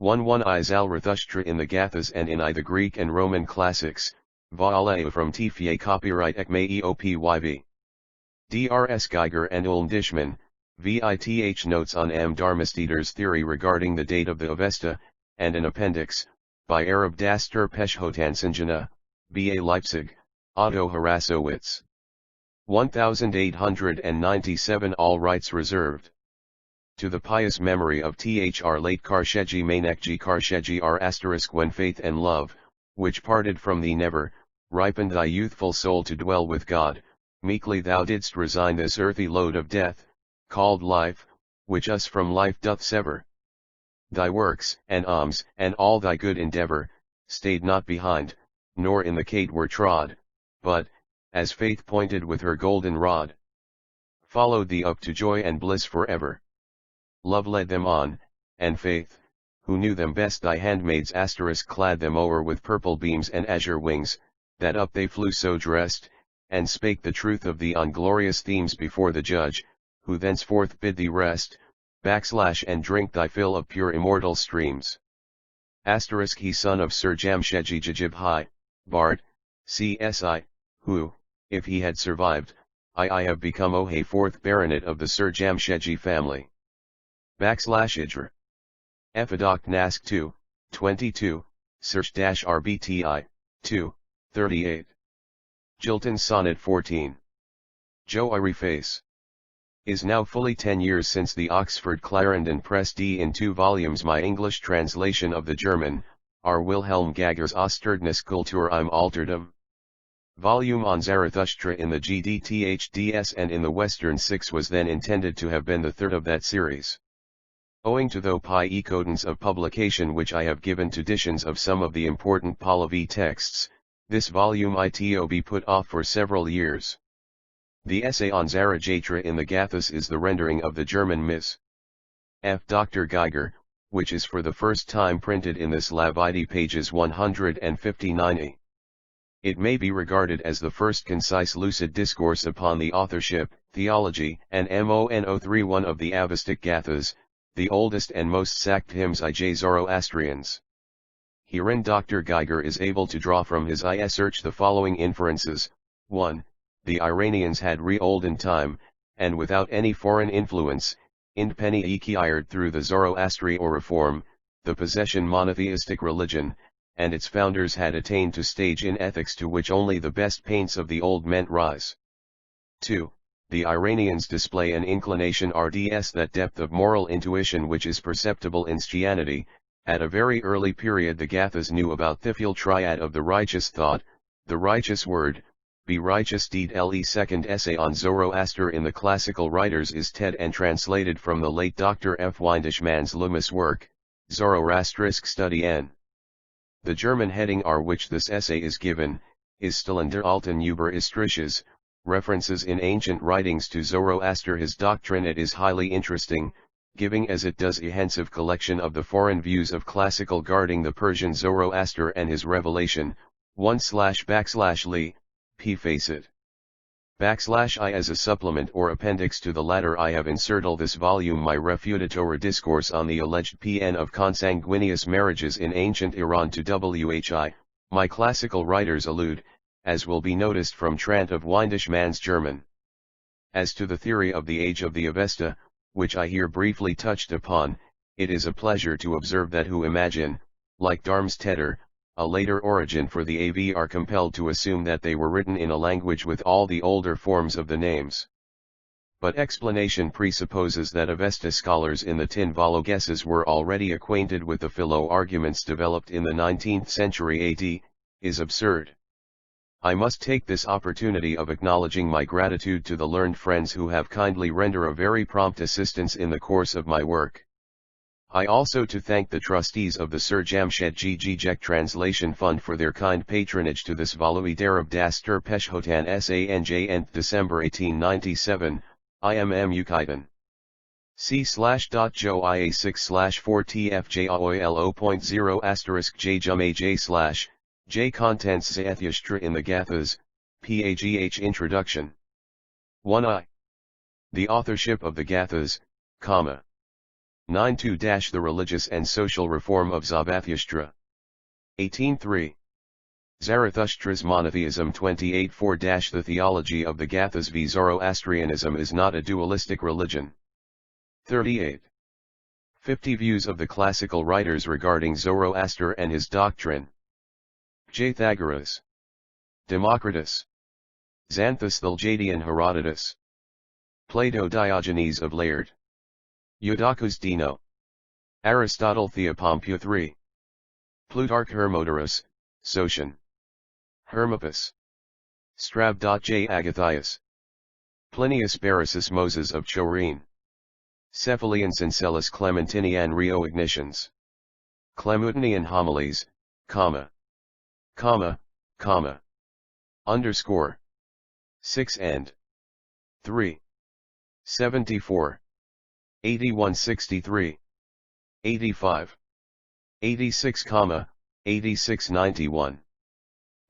1 I Zarathustra in the Gathas and in I the Greek and Roman classics, Vaale from Tfie copyright ECMAEOPYV. Drs Geiger and Ulm Dishman, VITH notes on M. Darmasteder's theory regarding the date of the Avesta, and an appendix, by Arab Dastur Peshhotansanjana, B.A. Leipzig, Otto Harasowitz. 1897 All rights reserved. To the pious memory of Thr late Karsheji Mainekji Karsheji R** when faith and love, which parted from thee never, ripened thy youthful soul to dwell with God, meekly thou didst resign this earthy load of death, called life, which us from life doth sever. Thy works, and alms, and all thy good endeavor, stayed not behind, nor in the gate were trod, but, as faith pointed with her golden rod, followed thee up to joy and bliss forever. Love led them on, and faith, who knew them best thy handmaids clad them o'er with purple beams and azure wings, that up they flew so dressed, and spake the truth of thee on glorious themes before the judge, who thenceforth bid thee rest, and drink thy fill of pure immortal streams. He son of Sir Jamshedji Jajibhai, Bart, CSI, who, if he had survived, I have become a fourth baronet of the Sir Jamshedji family. /Idra. Epidoc Nask 2, 22, Search-RBTI, 2, 38. Jilton Sonnet 14. Joiry Face. Is now fully 10 years since the Oxford Clarendon pressed in 2 volumes my English translation of the German, R. Wilhelm Geiger's Osterdniskultur im Altertum. Volume on Zarathustra in the GDTHDS and in the Western 6 was then intended to have been the third of that series. Owing to the precedence of publication which I have given to editions of some of the important Pahlavi texts, this volume be put off for several years. The essay on Zarathustra in the Gathas is the rendering of the German Miss. F. Dr. Geiger, which is for the first time printed in this Lavidi pages 159e. It may be regarded as the first concise lucid discourse upon the authorship, theology, and monotheion of the Avestic Gathas, the oldest and most sacked hymns ij Zoroastrians. Herein Dr. Geiger is able to draw from his search the following inferences. 1. The Iranians had re-olden time, and without any foreign influence, independently through the Zoroastri or reform, the possession monotheistic religion, and its founders had attained to stage in ethics to which only the best paints of the old meant rise. 2. The Iranians display an inclination rds that depth of moral intuition which is perceptible in Christianity. At a very early period the Gathas knew about the full triad of the righteous thought, the righteous word, be righteous deed. Second essay on Zoroaster in the classical writers is TED and translated from the late Dr. F. Windishman's Loomis work, Zoroastrisk Study N. The German heading R which this essay is given, is still in der alten über Istrisches, references in ancient writings to Zoroaster. His doctrine it is highly interesting, giving as it does a extensive collection of the foreign views of classical guarding the Persian Zoroaster and his revelation, 1//Li, p-facet. /I as a supplement or appendix to the latter I have inserted this volume my refutatory discourse on the alleged PN of consanguineous marriages in ancient Iran to Whi, my classical writers allude, as will be noticed from Trant of Windishman's German. As to the theory of the age of the Avesta, which I here briefly touched upon, it is a pleasure to observe that who imagine, like Darmstaedter, a later origin for the AV are compelled to assume that they were written in a language with all the older forms of the names. But explanation presupposes that Avesta scholars in the Tinvalogeses were already acquainted with the philo-arguments developed in the 19th century AD, is absurd. I must take this opportunity of acknowledging my gratitude to the learned friends who have kindly rendered a very prompt assistance in the course of my work. I also to thank the trustees of the Sir Jamshedji Jijek Translation Fund for their kind patronage to this volume Darab Dastur Peshhotan Sanj nth December 1897, IMM Ukaitan. C/.jo ia6/4tfjoilo.0.0 J contents Zarathustra in the Gathas, Pagh Introduction. 1 I. The authorship of the Gathas, comma. 9.2 The religious and social reform of Zarathustra. 18.3. Zarathustra's monotheism. 28.4 The theology of the Gathas v Zoroastrianism is not a dualistic religion. 38. 50 Views of the classical writers regarding Zoroaster and his doctrine. Pythagoras, Democritus, Xanthus the Lgadian, Herodotus, Plato, Diogenes of Laerd, Eudoxus Dino, Aristotle, Theopompus 3, Plutarch, Hermodorus, Sotion, Hermippus, Strabo. J. Agathias, Plinius Beresus, Moses of Chorene, Cephalian, Syncellus, Clementinian, Rio Ignatians, Clemutinian Homilies, underscore 6 and 3 74 8163 85 86, 86 91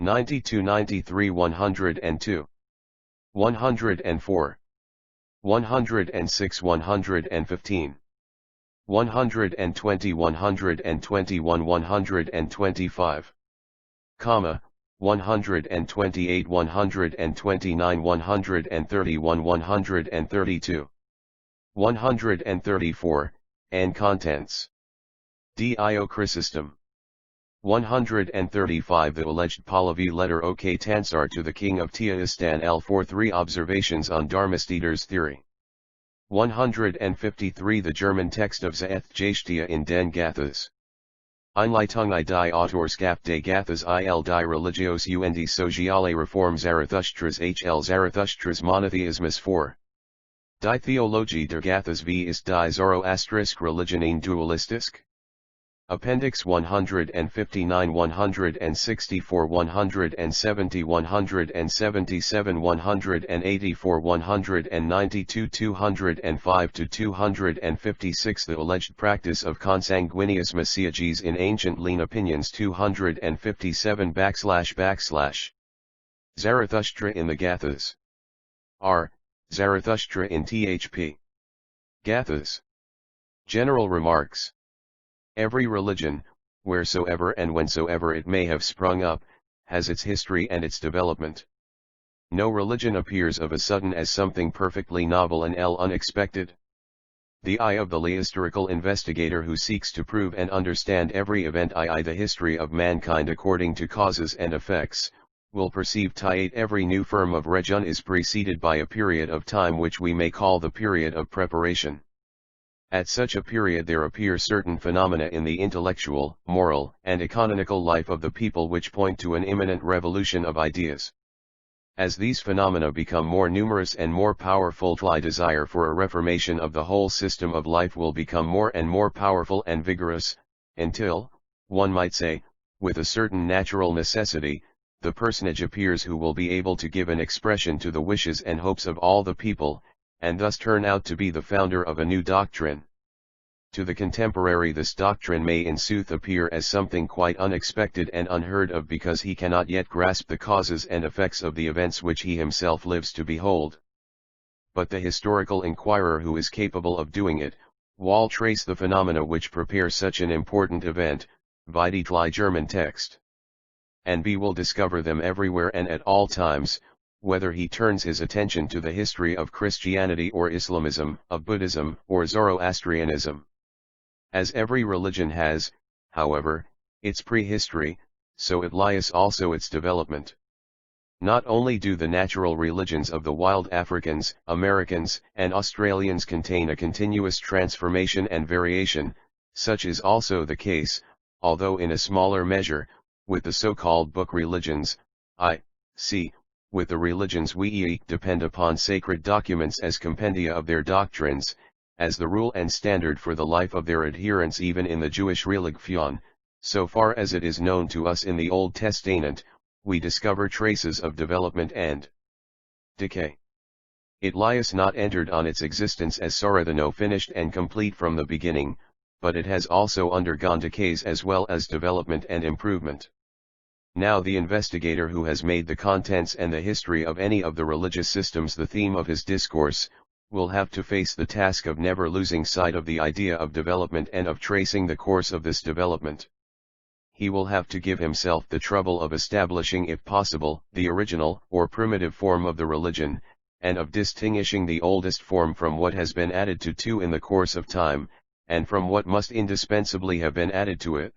92 93 102 104 106 115 120 121 125 128 129 131 132 134, and contents. Dio Chrysostom. 135 The alleged Pahlavi letter OK Tansar to the king of Tiaistan L4 3 Observations on Dharmasteter's theory. 153 The German text of Zarathustra in den Gathas. Einleitung die Autorschaft des Gathas il die Religios und Sociale Reform Zarathustras hl Zarathustra's Monotheismus 4. Die Theologie der Gathas wie ist die Zoroastrisch Religion ein dualistisk? Appendix 159 164 170 177 184 192 205 to 256 The alleged practice of consanguineous messiages in ancient lean opinions 257 / Zarathustra in the Gathas. R. Zarathustra in THP. Gathas. General remarks. Every religion, wheresoever and whensoever it may have sprung up, has its history and its development. No religion appears of a sudden as something perfectly novel and unexpected. The eye of the historical investigator who seeks to prove and understand every event, i.e. the history of mankind according to causes and effects, will perceive that every new form of religion is preceded by a period of time which we may call the period of preparation. At such a period there appear certain phenomena in the intellectual, moral, and economical life of the people which point to an imminent revolution of ideas. As these phenomena become more numerous and more powerful, the desire for a reformation of the whole system of life will become more and more powerful and vigorous, until, one might say, with a certain natural necessity, the personage appears who will be able to give an expression to the wishes and hopes of all the people, and thus turn out to be the founder of a new doctrine. To the contemporary this doctrine may in sooth appear as something quite unexpected and unheard of, because he cannot yet grasp the causes and effects of the events which he himself lives to behold. But the historical inquirer who is capable of doing it, will trace the phenomena which prepare such an important event, vide the German text. And will discover them everywhere and at all times, whether he turns his attention to the history of Christianity or Islamism, of Buddhism or Zoroastrianism. As every religion has, however, its prehistory, so it lies also its development. Not only do the natural religions of the wild Africans, Americans, and Australians contain a continuous transformation and variation, such is also the case, although in a smaller measure, with the so-called book religions, i.e., with the religions we depend upon sacred documents as compendia of their doctrines, as the rule and standard for the life of their adherents. Even in the Jewish religion, so far as it is known to us in the Old Testament, we discover traces of development and decay. It lies not entered on its existence as Zarathustra finished and complete from the beginning, but it has also undergone decays as well as development and improvement. Now the investigator who has made the contents and the history of any of the religious systems the theme of his discourse, will have to face the task of never losing sight of the idea of development and of tracing the course of this development. He will have to give himself the trouble of establishing, if possible, the original or primitive form of the religion, and of distinguishing the oldest form from what has been added to in the course of time, and from what must indispensably have been added to it.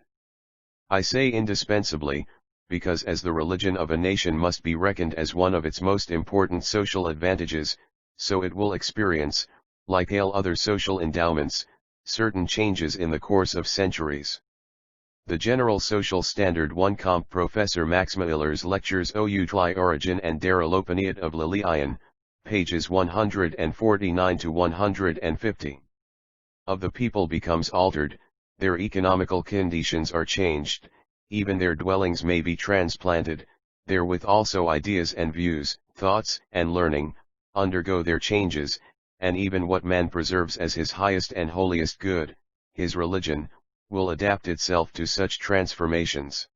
I say indispensably, because as the religion of a nation must be reckoned as one of its most important social advantages, so it will experience, like all other social endowments, certain changes in the course of centuries. The general social standard 1 Comp. Professor Max Miller's lectures Outli Origin and der Lopaniat of Lilian, pages 149 to 150. Of the people becomes altered, their economical conditions are changed, even their dwellings may be transplanted, therewith also ideas and views, thoughts and learning, undergo their changes, and even what man preserves as his highest and holiest good, his religion, will adapt itself to such transformations.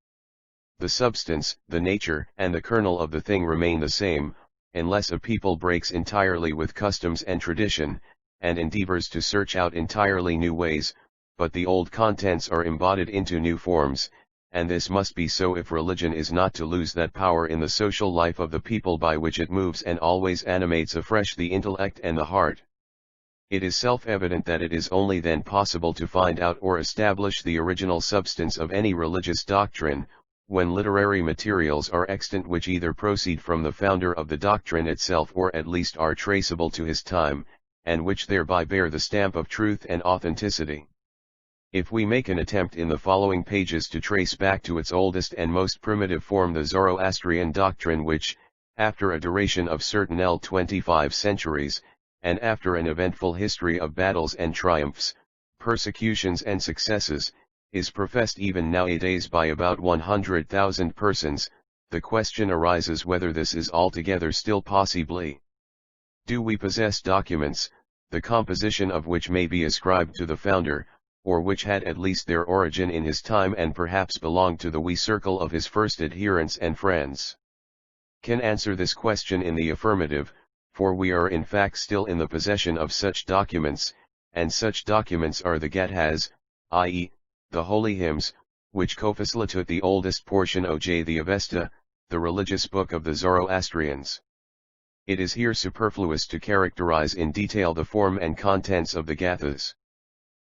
The substance, the nature, and the kernel of the thing remain the same, unless a people breaks entirely with customs and tradition, and endeavors to search out entirely new ways, but the old contents are embodied into new forms, and this must be so if religion is not to lose that power in the social life of the people by which it moves and always animates afresh the intellect and the heart. It is self-evident that it is only then possible to find out or establish the original substance of any religious doctrine, when literary materials are extant which either proceed from the founder of the doctrine itself or at least are traceable to his time, and which thereby bear the stamp of truth and authenticity. If we make an attempt in the following pages to trace back to its oldest and most primitive form the Zoroastrian doctrine which, after a duration of certain 25 centuries, and after an eventful history of battles and triumphs, persecutions and successes, is professed even nowadays by about 100,000 persons, the question arises whether this is altogether still possible. Do we possess documents, the composition of which may be ascribed to the founder, or which had at least their origin in his time and perhaps belonged to the wee circle of his first adherents and friends? Can answer this question in the affirmative, for we are in fact still in the possession of such documents, and such documents are the Gathas, i.e., the holy hymns, which constitute the oldest portion of the Avesta, the religious book of the Zoroastrians. It is here superfluous to characterize in detail the form and contents of the Gathas.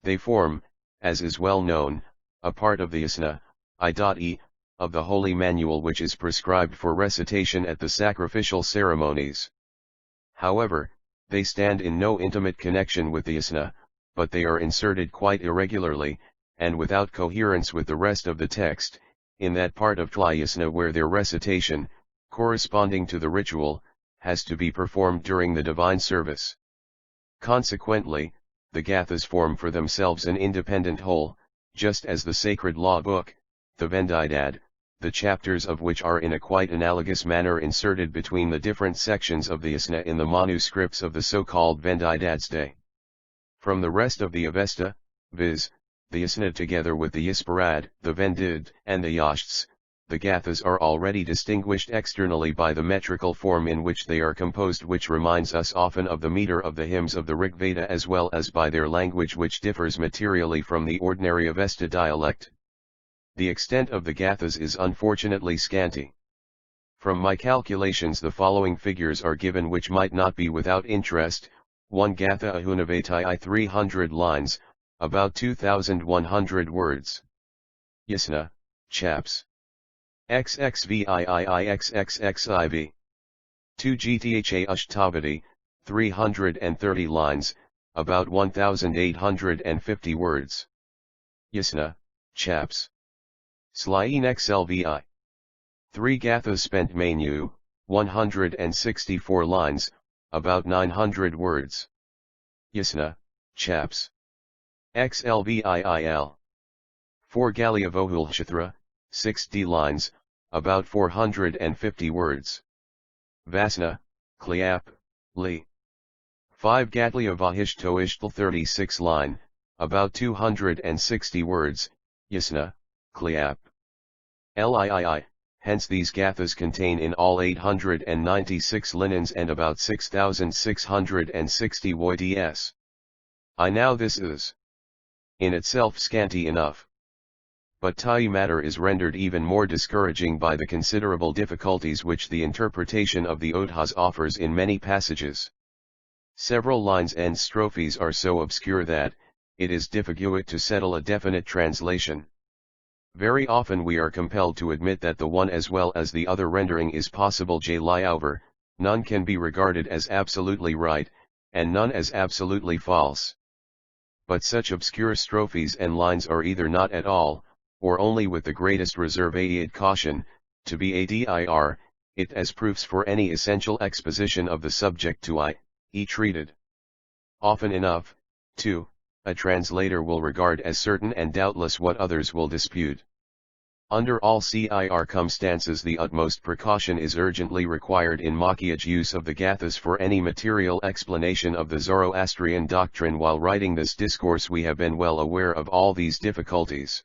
They form, as is well known, a part of the Asna, i.e., of the holy manual which is prescribed for recitation at the sacrificial ceremonies. However, they stand in no intimate connection with the Asna, but they are inserted quite irregularly, and without coherence with the rest of the text, in that part of Tlyasna where their recitation, corresponding to the ritual, has to be performed during the divine service. Consequently, the Gathas form for themselves an independent whole, just as the sacred law book, the Vendidad, the chapters of which are in a quite analogous manner inserted between the different sections of the Asna in the manuscripts of the so-called Vendidadste. From the rest of the Avesta, viz., the Asna together with the Yisparad, the Vendid, and the Yashts, the Gathas are already distinguished externally by the metrical form in which they are composed, which reminds us often of the meter of the hymns of the Rigveda, as well as by their language which differs materially from the ordinary Avesta dialect. The extent of the Gathas is unfortunately scanty. From my calculations the following figures are given which might not be without interest: 1 Gatha Ahunavatai 300 lines, about 2,100 words. Yasna, chaps. XXVIIIXXXIV. 2 Gtha Ashtavati, 330 lines, about 1,850 words. Yasna, chaps. Slyin XLVI. 3 Gathas spent Manu, 164 lines, about 900 words. Yasna, chaps. XLVIIL. 4 Galyavohulshatra, 60 lines, about 450 words. Vasna, Cleap, Li. 5 Galyavahishtoishtal 36 line, about 260 words, Yasna, Cleap. Liii, hence these Gathas contain in all 896 linens and about 6,660 voids. I now this is in itself scanty enough. But Thai matter is rendered even more discouraging by the considerable difficulties which the interpretation of the Odhas offers in many passages. Several lines and strophes are so obscure that it is difficult to settle a definite translation. Very often we are compelled to admit that the one as well as the other rendering is possible. Over, none can be regarded as absolutely right, and none as absolutely false. But such obscure strophes and lines are either not at all, or only with the greatest reserve and caution, to be adir, it as proofs for any essential exposition of the subject to treated. Often enough, too, a translator will regard as certain and doubtless what others will dispute. Under all circumstances the utmost precaution is urgently required in makiage use of the Gathas for any material explanation of the Zoroastrian doctrine. While writing this discourse we have been well aware of all these difficulties.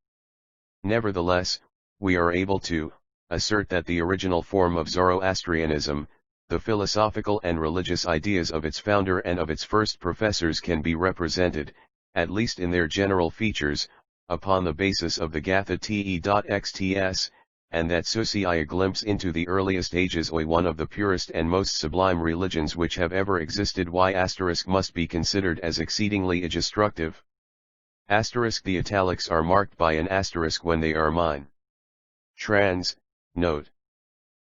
Nevertheless, we are able to assert that the original form of Zoroastrianism, the philosophical and religious ideas of its founder and of its first professors can be represented, at least in their general features, upon the basis of the Gatha te.xts, and that so see a glimpse into the earliest ages one of the purest and most sublime religions which have ever existed. Must be considered as exceedingly destructive. The italics are marked by an asterisk when they are mine. Note.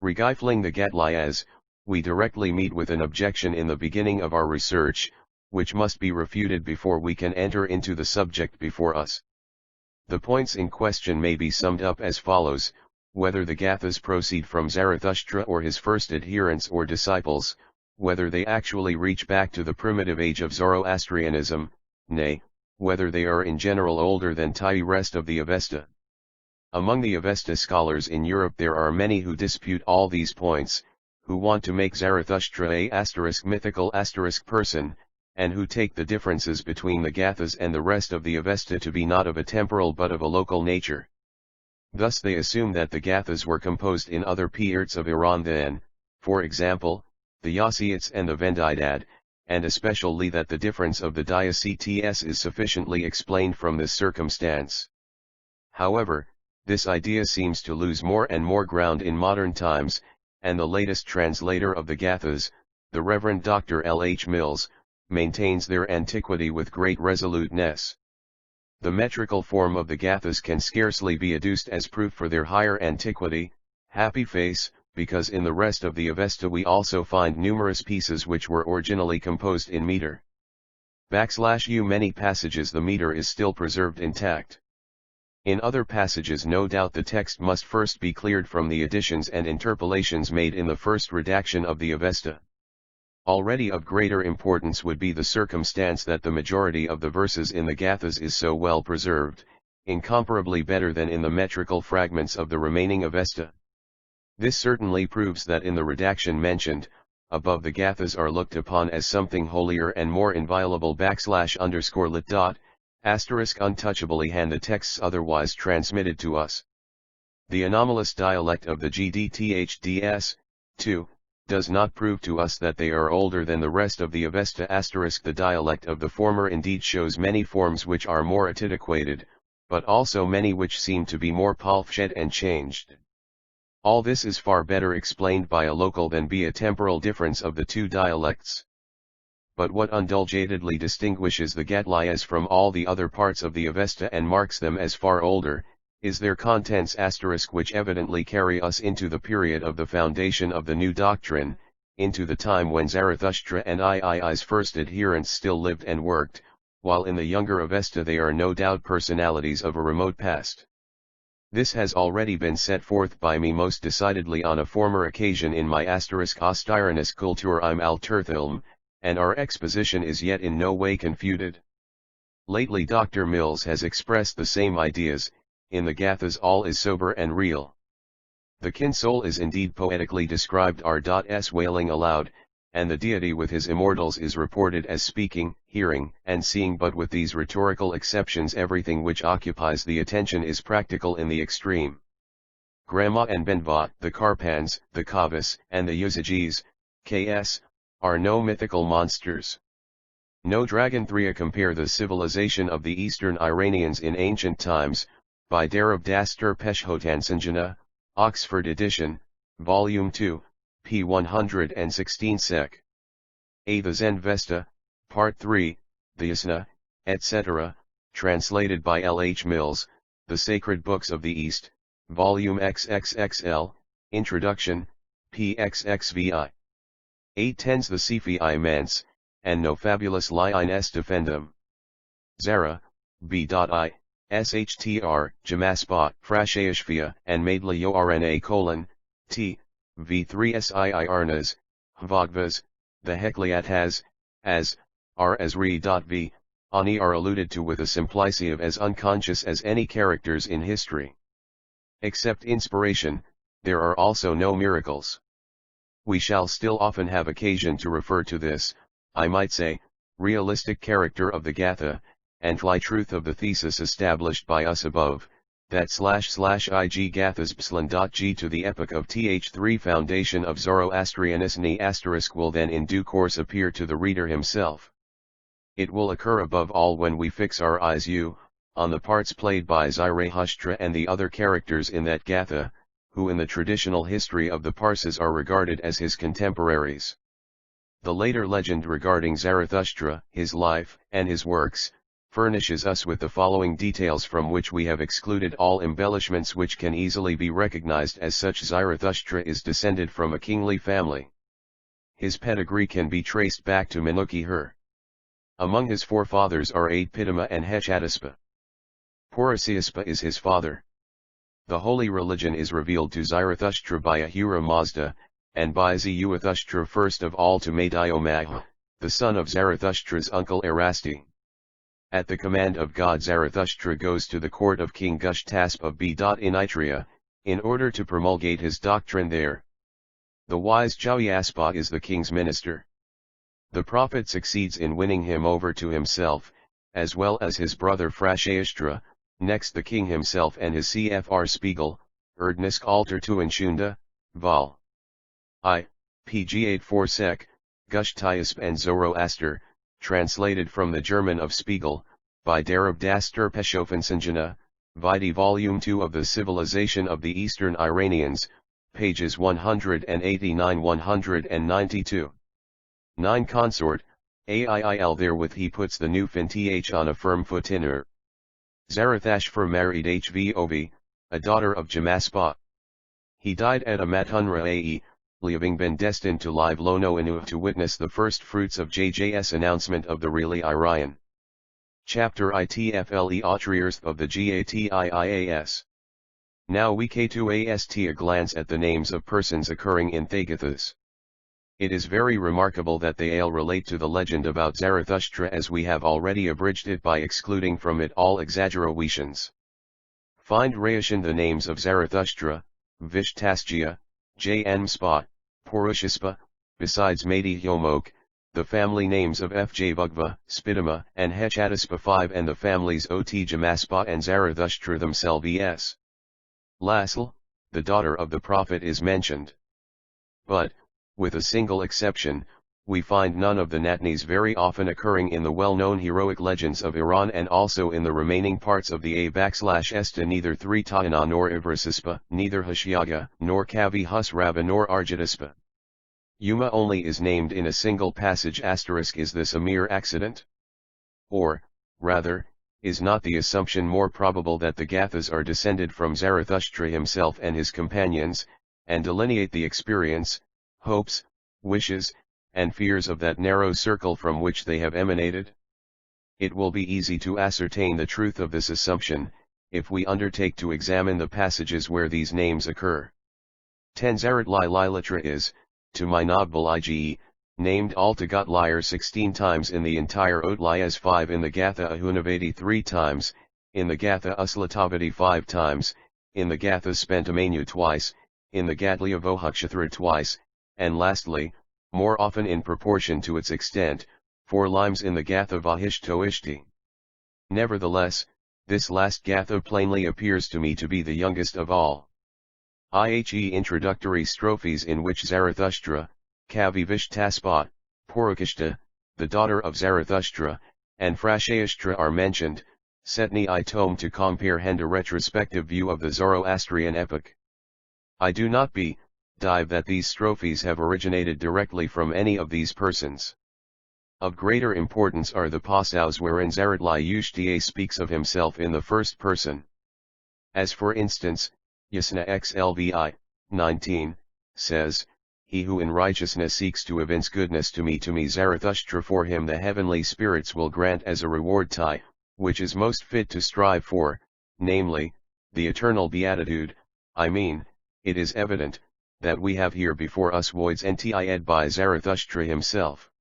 Regifling the Gatlayas, we directly meet with an objection in the beginning of our research, which must be refuted before we can enter into the subject before us. The points in question may be summed up as follows: whether the Gathas proceed from Zarathustra or his first adherents or disciples, whether they actually reach back to the primitive age of Zoroastrianism, nay, whether they are in general older than the rest of the Avesta. Among the Avesta scholars in Europe there are many who dispute all these points, who want to make Zarathustra a mythical person, and who take the differences between the Gathas and the rest of the Avesta to be not of a temporal but of a local nature. Thus they assume that the Gathas were composed in other periods of Iran than, for example, the Yasites and the Vendidad, and especially that the difference of the Diacetes is sufficiently explained from this circumstance. However, this idea seems to lose more and more ground in modern times, and the latest translator of the Gathas, the Reverend Dr. L. H. Mills, maintains their antiquity with great resoluteness. The metrical form of the Gathas can scarcely be adduced as proof for their higher antiquity, happy face, because in the rest of the Avesta we also find numerous pieces which were originally composed in meter. / many passages the meter is still preserved intact. In other passages no doubt the text must first be cleared from the additions and interpolations made in the first redaction of the Avesta. Already of greater importance would be the circumstance that the majority of the verses in the Gathas is so well preserved, incomparably better than in the metrical fragments of the remaining Avesta. This certainly proves that in the redaction mentioned above the Gathas are looked upon as something holier and more inviolable / lit. Untouchably and the texts otherwise transmitted to us. The anomalous dialect of the Gdthds, too, does not prove to us that they are older than the rest of the Avesta *. The dialect of the former indeed shows many forms which are more antiquated, but also many which seem to be more polfshed and changed. All this is far better explained by a local than by a temporal difference of the two dialects. But what undulgatedly distinguishes the Gatlayas from all the other parts of the Avesta and marks them as far older, is their contents * which evidently carry us into the period of the foundation of the new doctrine, into the time when Zarathustra and II's first adherents still lived and worked, while in the younger Avesta they are no doubt personalities of a remote past. This has already been set forth by me most decidedly on a former occasion in my * Ostiranis Kultur im Alterthilm, and our exposition is yet in no way confuted. Lately Dr. Mills has expressed the same ideas. In the Gathas all is sober and real. The kin soul is indeed poetically described r.s wailing aloud, and the deity with his immortals is reported as speaking, hearing, and seeing, but with these rhetorical exceptions everything which occupies the attention is practical in the extreme. Grama and Benvat, the Karpans, the Kavas, and the Yuzajis, KS, are no mythical monsters. No dragon. 3. Compare the civilization of the Eastern Iranians in ancient times, by Zarathustra Peshhotansanjana, Oxford edition, Volume 2, p. 116 sec. A. The Zen Vesta, Part 3, the Yasna, etc., translated by L. H. Mills, The Sacred Books of the East, Volume XXXL, Introduction, pxxvi. 8 tens. The Sifi Mance, and no fabulous lion est defendum. Zara, b.I, shtr, Jamaspa, Frashaishvia, and Maidla Yorna t, v3 sii arnas, Hvagvas, the Hekliatas, as, are as re.v, ani are alluded to with a simplicity of as unconscious as any characters in history. Except inspiration, there are also no miracles. We shall still often have occasion to refer to this, I might say, realistic character of the Gatha, and fly truth of the thesis established by us above, that // ig Gathas pslan.g to the epoch of th3 foundation of Zoroastrianism * will then in due course appear to the reader himself. It will occur above all when we fix our eyes on the parts played by Zarathustra and the other characters in that Gatha, who in the traditional history of the Parsis are regarded as his contemporaries. The later legend regarding Zarathustra, his life, and his works, furnishes us with the following details from which we have excluded all embellishments which can easily be recognized as such. Zarathustra is descended from a kingly family. His pedigree can be traced back to Menukihar. Among his forefathers are Adpidama and Hechatispa. Purusispa is his father. The holy religion is revealed to Zarathustra by Ahura Mazda, and by Zarathustra first of all to Mazdayasna, the son of Zarathustra's uncle Erasti. At the command of God, Zarathustra goes to the court of King Gushtasp of B'Itria, in order to promulgate his doctrine there. The wise Jawyaspa is the king's minister. The prophet succeeds in winning him over to himself, as well as his brother Frashaishtra. Next the king himself and his CFR Spiegel, Erdnisk alter to Enshunda, Vol. I, pg 84 sec, Gushtasp and Zoroaster, translated from the German of Spiegel, by Zarathustra Peshhotansanjana, Vidi Volume 2 of the Civilization of the Eastern Iranians, pages 189-192. 9 Consort, AIIL. Therewith he puts the new fin th on a firm foot in her. Zarathustra married Hvov, a daughter of Jamaspa. He died at Amatunra Ae, leaving been destined to live Lono Inu to witness the first fruits of JJ's announcement of the really Irian. Chapter ITFLE Autriers of the Gatiias. Now we K2AST a glance at the names of persons occurring in Gathas. It is very remarkable that they all relate to the legend about Zarathustra, as we have already abridged it by excluding from it all exaggerations. Find Rayashan the names of Zarathustra, Vishtasgia, Jn Spot, Purushispa, besides Madi Hyomok, the family names of Fj Vugva, Spidama, and Hechatispa 5, and the families Ot Jamaspa and Zarathustra themselves. Lasl, the daughter of the prophet, is mentioned. But, with a single exception, we find none of the Natnis very often occurring in the well-known heroic legends of Iran, and also in the remaining parts of the A/Esta, neither Three Tahina nor Ivrasispa, neither Hashyaga, nor Kavi Husrava nor Arjatispa. Yuma only is named in a single passage. Is this a mere accident? Or, rather, is not the assumption more probable that the Gathas are descended from Zarathustra himself and his companions, and delineate the experience, hopes, wishes, and fears of that narrow circle from which they have emanated? It will be easy to ascertain the truth of this assumption, if we undertake to examine the passages where these names occur. 10 Zarathustra is, to my Nobbal Ige, named altogether liar 16 times in the entire Otlias, 5 in the Gatha Ahunavadi 3 times, in the Gatha Uslatavadi 5 times, in the Gatha Spentamanu twice, in the Gatlia Vohakshatra twice, and lastly, more often in proportion to its extent, 4 limes in the Gatha Vahishtoishti. Nevertheless, this last Gatha plainly appears to me to be the youngest of all. i.e. introductory strophes in which Zarathustra, Kavivishtaspat, Purukishta, the daughter of Zarathustra, and Frashayashtra are mentioned, Setni I tome to comprehend a retrospective view of the Zoroastrian epoch. I do not dive that these strophes have originated directly from any of these persons. Of greater importance are the passages wherein Zarathustra speaks of himself in the first person. As for instance, Yasna xlvi, 19, says, "He who in righteousness seeks to evince goodness to me Zarathustra, for him the heavenly spirits will grant as a reward which is most fit to strive for, namely, the eternal beatitude. I mean, it is evident, that we have here before us voids entied by Zarathustra himself."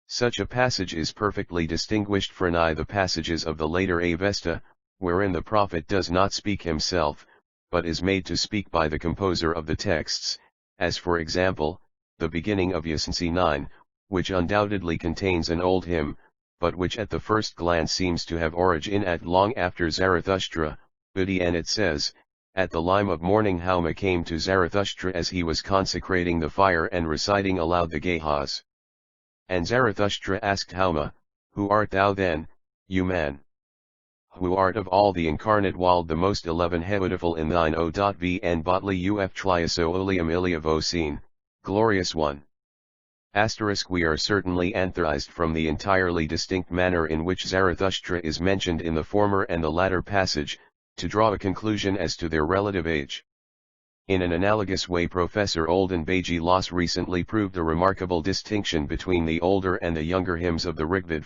Such a passage is perfectly distinguished from the passages of the later Avesta, wherein the prophet does not speak himself, but is made to speak by the composer of the texts, as for example, the beginning of Yasinsi 9, which undoubtedly contains an old hymn, but which at the first glance seems to have origin at long after Zarathustra, and it says, "At the lime of morning Hauma came to Zarathustra as he was consecrating the fire and reciting aloud the Gathas. And Zarathustra asked Hauma, Who art thou then, you man? Who art of all the incarnate wild the most 11 beautiful in thine O.V. botly uf triaso oleum iliavosin, glorious one." We are certainly antherized from the entirely distinct manner in which Zarathustra is mentioned in the former and the latter passage, to draw a conclusion as to their relative age. In an analogous way, Professor Olden Beji Loss recently proved a remarkable distinction between the older and the younger hymns of the Rigveda,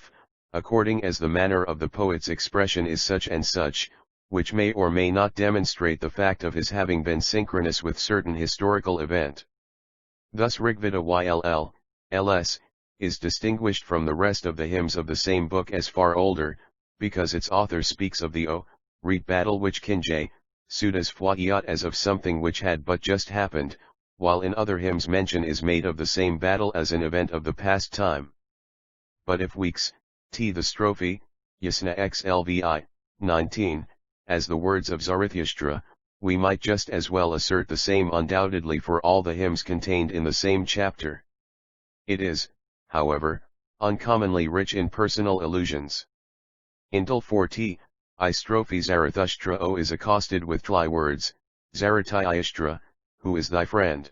according as the manner of the poet's expression is such and such, which may or may not demonstrate the fact of his having been synchronous with certain historical event. Thus Rigveda YLL.LS, is distinguished from the rest of the hymns of the same book as far older, because its author speaks of the reed battle which Kinjay, Sudas Fwatiyat as of something which had but just happened, while in other hymns mention is made of the same battle as an event of the past time. But if weeks, the strophe, Yasna xlvi, 19, as the words of Zarathustra, we might just as well assert the same undoubtedly for all the hymns contained in the same chapter. It is, however, uncommonly rich in personal allusions. In Dul 4 I strophe Zarathustra is accosted with tly words, Zarathustra, who is thy friend?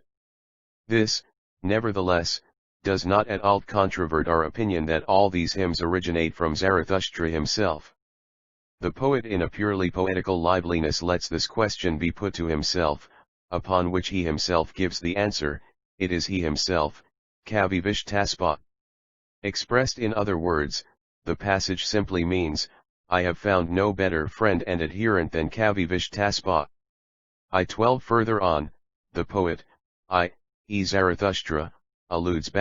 This, nevertheless, does not at all controvert our opinion that all these hymns originate from Zarathustra himself. The poet in a purely poetical liveliness lets this question be put to himself, upon which he himself gives the answer, it is he himself, Kavivishtaspat. Expressed in other words, the passage simply means, I have found no better friend and adherent than Kavivishtaspat. I-12 further on, the poet, i.e. Zarathustra, alludes /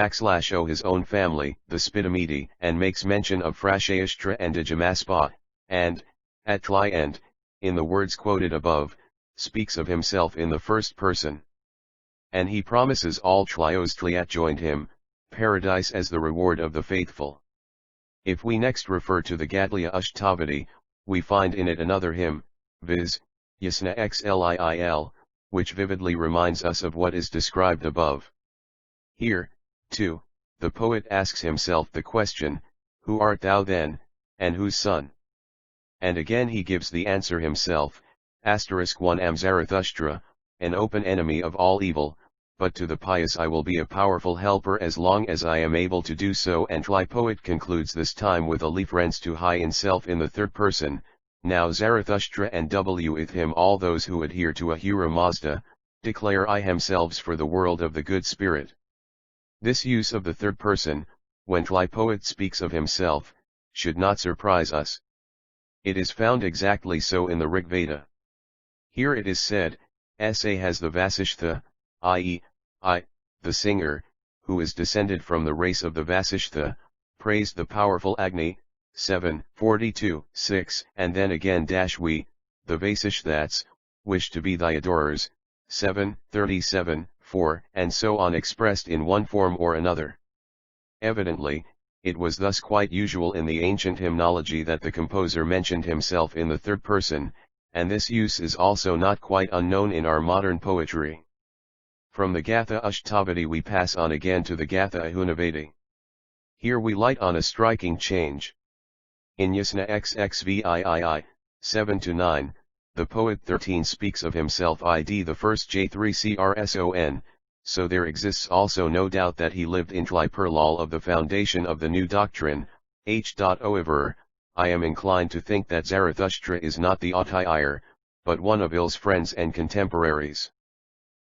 his own family, the Spitamidi, and makes mention of Frashayashtra and Ajamaspat, and, at tly end, in the words quoted above, speaks of himself in the first person. And he promises all Tlios Tliat joined him, paradise as the reward of the faithful. If we next refer to the Gatliya Ashtavadi, we find in it another hymn, viz., Yasna xliil, which vividly reminds us of what is described above. Here, too, the poet asks himself the question, Who art thou then, and whose son? And again he gives the answer himself, *1 am Zarathustra, an open enemy of all evil, but to the pious I will be a powerful helper as long as I am able to do so. And tly poet concludes this time with a reference to high in self in the third person, now Zarathustra and with him all those who adhere to Ahura Mazda, declare I themselves for the world of the good spirit. This use of the third person, when tly poet speaks of himself, should not surprise us. It is found exactly so in the Rigveda. Here it is said, Sa has the Vasishtha, i.e., the singer, who is descended from the race of the Vasishtha, praised the powerful Agni, 7:42-6, and then again we, the Vasishthats, wish to be thy adorers, 7:37-4, and so on, expressed in one form or another. Evidently, it was thus quite usual in the ancient hymnology that the composer mentioned himself in the third person, and this use is also not quite unknown in our modern poetry. From the Gatha Ashtavadi we pass on again to the Gatha Ahunavadi. Here we light on a striking change. In Yasna XXVIII, 7-9, the poet 13 speaks of himself id the first J3CRSON, so there exists also no doubt that he lived in Tliperlal of the foundation of the new doctrine. However, I am inclined to think that Zarathustra is not the Autaiyer, but one of Il's friends and contemporaries.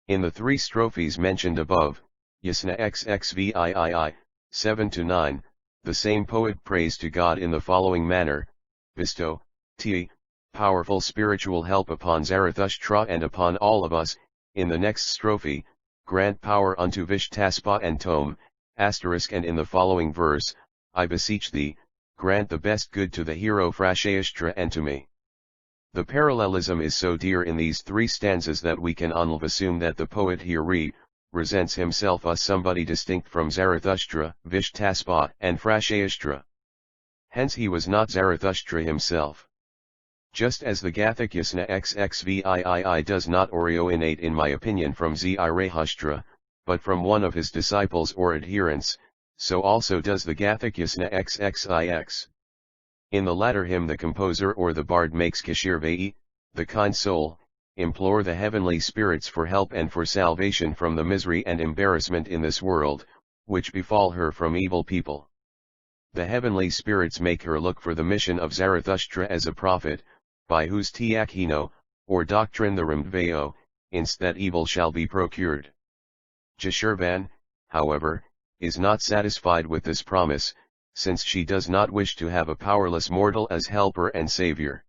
In the 3 strophes mentioned above, Yasna XXVIII, 7-9, the same poet prays to God in the following manner: bestow, powerful spiritual help upon Zarathustra and upon all of us. In the next strophe, grant power unto Vishtaspa and Tome, and in the following verse, I beseech thee, grant the best good to the hero Frashayastra and to me. The parallelism is so dear in these 3 stanzas that we can assume that the poet here represents himself as somebody distinct from Zarathustra, Vishtaspa, and Frashayastra. Hence he was not Zarathustra himself. Just as the Gathic Yasna XXVIII does not originate in my opinion from Zarathustra, but from one of his disciples or adherents, so also does the Gathic Yasna XXIX. In the latter hymn the composer or the bard makes Kashirvai, the kind soul, implore the heavenly spirits for help and for salvation from the misery and embarrassment in this world, which befall her from evil people. The heavenly spirits make her look for the mission of Zarathustra as a prophet, by whose tiakhino, or doctrine the Ramdvayo, inst that evil shall be procured. Jashirvan, however, is not satisfied with this promise, since she does not wish to have a powerless mortal as helper and savior.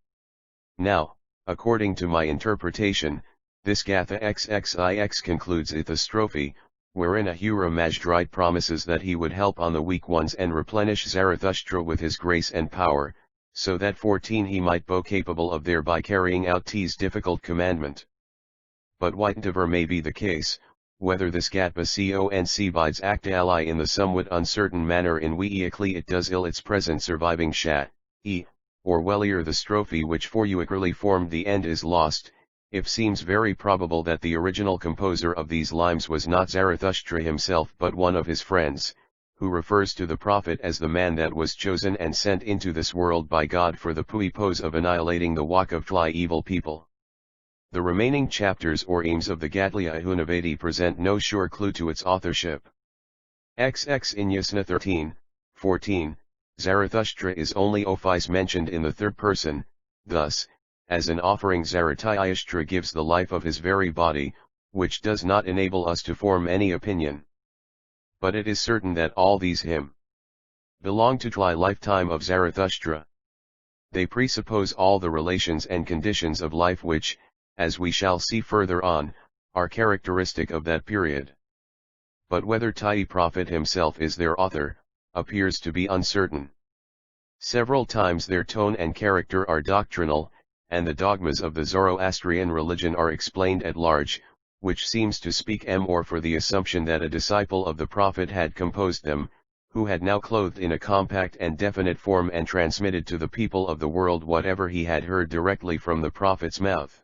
Now, according to my interpretation, this Gatha XXIX concludes the strophe, wherein Ahura Mazda promises that he would help on the weak ones and replenish Zarathustra with his grace and power, so that 14 he might be capable of thereby carrying out T's difficult commandment. But whatever may be the case, whether this Gatva conc bides act ally in the somewhat uncertain manner in weakly it does ill its present surviving shat, or wellier the strophe which for uikerly formed the end is lost, if seems very probable that the original composer of these limes was not Zarathustra himself but one of his friends, who refers to the prophet as the man that was chosen and sent into this world by God for the purpose of annihilating the walk of Tly evil people. The remaining chapters or aims of the Gatliya Ahunavadi present no sure clue to its authorship. XX in Yasna 13, 14, Zarathustra is only office mentioned in the 3rd person, thus, as an offering Zarathustra gives the life of his very body, which does not enable us to form any opinion. But it is certain that all these hymns belong to Tly lifetime of Zarathustra. They presuppose all the relations and conditions of life which, as we shall see further on, are characteristic of that period. But whether Tye prophet himself is their author, appears to be uncertain. Several times their tone and character are doctrinal, and the dogmas of the Zoroastrian religion are explained at large, which seems to speak more for the assumption that a disciple of the prophet had composed them, who had now clothed in a compact and definite form and transmitted to the people of the world whatever he had heard directly from the prophet's mouth.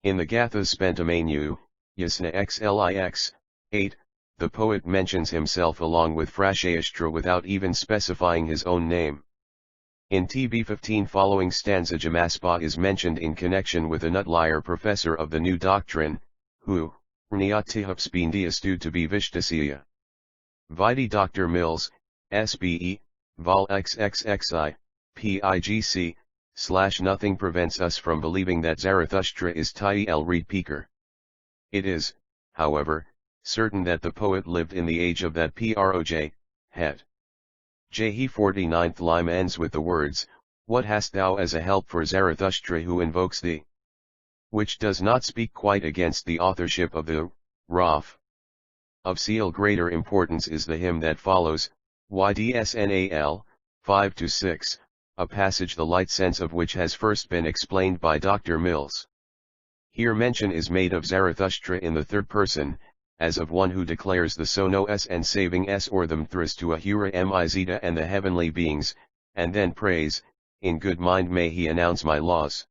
In the Gathas Pentamenu, Yasna XLIX, 8, the poet mentions himself along with Frashayastra without even specifying his own name. In TB 15 following stanza Jamaspa is mentioned in connection with a Nutlier professor of the new doctrine, who, Rniatihupspindia stood to be Vishtasiya. Vidi Dr. Mills, SBE, Vol XXXI, PIGC, /nothing prevents us from believing that Zarathustra is Tye el Reed Peaker. It is, however, certain that the poet lived in the age of that Proj, het. He 49th line ends with the words, "What hast thou as a help for Zarathustra who invokes thee?" Which does not speak quite against the authorship of the Raf. Of still greater importance is the hymn that follows, YDSNAL, 5-6, a passage the light sense of which has first been explained by Dr. Mills. Here mention is made of Zarathustra in the 3rd person, as of one who declares the sonos and saving s or the mthras to Ahura Mazda and the heavenly beings, and then prays, "In good mind may he announce my laws."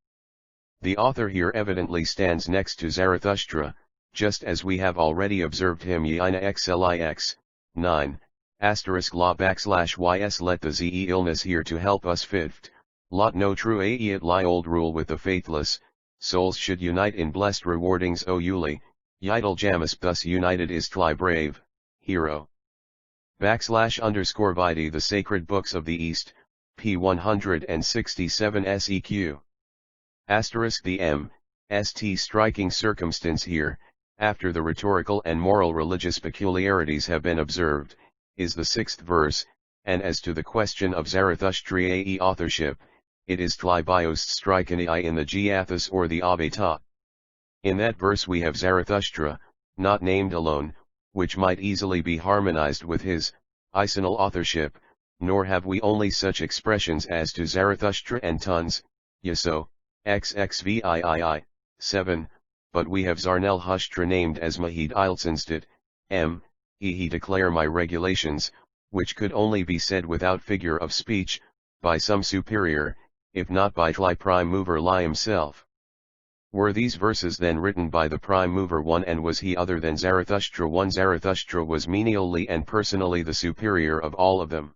The author here evidently stands next to Zarathustra, just as we have already observed him Yina xlix, 9, *la /ys. Let the ze illness here to help us fifth, lot no true aet lie old rule with the faithless, souls should unite in blessed rewardings o Yuli, yidel jamis thus united is tly brave, hero. _vidi the sacred books of the East, p. 167 seq. The M.St. striking circumstance here, after the rhetorical and moral religious peculiarities have been observed, is the 6th verse, and as to the question of Zarathustriae authorship, it is tly biost strikani in the Gathas or the Abeta. In that verse we have Zarathustra, not named alone, which might easily be harmonized with his isonal authorship, nor have we only such expressions as to Zarathustra and tons, Yaso, XXVIII, 7, but we have Zarnel-Hushtra named as Mahid Iltsenstedt, M. He declare my regulations, which could only be said without figure of speech, by some superior, if not by tly prime mover lie himself. Were these verses then written by the prime mover one and was he other than Zarathustra one? Zarathustra was menially and personally the superior of all of them.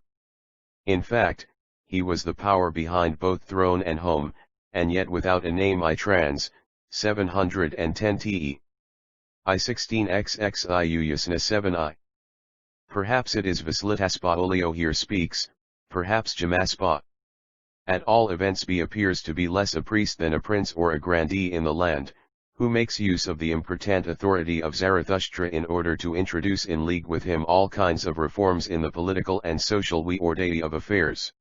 In fact, he was the power behind both throne and home, and yet without a name. I trans, 710 te. I16xxiu Yasna 7I. Perhaps it is Vaslitaspaolio here speaks, perhaps Jamaspa. At all events B appears to be less a priest than a prince or a grandee in the land, who makes use of the important authority of Zarathustra in order to introduce in league with him all kinds of reforms in the political and social order of affairs.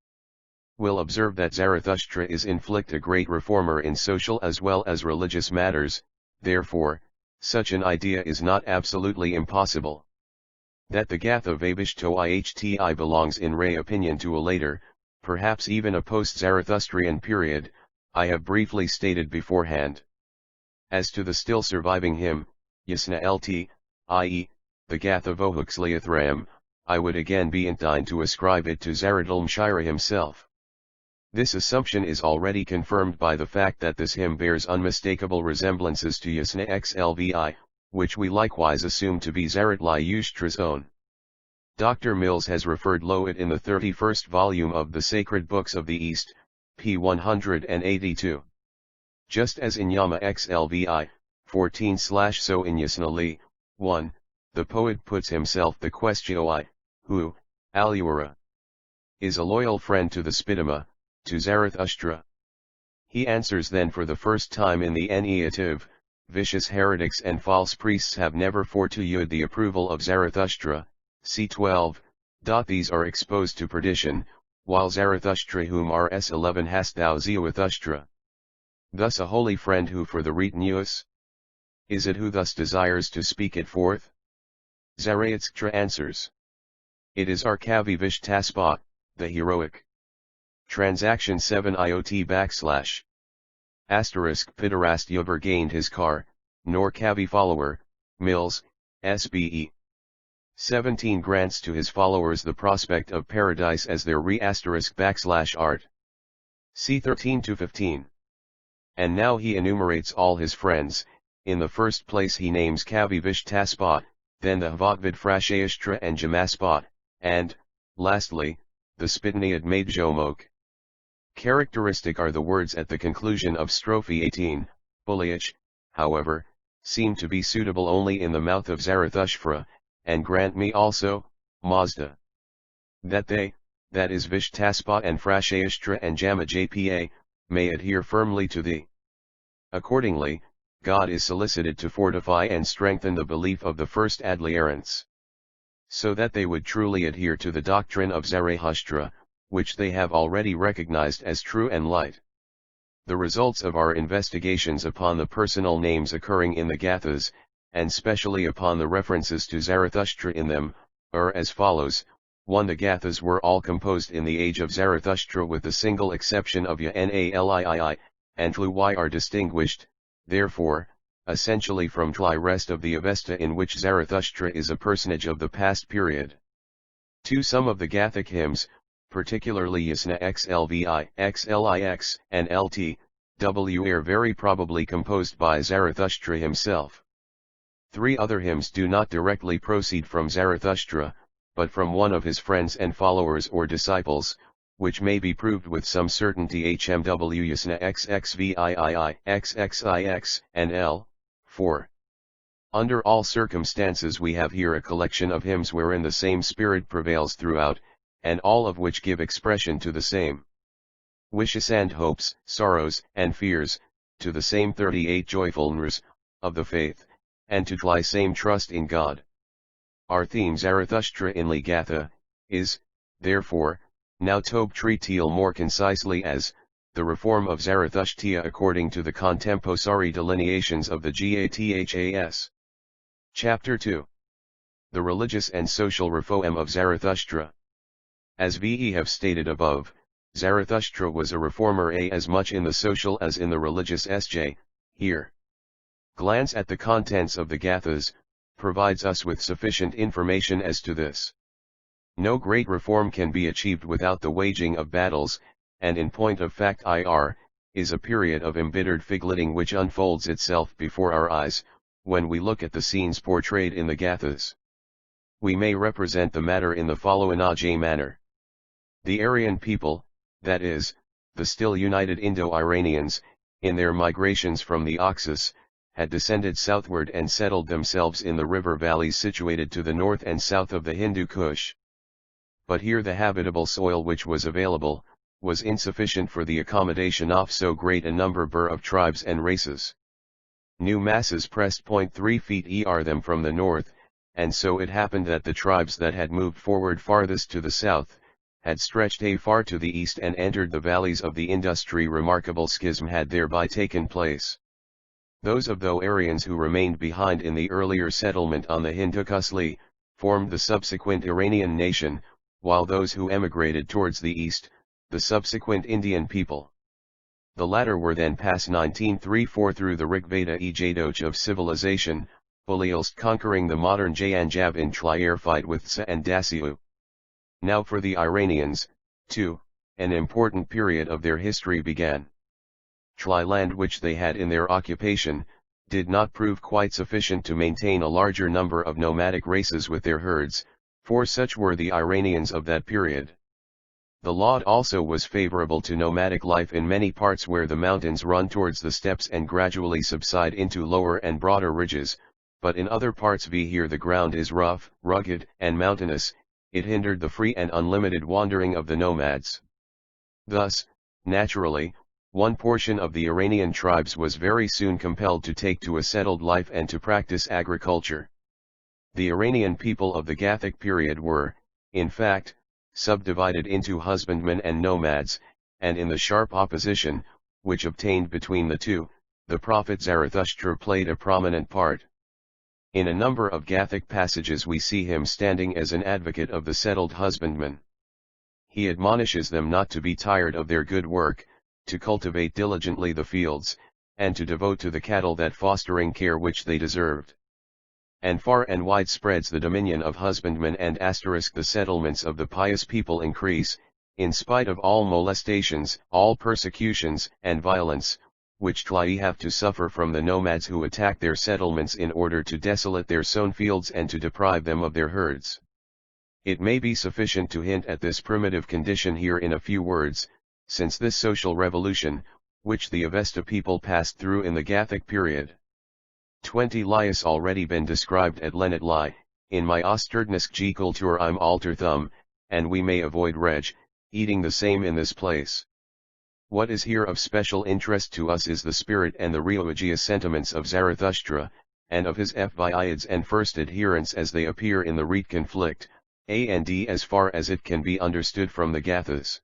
We'll observe that Zarathustra is in fact a great reformer in social as well as religious matters, therefore, such an idea is not absolutely impossible. That the Gatha Vabishto Ihti belongs in Ray opinion to a later, perhaps even a post-Zarathustrian period, I have briefly stated beforehand. As to the still surviving hymn, Yasna Lt, i.e., the Gatha Vohuxliathram, I would again be inclined to ascribe it to Zarathustra himself. This assumption is already confirmed by the fact that this hymn bears unmistakable resemblances to Yasna Xlvi, which we likewise assume to be Zarathustra's own. Dr. Mills has referred it in the 31st volume of the Sacred Books of the East, p. 182. Just as in Yama Xlvi, 14 so in Yasna Li, 1, the poet puts himself the question who, Alura, is a loyal friend to the Spidama, to Zarathustra. He answers then for the first time in the Neative, vicious heretics and false priests have never fortuyed the approval of Zarathustra, c12, these are exposed to perdition, while Zarathustra whom rs11 hast thou Zarathustra. Thus a holy friend who for the retinus? Is it who thus desires to speak it forth? Zarathustra answers. It is Arkavivishtaspa, the heroic. Transaction 7 IOT /. Pitarast Yuber gained his car, nor Kavi follower, Mills, SBE. 17 grants to his followers the prospect of paradise as their *art. C 13-15. And now he enumerates all his friends. In the first place he names Kavivishtaspa, then the Hvatvid Frashayashtra and Jamaspa, and, lastly, the Spitniad Majomok. Characteristic are the words at the conclusion of strophe 18, Buliach, however, seem to be suitable only in the mouth of Zarathustra, and grant me also, Mazda, that they, that is Vishtaspa and Frashayashtra and Jamajpa, may adhere firmly to thee. Accordingly, God is solicited to fortify and strengthen the belief of the first adherents, so that they would truly adhere to the doctrine of Zarathustra, which they have already recognized as true and light. The results of our investigations upon the personal names occurring in the Gathas, and specially upon the references to Zarathustra in them, are as follows. 1. The Gathas were all composed in the age of Zarathustra with the single exception of Ya-Nalii, and Tlu-Y are distinguished, therefore, essentially from Tli rest of the Avesta in which Zarathustra is a personage of the past period. 2. Some of the Gathic hymns, particularly Yasna Xlvi, Xlix, and Lt, were very probably composed by Zarathustra himself. 3 other hymns do not directly proceed from Zarathustra, but from one of his friends and followers or disciples, which may be proved with some certainty. Mazdayasna XXVIII, XXIX, and L. 4. Under all circumstances we have here a collection of hymns wherein the same spirit prevails throughout, and all of which give expression to the same wishes and hopes, sorrows and fears, to the same 38 joyfulness of the faith, and to the same trust in God. Our theme Zarathustra in Gatha, is, therefore, now to be treated more concisely as, the reform of Zarathustra according to the contemporary delineations of the Gathas. Chapter 2. The religious and social reform of Zarathustra. As we have stated above, Zarathustra was a reformer as much in the social as in the religious. Here. Glance at the contents of the Gathas, provides us with sufficient information as to this. No great reform can be achieved without the waging of battles, and in point of fact is a period of embittered fig-litting which unfolds itself before our eyes, when we look at the scenes portrayed in the Gathas. We may represent the matter in the following manner. The Aryan people, that is, the still united Indo-Iranians, in their migrations from the Oxus, had descended southward and settled themselves in the river valleys situated to the north and south of the Hindu Kush. But here the habitable soil which was available, was insufficient for the accommodation of so great a number of tribes and races. New masses pressed 0.3 feet them from the north, and so it happened that the tribes that had moved forward farthest to the south, had stretched far to the east and entered the valleys of the industry. Remarkable schism had thereby taken place. Those of the Aryans who remained behind in the earlier settlement on the Hindu Kush formed the subsequent Iranian nation, while those who emigrated towards the east, the subsequent Indian people. The latter were then past 1934 through the Rigveda Ejadoch of civilization, Bulielst conquering the modern Janjav in Trier fight with Tsa and Dasiu. Now for the Iranians, too, an important period of their history began. Tri land which they had in their occupation, did not prove quite sufficient to maintain a larger number of nomadic races with their herds, for such were the Iranians of that period. The lot also was favorable to nomadic life in many parts where the mountains run towards the steppes and gradually subside into lower and broader ridges, but in other parts here the ground is rough, rugged, and mountainous. It hindered the free and unlimited wandering of the nomads. Thus, naturally, one portion of the Iranian tribes was very soon compelled to take to a settled life and to practice agriculture. The Iranian people of the Gathic period were, in fact, subdivided into husbandmen and nomads, and in the sharp opposition, which obtained between the two, the prophet Zarathustra played a prominent part. In a number of Gathic passages we see him standing as an advocate of the settled husbandman. He admonishes them not to be tired of their good work, to cultivate diligently the fields, and to devote to the cattle that fostering care which they deserved. And far and wide spreads the dominion of husbandmen and * the settlements of the pious people increase, in spite of all molestations, all persecutions, and violence, which they have to suffer from the nomads who attack their settlements in order to desolate their sown fields and to deprive them of their herds. It may be sufficient to hint at this primitive condition here in a few words, since this social revolution, which the Avesta people passed through in the Gathic period. 20 lias already been described at length in my Osterdnisk Kultur im Alter Thumb, and we may avoid eating the same in this place. What is here of special interest to us is the spirit and the religious sentiments of Zarathustra, and of his Viids and first adherents as they appear in the Rete conflict, and as far as it can be understood from the Gathas.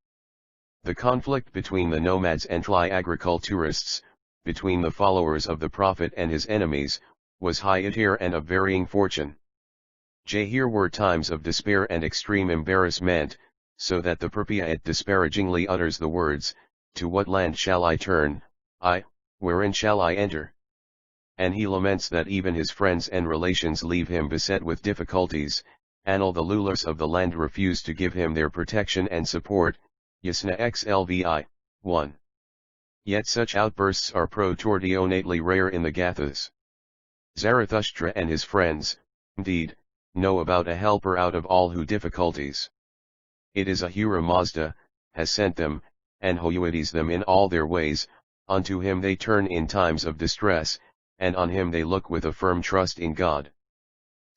The conflict between the nomads and agriculturists, between the followers of the prophet and his enemies, was high-tier and of varying fortune. Here were times of despair and extreme embarrassment, so that the Perpiat disparagingly utters the words, "To what land shall I turn, wherein shall I enter?" And he laments that even his friends and relations leave him beset with difficulties, and all the rulers of the land refuse to give him their protection and support. Yasna XLVI, 1. Yet such outbursts are proportionately rare in the Gathas. Zarathustra and his friends, indeed, know about a helper out of all who difficulties. It is Ahura Mazda, has sent them, and henotheizes them in all their ways, unto him they turn in times of distress, and on him they look with a firm trust in God.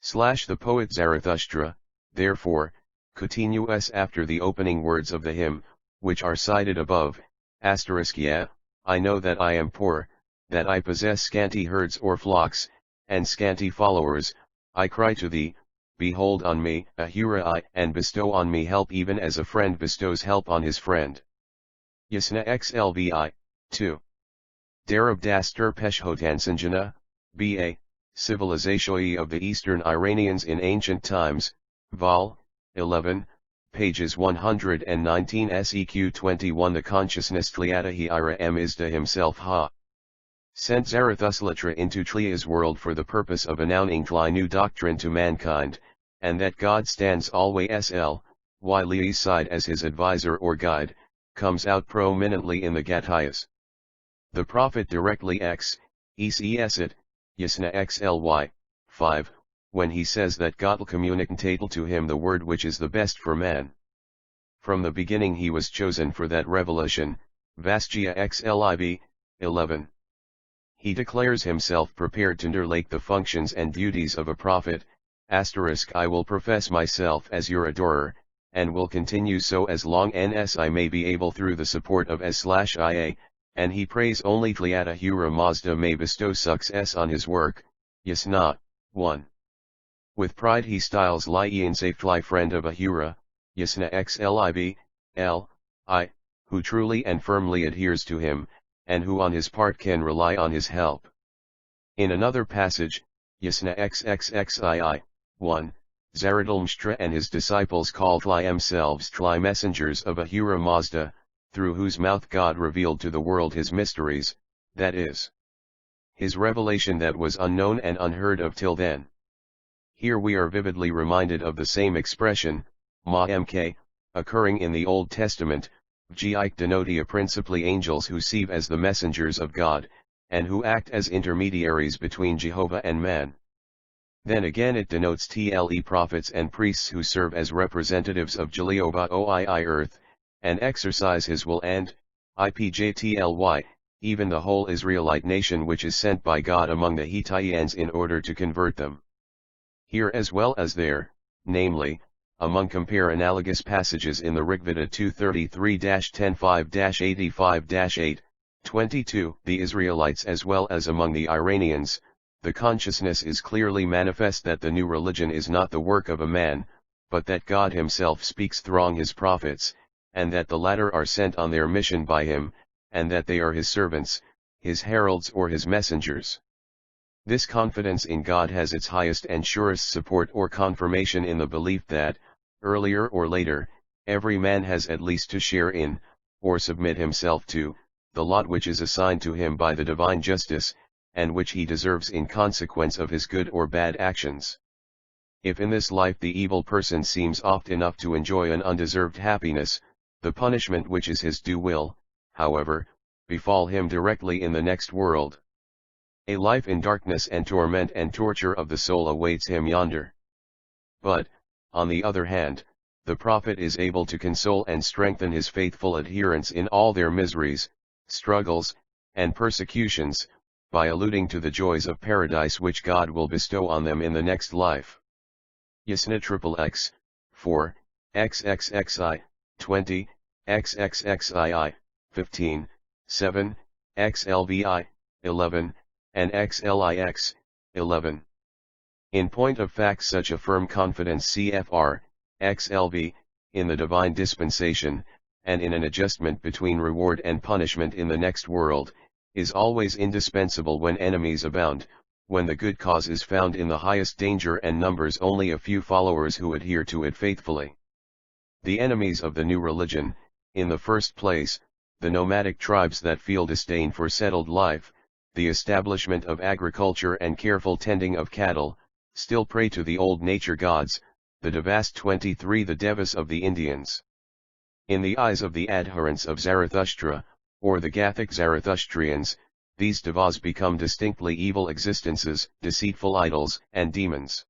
The poet Zarathustra, therefore, continues after the opening words of the hymn, which are cited above, **Yeah, I know that I am poor, that I possess scanty herds or flocks, and scanty followers, I cry to thee, behold on me, Ahura, and bestow on me help even as a friend bestows help on his friend. Yasna xlvi, 2. Darab Dastur Peshhotansanjana, B.A., Civilizatioi of the Eastern Iranians in Ancient Times, Vol. 11, pages 119 seq 21. The consciousness Tliatahi Ira Mazda himself sent Zarathustra into Tlia's world for the purpose of announcing Tli new doctrine to mankind, and that God stands always Li's side as his advisor or guide, comes out prominently in the Gathas. The prophet directly exegesit, Yasna xly, 5, when he says that God will communicate to him the word which is the best for man. From the beginning he was chosen for that revelation, Vasgia xlib, 11. He declares himself prepared to undertake the functions and duties of a prophet, I will profess myself as your adorer, and will continue so as long as I may be able through the support of S/IA, and he prays only that Ahura Mazda may bestow success on his work, Yasna, 1. With pride he styles Lian Safely friend of Ahura, Yasna xlib, I, who truly and firmly adheres to him, and who on his part can rely on his help. In another passage, Yasna xxxii, 1, Zarathustra and his disciples called themselves messengers of Ahura Mazda, through whose mouth God revealed to the world his mysteries, that is, his revelation that was unknown and unheard of till then. Here we are vividly reminded of the same expression, ma-mk, occurring in the Old Testament, Geik denotia principally angels who serve as the messengers of God, and who act as intermediaries between Jehovah and man. Then again it denotes tle prophets and priests who serve as representatives of Jehovah oi earth, and exercise his will and, ipjtly, even the whole Israelite nation which is sent by God among the Hethians in order to convert them. Here as well as there, namely, among compare analogous passages in the Rigveda 233-105-85-8, 22, the Israelites as well as among the Iranians, the consciousness is clearly manifest that the new religion is not the work of a man, but that God himself speaks through his prophets, and that the latter are sent on their mission by him, and that they are his servants, his heralds or his messengers. This confidence in God has its highest and surest support or confirmation in the belief that, earlier or later, every man has at least to share in, or submit himself to, the lot which is assigned to him by the divine justice, and which he deserves in consequence of his good or bad actions. If in this life the evil person seems oft enough to enjoy an undeserved happiness, the punishment which is his due will, however, befall him directly in the next world. A life in darkness and torment and torture of the soul awaits him yonder. But, on the other hand, the prophet is able to console and strengthen his faithful adherents in all their miseries, struggles, and persecutions, by alluding to the joys of paradise which God will bestow on them in the next life. Yasna XXX, 4, XXXI, 20, XXXII, 15, 7, XLVI, 11, and XLIX, 11. In point of fact such a firm confidence CFR, XLV, in the divine dispensation, and in an adjustment between reward and punishment in the next world, is always indispensable when enemies abound, when the good cause is found in the highest danger and numbers only a few followers who adhere to it faithfully. The enemies of the new religion, in the first place, the nomadic tribes that feel disdain for settled life, the establishment of agriculture and careful tending of cattle, still pray to the old nature gods, the Devas 23 the Devas of the Indians. In the eyes of the adherents of Zarathustra, or the Gathic Zarathustrians, these devas become distinctly evil existences, deceitful idols, and demons.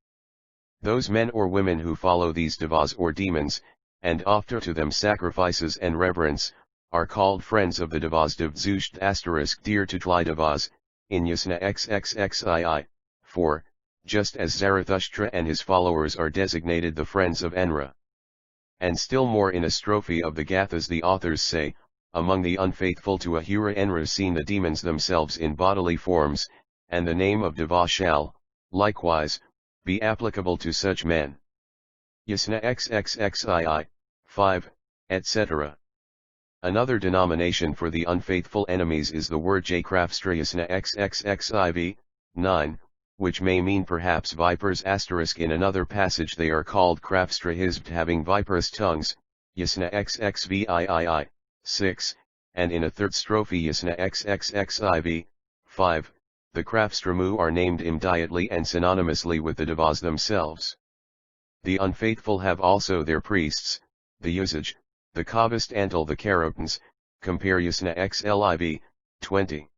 Those men or women who follow these devas or demons, and offer to them sacrifices and reverence, are called friends of the devas. Zarathushtra dear to Tli devas, in Yasna XXXII, 4, just as Zarathustra and his followers are designated the friends of Enra. And still more in a strophe of the Gathas the authors say, among the unfaithful to Ahura Enra seen the demons themselves in bodily forms, and the name of Deva shall, likewise, be applicable to such men. Yasna XXXII, 5, etc. Another denomination for the unfaithful enemies is the word Jkrafstra Yasna XXXIV, 9, which may mean perhaps vipers. In another passage they are called Krafstra Hizbt having viperous tongues, Yasna XXVIII, 6, and in a third strophe Yasna XXXIV, 5, the Krafstramu are named immediately and synonymously with the devas themselves. The unfaithful have also their priests, the Usage, the Kavist Antal the Karapans, compare Yasna XLIV, 20.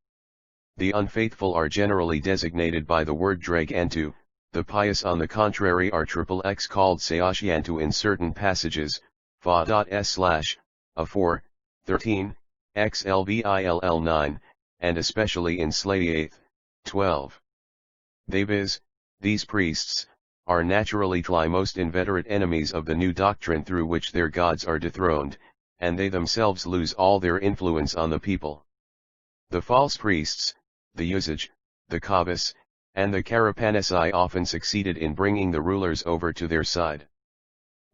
The unfaithful are generally designated by the word Dreg Antu, the pious on the contrary are XXX called Sayashiantu in certain passages, Fa.S/A4, 13, XLVILL 9, and especially in Slayath, 12. They viz, these priests, are naturally Tli most inveterate enemies of the new doctrine through which their gods are dethroned, and they themselves lose all their influence on the people. The false priests, the Usage, the Kavis, and the Karapanasai often succeeded in bringing the rulers over to their side.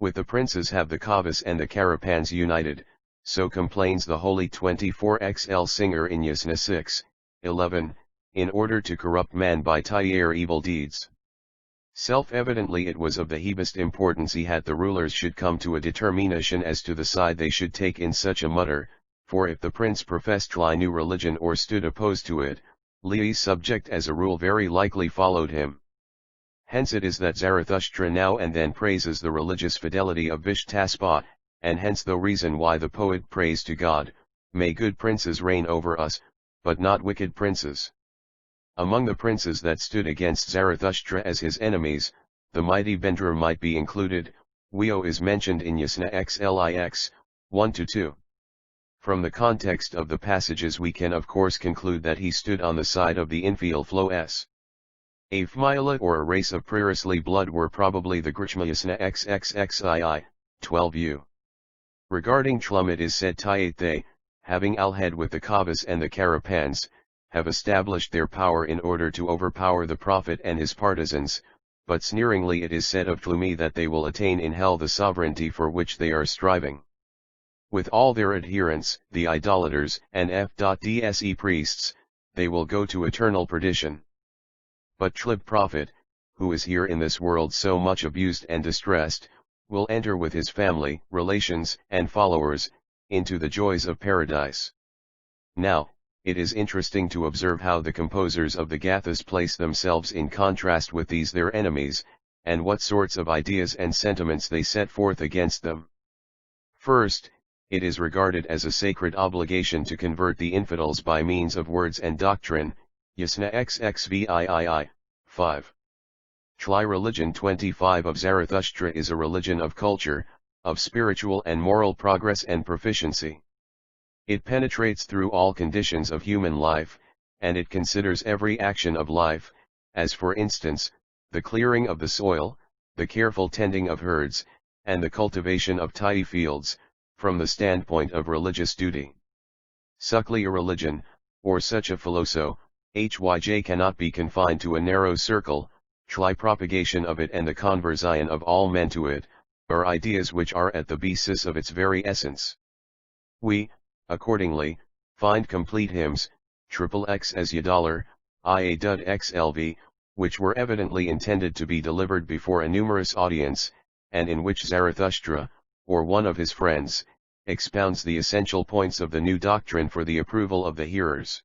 With the princes have the Kavis and the Karapans united, so complains the holy 24XL singer in Yasna 6, 11, in order to corrupt man by Tyre evil deeds. Self-evidently it was of the heaviest importance that the rulers should come to a determination as to the side they should take in such a matter, for if the prince professed Tli new religion or stood opposed to it, Li's subject as a rule very likely followed him. Hence it is that Zarathustra now and then praises the religious fidelity of Vishtaspa, and hence the reason why the poet prays to God, may good princes reign over us, but not wicked princes. Among the princes that stood against Zarathustra as his enemies, the mighty Bendra might be included. Weo is mentioned in Yasna XLIX, 1-2. From the context of the passages we can of course conclude that he stood on the side of the infidel flows. A Phmyla or a race of previously blood were probably the Grishma Yasna XXXII, 12u. Regarding Tlum it is said Tyate they, having alhed with the Kavis and the Karapans, have established their power in order to overpower the Prophet and his partisans, but sneeringly it is said of Tlumi that they will attain in hell the sovereignty for which they are striving. With all their adherents, the idolaters, and F.dse priests, they will go to eternal perdition. But Tlib Prophet, who is here in this world so much abused and distressed, will enter with his family, relations, and followers, into the joys of paradise. Now, it is interesting to observe how the composers of the Gathas place themselves in contrast with these their enemies, and what sorts of ideas and sentiments they set forth against them. First, it is regarded as a sacred obligation to convert the infidels by means of words and doctrine, Yasna XXVIII, 5. Tli religion 25 of Zarathustra is a religion of culture, of spiritual and moral progress and proficiency. It penetrates through all conditions of human life, and it considers every action of life, as for instance, the clearing of the soil, the careful tending of herds, and the cultivation of tidy fields, from the standpoint of religious duty. Suckly a religion, or such a philoso, hyj cannot be confined to a narrow circle. Tli propagation of it and the conversion of all men to it, are ideas which are at the basis of its very essence. We, accordingly, find complete hymns, XXX as Yadalar, Ia Dud XLV, which were evidently intended to be delivered before a numerous audience, and in which Zarathustra, or one of his friends, expounds the essential points of the new doctrine for the approval of the hearers.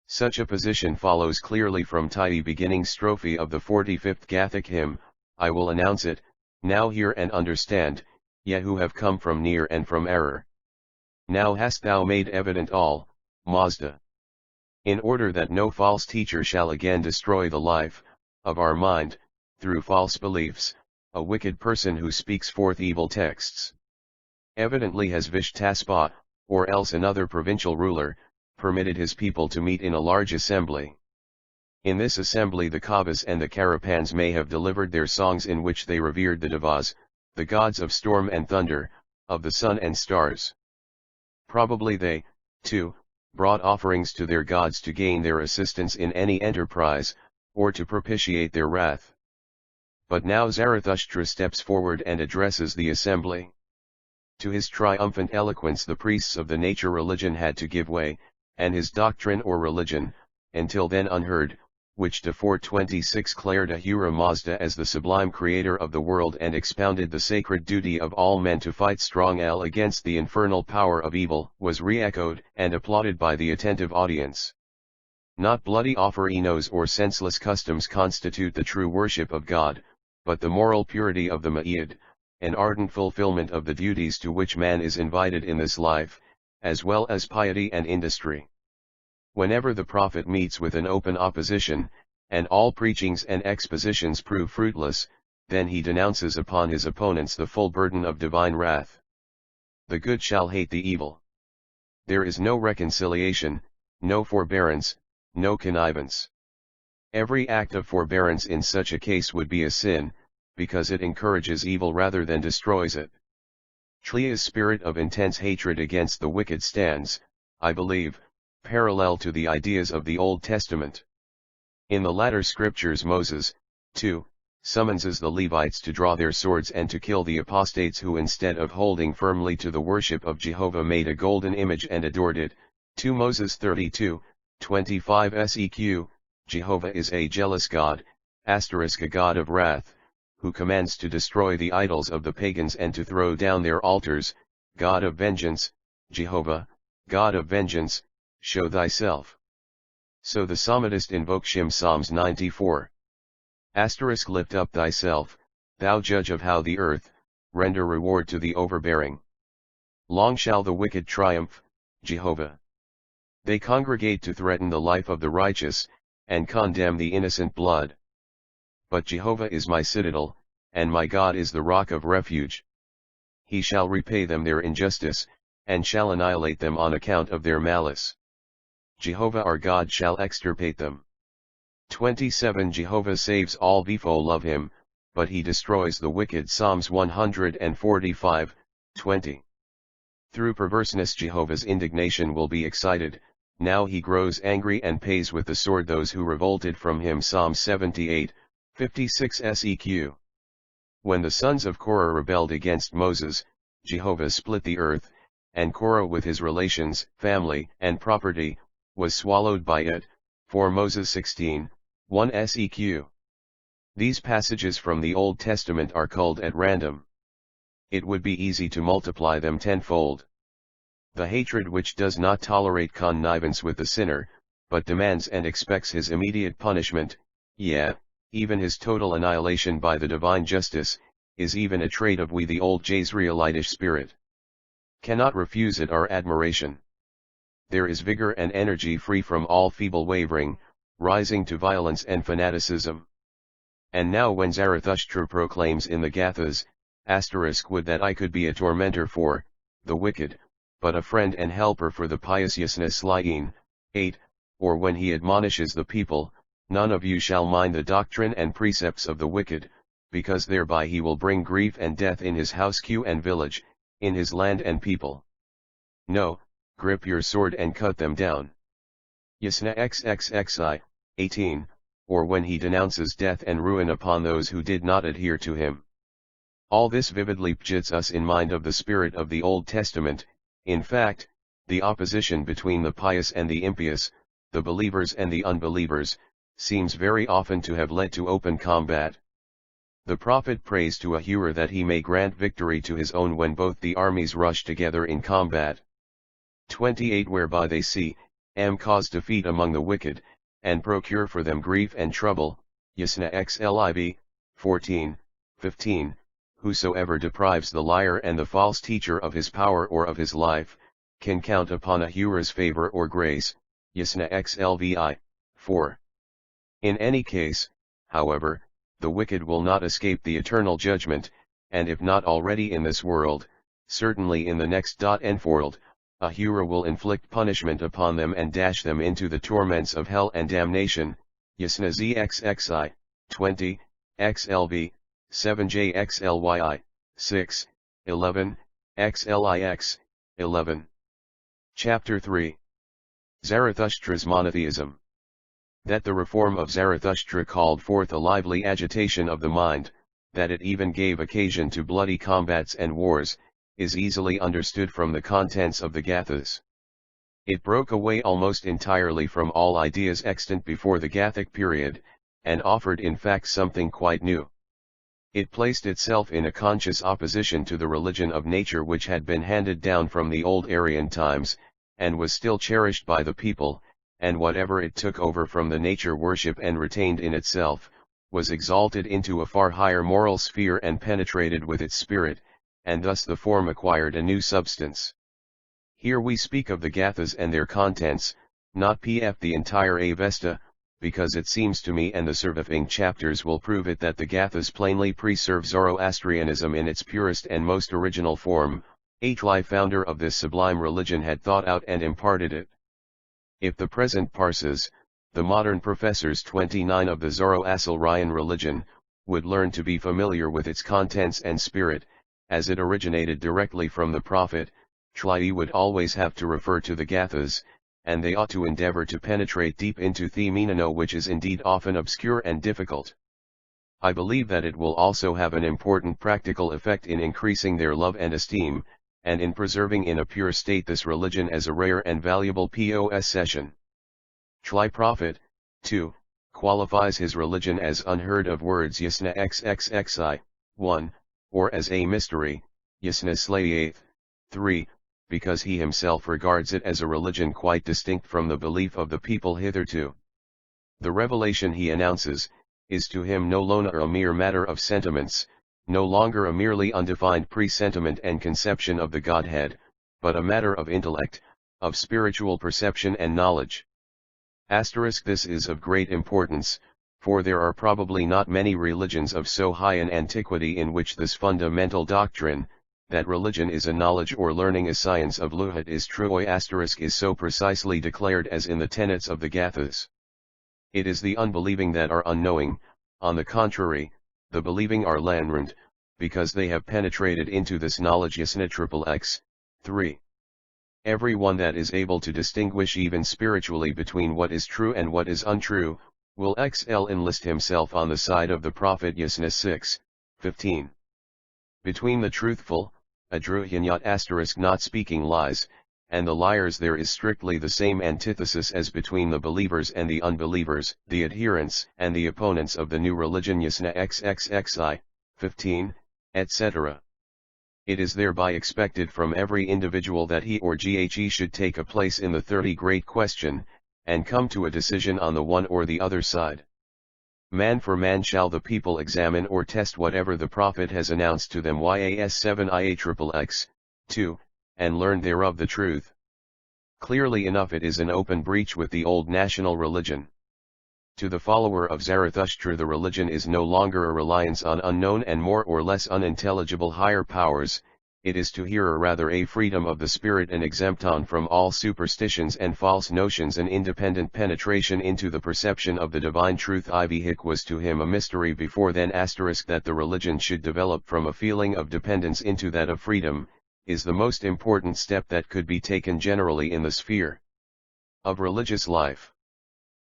Such a position follows clearly from the beginning strophe of the 45th Gathic hymn, I will announce it, now hear and understand, ye who have come from near and from error. Now hast thou made evident all, Mazda. In order that no false teacher shall again destroy the life of our mind, through false beliefs, a wicked person who speaks forth evil texts. Evidently has Vishtaspa, or else another provincial ruler, permitted his people to meet in a large assembly. In this assembly the Kavas and the Karapans may have delivered their songs in which they revered the Devas, the gods of storm and thunder, of the sun and stars. Probably they, too, brought offerings to their gods to gain their assistance in any enterprise, or to propitiate their wrath. But now Zarathustra steps forward and addresses the assembly. To his triumphant eloquence the priests of the nature religion had to give way, and his doctrine or religion, until then unheard, which to 426 declared Ahura Mazda as the sublime creator of the world and expounded the sacred duty of all men to fight strong against the infernal power of evil, was re-echoed and applauded by the attentive audience. Not bloody offerinos or senseless customs constitute the true worship of God, but the moral purity of the Ma'id, an ardent fulfillment of the duties to which man is invited in this life, as well as piety and industry. Whenever the prophet meets with an open opposition, and all preachings and expositions prove fruitless, then he denounces upon his opponents the full burden of divine wrath. The good shall hate the evil. There is no reconciliation, no forbearance, no connivance. Every act of forbearance in such a case would be a sin, because it encourages evil rather than destroys it. Tlia's spirit of intense hatred against the wicked stands, I believe, parallel to the ideas of the Old Testament. In the latter scriptures Moses, too, summonses the Levites to draw their swords and to kill the apostates who instead of holding firmly to the worship of Jehovah made a golden image and adored it. 2 Moses 32:25 Seq, Jehovah is a jealous God, a God of wrath, who commands to destroy the idols of the pagans and to throw down their altars. God of vengeance, Jehovah, God of vengeance, show thyself. So the psalmist invokes him. Psalms 94. Lift up thyself, thou judge of how the earth, render reward to the overbearing. Long shall the wicked triumph, Jehovah. They congregate to threaten the life of the righteous, and condemn the innocent blood. But Jehovah is my citadel, and my God is the rock of refuge. He shall repay them their injustice, and shall annihilate them on account of their malice. Jehovah our God shall extirpate them. 27 Jehovah saves all before love him, but he destroys the wicked. Psalms 145:20. Through perverseness Jehovah's indignation will be excited, now he grows angry and pays with the sword those who revolted from him. Psalm 78:56 Seq. When the sons of Korah rebelled against Moses, Jehovah split the earth, and Korah with his relations, family, and property, was swallowed by it. 4 Moses 16:1 Seq. These passages from the Old Testament are culled at random. It would be easy to multiply them tenfold. The hatred which does not tolerate connivance with the sinner, but demands and expects his immediate punishment, even his total annihilation by the divine justice, is even a trait of the old Jezreelitish spirit. Cannot refuse it our admiration. There is vigor and energy free from all feeble wavering, rising to violence and fanaticism. And now when Zarathustra proclaims in the Gathas, would that I could be a tormentor for the wicked, but a friend and helper for the Mazdayasna 8, or when he admonishes the people, none of you shall mind the doctrine and precepts of the wicked, because thereby he will bring grief and death in his house and village, in his land and people. No, grip your sword and cut them down. Yasna XXXI, 18, or when he denounces death and ruin upon those who did not adhere to him. All this vividly puts us in mind of the spirit of the Old Testament. In fact, the opposition between the pious and the impious, the believers and the unbelievers, seems very often to have led to open combat. The prophet prays to Ahura that he may grant victory to his own when both the armies rush together in combat. 28 Whereby they cause defeat among the wicked, and procure for them grief and trouble. Yasna XLIB, 14:15. Whosoever deprives the liar and the false teacher of his power or of his life, can count upon Ahura's favor or grace, Yasna xlvi. 4. In any case, however, the wicked will not escape the eternal judgment, and if not already in this world, certainly in the next. Enforld, Ahura will inflict punishment upon them and dash them into the torments of hell and damnation, Yasna zxxi. 20, xlv, 7jxlyi, 6, 11, xlix, 11. Chapter 3. Zarathustra's monotheism. That the reform of Zarathustra called forth a lively agitation of the mind, that it even gave occasion to bloody combats and wars, is easily understood from the contents of the Gathas. It broke away almost entirely from all ideas extant before the Gathic period, and offered in fact something quite new. It placed itself in a conscious opposition to the religion of nature which had been handed down from the old Aryan times, and was still cherished by the people, and whatever it took over from the nature worship and retained in itself, was exalted into a far higher moral sphere and penetrated with its spirit, and thus the form acquired a new substance. Here we speak of the Gathas and their contents, not the entire Avesta, because it seems to me, and the surviving chapters will prove it, that the Gathas plainly preserve Zoroastrianism in its purest and most original form. The founder of this sublime religion had thought out and imparted it. If the present Parsis, the modern professors 29 of the Zoroastrian religion, would learn to be familiar with its contents and spirit, as it originated directly from the prophet, they would always have to refer to the Gathas, and they ought to endeavor to penetrate deep into the meaning, which is indeed often obscure and difficult. I believe that it will also have an important practical effect in increasing their love and esteem, and in preserving in a pure state this religion as a rare and valuable possession. Prophet, too, qualifies his religion as unheard of words Yasna xxxi, 1, or as a mystery, Yasna slayeth, 3, because he himself regards it as a religion quite distinct from the belief of the people hitherto. The revelation he announces, is to him no longer a mere matter of sentiments, no longer a merely undefined presentiment and conception of the Godhead, but a matter of intellect, of spiritual perception and knowledge. This is of great importance, for there are probably not many religions of so high an antiquity in which this fundamental doctrine, that religion is a knowledge or learning a science of Luhut, is true. Is so precisely declared as in the tenets of the Gathas. It is the unbelieving that are unknowing, on the contrary, the believing are learned, because they have penetrated into this knowledge. Yasna xxx, 3. Every one that is able to distinguish even spiritually between what is true and what is untrue, will enlist himself on the side of the prophet. Yasna 6, 15. Between the truthful, Adruhinyat not speaking lies, and the liars there is strictly the same antithesis as between the believers and the unbelievers, the adherents and the opponents of the new religion. Yasna xxxi, 15, etc. It is thereby expected from every individual that he or she should take a place in the 30 great question, and come to a decision on the one or the other side. Man for man shall the people examine or test whatever the prophet has announced to them. Yas 7 Iaxx, 2, and learn thereof the truth. Clearly enough it is an open breach with the old national religion. To the follower of Zarathustra the religion is no longer a reliance on unknown and more or less unintelligible higher powers, it is to hear, or rather a freedom of the spirit, and exemption from all superstitions and false notions, an independent penetration into the perception of the divine truth. Ivhic was to him a mystery before then. That the religion should develop from a feeling of dependence into that of freedom, is the most important step that could be taken generally in the sphere of religious life.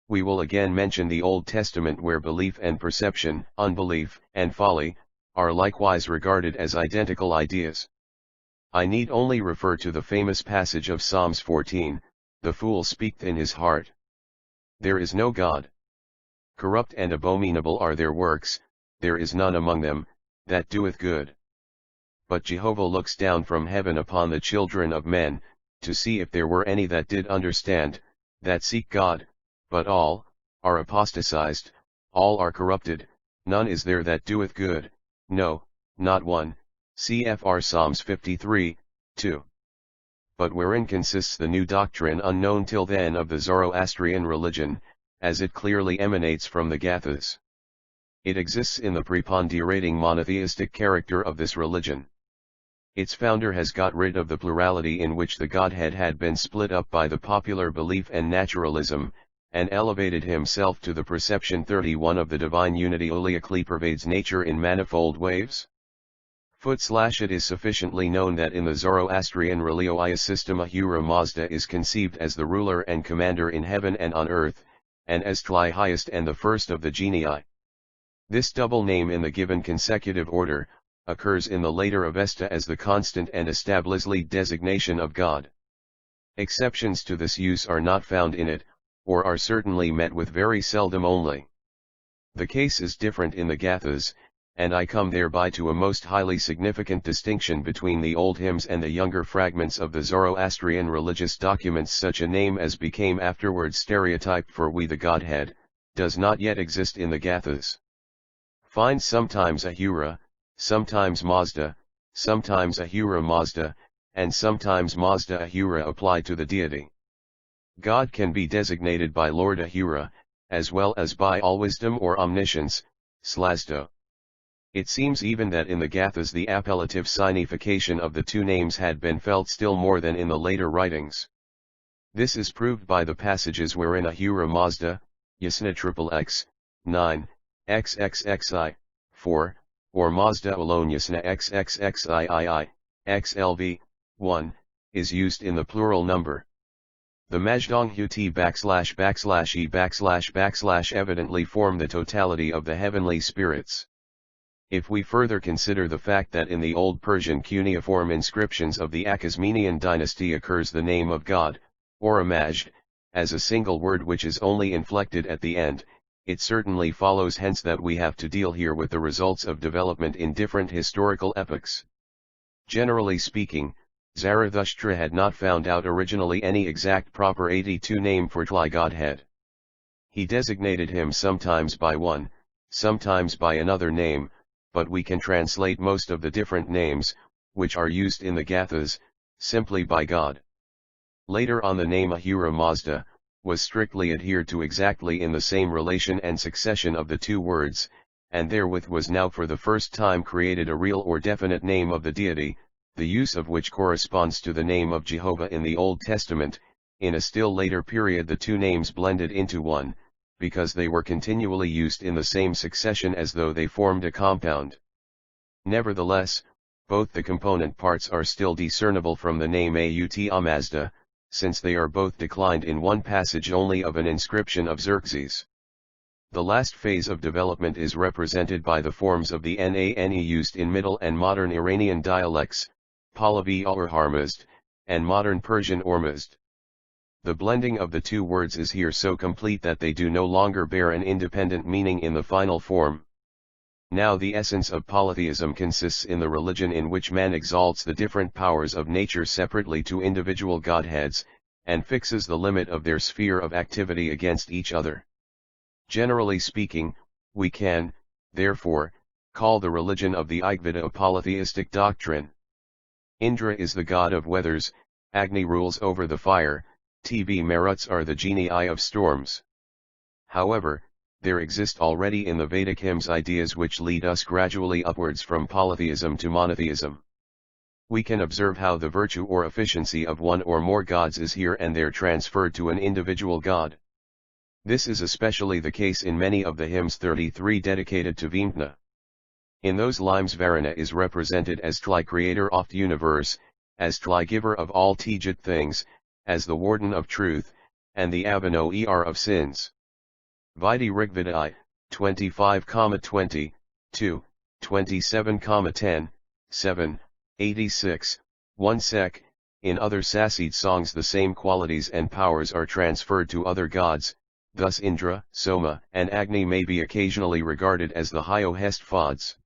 We will again mention the Old Testament, where belief and perception, unbelief and folly, are likewise regarded as identical ideas. I need only refer to the famous passage of Psalms 14, "The fool speaketh in his heart. There is no God. Corrupt and abominable are their works, there is none among them, that doeth good. But Jehovah looks down from heaven upon the children of men, to see if there were any that did understand, that seek God, but all are apostatized, all are corrupted, none is there that doeth good, no, not one." Cfr Psalms 53, 2. but wherein consists the new doctrine unknown till then of the Zoroastrian religion, as it clearly emanates from the Gathas. It exists in the preponderating monotheistic character of this religion. Its founder has got rid of the plurality in which the Godhead had been split up by the popular belief and naturalism, and elevated himself to the perception 31 of the divine unity oleacally pervades nature in manifold waves. It is sufficiently known that in the Zoroastrian religious system Ahura Mazda is conceived as the ruler and commander in heaven and on earth, and as the highest and the first of the genii. This double name in the given consecutive order, occurs in the later Avesta as the constant and established designation of God. Exceptions to this use are not found in it, or are certainly met with very seldom only. The case is different in the Gathas, and I come thereby to a most highly significant distinction between the old hymns and the younger fragments of the Zoroastrian religious documents. Such a name as became afterwards stereotyped for we the Godhead, does not yet exist in the Gathas. Find sometimes Ahura, sometimes Mazda, sometimes Ahura Mazda, and sometimes Mazda Ahura applied to the deity. God can be designated by Lord Ahura, as well as by all-wisdom or omniscience, Slazdo. It seems even that in the Gathas the appellative signification of the two names had been felt still more than in the later writings. This is proved by the passages wherein Ahura Mazda, Yasna XXX, 9, XXXI, 4, or Mazda alone Yasna XXXIII, XLV, 1, is used in the plural number. The Majdong Hut //E// evidently form the totality of the heavenly spirits. If we further consider the fact that in the old Persian cuneiform inscriptions of the Achaemenian dynasty occurs the name of God, or Majd, as a single word which is only inflected at the end, it certainly follows hence that we have to deal here with the results of development in different historical epochs. Generally speaking, Zarathustra had not found out originally any exact proper 82 name for the Godhead. He designated him sometimes by one, sometimes by another name, but we can translate most of the different names, which are used in the Gathas, simply by God. Later on the name Ahura Mazda, was strictly adhered to exactly in the same relation and succession of the two words, and therewith was now for the first time created a real or definite name of the deity, the use of which corresponds to the name of Jehovah in the Old Testament. In a still later period the two names blended into one, because they were continually used in the same succession as though they formed a compound. Nevertheless, both the component parts are still discernible from the name Ahura Mazda, since they are both declined in one passage only of an inscription of Xerxes. The last phase of development is represented by the forms of the name used in Middle and modern Iranian dialects, Pahlavi or Harmazd, and modern Persian Ormazd. The blending of the two words is here so complete that they do no longer bear an independent meaning in the final form. Now the essence of polytheism consists in the religion in which man exalts the different powers of nature separately to individual godheads, and fixes the limit of their sphere of activity against each other. Generally speaking, we can, therefore, call the religion of the Igveda a polytheistic doctrine. Indra is the god of weathers, Agni rules over the fire, Tv Maruts are the genii of storms. However, there exist already in the Vedic hymns ideas which lead us gradually upwards from polytheism to monotheism. We can observe how the virtue or efficiency of one or more gods is here and there transferred to an individual god. This is especially the case in many of the hymns 33 dedicated to Vimna. In those limes Varuna is represented as Tli creator of the universe, as Tli giver of all Tejit things, as the warden of truth, and the Avano of sins. Vidi Rigveda 25,20, 2, 27,10, 7, 86, 1 sec. In other Sassid songs the same qualities and powers are transferred to other gods, thus Indra, Soma, and Agni may be occasionally regarded as the Hyohest Fods.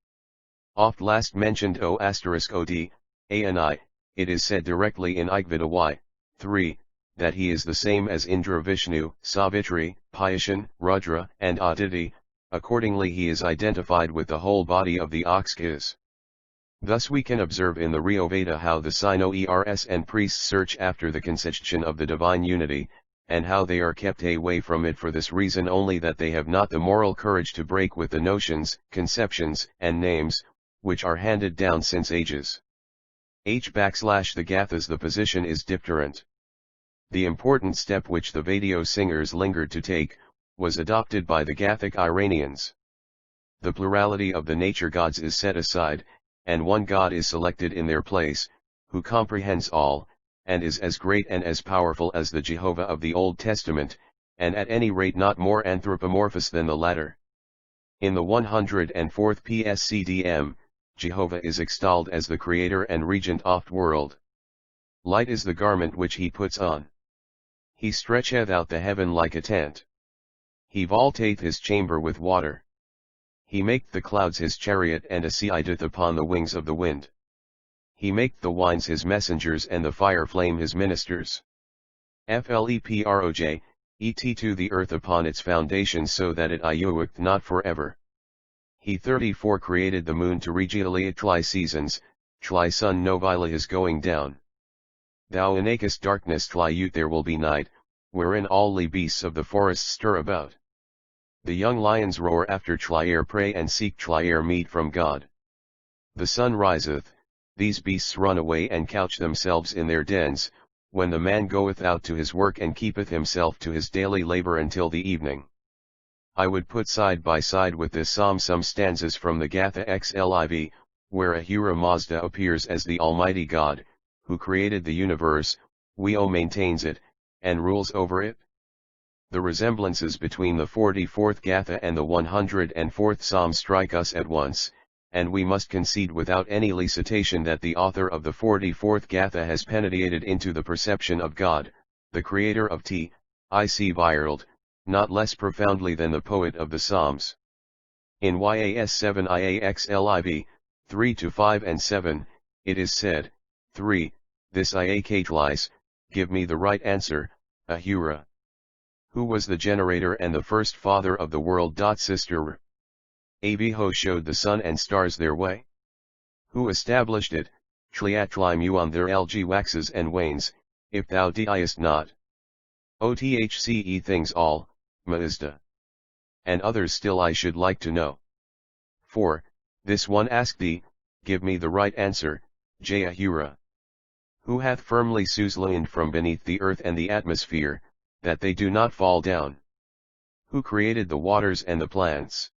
Oft last mentioned O*Od, A&I, it is said directly in Igveda Y. 3, that he is the same as Indra Vishnu, Savitri, Payashan, Rudra, and Aditi, accordingly he is identified with the whole body of the Oxkis. Thus we can observe in the Rio Veda how the Sino-ers and priests search after the conception of the divine unity, and how they are kept away from it for this reason only, that they have not the moral courage to break with the notions, conceptions, and names, which are handed down since ages. The Gathas, the position is different. The important step which the Vedio singers lingered to take, was adopted by the Gathic Iranians. The plurality of the nature gods is set aside, and one God is selected in their place, who comprehends all, and is as great and as powerful as the Jehovah of the Old Testament, and at any rate not more anthropomorphous than the latter. In the 104th PSCDM, Jehovah is extolled as the creator and regent of the world. Light is the garment which he puts on. He stretcheth out the heaven like a tent. He vaulteth his chamber with water. He maketh the clouds his chariot, and ascendeth upon the wings of the wind. He maketh the winds his messengers, and the fire flame his ministers. Fleproj, et to the earth upon its foundations, so that it iuict not forever. He 34 created the moon to regilia tli seasons, tli sun novila his going down. Thou enacest darkness tli there will be night, wherein all the beasts of the forest stir about. The young lions roar after tlier prey, and seek tlier meat from God. The sun riseth, these beasts run away and couch themselves in their dens, when the man goeth out to his work and keepeth himself to his daily labor until the evening. I would put side by side with this psalm some stanzas from the Gatha XLIV, where Ahura Mazda appears as the Almighty God, who created the universe, maintains it, and rules over it. The resemblances between the 44th Gatha and the 104th Psalm strike us at once, and we must concede without any elicitation that the author of the 44th Gatha has penetrated into the perception of God, the creator of T, IC Virald, not less profoundly than the poet of the Psalms. In YAS 7 IAXLIV, 3-5 and 7, it is said, 3, this Iakatlis, give me the right answer, Ahura. Who was the generator and the first father of the world? Sister Aviho showed the sun and stars their way. Who established it? Tliatlimuon their LG waxes and wanes, if thou deiest not. Othce things all, Mazda. And others still I should like to know. 4. This one ask thee, give me the right answer, J. Ahura. Who hath firmly suslained from beneath the earth and the atmosphere, that they do not fall down? Who created the waters and the plants?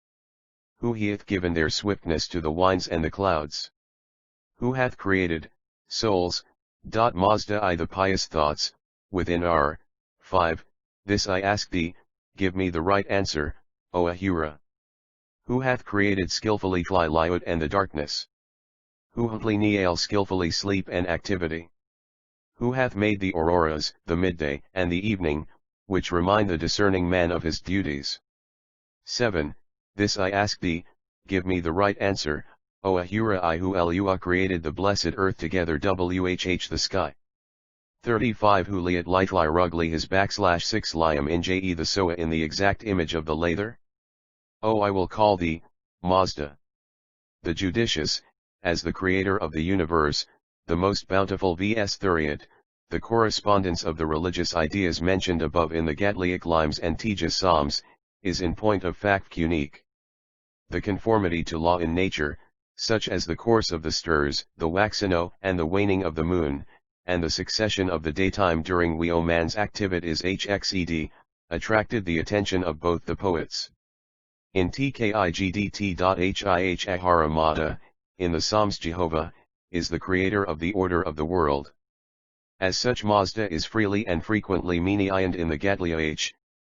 Who hath given their swiftness to the winds and the clouds? Who hath created souls? Mazda I the pious thoughts, within our 5. This I ask thee, give me the right answer, O Ahura. Who hath created skillfully light and the darkness? Who huntly neal skillfully sleep and activity? Who hath made the auroras, the midday, and the evening, which remind the discerning man of his duties? 7. This I ask thee, give me the right answer, O Ahura. I who Elua created the blessed earth together whh the sky. 35. Who liat lightly rugly his /6 liam in je the soa in the exact image of the lather? O I will call thee, Mazda. The judicious, as the creator of the universe, the most bountiful vs Thuriat, the correspondence of the religious ideas mentioned above in the Gatliac Limes and Tejas Psalms, is in point of fact unique. The conformity to law in nature, such as the course of the stirs, the waxino and the waning of the moon, and the succession of the daytime during man's activities hxed, attracted the attention of both the poets. In tkigdt.hih Ahura Mazda, in the Psalms Jehovah, is the creator of the order of the world. As such Mazda is freely and frequently mentioned in the Gatliah.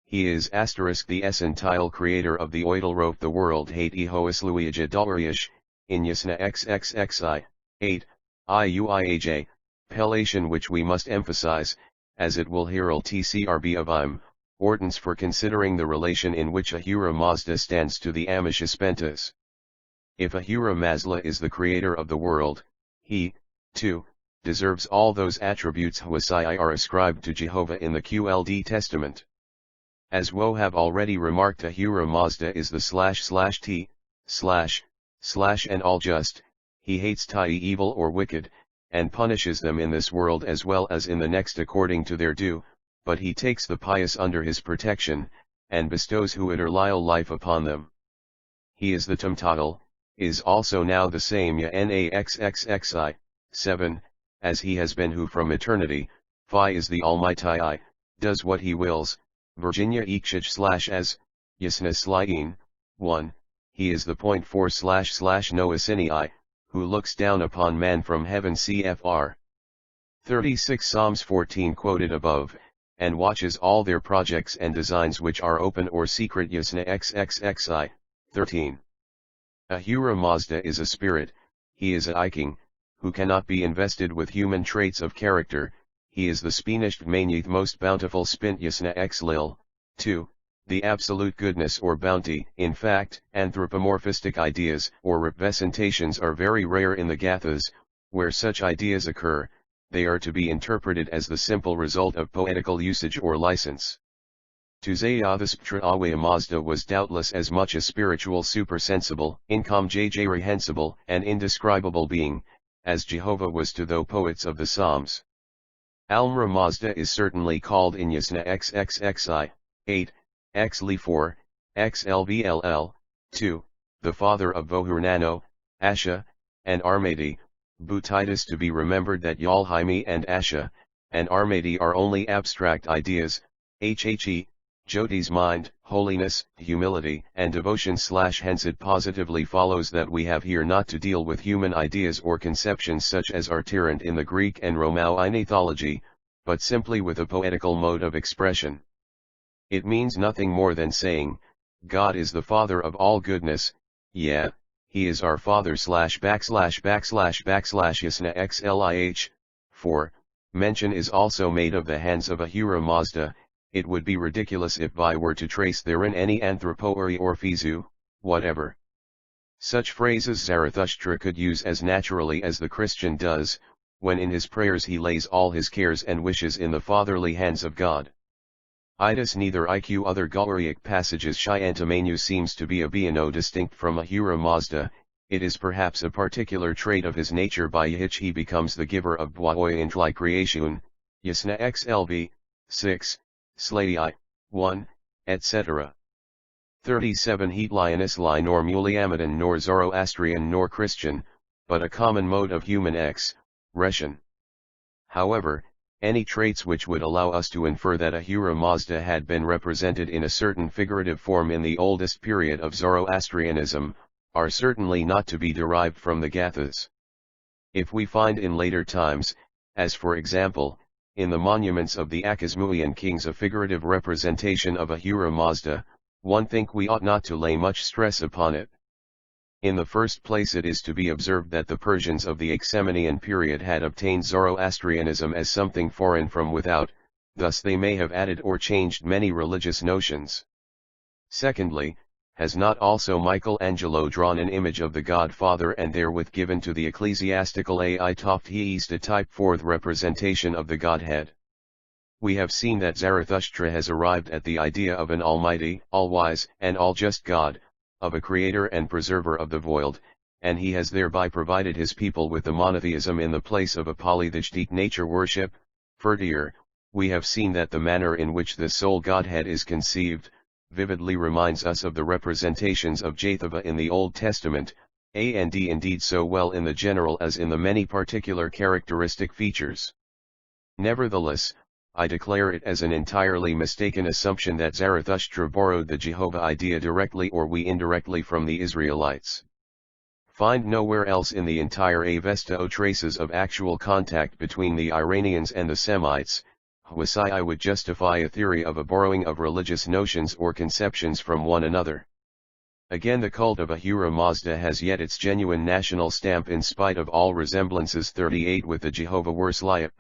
He is ** the essential creator of the oidalroth the world hate ehoisluiaja dalriash, in Yasna xxxi, 8, iuiaj, Pelation, which we must emphasize, as it will herald tcrb of ordinance for considering the relation in which Ahura Mazda stands to the Amishaspentas. If Ahura Mazda is the creator of the world, he, too, deserves all those attributes which are ascribed to Jehovah in the QLD Testament. As we have already remarked, Ahura Mazda is the // t, / and all just, he hates tie evil or wicked, and punishes them in this world as well as in the next according to their due, but he takes the pious under his protection, and bestows eternal life upon them. He is the Tumtatal, is also now the same Naxxxi, 7, as he has been who from eternity, Phi is the Almighty I, does what he wills, Virginia Ekshich/as, Yasna Slyin, 1, he is the point for / Noasini I, who looks down upon man from heaven cfr. 36 Psalms 14 quoted above, and watches all their projects and designs which are open or secret Yasna Xxxi, 13. Ahura Mazda is a spirit, he is a Iking, who cannot be invested with human traits of character, he is the Speenished Mainyth most bountiful Spint Yasna X Lil, 2. The absolute goodness or bounty. In fact, anthropomorphistic ideas or representations are very rare in the Gathas. Where such ideas occur, they are to be interpreted as the simple result of poetical usage or license. To Zarathustra Ahura Mazda was doubtless as much a spiritual supersensible, incomprehensible and indescribable being, as Jehovah was to the poets of the Psalms. Ahura Mazda is certainly called in Yasna Xxxi, 8, Xli 4, Xlvll, 2, the father of Vohurnano, Asha, and Armadi, Butitis to be remembered that Yalhaimi and Asha, and Armadi are only abstract ideas, Hhe, Jyoti's mind, holiness, humility, and devotion / hence it positively follows that we have here not to deal with human ideas or conceptions such as are tyrant in the Greek and Romaean ethology, but simply with a poetical mode of expression. It means nothing more than saying, God is the Father of all goodness, yeah, He is our Father / Yasna Xlih, 4, mention is also made of the hands of Ahura Mazda. It would be ridiculous if I were to trace therein any anthropory or physu, whatever. Such phrases Zarathustra could use as naturally as the Christian does, when in his prayers he lays all his cares and wishes in the fatherly hands of God. Itis neither IQ other Gauric passages Shyantamanu seems to be a beano distinct from Ahura Mazda, it is perhaps a particular trait of his nature by which he becomes the giver of Bwaoyantli creation, Yasna Xlv, 6, Slai, 1, etc. 37 Heatlionus lie nor Muliamadan nor Zoroastrian nor Christian, but a common mode of human expression. However, any traits which would allow us to infer that Ahura Mazda had been represented in a certain figurative form in the oldest period of Zoroastrianism, are certainly not to be derived from the Gathas. If we find in later times, as for example, in the monuments of the Akhasmuian kings a figurative representation of Ahura Mazda, one think we ought not to lay much stress upon it. In the first place it is to be observed that the Persians of the Achaemenian period had obtained Zoroastrianism as something foreign from without, thus they may have added or changed many religious notions. Secondly, has not also Michelangelo drawn an image of the God-Father and therewith given to the ecclesiastical Ai Toftheist a type fourth representation of the Godhead? We have seen that Zarathustra has arrived at the idea of an almighty, all-wise, and all-just God, of a creator and preserver of the void, and he has thereby provided his people with the monotheism in the place of a polytheistic nature worship. Further, we have seen that the manner in which the sole Godhead is conceived, vividly reminds us of the representations of Jehovah in the Old Testament, and indeed so well in the general as in the many particular characteristic features. Nevertheless, I declare it as an entirely mistaken assumption that Zarathustra borrowed the Jehovah idea directly or we indirectly from the Israelites. Find nowhere else in the entire Avesta traces of actual contact between the Iranians and the Semites, whence I would justify a theory of a borrowing of religious notions or conceptions from one another. Again, the cult of Ahura Mazda has yet its genuine national stamp in spite of all resemblances. 38 with the Jehovah Worship.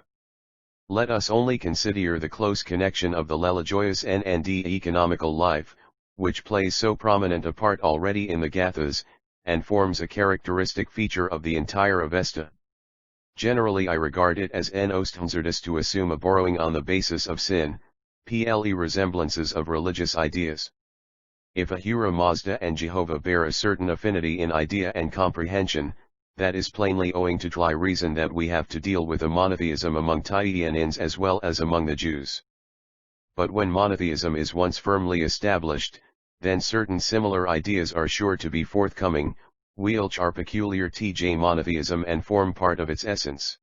Let us only consider the close connection of the religious and economical life, which plays so prominent a part already in the Gathas, and forms a characteristic feature of the entire Avesta. Generally I regard it as an ostensardus to assume a borrowing on the basis of sin, ple resemblances of religious ideas. If Ahura Mazda and Jehovah bear a certain affinity in idea and comprehension, that is plainly owing to the reason that we have to deal with a monotheism among Taiyanins as well as among the Jews. But when monotheism is once firmly established, then certain similar ideas are sure to be forthcoming, which are peculiar to monotheism and form part of its essence.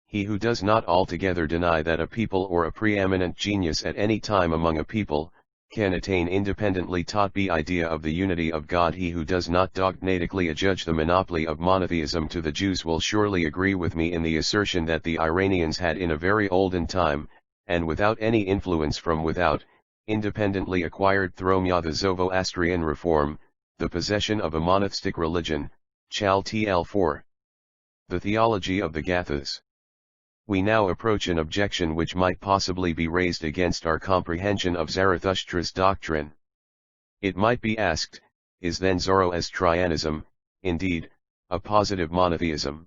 He who does not altogether deny that a people or a preeminent genius at any time among a people, can attain independently taught the idea of the unity of God. He who does not dogmatically adjudge the monopoly of monotheism to the Jews will surely agree with me in the assertion that the Iranians had in a very olden time, and without any influence from without, independently acquired through the Zoroastrian reform, the possession of a monotheistic religion, Chal tl 4. The theology of the Gathas. We now approach an objection which might possibly be raised against our comprehension of Zarathustra's doctrine. It might be asked, is then Zoroastrianism, indeed, a positive monotheism?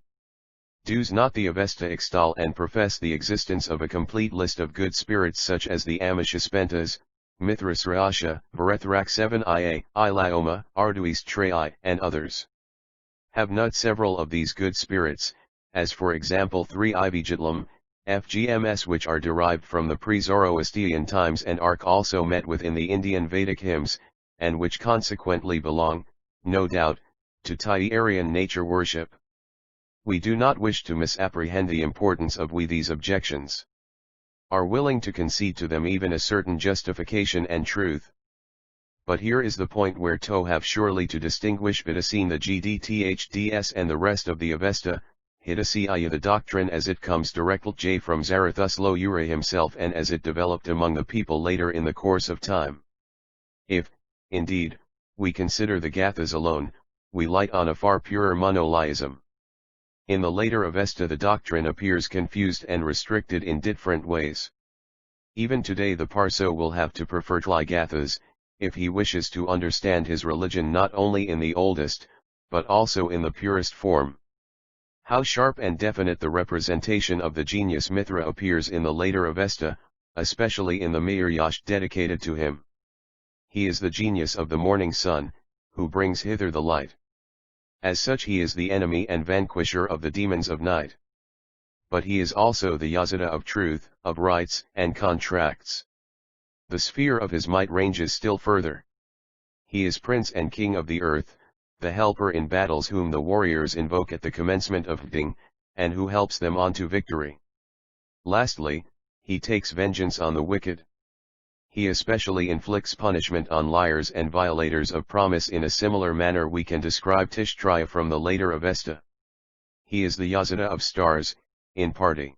Does not the Avesta extol and profess the existence of a complete list of good spirits such as the Amishaspentas, Mithrasrasha, Varethrak 7ia, Ilaoma, Arduistrai, and others? Have not several of these good spirits, as for example 3 Ivijitlam, FGMS, which are derived from the pre-Zoroastrian times and are also met with in the Indian Vedic hymns, and which consequently belong, no doubt, to Aryan nature worship? We do not wish to misapprehend the importance of these objections. Are willing to concede to them even a certain justification and truth. But here is the point where to have surely to distinguish between the GDTHDS and the rest of the Avesta, Hidasiya, the doctrine as it comes directly from Zarathustra himself and as it developed among the people later in the course of time. If, indeed, we consider the Gathas alone, we light on a far purer monotheism. In the later Avesta the doctrine appears confused and restricted in different ways. Even today the Parso will have to prefer Gathas, if he wishes to understand his religion not only in the oldest, but also in the purest form. How sharp and definite the representation of the genius Mithra appears in the later Avesta, especially in the Mayuryash dedicated to him. He is the genius of the morning sun, who brings hither the light. As such he is the enemy and vanquisher of the demons of night. But he is also the Yazida of truth, of rights and contracts. The sphere of his might ranges still further. He is prince and king of the earth, the helper in battles whom the warriors invoke at the commencement of fighting, and who helps them on to victory. Lastly, he takes vengeance on the wicked. He especially inflicts punishment on liars and violators of promise. In a similar manner we can describe Tishtraya from the later Avesta. He is the Yazida of stars, in party.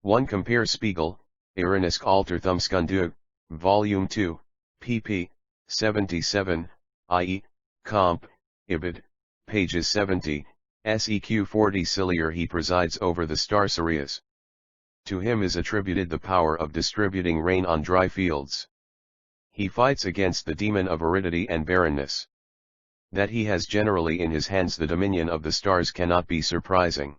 1 Compare Spiegel, Iranisk Alterthumskundug, Volume 2, pp. 77, i.e., Comp. Ibid, pages 70, seq 40. Ciliar he presides over the star Sirius. To him is attributed the power of distributing rain on dry fields. He fights against the demon of aridity and barrenness. That he has generally in his hands the dominion of the stars cannot be surprising.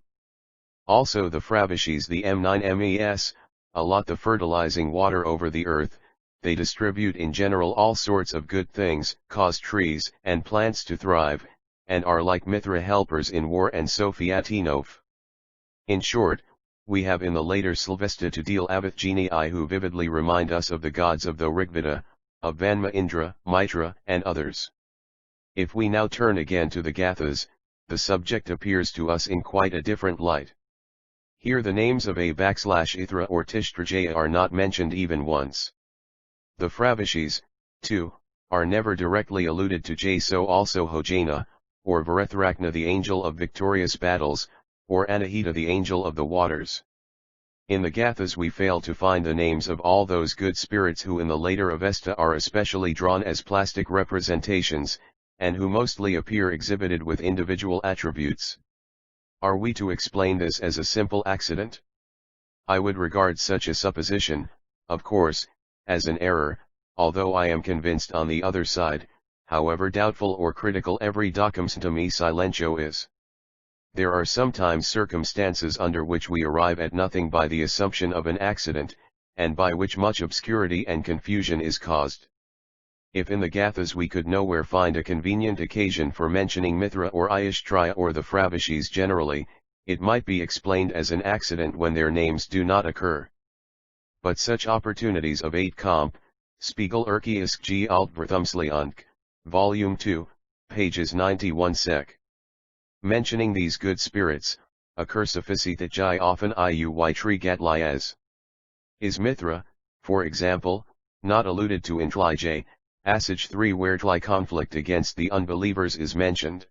Also the Fravishis, the M9MES, allot the fertilizing water over the earth. They distribute in general all sorts of good things, cause trees and plants to thrive, and are like Mithra helpers in war and Sophiatinov. In short, we have in the later Sylvesta to deal with genii who vividly remind us of the gods of the Rigveda, of Vanma Indra, Mitra, and others. If we now turn again to the Gathas, the subject appears to us in quite a different light. Here the names of /Ithra or Tishtrajaya are not mentioned even once. The Fravishis, too, are never directly alluded to, so also Hojana, or Varethrakna the angel of victorious battles, or Anahita the angel of the waters. In the Gathas we fail to find the names of all those good spirits who in the later Avesta are especially drawn as plastic representations, and who mostly appear exhibited with individual attributes. Are we to explain this as a simple accident? I would regard such a supposition, of course, as an error, although I am convinced on the other side, however doubtful or critical every documstami silentio is. There are sometimes circumstances under which we arrive at nothing by the assumption of an accident, and by which much obscurity and confusion is caused. If in the Gathas we could nowhere find a convenient occasion for mentioning Mithra or Ayashtraya or the Fravishis generally, it might be explained as an accident when their names do not occur. But such opportunities of 8 comp. Spiegel Erkiask G. Altberthumsleonk, Volume 2, pages 91 sec. Mentioning these good spirits, occur sufficitijai often iuy trigatli as. Is Mithra, for example, not alluded to in Tli J, Passage 3 where Tli conflict against the unbelievers is mentioned?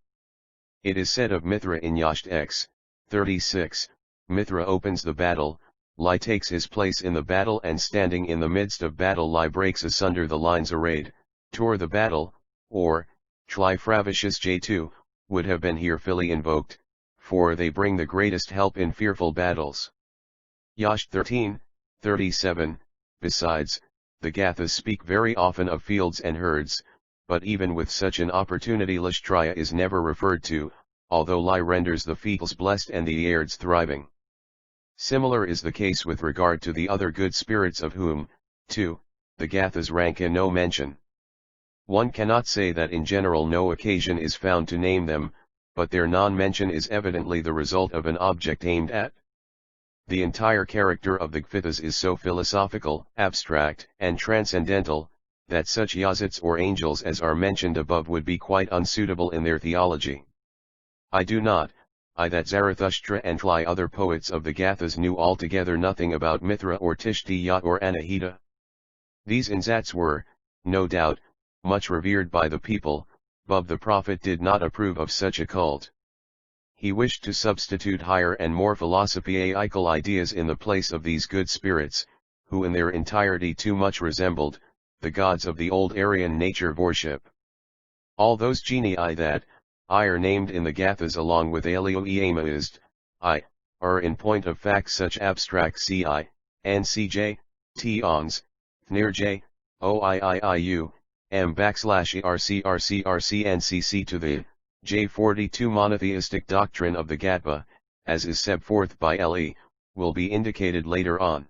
It is said of Mithra in Yasht X, 36, Mithra opens the battle, Li takes his place in the battle and standing in the midst of battle Li breaks asunder the lines arrayed, tore the battle, or, Tli Fravishis J2, would have been here fully invoked, for they bring the greatest help in fearful battles. Yasht 13, 37, besides, the Gathas speak very often of fields and herds, but even with such an opportunity Lashtraya is never referred to, although Li renders the fields blessed and the Airds thriving. Similar is the case with regard to the other good spirits of whom, too, the Gathas rank in no mention. One cannot say that in general no occasion is found to name them, but their non-mention is evidently the result of an object aimed at. The entire character of the Gathas is so philosophical, abstract, and transcendental, that such yazits or angels as are mentioned above would be quite unsuitable in their theology. I do not, that Zarathustra and Tli other poets of the Gathas knew altogether nothing about Mithra or Tishtiyat or Anahita. These Inzats were, no doubt, much revered by the people, but the prophet did not approve of such a cult. He wished to substitute higher and more philosophical ideas in the place of these good spirits, who in their entirety too much resembled the gods of the old Aryan nature worship. All those genii that are named in the Gathas along with Alioeamazd, are in point of fact such abstract Ci, Ncj, Tions, Thnirj, Oiiu, m/ERCRCRCNCC to the J42 monotheistic doctrine of the Gatva, as is set forth by Le, will be indicated later on.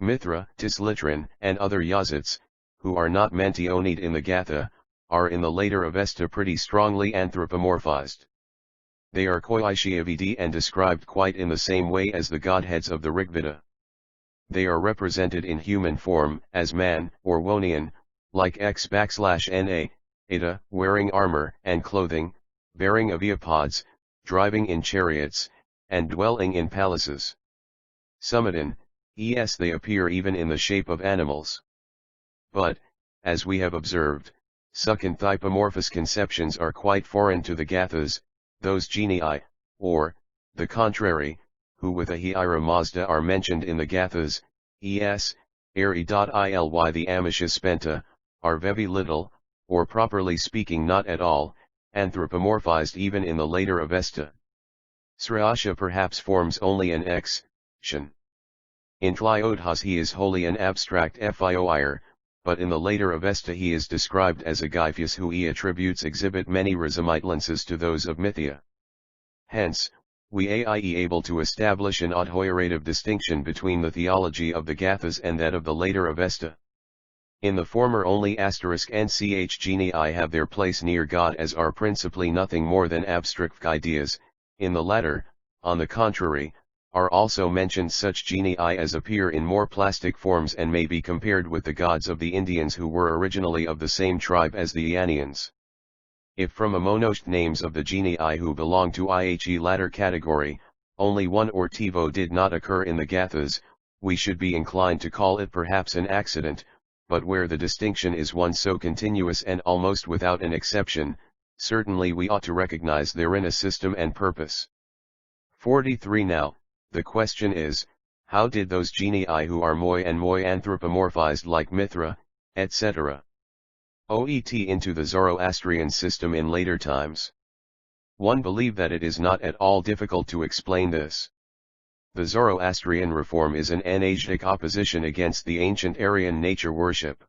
Mithra, Tislitran, and other yazits, who are not mentioned in the Gatha, are in the later Avesta pretty strongly anthropomorphized. They are Koishiavidi and described quite in the same way as the godheads of the Rigveda. They are represented in human form, as man, or Wonian, like X/Na, Ada, wearing armor and clothing, bearing aviapods, driving in chariots, and dwelling in palaces. Summadin, they appear even in the shape of animals. But, as we have observed, such anthropomorphous conceptions are quite foreign to the Gathas, those genii, or, the contrary, who with Ahura Mazda are mentioned in the Gathas, Eri.Ily the Amishas are very little, or properly speaking not at all, anthropomorphized even in the later Avesta. Sriyasha perhaps forms only an exception. In Tliodhas he is wholly an abstract Fioir, but in the later Avesta he is described as a Gyphius who he attributes exhibit many resemiblances to those of Mythia. Hence, we are able to establish an adhoirative distinction between the theology of the Gathas and that of the later Avesta. In the former only *nch genii have their place near God as are principally nothing more than abstract ideas, in the latter, on the contrary, are also mentioned such genii as appear in more plastic forms and may be compared with the gods of the Indians who were originally of the same tribe as the Ianians. If from among names of the genii who belong to the latter category, only one or Tivo did not occur in the Gathas, we should be inclined to call it perhaps an accident, but where the distinction is one so continuous and almost without an exception, certainly we ought to recognize therein a system and purpose. 43 Now, the question is, how did those genii who are moi anthropomorphized like Mithra, etc., oet into the Zoroastrian system in later times? One believe that it is not at all difficult to explain this. The Zoroastrian reform is an anagetic opposition against the ancient Aryan nature worship.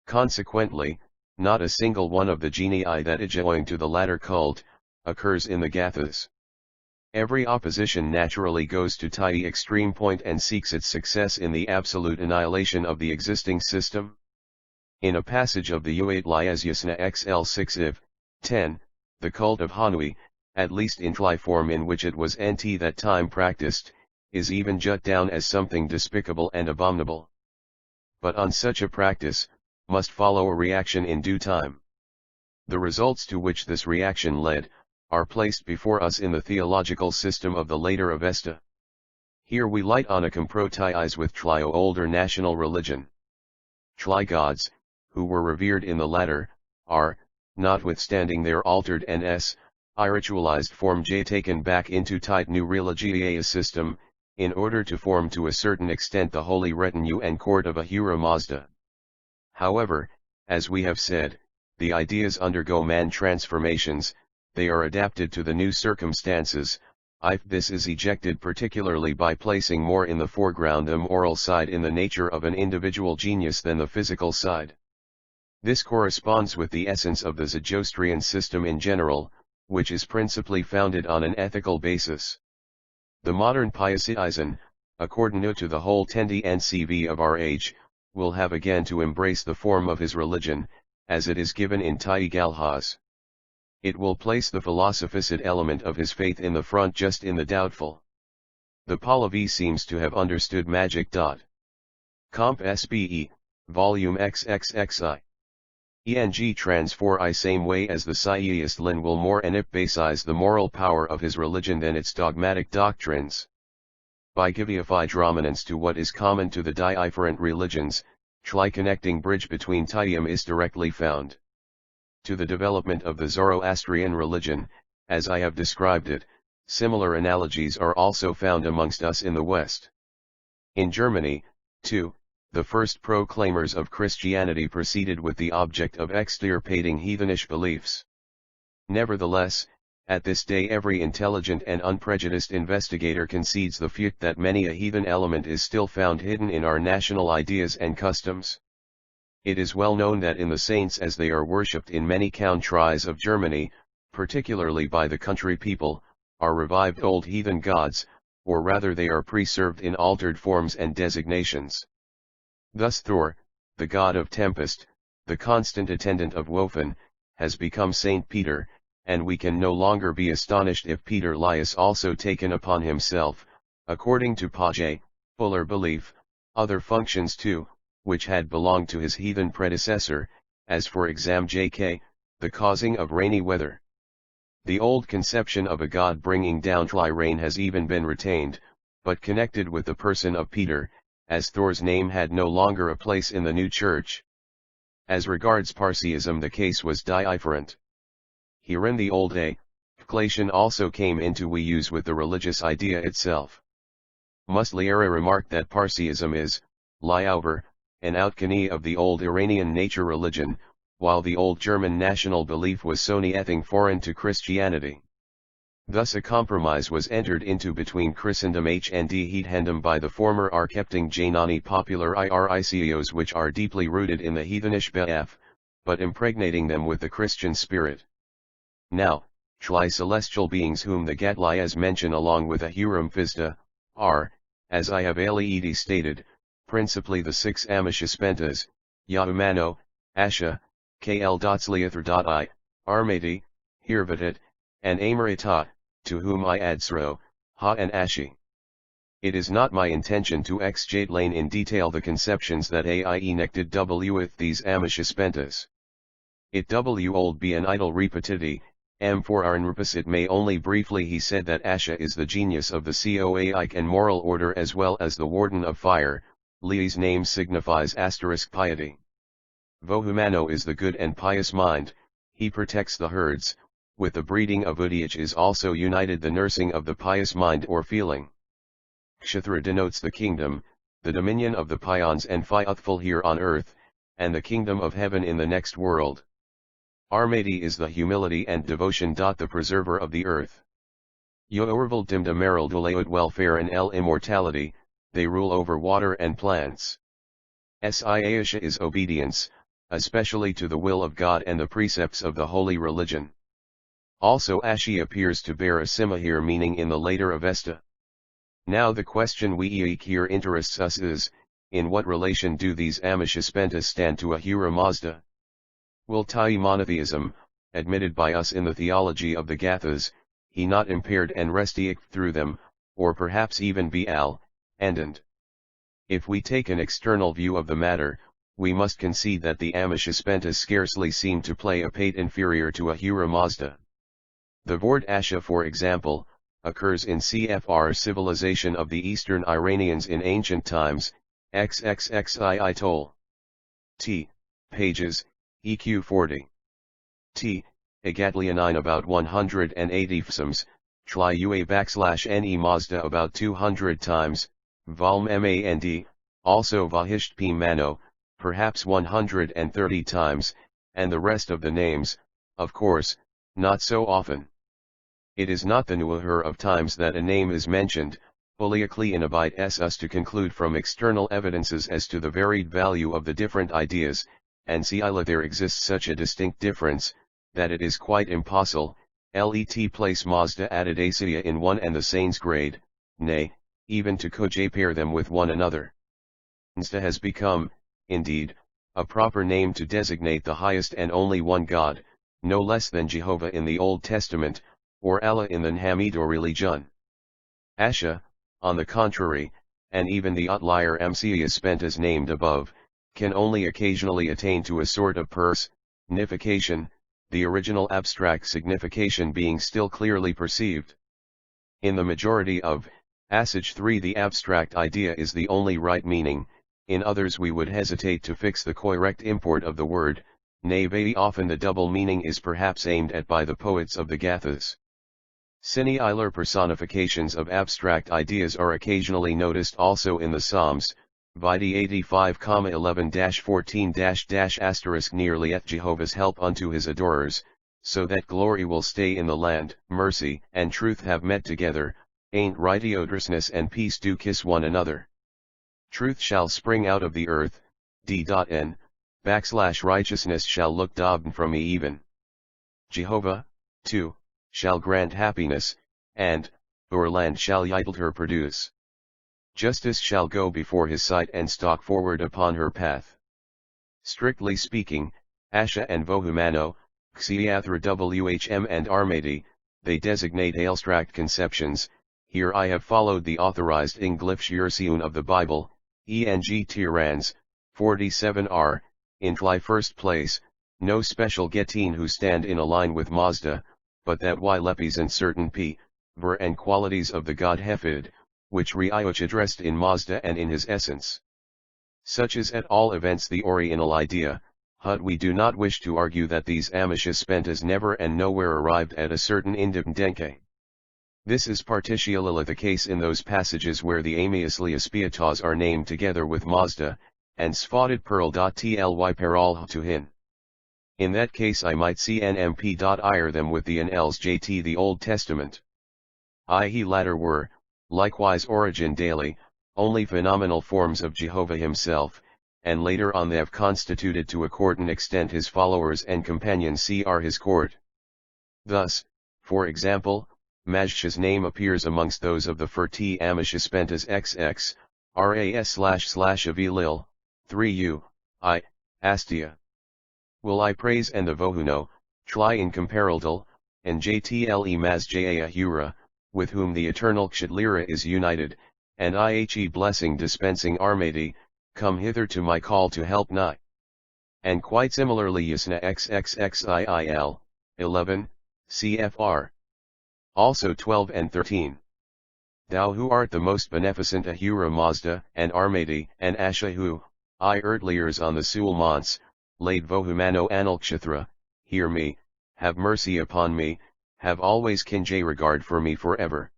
Consequently, not a single one of the genii that adjoin to the latter cult, occurs in the Gathas. Every opposition naturally goes to the extreme point and seeks its success in the absolute annihilation of the existing system. In a passage of the Uat Mazdayasna XL6 IV, 10, the cult of Hanui, at least in tli form in which it was nt that time practiced, is even jut down as something despicable and abominable. But on such a practice, must follow a reaction in due time. The results to which this reaction led, are placed before us in the theological system of the later Avesta. Here we light on a compromise with Tlio older national religion. Tli gods, who were revered in the latter, are, notwithstanding their altered and ritualized form taken back into tight new religious system, in order to form to a certain extent the holy retinue and court of Ahura Mazda. However, as we have said, the ideas undergo man transformations, they are adapted to the new circumstances. This is ejected particularly by placing more in the foreground the moral side in the nature of an individual genius than the physical side. This corresponds with the essence of the Zoroastrian system in general, which is principally founded on an ethical basis. The modern polytheism, according to the whole tendency of our age, will have again to embrace the form of his religion, as it is given in Gathas. It will place the philosophicid element of his faith in the front just in the doubtful. The Pahlavi seems to have understood magic. Comp SBE, Volume XXXI. ENG trans for I same way as the Scientist Lin will more emphasize the moral power of his religion than its dogmatic doctrines. By giving dominance to what is common to the different religions, Tli connecting bridge between Tiam is directly found. To the development of the Zoroastrian religion, as I have described it, similar analogies are also found amongst us in the West. In Germany, too, the first proclaimers of Christianity proceeded with the object of extirpating heathenish beliefs. Nevertheless, at this day every intelligent and unprejudiced investigator concedes the fact that many a heathen element is still found hidden in our national ideas and customs. It is well known that in the saints as they are worshipped in many countries of Germany, particularly by the country people, are revived old heathen gods, or rather they are preserved in altered forms and designations. Thus Thor, the god of tempest, the constant attendant of Wofen, has become Saint Peter, and we can no longer be astonished if Peter lies also taken upon himself, according to popular belief, other functions too, which had belonged to his heathen predecessor, as for example the causing of rainy weather. The old conception of a god bringing down rain has even been retained, but connected with the person of Peter, as Thor's name had no longer a place in the new church. As regards Parsiism the case was different. Herein the old exclamation also came into use with the religious idea itself. Musliera remarked that Parsiism is, over, an outcome of the old Iranian nature religion, while the old German national belief was so nothing foreign to Christianity. Thus a compromise was entered into between Christendom and heathendom by the former accepting Janani popular iricos which are deeply rooted in the heathenish belief, but impregnating them with the Christian spirit. Now, Tli celestial beings whom the Gatlias mention along with Ahura Mazda, are, as I have already stated, principally the six Amishaspentas, Yahumano, Asha, Kl.Sliathar.I, Armati, Hirvatat, and Amarita, to whom I add Sro, Ha and Ashi. It is not my intention to explain in detail the conceptions that I enacted with these Amishaspentas. It old be an idle repetiti, for Arnrupus it may only briefly he said that Asha is the genius of the Coaic and moral order as well as the warden of fire, Li's name signifies piety. Vohumano is the good and pious mind, he protects the herds, with the breeding of Udiach is also united the nursing of the pious mind or feeling. Kshatra denotes the kingdom, the dominion of the pions and faithful here on earth, and the kingdom of heaven in the next world. Armati is the humility and devotion. The preserver of the earth. Yoorval dimda meral duleud welfare and immortality, they rule over water and plants. Siaisha is obedience, especially to the will of God and the precepts of the holy religion. Also Ashi appears to bear a similar meaning in the later Avesta. Now the question we here interests us is, in what relation do these Amishaspentas stand to Ahura Mazda? Will Tai monotheism, admitted by us in the theology of the Gathas, he not impaired and restiact through them, or perhaps even be and? If we take an external view of the matter, we must concede that the Amishaspentas scarcely seem to play a part inferior to Ahura Mazda. The word Asha, for example, occurs in CFR civilization of the Eastern Iranians in ancient times, XXXII toll. T. Pages, EQ 40. T. Agatlianine about 180 fsms, Tli UA / NE Mazda about 200 times, Valm MAND, also Vahisht P Mano, perhaps 130 times, and the rest of the names, of course, not so often. It is not the nuher of times that a name is mentioned, polyakli inabite us to conclude from external evidences as to the varied value of the different ideas, and sila there exists such a distinct difference, that it is quite impossible, let place Mazda added Asiya in one and the same's grade, nay, even to pair them with one another. Mazda has become, indeed, a proper name to designate the highest and only one God, no less than Jehovah in the Old Testament, or Allah in the Hamido religion. Asha, on the contrary, and even the outlier Amsiyaspentas named above, can only occasionally attain to a sort of personification, the original abstract signification being still clearly perceived. In the majority of Passage 3 the abstract idea is the only right meaning, in others we would hesitate to fix the correct import of the word, nay very often the double meaning is perhaps aimed at by the poets of the Gathas. Similar personifications of abstract ideas are occasionally noticed also in the Psalms, Vidi 85,11-14- nearly at Jehovah's help unto his adorers, so that glory will stay in the land, mercy and truth have met together, ain't righteousness and peace do kiss one another. Truth shall spring out of the earth, d.n, / righteousness shall look down from me even. Jehovah, too, shall grant happiness, and, our land shall yield her produce. Justice shall go before his sight and stalk forward upon her path. Strictly speaking, Asha and Vohumano, Xiathra Whm and Armadi, they designate abstract conceptions. Here I have followed the authorized English version of the Bible, Eng Tirans, 47r, in Tli first place, no special getin who stand in a line with Mazda, but that y lepis and certain p, ver and qualities of the god Hefid, which Riuch addressed in Mazda and in his essence. Such is at all events the Oriental idea, but we do not wish to argue that these Amishaspentas never and nowhere arrived at a certain independency. This is particularly the case in those passages where the Amiasliaspiatas are named together with Mazda, and spotted pearl.tly peral to hin. In that case I might see nmp.ir them with the NLs JT the Old Testament. I.e. latter were, likewise origin daily, only phenomenal forms of Jehovah himself, and later on they have constituted to a certain extent his followers and companions are his court. Thus, for example, Mazda's name appears amongst those of the Ferti Amishaspentas XX, ras//avilil, 3u, I, Astia. Will I praise and the Vohuno, Tli incomparable, and Jtle Mazdaya Ahura, with whom the eternal Kshatlira is united, and Ihe blessing dispensing Armadi, come hither to my call to help nigh. And quite similarly Yasna XXXIIL, 11, CFR. Also 12 and 13. Thou who art the most beneficent Ahura Mazda, and Armadi, and Asha who, I eartliers on the Sulmans, laid Vohumano Analkshatra, hear me, have mercy upon me, have always kinjay regard for me forever.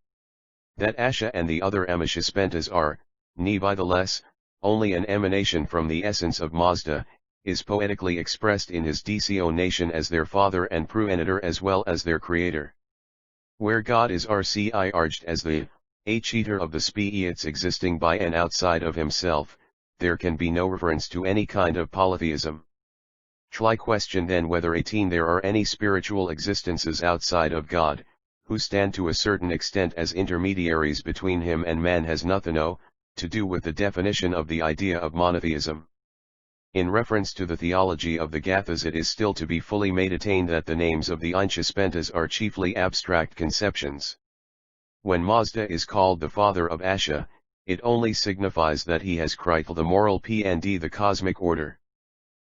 That Asha and the other Amishaspentas are, nevertheless, only an emanation from the essence of Mazda, is poetically expressed in his desionation as their father and progenitor as well as their creator. Where God is arched as the eater of the species existing by and outside of himself, there can be no reference to any kind of polytheism. Try question then whether 18 there are any spiritual existences outside of God, who stand to a certain extent as intermediaries between him and man has nothing to do with the definition of the idea of monotheism. In reference to the theology of the Gathas, it is still to be fully maintained that the names of the Einschuspentas are chiefly abstract conceptions. When Mazda is called the father of Asha, it only signifies that he has created the moral P&D, the cosmic order.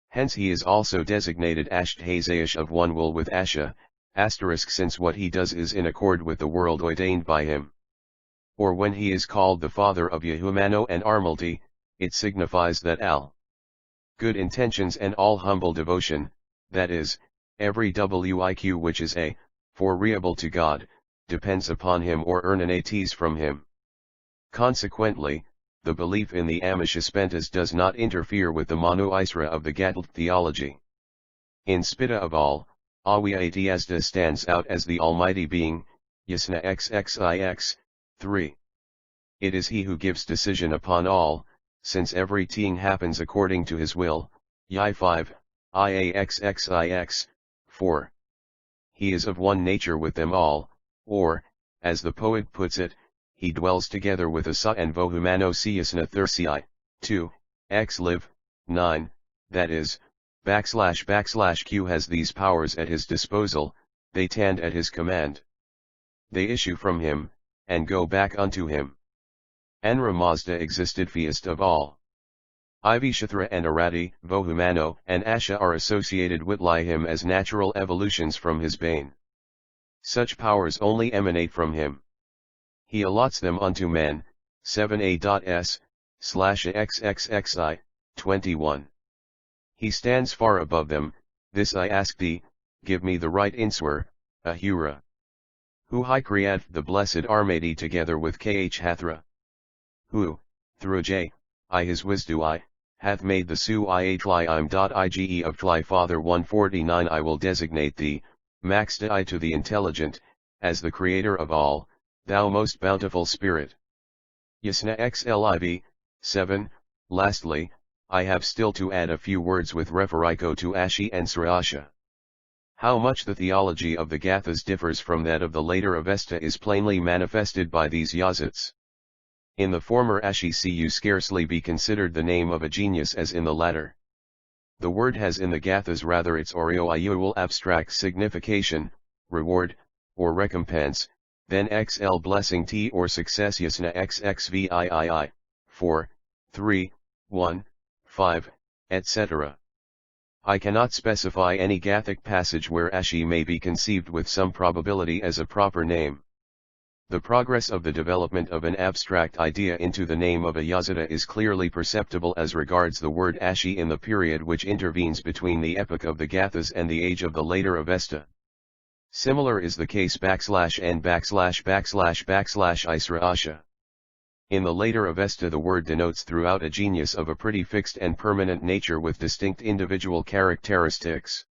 Hence he is also designated Ashthazayash, of one will with Asha, since what he does is in accord with the world ordained by him. Or when he is called the father of Yahumano and Armalti, it signifies that all good intentions and all humble devotion, that is, every wiq which is for reable to God, depends upon him or emanates from him. Consequently, the belief in the Amishaspentas does not interfere with the monoisra of the Gathas theology. In spite of all, Ahura stands out as the Almighty Being, Yasna XXIX, 3. It is he who gives decision upon all, since every thing happens according to his will, Yi 5, IAXXIX, 4. He is of one nature with them all, or, as the poet puts it, he dwells together with Asa and Vohumano Siyasna Thursii, 2, X live, 9, that is, /Q has these powers at his disposal, they tend at his command. They issue from him, and go back unto him. Ahura Mazda existed feast of all. Ivishatra and Arati, Vohumano and Asha are associated with him as natural evolutions from his bane. Such powers only emanate from him. He allots them unto men, 7a.s/xxxi, 21. He stands far above them, this I ask thee, give me the right answer, Ahura. Who hi creat the blessed Armadi together with Khathra? Who, through J, I his wisdu I, hath made the su I im.ige of tli father 149. I will designate thee, maxed I to the intelligent, as the creator of all, thou most bountiful spirit. Yasna xliv, 7, lastly, I have still to add a few words with referiko to Ashi and Zoroaster. How much the theology of the Gathas differs from that of the later Avesta is plainly manifested by these yazits. In the former Ashi cu scarcely be considered the name of a genius as in the latter. The word has in the Gathas rather its orioiual abstract signification, reward, or recompense, than xl blessing t or success. Yasna xxvii, 4, 3, 1, 5, etc. I cannot specify any Gathic passage where Ashi may be conceived with some probability as a proper name. The progress of the development of an abstract idea into the name of a yazida is clearly perceptible as regards the word Ashi in the period which intervenes between the epoch of the Gathas and the age of the later Avesta. Similar is the case /n///Isra Asha. In the later Avesta the word denotes throughout a genius of a pretty fixed and permanent nature with distinct individual characteristics.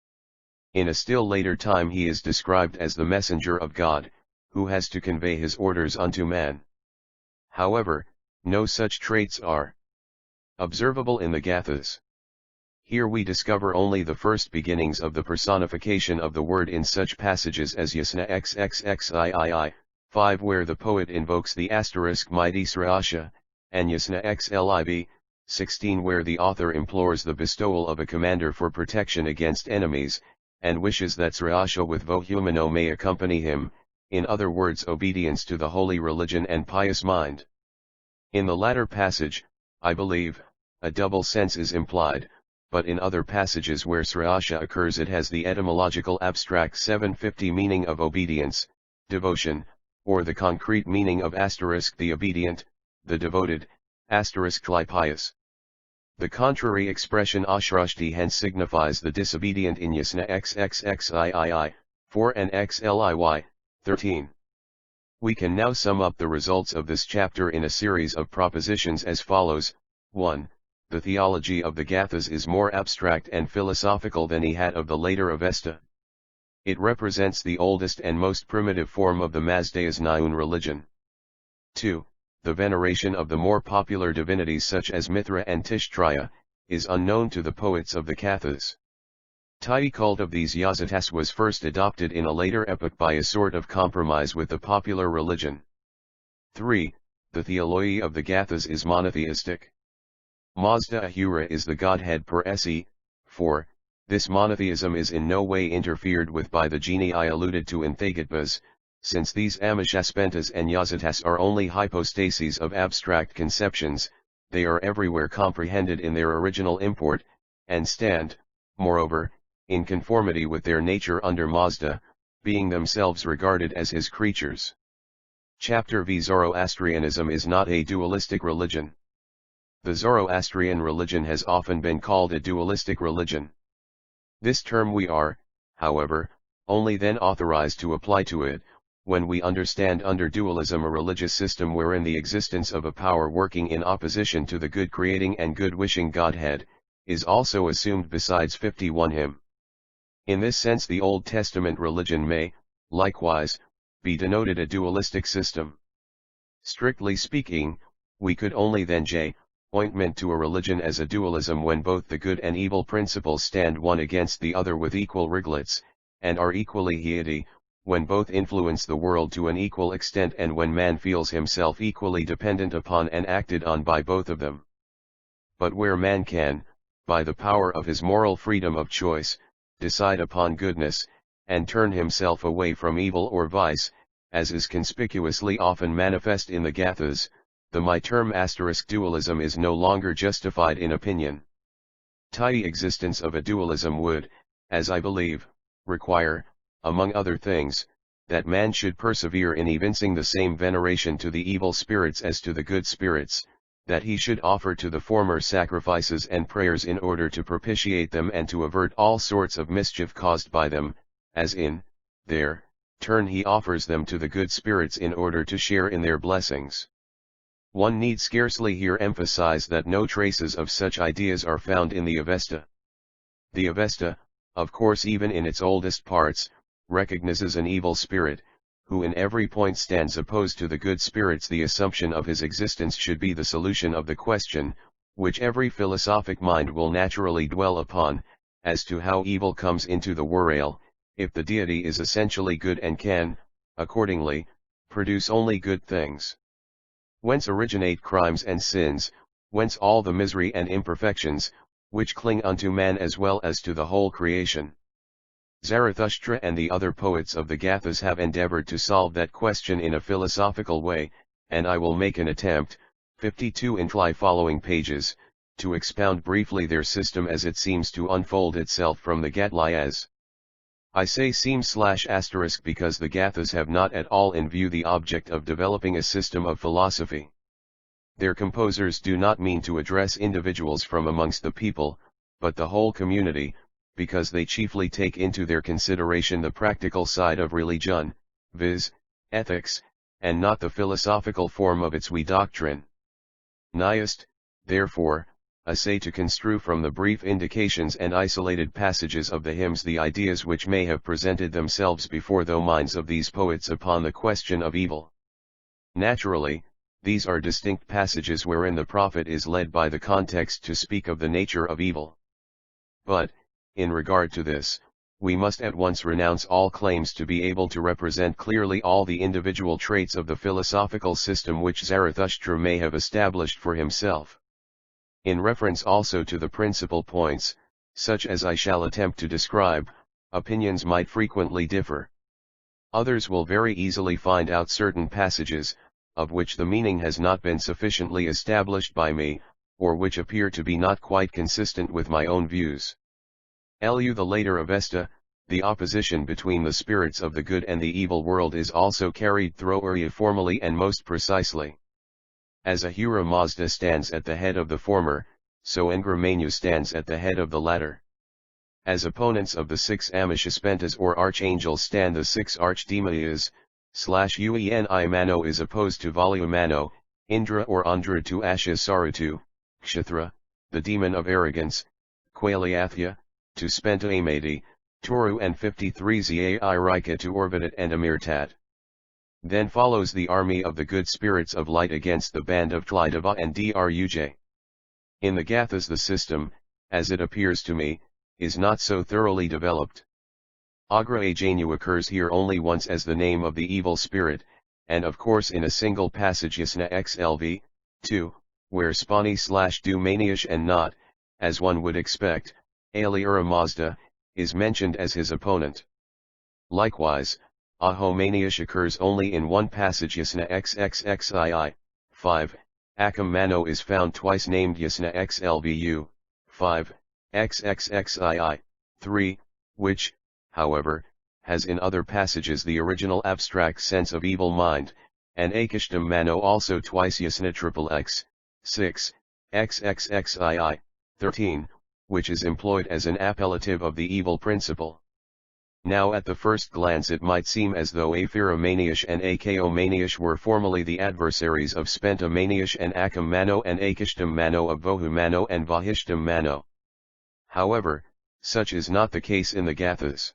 In a still later time he is described as the messenger of God, who has to convey his orders unto man. However, no such traits are observable in the Gathas. Here we discover only the first beginnings of the personification of the word in such passages as Yasna xxxii, 5 where the poet invokes the mighty Zoroaster, and Yasna xlib, 16 where the author implores the bestowal of a commander for protection against enemies, and wishes that Zoroaster with Vohumano may accompany him, in other words obedience to the holy religion and pious mind. In the latter passage, I believe, a double sense is implied, but in other passages where Zoroaster occurs it has the etymological abstract 750 meaning of obedience, devotion, or the concrete meaning of the obedient, the devoted, *tli pious. The contrary expression ashrashti hence signifies the disobedient in Yasna xxxii, 4 and xliy, 13. We can now sum up the results of this chapter in a series of propositions as follows. 1. The theology of the Gathas is more abstract and philosophical than that of the later Avesta. It represents the oldest and most primitive form of the Mazdayasna religion. 2. The veneration of the more popular divinities such as Mithra and Tishtraya, is unknown to the poets of the Gathas. The cult of these Yazitas was first adopted in a later epoch by a sort of compromise with the popular religion. 3. the theology of the Gathas is monotheistic. Mazda Ahura is the Godhead per se, for, this monotheism is in no way interfered with by the genii alluded to in Thegatpas, since these Amishaspentas and Yazatas are only hypostases of abstract conceptions, they are everywhere comprehended in their original import, and stand, moreover, in conformity with their nature under Mazda, being themselves regarded as his creatures. Chapter V. Zoroastrianism is not a dualistic religion. The Zoroastrian religion has often been called a dualistic religion. This term we are, however, only then authorized to apply to it, when we understand under dualism a religious system wherein the existence of a power working in opposition to the good creating and good wishing Godhead, is also assumed besides 51 him. In this sense the Old Testament religion may, likewise, be denoted a dualistic system. Strictly speaking, we could only then ointment to a religion as a dualism when both the good and evil principles stand one against the other with equal wriglets, and are equally heity, when both influence the world to an equal extent and when man feels himself equally dependent upon and acted on by both of them. But where man can, by the power of his moral freedom of choice, decide upon goodness, and turn himself away from evil or vice, as is conspicuously often manifest in the Gathas, the term *dualism is no longer justified in opinion. The existence of a dualism would, as I believe, require, among other things, that man should persevere in evincing the same veneration to the evil spirits as to the good spirits, that he should offer to the former sacrifices and prayers in order to propitiate them and to avert all sorts of mischief caused by them, as in their turn he offers them to the good spirits in order to share in their blessings. One need scarcely here emphasize that no traces of such ideas are found in the Avesta. The Avesta, of course even in its oldest parts, recognizes an evil spirit, who in every point stands opposed to the good spirits. The assumption of his existence should be the solution of the question, which every philosophic mind will naturally dwell upon, as to how evil comes into the world, if the deity is essentially good and can, accordingly, produce only good things. Whence originate crimes and sins, whence all the misery and imperfections, which cling unto man as well as to the whole creation. Zarathustra and the other poets of the Gathas have endeavored to solve that question in a philosophical way, and I will make an attempt, 52 in the following pages, to expound briefly their system as it seems to unfold itself from the Gatlayas. I say seems * because the Gathas have not at all in view the object of developing a system of philosophy. Their composers do not mean to address individuals from amongst the people, but the whole community, because they chiefly take into their consideration the practical side of religion, viz., ethics, and not the philosophical form of its doctrine. Niast, therefore, essay to construe from the brief indications and isolated passages of the hymns the ideas which may have presented themselves before the minds of these poets upon the question of evil. Naturally, these are distinct passages wherein the prophet is led by the context to speak of the nature of evil. But, in regard to this, we must at once renounce all claims to be able to represent clearly all the individual traits of the philosophical system which Zarathustra may have established for himself. In reference also to the principal points, such as I shall attempt to describe, opinions might frequently differ. Others will very easily find out certain passages, of which the meaning has not been sufficiently established by me, or which appear to be not quite consistent with my own views. The later Avesta, the opposition between the spirits of the good and the evil world is also carried through formally and most precisely. As Ahura Mazda stands at the head of the former, so Engramenu stands at the head of the latter. As opponents of the 6 Amishaspentas or archangels stand the 6 archdemonias, /Ueni Mano is opposed to Valu Mano, Indra or Andra to Asha Sarutu, Kshatra, the demon of arrogance, Qualiathya, to Spenta Amati, Toru and 53 Zai Rika to Orvidat and Amirtat. Then follows the army of the good spirits of light against the band of Tlidava and Druj. In the Gathas the system, as it appears to me, is not so thoroughly developed. Agra Ajanu occurs here only once as the name of the evil spirit, and of course in a single passage Yasna xlv, 2, where Spani/do Maniash and not, as one would expect, Ahura Mazda, is mentioned as his opponent. Likewise, Aho Maniash occurs only in one passage Yasna xxxii, 5, Akam Mano is found twice named Yasna xlvu, 5, xxxii, 3, which, however, has in other passages the original abstract sense of evil mind, and Akishtam Mano also twice Yasna XXX, 6, xxxii, 13, which is employed as an appellative of the evil principle. Now at the first glance it might seem as though Ahura Maniash and Ako Maniash were formerly the adversaries of Spenta Maniash and Akam Mano and Akishtam Mano of Vohu Mano and Vahishtam Mano. However, such is not the case in the Gathas.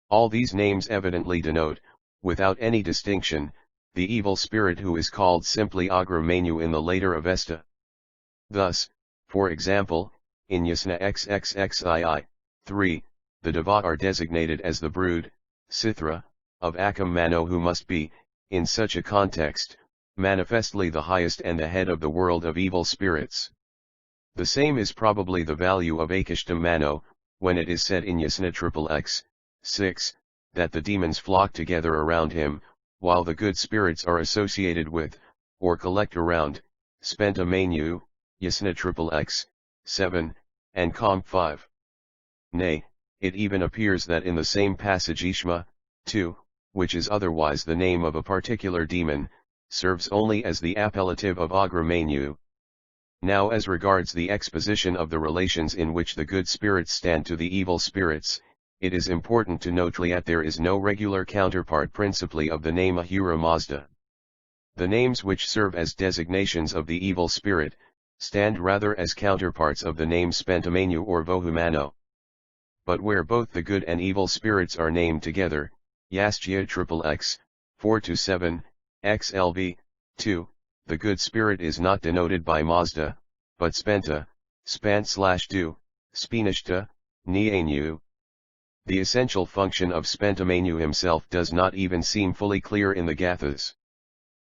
All these names evidently denote, without any distinction, the evil spirit who is called simply Ahura Manu in the later Avesta. Thus, for example, in Yasna xxxii, 3, the Deva are designated as the brood, Sithra, of Akam Mano who must be, in such a context, manifestly the highest and the head of the world of evil spirits. The same is probably the value of Akishtam Mano, when it is said in Yasna XXX, 6, that the demons flock together around him, while the good spirits are associated with, or collect around, Spenta Manu, Yasna XXX, 7, and Conq 5. Nay, it even appears that in the same passage Ishma, 2, which is otherwise the name of a particular demon, serves only as the appellative of Ahura Manu. Now as regards the exposition of the relations in which the good spirits stand to the evil spirits, it is important to note that there is no regular counterpart principally of the name Ahura Mazda. The names which serve as designations of the evil spirit, stand rather as counterparts of the name Spentamanu or Vohumano. But where both the good and evil spirits are named together, Yastia XXX, 4-7, XLV, 2, the good spirit is not denoted by Mazda, but Spenta, Spant/do, Spinishta, Nianu. The essential function of Spentamanu himself does not even seem fully clear in the Gathas.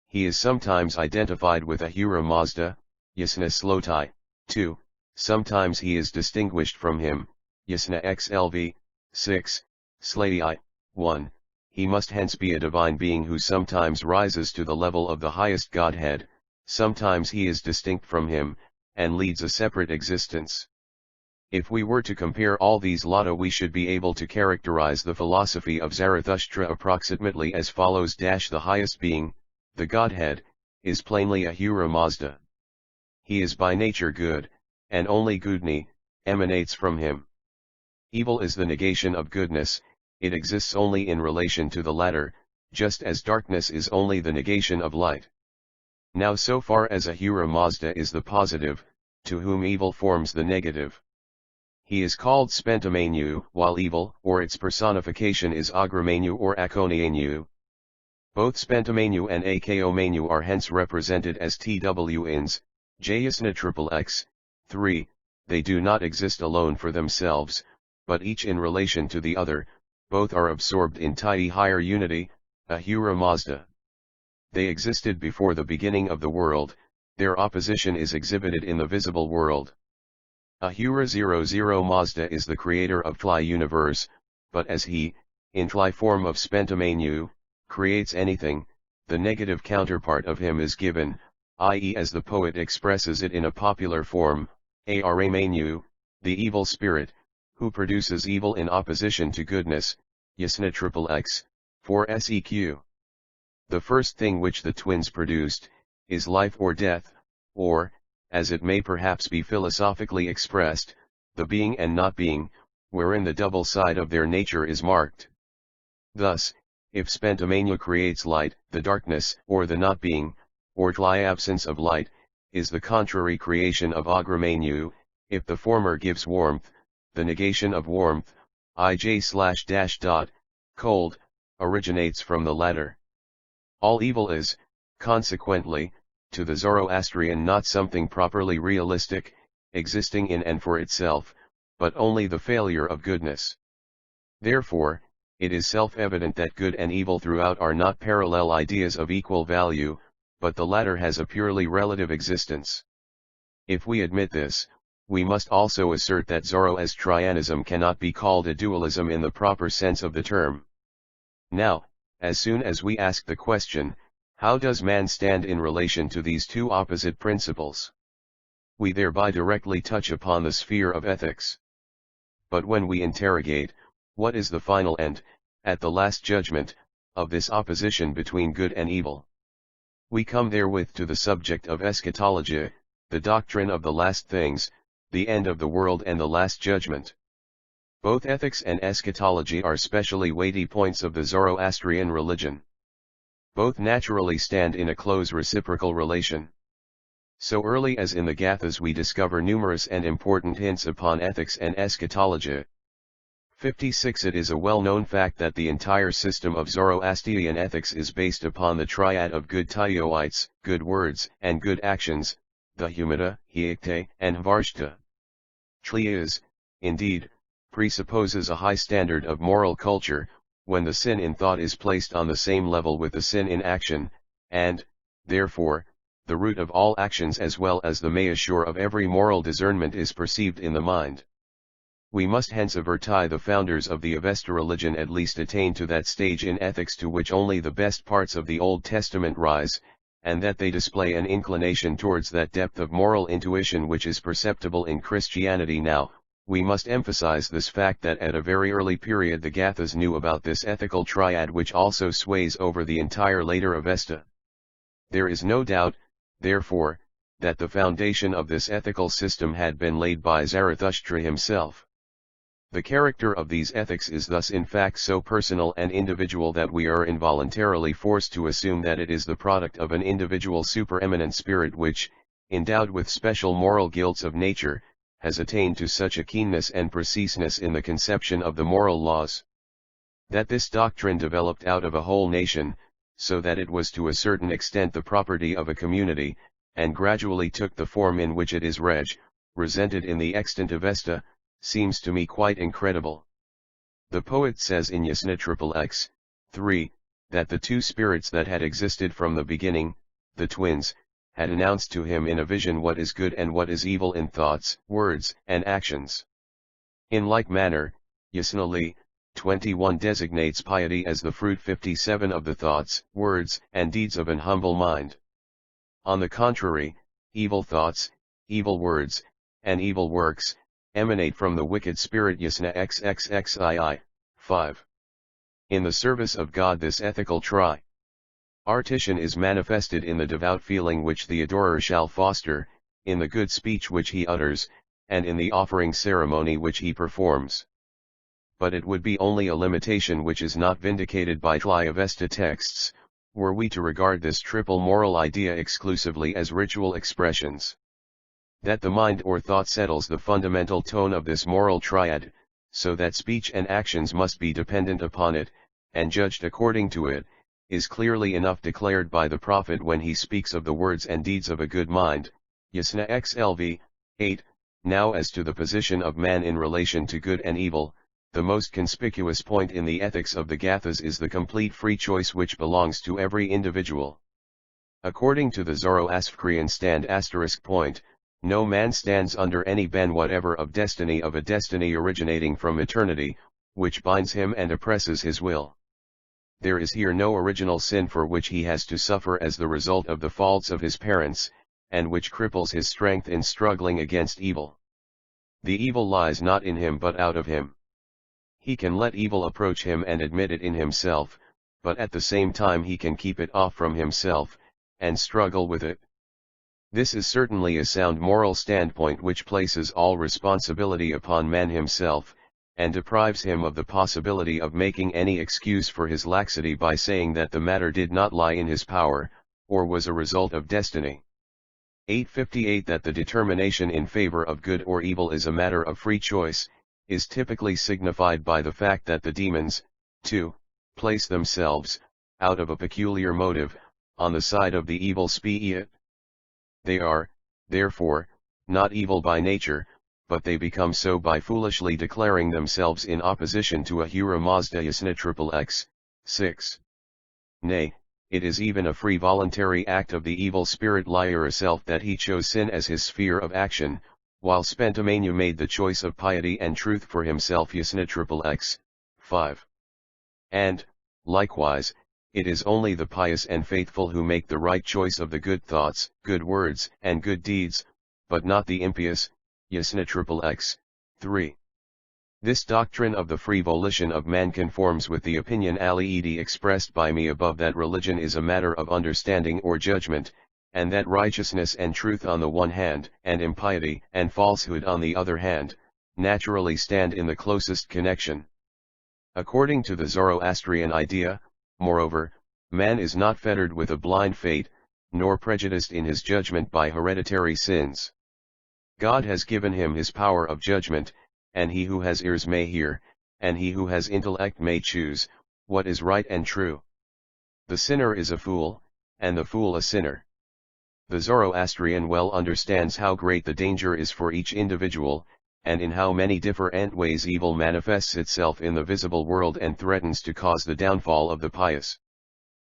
He is sometimes identified with Ahura Mazda, Yasna Slotai, 2, sometimes he is distinguished from him, Yasna XLV, 6, Slatai, 1, he must hence be a divine being who sometimes rises to the level of the highest Godhead, sometimes he is distinct from him, and leads a separate existence. If we were to compare all these lata we should be able to characterize the philosophy of Zarathustra approximately as follows: the highest being, the Godhead, is plainly Ahura Mazda. He is by nature good, and only goodni emanates from him. Evil is the negation of goodness, it exists only in relation to the latter, just as darkness is only the negation of light. Now so far as Ahura Mazda is the positive, to whom evil forms the negative, he is called Spentamanu, while evil or its personification is Agramanu or Akonianu. Both Spentamanu and Akomanu are hence represented as twins, Jayasna XXX, 3, they do not exist alone for themselves, but each in relation to the other, both are absorbed in tidy higher unity, Ahura Mazda. They existed before the beginning of the world, their opposition is exhibited in the visible world. Ahura 00 Mazda is the creator of Tli universe, but as he, in Tli form of Spentamanu, creates anything, the negative counterpart of him is given, i.e. as the poet expresses it in a popular form, Aramanu, the evil spirit, who produces evil in opposition to goodness, Yasna XXX, 4 seq. The first thing which the twins produced, is life or death, or, as it may perhaps be philosophically expressed, the being and not being, wherein the double side of their nature is marked. Thus, if Spentamanu creates light, the darkness, or the not being, or Tli absence of light, is the contrary creation of Agramanu. If the former gives warmth, the negation of warmth, cold, originates from the latter. All evil is, consequently, to the Zoroastrian not something properly realistic, existing in and for itself, but only the failure of goodness. Therefore, it is self-evident that good and evil throughout are not parallel ideas of equal value, but the latter has a purely relative existence. If we admit this, we must also assert that Zoroastrianism cannot be called a dualism in the proper sense of the term. Now, as soon as we ask the question, how does man stand in relation to these two opposite principles? We thereby directly touch upon the sphere of ethics. But when we interrogate, what is the final end, at the last judgment, of this opposition between good and evil? We come therewith to the subject of eschatology, the doctrine of the last things, the end of the world and the last judgment. Both ethics and eschatology are specially weighty points of the Zoroastrian religion. Both naturally stand in a close reciprocal relation. So early as in the Gathas we discover numerous and important hints upon ethics and eschatology. 56. It is a well-known fact that the entire system of Zoroastrian ethics is based upon the triad of good taioites, good words and good actions, the humata, hiekte, and varshta. Trias, indeed, presupposes a high standard of moral culture, when the sin in thought is placed on the same level with the sin in action, and, therefore, the root of all actions as well as the measure of every moral discernment is perceived in the mind. We must hence averti the founders of the Avesta religion at least attain to that stage in ethics to which only the best parts of the Old Testament rise, and that they display an inclination towards that depth of moral intuition which is perceptible in Christianity now. We must emphasize this fact that at a very early period the Gathas knew about this ethical triad which also sways over the entire later Avesta. There is no doubt, therefore, that the foundation of this ethical system had been laid by Zarathustra himself. The character of these ethics is thus in fact so personal and individual that we are involuntarily forced to assume that it is the product of an individual supereminent spirit which, endowed with special moral gilts of nature, has attained to such a keenness and preciseness in the conception of the moral laws, that this doctrine developed out of a whole nation, so that it was to a certain extent the property of a community, and gradually took the form in which it is represented in the extant Avesta, seems to me quite incredible. The poet says in Yasna XXX, 3, that the two spirits that had existed from the beginning, the twins, had announced to him in a vision what is good and what is evil in thoughts, words, and actions. In like manner, Yasna Li, 21 designates piety as the fruit 57 of the thoughts, words, and deeds of an humble mind. On the contrary, evil thoughts, evil words, and evil works, emanate from the wicked spirit Yasna XXXII, 5. In the service of God this ethical tri-artition is manifested in the devout feeling which the adorer shall foster, in the good speech which he utters, and in the offering ceremony which he performs. But it would be only a limitation which is not vindicated by Avesta texts, were we to regard this triple moral idea exclusively as ritual expressions. That the mind or thought settles the fundamental tone of this moral triad, so that speech and actions must be dependent upon it, and judged according to it, is clearly enough declared by the prophet when he speaks of the words and deeds of a good mind, Yasna XLV, 8. Now as to the position of man in relation to good and evil, the most conspicuous point in the ethics of the Gathas is the complete free choice which belongs to every individual. According to the Zoroastrian stand point, no man stands under any ban whatever of a destiny originating from eternity, which binds him and oppresses his will. There is here no original sin for which he has to suffer as the result of the faults of his parents, and which cripples his strength in struggling against evil. The evil lies not in him but out of him. He can let evil approach him and admit it in himself, but at the same time he can keep it off from himself, and struggle with it. This is certainly a sound moral standpoint which places all responsibility upon man himself, and deprives him of the possibility of making any excuse for his laxity by saying that the matter did not lie in his power, or was a result of destiny. 858 That the determination in favor of good or evil is a matter of free choice, is typically signified by the fact that the demons, too, place themselves, out of a peculiar motive, on the side of the evil spirit. They are, therefore, not evil by nature, but they become so by foolishly declaring themselves in opposition to Ahura Mazdayasna XXX, 6. Nay, it is even a free voluntary act of the evil spirit Lyra self that he chose sin as his sphere of action, while Spentamania made the choice of piety and truth for himself Yasna XXX, 5. And, likewise, it is only the pious and faithful who make the right choice of the good thoughts, good words, and good deeds, but not the impious, Yasna XXX, 3. This doctrine of the free volition of man conforms with the opinion Aliidi expressed by me above that religion is a matter of understanding or judgment, and that righteousness and truth on the one hand, and impiety and falsehood on the other hand, naturally stand in the closest connection. According to the Zoroastrian idea, moreover, man is not fettered with a blind fate, nor prejudiced in his judgment by hereditary sins. God has given him his power of judgment, and he who has ears may hear, and he who has intellect may choose, what is right and true. The sinner is a fool, and the fool a sinner. The Zoroastrian well understands how great the danger is for each individual, and in how many different ways evil manifests itself in the visible world and threatens to cause the downfall of the pious.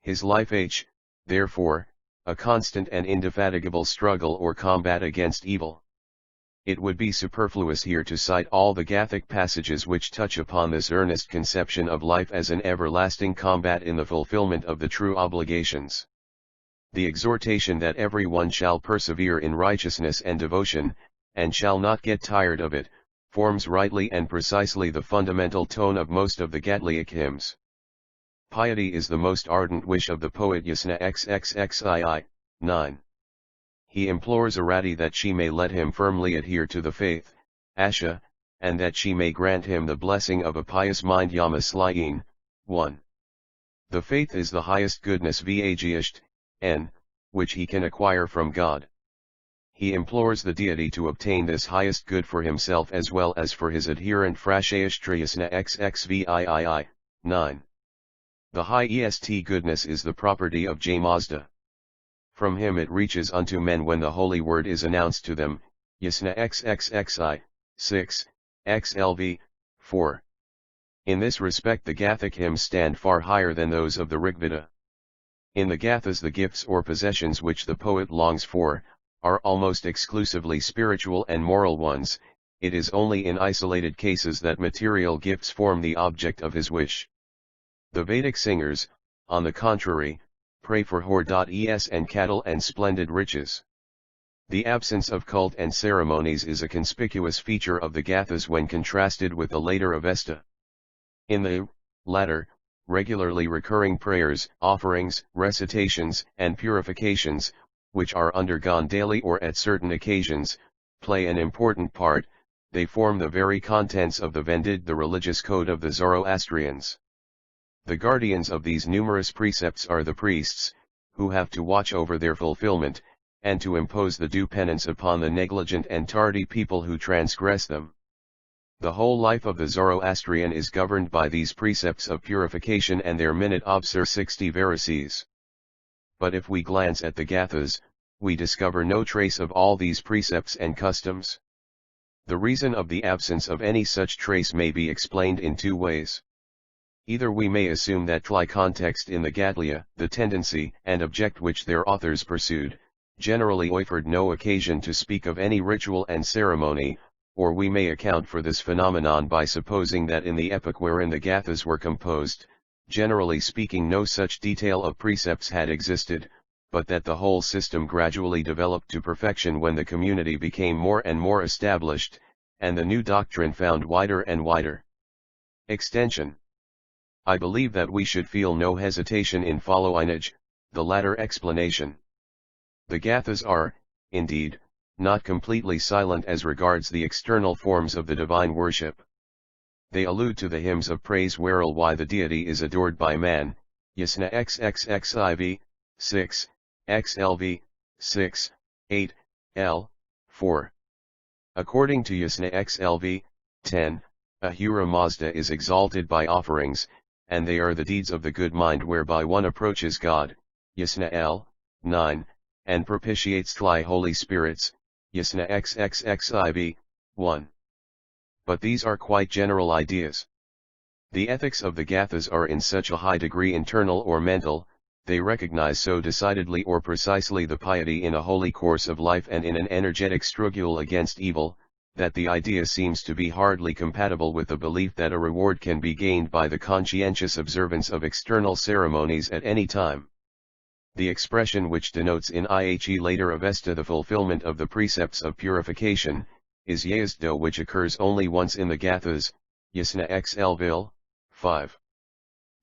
His life is, therefore, a constant and indefatigable struggle or combat against evil. It would be superfluous here to cite all the Gathic passages which touch upon this earnest conception of life as an everlasting combat in the fulfillment of the true obligations. The exhortation that everyone shall persevere in righteousness and devotion, and shall not get tired of it, forms rightly and precisely the fundamental tone of most of the Gatliac hymns. Piety is the most ardent wish of the poet Yasna XXXII, 9. He implores Arati that she may let him firmly adhere to the faith, Asha, and that she may grant him the blessing of a pious mind Yama Slayin, 1. The faith is the highest goodness Vagisht, n, which he can acquire from God. He implores the deity to obtain this highest good for himself as well as for his adherent Frashayashtriyasna XXVIII, 9. The highest goodness is the property of J. Mazda. From him it reaches unto men when the holy word is announced to them, Yasna XXXI, 6, XLV, 4. In this respect the Gathic hymns stand far higher than those of the Rigveda. In the Gathas the gifts or possessions which the poet longs for, are almost exclusively spiritual and moral ones. It is only in isolated cases that material gifts form the object of his wish. The Vedic singers, on the contrary, pray for hors and cattle and splendid riches. The absence of cult and ceremonies is a conspicuous feature of the Gathas when contrasted with the later Avesta. In the latter, regularly recurring prayers, offerings, recitations, and purifications, which are undergone daily or at certain occasions, play an important part. They form the very contents of the Vendid, the religious code of the Zoroastrians. The guardians of these numerous precepts are the priests, who have to watch over their fulfillment, and to impose the due penance upon the negligent and tardy people who transgress them. The whole life of the Zoroastrian is governed by these precepts of purification and their minute obser 60 varices. But if we glance at the Gathas, we discover no trace of all these precepts and customs. The reason of the absence of any such trace may be explained in two ways. Either we may assume that context in the Gatlia, the tendency and object which their authors pursued, generally offered no occasion to speak of any ritual and ceremony, or we may account for this phenomenon by supposing that in the epoch wherein the Gathas were composed, generally speaking no such detail of precepts had existed, but that the whole system gradually developed to perfection when the community became more and more established, and the new doctrine found wider and wider extension. I believe that we should feel no hesitation in following the latter explanation. The Gathas are, indeed, not completely silent as regards the external forms of the divine worship. They allude to the hymns of praise whereby the deity is adored by man, Yasna XXXIV, 6, XLV, 6, 8, L, 4. According to Yasna XLV, 10, Ahura Mazda is exalted by offerings, and they are the deeds of the good mind whereby one approaches God, Yasna L, 9, and propitiates thy holy spirits, Yasna XXXIV, 1. But these are quite general ideas. The ethics of the Gathas are in such a high degree internal or mental, they recognize so decidedly or precisely the piety in a holy course of life and in an energetic struggle against evil, that the idea seems to be hardly compatible with the belief that a reward can be gained by the conscientious observance of external ceremonies at any time. The expression which denotes in ihe later Avesta the fulfillment of the precepts of purification, is Yazdo, which occurs only once in the Gathas, Yasna xl 5.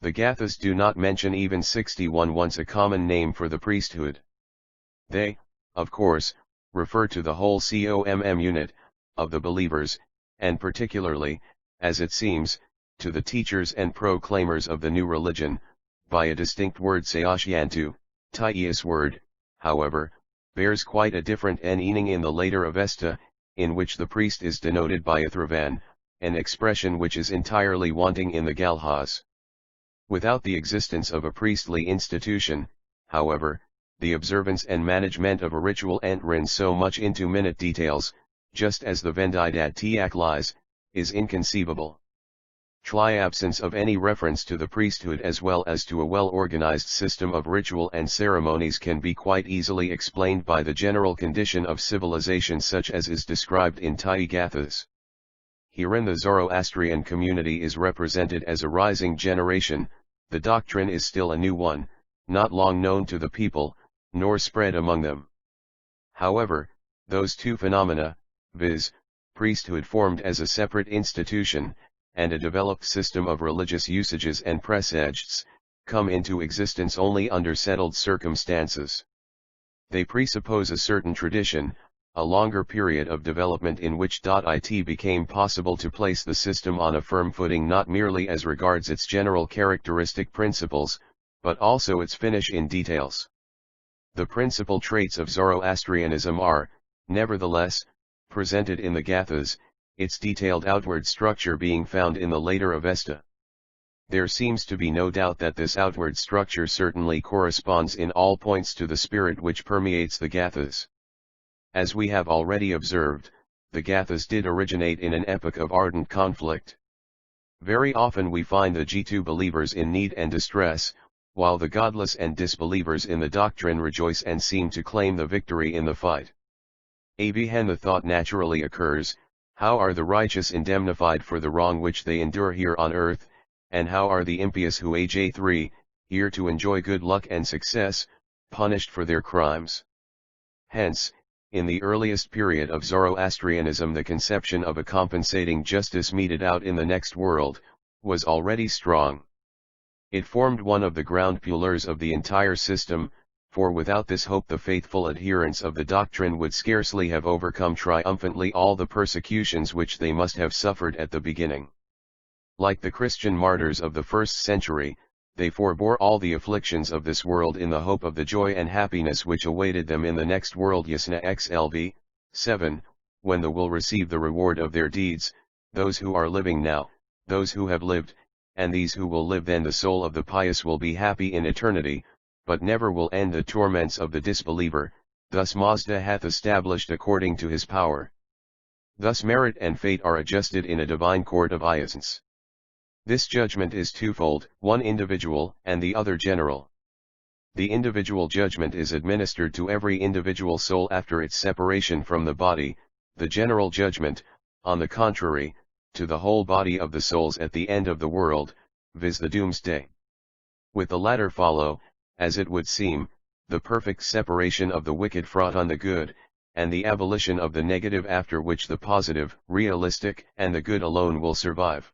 The Gathas do not mention even 61 once, a common name for the priesthood. They, of course, refer to the whole comm unit, of the believers, and particularly, as it seems, to the teachers and proclaimers of the new religion, by a distinct word Sayashiantu. Tai's word, however, bears quite a different meaning in the later Avesta, in which the priest is denoted by Athravan, an expression which is entirely wanting in the Galhas. Without the existence of a priestly institution, however, the observance and management of a ritual entering so much into minute details, just as the Vendidat Tiak lies, is inconceivable. The absence of any reference to the priesthood as well as to a well-organized system of ritual and ceremonies can be quite easily explained by the general condition of civilization such as is described in Tai Gathas. Herein the Zoroastrian community is represented as a rising generation. The doctrine is still a new one, not long known to the people, nor spread among them. However, those two phenomena, viz., priesthood formed as a separate institution, and a developed system of religious usages and precepts, come into existence only under settled circumstances. They presuppose a certain tradition, a longer period of development in which it became possible to place the system on a firm footing not merely as regards its general characteristic principles, but also its finish in details. The principal traits of Zoroastrianism are, nevertheless, presented in the Gathas, its detailed outward structure being found in the later Avesta. There seems to be no doubt that this outward structure certainly corresponds in all points to the spirit which permeates the Gathas. As we have already observed, the Gathas did originate in an epoch of ardent conflict. Very often we find the G2 believers in need and distress, while the godless and disbelievers in the doctrine rejoice and seem to claim the victory in the fight. Then the thought naturally occurs, how are the righteous indemnified for the wrong which they endure here on earth, and how are the impious who aj3, here to enjoy good luck and success, punished for their crimes? Hence, in the earliest period of Zoroastrianism the conception of a compensating justice meted out in the next world, was already strong. It formed one of the ground pillars of the entire system, for without this hope the faithful adherents of the doctrine would scarcely have overcome triumphantly all the persecutions which they must have suffered at the beginning. Like the Christian martyrs of the 1st century, they forbore all the afflictions of this world in the hope of the joy and happiness which awaited them in the next world. Yasna xlv 7, when they will receive the reward of their deeds, those who are living now, those who have lived, and these who will live, then the soul of the pious will be happy in eternity, but never will end the torments of the disbeliever. Thus Mazda hath established according to his power. Thus merit and fate are adjusted in a divine court of aions. This judgment is twofold, one individual and the other general. The individual judgment is administered to every individual soul after its separation from the body, the general judgment, on the contrary, to the whole body of the souls at the end of the world, viz. The doomsday. With the latter follow, as it would seem, the perfect separation of the wicked from the good, and the abolition of the negative, after which the positive, realistic, and the good alone will survive.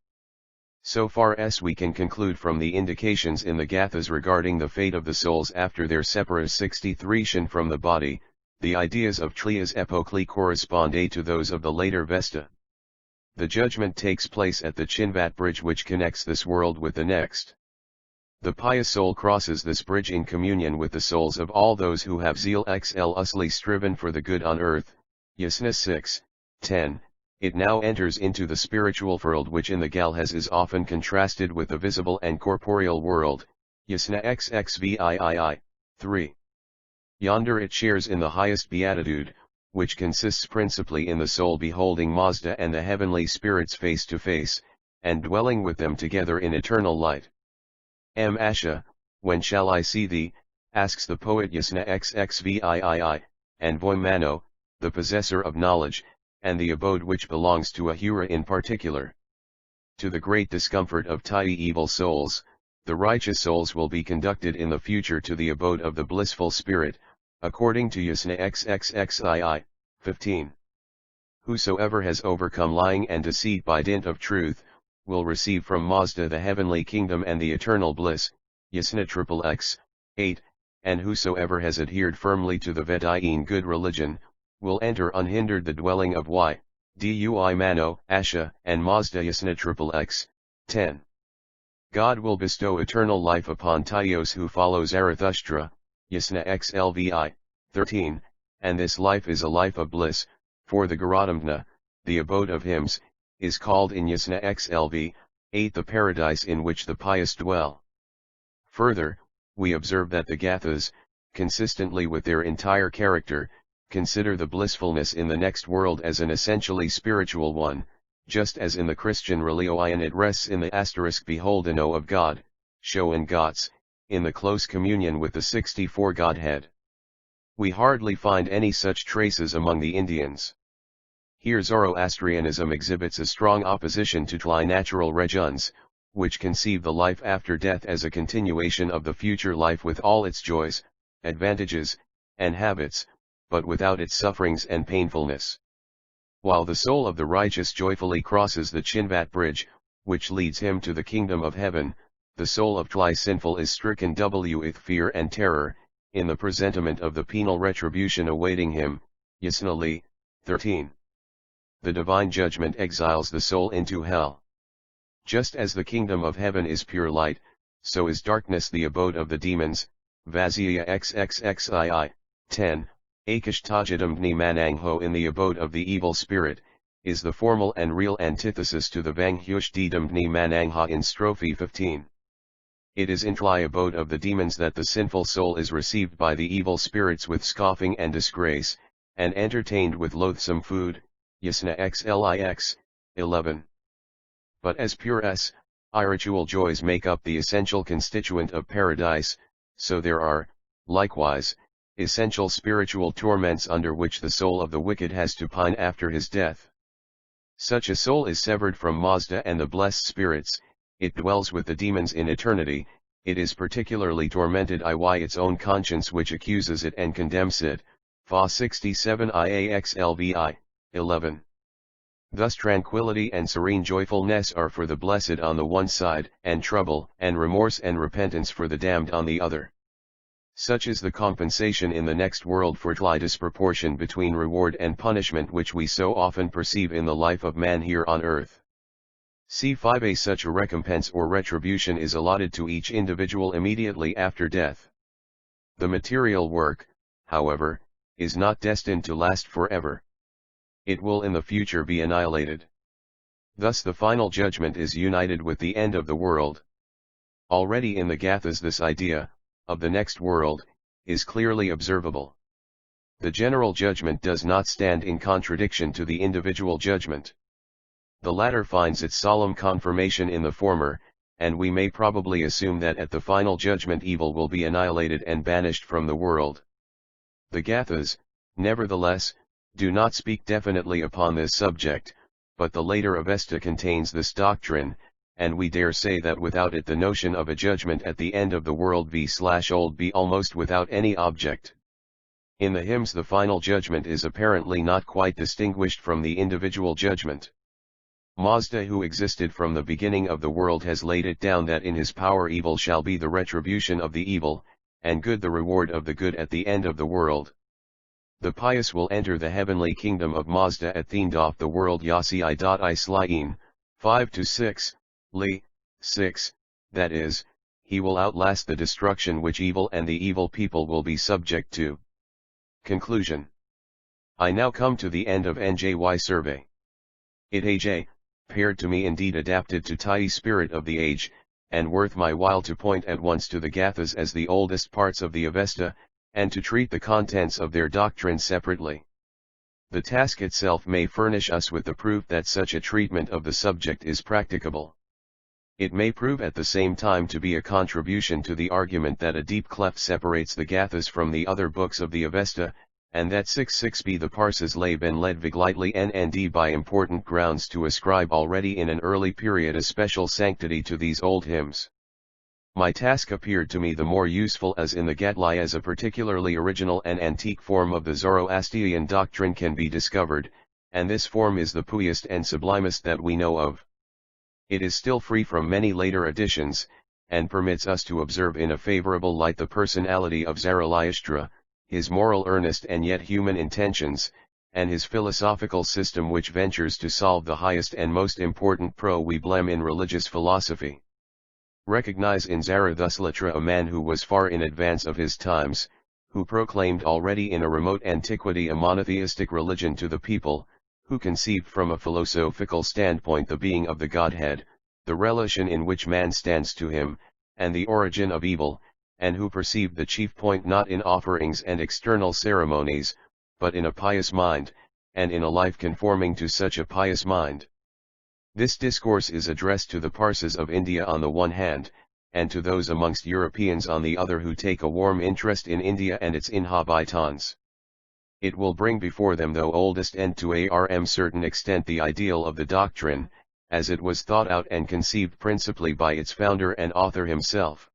So far as we can conclude from the indications in the Gathas regarding the fate of the souls after their separation from the body, the ideas of Trias Epokli correspond to those of the later Vesta. The judgment takes place at the Chinvat bridge which connects this world with the next. The pious soul crosses this bridge in communion with the souls of all those who have zealously striven for the good on earth. Yasna 6, 10. It now enters into the spiritual world which in the Galhas is often contrasted with the visible and corporeal world. Yasna xxvii 3. Yonder it shares in the highest beatitude, which consists principally in the soul beholding Mazda and the heavenly spirits face to face, and dwelling with them together in eternal light. M. Asha, when shall I see thee, asks the poet Yasna XXVIII, and Voimano, the possessor of knowledge, and the abode which belongs to Ahura in particular. To the great discomfort of Tai evil souls, the righteous souls will be conducted in the future to the abode of the blissful spirit, according to Yasna XXXII, 15. Whosoever has overcome lying and deceit by dint of truth, will receive from Mazda the heavenly kingdom and the eternal bliss, Yasna XXX, 8, and whosoever has adhered firmly to the Vedayin good religion, will enter unhindered the dwelling of Dui Mano, Asha, and Mazdayasna XXX, 10. God will bestow eternal life upon Tyos who follow Zarathustra, Yasna XLVI, 13, and this life is a life of bliss, for the Garadamna, the abode of hymns, is called in Yasna XLV, 8 the paradise in which the pious dwell. Further, we observe that the Gathas, consistently with their entire character, consider the blissfulness in the next world as an essentially spiritual one, just as in the Christian religion it rests in the *beholdeno of God, show and Gots, in the close communion with the 64 Godhead. We hardly find any such traces among the Indians. Here Zoroastrianism exhibits a strong opposition to natural religions, which conceive the life after death as a continuation of the future life with all its joys, advantages, and habits, but without its sufferings and painfulness. While the soul of the righteous joyfully crosses the Chinvat bridge, which leads him to the kingdom of heaven, the soul of the sinful is stricken with fear and terror, in the presentiment of the penal retribution awaiting him, Yasna Li, 13. The divine judgment exiles the soul into hell. Just as the kingdom of heaven is pure light, so is darkness the abode of the demons, Vazia XXXII, 10. Akashtajadam Dni Manangho in the abode of the evil spirit, is the formal and real antithesis to the Vanghyushdidam Dni Manangha in strophe 15. It is in the abode of the demons that the sinful soul is received by the evil spirits with scoffing and disgrace, and entertained with loathsome food, Yasna XLIX, 11. But as pure spiritual joys make up the essential constituent of paradise, so there are, likewise, essential spiritual torments under which the soul of the wicked has to pine after his death. Such a soul is severed from Mazda and the blessed spirits, it dwells with the demons in eternity, it is particularly tormented by its own conscience which accuses it and condemns it, Fa 67 IAXLVI, 11. Thus tranquility and serene joyfulness are for the blessed on the one side, and trouble and remorse and repentance for the damned on the other. Such is the compensation in the next world for the disproportion between reward and punishment which we so often perceive in the life of man here on earth. C5a Such a recompense or retribution is allotted to each individual immediately after death. The material work, however, is not destined to last forever. It will in the future be annihilated. Thus the final judgment is united with the end of the world. Already in the Gathas this idea, of the next world, is clearly observable. The general judgment does not stand in contradiction to the individual judgment. The latter finds its solemn confirmation in the former, and we may probably assume that at the final judgment evil will be annihilated and banished from the world. The Gathas, nevertheless, do not speak definitely upon this subject, but the later Avesta contains this doctrine, and we dare say that without it the notion of a judgment at the end of the world v/old be almost without any object. In the hymns the final judgment is apparently not quite distinguished from the individual judgment. Mazda who existed from the beginning of the world has laid it down that in his power evil shall be the retribution of the evil, and good the reward of the good at the end of the world. The pious will enter the heavenly kingdom of Mazda at the end of the world Yasi.I Slain, 5-6, Li, 6, that is, he will outlast the destruction which evil and the evil people will be subject to. Conclusion. I now come to the end of NJY survey. It appeared to me indeed adapted to the spirit of the age, and worth my while to point at once to the Gathas as the oldest parts of the Avesta, and to treat the contents of their doctrine separately. The task itself may furnish us with the proof that such a treatment of the subject is practicable. It may prove at the same time to be a contribution to the argument that a deep cleft separates the Gathas from the other books of the Avesta, and that 6.6b the Parses lay ben led viglightly nnd by important grounds to ascribe already in an early period a special sanctity to these old hymns. My task appeared to me the more useful as in the Gatli as a particularly original and antique form of the Zoroastrian doctrine can be discovered, and this form is the puiest and sublimest that we know of. It is still free from many later additions, and permits us to observe in a favorable light the personality of Zarathustra, his moral earnest and yet human intentions, and his philosophical system which ventures to solve the highest and most important problem in religious philosophy. Recognize in Zarathustra a man who was far in advance of his times, who proclaimed already in a remote antiquity a monotheistic religion to the people, who conceived from a philosophical standpoint the being of the Godhead, the relation in which man stands to him, and the origin of evil, and who perceived the chief point not in offerings and external ceremonies, but in a pious mind, and in a life conforming to such a pious mind. This discourse is addressed to the Parsis of India on the one hand, and to those amongst Europeans on the other who take a warm interest in India and its inhabitants. It will bring before them though oldest and to a certain extent the ideal of the doctrine, as it was thought out and conceived principally by its founder and author himself.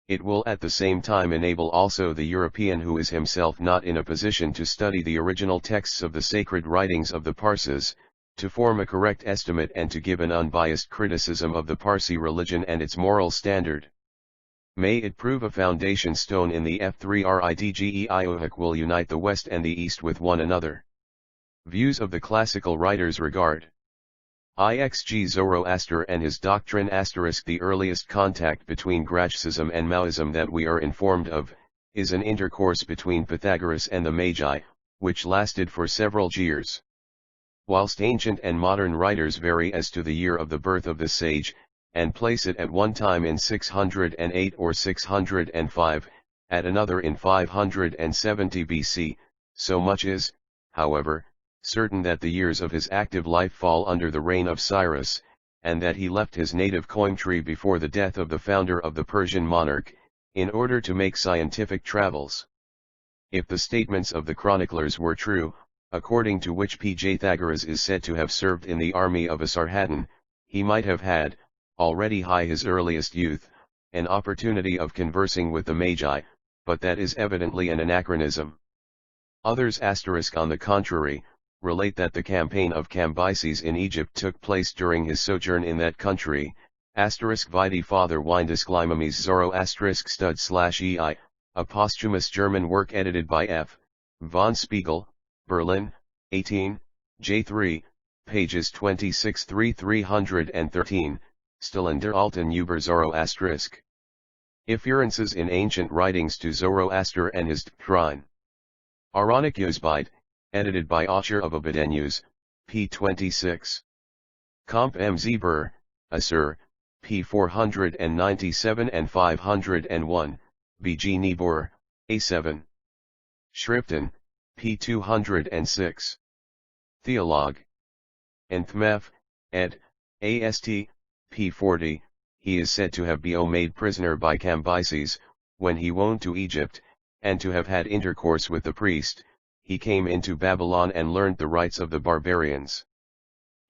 It will at the same time enable also the European who is himself not in a position to study the original texts of the sacred writings of the Parsis, to form a correct estimate and to give an unbiased criticism of the Parsi religion and its moral standard. May it prove a foundation stone in the F3RIDGEIOHIC will unite the West and the East with one another. Views of the classical writers regard. Ixg Zoroaster and his doctrine *. The earliest contact between Gnosticism and Maoism that we are informed of, is an intercourse between Pythagoras and the Magi, which lasted for several years. Whilst ancient and modern writers vary as to the year of the birth of the sage, and place it at one time in 608 or 605, at another in 570 BC, so much is, however, certain that the years of his active life fall under the reign of Cyrus, and that he left his native country before the death of the founder of the Persian monarch, in order to make scientific travels. If the statements of the chroniclers were true, according to which Pythagoras is said to have served in the army of Esarhaddon, he might have had, already high his earliest youth, an opportunity of conversing with the Magi, but that is evidently an anachronism. Others on the contrary, relate that the campaign of Cambyses in Egypt took place during his sojourn in that country, vide Father Windesgleimames Zoroaster/stud/ei, a posthumous German work edited by F. von Spiegel, Berlin, 18, J3, pages 26-313, still in der Alten über Zoroastrisk. Inferences in ancient writings to Zoroaster and his doctrine. Aaronic Yosbite, edited by Asher of Abidenews, p. 26. Comp M. Zieber, Assur, p. 497 and 501, B. G. Niebuhr, A7. Schriften, p. 206. Theologue. Enthmef, ed. Ast. p. 40, he is said to have been made prisoner by Cambyses, when he went to Egypt, and to have had intercourse with the priest. He came into Babylon and learned the rites of the barbarians.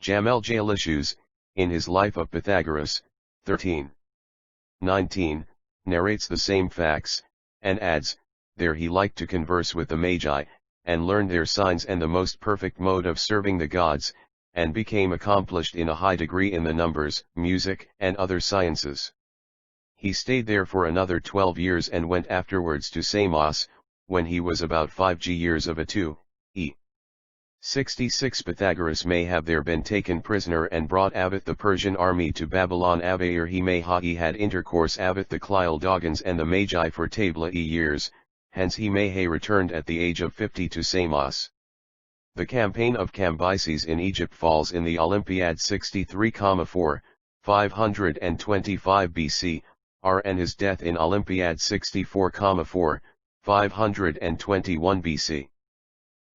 Jamel Jalishus, in his Life of Pythagoras, 13:19, narrates the same facts, and adds, there he liked to converse with the Magi, and learned their signs and the most perfect mode of serving the gods, and became accomplished in a high degree in the numbers, music, and other sciences. He stayed there for another 12 years and went afterwards to Samos, when he was about 5 years of age. E. 66 Pythagoras may have there been taken prisoner and brought with the Persian army to Babylon. He may ha had intercourse with the Cleildogons and the Magi for table years, hence he may ha returned at the age of 50 to Samos. The campaign of Cambyses in Egypt falls in the Olympiad 63,4, 525 BC, and his death in Olympiad 64,4, 521 BC.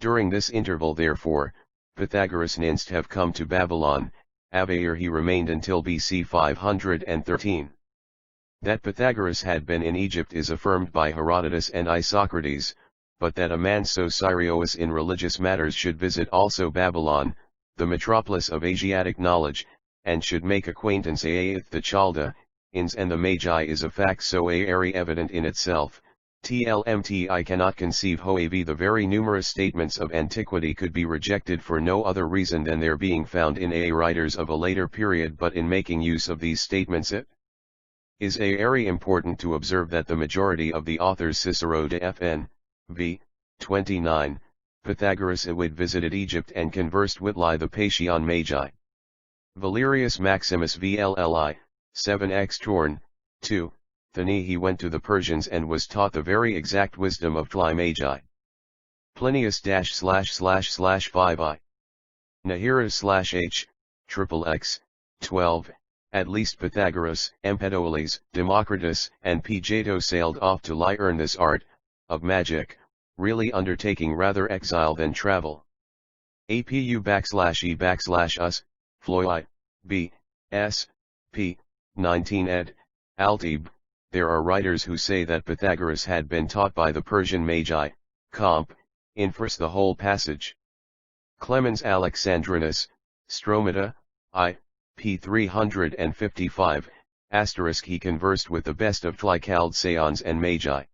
During this interval therefore, Pythagoras ninst have come to Babylon, Avair he remained until BC 513. That Pythagoras had been in Egypt is affirmed by Herodotus and Isocrates, but that a man so serious in religious matters should visit also Babylon, the metropolis of Asiatic knowledge, and should make acquaintance with the Chaldaeans and the Magi is a fact so very evident in itself. TLMT I cannot conceive how the very numerous statements of antiquity could be rejected for no other reason than their being found in writers of a later period, but in making use of these statements it is very important to observe that the majority of the authors Cicero de Fn. v. 29, Pythagoras would visited Egypt and conversed with the Paetion Magi. Valerius Maximus VLLI, 7x Torn, 2. Thani he went to the Persians and was taught the very exact wisdom of Tli Magi. Plinius-//5I. Nahira /H, XXX, 12, at least Pythagoras, Empedocles, Democritus, and Pigato sailed off to learn this art, of magic, really undertaking rather exile than travel. APU/E/us, Floy, B, S, P, 19 ed., Altib. There are writers who say that Pythagoras had been taught by the Persian Magi, comp. Infers the whole passage. Clemens Alexandrinus, Stromata, I, p. 355, * he conversed with the best of Chaldaeans and Magi.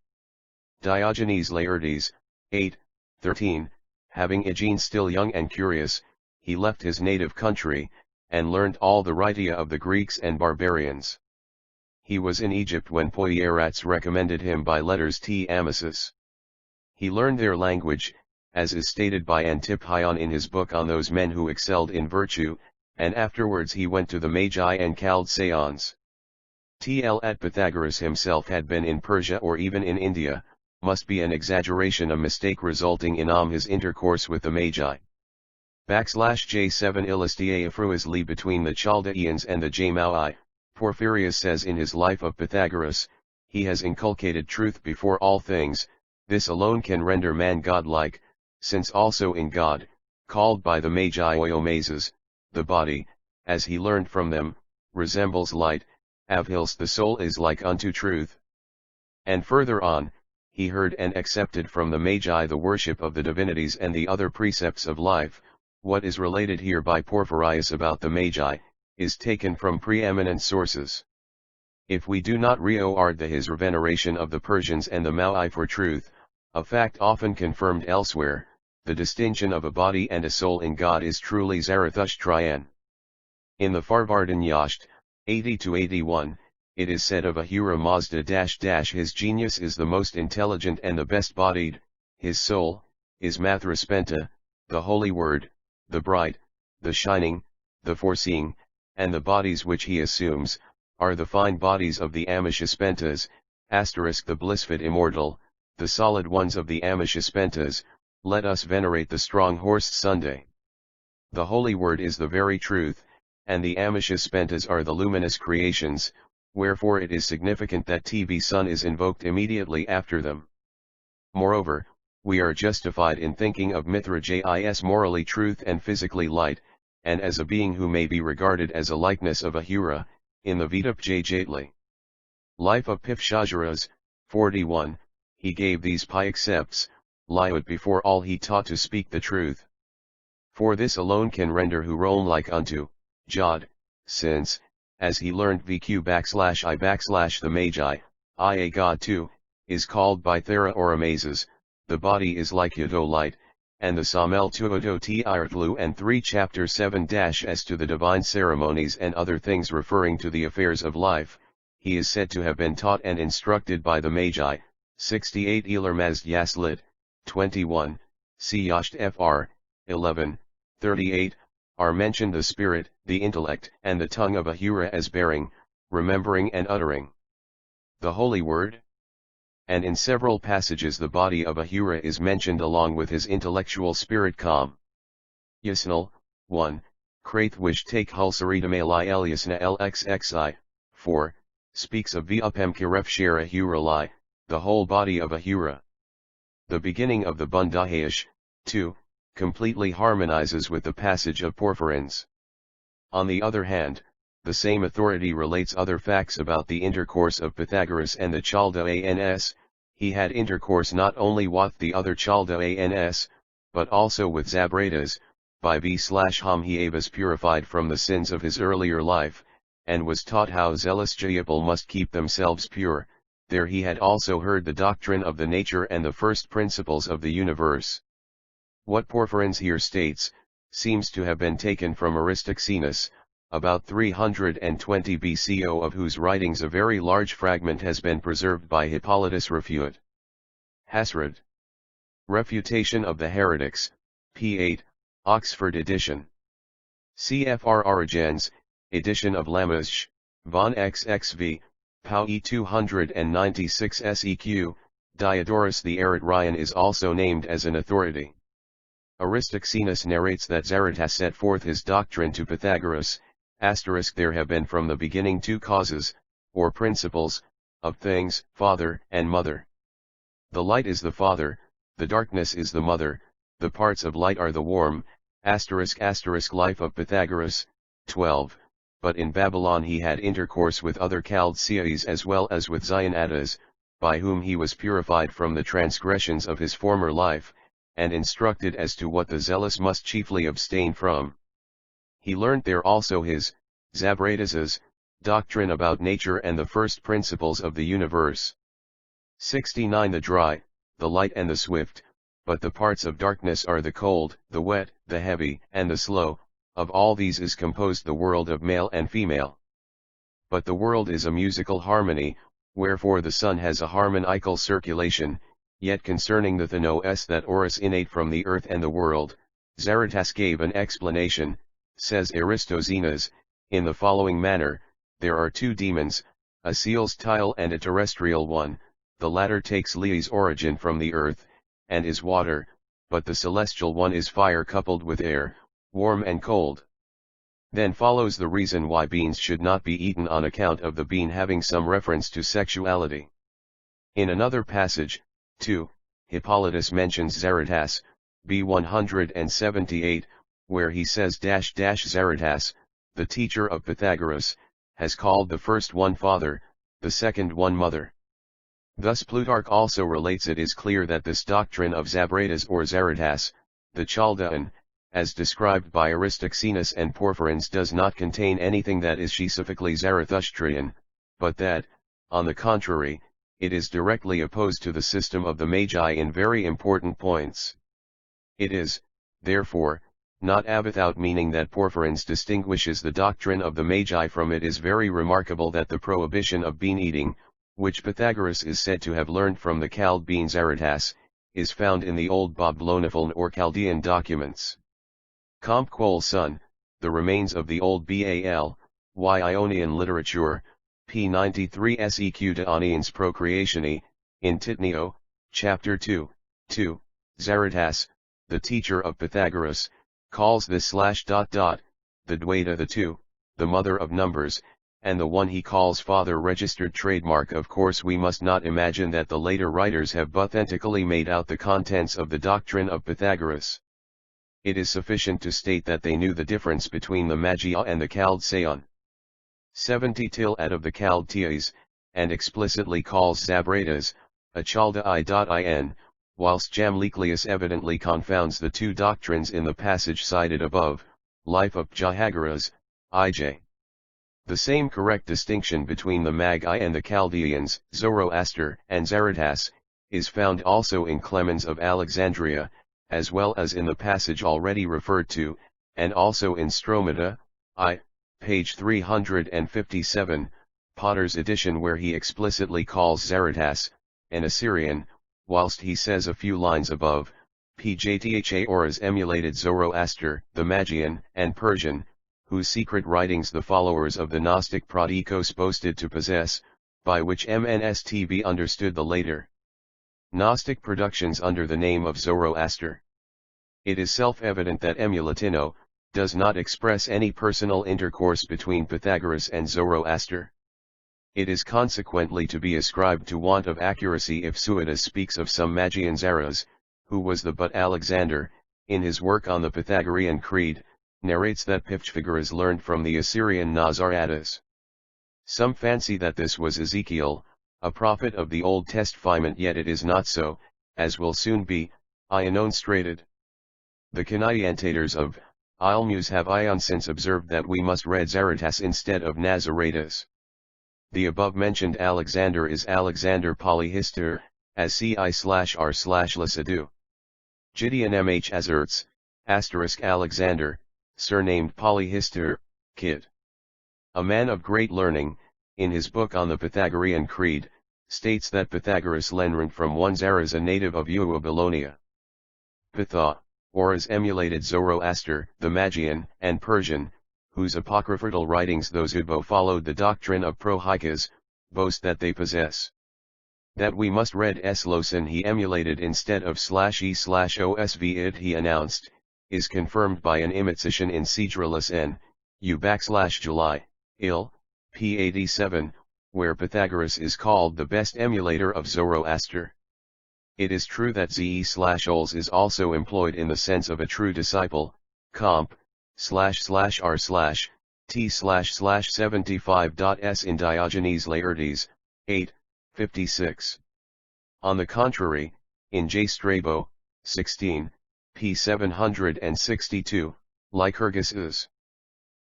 Diogenes Laertes, 8, 13, having Aegean still young and curious, he left his native country, and learned all the writing of the Greeks and barbarians. He was in Egypt when Poierats recommended him by letters to Amasis. He learned their language, as is stated by Antiphon in his book on those men who excelled in virtue, and afterwards he went to the Magi and Chaldaeans. Tl at Pythagoras himself had been in Persia or even in India, must be an exaggeration, a mistake resulting in his intercourse with the Magi. /J7 Illustiaefruisli between the Chaldaeans and the Jamaui. Porphyrius says in his Life of Pythagoras, he has inculcated truth before all things, this alone can render man godlike, since also in God, called by the Magi Oiomazes, the body, as he learned from them, resembles light, avhils the soul is like unto truth. And further on, he heard and accepted from the Magi the worship of the divinities and the other precepts of life. What is related here by Porphyrius about the Magi, is taken from preeminent sources. If we do not regard his veneration of the Persians and the Maui for truth, a fact often confirmed elsewhere, the distinction of a body and a soul in God is truly Zarathustrian. In the Farvardan Yasht, 80-81, it is said of Ahura Mazda -- his genius is the most intelligent and the best bodied, his soul, is Mathraspenta, the holy word, the bright, the shining, the foreseeing, and the bodies which he assumes, are the fine bodies of the Amishaspentas, * the blissful immortal, the solid ones of the Amishaspentas. Let us venerate the strong horse Sunday. The holy word is the very truth, and the Amishaspentas are the luminous creations, wherefore it is significant that the sun is invoked immediately after them. Moreover, we are justified in thinking of Mithra Jis morally truth and physically light, and as a being who may be regarded as a likeness of Ahura, in the Vedup Jatli. Life of Pipshajaras, 41, he gave these precepts, liud before all he taught to speak the truth. For this alone can render who roam like unto, Jod, since, as he learned VQ /I the Magi, a God too, is called by Thera or Amazes, the body is like Yodolite, and the Samel Tuodo Tirtlu and 3 chapter 7 as to the divine ceremonies and other things referring to the affairs of life, he is said to have been taught and instructed by the Magi. 68 Elar Mazdayasna, 21, Siyasht Fr, 11, 38, are mentioned the spirit, the intellect, and the tongue of Ahura as bearing, remembering and uttering the holy word. And in several passages the body of Ahura is mentioned along with his intellectual spirit Yasnal, 1, Krath which take Hulsaridamali Eliasna LXXI, 4, speaks of Vupem Kiref Shara Ahura Li, the whole body of Ahura. The beginning of the Bundahayish, 2, completely harmonizes with the passage of Porphyrins. On the other hand, the same authority relates other facts about the intercourse of Pythagoras and the Chaldeans. He had intercourse not only with the other Chaldeans, but also with Zabratas, by b/hom he was purified from the sins of his earlier life, and was taught how zealous people must keep themselves pure. There he had also heard the doctrine of the nature and the first principles of the universe. What Porphyrins here states, seems to have been taken from Aristoxenus, about 320 BCO, of whose writings a very large fragment has been preserved by Hippolytus Refute. Hasrid. Refutation of the Heretics, p. 8, Oxford edition. Cfr Origens, edition of Lamazche, von XXV, Bahá'í 296 seq, Diodorus the Eretrian is also named as an authority. Aristoxenus narrates that Zarathustra set forth his doctrine to Pythagoras, there have been from the beginning two causes, or principles, of things, father and mother. The light is the father, the darkness is the mother, the parts of light are the warm, life of Pythagoras, 12, but in Babylon he had intercourse with other Chaldeans as well as with Zionatas, by whom he was purified from the transgressions of his former life, and instructed as to what the zealous must chiefly abstain from. He learnt there also his, Zabratas's, doctrine about nature and the first principles of the universe. 69 The dry, the light and the swift, but the parts of darkness are the cold, the wet, the heavy, and the slow, of all these is composed the world of male and female. But the world is a musical harmony, wherefore the sun has a harmonical circulation, yet concerning the thenos that oris innate from the earth and the world, Zarathustra gave an explanation, says Aristoxenus, in the following manner: there are two demons, a celestial and a terrestrial one, the latter takes Lea's origin from the earth, and is water, but the celestial one is fire coupled with air, warm and cold. Then follows the reason why beans should not be eaten on account of the bean having some reference to sexuality. In another passage, too, Hippolytus mentions Zarathustra, b. 178, where he says Zarathustra, the teacher of Pythagoras, has called the first one father, the second one mother. Thus Plutarch also relates. It is clear that this doctrine of Zabratas or Zarathustra, the Chaldean, as described by Aristoxenus and Porphyrins, does not contain anything that is specifically Zarathustrian, but that, on the contrary, it is directly opposed to the system of the Magi in very important points. It is, therefore, not without meaning that Porphyrins distinguishes the doctrine of the Magi from it. Is very remarkable that the prohibition of bean eating, which Pythagoras is said to have learned from the Chaldean Zarathustra, is found in the old Babylonian or Chaldean documents. Comte Quoll Sun, The Remains of the Old Ionian Literature, p. 93 seq. De Onions Procreatione, in Titnio, chapter 2, 2, Zarathustra, the teacher of Pythagoras, calls this .. the Dwaita the two, the mother of numbers, and the one he calls father registered trademark. Of course we must not imagine that the later writers have authentically made out the contents of the doctrine of Pythagoras. It is sufficient to state that they knew the difference between the Magi and the Chaldean. 70 out of the Chaldeans, and explicitly calls Zabratas, a Chaldei.in, whilst Jamlichlius evidently confounds the two doctrines in the passage cited above, Life of Pythagoras, IJ. The same correct distinction between the Magi and the Chaldeans, Zoroaster and Zarathustra, is found also in Clemens of Alexandria, as well as in the passage already referred to, and also in Stromata, page 357, Potter's edition, where he explicitly calls Zarathustra an Assyrian, whilst he says a few lines above, Pjtha Auras emulated Zoroaster, the Magian and Persian, whose secret writings the followers of the Gnostic Prodikos boasted to possess, by which MNSTB understood the later Gnostic productions under the name of Zoroaster. It is self-evident that emulatino does not express any personal intercourse between Pythagoras and Zoroaster. It is consequently to be ascribed to want of accuracy if Suidas speaks of some Magian Zaras, who was the but Alexander, in his work on the Pythagorean Creed, narrates that Pythagoras learned from the Assyrian Nazaratas. Some fancy that this was Ezekiel, a prophet of the Old Testament, yet it is not so, as will soon be illustrated. The commentators of Ilmus have since observed that we must read Zarathustra instead of Nazaratus. The above-mentioned Alexander is Alexander Polyhistor, as ci/r/Lysidou. Gideon Mh Azerts, Alexander, surnamed Polyhistor, Kid. A man of great learning, in his book on the Pythagorean Creed, states that Pythagoras learned from one Zaras, a native of Babylonia. Pytha, or as emulated Zoroaster, the Magian, and Persian, whose apocryphal writings those who followed the doctrine of Prohykas, boast that they possess. That we must read Slosin he emulated instead of /e/osv it he announced, is confirmed by an imitation in Cedrillus N.U/July, Ill, p. 87, where Pythagoras is called the best emulator of Zoroaster. It is true that ze/ols is also employed in the sense of a true disciple, comp. //t//75.s in Diogenes Laertes, 8, 56. On the contrary, in J. Strabo, 16, p. 762, Lycurgus is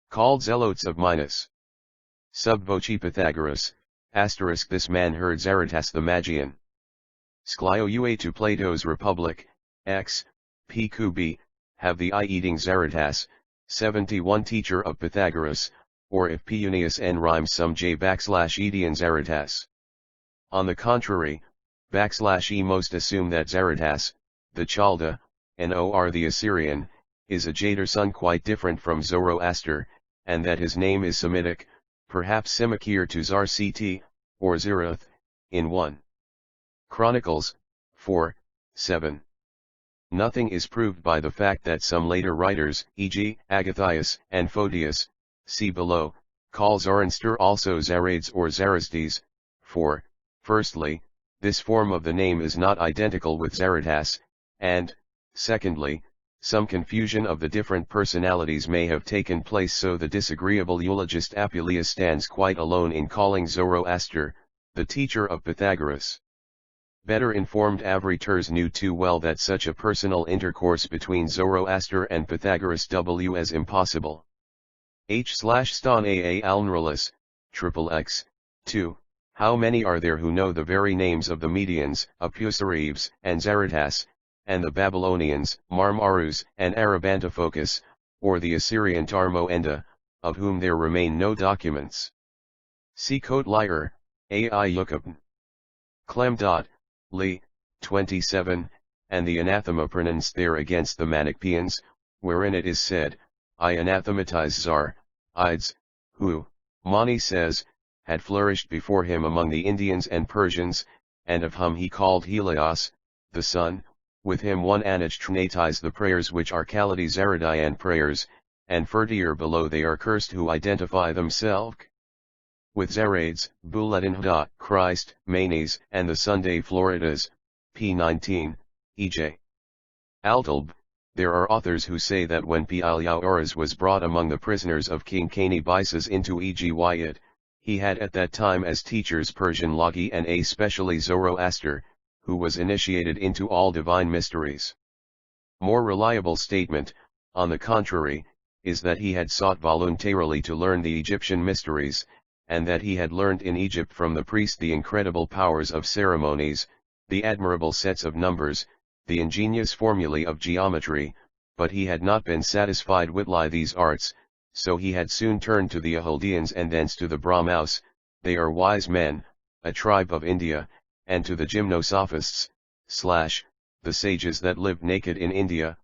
called zealots of Minos. Sub voce Pythagoras, * this man heard Zarathustra the Magian. Sclio ua to Plato's Republic, x, p. Kubi, have the eye-eating Zarathustra, 71 teacher of Pythagoras, or if Punius n rhymes some j/Edian Zarathustra. On the contrary, /e most assume that Zarathustra, the Chalda, nor the Assyrian, is a Jader son quite different from Zoroaster, and that his name is Semitic, perhaps similar to Zar-Ct, or Zarath, in 1 Chronicles, 4, 7. Nothing is proved by the fact that some later writers, e.g., Agathias and Photius, see below, call Zoroaster also Zarades or Zarastes, for, firstly, this form of the name is not identical with Zarathustra, and, secondly, some confusion of the different personalities may have taken place, so the disagreeable eulogist Apuleius stands quite alone in calling Zoroaster, the teacher of Pythagoras. Better informed avriteurs knew too well that such a personal intercourse between Zoroaster and Pythagoras was impossible. H/Ston A. Alnrulus, XXX, 2. How many are there who know the very names of the Medians, Apusareves, and Zarathustra, and the Babylonians, Marmarus, and Arabantophocus, or the Assyrian Tarmoenda, of whom there remain no documents? See Cote Lyre, A.I. Yukupn. Clem. Lee, 27, and the anathema pronounced there against the Manichaeans, wherein it is said, I anathematize Zar, Ides, who, Mani says, had flourished before him among the Indians and Persians, and of whom he called Helios, the sun, with him one anathematize the prayers which are Kaladi Zaradian prayers, and further below they are cursed who identify themselves with Zarades, Buledinhda, Christ, Manes, and the Sunday Floridas, p. 19, e.j. Altalb. There are authors who say that when Pialyaoras was brought among the prisoners of King Cambyses into Egypt, he had at that time as teachers Persian Logi and especially Zoroaster, who was initiated into all divine mysteries. More reliable statement, on the contrary, is that he had sought voluntarily to learn the Egyptian mysteries, and that he had learned in Egypt from the priest the incredible powers of ceremonies, the admirable sets of numbers, the ingenious formulae of geometry, but he had not been satisfied with these arts, so he had soon turned to the Chaldeans and thence to the Brahmos, they are wise men, a tribe of India, and to the Gymnosophists, the sages that lived naked in India.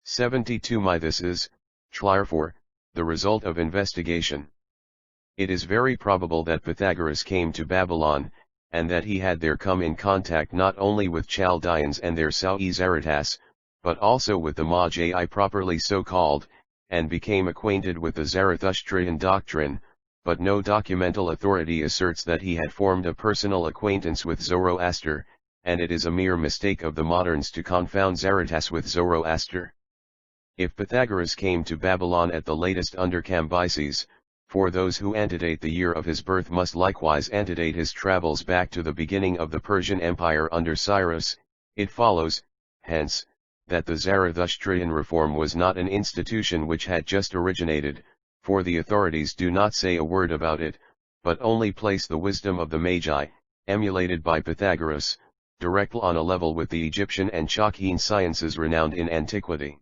72 This is, therefore, the result of investigation. It is very probable that Pythagoras came to Babylon, and that he had there come in contact not only with Chaldeans and their Sa'i Zarathustra, but also with the Magi properly so called, and became acquainted with the Zarathustrian doctrine, but no documental authority asserts that he had formed a personal acquaintance with Zoroaster, and it is a mere mistake of the moderns to confound Zarathustra with Zoroaster. If Pythagoras came to Babylon at the latest under Cambyses, for those who antedate the year of his birth must likewise antedate his travels back to the beginning of the Persian Empire under Cyrus, it follows, hence, that the Zarathustrian reform was not an institution which had just originated, for the authorities do not say a word about it, but only place the wisdom of the Magi, emulated by Pythagoras, directly on a level with the Egyptian and Chaldean sciences renowned in antiquity.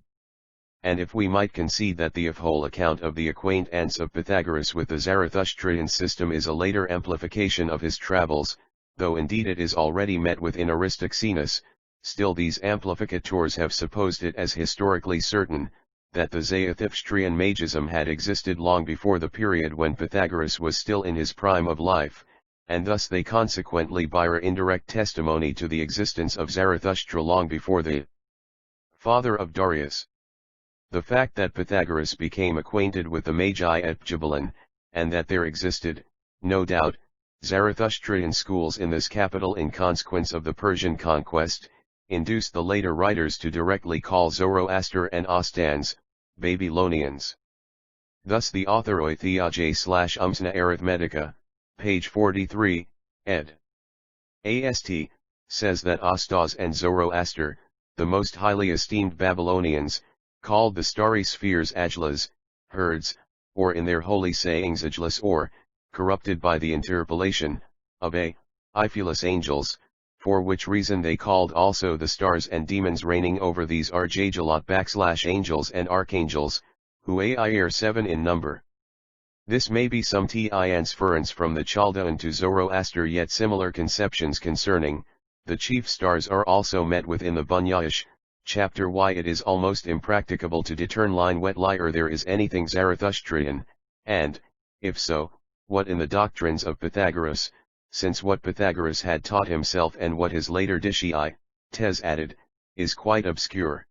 And if we might concede that the whole account of the acquaintance of Pythagoras with the Zarathustrian system is a later amplification of his travels, though indeed it is already met with in Aristoxenus, still these amplificators have supposed it as historically certain, that the Zarathustrian magism had existed long before the period when Pythagoras was still in his prime of life, and thus they consequently bear indirect testimony to the existence of Zarathustra long before the father of Darius. The fact that Pythagoras became acquainted with the Magi at Babylon, and that there existed, no doubt, Zarathustrian schools in this capital in consequence of the Persian conquest, induced the later writers to directly call Zoroaster and Ostans, Babylonians. Thus the Authoroi Theologiae/Umsna Arithmetica, page 43, ed. Ast, says that Ostas and Zoroaster, the most highly esteemed Babylonians, called the starry spheres Ajlas, herds, or in their holy sayings Ajlas or, corrupted by the interpolation, of Iphilus angels, for which reason they called also the stars and demons reigning over these Arjajalot /angels and archangels, who are 7 in number. This may be some transference from the Chaldean to Zoroaster, yet similar conceptions concerning the chief stars are also met with in the Bunyahish chapter. Why it is almost impracticable to determine whether there is anything Zarathustrian, and, if so, what in the doctrines of Pythagoras, since what Pythagoras had taught himself and what his later disciples added, is quite obscure.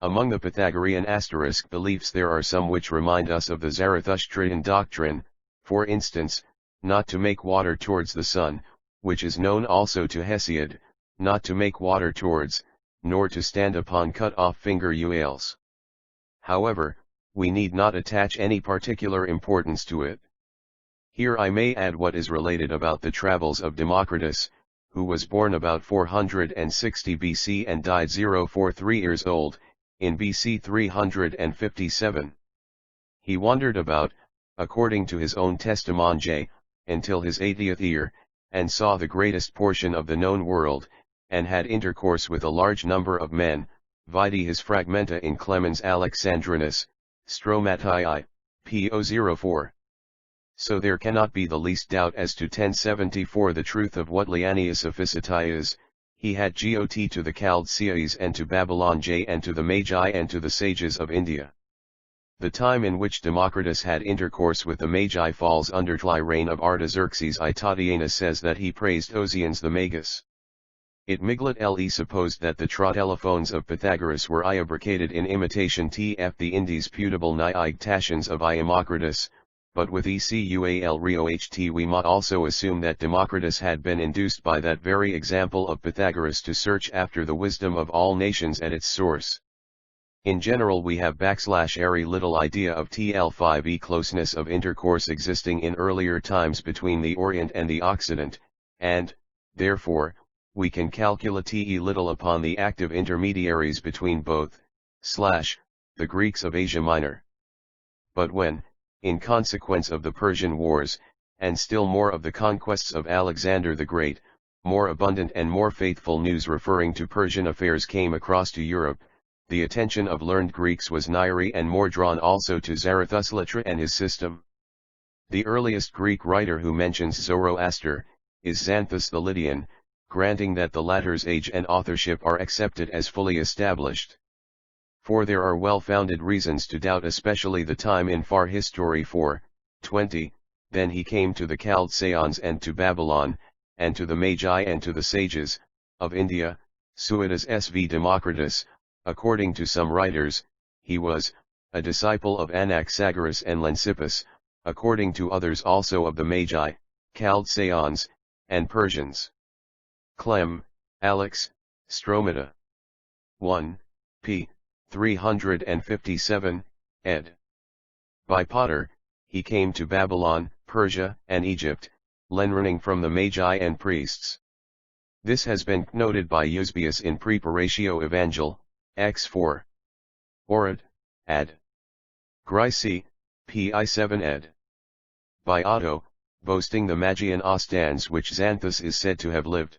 Among the Pythagorean asterisk beliefs there are some which remind us of the Zarathustrian doctrine, for instance, not to make water towards the sun, which is known also to Hesiod, not to make water towards, nor to stand upon cut-off finger uales. However, we need not attach any particular importance to it. Here I may add what is related about the travels of Democritus, who was born about 460 BC and died 043 years old, in BC 357. He wandered about, according to his own testimony, until his 80th year, and saw the greatest portion of the known world, and had intercourse with a large number of men, vide his fragmenta in Clemens Alexandrinus, Stromatii, po04. So there cannot be the least doubt as to 1074 the truth of what Leanius Ophisiti is. He had got to the Chaldees and to Babylon and to the Magi and to the sages of India. The time in which Democritus had intercourse with the Magi falls under the reign of Artaxerxes I. Tatiana says that he praised Ozians the Magus. It Miglet le supposed that the trotelophones of Pythagoras were iabricated in imitation tf the indisputable niigtations of Iomocritus, but with ecual rioht we might also assume that Democritus had been induced by that very example of Pythagoras to search after the wisdom of all nations at its source. In general we have very little idea of tl5e closeness of intercourse existing in earlier times between the Orient and the Occident, and, therefore, we can calculate little upon the active intermediaries between both, the Greeks of Asia Minor. But when, in consequence of the Persian Wars, and still more of the conquests of Alexander the Great, more abundant and more faithful news referring to Persian affairs came across to Europe, the attention of learned Greeks was nigher and more drawn also to Zarathustra and his system. The earliest Greek writer who mentions Zoroaster, is Xanthus the Lydian, granting that the latter's age and authorship are accepted as fully established. For there are well-founded reasons to doubt especially the time in far history 420, then he came to the Chaldeans and to Babylon, and to the Magi and to the sages, of India, Suidas sv Democritus, according to some writers, he was, a disciple of Anaxagoras and Leucippus, according to others also of the Magi, Chaldeans, and Persians. Clem, Alex, Stromata. 1, p. 357, ed. By Potter, he came to Babylon, Persia, and Egypt, learning from the Magi and priests. This has been noted by Eusebius in Preparatio Evangel, x4. Orad, ad. Grici, pi 7 ed. By Otto, boasting the Magian Ostans which Xanthus is said to have lived.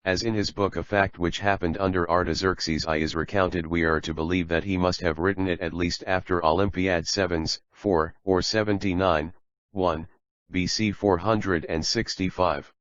As in his book a fact which happened under Artaxerxes I is recounted, we are to believe that he must have written it at least after Olympiad 7s, 4, or 79, 1, BC 465.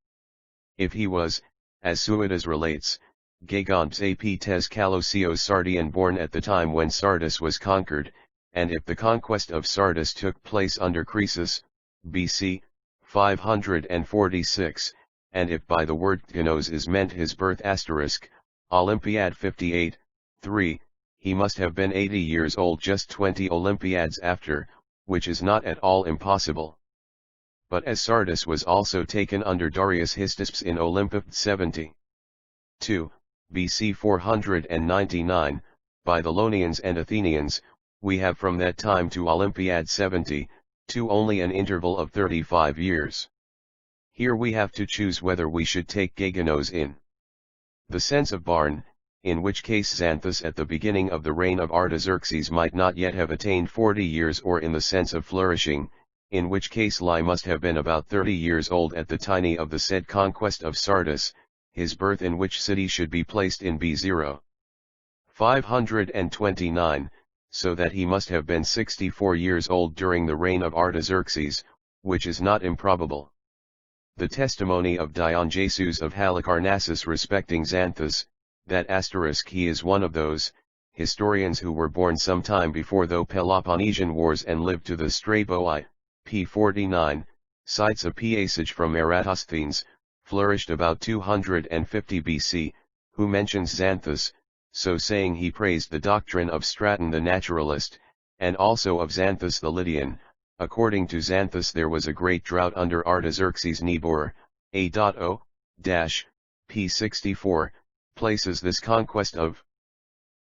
If he was, as Suidas relates, Gagons Apetes Kalosios Sardian, born at the time when Sardis was conquered, and if the conquest of Sardis took place under Croesus, BC 546, and if by the word Gnos is meant his birth *, Olympiad 58, 3, he must have been 80 years old just 20 Olympiads after, which is not at all impossible. But as Sardis was also taken under Darius Histisps in Olympus 70. 2, BC 499, by the Lonians and Athenians, we have from that time to Olympiad 70, to only an interval of 35 years. Here we have to choose whether we should take Gaganos in the sense of barn, in which case Xanthus at the beginning of the reign of Artaxerxes might not yet have attained 40 years, or in the sense of flourishing, in which case Lai must have been about 30 years old at the time of the said conquest of Sardis, his birth in which city should be placed in B0. 529, so that he must have been 64 years old during the reign of Artaxerxes, which is not improbable. The testimony of Dion Jesus of Halicarnassus respecting Xanthus, that * he is one of those historians who were born some time before the Peloponnesian Wars and lived to the Straboi, p. 49, cites a passage from Eratosthenes, flourished about 250 BC, who mentions Xanthus, so saying he praised the doctrine of Straton the naturalist, and also of Xanthus the Lydian. According to Xanthus there was a great drought under Artaxerxes Nebor, a.o. p. 64, places this conquest of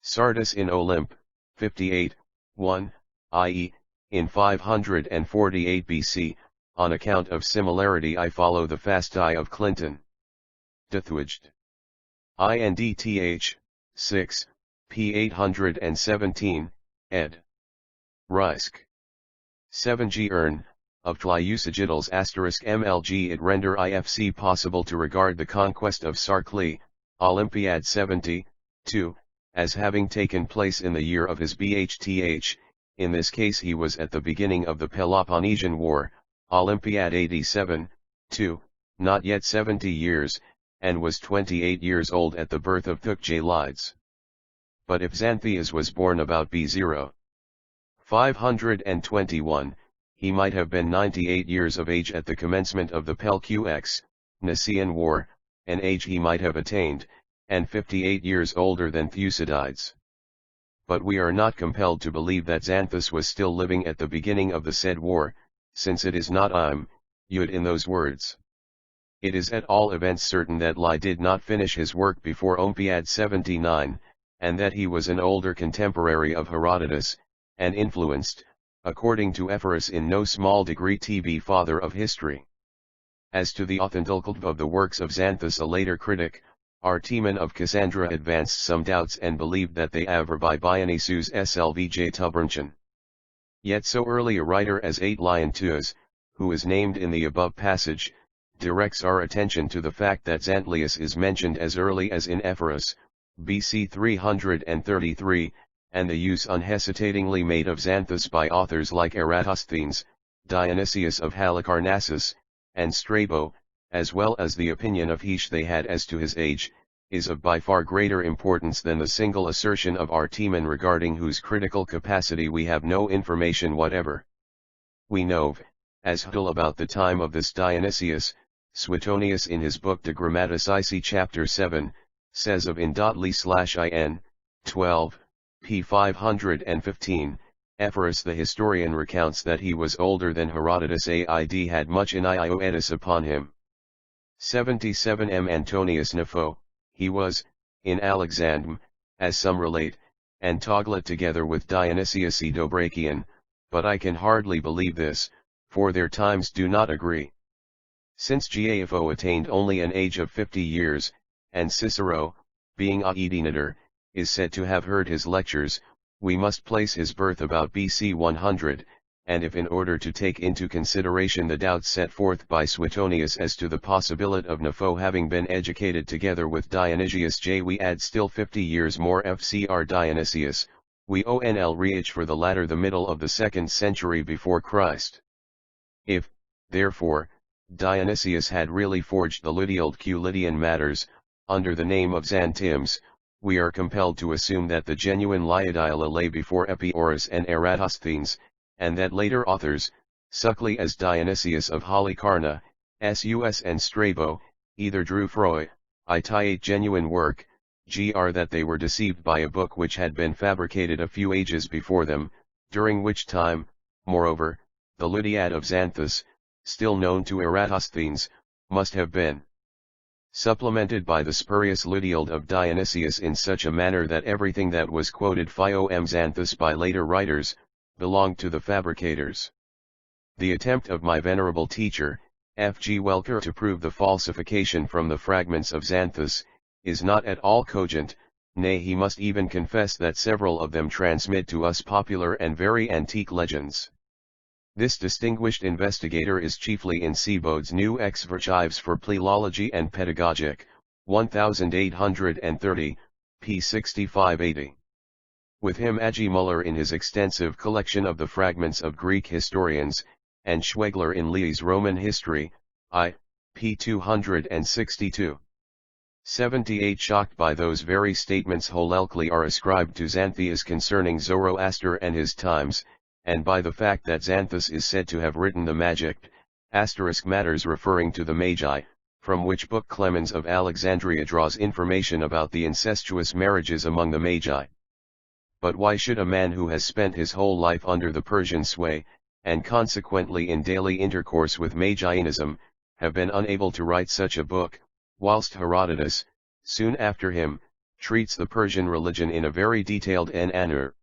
Sardis in Olymp, 58, 1, i.e., in 548 BC, on account of similarity I follow the fasti of Clinton. Dethwiged. Indth, 6, p. 817, ed. Reisk. 7g Ern, of Tliusagitals *mlg it render ifc possible to regard the conquest of Sarkli, Olympiad 70, 2, as having taken place in the year of his bhth, in this case he was at the beginning of the Peloponnesian War, Olympiad 87, 2, not yet 70 years, and was 28 years old at the birth of Thukje Lides. But if Xanthias was born about B0. 521, he might have been 98 years of age at the commencement of the Pelqx, Nicaean War, an age he might have attained, and 58 years older than Thucydides. But we are not compelled to believe that Xanthus was still living at the beginning of the said war, since it is not yud in those words. It is at all events certain that Lai did not finish his work before Olympiad 79, and that he was an older contemporary of Herodotus, and influenced, according to Ephorus in no small degree to be father of history. As to the authenticity of the works of Xanthus, a later critic, Artemon of Cassandra, advanced some doubts and believed that they avere by Dionysius Slvj Tubernchen. Yet so early a writer as Aetliantus, who is named in the above passage, directs our attention to the fact that Xantlius is mentioned as early as in Ephorus, BC 333, and the use unhesitatingly made of Xanthus by authors like Eratosthenes, Dionysius of Halicarnassus, and Strabo, as well as the opinion of Hesh they had as to his age, is of by far greater importance than the single assertion of Artemon, regarding whose critical capacity we have no information whatever. We know, as little about the time of this Dionysius. Suetonius in his book De Grammatici chapter 7, says of in.li/in, 12, p. 515, Ephorus the historian recounts that he was older than Herodotus aid had much in Ioedus upon him. 77 M. Antonius Nepho, He was, in Alexandria, as some relate, and Toglet together with Dionysius Dobrakian, but I can hardly believe this, for their times do not agree. Since Gafo attained only an age of 50 years, and Cicero, being a Edinator, is said to have heard his lectures, we must place his birth about BC 100, and if in order to take into consideration the doubts set forth by Suetonius as to the possibility of Nepho having been educated together with Dionysius J, we add still 50 years more FCR Dionysius, we onl reach for the latter the middle of the 2nd century before Christ. If, therefore, Dionysius had really forged the Lydian matters, under the name of Xanthims, we are compelled to assume that the genuine Lyodila lay before Epiorus and Eratosthenes, and that later authors, suchly as Dionysius of Halicarna, Sus and Strabo, either drew Freud, itiate genuine work, gr that they were deceived by a book which had been fabricated a few ages before them, during which time, moreover, the Lydiad of Xanthus, still known to Eratosthenes, must have been supplemented by the spurious Lydiad of Dionysius in such a manner that everything that was quoted Phiom Xanthus by later writers, belonged to the fabricators. The attempt of my venerable teacher, F. G. Welker, to prove the falsification from the fragments of Xanthus, is not at all cogent, nay he must even confess that several of them transmit to us popular and very antique legends. This distinguished investigator is chiefly in Seabode's New Archives for Philology and Pedagogic, 1830, p. 6580. With him A.G. Müller in his extensive collection of the fragments of Greek historians, and Schwegler in Lee's Roman History, p. 262. 78. Shocked by those very statements wholly are ascribed to Xanthias concerning Zoroaster and his times, and by the fact that Xanthus is said to have written the Magic, matters referring to the Magi, from which book Clemens of Alexandria draws information about the incestuous marriages among the Magi. But why should a man who has spent his whole life under the Persian sway, and consequently in daily intercourse with Magianism, have been unable to write such a book, whilst Herodotus, soon after him, treats the Persian religion in a very detailed manner?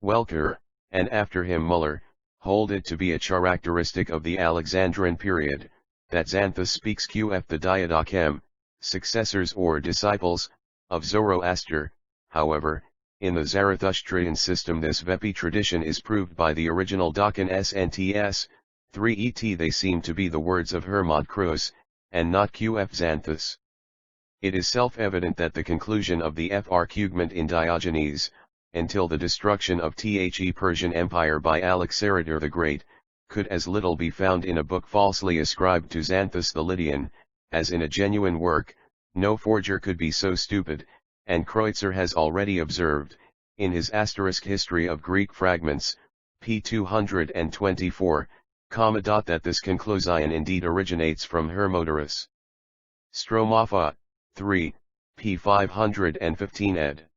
Welker, and after him Müller, hold it to be a characteristic of the Alexandrian period, that Xanthus speaks qf the Diadochim, successors or disciples, of Zoroaster. However, in the Zarathustrian system this Vepi tradition is proved by the original Dochan SNTS, 3 et they seem to be the words of Hermod Kroos, and not qf Xanthus. It is self-evident that the conclusion of the argument in Diogenes, until the destruction of the Persian Empire by Alexander the Great, could as little be found in a book falsely ascribed to Xanthus the Lydian, as in a genuine work. No forger could be so stupid, and Kreutzer has already observed, in his History of Greek Fragments, p. 224, that this conclusion indeed originates from Hermodorus. Stromofa, 3, p. 515 ed.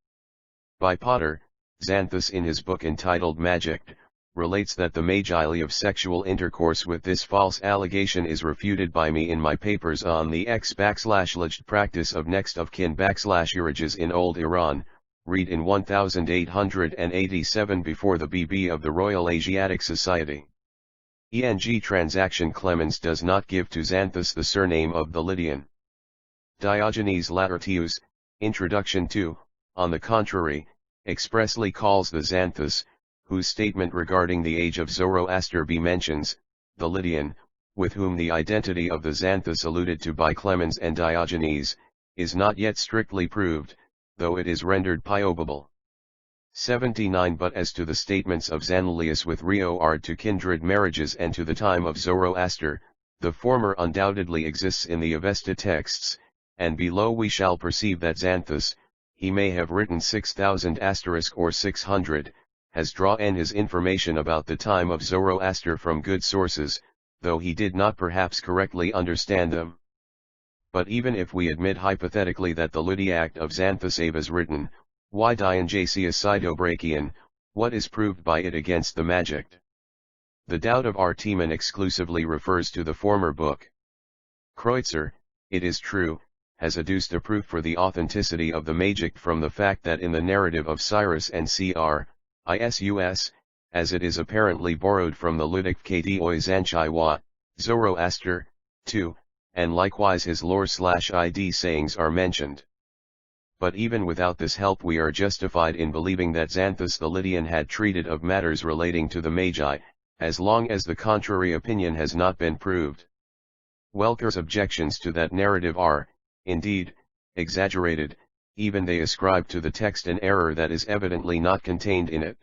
By Potter, Xanthus in his book entitled Magic, relates that the Magi of sexual intercourse with this false allegation is refuted by me in my papers on the x/alleged practice of next of kin /urages in Old Iran, read in 1887 before the BB of the Royal Asiatic Society. ENG transaction Clemens does not give to Xanthus the surname of the Lydian. Diogenes Laertius, Introduction to, on the contrary, expressly calls the Xanthus, whose statement regarding the age of Zoroaster be mentions, the Lydian, with whom the identity of the Xanthus alluded to by Clemens and Diogenes, is not yet strictly proved, though it is rendered probable. 79. But as to the statements of Xanthus with regard to kindred marriages and to the time of Zoroaster, the former undoubtedly exists in the Avesta texts, and below we shall perceive that Xanthus, he may have written 6000 or 600, has drawn his information about the time of Zoroaster from good sources, though he did not perhaps correctly understand them. But even if we admit hypothetically that the Lydiact of Xanthus is written, why Dionysius Dobrakian, what is proved by it against the Magic? The doubt of Arteman exclusively refers to the former book. Kreutzer, it is true, has adduced a proof for the authenticity of the Magic from the fact that in the narrative of Cyrus and Cr. As it is apparently borrowed from the Ludic Kdoi Zanchaiwa, Zoroaster, too, and likewise his lore/id sayings are mentioned. But even without this help we are justified in believing that Xanthus the Lydian had treated of matters relating to the Magi, as long as the contrary opinion has not been proved. Welker's objections to that narrative are, indeed, exaggerated, even they ascribe to the text an error that is evidently not contained in it.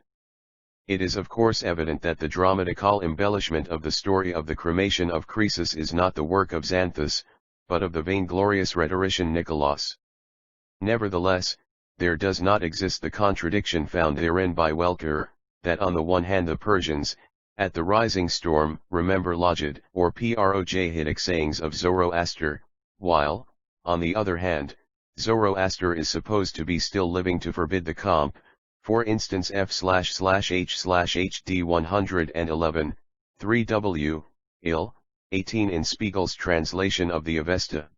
It is of course evident that the dramatical embellishment of the story of the cremation of Croesus is not the work of Xanthus, but of the vainglorious rhetorician Nicolaus. Nevertheless, there does not exist the contradiction found therein by Welker, that on the one hand the Persians, at the rising storm, remember logid or projhidic sayings of Zoroaster, while, on the other hand, Zoroaster is supposed to be still living to forbid the comp, for instance f/h/hd 111, 3w, ill, 18 in Spiegel's translation of the Avesta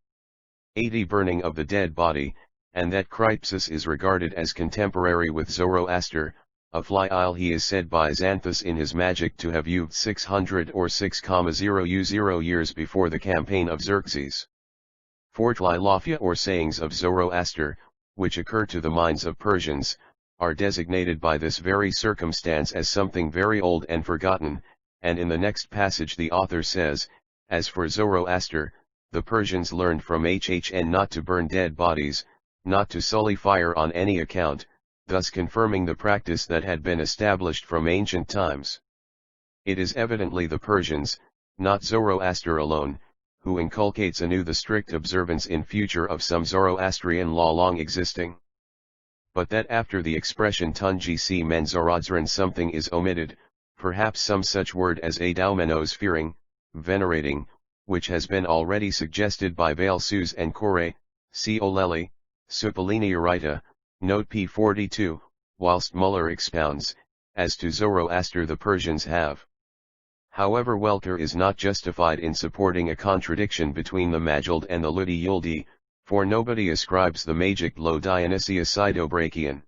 80 burning of the dead body, and that Chrypsis is regarded as contemporary with Zoroaster, a fly-isle he is said by Xanthus in his Magic to have used 600 or 6,000 years before the campaign of Xerxes. Fortlilafia or sayings of Zoroaster, which occur to the minds of Persians, are designated by this very circumstance as something very old and forgotten, and in the next passage the author says, as for Zoroaster, the Persians learned from Hhn not to burn dead bodies, not to sully fire on any account, thus confirming the practice that had been established from ancient times. It is evidently the Persians, not Zoroaster alone, who inculcates anew the strict observance in future of some Zoroastrian law long existing. But that after the expression tungi si men Zoroastran something is omitted, perhaps some such word as adaumenos fearing, venerating, which has been already suggested by Vale Sus and Kore, C. Oleli, Supalini Urita, note p42, whilst Muller expounds, as to Zoroaster the Persians have. However, Welker is not justified in supporting a contradiction between the Majld and the Ludi Yuldi, for nobody ascribes the Magic lo Dionysius Sidobrachian.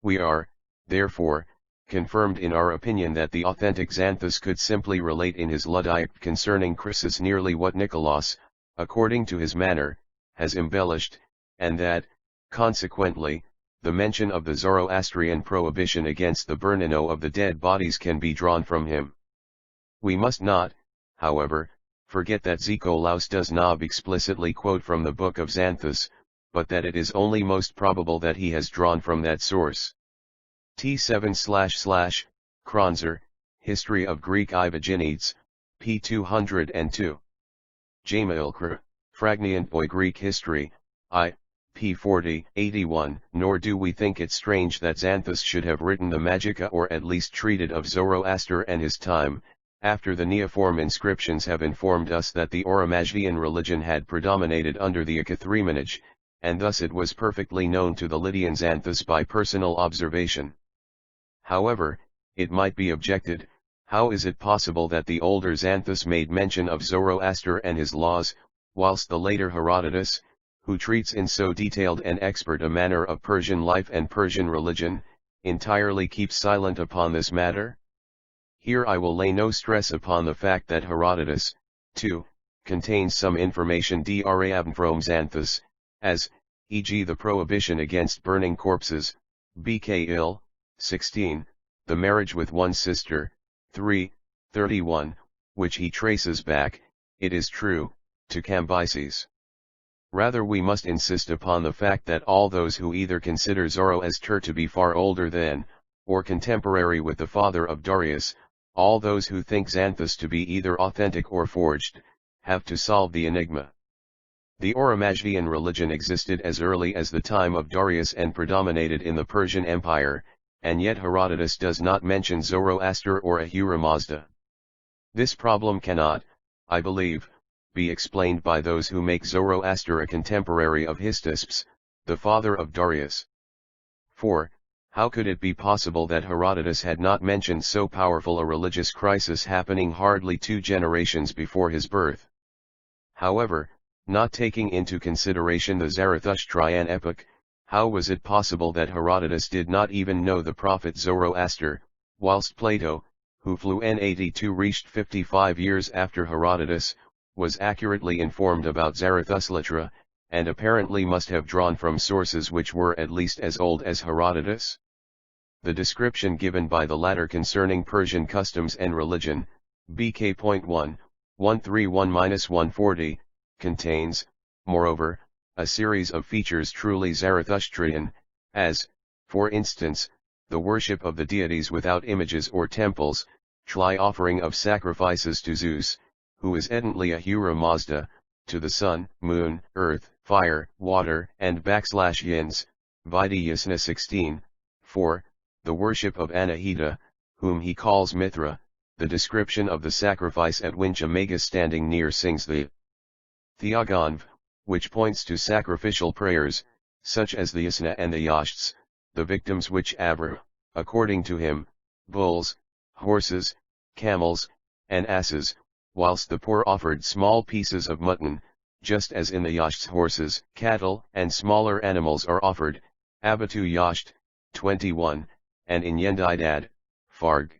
We are, therefore, confirmed in our opinion that the authentic Xanthus could simply relate in his Luddiac concerning Croesus nearly what Nicolaus, according to his manner, has embellished, and that, consequently, the mention of the Zoroastrian prohibition against the burnino of the dead bodies can be drawn from him. We must not, however, forget that Zikolaus does not explicitly quote from the Book of Xanthus, but that it is only most probable that he has drawn from that source. T7// Kronzer, History of Greek Ivaginides, p. 202. Jamailkr, Fragniant Boy Greek History, I, p. 40, 81. Nor do we think it strange that Xanthus should have written the Magica or at least treated of Zoroaster and his time, after the Neoform inscriptions have informed us that the Oromazdian religion had predominated under the Akathremenage, and thus it was perfectly known to the Lydian Xanthus by personal observation. However, it might be objected, how is it possible that the older Xanthus made mention of Zoroaster and his laws, whilst the later Herodotus, who treats in so detailed and expert a manner of Persian life and Persian religion, entirely keeps silent upon this matter? Here I will lay no stress upon the fact that Herodotus, too, contains some information from Xanthus, as, e.g. the prohibition against burning corpses, bk ill, 16, the marriage with one sister, 3, 31, which he traces back, it is true, to Cambyses. Rather we must insist upon the fact that all those who either consider Zoroaster to be far older than, or contemporary with the father of Darius, all those who think Xanthus to be either authentic or forged, have to solve the enigma. The Oromazdian religion existed as early as the time of Darius and predominated in the Persian Empire, and yet Herodotus does not mention Zoroaster or Ahura Mazda. This problem cannot, I believe, be explained by those who make Zoroaster a contemporary of Hystaspes, the father of Darius. For, how could it be possible that Herodotus had not mentioned so powerful a religious crisis happening hardly 2 generations before his birth? However, Not taking into consideration the Zarathustrian epoch, how was it possible that Herodotus did not even know the prophet Zoroaster, whilst Plato, who flew N82 reached 55 years after Herodotus, was accurately informed about Zarathustra, and apparently must have drawn from sources which were at least as old as Herodotus? The description given by the latter concerning Persian customs and religion, BK.1, 131-140, contains, moreover, a series of features truly Zarathustrian, as, for instance, the worship of the deities without images or temples, offering of sacrifices to Zeus, who is evidently Ahura Mazda, to the sun, moon, earth, fire, water, and /yins, Mazdayasna 16, 4, the worship of Anahita, whom he calls Mithra, the description of the sacrifice at which a Maga standing near sings the Theogonv, which points to sacrificial prayers, such as the Yasna and the Yashts, the victims which avor, according to him, bulls, horses, camels, and asses, whilst the poor offered small pieces of mutton, just as in the Yashts horses, cattle, and smaller animals are offered, Abatu Yasht, 21, and in Yendidad, Farg.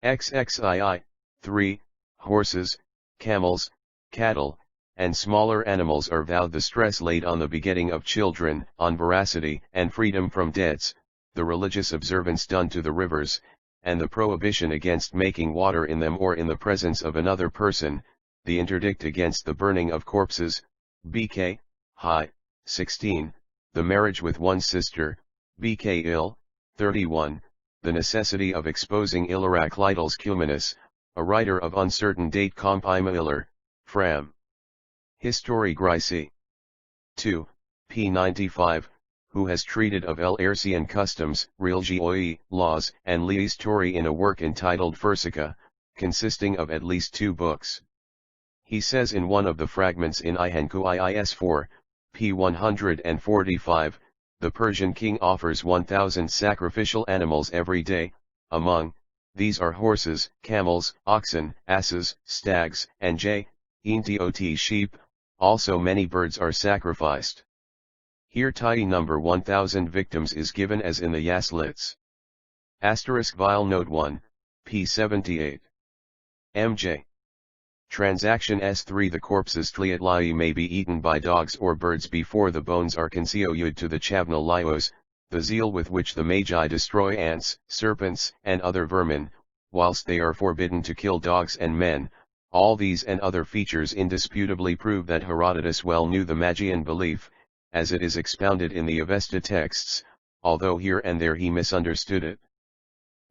XXII, 3, horses, camels, cattle, and smaller animals are vowed the stress laid on the begetting of children, on veracity and freedom from debts, the religious observance done to the rivers, and the prohibition against making water in them or in the presence of another person, the interdict against the burning of corpses, BK, High, 16, the marriage with one's sister, BK ill, 31, the necessity of exposing Illeraclitus Cumanus, a writer of uncertain date Compima Iller, Fram. History Grici. 2, p. 95, who has treated of L-Ersian customs, Religii, laws, and l'histoire in a work entitled Fursica, consisting of at least 2 books. He says in one of the fragments in Ihenku Iis 4, p. 145, the Persian king offers 1,000 sacrificial animals every day, among these are horses, camels, oxen, asses, stags, and Entiot sheep, also many birds are sacrificed. Here tidy number 1,000 victims is given as in the Yaslits. Vile note 1, p. 78. MJ. Transaction S3 The corpses tliatlai may be eaten by dogs or birds before the bones are concealed to the chavna lios, the zeal with which the magi destroy ants, serpents, and other vermin, whilst they are forbidden to kill dogs and men. All these and other features indisputably prove that Herodotus well knew the Magian belief, as it is expounded in the Avesta texts, although here and there he misunderstood it.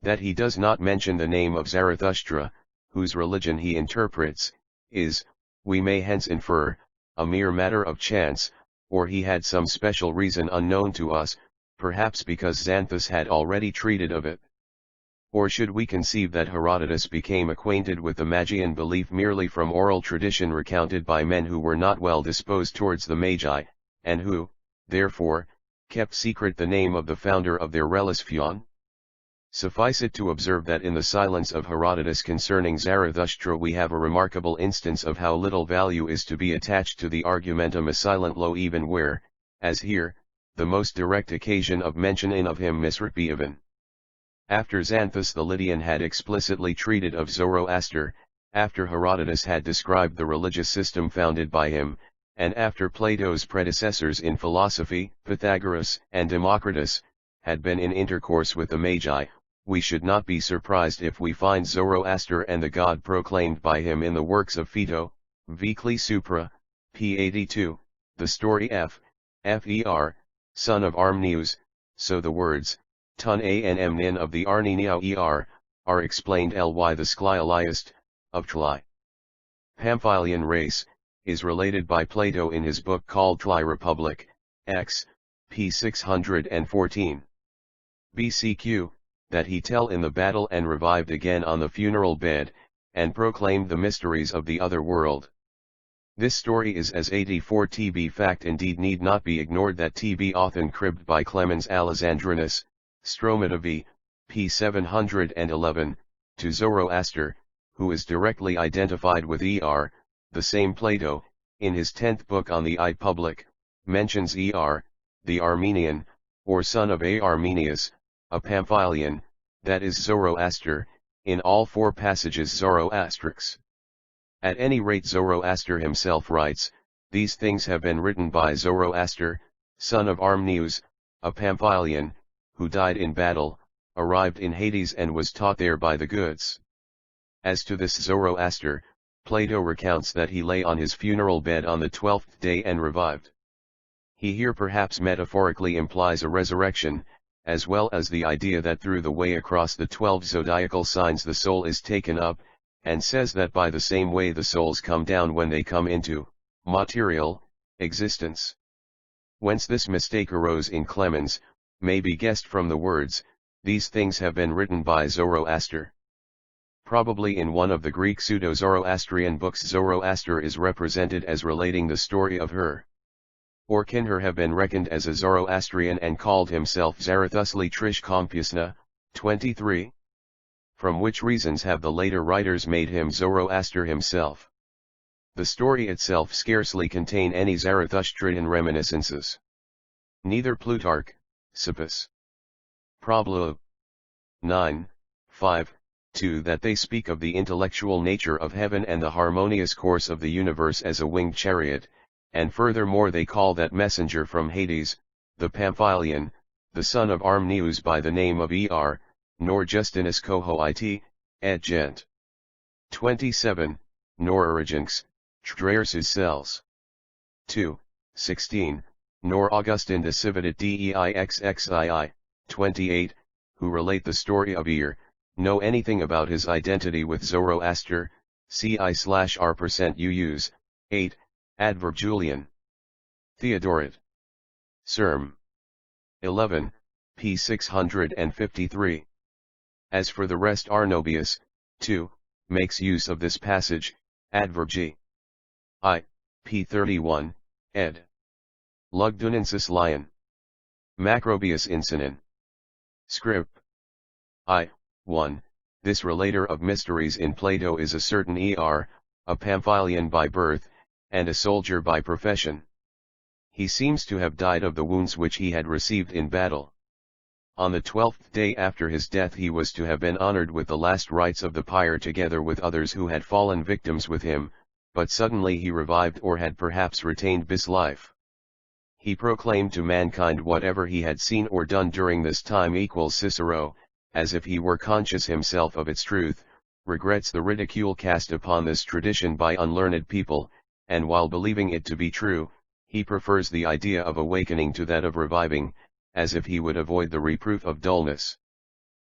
That he does not mention the name of Zarathustra, whose religion he interprets, is, we may hence infer, a mere matter of chance, or he had some special reason unknown to us, perhaps because Xanthus had already treated of it. Or should we conceive that Herodotus became acquainted with the Magian belief merely from oral tradition recounted by men who were not well disposed towards the Magi, and who, therefore, kept secret the name of the founder of their Religion? Suffice it to observe that in the silence of Herodotus concerning Zarathustra we have a remarkable instance of how little value is to be attached to the argumentum a silent lo even where, as here, the most direct occasion of mentioning of him misrit be even. After Xanthus the Lydian had explicitly treated of Zoroaster, after Herodotus had described the religious system founded by him, and after Plato's predecessors in philosophy, Pythagoras and Democritus, had been in intercourse with the Magi, we should not be surprised if we find Zoroaster and the god proclaimed by him in the works of Phaedo, Vicli Supra, p. 82, the story Fer, son of Armneus, so the words, Tun anm nin of the Arneniau are explained ly the Sklioliast, of Tli. Pamphylian race, is related by Plato in his book called Tli Republic, x. p. 614. BCQ, that he tell in the battle and revived again on the funeral bed, and proclaimed the mysteries of the other world. This story is as 84 TB fact indeed need not be ignored that TB often cribbed by Clemens Alexandrinus, Stromata v. p. 711, to Zoroaster, who is directly identified with the same Plato, in his 10th book on the Public, mentions Er, the Armenian, or son of Armenius, a Pamphylian, that is Zoroaster, in all 4 passages Zoroastrix. At any rate Zoroaster himself writes, these things have been written by Zoroaster, son of Armenius, a Pamphylian, who died in battle, arrived in Hades and was taught there by the goods. As to this Zoroaster, Plato recounts that he lay on his funeral bed on the 12th day and revived. He here perhaps metaphorically implies a resurrection, as well as the idea that through the way across the 12 zodiacal signs the soul is taken up, and says that by the same way the souls come down when they come into material existence. Whence this mistake arose in Clemens, may be guessed from the words, these things have been written by Zoroaster. Probably in one of the Greek pseudo-Zoroastrian books Zoroaster is represented as relating the story of her. Or can her have been reckoned as a Zoroastrian and called himself Zarathustra Trish Compusna, 23? From which reasons have the later writers made him Zoroaster himself. The story itself scarcely contain any Zarathustrian reminiscences. Neither Plutarch, Sippus. Problem 9, 5, 2 that they speak of the intellectual nature of heaven and the harmonious course of the universe as a winged chariot, and furthermore they call that messenger from Hades, the Pamphylian, the son of Armenius by the name of Er, nor Justinus Cohoiti, et Gent. 27, nor Origens, Traersus Cells. 2, 16, nor Augustine de Civitate Deixii, 28, who relate the story of Er, know anything about his identity with Zoroaster, ci/r%uu, 8, Adverb Julian. Theodoret. Serm. 11, p. 653. As for the rest Arnobius, 2, makes use of this passage, adverb g. I, p. 31, ed. Lugdunensis lion. Macrobius insinon. Scrip. I, 1, this relator of mysteries in Plato is a certain Er, a Pamphylian by birth, and a soldier by profession. He seems to have died of the wounds which he had received in battle. On the 12th day after his death he was to have been honored with the last rites of the pyre together with others who had fallen victims with him, but suddenly he revived or had perhaps retained bis life. He proclaimed to mankind whatever he had seen or done during this time equals Cicero, as if he were conscious himself of its truth, regrets the ridicule cast upon this tradition by unlearned people, and while believing it to be true, he prefers the idea of awakening to that of reviving, as if he would avoid the reproof of dullness.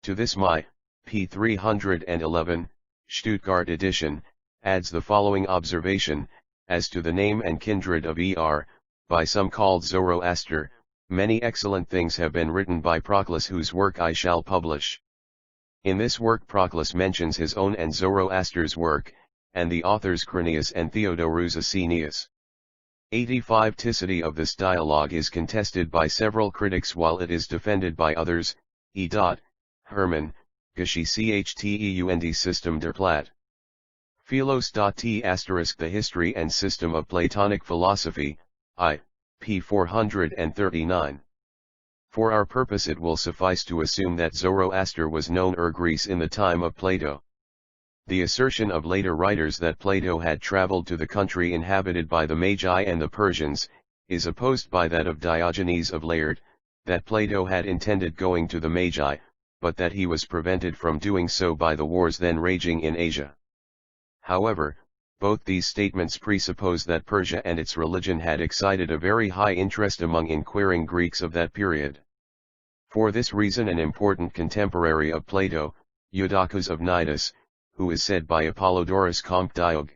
To this my, p. 311, Stuttgart edition, adds the following observation, as to the name and kindred of Er, by some called Zoroaster, many excellent things have been written by Proclus whose work I shall publish. In this work Proclus mentions his own and Zoroaster's work, and the authors Crinius and Theodorus Asinius. 85ticity of this dialogue is contested by several critics while it is defended by others, E. Hermann, Geschi Chteund System der Platt. Philos. T** The History and System of Platonic Philosophy, I, p. 439. For our purpose it will suffice to assume that Zoroaster was known Greece in the time of Plato. The assertion of later writers that Plato had traveled to the country inhabited by the Magi and the Persians, is opposed by that of Diogenes of Laerd, that Plato had intended going to the Magi, but that he was prevented from doing so by the wars then raging in Asia. However, both these statements presuppose that Persia and its religion had excited a very high interest among inquiring Greeks of that period. For this reason an important contemporary of Plato, Eudoxus of Cnidus, who is said by Apollodorus Conc. Diog.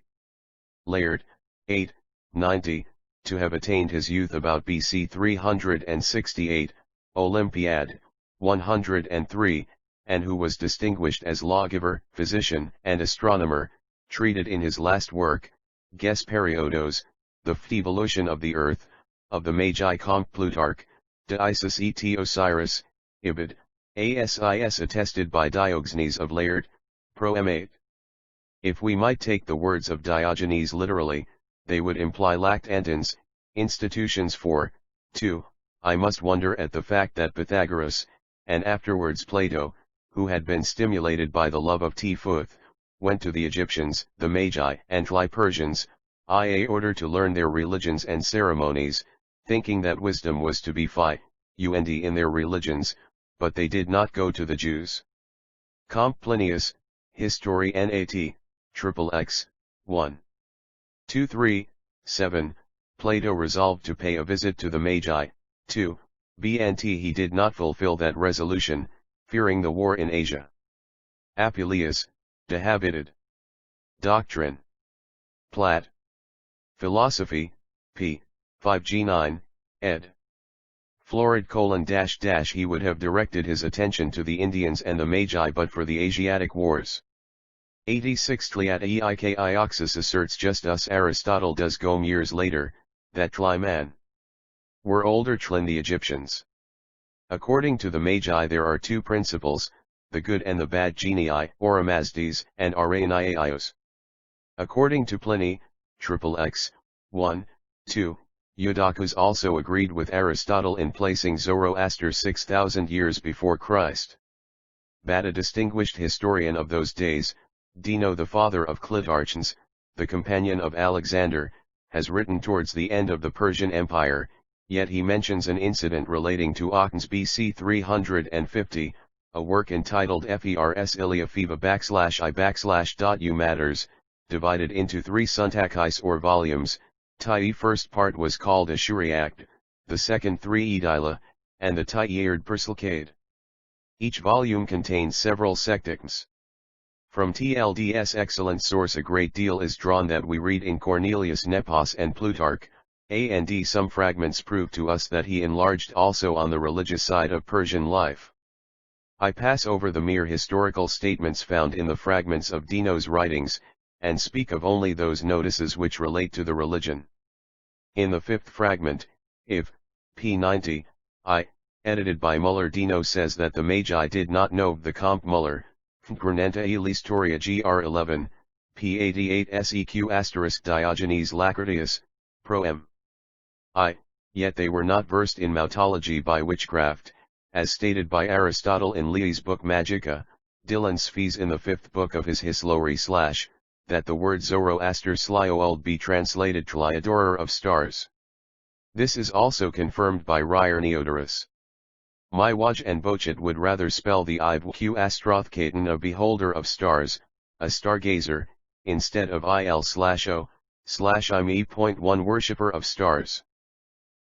Laerd, 8, 90, to have attained his youth about BC 368, Olympiad, 103, and who was distinguished as lawgiver, physician, and astronomer, treated in his last work, Ges Periodos, the evolution of the earth, of the Magi Conc. Plutarch, de Isis et Osiris, Ibid, Asis attested by Diogenes of Laerd, Pro M8. If we might take the words of Diogenes literally, they would imply lacked ends, institutions for. 2. I must wonder at the fact that Pythagoras, and afterwards Plato, who had been stimulated by the love of Tefuth, went to the Egyptians, the Magi and Persians, in order to learn their religions and ceremonies, thinking that wisdom was to be found in their religions, but they did not go to the Jews. Comp. Plinius, History Nat. XXX, 1. 2-3, 7, Plato resolved to pay a visit to the Magi. 2. Bnt he did not fulfill that resolution, fearing the war in Asia. Apuleius, De Habited. Doctrine. Platt. Philosophy, p. 5g9, ed. Florid : he would have directed his attention to the Indians and the Magi but for the Asiatic wars. 86 at Eik Ioxus asserts just as Aristotle does Gome years later, that Tliman were older than the Egyptians. According to the Magi there are two principles, the good and the bad genii, Ahura Mazdas and Araniaios. According to Pliny, XXX, 1, 2, Eudoxus also agreed with Aristotle in placing Zoroaster 6,000 years before Christ. But a distinguished historian of those days, Dino the father of Clitarchus, the companion of Alexander, has written towards the end of the Persian Empire, yet he mentions an incident relating to Akhens BC 350, a work entitled Fers Iliophiva \I\.U Matters, divided into 3 suntakis or volumes. The first part was called Ashuriact, the second 3 Edila, and the Tired Persilcade. Each volume contains several secticms. From TLD's excellent source a great deal is drawn that we read in Cornelius Nepos and Plutarch, and some fragments prove to us that he enlarged also on the religious side of Persian life. I pass over the mere historical statements found in the fragments of Dino's writings, and speak of only those notices which relate to the religion. In the 5th fragment, if, p. 90, edited by Muller, Dino says that the Magi did not know the Comp Muller, Granenta e l'Historia gr 11, p. 88 seq * Diogenes Laertius, pro m. Yet they were not versed in mautology by witchcraft, as stated by Aristotle in Lee's book Magica. Dylan Sphees in the 5th book of his History / that the word Zoroaster Sliold be translated Tliadorer of stars. This is also confirmed by Ryer Neodorus. Miwaj and Bochet would rather spell the Ibq Astrothkaten a beholder of stars, a stargazer, instead of il/o/ime.1 worshipper of stars.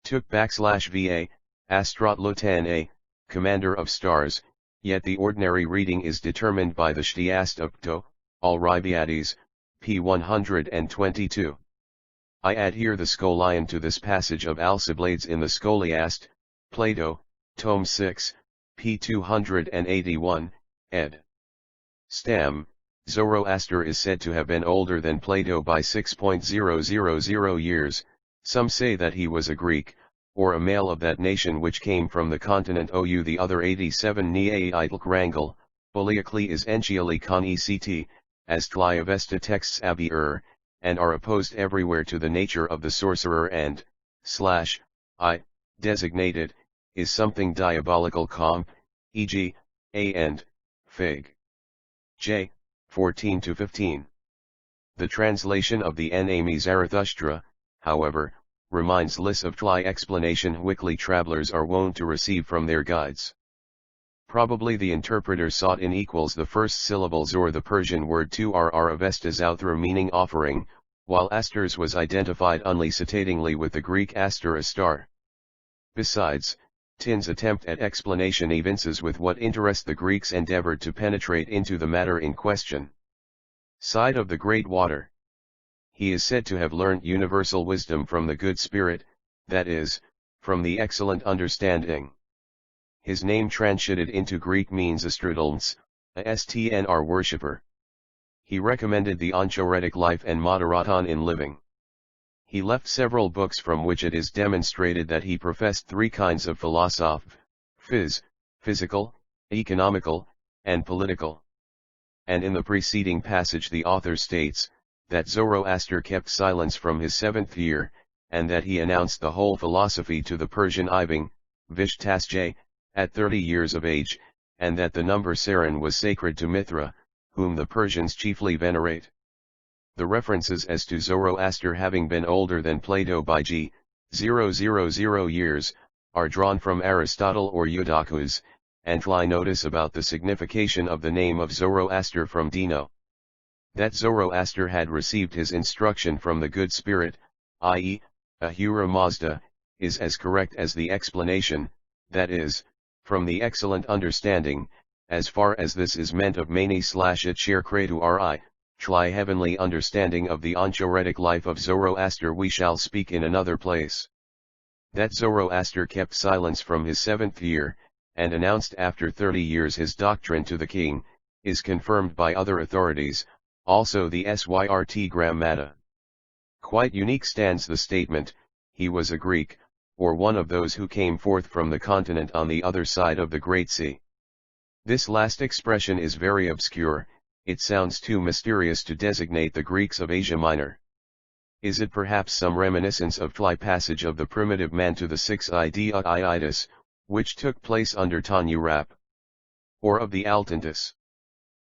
Took \va, Astrotlotan a, commander of stars, yet the ordinary reading is determined by the Shtiast of Pto, Alribiades, p. 122. I add here the Scholion to this passage of Alcibiades in the Scholiast, Plato, Tome 6, p. 281, ed. Stam. Zoroaster is said to have been older than Plato by 6.000 years. Some say that he was a Greek, or a male of that nation which came from the continent ou. The other 87 Neaitlk Wrangle, Poliakli is Enchiali con ect, as Tliavesta texts Abi and are opposed everywhere to the nature of the sorcerer and, designated, is something diabolical comp, e.g., A and, Fig. J. 14-15. The translation of the name Zarathustra, however, reminds Liss of Tli explanation Wickly travelers are wont to receive from their guides. Probably the interpreter sought in equals the first syllables or the Persian word to Avesta Zouthra meaning offering, while asters was identified unlicitatingly with the Greek aster a star. Besides, Tin's attempt at explanation evinces with what interest the Greeks endeavored to penetrate into the matter in question. Side of the great water. He is said to have learnt universal wisdom from the good spirit, that is, from the excellent understanding. His name translated into Greek means Astrudolms, a stnr worshipper. He recommended the anchoretic life and moderaton in living. He left several books from which it is demonstrated that he professed 3 kinds of philosophy, physical, economical, and political. And in the preceding passage the author states, that Zoroaster kept silence from his 7th year, and that he announced the whole philosophy to the Persian Iving, Vishtasjay, at 30 years of age, and that the number Saran was sacred to Mithra, whom the Persians chiefly venerate. The references as to Zoroaster having been older than Plato by g.000 years, are drawn from Aristotle or Eudoxus, and lie notice about the signification of the name of Zoroaster from Dino. That Zoroaster had received his instruction from the good spirit, i.e., Ahura Mazda, is as correct as the explanation, that is, from the excellent understanding, as far as this is meant of mani/it share kretu ri, try heavenly understanding of the anchoretic life of Zoroaster we shall speak in another place. That Zoroaster kept silence from his 7th year, and announced after 30 years his doctrine to the king, is confirmed by other authorities, also the Syrt Grammata. Quite unique stands the statement, he was a Greek, or one of those who came forth from the continent on the other side of the Great Sea. This last expression is very obscure, it sounds too mysterious to designate the Greeks of Asia Minor. Is it perhaps some reminiscence of the passage of the primitive man to the 6 Idiatis, which took place under Tanurap? Or of the Altantis?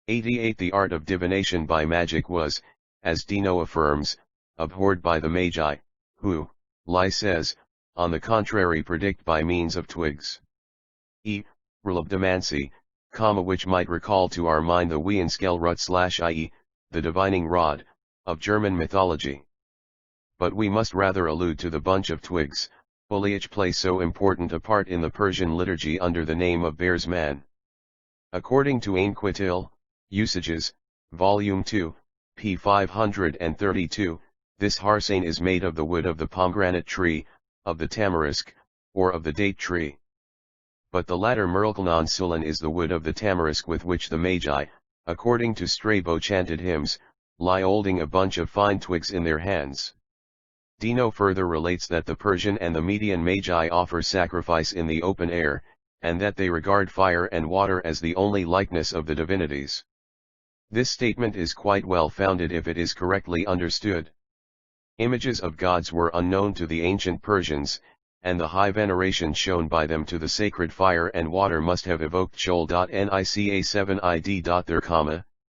88 The art of divination by magic was, as Dino affirms, abhorred by the Magi, who, Lai says, on the contrary predict by means of twigs. Relabdomancy, which might recall to our mind the Wienskelrut i.e., the divining rod, of German mythology. But we must rather allude to the bunch of twigs, foliage play so important a part in the Persian liturgy under the name of Bear's Man. According to Ainquitil, Usages, Volume 2, p. 532, this harsane is made of the wood of the pomegranate tree, of the tamarisk, or of the date tree. But the latter Merlkanon Sulan is the wood of the tamarisk with which the Magi, according to Strabo chanted hymns, lie holding a bunch of fine twigs in their hands. Dino further relates that the Persian and the Median Magi offer sacrifice in the open air, and that they regard fire and water as the only likeness of the divinities. This statement is quite well founded if it is correctly understood. Images of gods were unknown to the ancient Persians, and the high veneration shown by them to the sacred fire and water must have evoked Chol.Nica7id. Their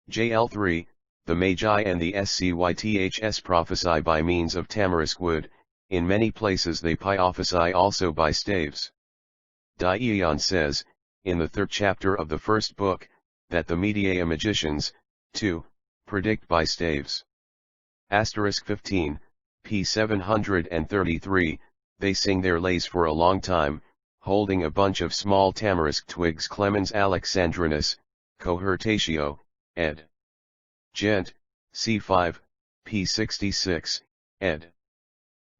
JL3, the Magi and the Scyths prophesy by means of tamarisk wood, in many places they prophesy also by staves. Dion says, in the 3rd chapter of the 1st book, that the Medea magicians, too, predict by staves. Asterisk 15, p. 733, they sing their lays for a long time, holding a bunch of small tamarisk twigs. Clemens Alexandrinus, Cohortatio, ed. Gent, c5, p. 66, ed.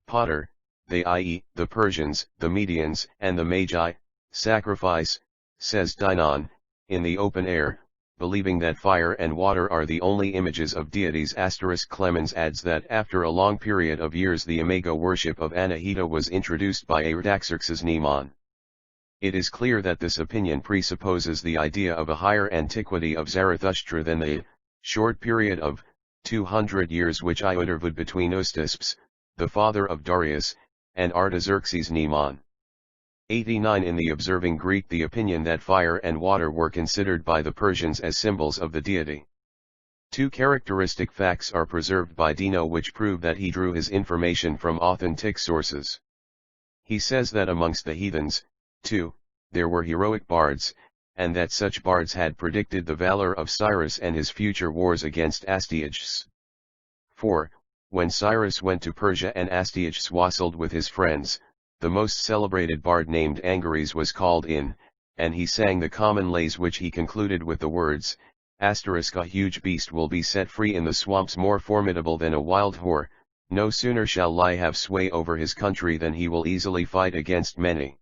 Potter, they i.e., the Persians, the Medians, and the Magi, sacrifice, says Dinon, in the open air, believing that fire and water are the only images of deities. Clemens adds that after a long period of years the imago worship of Anahita was introduced by Artaxerxes Neimon. It is clear that this opinion presupposes the idea of a higher antiquity of Zarathustra than the short period of 200 years which Iottervud between Ustisps, the father of Darius, and Artaxerxes Neimon. 89 In the observing Greek, the opinion that fire and water were considered by the Persians as symbols of the deity. 2 characteristic facts are preserved by Dino which prove that he drew his information from authentic sources. He says that amongst the heathens, too, there were heroic bards, and that such bards had predicted the valor of Cyrus and his future wars against Astyages. 4. When Cyrus went to Persia and Astyages wassailed with his friends, the most celebrated bard named Angares was called in, and he sang the common lays which he concluded with the words, a huge beast will be set free in the swamps more formidable than a wild whore, no sooner shall lie have sway over his country than he will easily fight against many.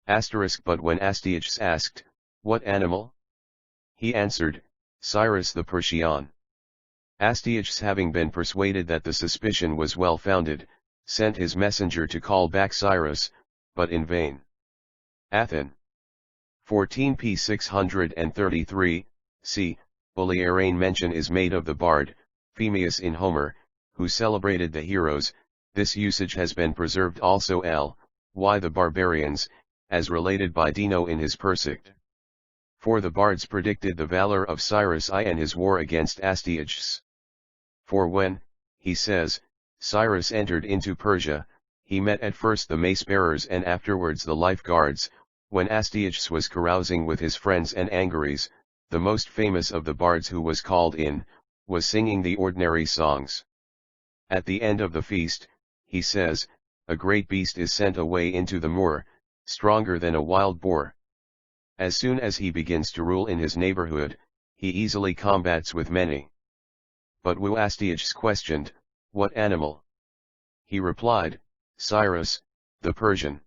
But when Astyages asked, what animal? He answered, Cyrus the Persian. Astyages, having been persuaded that the suspicion was well founded, sent his messenger to call back Cyrus, but in vain. Athen. 14 p. 633, c. Bulliarain mention is made of the bard, Phemius in Homer, who celebrated the heroes. This usage has been preserved also L.y. the barbarians, as related by Dino in his Persict. For the bards predicted the valor of Cyrus I and his war against Astyages. For when, he says, Cyrus entered into Persia, he met at first the mace-bearers and afterwards the life-guards. When Astyages was carousing with his friends and angaries, the most famous of the bards who was called in, was singing the ordinary songs. At the end of the feast, he says, a great beast is sent away into the moor, stronger than a wild boar. As soon as he begins to rule in his neighborhood, he easily combats with many. But when Astyages questioned, what animal? He replied, Cyrus, the Persian.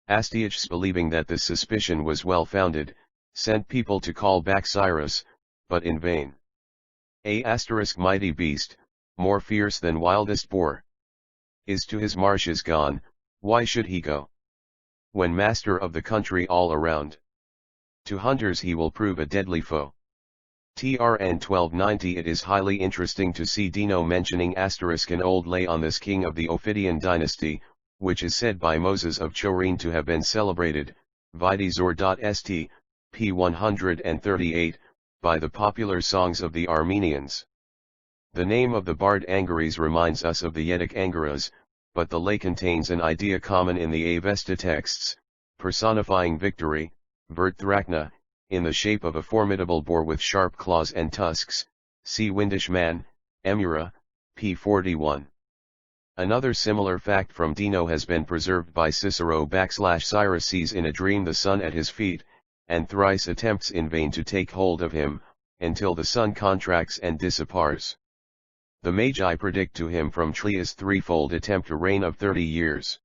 Astyages, believing that this suspicion was well founded, sent people to call back Cyrus, but in vain. Mighty beast, more fierce than wildest boar, is to his marshes gone, why should he go? When master of the country all around, to hunters he will prove a deadly foe. TRN 1290. It is highly interesting to see Dino mentioning an old lay on this king of the Ophidian dynasty, which is said by Moses of Chorene to have been celebrated, vide Zor.st, p. 138, by the popular songs of the Armenians. The name of the bard Angares reminds us of the Yedic Angaras, but the lay contains an idea common in the Avesta texts, personifying victory, Verthrachna, in the shape of a formidable boar with sharp claws and tusks, see Windish Man, Emura, p. 41. Another similar fact from Dino has been preserved by Cicero. Cyrus sees in a dream the sun at his feet, and thrice attempts in vain to take hold of him, until the sun contracts and disappears. The Magi predict to him from Trias threefold attempt a reign of 30 years.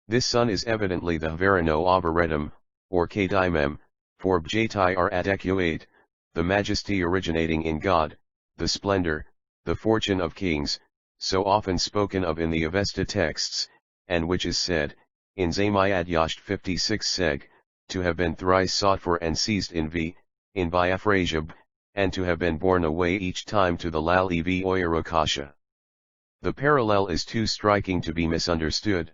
This sun is evidently the Verino Arboretum, or Kadimem, for Bjati are adequate, the majesty originating in God, the splendor, the fortune of kings, so often spoken of in the Avesta texts, and which is said, in Zamayad Yasht 56 seg, to have been thrice sought for and seized in Biafrasiab, and to have been borne away each time to the Lal ev Oyarokasha. The parallel is too striking to be misunderstood.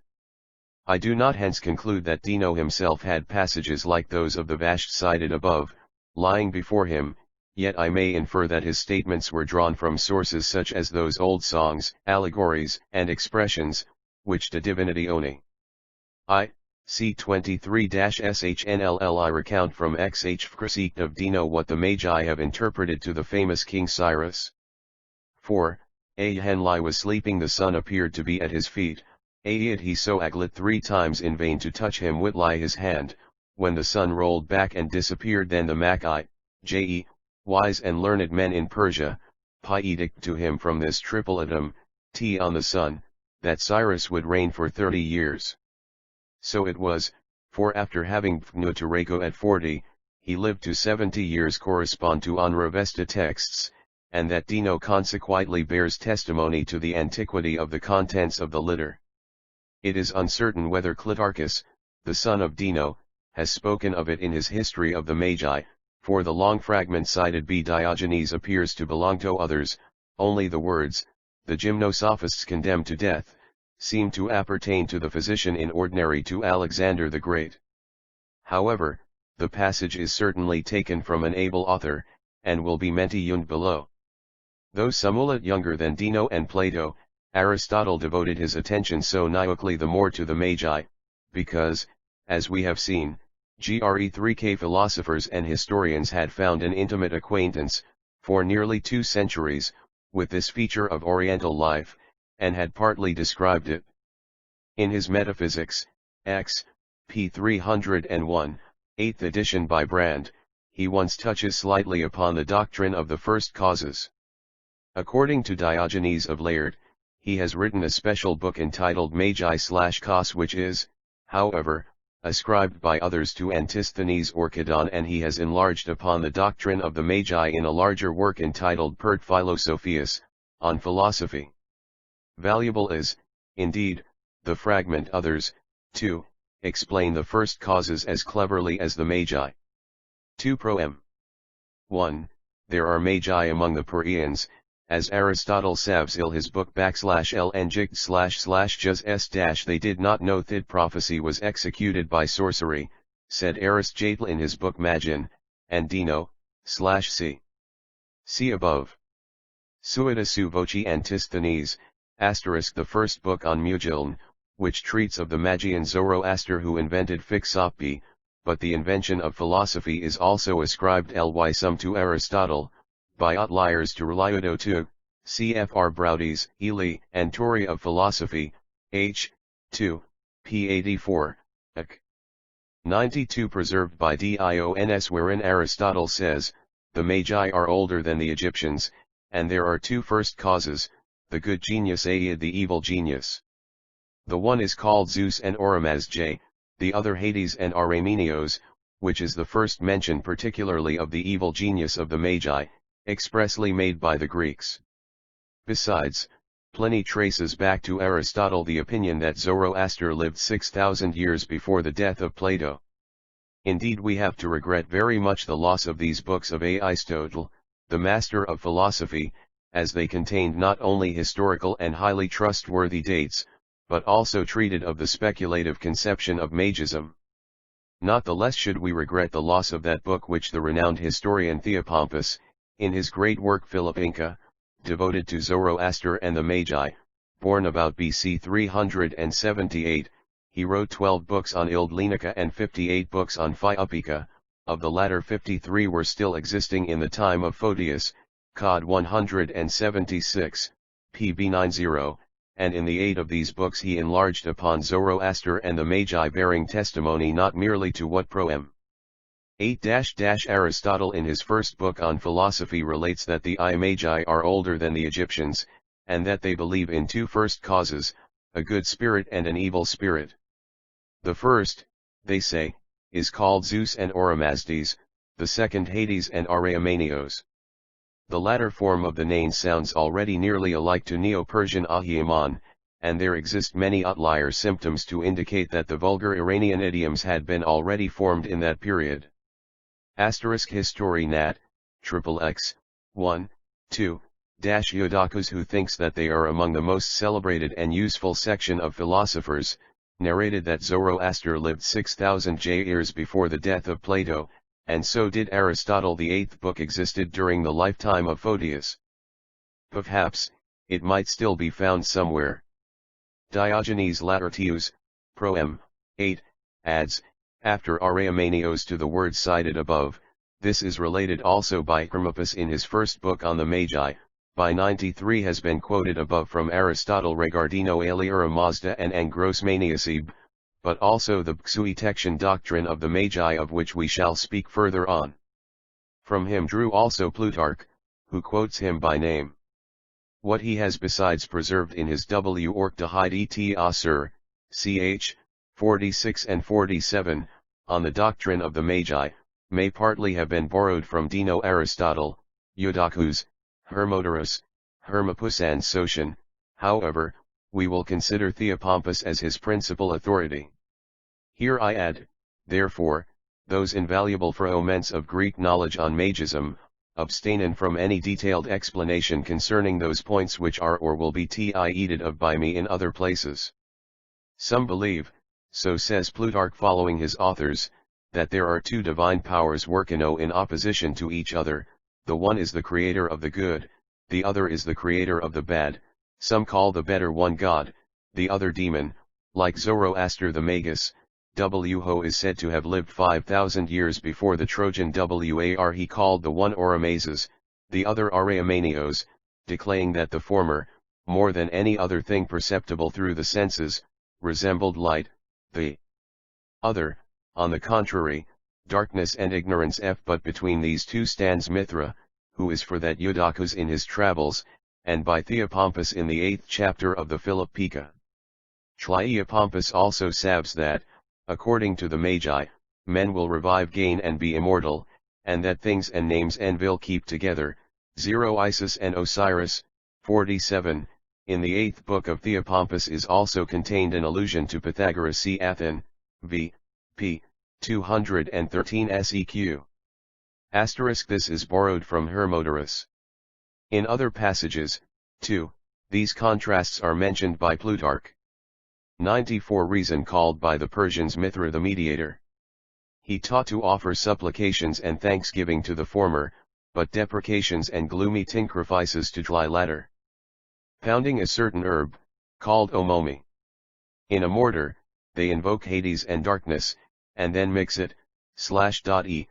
I do not hence conclude that Dino himself had passages like those of the Vasht cited above, lying before him, yet I may infer that his statements were drawn from sources such as those old songs, allegories, and expressions, which de divinity oni. C 23-SHNLL. I recount from XH Fkrasik of Dino what the Magi have interpreted to the famous King Cyrus. 4. Henli was sleeping, the sun appeared to be at his feet. He so aglit 3 times in vain to touch him with his hand, when the sun rolled back and disappeared. Then the Magi, wise and learned men in Persia, edict to him from this triple on the sun, that Cyrus would reign for 30 years. So it was, for after having Pnutareko at 40, he lived to 70 years correspond to Avesta texts, and that Dino consequently bears testimony to the antiquity of the contents of the litter. It is uncertain whether Clitarchus, the son of Dino, has spoken of it in his History of the Magi, for the long fragment cited by Diogenes appears to belong to others. Only the words, the gymnosophists condemned to death, seem to appertain to the physician in ordinary to Alexander the Great. However, the passage is certainly taken from an able author, and will be mentioned below. Though somewhat younger than Dino and Plato, Aristotle devoted his attention so niocally the more to the Magi, because, as we have seen, 3K philosophers and historians had found an intimate acquaintance, for nearly 2 centuries, with this feature of Oriental life, and had partly described it. In his Metaphysics, X, p. 301, 8th edition by Brand, he once touches slightly upon the doctrine of the first causes. According to Diogenes of Laerd, he has written a special book entitled Magi/Cos, which is, however, ascribed by others to Antisthenes or Cadon, and he has enlarged upon the doctrine of the Magi in a larger work entitled Pert Philosophias, on philosophy. Valuable is, indeed, the fragment others, too, explain the first causes as cleverly as the Magi. 2 Pro M. 1. There are Magi among the Pereans, as Aristotle Savzil his book /l and /just they did not know that prophecy was executed by sorcery, said Aristotle in his book Magin, and Dino, /c. See above. Suida su voci Antisthenes, the first book on Mugiln, which treats of the Magian Zoroaster who invented philosophy, but the invention of philosophy is also ascribed some to Aristotle, by outliers to Reliudo to, cfr Braudes, Ely, and Tori of Philosophy, h. 2, p. 84, ec. 92 preserved by Dion's wherein Aristotle says, the Magi are older than the Egyptians, and there are two first causes, the good genius and the evil genius. The one is called Zeus and Ahura Mazda, the other Hades and Aramenos, which is the first mention particularly of the evil genius of the Magi, expressly made by the Greeks. Besides, Pliny traces back to Aristotle the opinion that Zoroaster lived 6,000 years before the death of Plato. Indeed, we have to regret very much the loss of these books of Aristotle, the master of philosophy, as they contained not only historical and highly trustworthy dates, but also treated of the speculative conception of magism. Not the less should we regret the loss of that book which the renowned historian Theopompus, in his great work Philippica, devoted to Zoroaster and the Magi, born about BC 378, he wrote 12 books on Ildlinica and 58 books on Philippica, of the latter 53 were still existing in the time of Photius, Cod 176, pb 90, and in the 8 of these books he enlarged upon Zoroaster and the Magi, bearing testimony not merely to what Proem. 8 Aristotle in his first book on philosophy relates that the Magi are older than the Egyptians, and that they believe in two first causes, a good spirit and an evil spirit. The first, they say, is called Zeus and Ahura Mazda, the second Hades and Aramenos. The latter form of the name sounds already nearly alike to Neo-Persian Ahriman, and there exist many outlier symptoms to indicate that the vulgar Iranian idioms had been already formed in that period. History Nat, XXX, 1, 2, Yodakus who thinks that they are among the most celebrated and useful section of philosophers, narrated that Zoroaster lived 6,000 years before the death of Plato, and so did Aristotle. The eighth book existed during the lifetime of Photius. Perhaps, it might still be found somewhere. Diogenes Laertius, Proem. 8, adds, after Aramenos to the word cited above, this is related also by Hermippus in his first book on the Magi, by 93 has been quoted above from Aristotle regardino Ahura Mazda and Angrosmaniasib, but also the Xuetexian doctrine of the Magi of which we shall speak further on. From him drew also Plutarch, who quotes him by name. What he has besides preserved in his W. Orkdahide et Asur, ch. 46 and 47, on the doctrine of the Magi, may partly have been borrowed from Dino Aristotle, Eudoxus, Hermodorus, Hermippus and Sotion. However, we will consider Theopompus as his principal authority. Here I add, therefore, those invaluable fragments of Greek knowledge on magism, abstain from any detailed explanation concerning those points which are or will be treated of by me in other places. Some believe, so says Plutarch following his authors, that there are two divine powers working in opposition to each other, the one is the creator of the good, the other is the creator of the bad. Some call the better one God, the other demon, like Zoroaster the Magus. Who is said to have lived 5,000 years before the Trojan War. He called the one Oramazes, the other Aramenos, declaring that the former, more than any other thing perceptible through the senses, resembled light, the other, on the contrary, darkness and ignorance. But between these two stands Mithra, who is for that Eudoxus in his travels, and by Theopompus in the 8th chapter of the Philippica. Theopompus also says that, according to the Magi, men will revive gain and be immortal, and that things and names and will keep together. 0 Isis and Osiris, 47, in the 8th book of Theopompus is also contained an allusion to Pythagoras c. Athen, v. p. 213 seq. This is borrowed from Hermodorus. In other passages, too, these contrasts are mentioned by Plutarch. 94 Reason called by the Persians Mithra the mediator. He taught to offer supplications and thanksgiving to the former, but deprecations and gloomy sacrifices to the latter. Pounding a certain herb, called omomi. In a mortar, they invoke Hades and darkness, and then mix it, the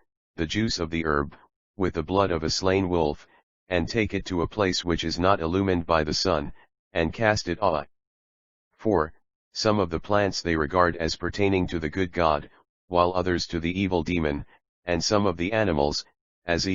juice of the herb, with the blood of a slain wolf, and take it to a place which is not illumined by the sun, and cast it away. 4. Some of the plants they regard as pertaining to the good God, while others to the evil demon, and some of the animals, as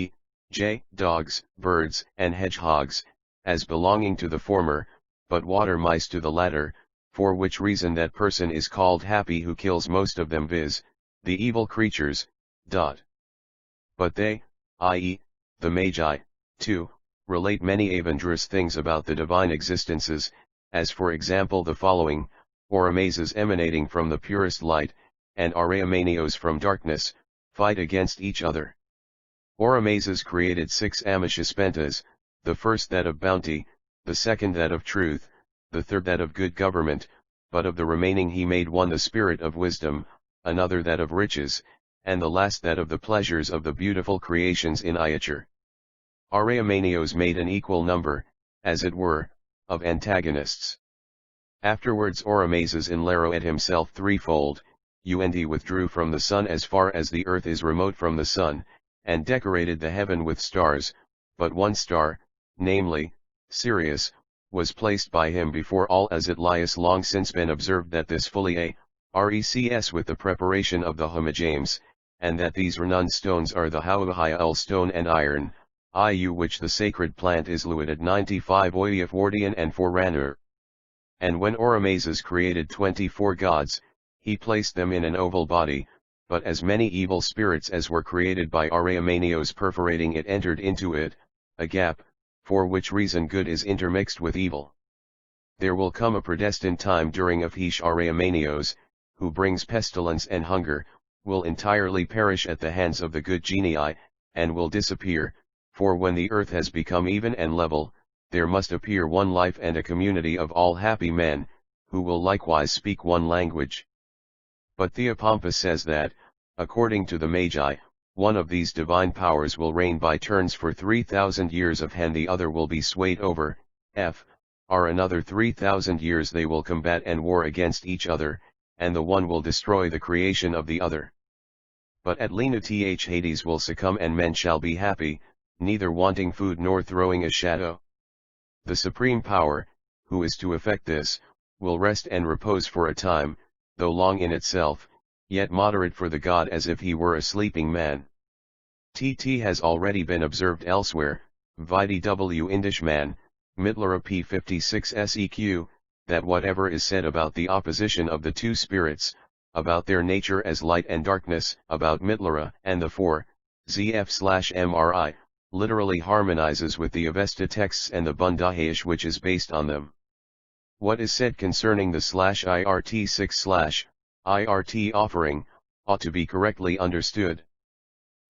dogs, birds, and hedgehogs, as belonging to the former, but water mice to the latter, for which reason that person is called happy who kills most of them, viz., the evil creatures. But they, i.e., the Magi, too, relate many wondrous things about the divine existences, as for example the following: Oromazes emanating from the purest light, and Araeomanios from darkness, fight against each other. Oromazes created 6 Amishaspentas, the first that of bounty, the second that of truth, the third that of good government, but of the remaining he made one the spirit of wisdom, another that of riches, and the last that of the pleasures of the beautiful creations in Iature. Araeomanios made an equal number, as it were, of antagonists. Afterwards Oromazes enlarrowed himself threefold, and withdrew from the sun as far as the earth is remote from the sun, and decorated the heaven with stars, but one star, namely, Sirius, was placed by him before all, as it lies long since been observed that this fully recs with the preparation of the homogenes, and that these Renan stones are the Hauahial stone and iron, which the sacred plant is luated 95 Oiafordian and Forerunner. And when Oromazes created 24 gods, he placed them in an oval body, but as many evil spirits as were created by Araeomanios perforating it entered into it, a gap, for which reason good is intermixed with evil. There will come a predestined time during of Araeomanios, who brings pestilence and hunger, will entirely perish at the hands of the good genii, and will disappear, for when the earth has become even and level, there must appear one life and a community of all happy men, who will likewise speak one language. But Theopompus says that, according to the Magi, one of these divine powers will reign by turns for 3,000 years of and the other will be swayed over, another 3,000 years they will combat and war against each other, and the one will destroy the creation of the other. But at Lenu Hades will succumb and men shall be happy, neither wanting food nor throwing a shadow. The supreme power, who is to effect this, will rest and repose for a time, though long in itself, yet moderate for the god as if he were a sleeping man. TT has already been observed elsewhere, vide W. Indishman, Mittlera p56 seq, that whatever is said about the opposition of the two spirits, about their nature as light and darkness, about Mittlera and the four, ZF/MRI, literally harmonizes with the Avesta texts and the Bundahish which is based on them. What is said concerning the /IRT6/IRT offering, ought to be correctly understood.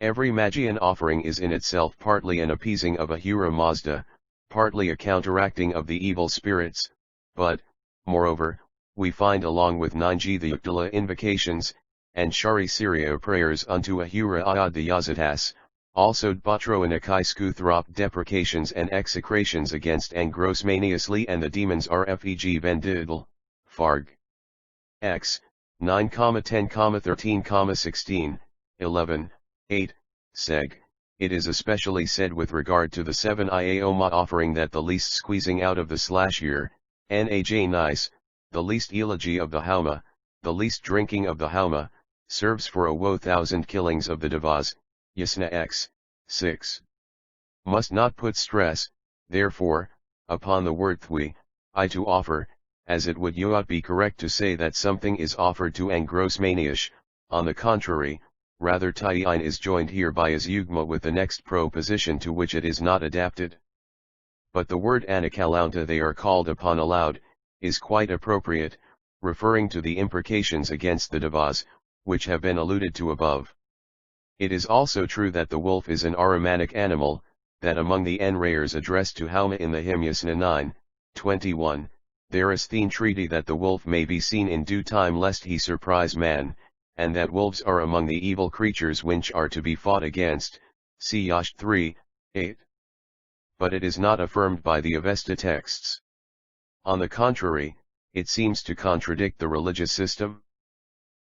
Every Magian offering is in itself partly an appeasing of Ahura Mazda, partly a counteracting of the evil spirits, but, moreover, we find along with 9G the Uktala invocations, and Shari Syria prayers unto Ahura Ayad the Yazatas, also Batro and Akai Skuthrop deprecations and execrations against Angrosmaniously and the demons Rfeg Vendidal, Farg. X, 9,10,13,16, 11, 8, Seg. It is especially said with regard to the 7 Ioma offering that the least squeezing out of the /year, Naj nice, the least eulogy of the Hauma, the least drinking of the Hauma, serves for a 1,000 killings of the Devas, Yasna X, 6. Must not put stress, therefore, upon the word thwi, to offer, as it would not be correct to say that something is offered to Angrosmaniash, on the contrary, rather Tyin is joined here by as Yugma with the next proposition to which it is not adapted. But the word Anakalaunta they are called upon aloud, is quite appropriate, referring to the imprecations against the Devas, which have been alluded to above. It is also true that the wolf is an aromatic animal, that among the enrayers addressed to Hauma in the Hymyasna 9:21, there is the entreaty that the wolf may be seen in due time lest he surprise man, and that wolves are among the evil creatures which are to be fought against, see Yash 3:8. But it is not affirmed by the Avesta texts. On the contrary, it seems to contradict the religious system.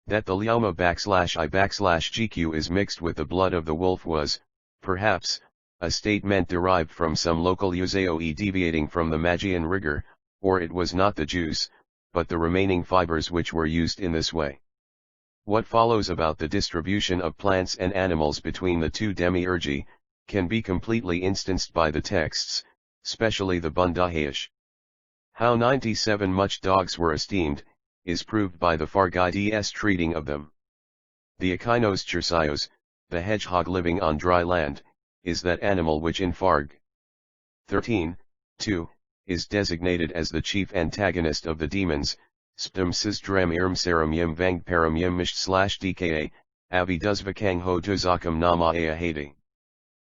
That the Liauma_I_GQ is mixed with the blood of the wolf was, perhaps, a statement derived from some local Usaoe deviating from the Magian rigor, or it was not the juice, but the remaining fibers which were used in this way. What follows about the distribution of plants and animals between the two demiurgi, can be completely instanced by the texts, specially the Bundahish. How 97 much dogs were esteemed, is proved by the Fargides treating of them. The Echinos Chersios, the hedgehog living on dry land, is that animal which in Farg 13:2, is designated as the chief antagonist of the demons, Sptum Sizdrem Irmsaram Yim Vangparam Yim Mish/DKA, Avi Duzvakang Ho Tuzakam Nama Ahadi.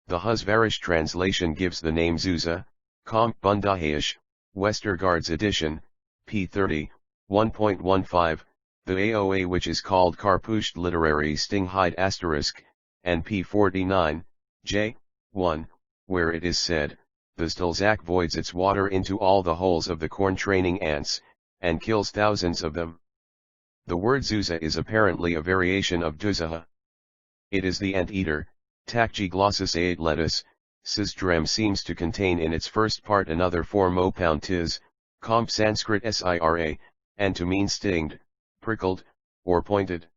The Husvarish translation gives the name Zuza, Konk Bundahish, Westergaard's edition, p. 30, 1.15, the AOA which is called Karpusht Literary Stinghide *, and p. 49, j. 1, where it is said, the Stilzak voids its water into all the holes of the corn-training ants, and kills thousands of them. The word Zuza is apparently a variation of Duzaha. It is the ant-eater, Takji glossus lettuce. Sizdrem seems to contain in its first part another form opountiz, comp Sanskrit sira, and to mean stinged, prickled, or pointed.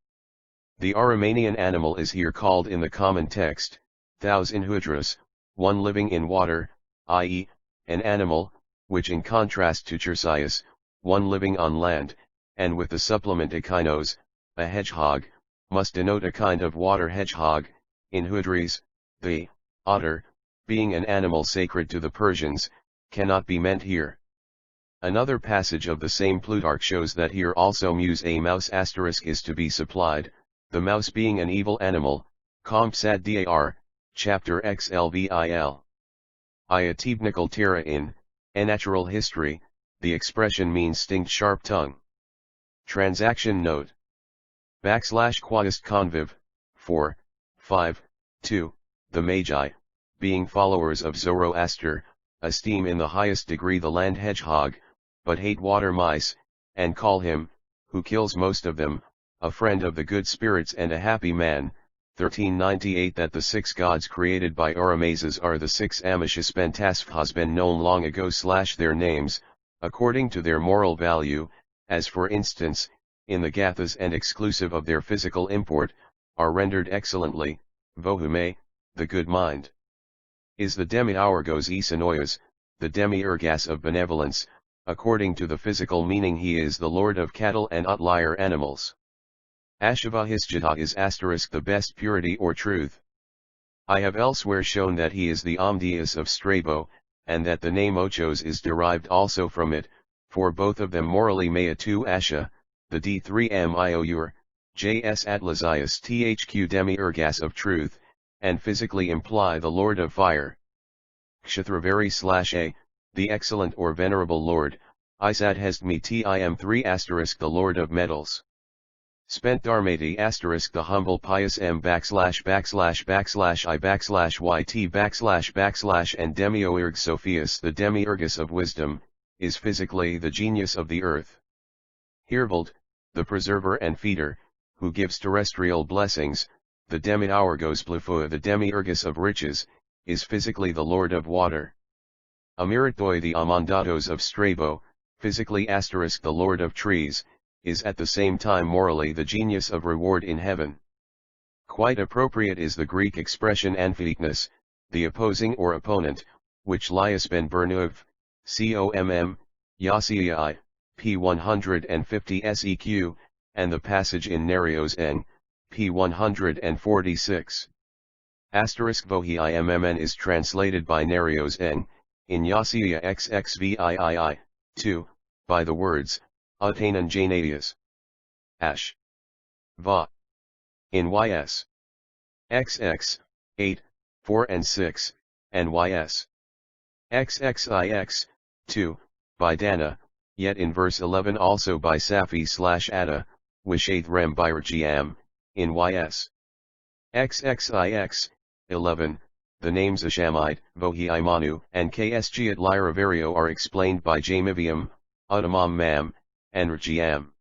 The Aramanian animal is here called in the common text, Thous in hudras, one living in water, i.e., an animal, which in contrast to Chersias, one living on land, and with the supplement Echinos, a hedgehog, must denote a kind of water hedgehog, in hudris, the otter, being an animal sacred to the Persians, cannot be meant here. Another passage of the same Plutarch shows that here also muse a mouse * is to be supplied, the mouse being an evil animal, comp sad dar, chapter xlvil. Iatebnical terra in, a natural history, the expression means stinged sharp tongue. Transaction note. \quadist conviv, 4, 5, 2, the Magi, being followers of Zoroaster, esteem in the highest degree the land hedgehog, but hate water mice, and call him, who kills most of them, a friend of the good spirits and a happy man. 1398 That the 6 gods created by Ahura are the 6 Amishas Pentasf has been known long ago / their names, according to their moral value, as for instance, in the Gathas and exclusive of their physical import, are rendered excellently, Vohume, the good mind. Is the demiurgos Esanoias, the demiurgas of benevolence, according to the physical meaning he is the lord of cattle and outlier animals. Ashavahisjata is * the best purity or truth. I have elsewhere shown that he is the Omdius of Strabo, and that the name Ochos is derived also from it, for both of them morally mea tu Asha, the D3Miour, JS Atlasias THQ demiurgas of truth, and physically imply the Lord of Fire. Kshatravari /A, the excellent or venerable Lord, Isad Hestmi Tim3 * the Lord of Metals. Spent Dharmati * the humble pious M \\ I \\ YT \\ and Demiurg Sophius the demiurgus of wisdom, is physically the genius of the earth. Hirvald, the preserver and feeder, who gives terrestrial blessings, the demiurgos Plafua the demiurgus of riches, is physically the lord of water. Amiratoi the Amandatos of Strabo, physically * the lord of trees, is at the same time morally the genius of reward in heaven. Quite appropriate is the Greek expression Amphiiknos, the opposing or opponent, which Lias ben Bernuv, comm, Yassiai, p. 150 seq, and the passage in Nerios n, p. 146. Vohi immn is translated by Nerios n, in Yassiai xxvii, 2, by the words, Utanan Janadius. Ash. Va. In ys. XX, 8, 4 and 6, nys. XXIX, 2, by Dana, yet in verse 11 also by Safi/Ada, Wishath Rem Birgiam, in ys. XXIX, 11, the names Ashamite, Vohi-Imanu, and Ksg at Lyra-Vario are explained by Jamivium, Udamam Mam, and Rgiam.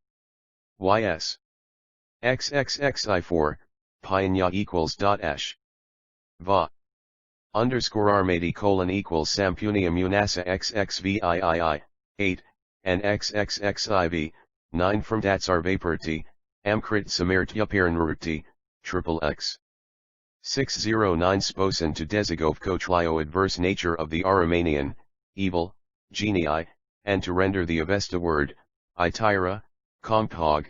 Ys. XXXI4, Pyanya equals .esh. Va. Underscore Armadi : Sampunium Unasa XXVIII, 8, and XXXIV, 9 from Datsar Vaperti, Amkrit Samirtya Paranurti, XXX. 609 Sposen to Desigovko Kotlio adverse nature of the Aramanian, evil, genii, and to render the Avesta word, Itira, Kompog,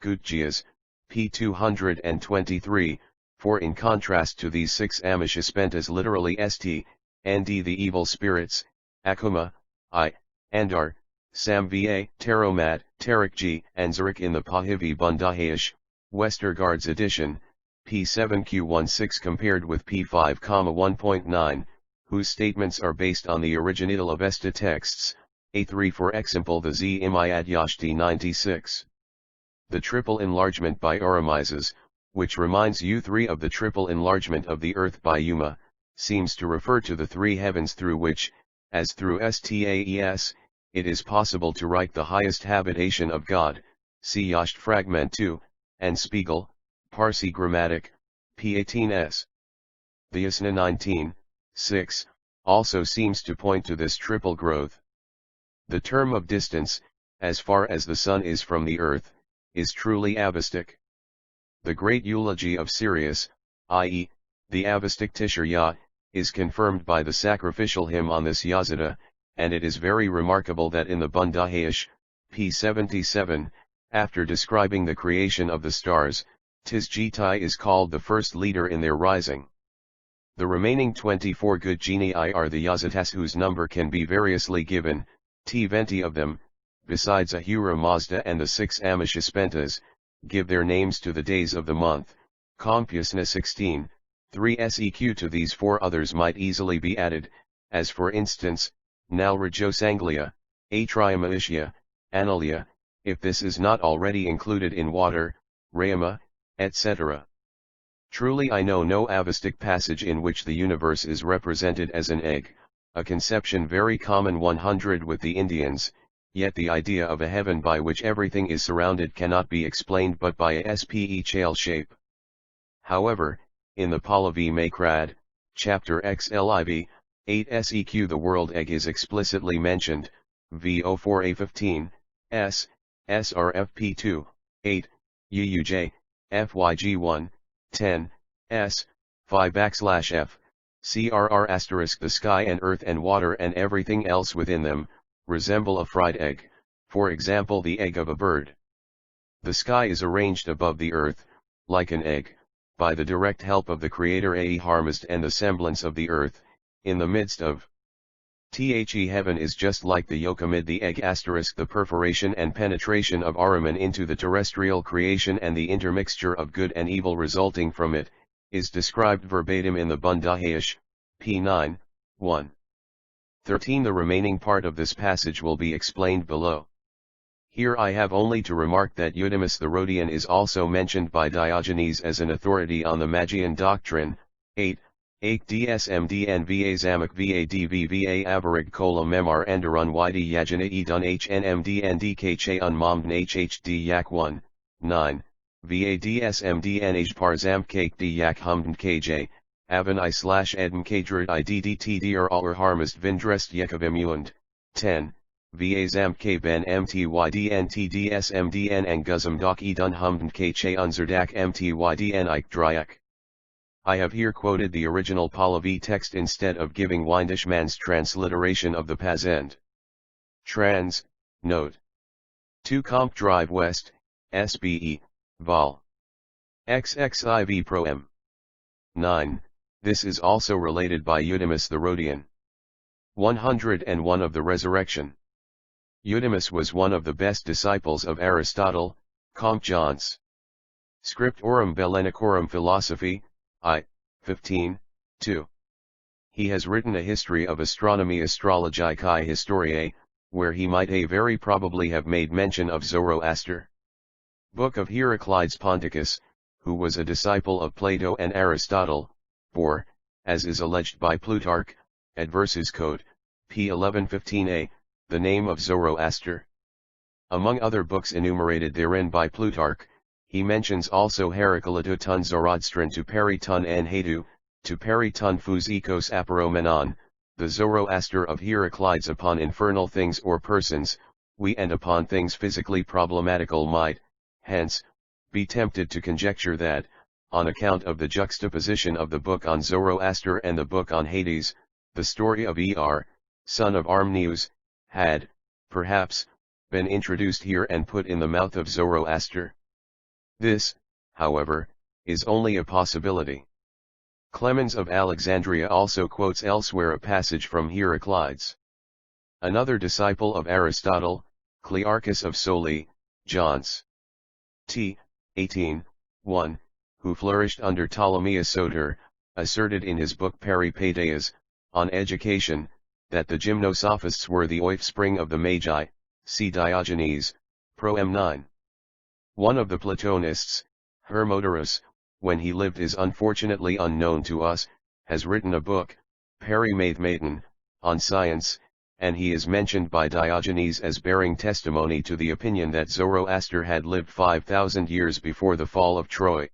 Gutjias, p. 223, for in contrast to these 6 Amishaspentas literally st, nd the evil spirits, Akuma, I, Andar, Samva, Taromat, Tarikji, and Zurich in the Pahivi Bundahayish, Westergaard's edition, p7q16 compared with p5,1.9, whose statements are based on the original Avesta texts, A3 for example the Z Imayad Yashti 96. The triple enlargement by Aramizes, which reminds U3 of the triple enlargement of the earth by Yuma, seems to refer to the 3 heavens through which, as through Staes, it is possible to write the highest habitation of God, see Yasht Fragment 2, and Spiegel, Parsi Grammatic, p18s. The Yasna 19, 6, also seems to point to this triple growth. The term of distance, as far as the sun is from the earth, is truly Avestic. The great eulogy of Sirius, i.e., the Avestic Tishar Yah, is confirmed by the sacrificial hymn on this Yazida, and it is very remarkable that in the Bundahayish, p77, after describing the creation of the stars, Tisjitai is called the first leader in their rising. The remaining 24 good genii are the Yazitas whose number can be variously given, T20 of them, besides Ahura Mazda and the 6 Amishaspentas, give their names to the days of the month, Compusna 16, 3 seq to these 4 others might easily be added, as for instance, Nalrajosanglia, Atriuma Ischia, Analia, if this is not already included in water, Rayama, etc. Truly I know no Avestic passage in which the universe is represented as an egg, a conception very common 100 with the Indians, yet the idea of a heaven by which everything is surrounded cannot be explained but by a spechal shape. However, in the Pahlavi Makrad, chapter XLIV, 8 seq the world egg is explicitly mentioned, VO4A15, S, SRFP2, 8, UUJ, FYG1, 10, S, Phi/F, CRR** the sky and earth and water and everything else within them, resemble a fried egg, for example the egg of a bird. The sky is arranged above the earth, like an egg, by the direct help of the Creator Ahura Mazda and the semblance of the earth, in the midst of. Heaven is just like the yolk amid the egg *, the perforation and penetration of Ahriman into the terrestrial creation and the intermixture of good and evil resulting from it, is described verbatim in the Bundahayish, p9, 1. 13. The remaining part of this passage will be explained below. Here I have only to remark that Eudemus the Rhodian is also mentioned by Diogenes as an authority on the Magian doctrine, 8. Ake dsmdn va zamak va dv va avarig kola memar endarun yd yajana edun hnmdn dkche unmomdn hhd yak 1, 9, va dsmdn parzam cake d yak humdn kj, avan I/edm kadrid iddtdr or harmist vindrest yekavimuund, 10, va zamk ben mtydn tdsmdn and guzum doc edun humdn kche unzerdak mtydn ik dryak. I have here quoted the original Pahlavi text instead of giving Windishman's transliteration of the Pazend. Trans. Note. 2 Comp Drive West, SBE, Vol. XXIV Pro M. 9. This is also related by Eudemus the Rhodian. 101 of the Resurrection. Eudemus was one of the best disciples of Aristotle, Comp Johns. Scriptorum Bellenicorum Philosophy, I, 15, 2. He has written a history of astronomy Astrologicae Historiae, where he might very probably have made mention of Zoroaster. Book of Heraclides Ponticus, who was a disciple of Plato and Aristotle, bore, as is alleged by Plutarch, Adversus Code, p. 1115a, the name of Zoroaster. Among other books enumerated therein by Plutarch, he mentions also Heraclido ton Zoroastran tu peri ton en hedu, tu peri ton fus ecos aparomenon, the Zoroaster of Heraclides upon infernal things or persons, we and upon things physically problematical might, hence, be tempted to conjecture that, on account of the juxtaposition of the book on Zoroaster and the book on Hades, the story of son of Armneus, had, perhaps, been introduced here and put in the mouth of Zoroaster. This, however, is only a possibility. Clemens of Alexandria also quotes elsewhere a passage from Heraclides. Another disciple of Aristotle, Clearchus of Soli, John's t. 18:1, who flourished under Ptolemaeus Soter, asserted in his book Peripateias, on education, that the gymnosophists were the offspring of the Magi, see Diogenes, Proem 9. One of the Platonists, Hermodorus, when he lived is unfortunately unknown to us, has written a book, Perimathematon, on science, and he is mentioned by Diogenes as bearing testimony to the opinion that Zoroaster had lived 5,000 years before the fall of Troy.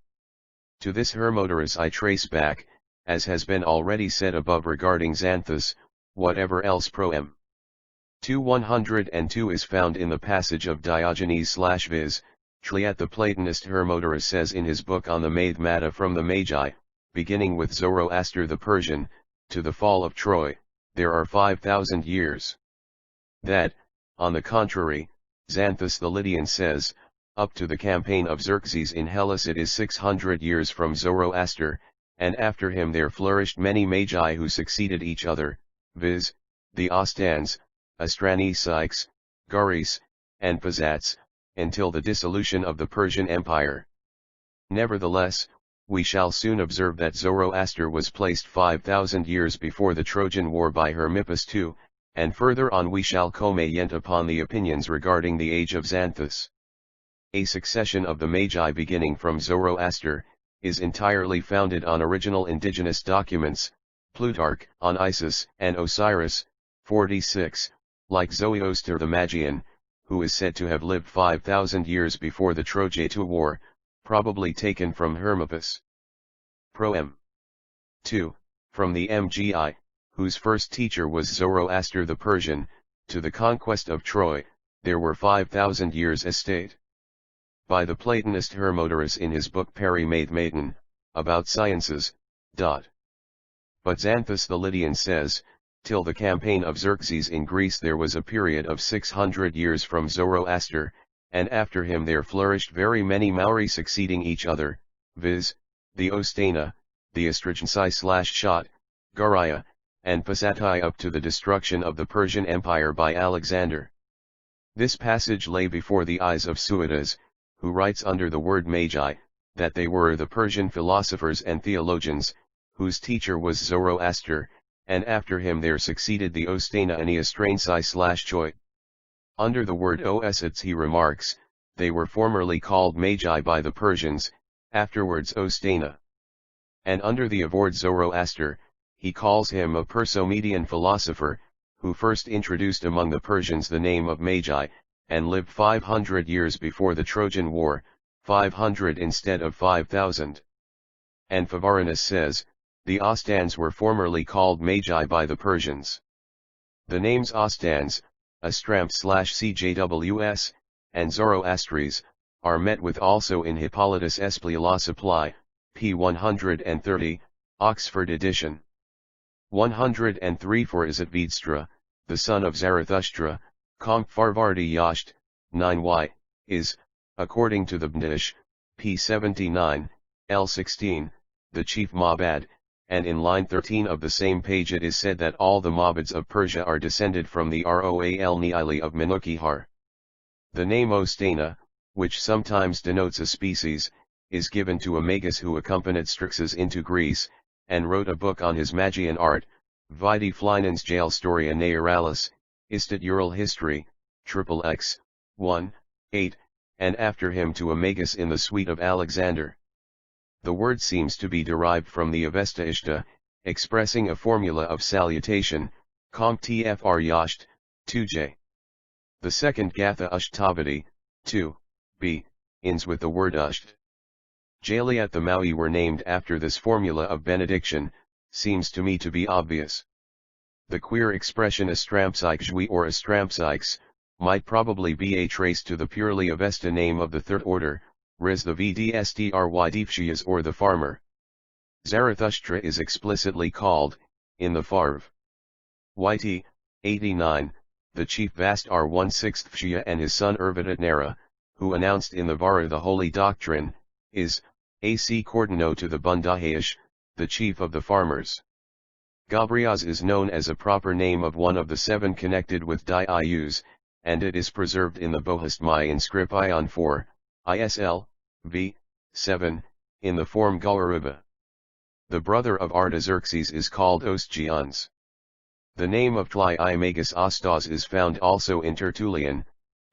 To this Hermodorus I trace back, as has been already said above regarding Xanthus, whatever else Proem 2:102 is found in the passage of Diogenes/viz. Triat the Platonist Hermodorus says in his book on the Mathemata from the Magi, beginning with Zoroaster the Persian, to the fall of Troy, there are 5,000 years. That, on the contrary, Xanthus the Lydian says, up to the campaign of Xerxes in Hellas it is 600 years from Zoroaster, and after him there flourished many Magi who succeeded each other, viz., the Ostans, Astranicyks, Garis, and Pazats, until the dissolution of the Persian Empire. Nevertheless, we shall soon observe that Zoroaster was placed 5,000 years before the Trojan War by Hermippus II, and further on we shall comment upon the opinions regarding the age of Xanthus. A succession of the Magi beginning from Zoroaster, is entirely founded on original indigenous documents, Plutarch, on Isis and Osiris, 46, like Zoroaster the Magian, who is said to have lived 5,000 years before the Trojan War, probably taken from Hermippus. Proem 2, from the Magi, whose first teacher was Zoroaster the Persian, to the conquest of Troy, there were 5,000 years estate. By the Platonist Hermodorus in his book Perimathematon, about sciences, But Xanthus the Lydian says, till the campaign of Xerxes in Greece there was a period of 600 years from Zoroaster, and after him there flourished very many Mauri succeeding each other, viz., the Ostana, the Astragensi/Shot, Garia, and Pasatai up to the destruction of the Persian Empire by Alexander. This passage lay before the eyes of Suidas, who writes under the word Magi, that they were the Persian philosophers and theologians, whose teacher was Zoroaster, and after him there succeeded the Ostana and the Astragensi/Choi. Under the word Oesets he remarks, they were formerly called Magi by the Persians, afterwards Ostana. And under the avowed Zoroaster, he calls him a Perso-Median philosopher, who first introduced among the Persians the name of Magi, and lived 500 years before the Trojan War, 500 instead of 5,000. And Favorinus says, the Ostans were formerly called Magi by the Persians. The names Ostans, Astramp/CJWS, and Zoroastries, are met with also in Hippolytus Espli La Supply, p. 130, Oxford edition. 103 for Zarathustra, the son of Zarathustra, Comp Farvardi Yasht, 9y, is, according to the Bnish, p. 79, L16, the chief Mabad, and in line 13 of the same page it is said that all the Mabads of Persia are descended from the Roal Nili of Menukihar. The name Ostana, which sometimes denotes a species, is given to a magus who accompanied Strixus into Greece, and wrote a book on his Magian art, Vide Flinans Jail Storia Naturalis, Istat Ural History, XXX, 1, 8, and after him to Amagus in the suite of Alexander. The word seems to be derived from the Avesta Ishta, expressing a formula of salutation, Conk Tfr Yasht, 2j. The second Gatha Ushtavadi, 2, b, ends with the word Usht. Jaliat the Maui were named after this formula of benediction, seems to me to be obvious. The queer expression Astrampsykjwi or Astrampsyks, might probably be a trace to the purely Avesta name of the third order, Riz the Vdstry or the farmer. Zarathustra is explicitly called, in the Farv. YT, 89, the chief Vast R1/6 Shia and his son Urvadatnara, who announced in the Vara the holy doctrine, is, AC Cordano to the Bundahayish, the chief of the farmers. Gabriaz is known as a proper name of one of the 7 connected with Dius, and it is preserved in the Bohistmai Inscription 4, ISL, v. 7, in the form Gauriba. The brother of Artaxerxes is called Osgions. The name of Tlimagus Ostas is found also in Tertullian,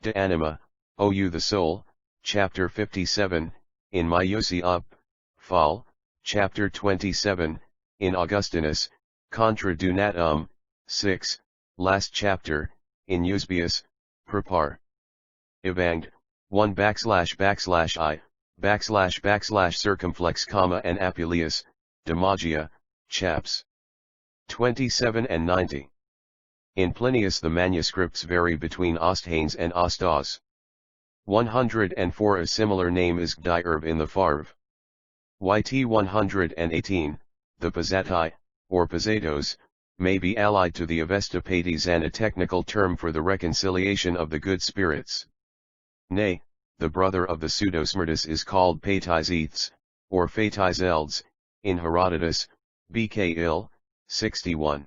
De Anima, OU the Soul, chapter 57, in Myosi Up, Fall, chapter 27, in Augustinus, Contra Dunatum, 6, last chapter, in Eusebius, Prepar. Evanged, 1 // circumflex comma and Apuleius, Demagia, chaps. 27 and 90. In Plinius the manuscripts vary between Osthanes and Ostas. 104 A similar name is Gdirb in the Farv. YT 118, the Pizzatai, or Pizzatos, may be allied to the Avesta Pates and a technical term for the reconciliation of the good spirits. Nay, the brother of the Pseudosmertus is called Patizeths, or Phatizelds, in Herodotus, BK Il, 61.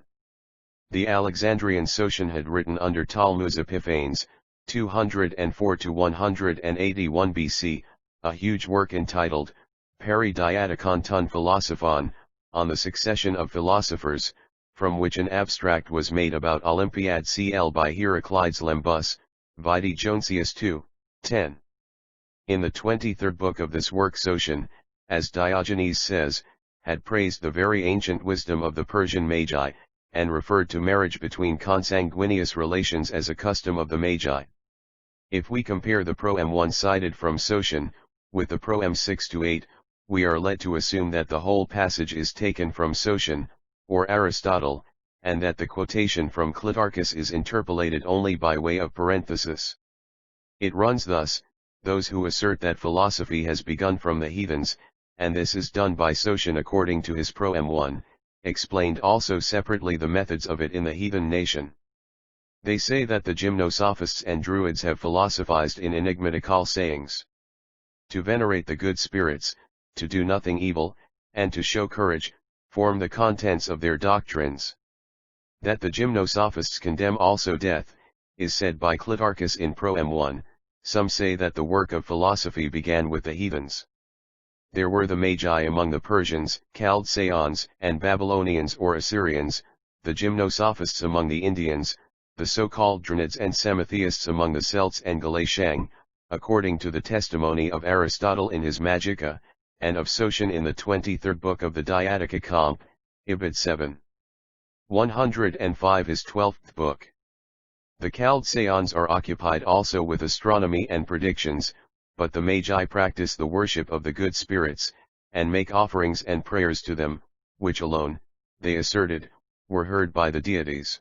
The Alexandrian Sotion had written under Talmuz Epiphanes, 204-181 BC, a huge work entitled, Peri Diaticon ton Philosophon, on the succession of philosophers, from which an abstract was made about Olympiad CL by Heraclides Lembus, Vide Jonesius 2, 10. In the 23rd book of this work Sotion, as Diogenes says, had praised the very ancient wisdom of the Persian Magi, and referred to marriage between consanguineous relations as a custom of the Magi. If we compare the proem 1 cited from Sotion, with the proem 6-8, we are led to assume that the whole passage is taken from Sotion, or Aristotle, and that the quotation from Clitarchus is interpolated only by way of parenthesis. It runs thus: those who assert that philosophy has begun from the heathens, and this is done by Sotion according to his proem 1, explained also separately the methods of it in the heathen nation. They say that the gymnosophists and druids have philosophized in enigmatical sayings. To venerate the good spirits, to do nothing evil, and to show courage, form the contents of their doctrines. That the gymnosophists condemn also death, is said by Clitarchus in proem 1, some say that the work of philosophy began with the heathens. There were the Magi among the Persians, Chaldeans, and Babylonians or Assyrians, the gymnosophists among the Indians, the so-called Dranids and Semitheists among the Celts and Galatians, according to the testimony of Aristotle in his Magica, and of Sotion in the 23rd book of the Diatica Comp, Ibid 7. 105 his 12th book. The Chaldeans are occupied also with astronomy and predictions, but the Magi practice the worship of the good spirits, and make offerings and prayers to them, which alone, they asserted, were heard by the deities.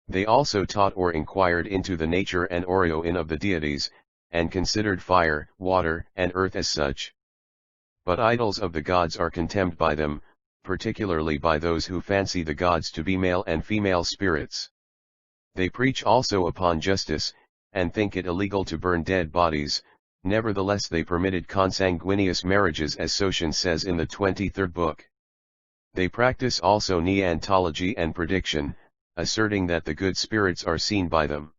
They also taught or inquired into the nature and origin of the deities, and considered fire, water, and earth as such. But idols of the gods are contemned by them, particularly by those who fancy the gods to be male and female spirits. They preach also upon justice, and think it illegal to burn dead bodies, nevertheless they permitted consanguineous marriages as Sotion says in the 23rd book. They practice also neontology and prediction, asserting that the good spirits are seen by them.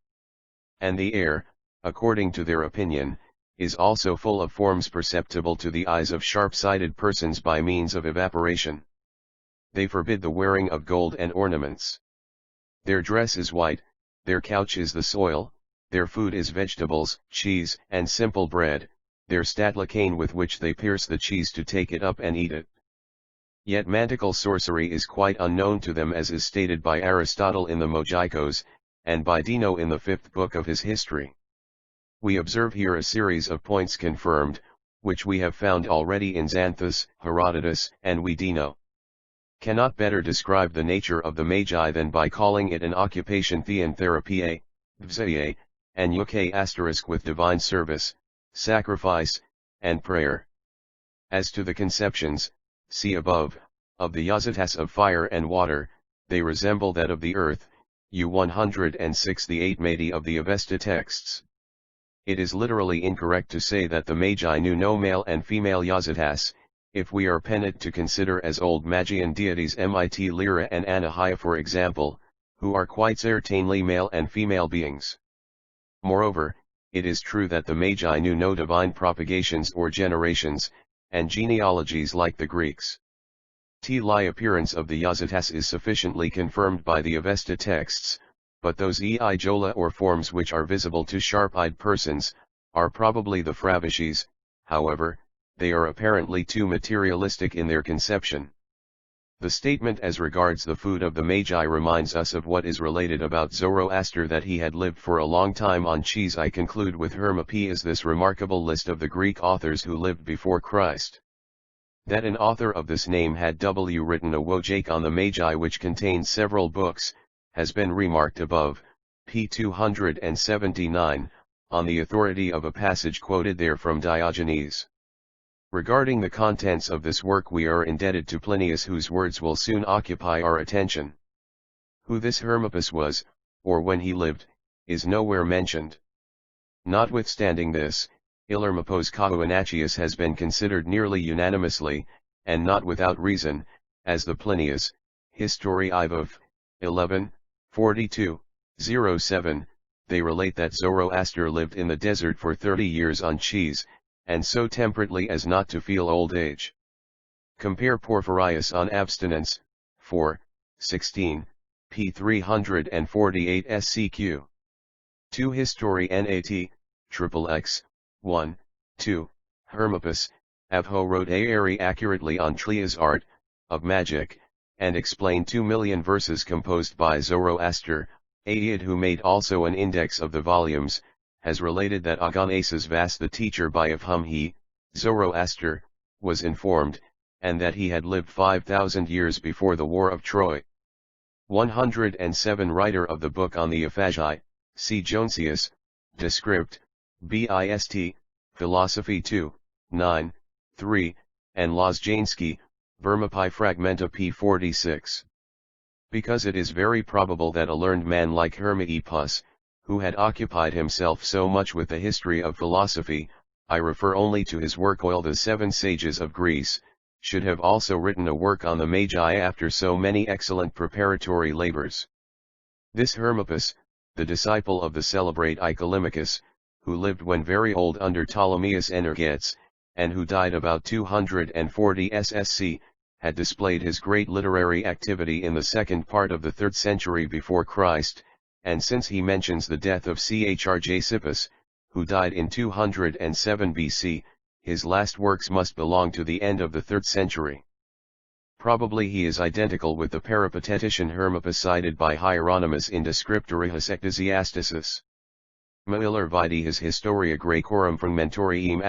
And the air, according to their opinion, is also full of forms perceptible to the eyes of sharp-sighted persons by means of evaporation. They forbid the wearing of gold and ornaments. Their dress is white, their couch is the soil, their food is vegetables, cheese, and simple bread, their statla cane with which they pierce the cheese to take it up and eat it. Yet magical sorcery is quite unknown to them, as is stated by Aristotle in the Mojaikos, and by Dino in the 5th book of his history. We observe here a series of points confirmed, which we have found already in Xanthus, Herodotus, and we Dino cannot better describe the nature of the Magi than by calling it an occupation thean therapiae, vzae, and uk** with divine service, sacrifice, and prayer. As to the conceptions, see above, of the Yazatas of fire and water, they resemble that of the earth, U106 the 8 Madi of the Avesta texts. It is literally incorrect to say that the Magi knew no male and female Yazatas, if we are penitent to consider as old Magian deities Mit Lyra and Anahia for example, who are quite certainly male and female beings. Moreover, it is true that the Magi knew no divine propagations or generations, and genealogies like the Greeks. The appearance of the Yazatas is sufficiently confirmed by the Avesta texts, but those Jola or forms which are visible to sharp-eyed persons, are probably the Fravishis. However, they are apparently too materialistic in their conception. The statement as regards the food of the Magi reminds us of what is related about Zoroaster, that he had lived for a long time on cheese. I conclude with Hermopaeus this remarkable list of the Greek authors who lived before Christ. That an author of this name had written a wojak on the Magi which contains several books, has been remarked above, p. 279, on the authority of a passage quoted there from Diogenes. Regarding the contents of this work we are indebted to Plinius, whose words will soon occupy our attention. Who this Hermopaeus was, or when he lived, is nowhere mentioned. Notwithstanding this, Illermopos Cohoinachius has been considered nearly unanimously, and not without reason, as the Plinius, History of 11, 42, 07, they relate that Zoroaster lived in the desert for 30 years on cheese, and so temperately as not to feel old age. Compare Porphyrius on abstinence, 4, 16, p. 348 SCQ. 2 History Nat, XXX, 1, 2, Hermopaeus, Avho wrote very accurately on Tlia's art, of magic, and explained 2 million verses composed by Zoroaster. Aeid, who made also an index of the volumes, has related that Agonasis Vas, the teacher by of whom he, Zoroaster, was informed, and that he had lived 5,000 years before the war of Troy. 107 Writer of the book on the Aphagi, C. Jonesius, Descript, Bist, Philosophy 2, 9, 3, and Lozjansky, Vermapi Fragmenta p. 46. Because it is very probable that a learned man like Hermopaeus, who had occupied himself so much with the history of philosophy, I refer only to his work Oil the Seven Sages of Greece, should have also written a work on the Magi after so many excellent preparatory labors. This Hermopaeus, the disciple of the celebrate Icolimachus, who lived when very old under Ptolemaeus Energetes, and who died about 240 SSC, had displayed his great literary activity in the second part of the 3rd century before Christ, and since he mentions the death of Chrjsippus, who died in 207 BC, his last works must belong to the end of the 3rd century. Probably he is identical with the peripatetician Hermopaeus cited by Hieronymus in Descriptoris Ecclesiasticis. Miller vidi his Historia Graecorum Fragmentorium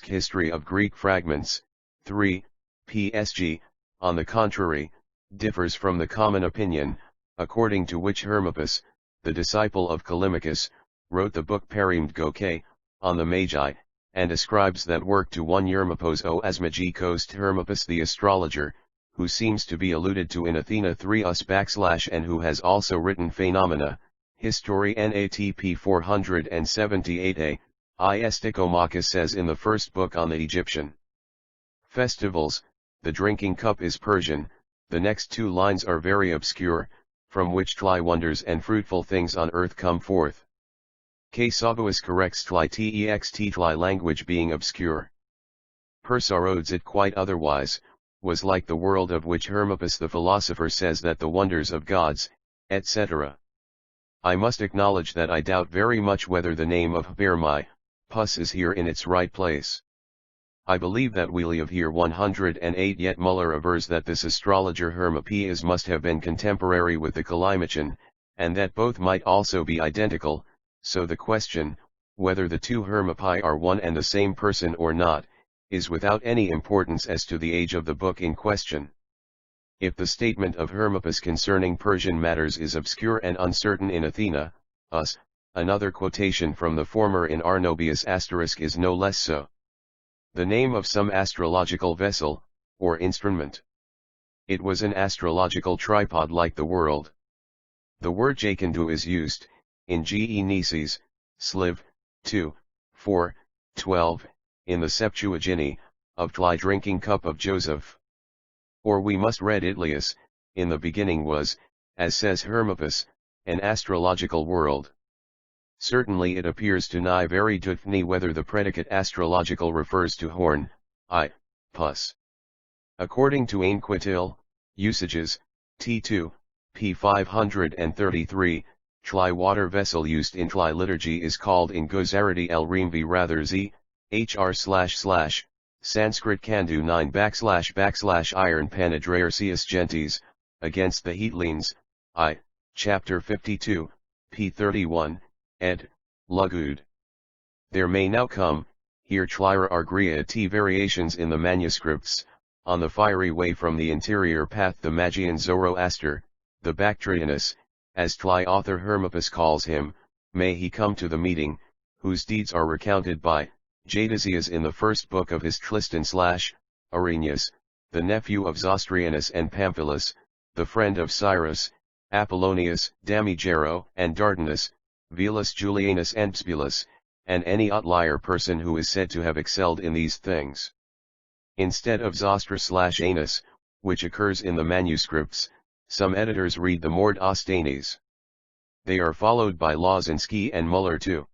* History of Greek Fragments, 3, PSG, on the contrary, differs from the common opinion, according to which Hermopaeus, the disciple of Callimachus, wrote the book Perimed Goke, on the Magi, and ascribes that work to one Hermopos o Asmagikos Hermopaeus the astrologer, who seems to be alluded to in Athena 3 us / and who has also written Phenomena, History Natp 478a, Isticomachus says in the first book on the Egyptian festivals, the drinking cup is Persian. The next 2 lines are very obscure, from which tli wonders and fruitful things on earth come forth. Sabois corrects tli text tli language being obscure. Persarodes it quite otherwise, was like the world of which Hermippus the philosopher says that the wonders of gods, etc. I must acknowledge that I doubt very much whether the name of Hbermai, Pus is here in its right place. I believe that Wheely of here 108, yet Muller avers that this astrologer Hermippius must have been contemporary with the Callimachon, and that both might also be identical, so the question, whether the two Hermippi are one and the same person or not, is without any importance as to the age of the book in question. If the statement of Hermippus concerning Persian matters is obscure and uncertain in Athena, us, another quotation from the former in Arnobius * is no less so. The name of some astrological vessel, or instrument. It was an astrological tripod like the world. The word Jacindu is used, in Ge Nesis, Sliv, 2, 4, 12, in the Septuagint, of Tli drinking cup of Joseph. Or we must read Ilias, in the beginning was, as says Hermippus, an astrological world. Certainly it appears to nigh very doubtfully whether the predicate astrological refers to horn, pus. According to Ainquetil, Usages, T2, p. 533, Tli water vessel used in Tli liturgy is called in Gozarati el Rimvi rather z, hr / Sanskrit Kandu 9 / iron panadraercius gentes, against the Hellenes, chapter 52, p. 31, ed. Lugud. There may now come, here Tlyra Argria T variations in the manuscripts, on the fiery way from the interior path the Magian Zoroaster, the Bactrianus, as Tly author Hermippus calls him, may he come to the meeting, whose deeds are recounted by Jadasias in the first book of his Tristan / Arrhenius, the nephew of Zostrianus and Pamphilus, the friend of Cyrus, Apollonius, Damigero and Dardanus, Velus Julianus and Spulus, and any outlier person who is said to have excelled in these things. Instead of Zostra / Anus, which occurs in the manuscripts, some editors read the Mord Ostanes. They are followed by Lozinski and Muller too.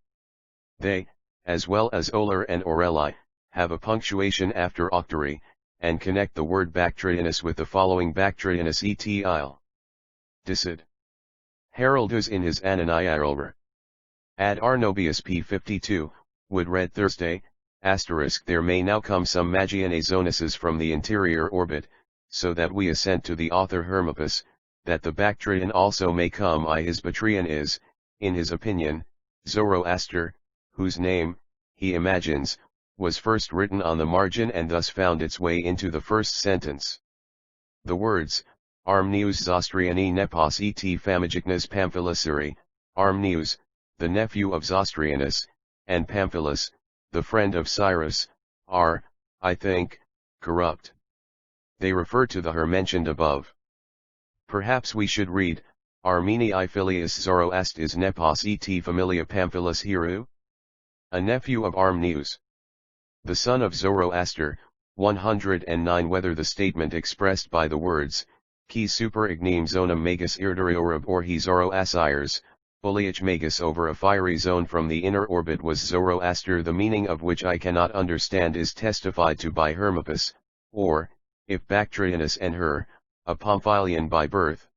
They, as well as Oler and Orelli, have a punctuation after octary, and connect the word Bactrianus with the following Bactrianus et il. Dicid. Heraldus in his Ananiaelber. Ad Arnobius p. 52, would read Thursday, * there may now come some Magian Zonuses from the interior orbit, so that we assent to the author Hermippus, that the Bactrian also may come. His Bactrian is, in his opinion, Zoroaster, whose name, he imagines, was first written on the margin and thus found its way into the first sentence. The words, Armnius Zostriani nepos et famigignas Pamphilusiri, Armnius, the nephew of Zostrianus, and Pamphilus, the friend of Cyrus, are, I think, corrupt. They refer to the her mentioned above. Perhaps we should read, Armenii filius Zoroastis nepos et familia Pamphilus Hiru? A nephew of Armnius, the son of Zoroaster. 109 Whether the statement expressed by the words, Qui super ignem zonum magus irderiorum or he Zoroastirs, foliage magus over a fiery zone from the inner orbit was Zoroaster, the meaning of which I cannot understand, is testified to by Hermippus, or, if Bactrianus and her, a Pamphylian by birth.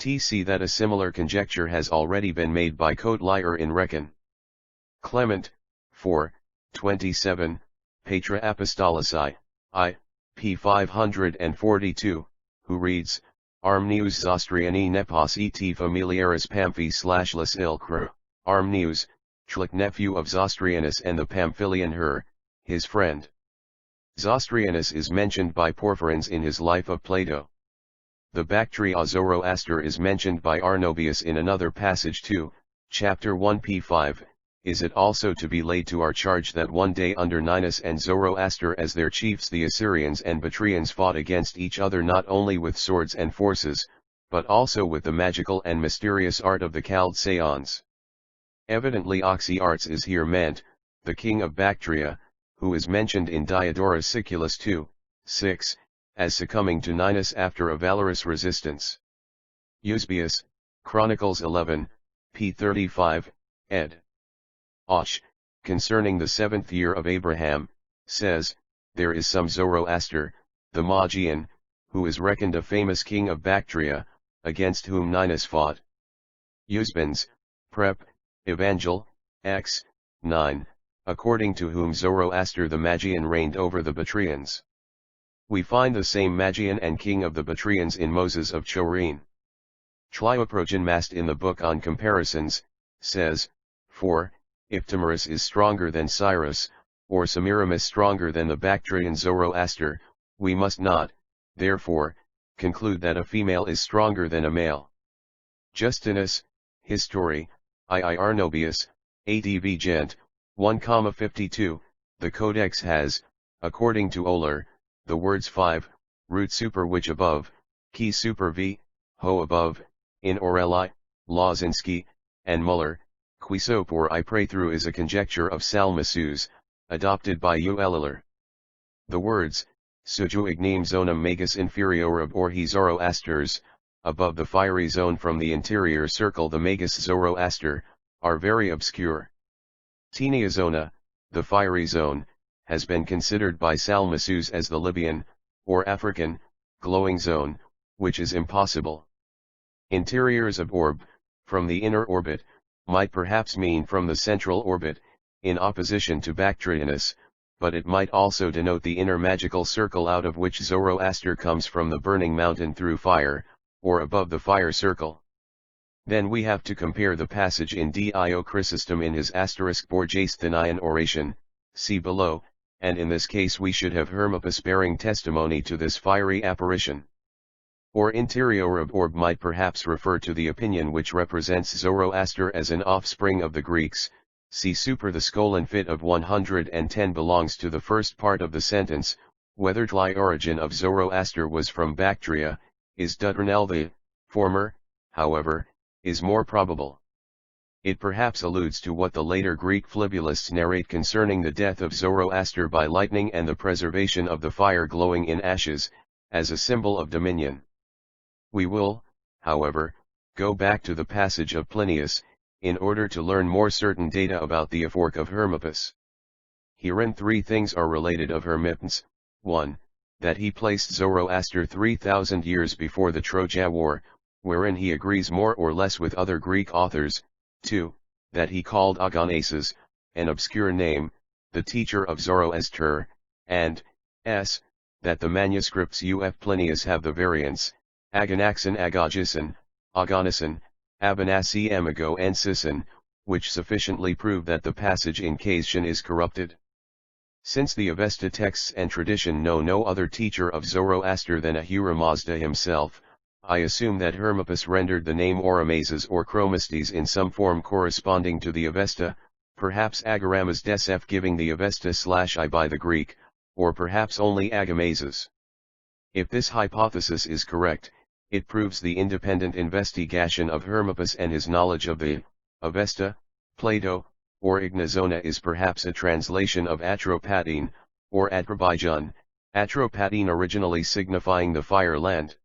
Tc that a similar conjecture has already been made by Cotelier in Recon. Clement, 4, 27, Patra Apostolici, p. 542, who reads, Armnius Zostriani nepos et familiaris Pamphi / Las Ilcru, Armnius, Schlick nephew of Zostrianus and the Pamphylian her, his friend. Zostrianus is mentioned by Porphyrins in his Life of Plato. The Bactria Zoroaster is mentioned by Arnobius in another passage too, chapter 1 p. 5. Is it also to be laid to our charge that one day under Ninus and Zoroaster as their chiefs the Assyrians and Bactrians fought against each other not only with swords and forces, but also with the magical and mysterious art of the Chaldeans? Evidently Oxyartes is here meant, the king of Bactria, who is mentioned in Diodorus Siculus 2, 6, as succumbing to Ninus after a valorous resistance. Eusebius, Chronicles 11, p. 35, ed. Och, concerning the 7th year of Abraham, says, there is some Zoroaster, the Magian, who is reckoned a famous king of Bactria, against whom Ninus fought. Eusebans, Prep, Evangel, X, 9, according to whom Zoroaster the Magian reigned over the Bactrians. We find the same Magian and king of the Bactrians in Moses of Chorene. Cleoprogen Mast in the book on comparisons, says, for, if Tamaris is stronger than Cyrus, or Semiramis stronger than the Bactrian Zoroaster, we must not, therefore, conclude that a female is stronger than a male. Justinus, History, II Arnobius, ADV Gent, 1,52, the Codex has, according to Euler, the words 5, root super which above, key super v, ho above, in Orelli, Lozinski, and Muller, qui sopor I pray through is a conjecture of Salmasius, adopted by Euler. The words, suju ignem zonum magus inferiorib or he Zoroasters, above the fiery zone from the interior circle the magus Zoroaster, are very obscure. Tenia zona, the fiery zone, has been considered by Salmasius as the Libyan, or African, glowing zone, which is impossible. Interiors of orb, from the inner orbit, might perhaps mean from the central orbit, in opposition to Bactrianus, but it might also denote the inner magical circle out of which Zoroaster comes from the burning mountain through fire, or above the fire circle. Then we have to compare the passage in Dio Chrysostom in his *Borgesthenian oration, see below, and in this case we should have Hermippus bearing testimony to this fiery apparition. Or interior orb might perhaps refer to the opinion which represents Zoroaster as an offspring of the Greeks. See super the Skolin fit of 110 belongs to the first part of the sentence, whether the origin of Zoroaster was from Bactria, is Duternel the former, however, is more probable. It perhaps alludes to what the later Greek flibulists narrate concerning the death of Zoroaster by lightning and the preservation of the fire glowing in ashes, as a symbol of dominion. We will, however, go back to the passage of Plinius, in order to learn more certain data about the afork of Hermippus. Herein 3 things are related of Hermippus: 1. That he placed Zoroaster 3,000 years before the Troja War, wherein he agrees more or less with other Greek authors. 2. That he called Aganaces, an obscure name, the teacher of Zoroaster, and s. That the manuscripts uf Plinius have the variants, Aganaxon Agagison, Aganison, Abanasi Amigo and Sison, which sufficiently prove that the passage in Cassian is corrupted. Since the Avesta texts and tradition know no other teacher of Zoroaster than Ahura Mazda himself, I assume that Hermippus rendered the name Oromazes or Chromastes in some form corresponding to the Avesta, perhaps Agaramas Desef giving the Avesta/I by the Greek, or perhaps only Agamazes. If this hypothesis is correct, it proves the independent investigation of Hermippus and his knowledge of the Avesta, Plato, or Ignazona is perhaps a translation of Atropatene, or Atrabijun, Atropatene originally signifying the fire land.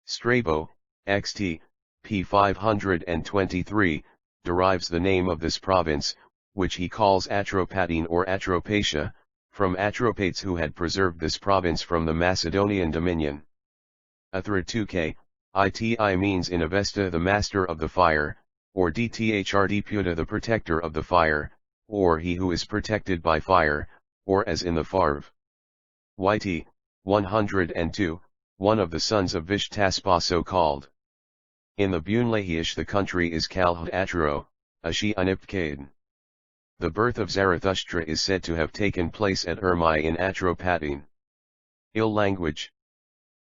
Strabo, Xt. p. 523, derives the name of this province, which he calls Atropatene or Atropatia, from Atropates who had preserved this province from the Macedonian dominion. Athratuke, iti means in Avesta the master of the fire, or Dthrd the protector of the fire, or he who is protected by fire, or as in the Farv. Yti, 102, one of the sons of Vishtaspa so called. In the Bunlahish the country is Kalhd Atro, Ashi Anipkade. The birth of Zarathustra is said to have taken place at Ermai in Atropatene. Ill language.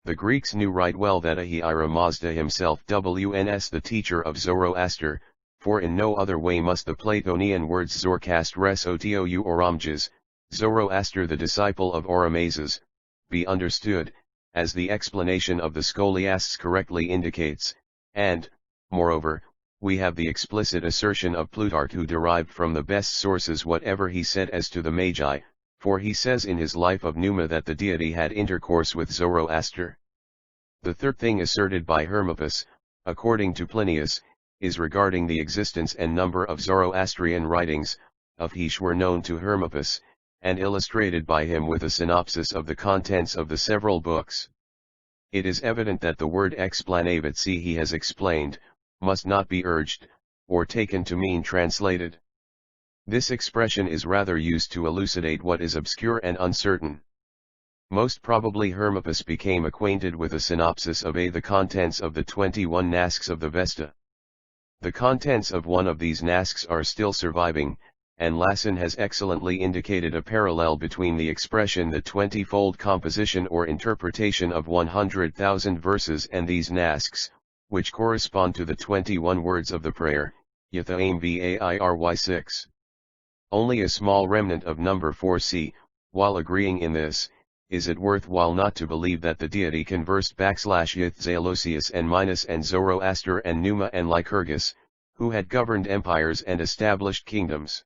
The Greeks knew right well that Ahura Mazda himself was the teacher of Zoroaster, for in no other way must the Platonian words Zorkast res otou oramjas, Zoroaster the disciple of Oromazes, be understood, as the explanation of the scholiasts correctly indicates, and, moreover, we have the explicit assertion of Plutarch who derived from the best sources whatever he said as to the Magi, for he says in his Life of Numa that the deity had intercourse with Zoroaster. The third thing asserted by Hermippus, according to Plinius, is regarding the existence and number of Zoroastrian writings, of which were known to Hermippus, and illustrated by him with a synopsis of the contents of the several books. It is evident that the word explanavit, see he has explained, must not be urged, or taken to mean translated. This expression is rather used to elucidate what is obscure and uncertain. Most probably Hermippus became acquainted with a synopsis of the contents of the 21 nasks of the Vesta. The contents of one of these nasks are still surviving, and Lasson has excellently indicated a parallel between the expression the 20-fold composition or interpretation of 100,000 verses and these nasks, which correspond to the 21 words of the prayer, Yathaim Vairi 6. Only a small remnant of number 4c, while agreeing in this, is it worthwhile not to believe that the deity conversed /Yth Zalosius and Minos and Zoroaster and Numa and Lycurgus, who had governed empires and established kingdoms?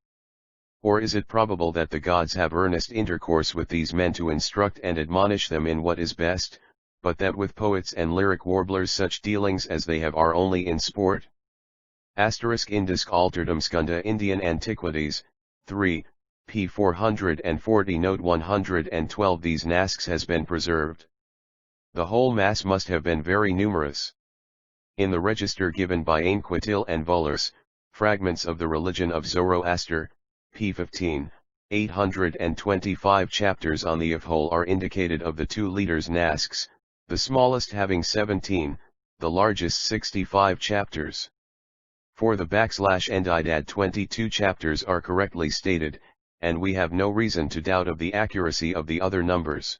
Or is it probable that the gods have earnest intercourse with these men to instruct and admonish them in what is best, but that with poets and lyric warblers such dealings as they have are only in sport? Indisc Alterdum Scunda Indian Antiquities, 3, p. 440 note 112. These nasks has been preserved. The whole mass must have been very numerous. In the register given by Ainquetil and Vollers, Fragments of the Religion of Zoroaster, p. 15, 825 chapters on the whole are indicated of the two leaders' nasks, the smallest having 17, the largest 65 chapters. For the /Endidad 22 chapters are correctly stated, and we have no reason to doubt of the accuracy of the other numbers.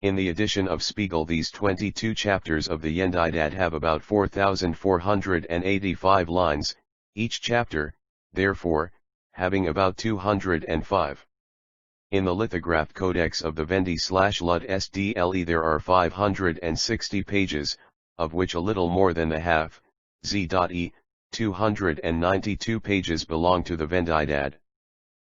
In the edition of Spiegel, these 22 chapters of the Yendidad have about 4,485 lines, each chapter, therefore, having about 205. In the lithographed codex of the Vendi/Lud Sdle there are 560 pages, of which a little more than the half, z.e., 292 pages belong to the Vendidad.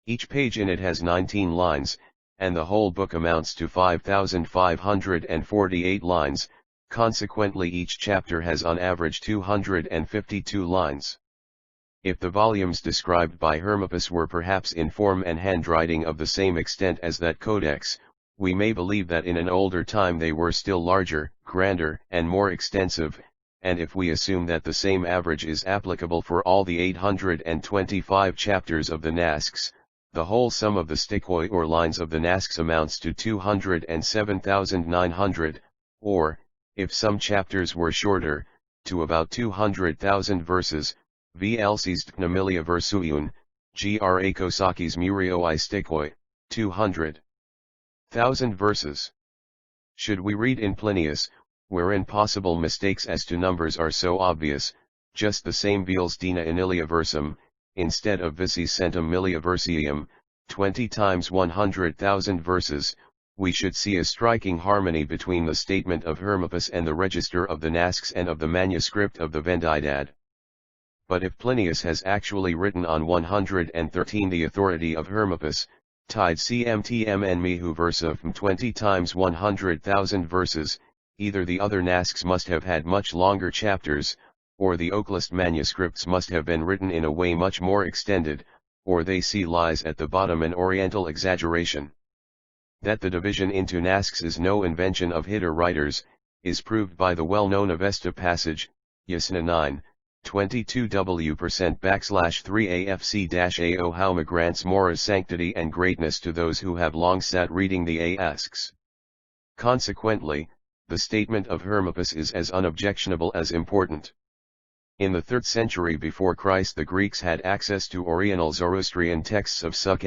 Each page in it has 19 lines, and the whole book amounts to 5,548 lines, consequently each chapter has on average 252 lines. If the volumes described by Hermippus were perhaps in form and handwriting of the same extent as that codex, we may believe that in an older time they were still larger, grander, and more extensive, and if we assume that the same average is applicable for all the 825 chapters of the nasks, the whole sum of the stichoi or lines of the nasks amounts to 207,900, or, if some chapters were shorter, to about 200,000 verses, vlcs tknamilia versuiun, gra kosakis murioi stichoi, 200,000 verses. Should we read in Plinius, wherein possible mistakes as to numbers are so obvious, just the same vils dina inilia versum, instead of vicis centum millia versium, 20 times 100,000 verses, we should see a striking harmony between the statement of Hermippus and the register of the nasks and of the manuscript of the Vendidad. But if Plinius has actually written on 113 the authority of Hermippus, tied cmtm mihu versum 20 times 100,000 verses, either the other nasks must have had much longer chapters, or the Oaklist manuscripts must have been written in a way much more extended, or they see lies at the bottom an oriental exaggeration. That the division into nasks is no invention of Hitter writers, is proved by the well-known Avesta passage, Yasna 9, 22w%3afc-ao Hauma grants Mora's sanctity and greatness to those who have long sat reading the asks. Consequently, the statement of Hermippus is as unobjectionable as important. In the 3rd century before Christ the Greeks had access to Oriental Zoroastrian texts of such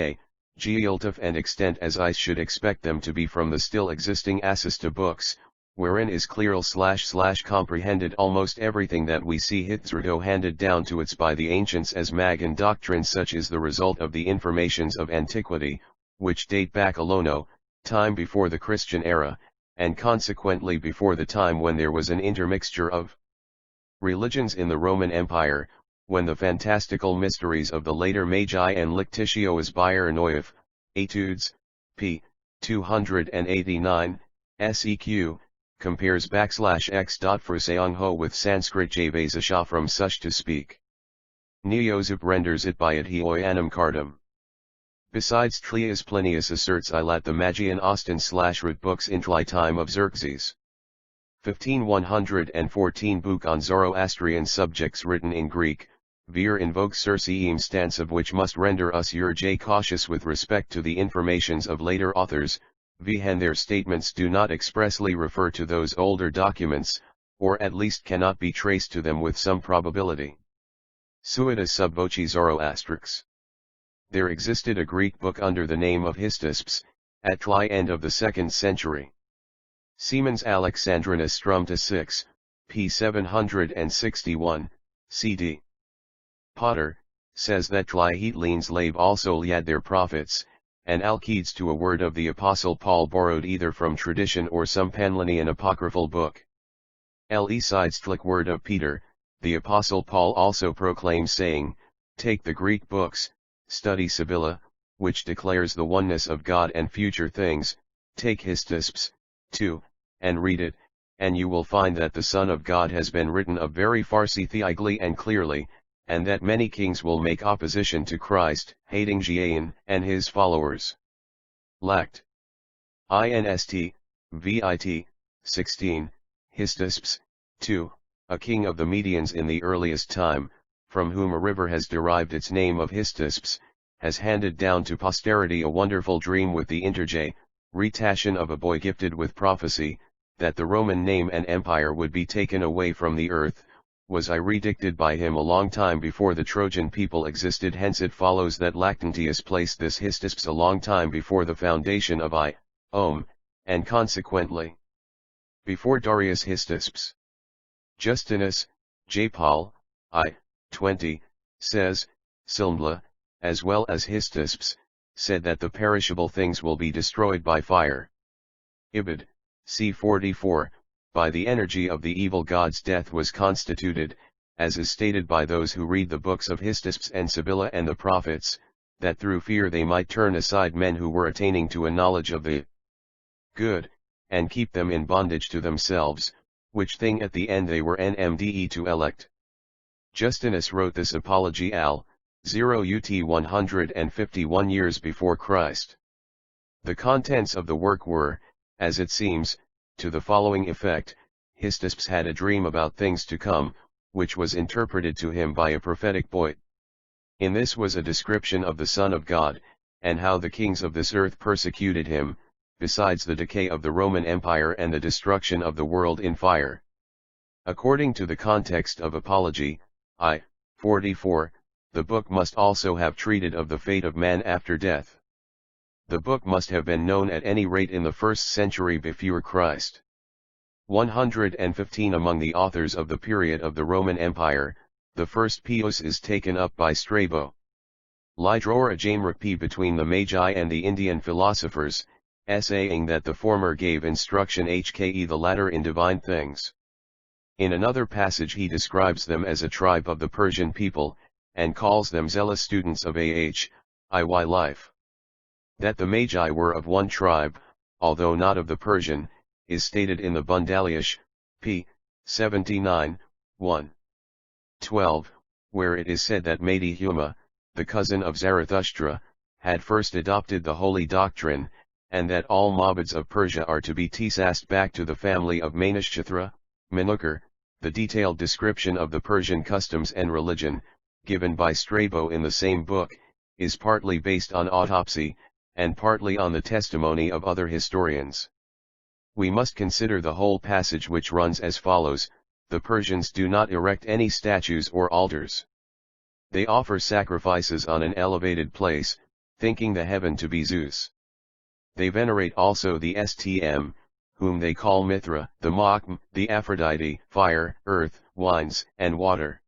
geoltuf and extent as I should expect them to be from the still existing Asista books, wherein is clearly /comprehended almost everything that we see hitherto handed down to us by the ancients as Magan doctrines, such is the result of the informations of antiquity, which date back a lono, time before the Christian era, and consequently before the time when there was an intermixture of religions in the Roman Empire, when the fantastical mysteries of the later Magi and Lictitio's Bayer Neuf, Etudes, p. 289, seq, compares /x.fruseangho with Sanskrit Javasasha from such to speak. Neozip renders it by it hioianum cardum. Besides Tlias Plinius asserts Ilat the Magian Austin/Rit books in Tli time of Xerxes. 15114 book on Zoroastrian subjects written in Greek, Vir invokes Circeum stance of which must render us cautious with respect to the informations of later authors, vhen their statements do not expressly refer to those older documents, or at least cannot be traced to them with some probability. Suidas sub voce Zoroastrix. There existed a Greek book under the name of Histisps, at Tli end of the 2nd century. Siemens Alexandrinus Strumta 6, p. 761, cd. Potter, says that Tlihetleans lave also liad their prophets, and Alcides to a word of the Apostle Paul borrowed either from tradition or some Panlinian apocryphal book. Sides Tlik word of Peter, the Apostle Paul also proclaims saying, take the Greek books, study Sibylla, which declares the oneness of God and future things, take Histisps, too, and read it, and you will find that the Son of God has been written of very farcitheically and clearly, and that many kings will make opposition to Christ, hating Gian and his followers. Lact. Inst. Vit. 16, Histisps, 2, a king of the Medians in the earliest time, from whom a river has derived its name of Histisps, has handed down to posterity a wonderful dream with the interj, retation of a boy gifted with prophecy, that the Roman name and empire would be taken away from the earth, was predicted by him a long time before the Trojan people existed. Hence it follows that Lactantius placed this Histisps a long time before the foundation of and consequently before Darius Histisps. Justinus, J. Paul, 20, says, Silmla, as well as Histisps, said that the perishable things will be destroyed by fire. Ibid, c. 44, by the energy of the evil gods death was constituted, as is stated by those who read the books of Histisps and Sibylla and the prophets, that through fear they might turn aside men who were attaining to a knowledge of the good, and keep them in bondage to themselves, which thing at the end they were nmde to elect. Justinus wrote this Apology al. 0 ut 151 years before Christ. The contents of the work were, as it seems, to the following effect: Histisps had a dream about things to come, which was interpreted to him by a prophetic boy. In this was a description of the Son of God, and how the kings of this earth persecuted him, besides the decay of the Roman Empire and the destruction of the world in fire. According to the context of Apology, 44, the book must also have treated of the fate of man after death. The book must have been known at any rate in the 1st century before Christ. 115 among the authors of the period of the Roman Empire, the first pios is taken up by Strabo. Lidrora Jamrapi between the Magi and the Indian philosophers, essaying that the former gave instruction hke the latter in divine things. In another passage he describes them as a tribe of the Persian people, and calls them zealous students of iy life. That the Magi were of one tribe, although not of the Persian, is stated in the Bundaliash, p. 79, 1. 12, where it is said that Mahdihuma, the cousin of Zarathustra, had first adopted the holy doctrine, and that all Mabads of Persia are to be tsast back to the family of Manishchithra, Minukar. The detailed description of the Persian customs and religion, given by Strabo in the same book, is partly based on autopsy, and partly on the testimony of other historians. We must consider the whole passage, which runs as follows: the Persians do not erect any statues or altars. They offer sacrifices on an elevated place, thinking the heaven to be Zeus. They venerate also the Stm, whom they call Mithra, the Mach, the Aphrodite, fire, earth, wines, and water.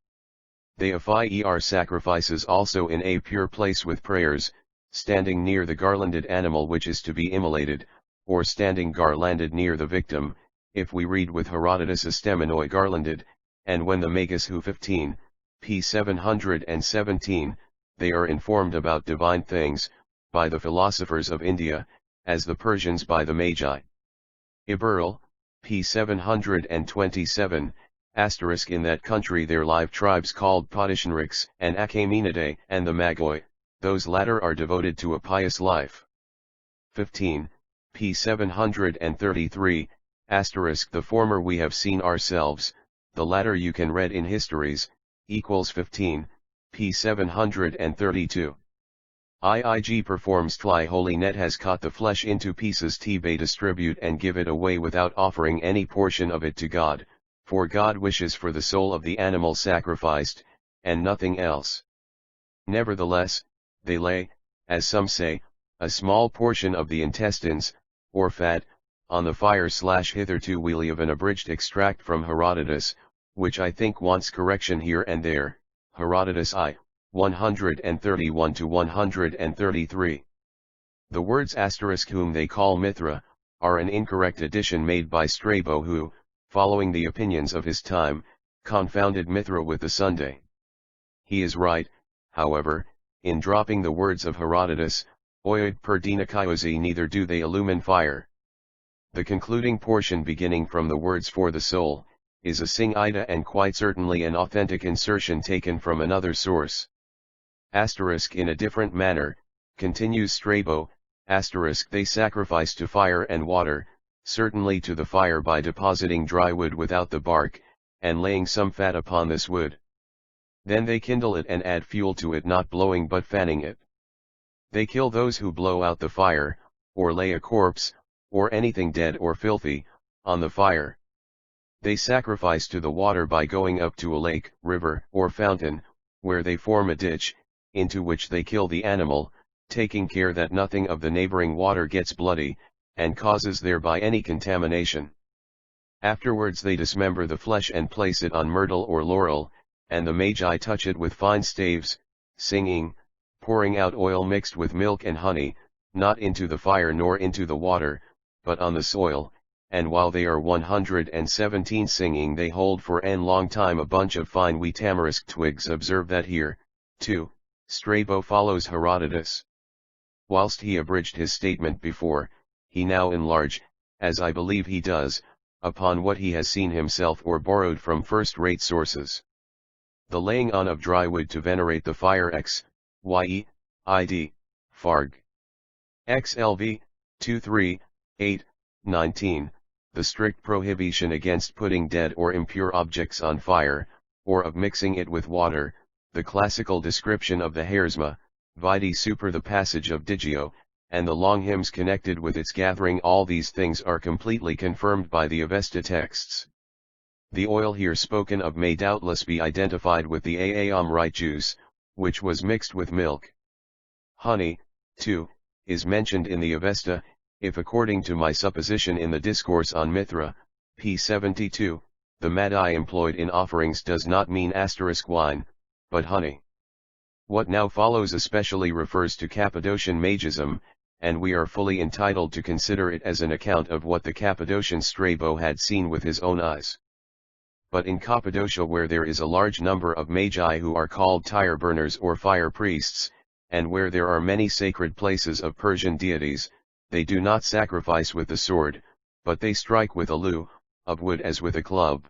They offer sacrifices also in a pure place with prayers, standing near the garlanded animal which is to be immolated, or standing garlanded near the victim, if we read with Herodotus Esteminoi garlanded, and when the Magus who 15, p. 717, they are informed about divine things, by the philosophers of India, as the Persians by the Magi. Iberl, p. 727, in that country there live tribes called Podishenrics and Achaemenidae, and the Magoi, those latter are devoted to a pious life. 15, p. 733, the former we have seen ourselves, the latter you can read in histories, equals 15, p. 732. IIG performs tli holy net has cut the flesh into pieces tbe distribute and give it away without offering any portion of it to God, for God wishes for the soul of the animal sacrificed, and nothing else. Nevertheless, they lay, as some say, a small portion of the intestines, or fat, on the fire / hitherto wheelie of an abridged extract from Herodotus, which I think wants correction here and there, Herodotus I, 131 to 133. The words * whom they call Mithra, are an incorrect addition made by Strabo who, following the opinions of his time, confounded Mithra with the Sunday. He is right, however, in dropping the words of Herodotus, oid per dinakiosi neither do they illumine fire. The concluding portion beginning from the words for the soul, is a sing ida and quite certainly an authentic insertion taken from another source. In a different manner, continues Strabo, they sacrifice to fire and water, certainly to the fire by depositing dry wood without the bark, and laying some fat upon this wood. Then they kindle it and add fuel to it, not blowing but fanning it. They kill those who blow out the fire, or lay a corpse, or anything dead or filthy, on the fire. They sacrifice to the water by going up to a lake, river, or fountain, where they form a ditch, into which they kill the animal, taking care that nothing of the neighboring water gets bloody, and causes thereby any contamination. Afterwards they dismember the flesh and place it on myrtle or laurel, and the magi touch it with fine staves, singing, pouring out oil mixed with milk and honey, not into the fire nor into the water, but on the soil, and while they are 117 singing they hold for an long time a bunch of fine wee tamarisk twigs. Observe that here, too, Strabo follows Herodotus. Whilst he abridged his statement before, he now enlarge, as I believe he does, upon what he has seen himself or borrowed from first-rate sources. The laying on of dry wood to venerate the fire id, farg. XLV, 238, 19, the strict prohibition against putting dead or impure objects on fire, or of mixing it with water, the classical description of the harisma, vide super the passage of Digio, and the long hymns connected with its gathering. All these things are completely confirmed by the Avesta texts. The oil here spoken of may doubtless be identified with the Aamrite juice, which was mixed with milk. Honey, too, is mentioned in the Avesta, if according to my supposition in the Discourse on Mithra, p. 72, the madai employed in offerings does not mean * wine, but honey. What now follows especially refers to Cappadocian magism, and we are fully entitled to consider it as an account of what the Cappadocian Strabo had seen with his own eyes. But in Cappadocia, where there is a large number of magi who are called tire burners or fire priests, and where there are many sacred places of Persian deities, they do not sacrifice with the sword, but they strike with a leu, of wood as with a club.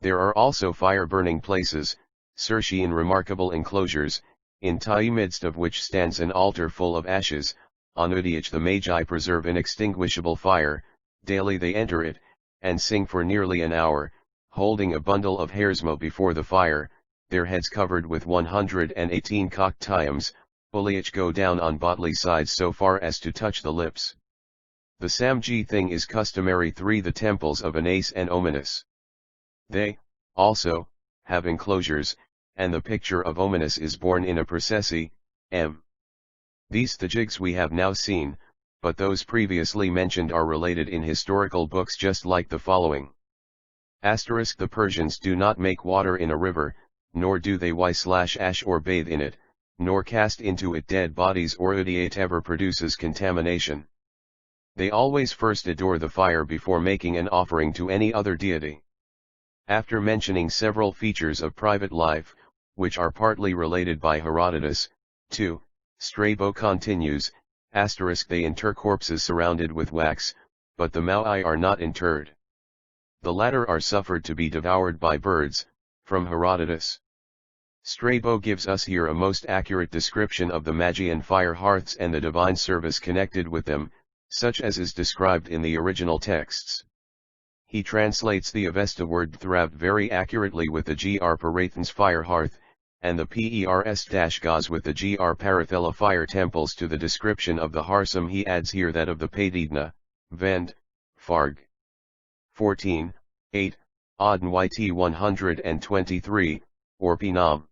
There are also fire-burning places, Circean remarkable enclosures, in the midst of which stands an altar full of ashes. On which the magi preserve inextinguishable fire. Daily they enter it, and sing for nearly an hour, holding a bundle of harisma before the fire, their heads covered with 118 cocktiums, foliage go down on bodily sides so far as to touch the lips. The samji thing is customary through the temples of Anais and Ominis. They, also, have enclosures, and the picture of Ominis is borne in a processi, m. These thajigs we have now seen, but those previously mentioned are related in historical books just like the following. The Persians do not make water in a river, nor do they ash or bathe in it, nor cast into it dead bodies or it ever produces contamination. They always first adore the fire before making an offering to any other deity. After mentioning several features of private life, which are partly related by Herodotus, too, Strabo continues, they inter corpses surrounded with wax, but the maui are not interred. The latter are suffered to be devoured by birds, from Herodotus. Strabo gives us here a most accurate description of the Magian fire hearths and the divine service connected with them, such as is described in the original texts. He translates the Avesta word thrav very accurately with the gr parathans fire hearth, and the pers-gaz with the gr parathela fire temples. To the description of the harsam he adds here that of the Padidna, Vend, Farg. 14, 8, Odd Yt 123, or Pinam.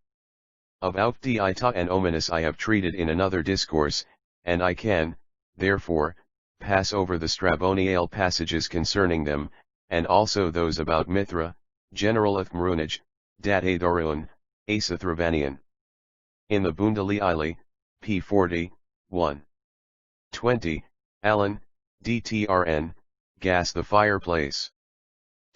Of Aufdiita and Ominous I have treated in another discourse, and I can, therefore, pass over the Strabonial passages concerning them, and also those about Mithra, General Athmrunaj, Date Dorun, Asathrabanian. In the Bundali Ili, p. 40, 1. 20, Alan, DTRN, Gas the fireplace.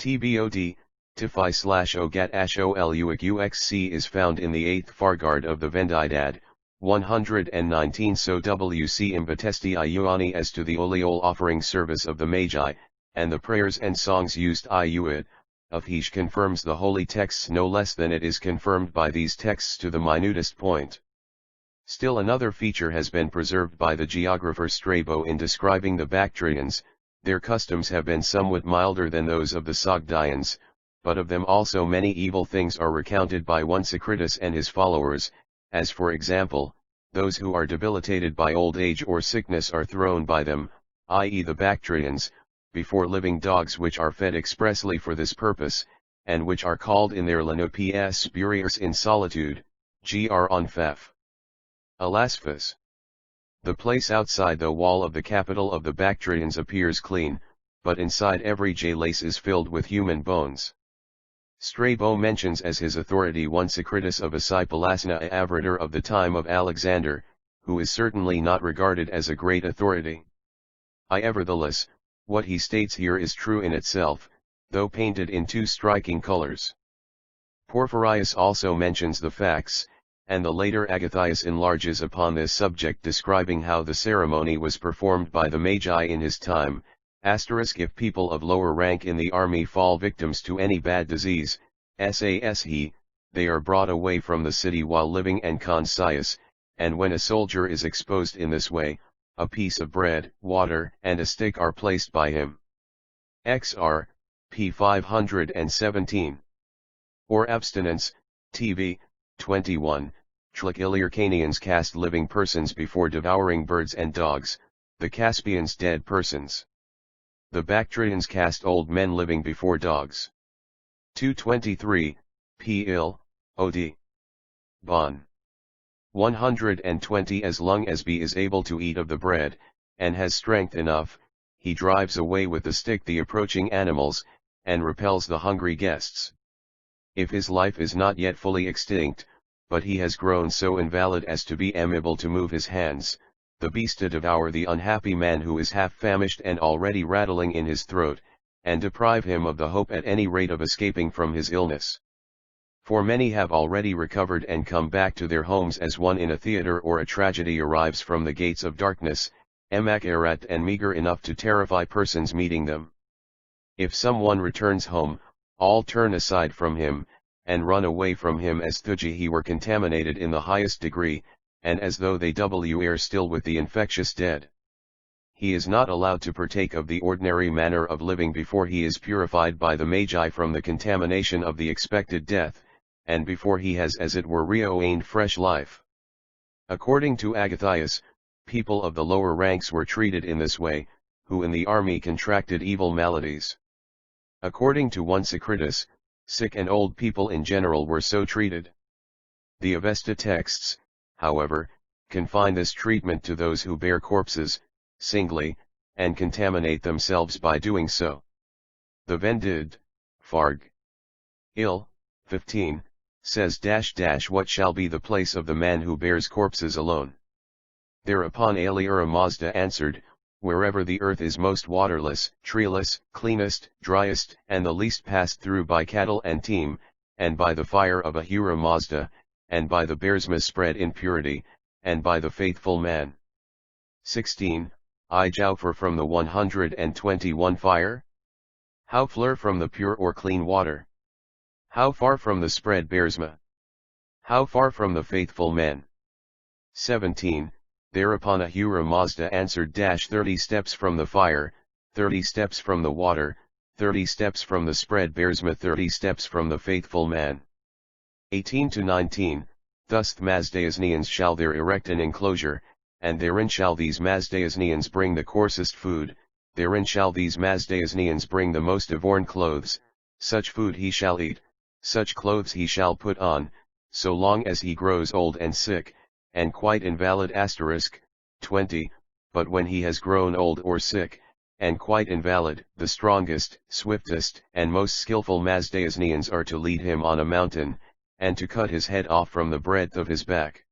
TBOD, Tifai/Ogat Asholuxc is found in the 8th Fargard of the Vendidad, 119. So WC Imbatesti Iuani as to the Oleol offering service of the Magi, and the prayers and songs used Iuad, of Hesh confirms the holy texts no less than it is confirmed by these texts to the minutest point. Still another feature has been preserved by the geographer Strabo in describing the Bactrians. Their customs have been somewhat milder than those of the Sogdians, but of them also many evil things are recounted by one Onesicritus and his followers, as for example, those who are debilitated by old age or sickness are thrown by them, i.e. the Bactrians, before living dogs which are fed expressly for this purpose, and which are called in their Lenops spurious in solitude, gr on fef. Alasphus. The place outside the wall of the capital of the Bactrians appears clean, but inside every jailase is filled with human bones. Strabo mentions as his authority one Onesicritus of Mazdayasna, a avrator of the time of Alexander, who is certainly not regarded as a great authority. Nevertheless, what he states here is true in itself, though painted in two striking colors. Porphyrius also mentions the facts, and the later Agathias enlarges upon this subject, describing how the ceremony was performed by the Magi in his time. If people of lower rank in the army fall victims to any bad disease, they are brought away from the city while living and conscious, and when a soldier is exposed in this way, a piece of bread, water, and a stick are placed by him. XR, p. 517. Or abstinence, tv, 21, Tlac-Ilyrcanians cast living persons before devouring birds and dogs, the Caspians dead persons. The Bactrians cast old men living before dogs. 223, p. Il, od. Bon. 120. As long as B is able to eat of the bread, and has strength enough, he drives away with the stick the approaching animals, and repels the hungry guests. If his life is not yet fully extinct, but he has grown so invalid as to be unable to move his hands, the beast to devour the unhappy man who is half famished and already rattling in his throat, and deprive him of the hope at any rate of escaping from his illness. For many have already recovered and come back to their homes as one in a theatre or a tragedy arrives from the gates of darkness, emacarat and meager enough to terrify persons meeting them. If someone returns home, all turn aside from him, and run away from him as though he were contaminated in the highest degree, and as though they were still with the infectious dead. He is not allowed to partake of the ordinary manner of living before he is purified by the Magi from the contamination of the expected death, and before he has as it were regained fresh life. According to Agathias, people of the lower ranks were treated in this way, who in the army contracted evil maladies. According to one Onesicritus, sick and old people in general were so treated. The Avesta texts, however, confine this treatment to those who bear corpses, singly, and contaminate themselves by doing so. The Vendid, Farg. Il, 15, says what shall be the place of the man who bears corpses alone. Thereupon Ahura Mazda answered, wherever the earth is most waterless, treeless, cleanest, driest, and the least passed through by cattle and team, and by the fire of Ahura Mazda, and by the bearsma spread in purity, and by the faithful man. 16. I Jaufer from the 121 fire? How fleur from the pure or clean water? How far from the spread bearsma? How far from the faithful men? 17. Thereupon Ahura Mazda answered, 30 steps from the fire, 30 steps from the water, 30 steps from the spread bearsma, 30 steps from the faithful man. 18 to 19. Thus the Mazdayasnians shall there erect an enclosure, and therein shall these Mazdayasnians bring the coarsest food, therein shall these Mazdayasnians bring the most avorn clothes, such food he shall eat, such clothes he shall put on, so long as he grows old and sick, and quite invalid. 20. But when he has grown old or sick, and quite invalid, the strongest, swiftest, and most skillful Mazdayasnians are to lead him on a mountain, and to cut his head off from the breadth of his back,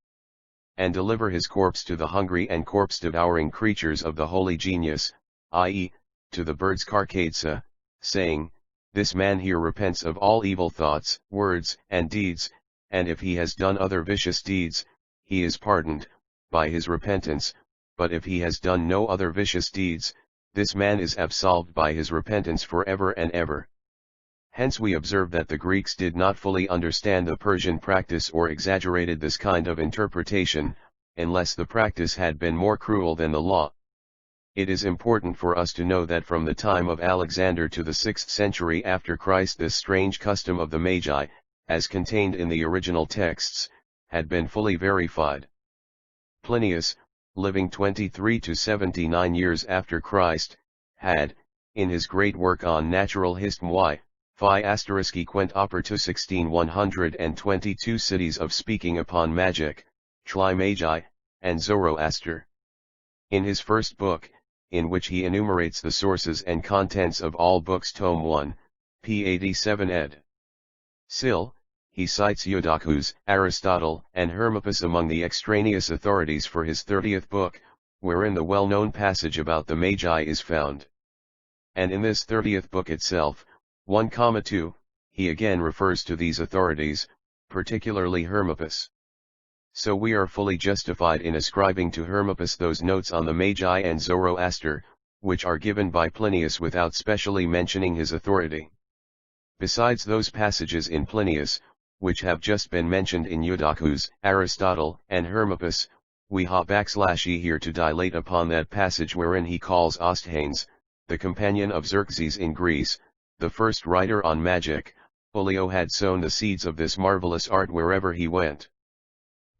and deliver his corpse to the hungry and corpse-devouring creatures of the holy genius, i.e., to the birds Karkadsa, saying, this man here repents of all evil thoughts, words, and deeds, and if he has done other vicious deeds, he is pardoned, by his repentance, but if he has done no other vicious deeds, this man is absolved by his repentance forever and ever. Hence we observe that the Greeks did not fully understand the Persian practice or exaggerated this kind of interpretation, unless the practice had been more cruel than the law. It is important for us to know that from the time of Alexander to the 6th century after Christ this strange custom of the Magi, as contained in the original texts, had been fully verified. Plinius, living 23 to 79 years after Christ, had, in his great work on natural history, Phi *Quent oper 16 122 cities of speaking upon magic, Tri-Magi, and Zoroaster. In his first book, in which he enumerates the sources and contents of all books, Tome 1, p. 87 ed. Sil, he cites Eudoxus, Aristotle, and Hermippus among the extraneous authorities for his 30th book, wherein the well-known passage about the Magi is found. And in this 30th book itself, 1,2, he again refers to these authorities, particularly Hermippus. So we are fully justified in ascribing to Hermippus those notes on the Magi and Zoroaster, which are given by Plinius without specially mentioning his authority. Besides those passages in Plinius, which have just been mentioned in Eudoxus, Aristotle, and Hermippus, we have \e here to dilate upon that passage wherein he calls Osthanes, the companion of Xerxes in Greece, the first writer on magic. Olio had sown the seeds of this marvelous art wherever he went.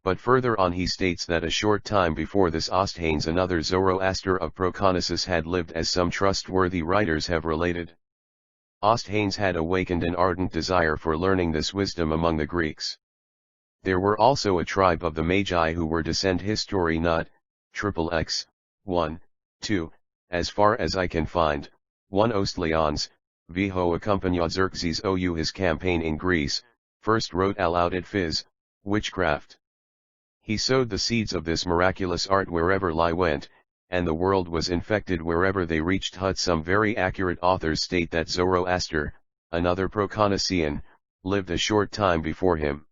But further on he states that a short time before this Osthanes another Zoroaster of Proconnesus had lived, as some trustworthy writers have related. Osthanes had awakened an ardent desire for learning this wisdom among the Greeks. There were also a tribe of the Magi who were descend history not, XXX, 1, 2, as far as I can find, 1 Ostleons, Viho accompanied Xerxes ou his campaign in Greece, first wrote aloud at phys, witchcraft. He sowed the seeds of this miraculous art wherever he went, and the world was infected wherever they reached. Some very accurate authors state that Zoroaster, another Proconnesian, lived a short time before him.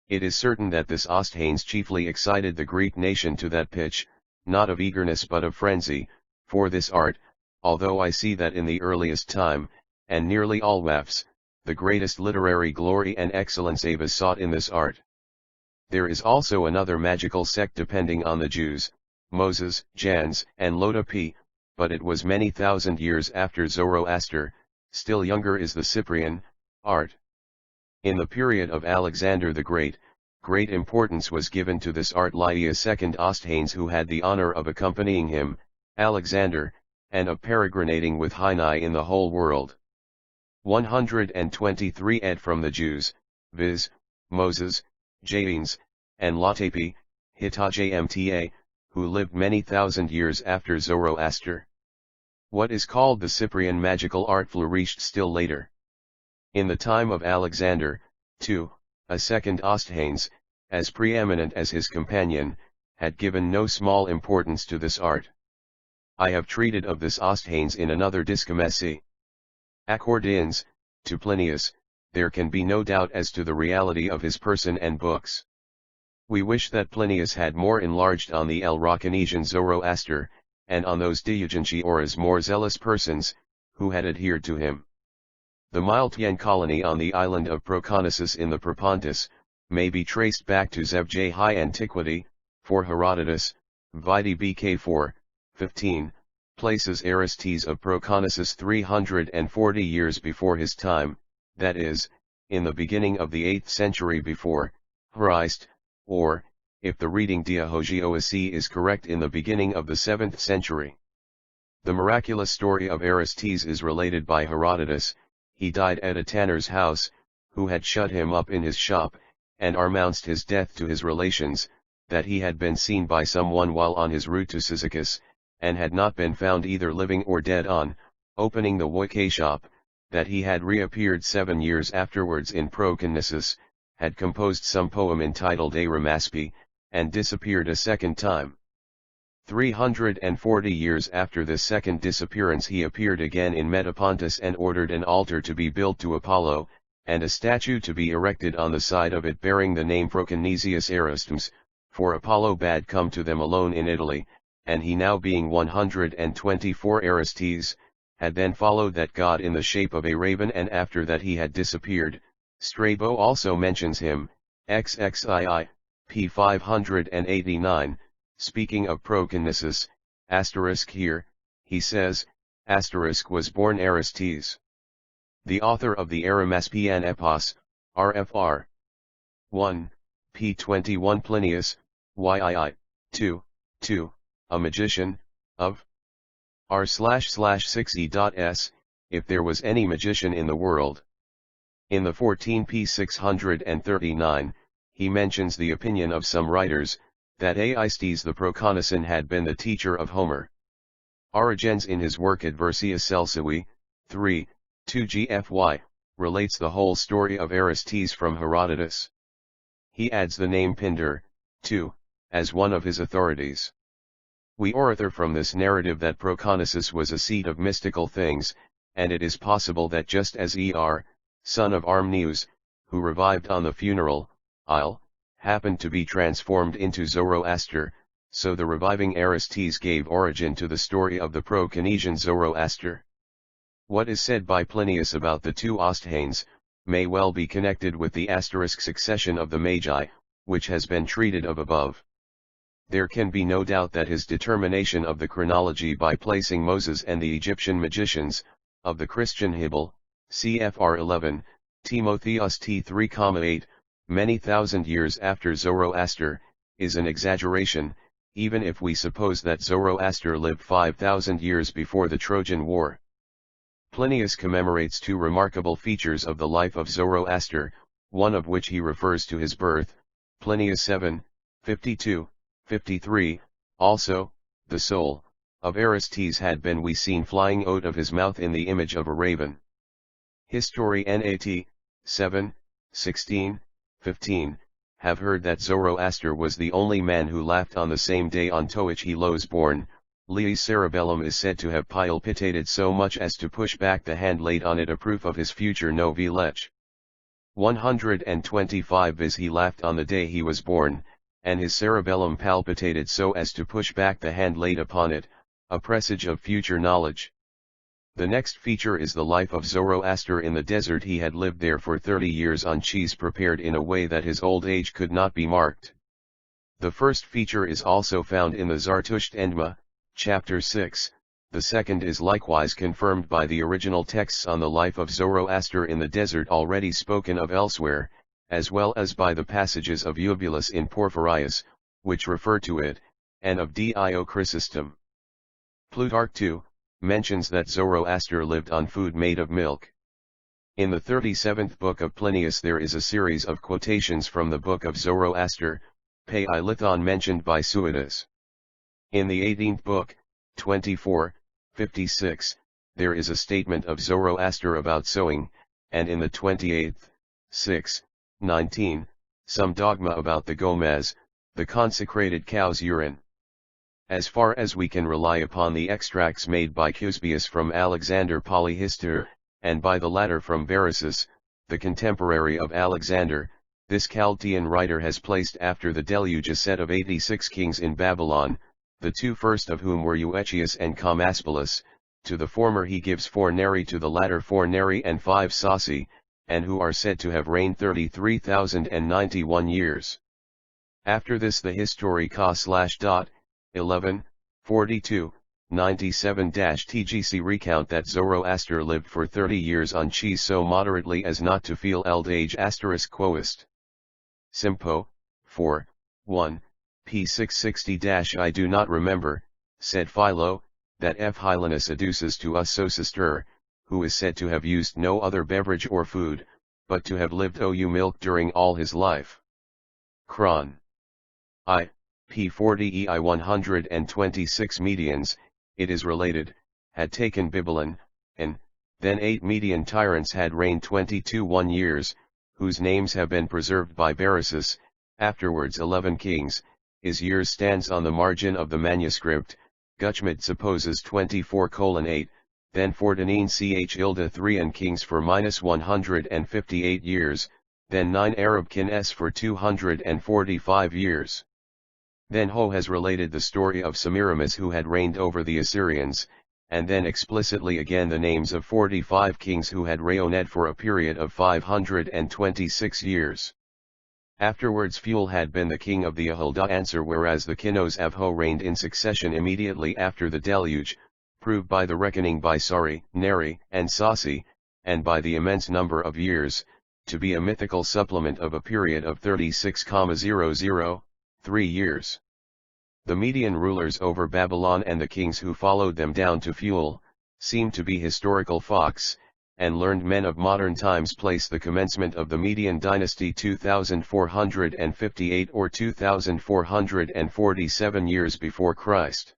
It is certain that this Osthanes chiefly excited the Greek nation to that pitch, not of eagerness but of frenzy, for this art, although I see that in the earliest time, and nearly always, the greatest literary glory and excellence was sought in this art. There is also another magical sect depending on the Jews, Moses, Jans, and Loda P, but it was many thousand years after Zoroaster. Still younger is the Cyprian art. In the period of Alexander the Great, great importance was given to this art. Lydia second Osthanes, who had the honor of accompanying him, Alexander, and of peregrinating with Hynai in the whole world. 123 ed. From the Jews, viz., Moses, Janes, and Latapi, Hitajmta, who lived many thousand years after Zoroaster. What is called the Cyprian magical art flourished still later. In the time of Alexander, too, a second Osthanes, as preeminent as his companion, had given no small importance to this art. I have treated of this Osthanes in another discourse. Accordins, to Plinius, there can be no doubt as to the reality of his person and books. We wish that Plinius had more enlarged on the Elrochanesian Zoroaster, and on those Diogenci or as more zealous persons, who had adhered to him. The Miltian colony on the island of Proconnesus in the Propontis, may be traced back to Zevj High Antiquity, for Herodotus, Vide BK 4, 15, places Aristes of Proconnesus 340 years before his time, that is, in the beginning of the 8th century before Christ, or, if the reading Diahogios is correct, in the beginning of the 7th century. The miraculous story of Aristes is related by Herodotus. He died at a tanner's house, who had shut him up in his shop, and announced his death to his relations, that he had been seen by someone while on his route to Cyzicus, and had not been found either living or dead. On opening the woike shop, that he had reappeared 7 years afterwards in Proconnesus, had composed some poem entitled Ahura Mazda, and disappeared a second time. 340 years after this second disappearance he appeared again in Metapontus and ordered an altar to be built to Apollo, and a statue to be erected on the side of it bearing the name Proconnesius Aristems, for Apollo bade come to them alone in Italy, and he now being 124 Aristes, had then followed that god in the shape of a raven, and after that he had disappeared. Strabo also mentions him, XXII, p. 589, speaking of Proconnesus, asterisk here, he says, asterisk was born Aristes. The author of the Arimaspian Epos, RFR. 1, p. 21 Plinius, YII, 2, a magician, of r//6e.s, if there was any magician in the world. In the 14 p. 639, he mentions the opinion of some writers, that Aistes the Proconnesan had been the teacher of Homer. Origenes in his work Adversia Celsui, 3, 2 gfy, relates the whole story of Aristes from Herodotus. He adds the name Pindar, too, as one of his authorities. We author from this narrative that Proconnesus was a seat of mystical things, and it is possible that just as son of Armneus, who revived on the funeral isle, happened to be transformed into Zoroaster, so the reviving Aristes gave origin to the story of the Proconnesian Zoroaster. What is said by Plinius about the two Osthanes, may well be connected with the asterisk succession of the Magi, which has been treated of above. There can be no doubt that his determination of the chronology by placing Moses and the Egyptian magicians, of the Christian Hybel, cfr 11, Timotheus t 3,8, many thousand years after Zoroaster, is an exaggeration, even if we suppose that Zoroaster lived 5,000 years before the Trojan War. Plinius commemorates two remarkable features of the life of Zoroaster, one of which he refers to his birth, Plinius 7, 52, 53, also, the soul of Aristes had been we seen flying out of his mouth in the image of a raven. History Nat. 7, 16, 15, have heard that Zoroaster was the only man who laughed on the same day on which he was born. Lee's cerebellum is said to have palpitated so much as to push back the hand laid on it, a proof of his future novi lech. 125 Viz he laughed on the day he was born, and his cerebellum palpitated so as to push back the hand laid upon it, a presage of future knowledge. The next feature is the life of Zoroaster in the desert. He had lived there for 30 years on cheese prepared in a way that his old age could not be marked. The first feature is also found in the Zarathustra Endma, chapter 6, the second is likewise confirmed by the original texts on the life of Zoroaster in the desert already spoken of elsewhere, as well as by the passages of Eubulus in Porphyrius, which refer to it, and of Dio Chrysostom. Plutarch too mentions that Zoroaster lived on food made of milk. In the 37th book of Plinius there is a series of quotations from the book of Zoroaster, Pai Lithon mentioned by Suidas. In the 18th book, 24, 56, there is a statement of Zoroaster about sowing, and in the 28th, 6, 19, some dogma about the gomez, the consecrated cow's urine. As far as we can rely upon the extracts made by Cusbius from Alexander Polyhistor, and by the latter from Berosus, the contemporary of Alexander, this Chaldean writer has placed after the deluge a set of 86 kings in Babylon, the two first of whom were Euechius and Comaspolis. To the former he gives 4 neri, to the latter 4 neri and 5 sasi, and who are said to have reigned 33,091 years. After this the Historica/11, 42, 97-TGC recount that Zoroaster lived for 30 years on cheese so moderately as not to feel old age ** quoist. Simpo, 4, 1, p. 660 I do not remember, said Philo, that F. Hylinus adduces to us Zoroaster, who is said to have used no other beverage or food, but to have lived ou milk during all his life. Cron. I, p. 40 ei 126 Medians, it is related, had taken Babylon, and, then 8 Median tyrants had reigned 22 years, whose names have been preserved by Berosus, afterwards 11 kings, his years stands on the margin of the manuscript, Gutschmidt supposes 24:8, then 14 ch Ilda 3 and kings for -158 years, then 9 Arab kings for 245 years. Then Ho has related the story of Semiramis who had reigned over the Assyrians, and then explicitly again the names of 45 kings who had reigned for a period of 526 years. Afterwards Fuel had been the king of the Ahulda answer whereas the Kinos of Ho reigned in succession immediately after the deluge, proved by the reckoning by Sari, Neri, and Sasi, and by the immense number of years, to be a mythical supplement of a period of 36,003 years. The Median rulers over Babylon and the kings who followed them down to Fuel, seem to be historical facts, and learned men of modern times place the commencement of the Median dynasty 2458 or 2447 years before Christ.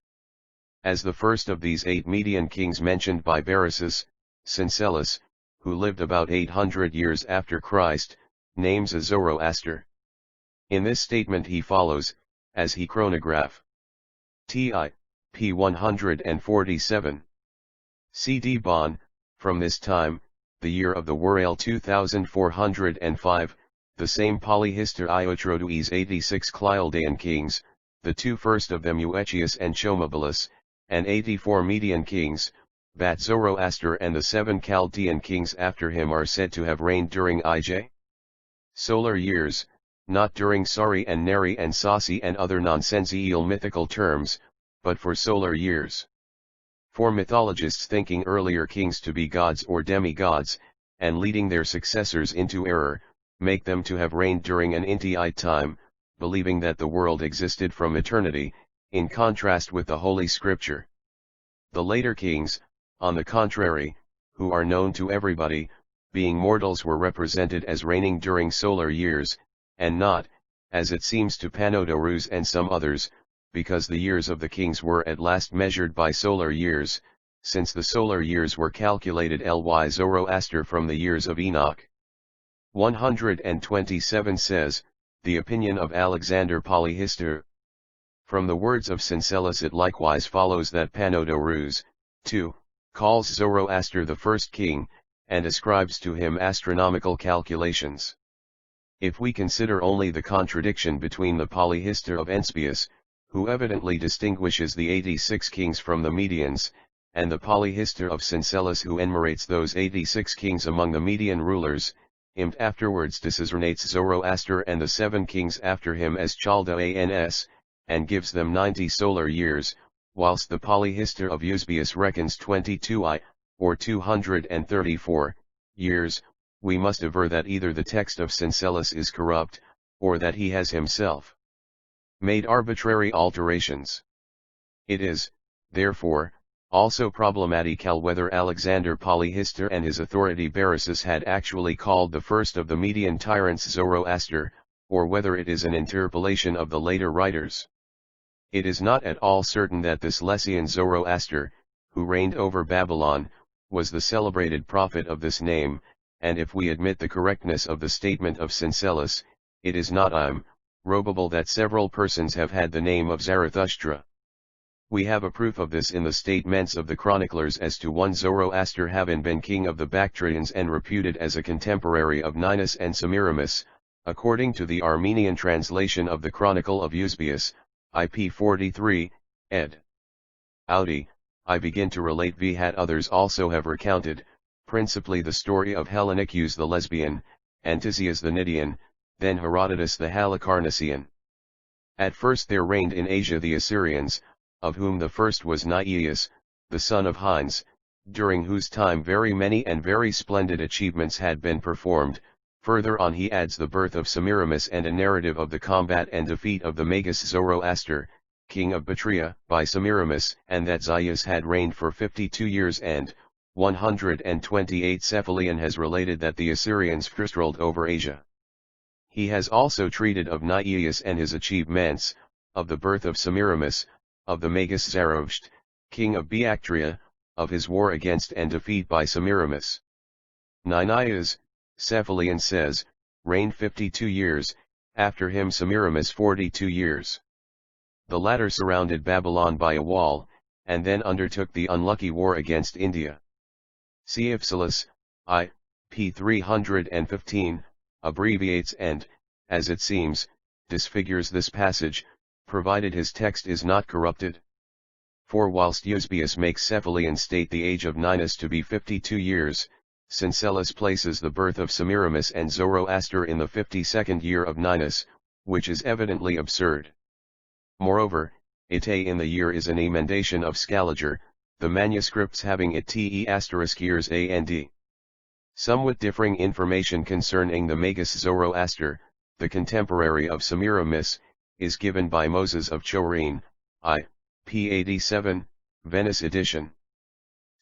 As the first of these 8 Median kings mentioned by Berosus, Syncellus, who lived about 800 years after Christ, names a Zoroaster. In this statement he follows, as he chronograph. Ti, p. 147. C.D. Bon, from this time, the year of the Worale 2405, the same polyhister Iotrodues 86 Clealdaean kings, the 2 first of them Euechius and Chomobulus, and 84 Median kings, Bat Zoroaster and the 7 Chaldean kings after him are said to have reigned during IJ. Solar years, not during Sari and Neri and Sasi and other nonsensical mythical terms, but for solar years. For mythologists thinking earlier kings to be gods or demigods, and leading their successors into error, make them to have reigned during an intiate time, believing that the world existed from eternity, in contrast with the Holy Scripture. The later kings, on the contrary, who are known to everybody, being mortals were represented as reigning during solar years, and not, as it seems to Panodorus and some others, because the years of the kings were at last measured by solar years, since the solar years were calculated ly Zoroaster from the years of Enoch. 127 says, the opinion of Alexander Polyhister. From the words of Syncellus it likewise follows that Panodorus, 2, calls Zoroaster the first king, and ascribes to him astronomical calculations. If we consider only the contradiction between the Polyhister of Enspius, who evidently distinguishes the 86 kings from the Medians, and the Polyhister of Syncellus who enumerates those 86 kings among the Median rulers, him afterwards designates Zoroaster and the 7 kings after him as Chaldeans, and gives them 90 solar years, whilst the Polyhister of Eusebius reckons 22 or 234, years, we must aver that either the text of Syncellus is corrupt, or that he has himself made arbitrary alterations. It is, therefore, also problematical whether Alexander Polyhister and his authority Berosus had actually called the first of the Median tyrants Zoroaster, or whether it is an interpolation of the later writers. It is not at all certain that this Lessian Zoroaster, who reigned over Babylon, was the celebrated prophet of this name, and if we admit the correctness of the statement of Syncellus, it is not probable that several persons have had the name of Zarathustra. We have a proof of this in the statements of the chroniclers as to one Zoroaster having been king of the Bactrians and reputed as a contemporary of Ninus and Semiramis, according to the Armenian translation of the Chronicle of Eusebius, IP 43, ed. Audi, I begin to relate v. hat others also have recounted, principally the story of Hellenikus the lesbian, Antisias the Nidian, then Herodotus the Halicarnassian. At first there reigned in Asia the Assyrians, of whom the first was Niaeus, the son of Hines, during whose time very many and very splendid achievements had been performed. Further on he adds the birth of Semiramis and a narrative of the combat and defeat of the Magus Zoroaster, king of Bactria, by Semiramis, and that Zaius had reigned for 52 years and 128. Cephalion has related that the Assyrians first ruled over Asia. He has also treated of Niaeus and his achievements, of the birth of Semiramis, of the Magus Zarathustra, king of Bactria, of his war against and defeat by Semiramis. Niaeus, Cephalion says, reigned 52 years, after him Semiramis 42 years. The latter surrounded Babylon by a wall, and then undertook the unlucky war against India. Cephsalus, p. 315, abbreviates and, as it seems, disfigures this passage, provided his text is not corrupted. For whilst Eusebius makes Cephalion state the age of Ninus to be 52 years, Syncellus places the birth of Semiramis and Zoroaster in the 52nd year of Ninus, which is evidently absurd. Moreover, it in the year is an emendation of Scaliger, the manuscripts having it years and. Somewhat differing information concerning the Magus Zoroaster, the contemporary of Semiramis, is given by Moses of Chorene, p. 87, Venice edition.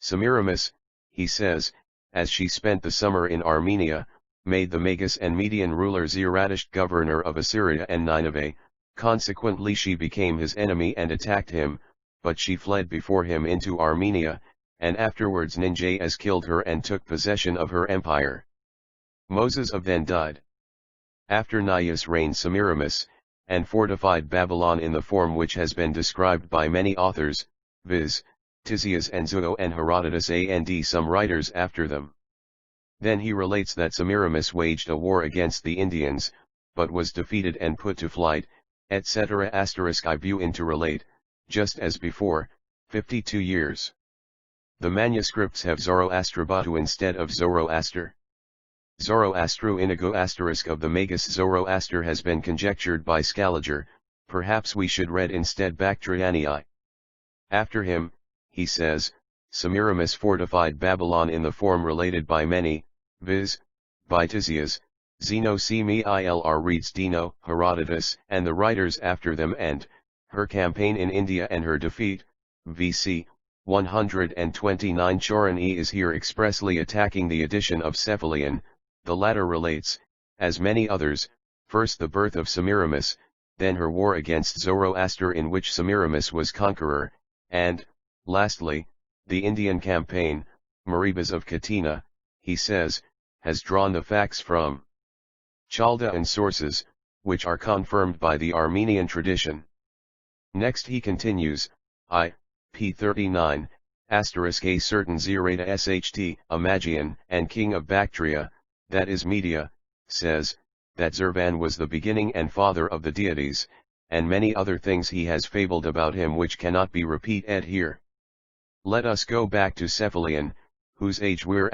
Semiramis, he says, as she spent the summer in Armenia, made the Magus and Median ruler Zarathustra governor of Assyria and Nineveh. Consequently she became his enemy and attacked him, but she fled before him into Armenia, and afterwards Ninjaeus killed her and took possession of her empire. Moses of then died. After Niaeus reigned Semiramis, and fortified Babylon in the form which has been described by many authors, viz., Tisias and Zeo and Herodotus and some writers after them. Then he relates that Semiramis waged a war against the Indians, but was defeated and put to flight, etc. I view in to relate, just as before, 52 years. The manuscripts have Zoroastrabatu instead of Zoroaster. Zoroastro inigo asterisk of the Magus Zoroaster has been conjectured by Scaliger, perhaps we should read instead Bactrianii. After him, he says, Semiramis fortified Babylon in the form related by many, viz., by Tisias, Zeno Cmilr reads Dino, Herodotus, and the writers after them, and her campaign in India and her defeat, vc. 129. Chorene is here expressly attacking the edition of Cephalion. The latter relates, as many others, first the birth of Semiramis, then her war against Zoroaster in which Semiramis was conqueror, and, lastly, the Indian campaign. Maribas of Katina, he says, has drawn the facts from Chaldean sources, which are confirmed by the Armenian tradition. Next he continues, p. 39, a certain Zarathustra, a Magian and king of Bactria, that is Media, says, that Zervan was the beginning and father of the deities, and many other things he has fabled about him which cannot be repeated here. Let us go back to Cephalion, whose age ret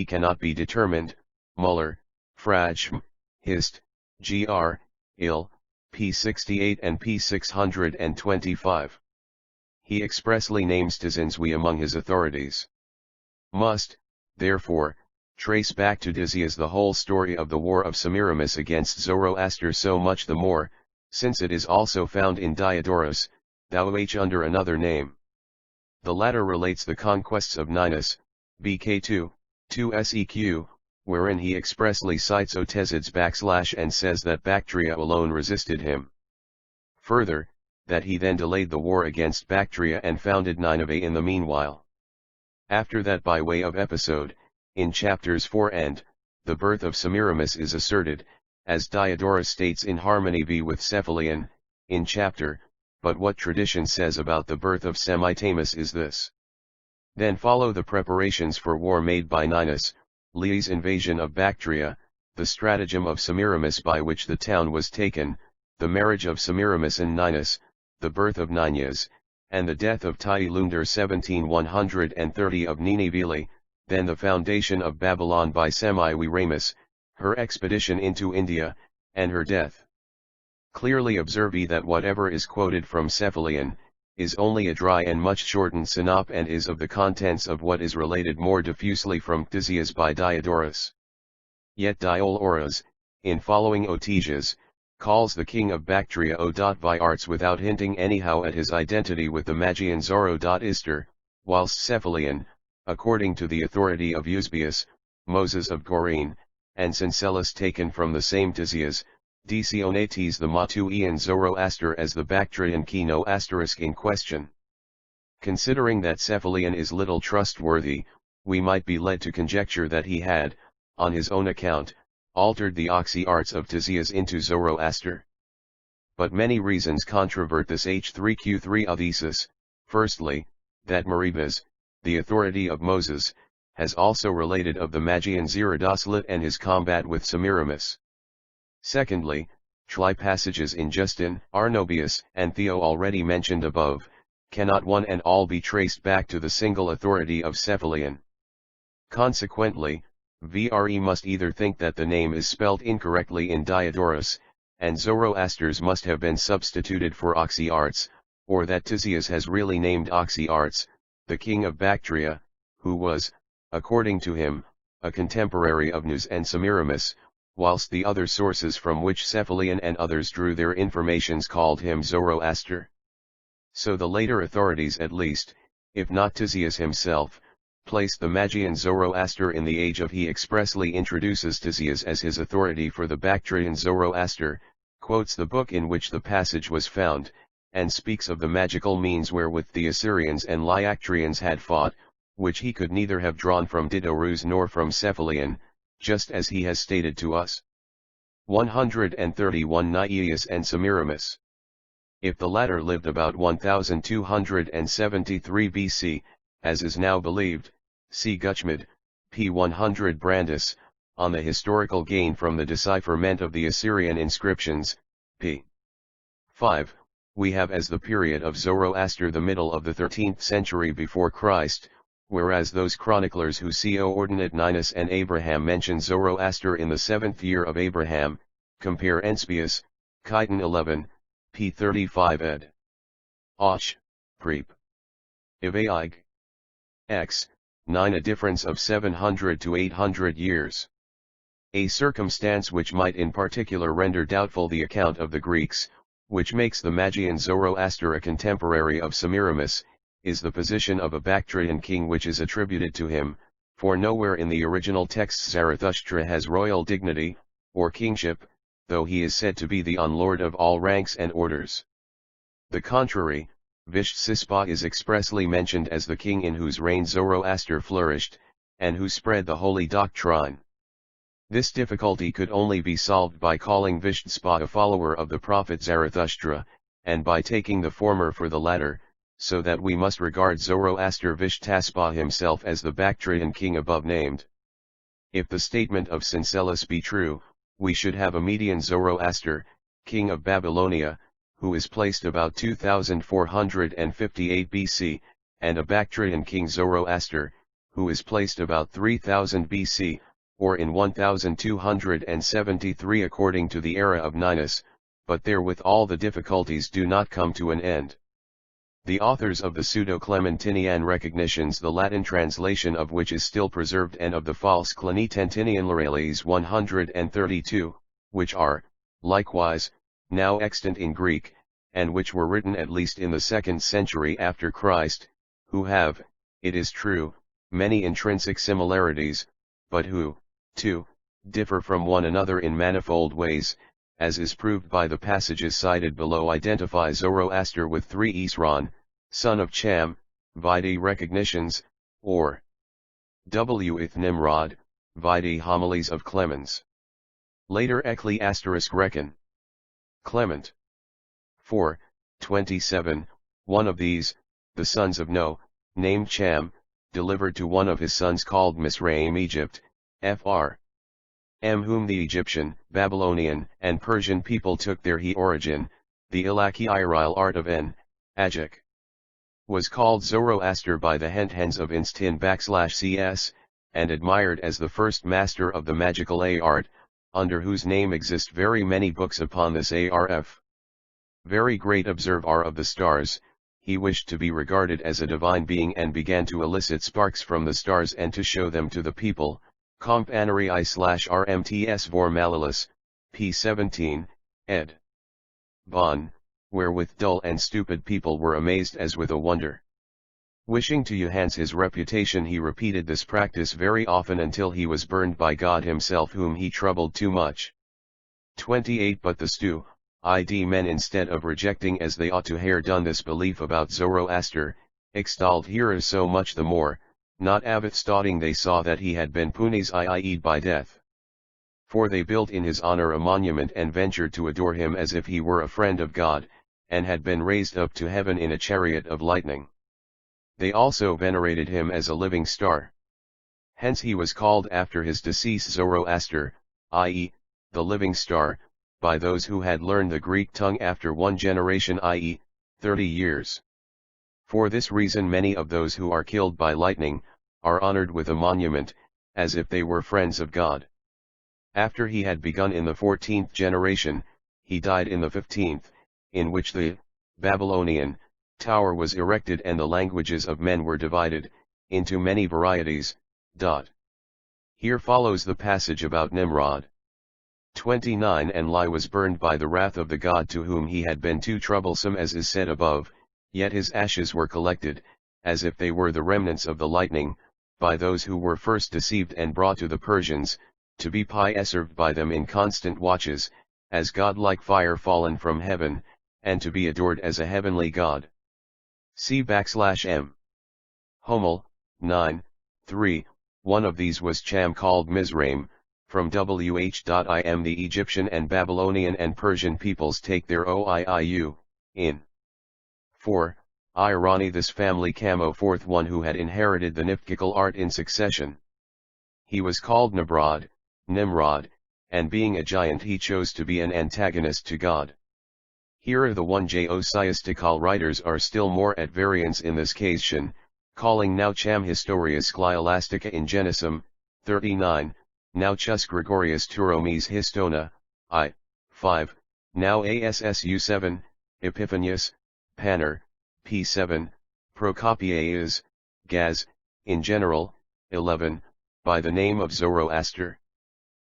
cannot be determined. Muller, Frachm, Hist, Gr. Il, p. 68 and p. 625. He expressly names Tizinswe among his authorities. Must, therefore, trace back to Tisias the whole story of the war of Semiramis against Zoroaster, so much the more, since it is also found in Diodorus, thou under another name. The latter relates the conquests of Ninus, BK2, 2 seq, wherein he expressly cites Otesids and says that Bactria alone resisted him. Further, that he then delayed the war against Bactria and founded Nineveh in the meanwhile. After that, by way of episode, in chapters 4 and, the birth of Semiramis is asserted, as Diodorus states in harmony v with Cephalion, in chapter, but what tradition says about the birth of Semiramis is this. Then follow the preparations for war made by Ninus, Lee's invasion of Bactria, the stratagem of Semiramis by which the town was taken, the marriage of Semiramis and Ninus, the birth of Ninyas, and the death of Tai Lunder 17130 of Nineveh, then the foundation of Babylon by Semiramis, her expedition into India, and her death. Clearly observe that whatever is quoted from Cephalion, is only a dry and much shortened synop and is of the contents of what is related more diffusely from Ctesias by Diodorus. Yet Diolorus, in following Otesias, calls the king of Bactria by arts without hinting anyhow at his identity with the Magian Zoroaster, whilst Cephalion, according to the authority of Eusebius, Moses of Gorine, and Syncellus taken from the same Ctesias, designates the Matuian Zoroaster as the Bactrian Kino in question. Considering that Cephalion is little trustworthy, we might be led to conjecture that he had, on his own account, altered the oxy-arts of Ctesias into Zoroaster. But many reasons controvert this H3Q3 thesis. Firstly, that Maribas, the authority of Moses, has also related of the Magian Zarathustra and his combat with Semiramis. Secondly, passages in Justin, Arnobius, and Theo already mentioned above, cannot one and all be traced back to the single authority of Cephalion. Consequently, VRE must either think that the name is spelt incorrectly in Diodorus, and Zoroasters must have been substituted for oxy-arts, or that Ctesias has really named oxy-arts, the king of Bactria, who was, according to him, a contemporary of Nous and Semiramis, whilst the other sources from which Cephalion and others drew their informations called him Zoroaster. So the later authorities at least, if not Ctesias himself, placed the Magian Zoroaster in the age of he expressly introduces Ctesias as his authority for the Bactrian Zoroaster, quotes the book in which the passage was found, and speaks of the magical means wherewith the Assyrians and Lyactrians had fought, which he could neither have drawn from Diodorus nor from Cephalion, just as he has stated to us. 131 Naias and Semiramis. If the latter lived about 1273 BC, as is now believed, see Gutschmid, p. 100 Brandis, on the historical gain from the decipherment of the Assyrian inscriptions, p. 5, we have as the period of Zoroaster the middle of the 13th century before Christ, whereas those chroniclers who see ordinate Ninus and Abraham mention Zoroaster in the 7th year of Abraham, compare Enspius, Chiton 11, p. 35 ed. Och, Prep. Ivaig. X, 9 a difference of 700 to 800 years. A circumstance which might in particular render doubtful the account of the Greeks, which makes the Magian Zoroaster a contemporary of Semiramis, is the position of a Bactrian king which is attributed to him, for nowhere in the original texts Zarathustra has royal dignity, or kingship, though he is said to be the unlord of all ranks and orders. The contrary, Vishtsispa is expressly mentioned as the king in whose reign Zoroaster flourished, and who spread the holy doctrine. This difficulty could only be solved by calling Vishtspa a follower of the prophet Zarathustra, and by taking the former for the latter, so that we must regard Zoroaster Vishtaspa himself as the Bactrian king above named. If the statement of Syncellus be true, we should have a Median Zoroaster, king of Babylonia, who is placed about 2458 BC, and a Bactrian king Zoroaster, who is placed about 3000 BC, or in 1273 according to the era of Ninus, but therewith all the difficulties do not come to an end. The authors of the Pseudo-Clementinian recognitions, the Latin translation of which is still preserved, and of the false Clementinian Laurales 132, which are, likewise, now extant in Greek, and which were written at least in the 2nd century after Christ, who have, it is true, many intrinsic similarities, but who, too, differ from one another in manifold ways, as is proved by the passages cited below. Identify Zoroaster with 3 Isran, son of Cham, vide recognitions, or W. Ith Nimrod, vide homilies of Clemens. Later Ekli * reckon. Clement. 4, 27, one of these, the sons of No, named Cham, delivered to one of his sons called Misraim Egypt, Fr. M. whom the Egyptian, Babylonian, and Persian people took their origin, the Ilaki Iral art of N, Ajak. Was called Zoroaster by the Henthens of Instin /CS, and admired as the first master of the magical art, under whose name exist very many books upon this arf. Very great observer of the stars, he wished to be regarded as a divine being and began to elicit sparks from the stars and to show them to the people. Comp Anari/RMTS Vormalilis, p. 17, ed. Bonn, wherewith dull and stupid people were amazed as with a wonder. Wishing to enhance his reputation, he repeated this practice very often until he was burned by God himself, whom he troubled too much. 28 But the stew, id men, instead of rejecting as they ought to have done this belief about Zoroaster, extolled hearers so much the more, not avitstating they saw that he had been punis ied by death. For they built in his honor a monument and ventured to adore him as if he were a friend of God, and had been raised up to heaven in a chariot of lightning. They also venerated him as a living star. Hence he was called after his decease Zoroaster, i.e., the living star, by those who had learned the Greek tongue after one generation, i.e., 30 years. For this reason many of those who are killed by lightning, are honored with a monument, as if they were friends of God. After he had begun in the 14th generation, he died in the 15th, in which the Babylonian tower was erected and the languages of men were divided into many varieties. Here follows the passage about Nimrod. 29 And Lai was burned by the wrath of the god to whom he had been too troublesome, as is said above, yet his ashes were collected, as if they were the remnants of the lightning, by those who were first deceived and brought to the Persians, to be preserved by them in constant watches, as godlike fire fallen from heaven, and to be adored as a heavenly god. C/M. Homel, 9, 3, one of these was Cham, called Mizraim, from wh.im. The Egyptian and Babylonian and Persian peoples take their oiu, in 4, Irani. This family camo forth one who had inherited the nifkical art in succession. He was called Nimrod, and being a giant he chose to be an antagonist to God. Here the Josiastical writers are still more at variance in this question, calling now Cham Historias Scliolastica in Genesum, 39, now Chus Gregorius Turomes Histona, I, 5, now Assu 7, Epiphanius, Panner, p. 7, Procopius, Gaz, in general, 11, by the name of Zoroaster.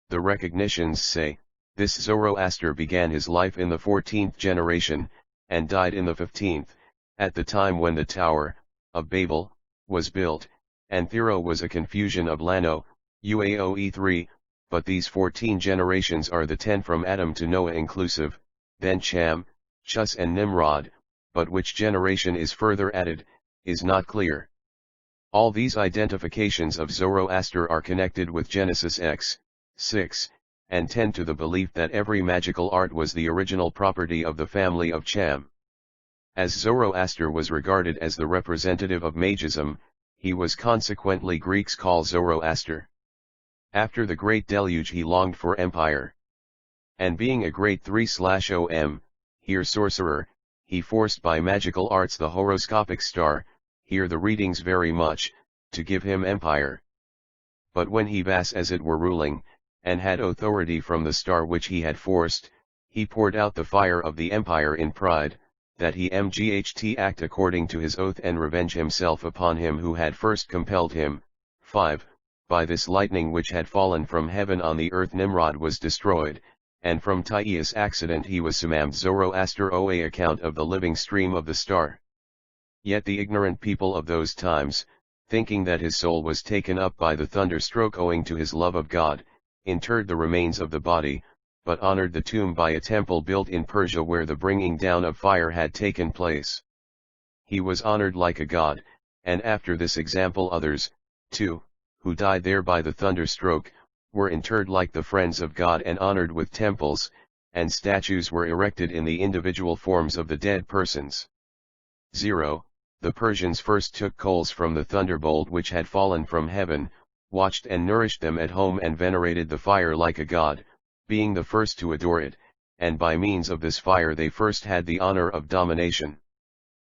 The recognitions say, this Zoroaster began his life in the 14th generation, and died in the 15th, at the time when the Tower of Babel was built, and Thero was a confusion of Lano, Uaoe3, but these 14 generations are the 10 from Adam to Noah inclusive, then Cham, Chus and Nimrod, but which generation is further added, is not clear. All these identifications of Zoroaster are connected with Genesis x, 6, and tend to the belief that every magical art was the original property of the family of Cham. As Zoroaster was regarded as the representative of magism, he was consequently Greeks call Zoroaster. After the great deluge he longed for empire. And being a great 3/om, here sorcerer, he forced by magical arts the horoscopic star, here the readings very much, to give him empire. But when he was as it were ruling, and had authority from the star which he had forced, he poured out the fire of the empire in pride, that he mght act according to his oath and revenge himself upon him who had first compelled him. 5. By this lightning which had fallen from heaven on the earth Nimrod was destroyed, and from Tyeus accident he was summoned Zoroaster oa account of the living stream of the star. Yet the ignorant people of those times, thinking that his soul was taken up by the thunderstroke owing to his love of God, interred the remains of the body, but honored the tomb by a temple built in Persia where the bringing down of fire had taken place. He was honored like a god, and after this example others, too, who died there by the thunderstroke, were interred like the friends of God and honored with temples, and statues were erected in the individual forms of the dead persons. 0. The Persians first took coals from the thunderbolt which had fallen from heaven, watched and nourished them at home and venerated the fire like a god, being the first to adore it, and by means of this fire they first had the honor of domination.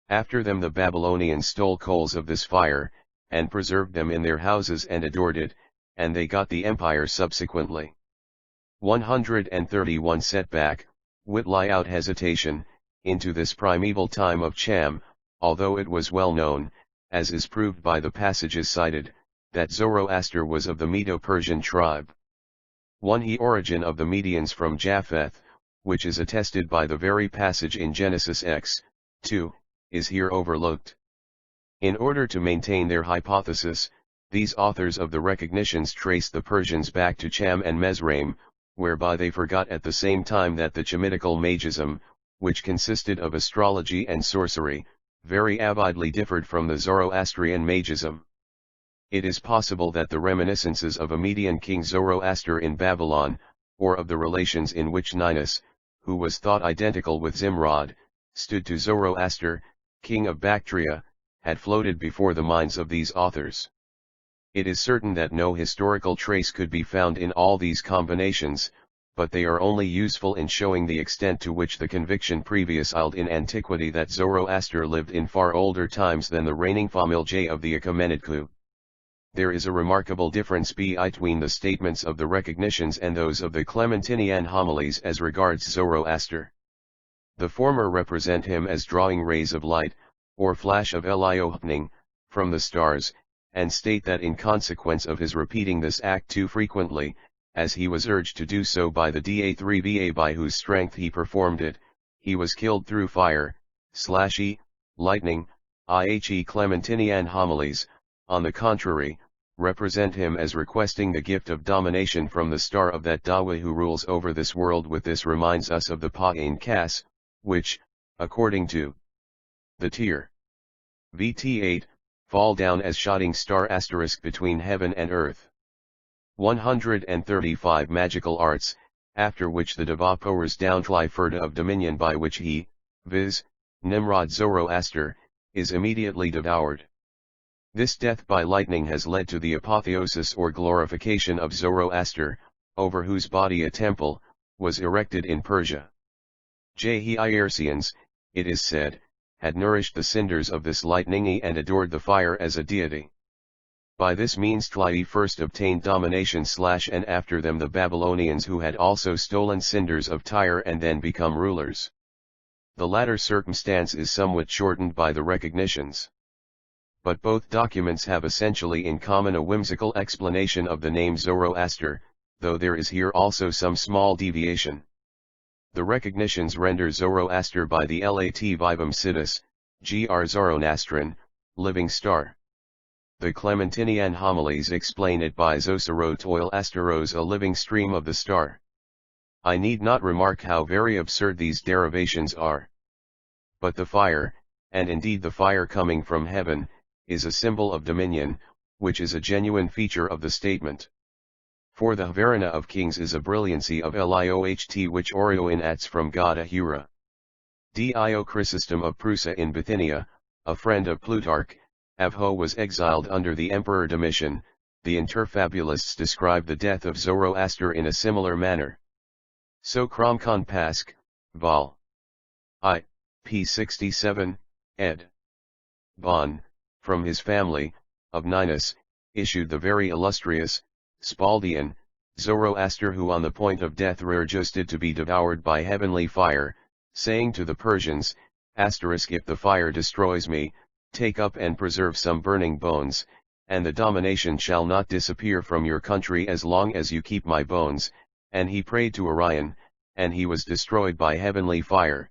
After them the Babylonians stole coals of this fire, and preserved them in their houses and adored it, and they got the empire subsequently. 131 Setback, without hesitation, into this primeval time of Cham, although it was well known, as is proved by the passages cited, that Zoroaster was of the Medo-Persian tribe. 1. He origin of the Medians from Japheth, which is attested by the very passage in Genesis x. 2, is here overlooked. In order to maintain their hypothesis, these authors of the recognitions trace the Persians back to Cham and Mizraim, whereby they forgot at the same time that the Chamitical magism, which consisted of astrology and sorcery, very avidly differed from the Zoroastrian magism. It is possible that the reminiscences of a Median king Zoroaster in Babylon, or of the relations in which Ninus, who was thought identical with Zimrod, stood to Zoroaster, king of Bactria, had floated before the minds of these authors. It is certain that no historical trace could be found in all these combinations, but they are only useful in showing the extent to which the conviction prevailed in antiquity that Zoroaster lived in far older times than the reigning familje of the Achaemenid. There is a remarkable difference between the statements of the recognitions and those of the Clementinian homilies as regards Zoroaster. The former represent him as drawing rays of light, or flash of lightning, from the stars, and state that in consequence of his repeating this act too frequently, as he was urged to do so by the Da3 by whose strength he performed it, he was killed through fire, lightning, ihe Clementinian homilies, on the contrary, represent him as requesting the gift of domination from the star of that Dawa who rules over this world. With this reminds us of the Pa'in Kas, which, according to the tier VT8, fall down as shooting star * between heaven and earth. 135 Magical arts, after which the Deva powers down Tlyferda of dominion by which he, viz., Nimrod Zoroaster, is immediately devoured. This death by lightning has led to the apotheosis or glorification of Zoroaster, over whose body a temple was erected in Persia. Jahiirsians, it is said, had nourished the cinders of this lightningy and adored the fire as a deity. By this means Tli first obtained domination / and after them the Babylonians, who had also stolen cinders of Tyre and then become rulers. The latter circumstance is somewhat shortened by the recognitions. But both documents have essentially in common a whimsical explanation of the name Zoroaster, though there is here also some small deviation. The recognitions render Zoroaster by the Lat Vivum Sidus, Gr Zoroastran, living star. The Clementinian homilies explain it by Zosarotoil Asteros, a living stream of the star. I need not remark how very absurd these derivations are. But the fire, and indeed the fire coming from heaven, is a symbol of dominion, which is a genuine feature of the statement. For the Havarana of kings is a brilliancy of Lioht which orioinats from god Ahura. Dio Chrysostom of Prusa in Bithynia, a friend of Plutarch, Avho was exiled under the Emperor Domitian. The interfabulists describe the death of Zoroaster in a similar manner. So Kramkon Pask, Vol. I. p. 67, ed. Bonn, from his family, of Ninus, issued the very illustrious, Spaldian, Zoroaster, who on the point of death registered to be devoured by heavenly fire, saying to the Persians, if the fire destroys me, take up and preserve some burning bones, and the domination shall not disappear from your country as long as you keep my bones, and he prayed to Orion, and he was destroyed by heavenly fire.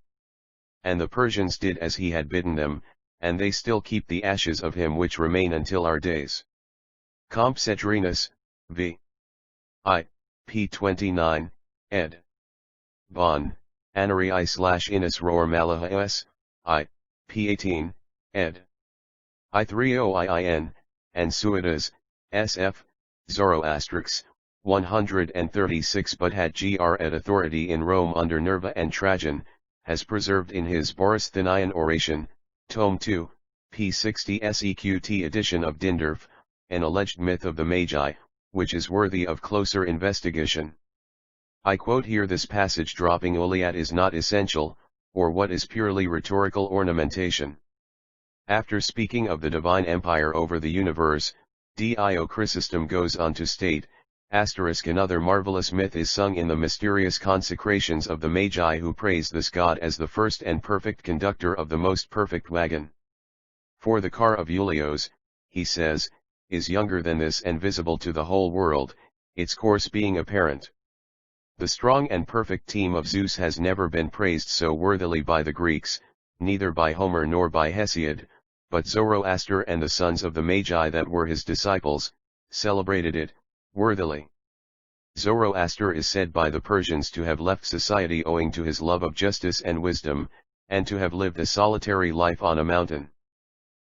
And the Persians did as he had bidden them, and they still keep the ashes of him which remain until our days. Compsedrinus, v. I. p. 29, ed. Bonn, Anari/Inus Roar Malahas, I. p. 18, ed. I3OIIN, and Suidas, SF, Zoroastrix, 136 but had gr at authority in Rome under Nerva and Trajan, has preserved in his Borysthenian Oration, Tome 2, p. 60 seqt edition of Dindorf, an alleged myth of the Magi, which is worthy of closer investigation. I quote here this passage: dropping Oliat is not essential, or what is purely rhetorical ornamentation. After speaking of the divine empire over the universe, Dio Chrysostom goes on to state, another marvelous myth is sung in the mysterious consecrations of the Magi who praise this god as the first and perfect conductor of the most perfect wagon. For the car of Julios, he says, is younger than this and visible to the whole world, its course being apparent. The strong and perfect team of Zeus has never been praised so worthily by the Greeks, neither by Homer nor by Hesiod, but Zoroaster and the sons of the Magi that were his disciples, celebrated it, worthily. Zoroaster is said by the Persians to have left society owing to his love of justice and wisdom, and to have lived a solitary life on a mountain.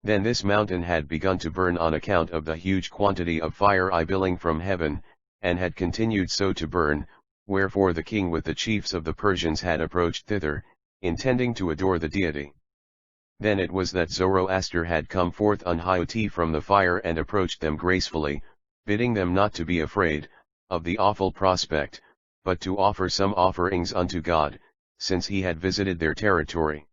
Then this mountain had begun to burn on account of the huge quantity of fire billing from heaven, and had continued so to burn, wherefore the king with the chiefs of the Persians had approached thither, intending to adore the deity. Then it was that Zoroaster had come forth unhaughty from the fire and approached them gracefully, bidding them not to be afraid of the awful prospect, but to offer some offerings unto God, since he had visited their territory.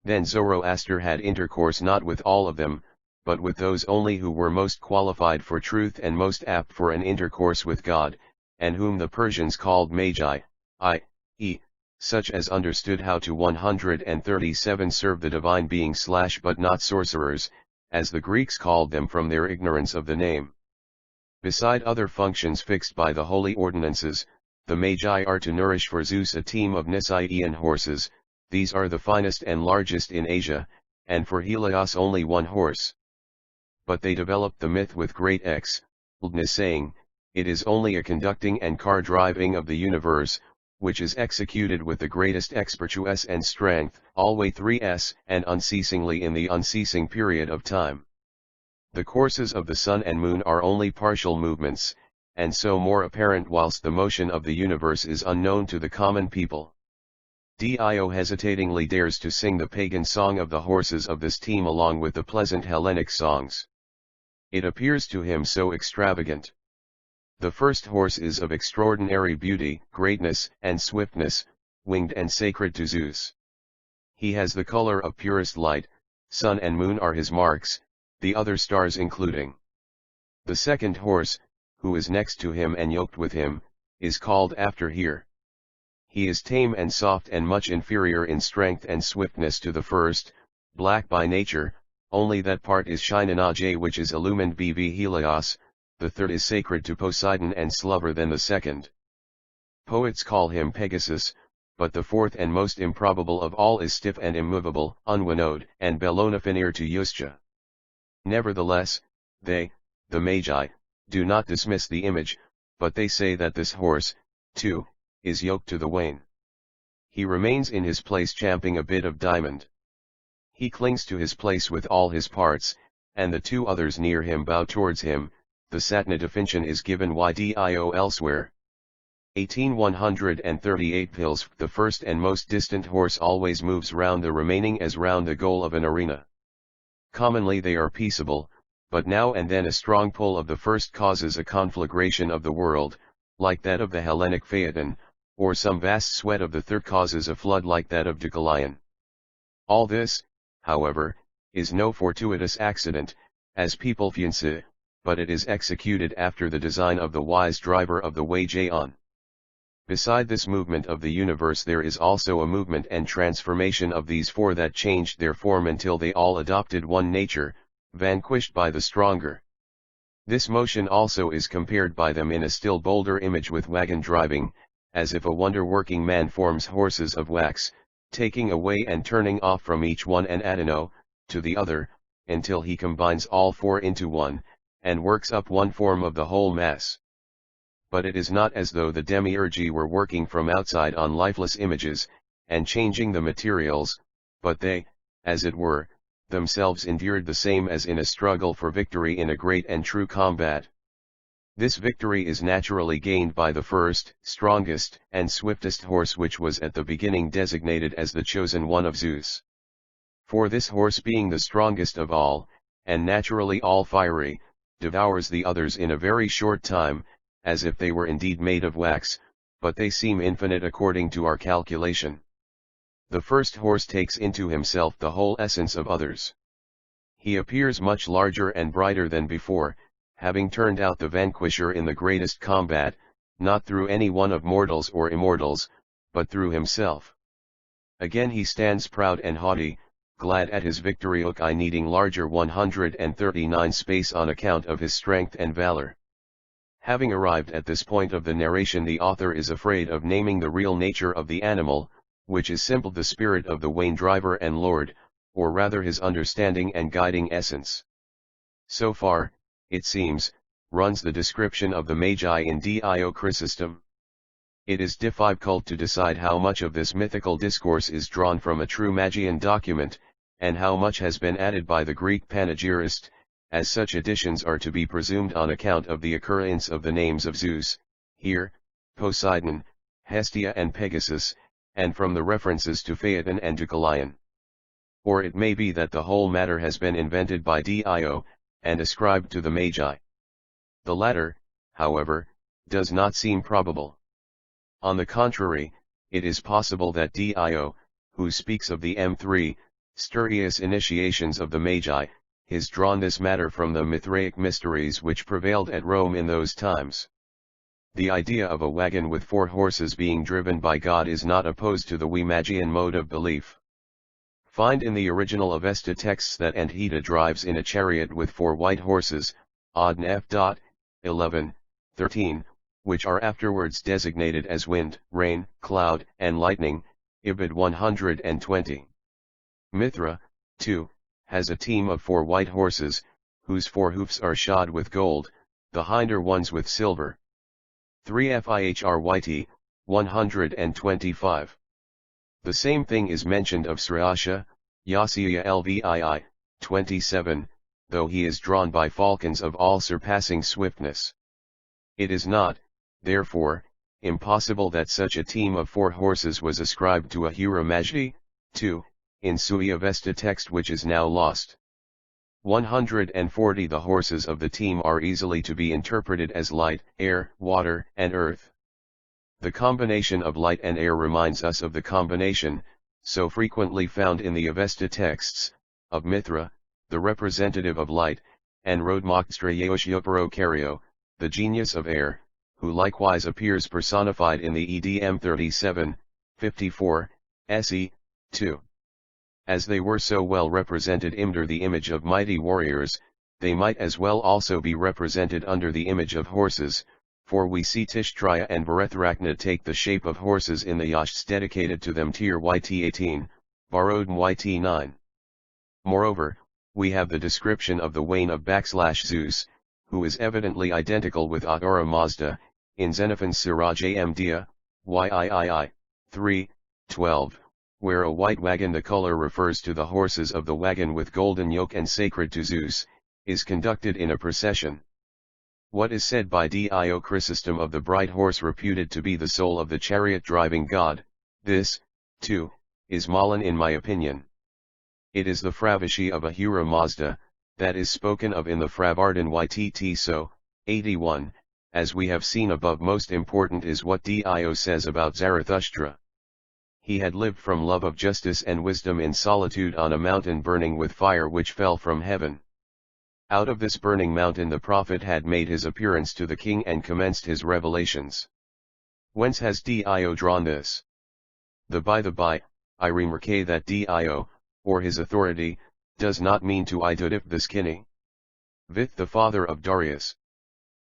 Then Zoroaster had intercourse not with all of them, but with those only who were most qualified for truth and most apt for an intercourse with God, and whom the Persians called Magi, i.e., such as understood how to 137 serve the divine being / but not sorcerers, as the Greeks called them from their ignorance of the name. Beside other functions fixed by the holy ordinances, the Magi are to nourish for Zeus a team of Nisaean horses. These are the finest and largest in Asia, and for Helios only one horse. But they developed the myth with great exaltness, saying, it is only a conducting and car driving of the universe, which is executed with the greatest expertise and strength, always 3s and unceasingly in the unceasing period of time. The courses of the sun and moon are only partial movements, and so more apparent whilst the motion of the universe is unknown to the common people. Dio hesitatingly dares to sing the pagan song of the horses of this team along with the pleasant Hellenic songs. It appears to him so extravagant. The first horse is of extraordinary beauty, greatness, and swiftness, winged and sacred to Zeus. He has the color of purest light, sun and moon are his marks, the other stars including. The second horse, who is next to him and yoked with him, is called After Here. He is tame and soft and much inferior in strength and swiftness to the first, black by nature, only that part is Shinanaj which is illumined bv Helios, the third is sacred to Poseidon and slower than the second. Poets call him Pegasus, but the fourth and most improbable of all is stiff and immovable, unwinnowed, and Bellonafinir to Yuscha. Nevertheless, they, the Magi, do not dismiss the image, but they say that this horse, too, is yoked to the wain. He remains in his place champing a bit of diamond. He clings to his place with all his parts, and the two others near him bow towards him. The Satna definition is given YDIO elsewhere. 18138 Pills. The first and most distant horse always moves round the remaining as round the goal of an arena. Commonly they are peaceable, but now and then a strong pull of the first causes a conflagration of the world, like that of the Hellenic Phaeton, or some vast sweat of the third causes a flood like that of Deucalion. All this, however, is no fortuitous accident, as people fancy, but it is executed after the design of the wise driver of the way Jaon. Beside this movement of the universe there is also a movement and transformation of these four that changed their form until they all adopted one nature, vanquished by the stronger. This motion also is compared by them in a still bolder image with wagon driving, as if a wonder-working man forms horses of wax, taking away and turning off from each one an adeno, to the other, until he combines all four into one, and works up one form of the whole mass. But it is not as though the demiurgi were working from outside on lifeless images, and changing the materials, but they, as it were, themselves endured the same as in a struggle for victory in a great and true combat. This victory is naturally gained by the first, strongest, and swiftest horse which was at the beginning designated as the chosen one of Zeus. For this horse being the strongest of all, and naturally all fiery, devours the others in a very short time, as if they were indeed made of wax, but they seem infinite according to our calculation. The first horse takes into himself the whole essence of others. He appears much larger and brighter than before, having turned out the vanquisher in the greatest combat, not through any one of mortals or immortals, but through himself. Again he stands proud and haughty, glad at his victory, needing larger 139 space on account of his strength and valor. Having arrived at this point of the narration, the author is afraid of naming the real nature of the animal, which is simply the spirit of the wain driver and lord, or rather his understanding and guiding essence. So far, it seems, runs the description of the Magi in Dio Chrysostom. It is difficult to decide how much of this mythical discourse is drawn from a true Magian document, and how much has been added by the Greek panegyrist, as such additions are to be presumed on account of the occurrence of the names of Zeus, here, Poseidon, Hestia and Pegasus, and from the references to Phaeton and Deucalion. Or it may be that the whole matter has been invented by Dio, and ascribed to the Magi. The latter, however, does not seem probable. On the contrary, it is possible that Dio, who speaks of the M3, Sturius initiations of the Magi, has drawn this matter from the Mithraic mysteries which prevailed at Rome in those times. The idea of a wagon with 4 horses being driven by God is not opposed to the Magian mode of belief. Find in the original Avesta texts that Antheta drives in a chariot with 4 white horses, Od F. 11, 13, which are afterwards designated as wind, rain, cloud, and lightning, Ibid 120. Mithra, too, has a team of 4 white horses, whose 4 hoofs are shod with gold, the hinder ones with silver. 3 Fihyt, 125. The same thing is mentioned of Sriasha, Yasiya Lvii, 27, though he is drawn by falcons of all-surpassing swiftness. It is not, therefore, impossible that such a team of 4 horses was ascribed to Ahura Mazda, too, in Sui Avesta text which is now lost. 140 The horses of the team are easily to be interpreted as light, air, water, and earth. The combination of light and air reminds us of the combination, so frequently found in the Avesta texts, of Mithra, the representative of light, and Rodmoxtrayeoshyoparokario, the genius of air, who likewise appears personified in the EDM 37, 54, SE, 2. As they were so well represented under the image of mighty warriors, they might as well also be represented under the image of horses, for we see Tishtraya and Varethrachna take the shape of horses in the yashts dedicated to them Tir Yt 18, borrowed Yt 9. Moreover, we have the description of the wain of /Zeus, who is evidently identical with Ahura Mazda, in Xenophon's Siraj Amdia, Yiii, 3, 12. Where a white wagon, the color refers to the horses of the wagon with golden yoke and sacred to Zeus, is conducted in a procession. What is said by Dio Chrysostom of the bright horse reputed to be the soul of the chariot-driving god, this, too, is malign in my opinion. It is the Fravashi of Ahura Mazda, that is spoken of in the Fravardan Ytt so, 81, as we have seen above. Most important is what Dio says about Zarathustra. He had lived from love of justice and wisdom in solitude on a mountain burning with fire which fell from heaven. Out of this burning mountain the prophet had made his appearance to the king and commenced his revelations. Whence has Dio drawn this? By the by, I remark that Dio, or his authority, does not mean to idudip the skinny. Vith the father of Darius.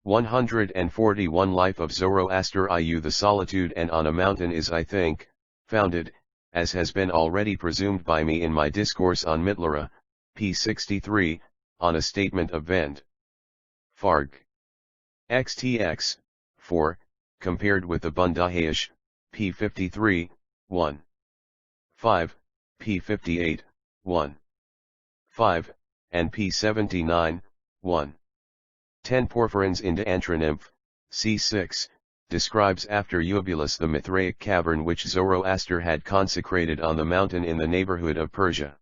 141 Life of Zoroaster. The solitude and on a mountain is, I think, founded, as has been already presumed by me in my discourse on Mitlara, p. 63, on a statement of Vend. Farg. XTX, 4, compared with the Bundahayish, p. 53, 1. 5, p. 58, 1. 5, and p. 79, 1. 10 Porphyrins into Antronymph, c6, describes after Eubulus the Mithraic cavern which Zoroaster had consecrated on the mountain in the neighborhood of Persia.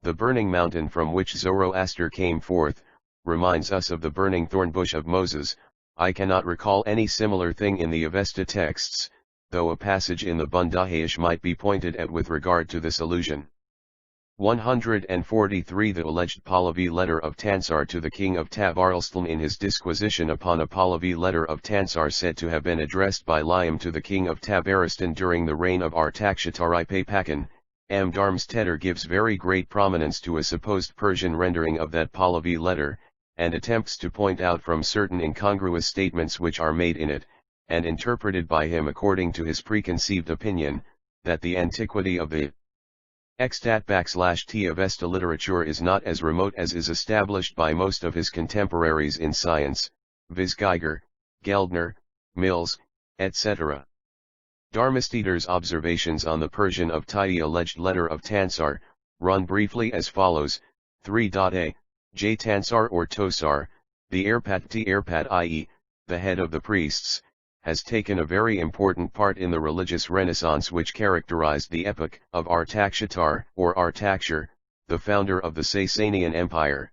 The burning mountain from which Zoroaster came forth, reminds us of the burning thorn bush of Moses. I cannot recall any similar thing in the Avesta texts, though a passage in the Bundahayish might be pointed at with regard to this allusion. 143 The alleged Pahlavi letter of Tansar to the king of Tabarslan. In his disquisition upon a Pahlavi letter of Tansar said to have been addressed by Liam to the king of Tabaristan during the reign of Artaxerxes, M. Darmstetter gives very great prominence to a supposed Persian rendering of that Pahlavi letter, and attempts to point out from certain incongruous statements which are made in it, and interpreted by him according to his preconceived opinion, that the antiquity of the extat Avesta literature is not as remote as is established by most of his contemporaries in science, viz. Geiger, Geldner, Mills, etc. Darmstedter's observations on the Persian of Tidy alleged letter of Tansar, run briefly as follows: 3.a. J. Tansar or Tosar, the Erpat i.e., the head of the priests, has taken a very important part in the religious renaissance which characterized the epoch of Artaxerxes or Artaxer, the founder of the Sasanian Empire.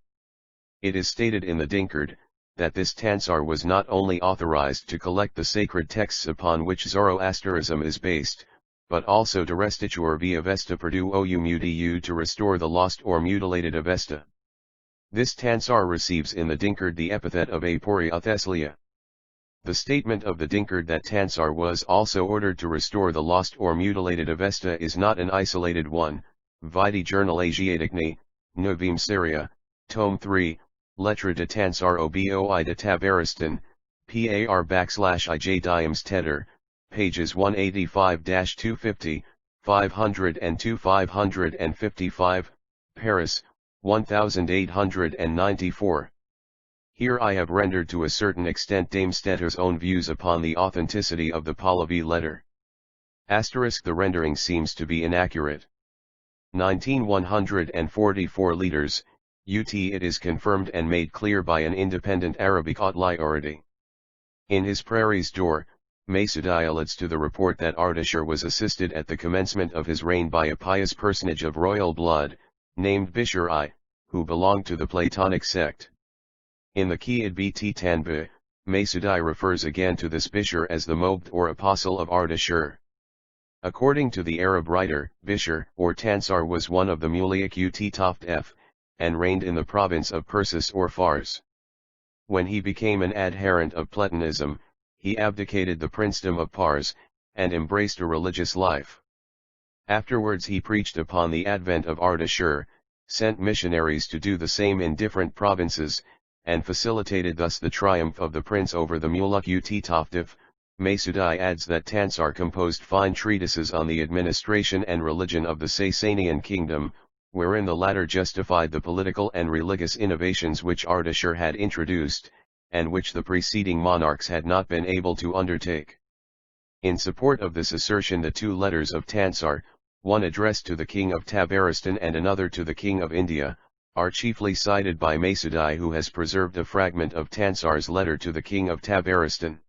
It is stated in the Dinkard, that this Tansar was not only authorized to collect the sacred texts upon which Zoroastrianism is based, but also to restiture via Avesta perdu mutu to restore the lost or mutilated Avesta. This Tansar receives in the Dinkard the epithet of Aporia Thessalia. The statement of the Dinkard that Tansar was also ordered to restore the lost or mutilated Avesta is not an isolated one. Vide Journal Asiaticni, Novim Syria, Tome 3, Lettre de Tansar Oboi de Tabaristan, par/ij Diamstetter, pages 185-250, 502-555, Paris, 1894. Here I have rendered to a certain extent Damestetter's own views upon the authenticity of the Pahlavi letter. The rendering seems to be inaccurate. 144 liters, it is confirmed and made clear by an independent Arabic authority. In his Prairie's Door, Masudi alludes to the report that Artaxerxes was assisted at the commencement of his reign by a pious personage of royal blood, named Bishar I, who belonged to the Platonic sect. In the Qiyad Bt Tanbih, Masudi refers again to this Bishar as the Mobd or apostle of Artaxerxes. According to the Arab writer, Bishar or Tansar was one of the Muliak Toft F, and reigned in the province of Persis or Fars. When he became an adherent of Platonism, he abdicated the princedom of Pars, and embraced a religious life. Afterwards he preached upon the advent of Artaxerxes, sent missionaries to do the same in different provinces, and facilitated thus the triumph of the prince over the Muluk Toftif. Masudi adds that Tansar composed fine treatises on the administration and religion of the Sasanian kingdom, wherein the latter justified the political and religious innovations which Artaxerxes had introduced, and which the preceding monarchs had not been able to undertake. In support of this assertion the two letters of Tansar, one addressed to the king of Tabaristan and another to the king of India, are chiefly cited by Masudi, who has preserved a fragment of Tansar's letter to the king of Tabaristan.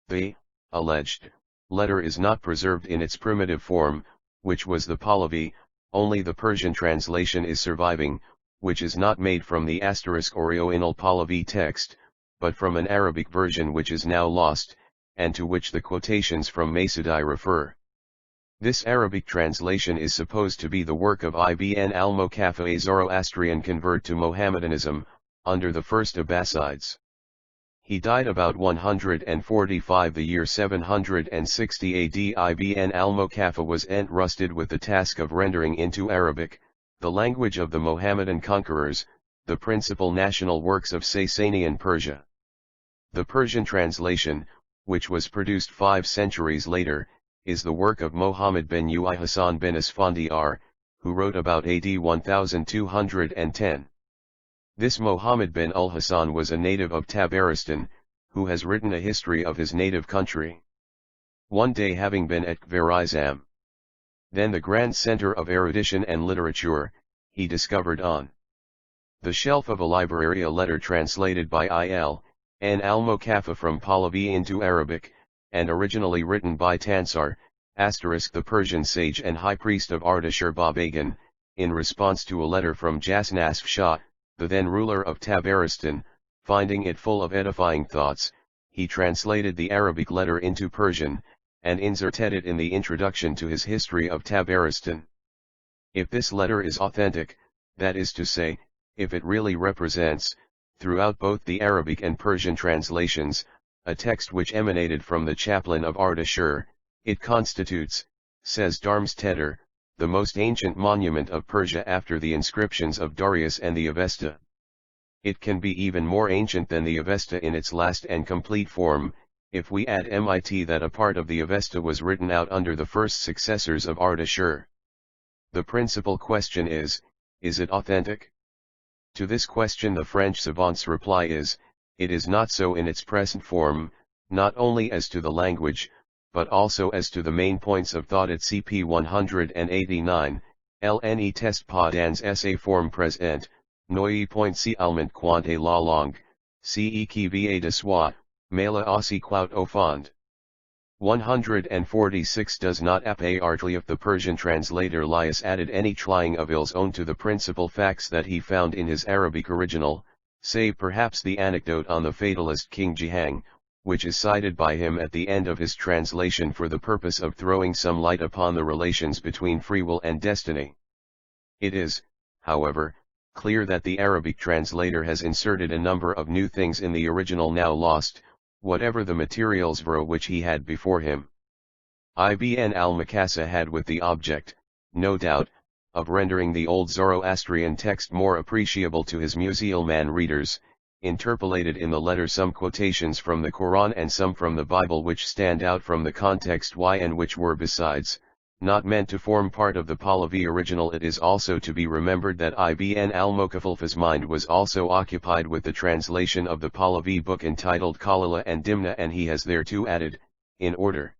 The alleged letter is not preserved in its primitive form, which was the Pahlavi, only the Persian translation is surviving, which is not made from the *Oriental Pahlavi text, but from an Arabic version which is now lost, and to which the quotations from Masudi refer. This Arabic translation is supposed to be the work of Ibn al-Mukaffa, a Zoroastrian convert to Mohammedanism, under the first Abbasides. He died about 145 the year 760 AD. Ibn al-Mukaffa was entrusted with the task of rendering into Arabic, the language of the Mohammedan conquerors, the principal national works of Sasanian Persia. The Persian translation, which was produced 5 centuries later, is the work of Muhammad bin Ui Hassan bin Asfandiar, who wrote about AD 1210. This Muhammad bin al-Hassan was a native of Tabaristan, who has written a history of his native country. One day, having been at Khwarizm, then the grand center of erudition and literature, he discovered on the shelf of a library a letter translated by Ibn al-Mukaffa from Pahlavi into Arabic, and originally written by Tansar, the Persian sage and high priest of Artaxerxes Babagan, in response to a letter from Jasnasf Shah, the then ruler of Tabaristan. Finding it full of edifying thoughts, he translated the Arabic letter into Persian, and inserted it in the introduction to his history of Tabaristan. If this letter is authentic, that is to say, if it really represents, throughout both the Arabic and Persian translations, a text which emanated from the chaplain of Ardashir, it constitutes, says Darmstaedter, the most ancient monument of Persia after the inscriptions of Darius and the Avesta. It can be even more ancient than the Avesta in its last and complete form, if we add mit that a part of the Avesta was written out under the first successors of Ardashir. The principal question is it authentic? To this question the French savants' reply is, it is not so in its present form, not only as to the language, but also as to the main points of thought at CP 189, LNE test pas dans sa forme présente, noye point si alment quante la langue, ce qui va de soi, mais la aussi quout au fond. 146 does not apparently if the Persian translator Lias added any trying of ills own to the principal facts that he found in his Arabic original, save perhaps the anecdote on the fatalist King Jihang, which is cited by him at the end of his translation for the purpose of throwing some light upon the relations between free will and destiny. It is, however, clear that the Arabic translator has inserted a number of new things in the original now lost, whatever the materials for which he had before him. Ibn al-Makassa had with the object, no doubt, of rendering the old Zoroastrian text more appreciable to his Musulman readers, interpolated in the letter some quotations from the Quran and some from the Bible which stand out from the context and which were besides, not meant to form part of the Pahlavi original. It is also to be remembered that Ibn al-Mukafalfa's mind was also occupied with the translation of the Pahlavi book entitled Kalila and Dimna, and he has thereto added, in order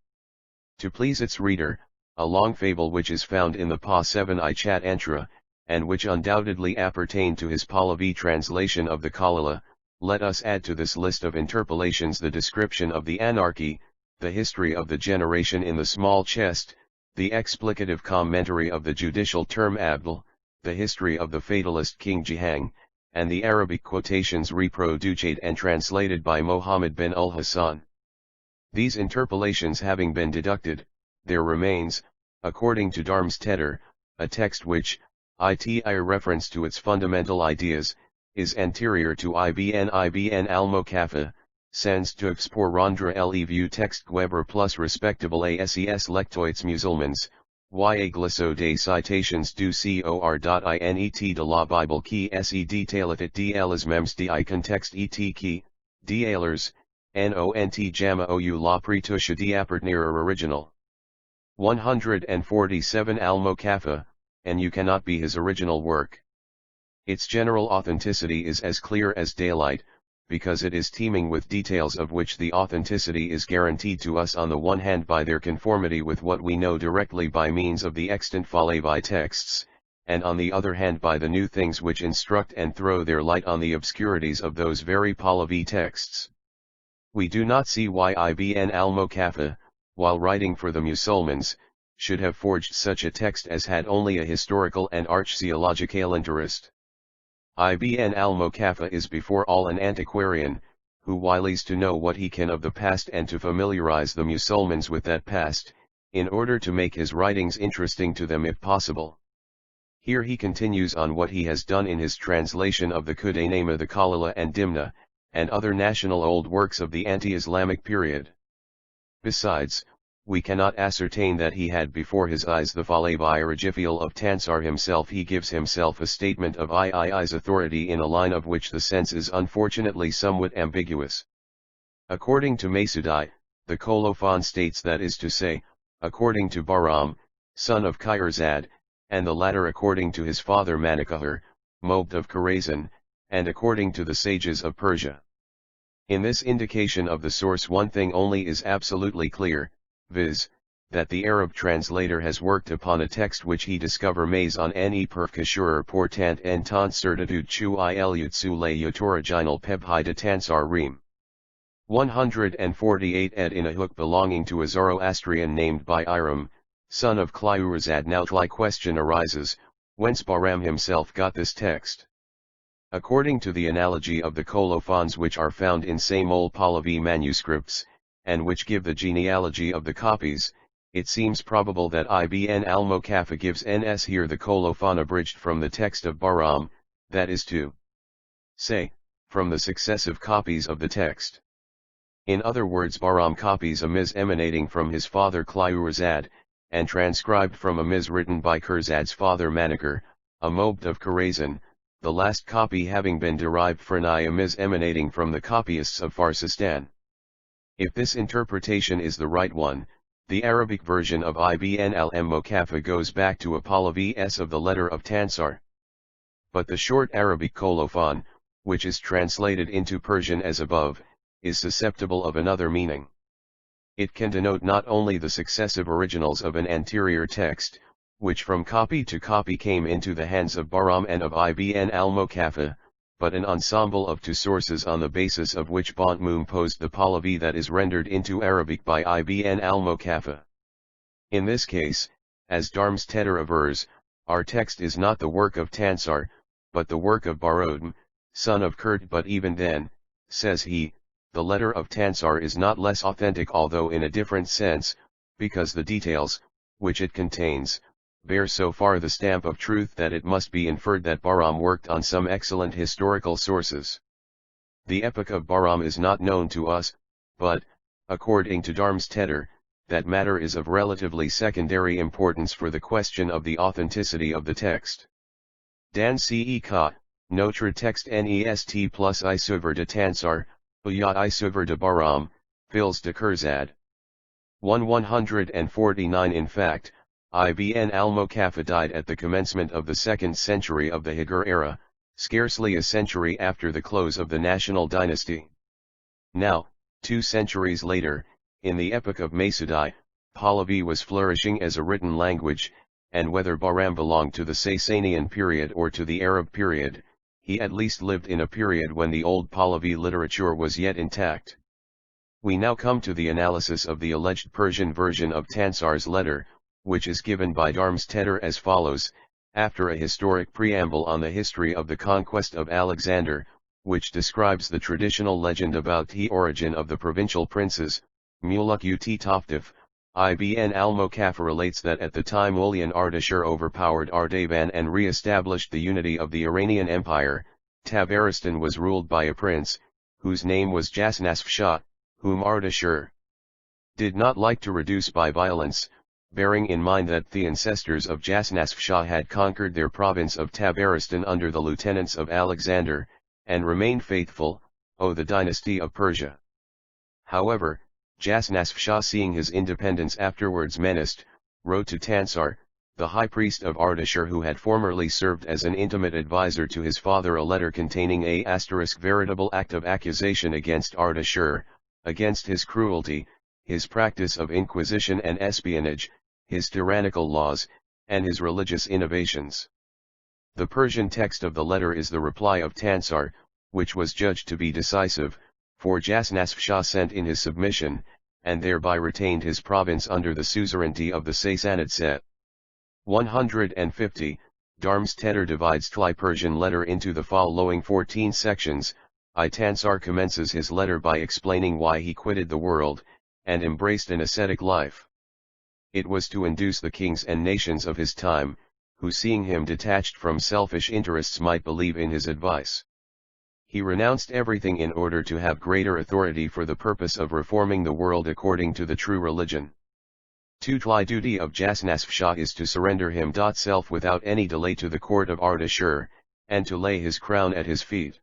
to please its reader, a long fable which is found in the Pa 7 Chat Antra, and which undoubtedly appertained to his Pahlavi translation of the Kalila. Let us add to this list of interpolations the description of the anarchy, the history of the generation in the small chest, the explicative commentary of the judicial term Abdul, the history of the fatalist King Jihang, and the Arabic quotations reproduced and translated by Mohammed bin al-Hassan. These interpolations having been deducted, there remains, according to Darmstaedter, a text which, iti reference to its fundamental ideas, is anterior to Ibn al-Mukaffa, sens to exporandra le view text Weber plus respectable ASES lectoits musulmans, y glasso de citations du cor.inet de la Bible qui se detailit dls mems di context et qui, d'alers, nont jamma ou la pretusha di appartenir original. 147 al-Mukaffa, and you cannot be his original work. Its general authenticity is as clear as daylight, because it is teeming with details of which the authenticity is guaranteed to us on the one hand by their conformity with what we know directly by means of the extant Pahlavi texts, and on the other hand by the new things which instruct and throw their light on the obscurities of those very Pahlavi texts. We do not see why Ibn al-Mukaffa, while writing for the Musulmans, should have forged such a text as had only a historical and archaeological interest. Ibn al-Mukaffa is before all an antiquarian, who wiles to know what he can of the past and to familiarize the Musulmans with that past, in order to make his writings interesting to them if possible. Here he continues on what he has done in his translation of the Qudaynama, the Kalila and Dimna, and other national old works of the anti-Islamic period. Besides, we cannot ascertain that he had before his eyes the Pahlavi Rajifial of Tansar himself. He gives himself a statement of II's authority in a line of which the sense is unfortunately somewhat ambiguous. According to Masudi, the colophon states, that is to say, according to Bahram, son of Khairzad, and the latter according to his father Manikahar, Mobd of Khorasan, and according to the sages of Persia. In this indication of the source one thing only is absolutely clear, viz., that the Arab translator has worked upon a text which he discover mais en ne percacheur portant en tant certitude chu il sous les original pebhi de tansar reem. 148 ed in a hook belonging to a Zoroastrian named Bahram, son of Khairazad. Now the question arises, whence Bahram himself got this text? According to the analogy of the colophons which are found in same old Pahlavi manuscripts, and which give the genealogy of the copies, it seems probable that Ibn al-Mukafa gives ns here the colophon abridged from the text of Bahram, that is to say, from the successive copies of the text. In other words, Bahram copies a miz emanating from his father Khliurazad, and transcribed from a miz written by Kurzad's father Manikar, a mobd of Khorasan, the last copy having been derived from a miz emanating from the copyists of Farsistan. If this interpretation is the right one, the Arabic version of Ibn al-Mukafa goes back to a polyvs of the letter of Tansar. But the short Arabic colophon, which is translated into Persian as above, is susceptible of another meaning. It can denote not only the successive originals of an anterior text, which from copy to copy came into the hands of Bahram and of Ibn al-Mukafa, but an ensemble of two sources on the basis of which Bantmum posed the Pahlavi that is rendered into Arabic by Ibn al-Mukafa. In this case, as Darmstaedter avers, our text is not the work of Tansar, but the work of Barodm, son of Kurt. But even then, says he, the letter of Tansar is not less authentic, although in a different sense, because the details, which it contains, bear so far the stamp of truth that it must be inferred that Bahram worked on some excellent historical sources. The epoch of Bahram is not known to us, but, according to Darmstaedter, that matter is of relatively secondary importance for the question of the authenticity of the text. Dan ce ka, notre texte nest plus isuver de Tansar, ya isuver de Bahram, fils de Kurzad. 149. In fact, Ibn al-Mukafa died at the commencement of the 2nd century of the Hijr era, scarcely a century after the close of the national dynasty. Now, 2 centuries later, in the epoch of Masudi, Pahlavi was flourishing as a written language, and whether Bahram belonged to the Sasanian period or to the Arab period, he at least lived in a period when the old Pahlavi literature was yet intact. We now come to the analysis of the alleged Persian version of Tansar's letter, which is given by Darmstaedter as follows: after a historic preamble on the history of the conquest of Alexander, which describes the traditional legend about the origin of the provincial princes, Muluk ut Toftif, Ibn al-Mukafa relates that at the time Ulyan Ardashir overpowered Ardavan and re-established the unity of the Iranian Empire, Tabaristan was ruled by a prince, whose name was Jasnasf-Shah, whom Ardashir did not like to reduce by violence, bearing in mind that the ancestors of Jasnasf-Shah had conquered their province of Tabaristan under the lieutenants of Alexander, and remained faithful, the dynasty of Persia. However, Jasnasf-Shah, seeing his independence afterwards menaced, wrote to Tansar, the high priest of Ardashir, who had formerly served as an intimate advisor to his father, a letter containing a veritable act of accusation against Ardashir, against his cruelty, his practice of inquisition and espionage, his tyrannical laws, and his religious innovations. The Persian text of the letter is the reply of Tansar, which was judged to be decisive, for Jasnasf-Shah sent in his submission, and thereby retained his province under the suzerainty of the Sassanid Set. 150. Darmstaedter divides the Persian letter into the following 14 sections. Tansar commences his letter by explaining why he quitted the world, and embraced an ascetic life. It was to induce the kings and nations of his time, who seeing him detached from selfish interests might believe in his advice. He renounced everything in order to have greater authority for the purpose of reforming the world according to the true religion. The duty of Jasnasf-Shah is to surrender himself without any delay to the court of Ardashir, and to lay his crown at his feet.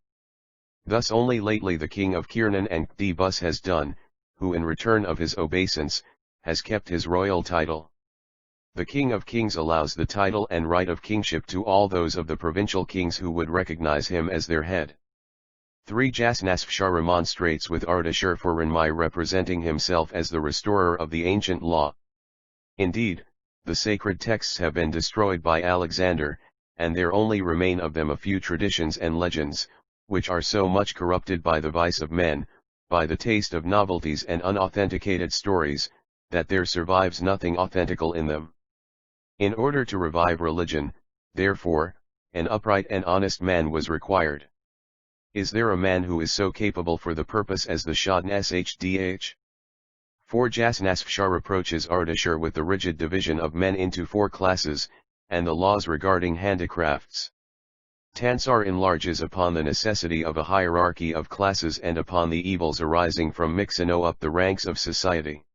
Thus only lately the king of Kiernan and Qtibus has done, who in return of his obeisance, has kept his royal title. The King of Kings allows the title and right of kingship to all those of the provincial kings who would recognize him as their head. 3. Jasnasf-Shah remonstrates with Ardashir for Ranmai representing himself as the restorer of the ancient law. Indeed, the sacred texts have been destroyed by Alexander, and there only remain of them a few traditions and legends, which are so much corrupted by the vice of men, by the taste of novelties and unauthenticated stories, that there survives nothing authentical in them. In order to revive religion, therefore, an upright and honest man was required. Is there a man who is so capable for the purpose as the Shah Shdh? 4. Zarathustra reproaches Zarathustra with the rigid division of men into 4 classes, and the laws regarding handicrafts. Tansar enlarges upon the necessity of a hierarchy of classes and upon the evils arising from mixing up the ranks of society.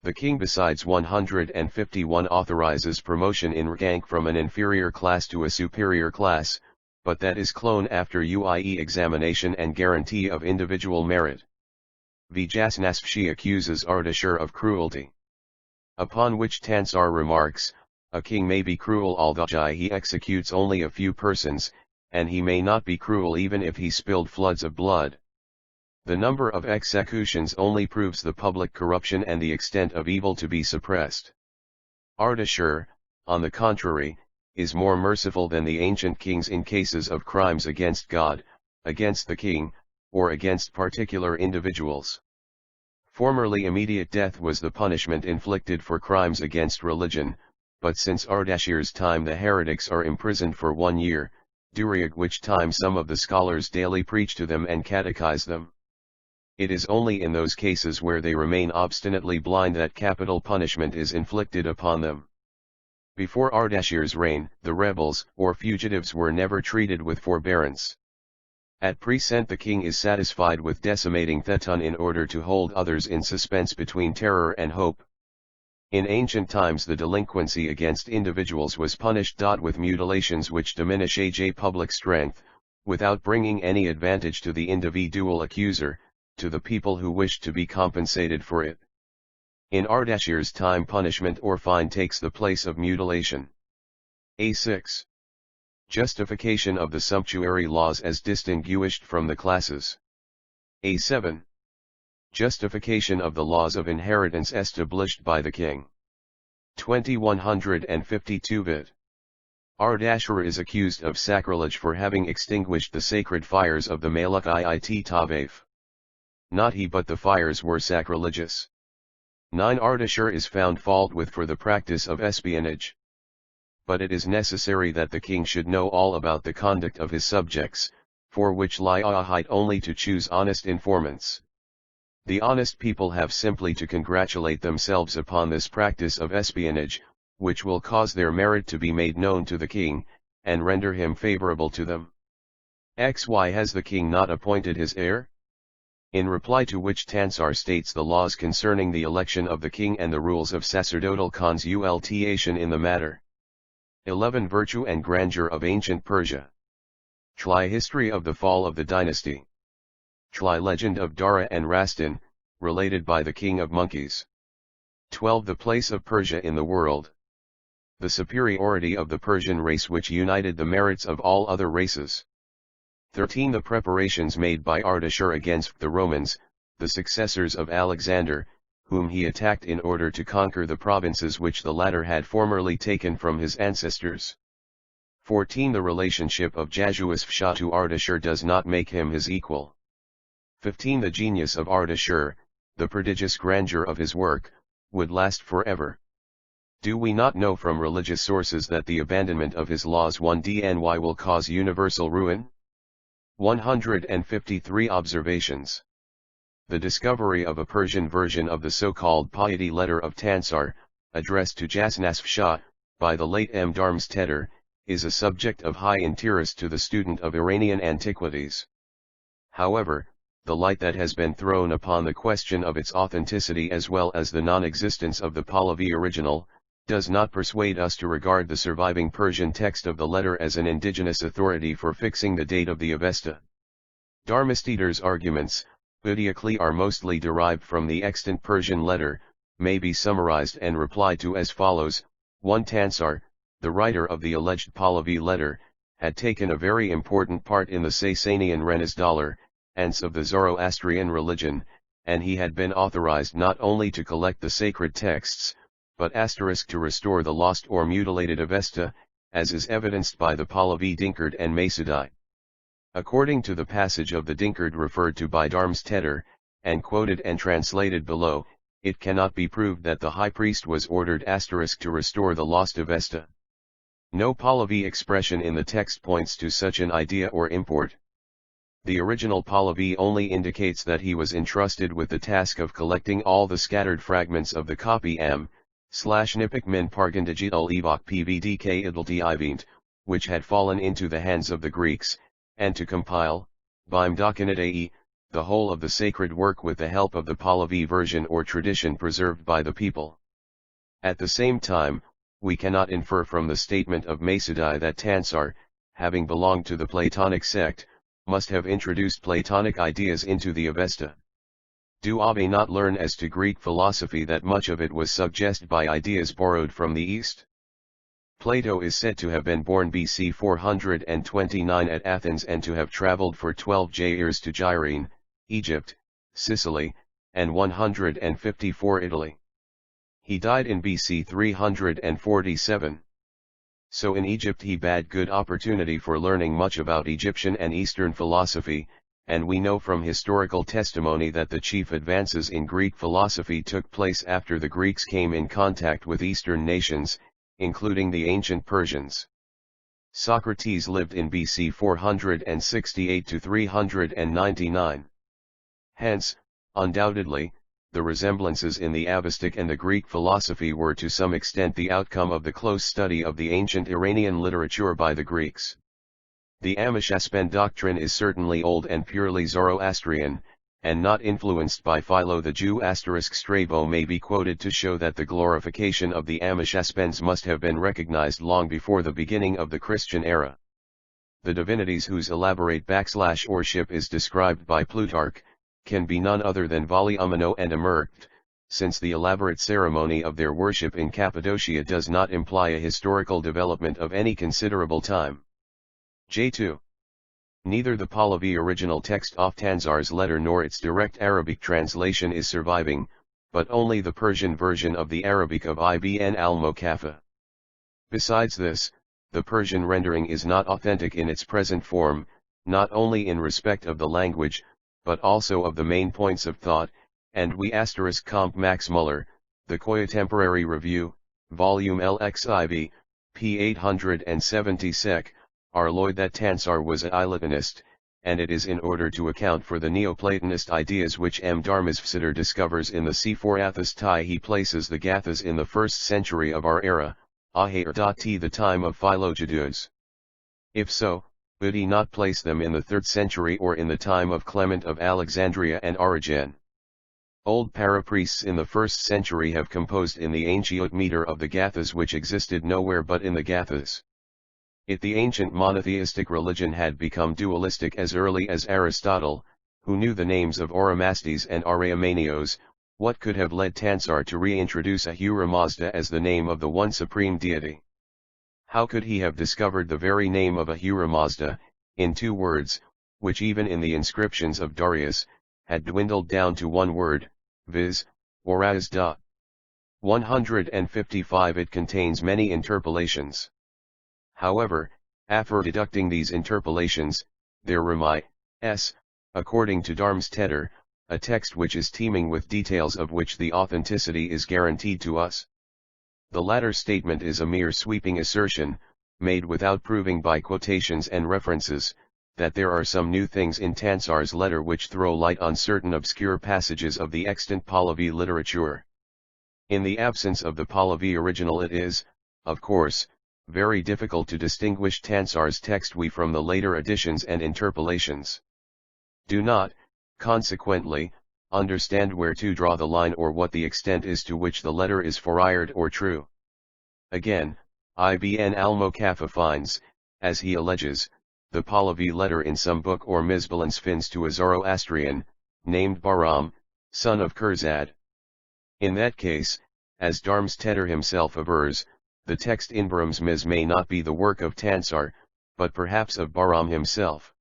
The king besides 151 authorizes promotion in rank from an inferior class to a superior class, but that is clone after UIE examination and guarantee of individual merit. Zarathustra accuses Zarathustra of cruelty. Upon which Tansar remarks, a king may be cruel although he executes only a few persons, and he may not be cruel even if he spilled floods of blood. The number of executions only proves the public corruption and the extent of evil to be suppressed. Zarathustra, on the contrary, is more merciful than the ancient kings in cases of crimes against God, against the king, or against particular individuals. Formerly immediate death was the punishment inflicted for crimes against religion, but since Zarathustra's time the heretics are imprisoned for 1 year, during which time some of the scholars daily preach to them and catechize them. It is only in those cases where they remain obstinately blind that capital punishment is inflicted upon them. Before Zarathustra's reign, the rebels or fugitives were never treated with forbearance. At present the king is satisfied with decimating Thetun in order to hold others in suspense between terror and hope. In ancient times the delinquency against individuals was punished with mutilations which diminish public strength, without bringing any advantage to the individual accuser, to the people who wished to be compensated for it. In Zarathustra's time punishment or fine takes the place of mutilation. A6. Justification of the sumptuary laws as distinguished from the classes. A7. Justification of the laws of inheritance established by the king. 2152 vid. Zarathustra is accused of sacrilege for having extinguished the sacred fires of the Maluk It Tavaf. Not he but the fires were sacrilegious. 9. Zarathustra is found fault with for the practice of espionage. But it is necessary that the king should know all about the conduct of his subjects, for which lie a height only to choose honest informants. The honest people have simply to congratulate themselves upon this practice of espionage, which will cause their merit to be made known to the king, and render him favorable to them. Why has the king not appointed his heir? In reply to which Tansar states the laws concerning the election of the king and the rules of sacerdotal consultation in the matter. 11. Virtue and grandeur of ancient Persia. History of the fall of the dynasty. Legend of Dara and Rastin, related by the king of monkeys. 12. The place of Persia in the world. The superiority of the Persian race which united the merits of all other races. 13. The preparations made by Zarathustra against the Romans, the successors of Alexander, whom he attacked in order to conquer the provinces which the latter had formerly taken from his ancestors. 14. The relationship of Zarathushtra to Zarathustra does not make him his equal. 15. The genius of Zarathustra, the prodigious grandeur of his work, would last forever. Do we not know from religious sources that the abandonment of his laws 1dny will cause universal ruin? 153 Observations. The discovery of a Persian version of the so-called piety letter of Tansar, addressed to Zarathustra, by the late M. Darmstaedter, is a subject of high interest to the student of Iranian antiquities. However, the light that has been thrown upon the question of its authenticity as well as the non-existence of the Pahlavi original, does not persuade us to regard the surviving Persian text of the letter as an indigenous authority for fixing the date of the Avesta. Darmstaedter's arguments, Buddhistically are mostly derived from the extant Persian letter, may be summarized and replied to as follows. 1. Tansar, the writer of the alleged Pahlavi letter, had taken a very important part in the Sasanian Renaissance of the Zoroastrian religion, and he had been authorized not only to collect the sacred texts, but to restore the lost or mutilated Avesta, as is evidenced by the Pahlavi Dinkard and Masudi. According to the passage of the Dinkard referred to by Darmstaedter, and quoted and translated below, it cannot be proved that the high priest was ordered to restore the lost Avesta. No Pahlavi expression in the text points to such an idea or import. The original Pahlavi only indicates that he was entrusted with the task of collecting all the scattered fragments of the copy m/nipik min pargandigital evok pvdk idlt which had fallen into the hands of the Greeks, and to compile, bim documentai, the whole of the sacred work with the help of the Pahlavi version or tradition preserved by the people. At the same time, we cannot infer from the statement of Masudi that Tansar, having belonged to the Platonic sect, must have introduced Platonic ideas into the Avesta. Do Abbe not learn as to Greek philosophy that much of it was suggested by ideas borrowed from the East? Plato is said to have been born BC 429 at Athens and to have traveled for 12 years to Gyrene, Egypt, Sicily, and 154 Italy. He died in BC 347. So in Egypt he bad good opportunity for learning much about Egyptian and Eastern philosophy, and we know from historical testimony that the chief advances in Greek philosophy took place after the Greeks came in contact with Eastern nations, including the ancient Persians. Socrates lived in BC 468 to 399. Hence, undoubtedly, the resemblances in the Avestic and the Greek philosophy were to some extent the outcome of the close study of the ancient Iranian literature by the Greeks. The Ameshaspen doctrine is certainly old and purely Zoroastrian, and not influenced by Philo the Jew. Strabo may be quoted to show that the glorification of the Ameshaspens must have been recognized long before the beginning of the Christian era. The divinities whose elaborate /worship is described by Plutarch, can be none other than Vali Umino and Emerkt, since the elaborate ceremony of their worship in Cappadocia does not imply a historical development of any considerable time. J2. Neither the Pahlavi original text of Tansar's letter nor its direct Arabic translation is surviving, but only the Persian version of the Arabic of Ibn al-Mokaffa. Besides this, the Persian rendering is not authentic in its present form, not only in respect of the language, but also of the main points of thought, and we comp Max Muller, the Contemporary Review, Volume LXIV, p. 870 sec, are Lloyd that Tansar was a Ilatonist, and it is in order to account for the Neoplatonist ideas which M. Dharmasvsiddhar discovers in the C4 Athas he places the Gathas in the 1st century of our era, the time of Philogidus. If so, would he not place them in the 3rd century or in the time of Clement of Alexandria and Origen? Old parapriests in the 1st century have composed in the ancient meter of the Gathas which existed nowhere but in the Gathas. If the ancient monotheistic religion had become dualistic as early as Aristotle, who knew the names of Oromasdes and Ariamanios, what could have led Tansar to reintroduce Ahura Mazda as the name of the one supreme deity? How could he have discovered the very name of Ahura Mazda, in 2 words, which even in the inscriptions of Darius, had dwindled down to 1 word, viz., Orazda? 155. It contains many interpolations. However, after deducting these interpolations, there remains, according to Dharmasvsiddhar, a text which is teeming with details of which the authenticity is guaranteed to us. The latter statement is a mere sweeping assertion, made without proving by quotations and references, that there are some new things in Tansar's letter which throw light on certain obscure passages of the extant Pahlavi literature. In the absence of the Pahlavi original it is, of course, very difficult to distinguish Tansar's text from the later additions and interpolations. Do not, consequently, understand where to draw the line or what the extent is to which the letter is forayed or true. Again, Ibn al-Mokaffa finds, as he alleges, the Pahlavi letter in some book or Mizbalans fins to a Zoroastrian, named Bahram, son of Kurzad. In that case, as Dharmasvsiddhar himself avers, the text in Bahram's Miz may not be the work of Tansar, but perhaps of Bahram himself.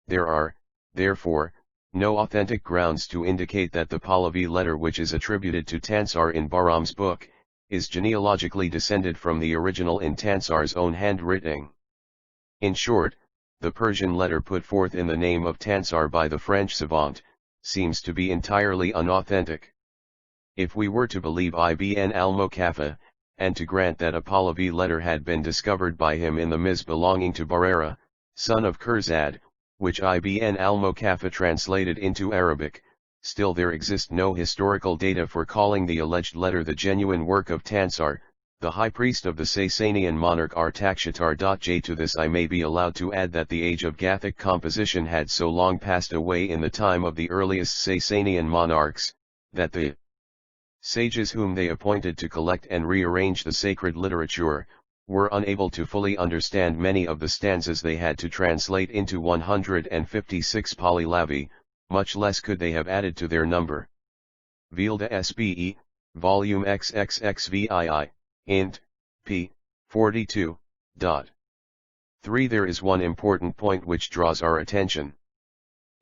There are, therefore, no authentic grounds to indicate that the Pahlavi letter which is attributed to Tansar in Bahram's book, is genealogically descended from the original in Tansar's own handwriting. In short, the Persian letter put forth in the name of Tansar by the French savant, seems to be entirely unauthentic. If we were to believe Ibn al-Mokaffa, and to grant that a Pahlavi letter had been discovered by him in the Miz belonging to Barera, son of Kurzad, which Ibn al-Muqaffa translated into Arabic. Still there exist no historical data for calling the alleged letter the genuine work of Tansar, the high priest of the Sasanian monarch Artaxerxes. To this I may be allowed to add that the age of Gathic composition had so long passed away in the time of the earliest Sasanian monarchs, that the sages whom they appointed to collect and rearrange the sacred literature, were unable to fully understand many of the stanzas they had to translate into 156 polylabi, much less could they have added to their number. Vilda SBE, Volume XXXVII, Int. p. 42. 3. There is one important point which draws our attention.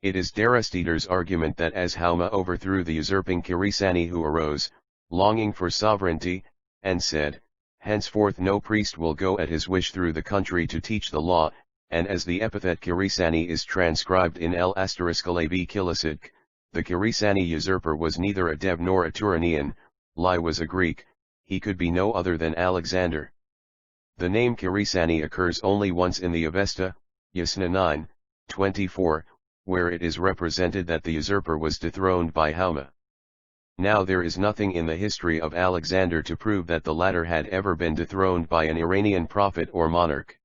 It is Zoroaster's argument that as Hauma overthrew the usurping Kirisani who arose, longing for sovereignty, and said, henceforth no priest will go at his wish through the country to teach the law, and as the epithet Kirisani is transcribed in L**ab Kilisik, the Kirisani usurper was neither a Deb nor a Turanian, Li was a Greek, he could be no other than Alexander. The name Kirisani occurs only once in the Avesta, Yasna 9, 24, where it is represented that the usurper was dethroned by Hauma. Now there is nothing in the history of Alexander to prove that the latter had ever been dethroned by an Iranian prophet or monarch.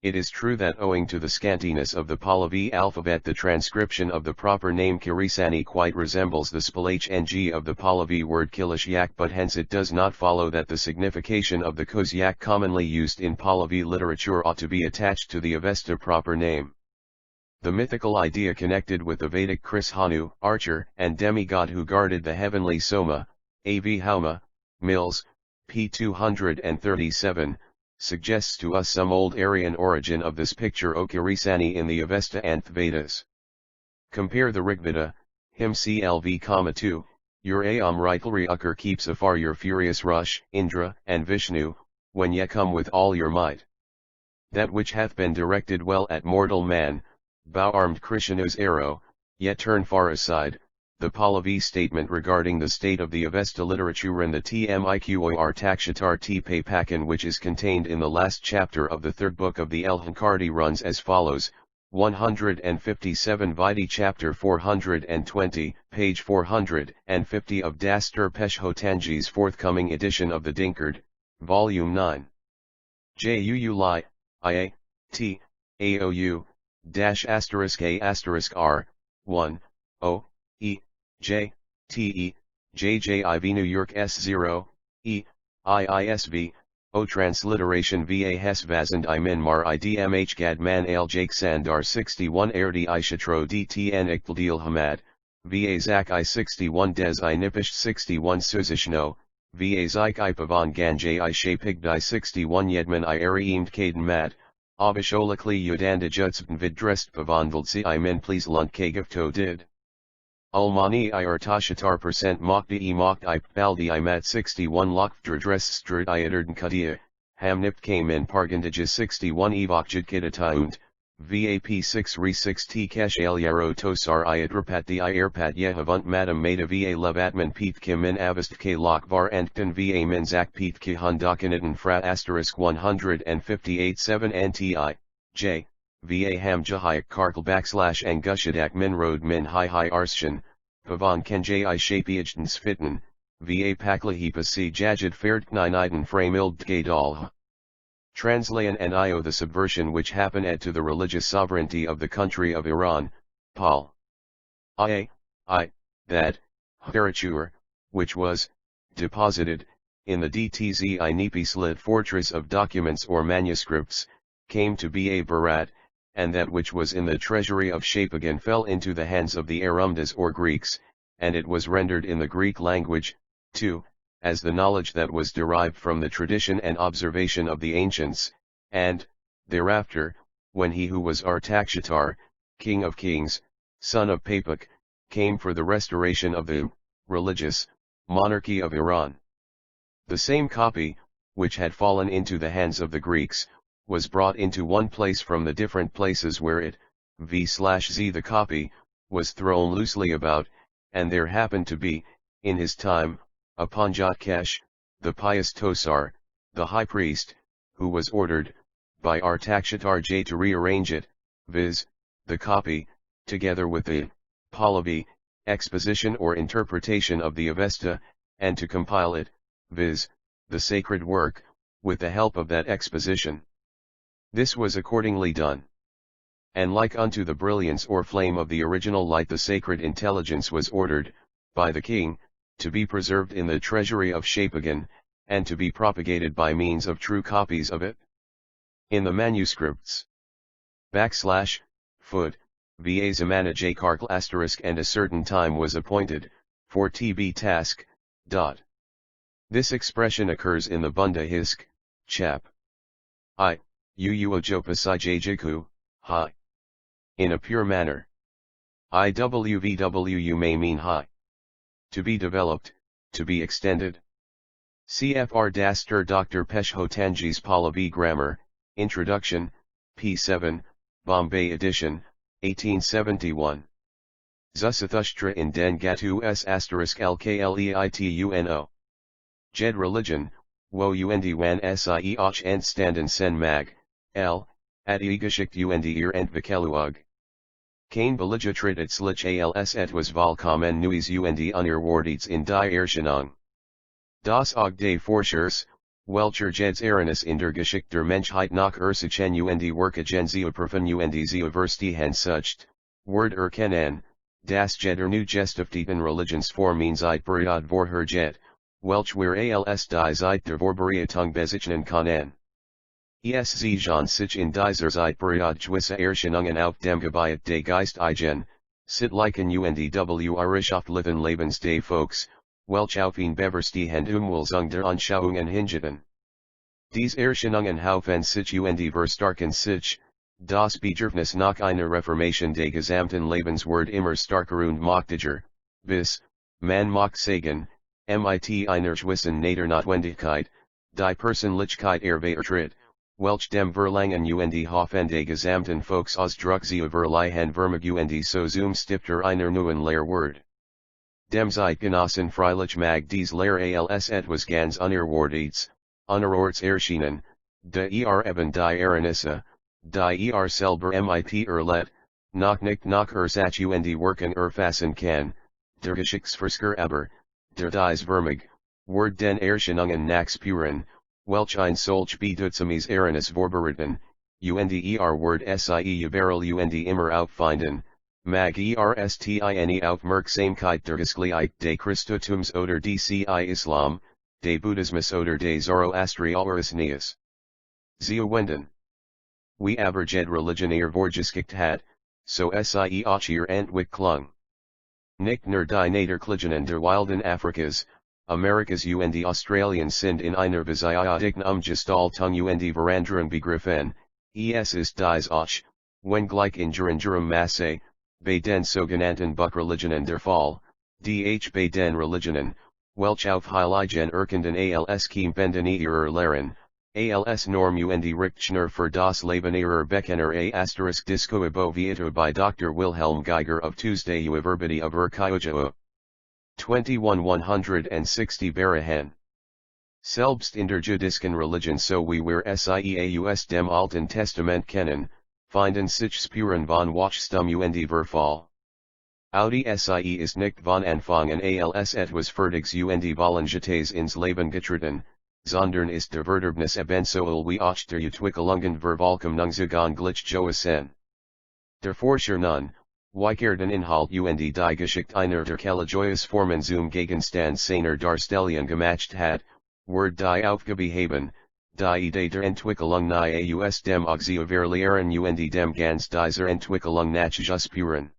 It is true that owing to the scantiness of the Pahlavi alphabet the transcription of the proper name Kirisani quite resembles the spellhng of the Pahlavi word Kilishyak, but hence it does not follow that the signification of the Kozyak commonly used in Pahlavi literature ought to be attached to the Avesta proper name. The mythical idea connected with the Vedic Krishanu, archer, and demigod who guarded the heavenly Soma, A.V. Hauma, Mills, p. 237, suggests to us some old Aryan origin of this picture o Kirisani in the Avesta and Vedas. Compare the Rigveda, hymn CLV, 2, your Aam Ritalri Ukkar keeps afar your furious rush, Indra, and Vishnu, when ye come with all your might. That which hath been directed well at mortal man, bow-armed Krishna's arrow, yet turn far aside. The Pahlavi statement regarding the state of the Avesta literature in the Tmiqo Artaxerxes T. Pakan, which is contained in the last chapter of the third book of the El-Hankardi, runs as follows: 157 Vidi chapter 420, page 450 of Dastur Peshhotanji's forthcoming edition of the Dinkard, volume 9. Juu Li, Ia, T, Aou, dash asterisk A asterisk R, 1, O, E, J, T E, JJIV New York S0, E, IISV, O transliteration VA Hesvazand I Minmar IDMH Gadman Al Jake Sandar 61 Erdi Ishatro DTN Iqtildil Hamad, VA Zak I 61 Des I Nipish 61 Suzishno, VA Zik I Pavan Ganjay I Shapigdai 61 Yedman I Ariemed Kaden Mad, Abisholikli Yudanda Judsbn Vidrest Pavandvaldsi I Min Please Lunt Kagifto did. Ulmani I Artashatar percent Mokdi Mokt I Baldi I Mat 61 Lokdra Dress Strud I Aderd Kadia, Hamnipt came in Pargandaja 61 Evokjid Kidataunt, VAP 6 Re 6 T Kesh Al Yaro Tosar I Adrapat the I Airpat Yehavunt Madam Mada VA Levatman Peet Kim in Avast K Lokvar Antkan VA Minzak Peet Ki Hundakanitan Fra asterisk 158 7 NTI, J. VA Ham Jahayak Karkal / Angushadak Min Road Min Hi Arshan, Pavan Kenjay I Shapiajdan Svitnan, VA Paklahipa C Jajid Ferdknine Iden Framild Gadal. Translayan and Io the subversion which happened to the religious sovereignty of the country of Iran, Paul. I, that, literature, which was, deposited, in the Dtz I Nipi Slit fortress of documents or manuscripts, came to be a Barat, and that which was in the treasury of Shapagan fell into the hands of the Arumdas or Greeks, and it was rendered in the Greek language, too, as the knowledge that was derived from the tradition and observation of the ancients, and, thereafter, when he who was Artaxerxes, king of kings, son of Papuk, came for the restoration of the religious monarchy of Iran. The same copy, which had fallen into the hands of the Greeks, was brought into one place from the different places where it, v/z the copy, was thrown loosely about, and there happened to be, in his time, a Panjatkesh, the pious Tosar, the high priest, who was ordered, by Artaxerxes to rearrange it, viz., the copy, together with the polyby, exposition or interpretation of the Avesta, and to compile it, viz., the sacred work, with the help of that exposition. This was accordingly done. And like unto the brilliance or flame of the original light, the sacred intelligence was ordered, by the king, to be preserved in the treasury of Shapagan, and to be propagated by means of true copies of it. In the manuscripts, /foot, va zamana j and a certain time was appointed, for tb task, . This expression occurs in the Bunda Hisk, chap. I, uujopasai jiku, hi. In a pure manner. IWVWU may mean high. To be developed, to be extended. CFR Daster Dr. Peshhotanji's Pahlavi Grammar, Introduction, p. 7, Bombay edition, 1871. Zarathustra in den Gatu s *lkleituno. Jed religion, wo und wan sie och entstanden sen mag, l, at egeschicht und ihr entwickelung. Kein Beligitrit lich als etwas vollkommen neues und unerwartetes in die Erscheinung. Das Auge des Forschers, welcher Jeds Aranis in der Geschichte der Menschheit nach Ursachen und Werke sie prüfen und sie verstehen sucht, Word erkennen, das Jeder nu Gestiften Religionsformeinheit Period vorher Jet, welch wir als die Zeit der Vorbereitung bezeichnen können. Sie Jean sich in dieser Zeitperiode gewisse Erscheinungen auf dem Gebiet des Geist eigen, Sittlichen und wirtschaftlichen Lebens des Volks, welch auf ihn beverstehen Umwälzung der Anschauungen hingeten. Dies Erscheinungen haufen sich und verstärken sich, das Bedürfnis nach einer Reformation des gesamten Lebens wird immer starker und machtiger, bis, man mag sagen, mit einer gewissen Notwendigkeit, die Persönlichkeit erweitert, welch dem Verlangen und Hoffen des gesamten Volks Ausdruck sie verleihen vermag und so zum Stifter einer neuen Lehre wird. Dem Zeitgenossen freilich mag dies Lehre als etwas ganz unerwartetes, unerorts erschienen, de eben die Aranisse, die selber mit erlet, noch nicht nach Ursach und Werken erfassen kann, der Geschichtsverkehr aber, der dies vermag, wird den Erscheinungen nach Spuren, welch ein solch bedeutsame Aranis vorbereiten, und Word sie überall und immer auffinden, mag erstine Aufmerksamkeit der Geschichte des Christentums oder des Islam, des Buddhismus oder des Zoroastrianismus. Sie wenden. Wie aber jed Religion vorgeschicht hat, so sie auch ihr Entwicklung. Nicht nur die Niederkligen der wilden Afrikas, Amerikas und Australien sind in einer Visiatigten Gestaltung und Veränderung begriffen, es ist dies auch, wenngleich in geringem Maße, bei den sogenannten Buchreligionen der Fall, bei den Religionen, welch auf Heiligen erkenden als Kempenden ihrer Lehren, als Norm und Richtschnur für das Leben ihrer Bekenner *disco vieto by Dr. Wilhelm Geiger of Tuesday University of Erkioja. 2160 Barahan. Selbst in der jüdischen Religion so wie wir sie aus dem Alten Testament kennen, finden sich Spuren von Wachstum und Verfall. Audi sie ist nicht von Anfang an als etwas Fertiges und Vollengetes ins Leben getreten, sondern ist der Verderbnis ebensohl wie auch der Entwicklungen Vervollkommnungsgegangen Joasen. Der Forscher nun, welcher den Inhalt und die Geschichte einer der religiös Formen zum Gegenstand seiner Darstellung gemacht hat, wird die Aufgabe haben, die Idee der Entwicklung nahe aus dem Auxiliarlehren und dem ganz dieser Entwicklung nachzuspüren.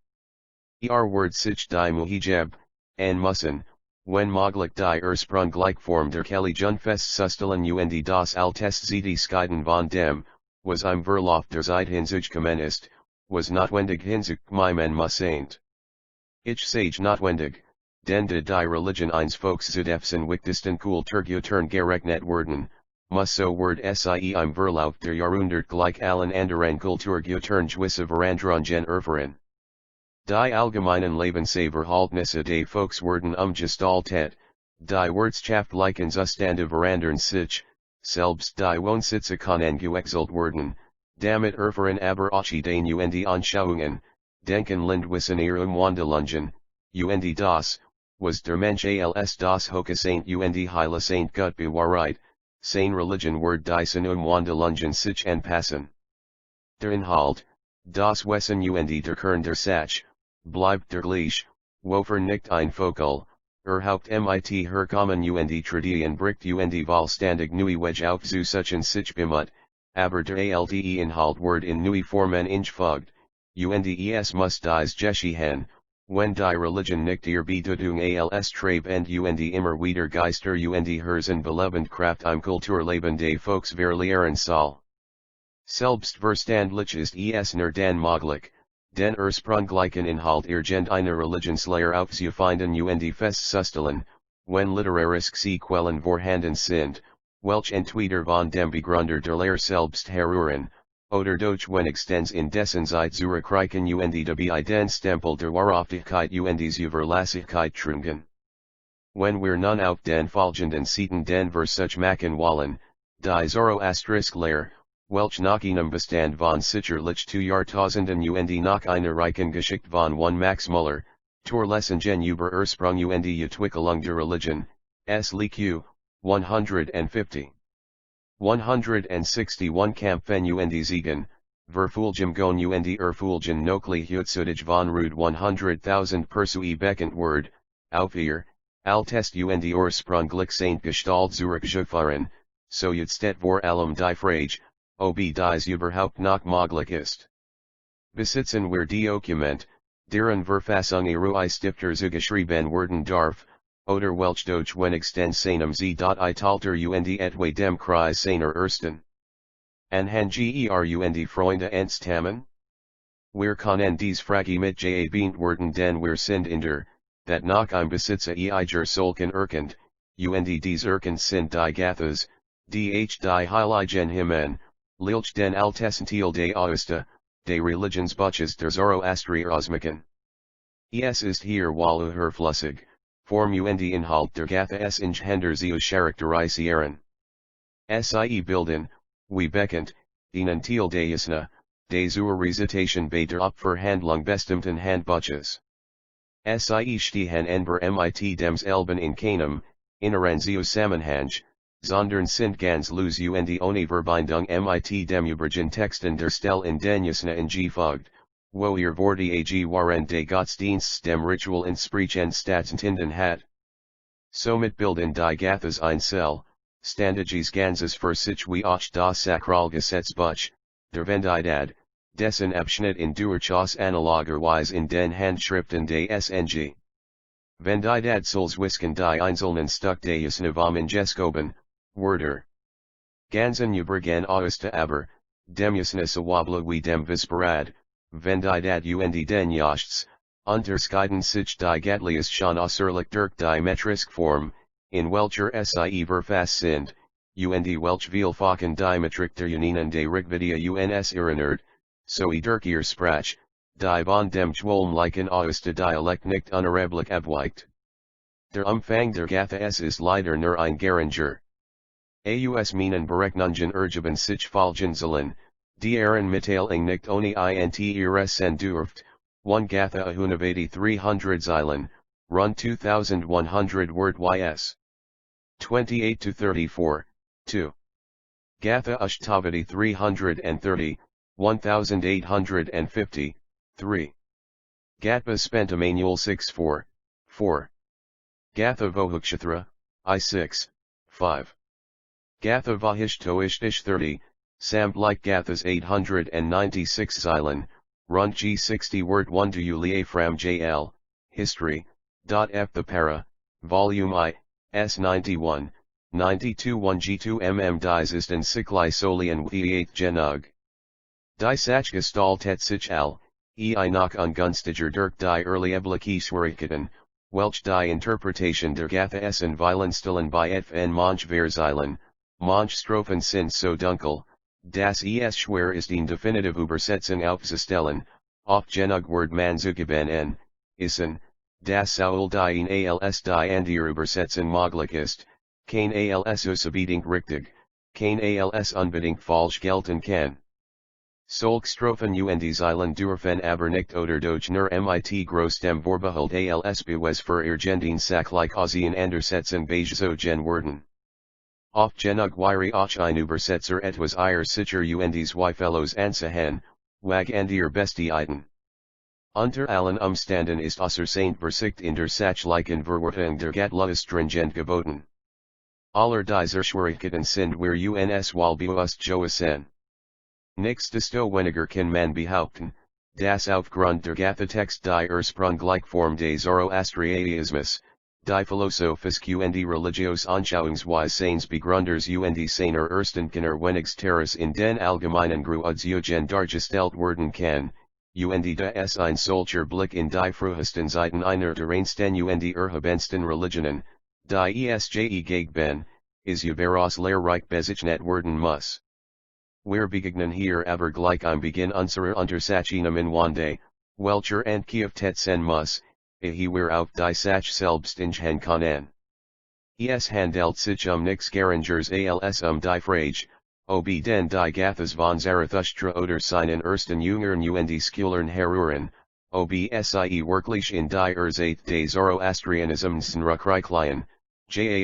Wird sich die Muhijab, an müssen, wenn möglich die Ursprungliche der Religion feststellen und das Altestzeitigkeiten von dem, was im Verlauf der Zeit hinzugekommen ist, was notwendig hinzukommen muss. Ich sage notwendig, denn die Religion eines Volks zudefsen wichtigsten Kulturgütern gerechnet werden, muss so wird sie im Verlauf der Jahrhundert gleich allen anderen Kulturgütern gewisse Veränderungen erfahren. Die allgemeinen Lebensverhältnisse des Volks werden gestaltet, die wirtschaftlichen Zustände verändern sich, selbst die Wohnsitze können geexalt werden, Damit erfahren aber auch den und Anschauungen, denken Lindwissen ihrem Wandelungen, und das, was der Mensch als das hohe Saint und heile Saint gut bewahrheit, seine Religion word diesen Wandelungen sich anpassen. Der Inhalt, das Wesen und der Kern der Sache, bleibt der gleich, wofer nicht ein Focal, Haupt mit herkommen und Tradition bricht und Vollständig neue Weg auf zu suchen sich bemut, aber der alte Inhalt word in neue Formen ingefügt, und es muss dies geschehen, wenn die Religion nicht ihr Bedeutung als Treibend und immer wieder Geister und Herzen belebend Kraft im Kulturleben des Volks verlieren soll. Selbstverständlich ist es nur dann möglich, den ursprünglichen Inhalt irgendeiner Religionslehre aufzufinden und festzustellen, wenn literarische Quellen vorhanden sind, welche entweder von dem Begründer der Lehre selbst herrühren, oder durch wenigstens in dessen Zeit zurückreichen und dabei den Stempel der Wahrhaftigkeit und Zuverlässigkeit trugen. Wenn wir nun auf den folgenden Seiten den Versuch machen wollen, die Zoroastrisch Lehre, welch nach einem Bestand von sicherlich 2 Jahrtausenden und nach einer reichen Geschichte von one Max Muller, Torlesungen über Ursprung und Entwicklung der Religion, S. Liq, 150. 161 Kämpfen und Siegen, Verfulgung und Erfulgen nokli Hutzudage von Rud 100.000 Persui bekannt word, auf ihr, Altest und Ursprunglich Saint Gestalt zurückgefahren, so jetzt vor allem die Frage, ob dies überhaupt noch möglich ist. Besitzen wir die Dokument, deren Verfassung ihre Stifter zugeschrieben werden darf, oder welch durch wenigstens seinem Talter und etwa dem Kreis seiner Ersten. Anhand und Freunde entstammen? Wir können dies Frage mit beantworten denn wir sind in der, that nach im Besitze eiger solchen Erkennt, und dies Erkennt sind die Gathas, die Heiligen Himmel, Lilch den Altesentil de Augusta, de Religionsbuches der Zoroastrianismen. Es ist hier walu herflussig, Form und Inhalt der Gathas Händer zu charakterisieren. Sie bilden, wie bekannt, ihnen Mazdayasna, de zur Recitation bei der Opferhandlung bestimmten Handbuches. Sie stehen enber mit dems Elben in keinem, inneren Zusammenhang, sondern sind ganz los und ohne Verbindung mit dem übrigen Texten der Stelle in den Jasna gefügt, wo ihr Worte waren de Gottesdiensts dem Ritual entsprechen stattfinden hat. Somit bilden die Gathas ein Cell, Standages ganzes für sich wie auch das Sakralgesetzbuch, der Vendidad, dessen Abschnitt in durchaus analogerweise in den Handschriften des SNG. Vendidad souls wisken die einzelnen Stück des Jasna vom Geschoben, Wörter. Ganzen Übrigen Augusta aber, dem Jasna Sawabla wie dem Visperad, Vendidad und den Yachts, unterscheiden sich die Gatlius schon außerlich durch die metrisk Form, in welcher sie verfasst sind, und welch vielfachen die Metrik der Uninen de Rigvidia uns erinnert, so durch ihr Sprach, die von dem Schwolmlichen Augusta Dialekt nicht unerheblich abweicht. Der Umfang der Gathas ist leider nur ein geringer. Aus meinen Berechnungen ergeben sich folgende, deren Mitteilung nicht ohne ihres dürft, one Gatha Ahunavati 300 Zeilen, rund 2100 Wort ys. 28 to 34, 2. Gatha Ashtavati 330, 1850, 3. Gatva spent Emmanuel 6 4, 4. Gatha Vohukshatra, I6, 5. Gatha Vahishtoishtish 30, Samt like Gathas 896 Zeilen, rund G60 Word 1 to Ulie Fram JL, History, F the Para, Volume I, S91, 92 1 G2 dies ist en Sikli Solian wie 8 Genug. Die Sachgestalt sich al, nach ungunstiger durch die early Schwierigkeiten, welch die Interpretation der Gathas en Weilenstellen bei etfen manch Verzeilen, manch Strophen sind so dunkel, dass es schwer ist in definitive Übersetzung aufzustellen, oft genug Word man zugeben en, isen, das Saul die in als die andere Übersetzung möglich ist, kein als unbedingt richtig, kein als unbedingt falsch gelten kann. Solkstrophen und Zeilen dürfen aber nicht oder durch nur mit großem Vorbehalt als Beweis für Irgendien Sachlich Aussehen andersetzen bezogen werden. Auf genug Weire auch ein Übersetzer etwas ihr sicher und Zweifellos anzuhören, wag and ihr Besteiten. Unter allen Umständen ist außer Saint Versicht in der sachlichen Verwertung der Gatla stringent geboten. Aller dieser Schwierigkeiten sind wir uns wohlbewusst Joasen. Nächstes weniger kann man behaupten, dass aufgrund der Gatha-Text die Ursprunglichform des Zoroastrianismus, die philosophisch und religiös Anschauungsweise seines Begründers und seiner ersten Kenner wenigsteres in den allgemeinen Grundzügen dargestellt werden kann, und das ein solcher Blick in die frühesten Zeiten einer der reinsten und erhabensten Religionen, die esje gegeben, ist überaus lehrreich bezeichnet werden muss. Wir begegnen hier aber gleich am Beginn unserer Untersachung in Wande, welcher Antkieftet sein muss, ehe wir auf die Sach selbst eingehen können. Es handelt sich nix Geringers als die Frage, ob den die Gathas von Zarathustra oder seinen ersten Jüngern und Skulern Heruren, ob sie wirklich in die Zeit des Zoroastrianism rückreichleien,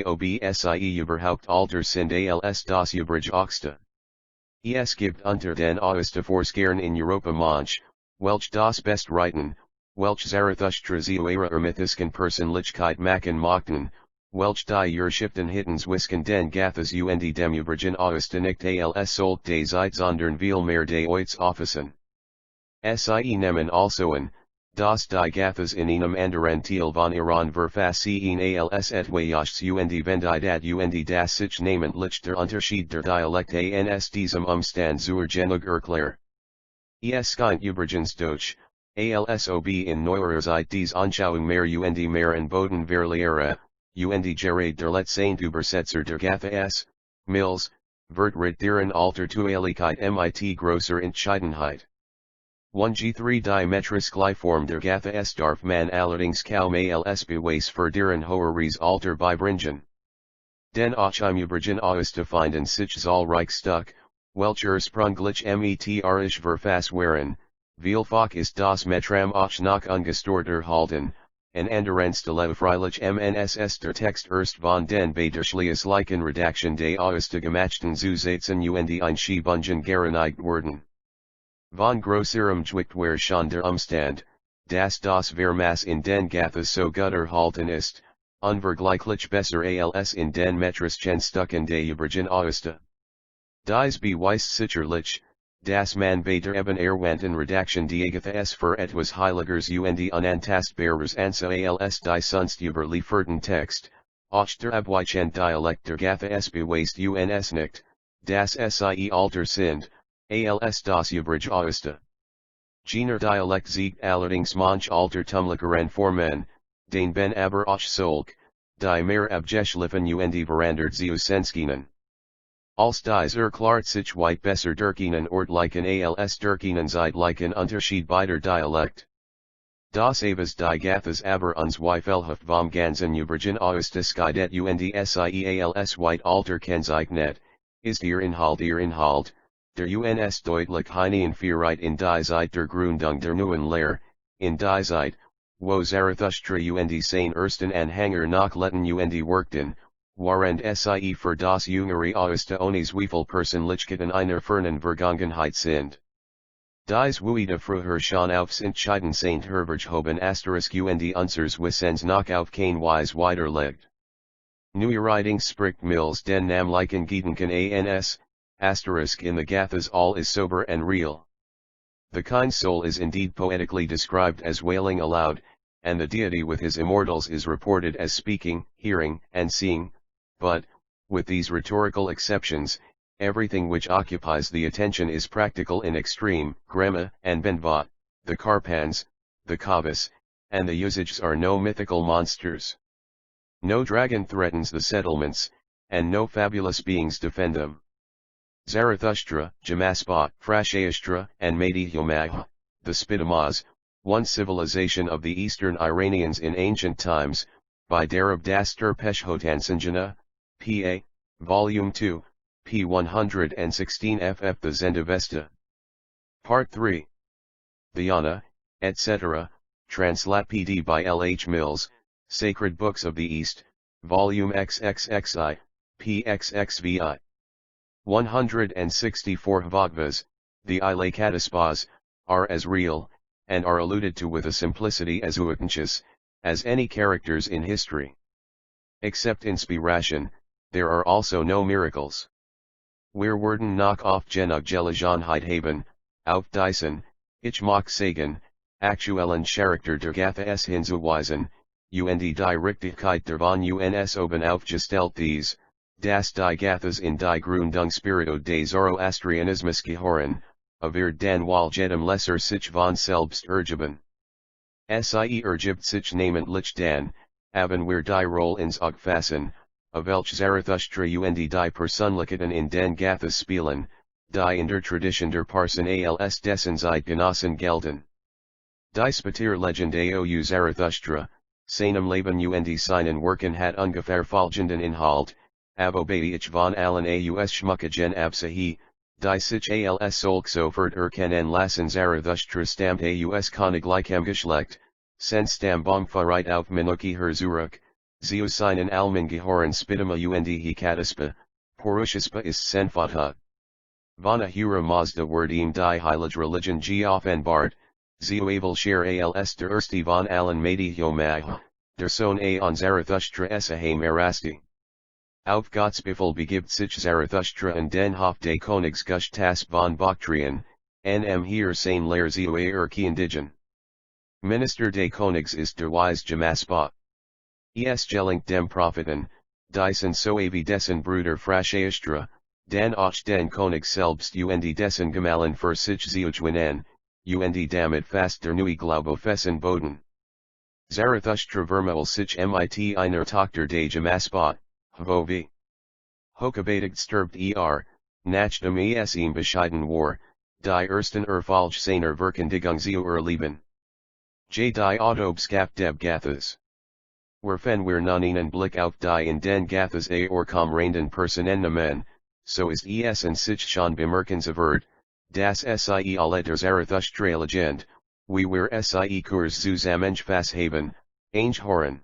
ob sie überhaupt alter sind als das übrig Oxte. Es gibt unter den Ausforschern in Europa manch, welch das best reiten, welch Zarathustra zu ihrer mythischen Persönlichkeit machen mochten, welch die Urschiften hittens wisken den Gathas und dem übrigen Auguste nicht als Sold des Zeit sondern viel mehr des Oits officen. Sie nehmen also an, dass die Gathas in einem anderen Teil von Iran verfassen als etwas und Vendidat und das sich namentlich der Unterschied der Dialekt ans diesem Umstand zur Genug erklär. Es scheint übrigens durch, als ob in neuerer Zeit dies Anschauung mehr und mehr in Boden verliere, und gerade der letzte Übersetzer der Gathas, Mills, wird deren Altertueligkeit mit großer Entscheidenheit. 1g3 die metrisch Gleichform der Gathas darf man allerdings kaum als Beweis für deren hoheres Alter beibringen. Den auch im übrigen Auguste finden sich zahlreich Stück, welche ursprünglich metrisch verfasst waren, vielfach ist das Metram auch noch ungestört erhalten, en anderen Stelle freilich mnss der Text erst von den bedeutlichlichen Redaktion des Auguste gemachten Zusätzen und Einschiebungen gereinigt worden. Von grosserem Gewicht war schon der Umstand, dass das Vermaß in den Gathas so gut erhalten ist, unvergleichlich besser als in den metrischen Stücken des übrigen Auguste. Dies beweist sicherlich, dass man bei der eben erwähnten Redaktion die Gathas für etwas Heiligers und Unantastbares ansa als die sonst überlieferten Text, auch der abweichende Dialekt der Gathas beweist uns nicht, dass sie alter sind, als das übrig Auguste. Jener Dialekt siegt allerdings manch altertumlicheren Formen, den ben aber auch solch, die mehr abgeschliffen und verandert zu senskennen. Als dies erklärt sich weit besser durchgehenden Ortlichen als durchgehenden zeitlichen Unterschied beider Dialekt. Das Aves die Gathas aber unzweifelhaft vom ganzen übrigen Auguste scheidet und sie als weit alter kennzeichnet, ist ihr Inhalt, der uns deutlich hineinführt in die Zeit der Gründung der neuen Lehre, in die Zeit, wo Zarathustra und sein ersten Anhänger nachlitten und wirkten, während sie für das jüngere Auguste ohne Zweifel Persönlichkeiten einer fernen Vergangenheit sind. Dies wurde früher schon aufs Entscheiden St. Herberghoben und unsers Wissens noch auf kein Weise widerlegt. Neuerdings spricht Mills den namlichen Gedanken ans, in the Gathas all is sober and real. The kind soul is indeed poetically described as wailing aloud, and the deity with his immortals is reported as speaking, hearing, and seeing, but, with these rhetorical exceptions, everything which occupies the attention is practical in extreme, Grema and Benvat, the Karpans, the Kavas, and the usages are no mythical monsters. No dragon threatens the settlements, and no fabulous beings defend them. Zarathustra, Jamaspa, Frashaestra, and Mahdayasna, the Spitamaz, one civilization of the eastern Iranians in ancient times, by Darab Dastur Peshhotansanjana, P.A., Volume 2, p. 116 ff. The Zendavesta. Part 3. Dhyana, etc., Translat PD by L. H. Mills, Sacred Books of the East, Volume XXXI, PXXVI. 164 Bhagavas, the Ilakataspas, are as real, and are alluded to with a simplicity as unconscious, as any characters in history. Except inspiration, there are also no miracles. Wir werden noch auf genug Gelegenheit auf diesen, ich mag sagen, aktuellen Charakter der Gathas hinzuweisen, und die Richtigkeit der von uns oben aufgestellt these, das die Gathas in die Gründungsperiode des Zoroastrianismus gehören, wird dann wohl jedem Lesser sich von selbst ergeben. Sie ergibt sich namentlich dann, haben wir die Rolle ins Auge fassen, welch Zarathustra und die Personlichkeiten in den Gathas spielen, die in der Tradition der Parson als dessen Zeitgenossen gelten. Die Spazierlegende au Zarathustra, seinem Leben und seinen Werken hat ungefähr folgenden Inhalt, wobei ich von allen aus Schmuckagen absahe, die sich als Solk sofort erkennen lassen. Zarathustra stammt aus Königlichem Geschlecht, sen Stammbaumfahrt auf Minukiher zurück, zu seinen Almen gehören Spitama und Hekataspa, Purushaspa ist sein Vater. Von Ahura Mazda wird ihm die Heilige Religion geoffenbart, zu Share als der Erste von allen Mediumai, der Sohn an Zarathustra Esaheim erasti. Auf Gottes Befehl begibt sich Zarathustra in den Hof des Königs Gathas von Bactrien, hier sein Lehr zu erkündigen. Minister des Königs ist der Weise Jamaspa. Gelingt dem Propheten, diesen sowie dessen Bruder Frashaestra, dann auch den König selbst und dessen Gemahlin für sich zu gewinnen, und damit fast der neue Glaube fessen boden. Zarathustra vermählt sich mit einer Tochter des Jamaspa, Hvovi. Hochgebedigt stirbt nachdem ihm bescheiden war, die ersten Erfolge seiner Verkündigung zu erleben. Die Autobskap deb Gathas. Werfen wir nun einen Blick auf die in den Gathas renden Personen nehmen, so ist es in sich schon bemerkenswert, dass sie alle der Zarathustra Legend, wie wir sie kurz zusammenfassen haben, einhören.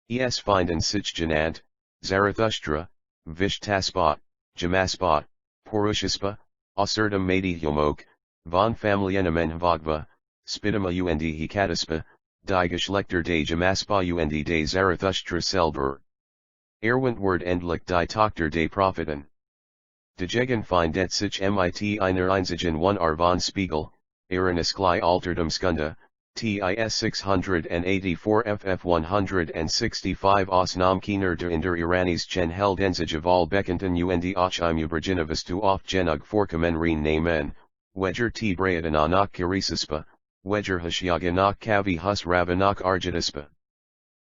Es finden sich genannt, Zarathustra, Vishtaspa, Jamaspa, Purushaspa, Außerdem Mediumok, von Familiennamen Bhagava, Spitama und Hekataspa, die Geschlechter des Jamaspa und des Zarathustra selber. Wird endlich die Tochter des Propheten. Dagegen findet sich mit einer einzigen one von Spiegel, Iranian-speaking Altertumskunde, TIS 684 FF 165 Ausnahmkeiner der in der Iranische Heldensage of all bekannten und auch im Übrigen zu oft genug vorkommen Namen, welcher T. Braeden nach Karisaspa, welcher Hashiaga nach Kavi Hus Rava nach Arjadaspa.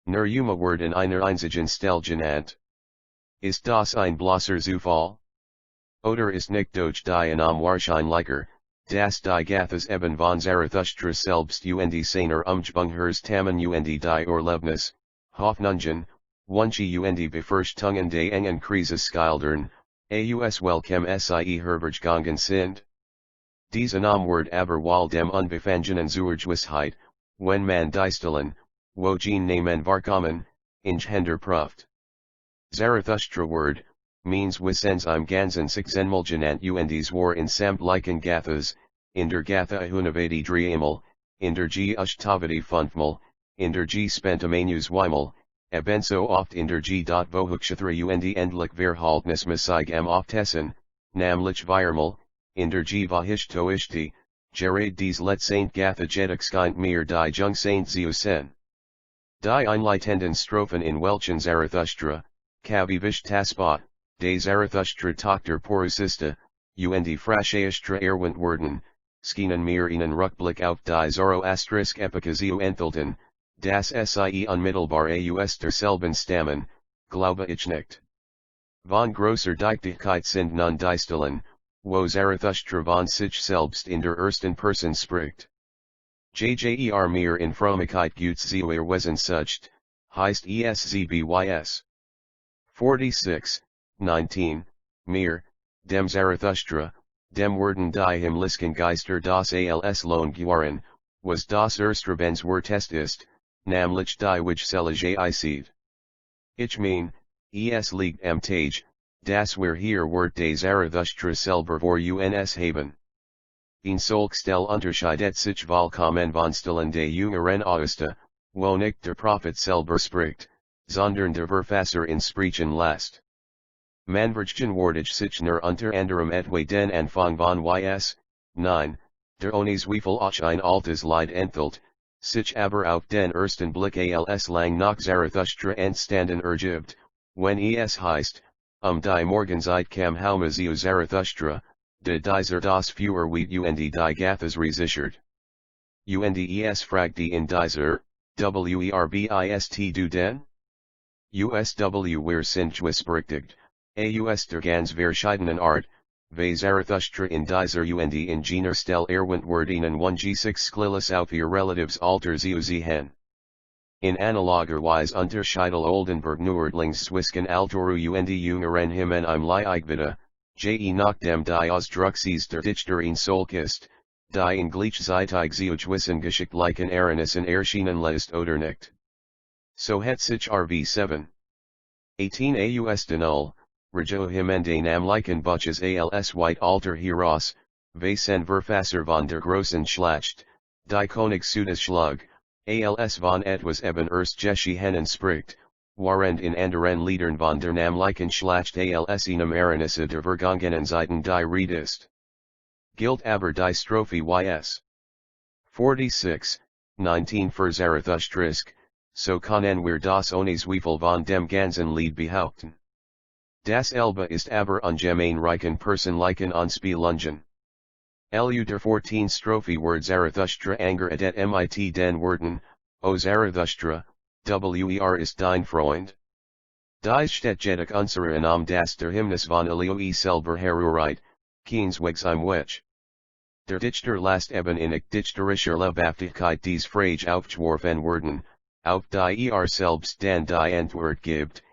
Nur wird in einer einzigen Stelle genannt. Ist das ein bloßer Zufall? Oder ist nicht durch die wahrscheinlicher, dass die Gathas eben von Zarathustra selbst und seiner Umgebungers Tammen und die Erlebnis, Hoffnungen, Wünsche und Befürchtungen des engen Kreises skildern, aus welchem sie hervorgegangen sind? Diese wird aber wohl dem unbefangenen Zurgewissheit, wenn man die Stillen, wogen Namen wahrkommen, ingehender prüft. Zarathustra Word, means wissens im ganzen Sechsenmalgenant und war in samtlichen Gathas, in der Gatha Ahunavadi Dreimal, in der G Ashtavadi Fünfmal, in der G Spentamanu Zweimal, ebenso oft in der G. Vohukshatra und endlich Verhaltnis Masig oft Hessen, namlich Viermal, in der G. Vahishtoishti, Gerade des Letsaint Gatha Jedixkind mir die Jung Saint Zeusen. Die Einleitenden Strophen in welchen Zarathustra, Kavivish Taspat, des Zarathustra Tochter Porusista, und Frashaestra werden, skinen mir ihnen Rückblick auf die Zoroastrisk Epoche zu enthalten, das sie unmittelbar aus derselben stammen, glaube ich nicht. Von grosser Dichtigkeit sind nun die Stellen, wo Zarathustra von sich selbst in der ersten Person spricht. Jjer mir in Frömmigkeit gut zu erweisen sucht, heißt ESZBYS. 46, 19, mir, dem Zarathustra, dem werden die himmlischen Geister das als Lohn was das Erstrebenswort ist, namlich die Wigselige Eicid. Ich mein, es liegt am Tage, das wir hier Wort des Zarathustra selber vor uns haben. Ein solchstel unterscheidet sich vollkommen von Stellen der jüngeren Augusta, wo nicht der Prophet selber spricht, sondern der Verfasser in Sprechen lässt. Man verstehen wortig sich nur unter anderem etwa den Anfang von ys, 9, der ohne Zweifel auch ein altes Lied enthält, sich aber auf den ersten Blick als lang nach Zarathustra entstanden ergibt, wenn es heißt, die Morgenzeit kam Haumazio Zarathustra, de dieser das Führer wheat und die Gathas resichert. Und es fragt die in dieser, werbist du denn? Usw wir sind berechtigt, aus der ganz verschiedenen Art, wie Zarathustra in dieser und in jener Stelle erwähnt wird ihnen 1g6 Sklilis auf ihr relatives Alter zu sehen. In analoger Weise unterscheidet Oldenburg Nordlings zwischen Altoru und jüngeren Hymnen im Lieigbita, je nach dem die Ausdruckses der Dichter in Solkist, die in gleichzeitig zwischen geschichtlichen Ereignissen erschienen ist oder nicht. So het sich RV7. 18 aus den Null, Rejo Hymende namlichen Buches als White Alter Heraus, Vasen Verfasser von der Großen Schlacht, die König Schlag, als von etwas eben erst Geschichten spricht, warend in anderen Liedern von der namlichen Schlacht als einem Ereignisse der vergangenen Zeiten die Rede ist. Gilt aber die Strophe ys. 46, 19 für Zarathustrisk, so können wir das ohne Zweifel von dem ganzen Lied behaupten. Das Elbe ist aber ungemein personlichen Anspielungen. Der 14 Strophe wird Zarathustra anger adet mit den Worten, O Zarathustra, wer ist dein Freund? Dies steht jedoch unserer Annahme das der Hymnus von Elioi selber herureit, keineswegs im Witch. Der Dichter lässt eben in dichterischer Leibhaftigkeit dies Frage aufgeworfen werden, auf die selbst dann die Antwort gibt,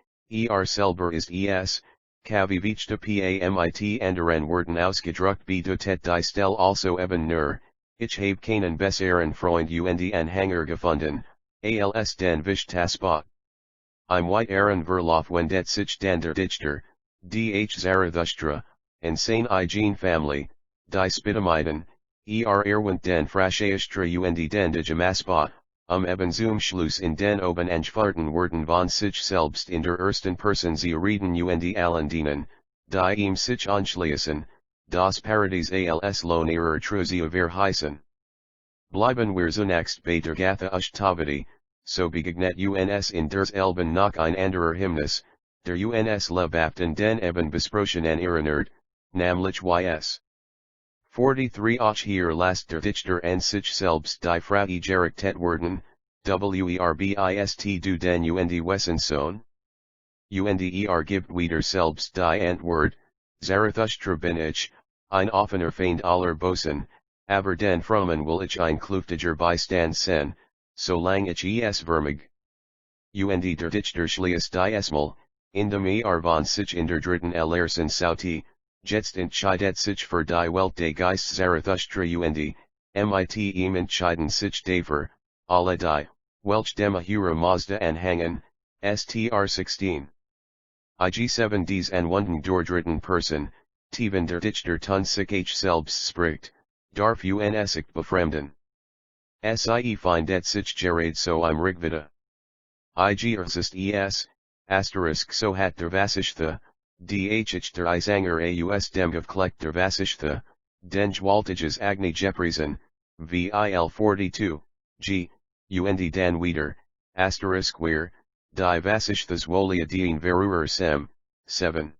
selber ist es, Kavivichta Pamit anderen Worten ausgedruckt bedeutet die Stelle also eben nur, ich habe keinen besseren Freund und Anhänger gefunden, als den Wichtaspot. Im weiteren Verlauf wendet sich dann der Dichter, Zarathustra, und seine eigene Familie, die Spitamiden, erwähnt den Frashaistra und den Digimaspot, eben zum Schluss in den oben angeführten Worten von sich selbst in der ersten Person zu reden und allen dienen, die ihm sich anschließen, das Paradies als Lohn ihrer Treue verheißen. Bleiben wir zunächst bei der Gatha Ashtavati, so begegnet uns in der Elben noch ein anderer Hymnus, der uns lebhaften den eben besprochenen erinnert, namlich ys. 43 auch hier lässt der Dichter an sich selbst die Frage gerichtet werden, werbist du den und Wessensohn? Und gibt wieder selbst die Antwort, Zarathustra bin ich, ein offener Feind aller Bosen, aber den Frommen will ich ein kluftiger Beistand sein, solang ich es vermag. Und der Dichter schließt diesmal, indem von sich in der dritten Lehrsen Sauti, jetzt entscheidet sich für die Welt des Geist Zarathustra und mit ihm entscheiden sich dafür, alle die, welch dem Ahura Mazda anhängen, str 16. IG7 dies anwenden der dritten Person, Teven der Dichter tun sich selbst spricht, darf uns ich befremden. Sie findet sich gerade so im Rigveda. IG ist es, asterisk so hat der Vasishtha, Dhh der Isanger aus dem Gevkleck der Vasishtha, den Gewaltiges Agni Geprisen, VIL 42, G, und dan wieder, asterisk where, die Vasishthas wolia dien veruer sem, 7.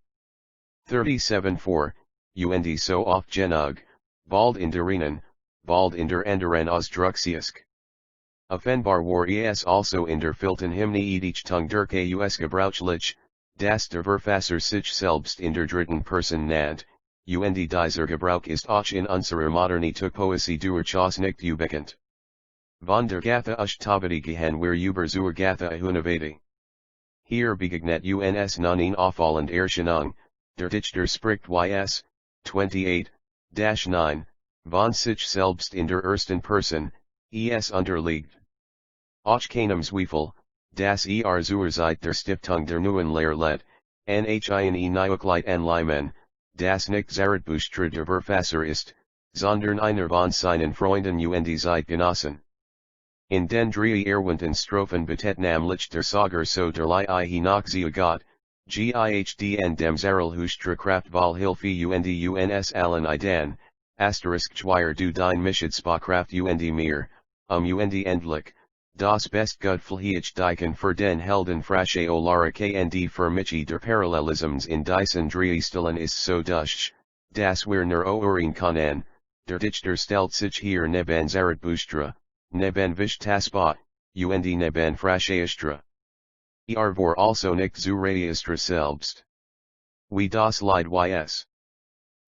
37-4, und so oft genug, bald in der Renen, bald in der anderen Ausdrucksiask. Offenbar war es also in der Filten Hymne Edichtung der Kus Gebrauchlich, das der Verfasser sich selbst in der dritten Person nannt, und dieser Gebrauch ist auch in unserer Modernität Poesie durchaus nicht unbekannt. Von der Gatha Ashtavati gehen wir über zur Gatha Ahunavati. Hier begegnet uns nun ein auffallend Erscheinung, der Dichter spricht ys, 28, 9, von sich selbst in der ersten Person, es unterliegt. Auch keinem Zweifel, das zur Zeit der Stiftung der neuen Lehre NHINE Neuglied anleimen, das nicht Zarathustra der Verfasser ist, sondern einer von seinen Freunden und Zeit genossen. In den drei erwähnten Strophen betet namlich der Sager so derlei hinaus Gott, Gihd dem Zarathustra Kraftvoll Hilfe uns allen Idan, *2 du dein Mischitsprakraft und mir, und endlich, das best Gutfulheich diken für den Helden Frasche Olara knd für mich der Parallelisms in diesen drei Stilen ist so dusch, das wir nur ohren können, der Dichter stellt sich hier neben Zarathustra, neben Vishtaspa, und neben Frasheistra. Vor also nicht Zoroaster selbst. Wie das Lied ys.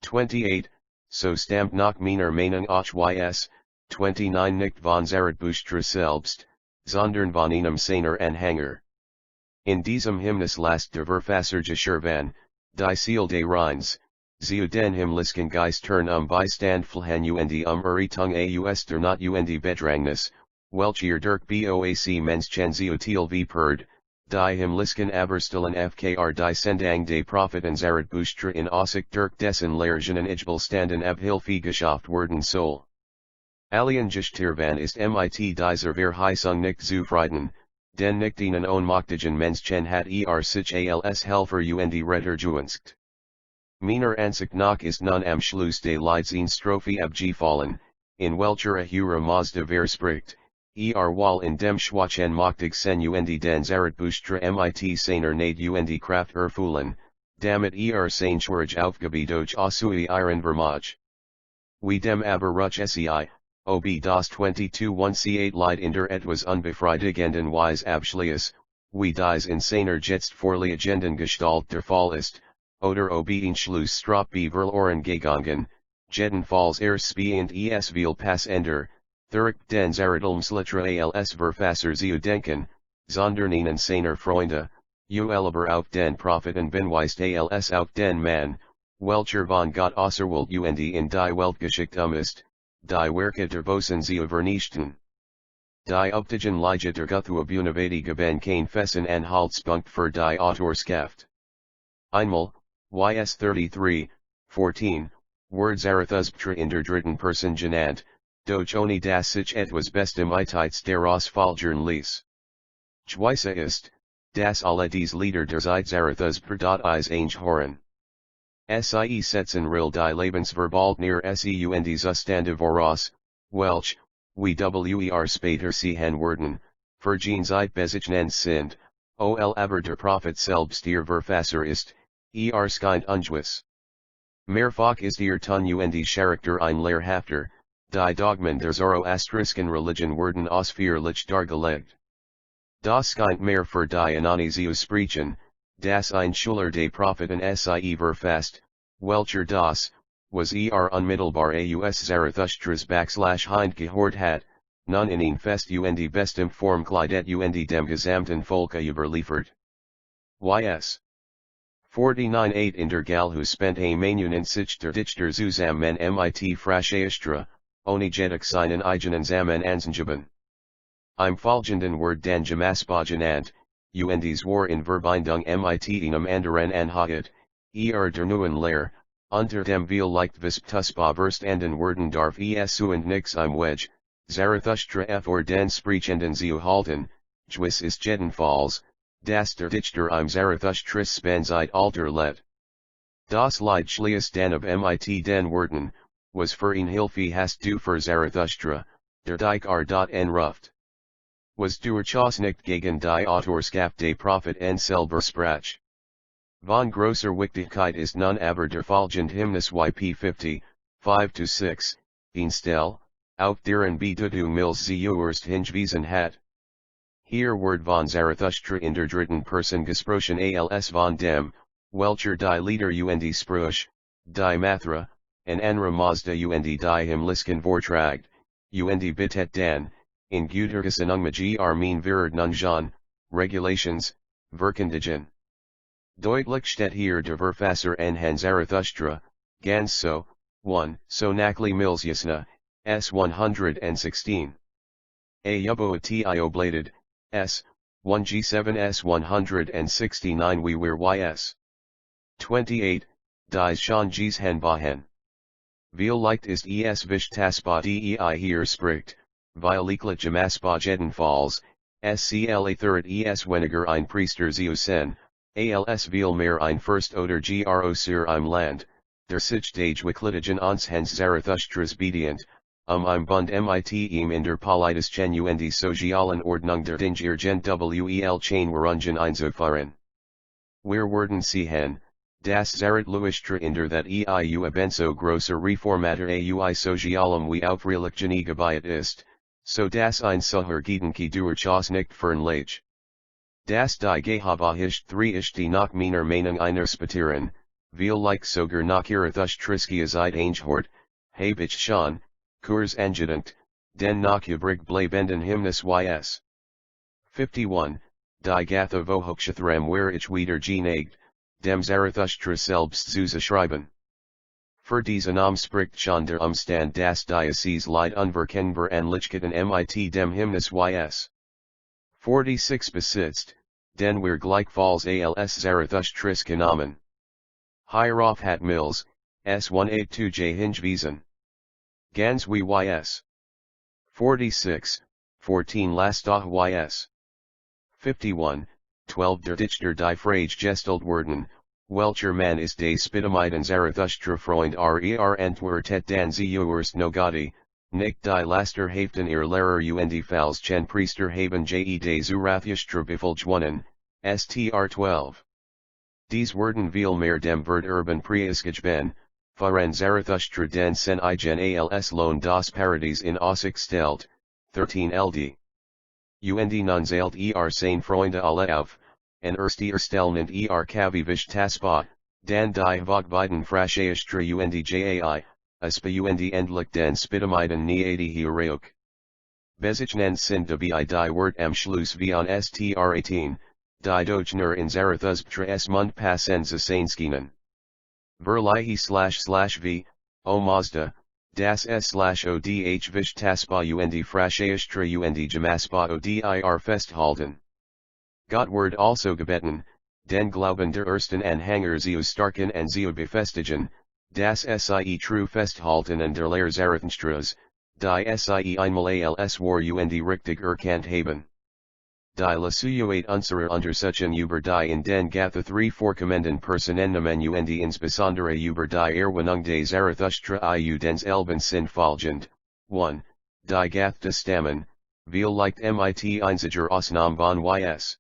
28, so stammt nach meiner Meinung auch ys, 29 nicht von Zarathustra selbst, sondern von einem seiner Anhänger. In diesem Hymnus lasst der Verfasser geschrieben, die Seele des Rheins, zu den himmlischen Geistern Beistand pflegen und Errettung aus der Not und Bedrängnis, welche durch Boac Menschen zu Tilve perd, die himmlischen Aberstellen fkr die Sendung des Propheten Zarathustra in Aussicht durch dessen Lehrgen Igbal standen Hilfe geschafft werden soll. Alien Gestirvan ist mit dieser Verheißung nicht zufrieden, denn nicht ihnen ohnmächtigen Menschen hat sich als Helfer und Retter gewünscht. Meiner Ansicht nach ist nun am Schluss des Lieds eine Strophe abgefallen, in welcher Ahura Mazda verspricht, wall in dem Schwachen machtig sen und den Zarathustra mit seiner Neid und Kraft erfüllen, damit sein Schwurge aufgebe durch Asui ihren Vermag. Wie dem aber Ruch sei, ob das 2218 Lied in der etwas unbefriedigenden Weise abschließ, wie dies in seiner jetzt vorliegenden Gestalt der Fall ist, oder ob ein Schlussstrop verloren gegangen, jedenfalls spielend es viel passender, durch den Zarathustra als Verfasser zu denken, sondern einen seiner Freunde, aber auch den Propheten benweist als auch den Mann, welcher von Gott auserwählt und in die Welt geschickt ist, die Werke der Bosen zu vernichten. Die Uptigen Lige der Guthuabunavati geben kein festen Anhaltspunkt für die Autorschaft. Einmal, ys 33, 14, Word Zarathustra in der dritten Person genannt, doch ohne das sich etwas Bestimmtes daraus folgern ließ. Zweise ist, dass alle dies Lieder der Zeit Zarathustra is eingehoren. Sie setzen real die Lebensverbaldner se und Zustande voraus, welch, wie wer später sehen werden, für Zeit bezeichnet sind, aber der Prophet selbst ihr Verfasser ist, scheint ungewiss. Mehrfach ist tun und Charakter ein lehrhafter, die Dogmen der Zoroastrischen Religion werden ausführlich dargelegt. Das scheint mehr für die Anani zu sprechen, das ein Schüler des Propheten sei verfasst, welcher das, was unmittelbar aus Zarathustras Hind gehört hat, nun in ein fest und bestem Form kleidet und dem gesamten Volke überliefert. Ys. 49 in der Galhu spent Manunen sich der Dichter zusammen mit Frasheistra, ohne jedoch seinen eigenen Zaman anzugeben. Im folgenden Wort den Jamaspa genannt, und zwar in Verbindung mit einem anderen Anhagit, der neuen Lehre, unter dem viel leicht Vistuspa verstanden werden darf und nix im Wedge, Zarathustra vor den Sprechenden zu halten, gewiss ist jedenfalls, dass der Dichter im Zarathustras Spanzeit alter let. Das Lied schließt dann ab mit den Worten, was für ein Hilfe hast du für Zarathustra, der dich ruft. Was durchaus nicht gegen die Autorschaft des Propheten selber sprach. Von grosser Wichtigkeit ist nun aber der folgende Hymnus yp 50, 5-6, ein Stell, auf deren Bedeutung mills zuerst hingewiesen hat. Hier Word von Zarathustra in der dritten Person gesprochen als von dem, welcher die Lieder und Spruch, die Mathra, en Ahura Mazda und die himmlischen Vortragt, und bittet dann, in Gutergesenung mein Wird nun Regulations, verkündigen. Deutlich steht hier der Verfasser anhand Zarathustra, ganz so, 1. Sonakli Mazdayasna, S 116. A Yubo Tio bladed, S, 1G7 S 169 We Wear YS. 28, Dies Shan Gs Hen Bahen. Veel leicht ist es Vish Taspa Dei hier spricht, Vieliklet Jamaspa Jeden Falls, SCLA third es weniger ein Priester Zeusen, als Veel mehr ein First oder Gro sur im Land, der sich Dage Wiklitigen ans Hens Zarathustras bedient, im Bund mit ihm in der politischen und sozialen Ordnung der Dinge Gen Wel Chain Warungen einzuführen. Wir werden sehen, das Zarathustra in der that EU ebenso großer Reformator Aui Sozialem wie Aufreligtione gebiet ist, so das ein solcher Gedanke durchaus nicht fern liegt. Das die Gehabe 3 ist die nach meiner Meinung einer Spatieren, viel sogar nach Zarathustria's Einhort, habe ich schon, Kurs angedent, den nach übrig bleibenden Hymnus ys. 51, die Gatha Vohokshathram where ich wieder geneigt, dem Zarathustra selbst zu schreiben. Für diesen spricht schon der Umstand das Diocese Leid unverkennbar an Lichkeiten mit dem Hymnus ys. 46 besitzt, den wir gleichfalls als Zarathustris genommen. Hierauf hat Mills, S182 J Hingewiesen. Ganz wie ys. 46, 14 Lastach ys. 51, 12 Der Dichter die Frage gestellt worden, welcher Mann ist des Spitamiden Zarathustra Freund entwertet dan Zeuerst Nogati, nicht die Laster Haften ihr Lehrer und Falls Chen Priester haben je de Zarathustra befolgwonnen, Str 12. Dies werden viel mehr dem Vert urban Preisgeben, Fahren Zarathustra den sen Igen als Lohn das Paradies in Aussicht stellt, 13 ld. Und nun zählt seine Freunde alle auf, en Erstellnend Kavivish Taspa, dan die Vogbeiden Frasheistra und Jai, aspa und endlich den Spitamiden Niadi Heroic. Bezichnen sind dabei die Wort am Schluss wie an Str 18, die Dojner in Zarathustra s Mund passen Zasanskinen. Verlihi // o Mazda, das s/odh Vish Taspa und Frasheistra und Jamaspa odir festhalten. Gott wird also gebeten, den Glauben der ersten Anhänger zu starken und zu befestigen, das sie true festhalten und der Lehre Zarathustras, die sie einmal als war und richtig erkannt haben. Die Lasuate unserer Untersuchung über die in den Gatha 3 vorkommenden Personennamen und insbesondere über die Erwähnung des Zarathustra dens Elben sind folgend, 1. Die Gatha Stammen, viel leicht mit einziger Ausnahme von ys.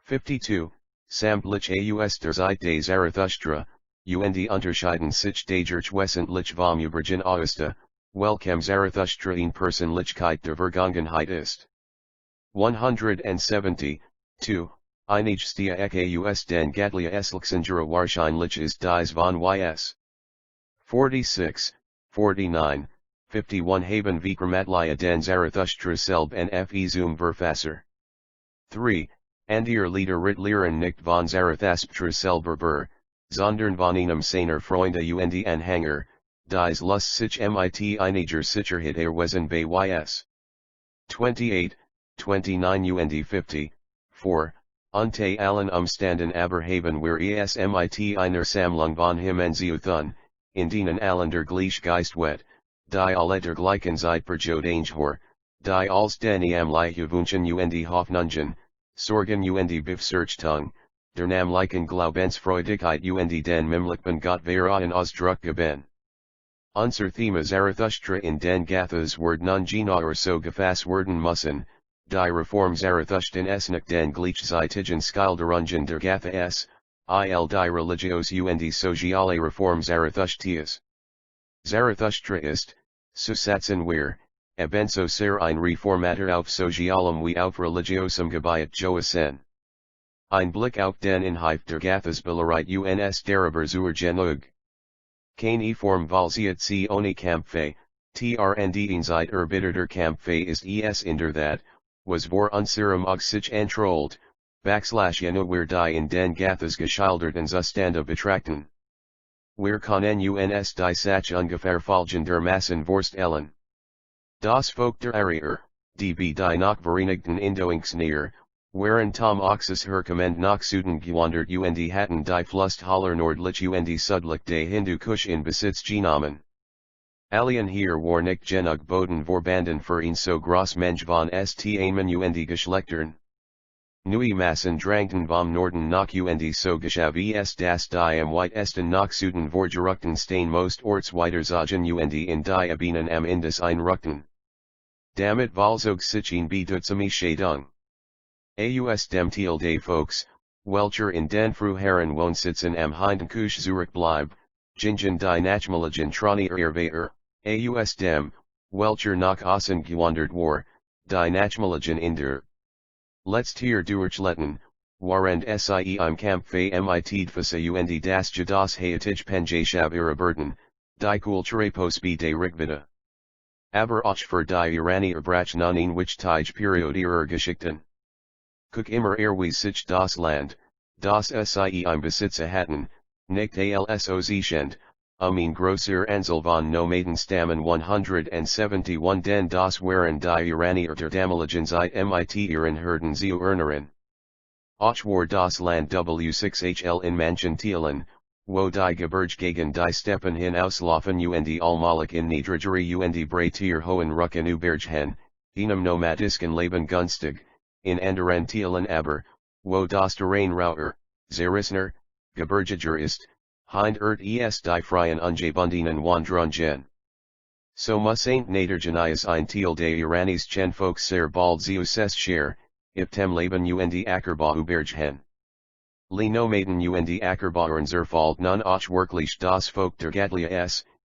52, Samtlich aus der Zeit des Zarathustra, und unterscheiden sich dadurch wesentlich vom übrigen Augusta, welchem Zarathustra in Persönlichkeit der Vergangenheit ist. 170, 2, Einige Stia aus den Gatlia Eslexengera wahrscheinlich ist dies von ys. 46, 49, 51 Haben Vikramatlia den Zarathustra selb en fe zum Verfasser. 3. Andier Lieder Lehren nicht von Zarathustra selber sondern von einem seiner Freunde und Anhänger, dies Lust sich mit einiger Sicherheit erweisen bei ys. 28, 29 und 50, 4, Unter allen Umstanden aber haben wir es mit einer Sammlung von Hymnen zu thun, in denen allen der gleiche Geist wet, die alle der gleichen Zeit perjodenhor, die als den amliche Wünschen und Hoffnungen, Sorgen und Befürchtungen, der namlichen Glaubensfreudigkeit und den Mimlichben Gott verraten Ausdruck geben. Unser Thema Zarathustra in den Gathas wird nun genauer so gefasst werden müssen, die Reform Zarathustran nicht den gleichzeitigen Skilderungen der Gatha die religios und soziale Reform Zarathustrias. Zarathustra ist, so satzen wir, ebenso sehr ein Reformator auf sozialem wie auf religiosem Gebiet Joasen. Ein Blick auf den Inhalt der Gathas belehrt uns darüber zur Genug. Keine Form valsiert sie ohne Kampfe, trnd in Zeit erbitterter Kampfe ist es in der that, was vor unserem Auge sich entrollt, / wir die in den Gathas geschilderten Zustande betrachten. Wir können uns die Sache ungefähr folgendermaßen vorstellen. Das Volk der Arier, die die nach Vereinigten Indoinksneer, waren Oxus herkommend nach Süden gewandert und hatten die Flusthaler nordlich und südlich des Hindu-Kusch in Besitz genommen. Alien hier war nicht genug Boden vorbanden für ihn so groß Mensch von Stamen und Geschlechtern. Nui Massen drangten vom Norden nach und so geschav das die am weitesten nach Süden vorgerückten Stein most orts weiterzagen und in die Ebenen am Indus einrückten. Damit Volzog sich in Bedutzami Schadung. Aus dem Teil des Volks, welcher in den früheren Wohnsitzen am Hindenkusch Zurich bleib, gingen die Nachmaligen Trani Irrweiter, aus dem, welcher nach Osten gewandert war, die Nachmaligen in der Letztier Durchletten, warend sie im Kampfe mitfisse und das Jadas Hayatige Penjashab Irreberten, die Kulturepos B de Rikvita. Aber auch für die Iranier Brachnanin which Tige Period ihrer Geschichten. Cook immer sich das Land, das sie im Besitze hatten, nicht alsozend, ihn grosser Ansel von Nomaden stammen 171 den das waren die Iranier der damaligen Zeit mit ihren Herden zu ernähren. Auch war das Land W6hl in manchen Teilen, wo die Gebirge gegen die Steppen hinauslaufen und allmählich in niedrigere und breiter hohen Rücken übergehen, einem nomadisken Leben günstig, in anderen Teilen aber, wo das Terrain rauer, zerrissener, gebirgiger ist, hindert die freien ungebundenen Wanderungen. So muss ein Nadergenias ein Teil des Iranis chen Folks sehr bald zu share, dem Leben und Ackerba übergehen. Li Nomaden und Ackerbaern zerfalt nun auch wirklich das Volk der Gatlia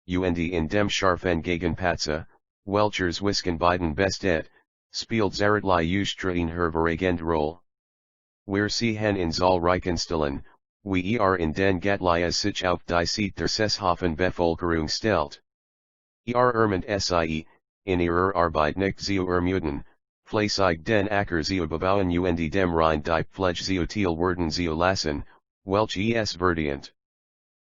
und in dem scharfen Gegenpatze, welchers Wisken beiden bestet, spielt Zarathustra in hervorragende Rolle. Wir sehen in zahlreichen Stellen, wie in den Gatlias sich auf die Seite der Sesshafen Bevölkerung stellt. Ermend sie, in ihrer Arbeit nicht zu ermüden, fleißig den Acker zu bebauen und dem Rhein die Pflege zu werden zu lassen, welch es verdient.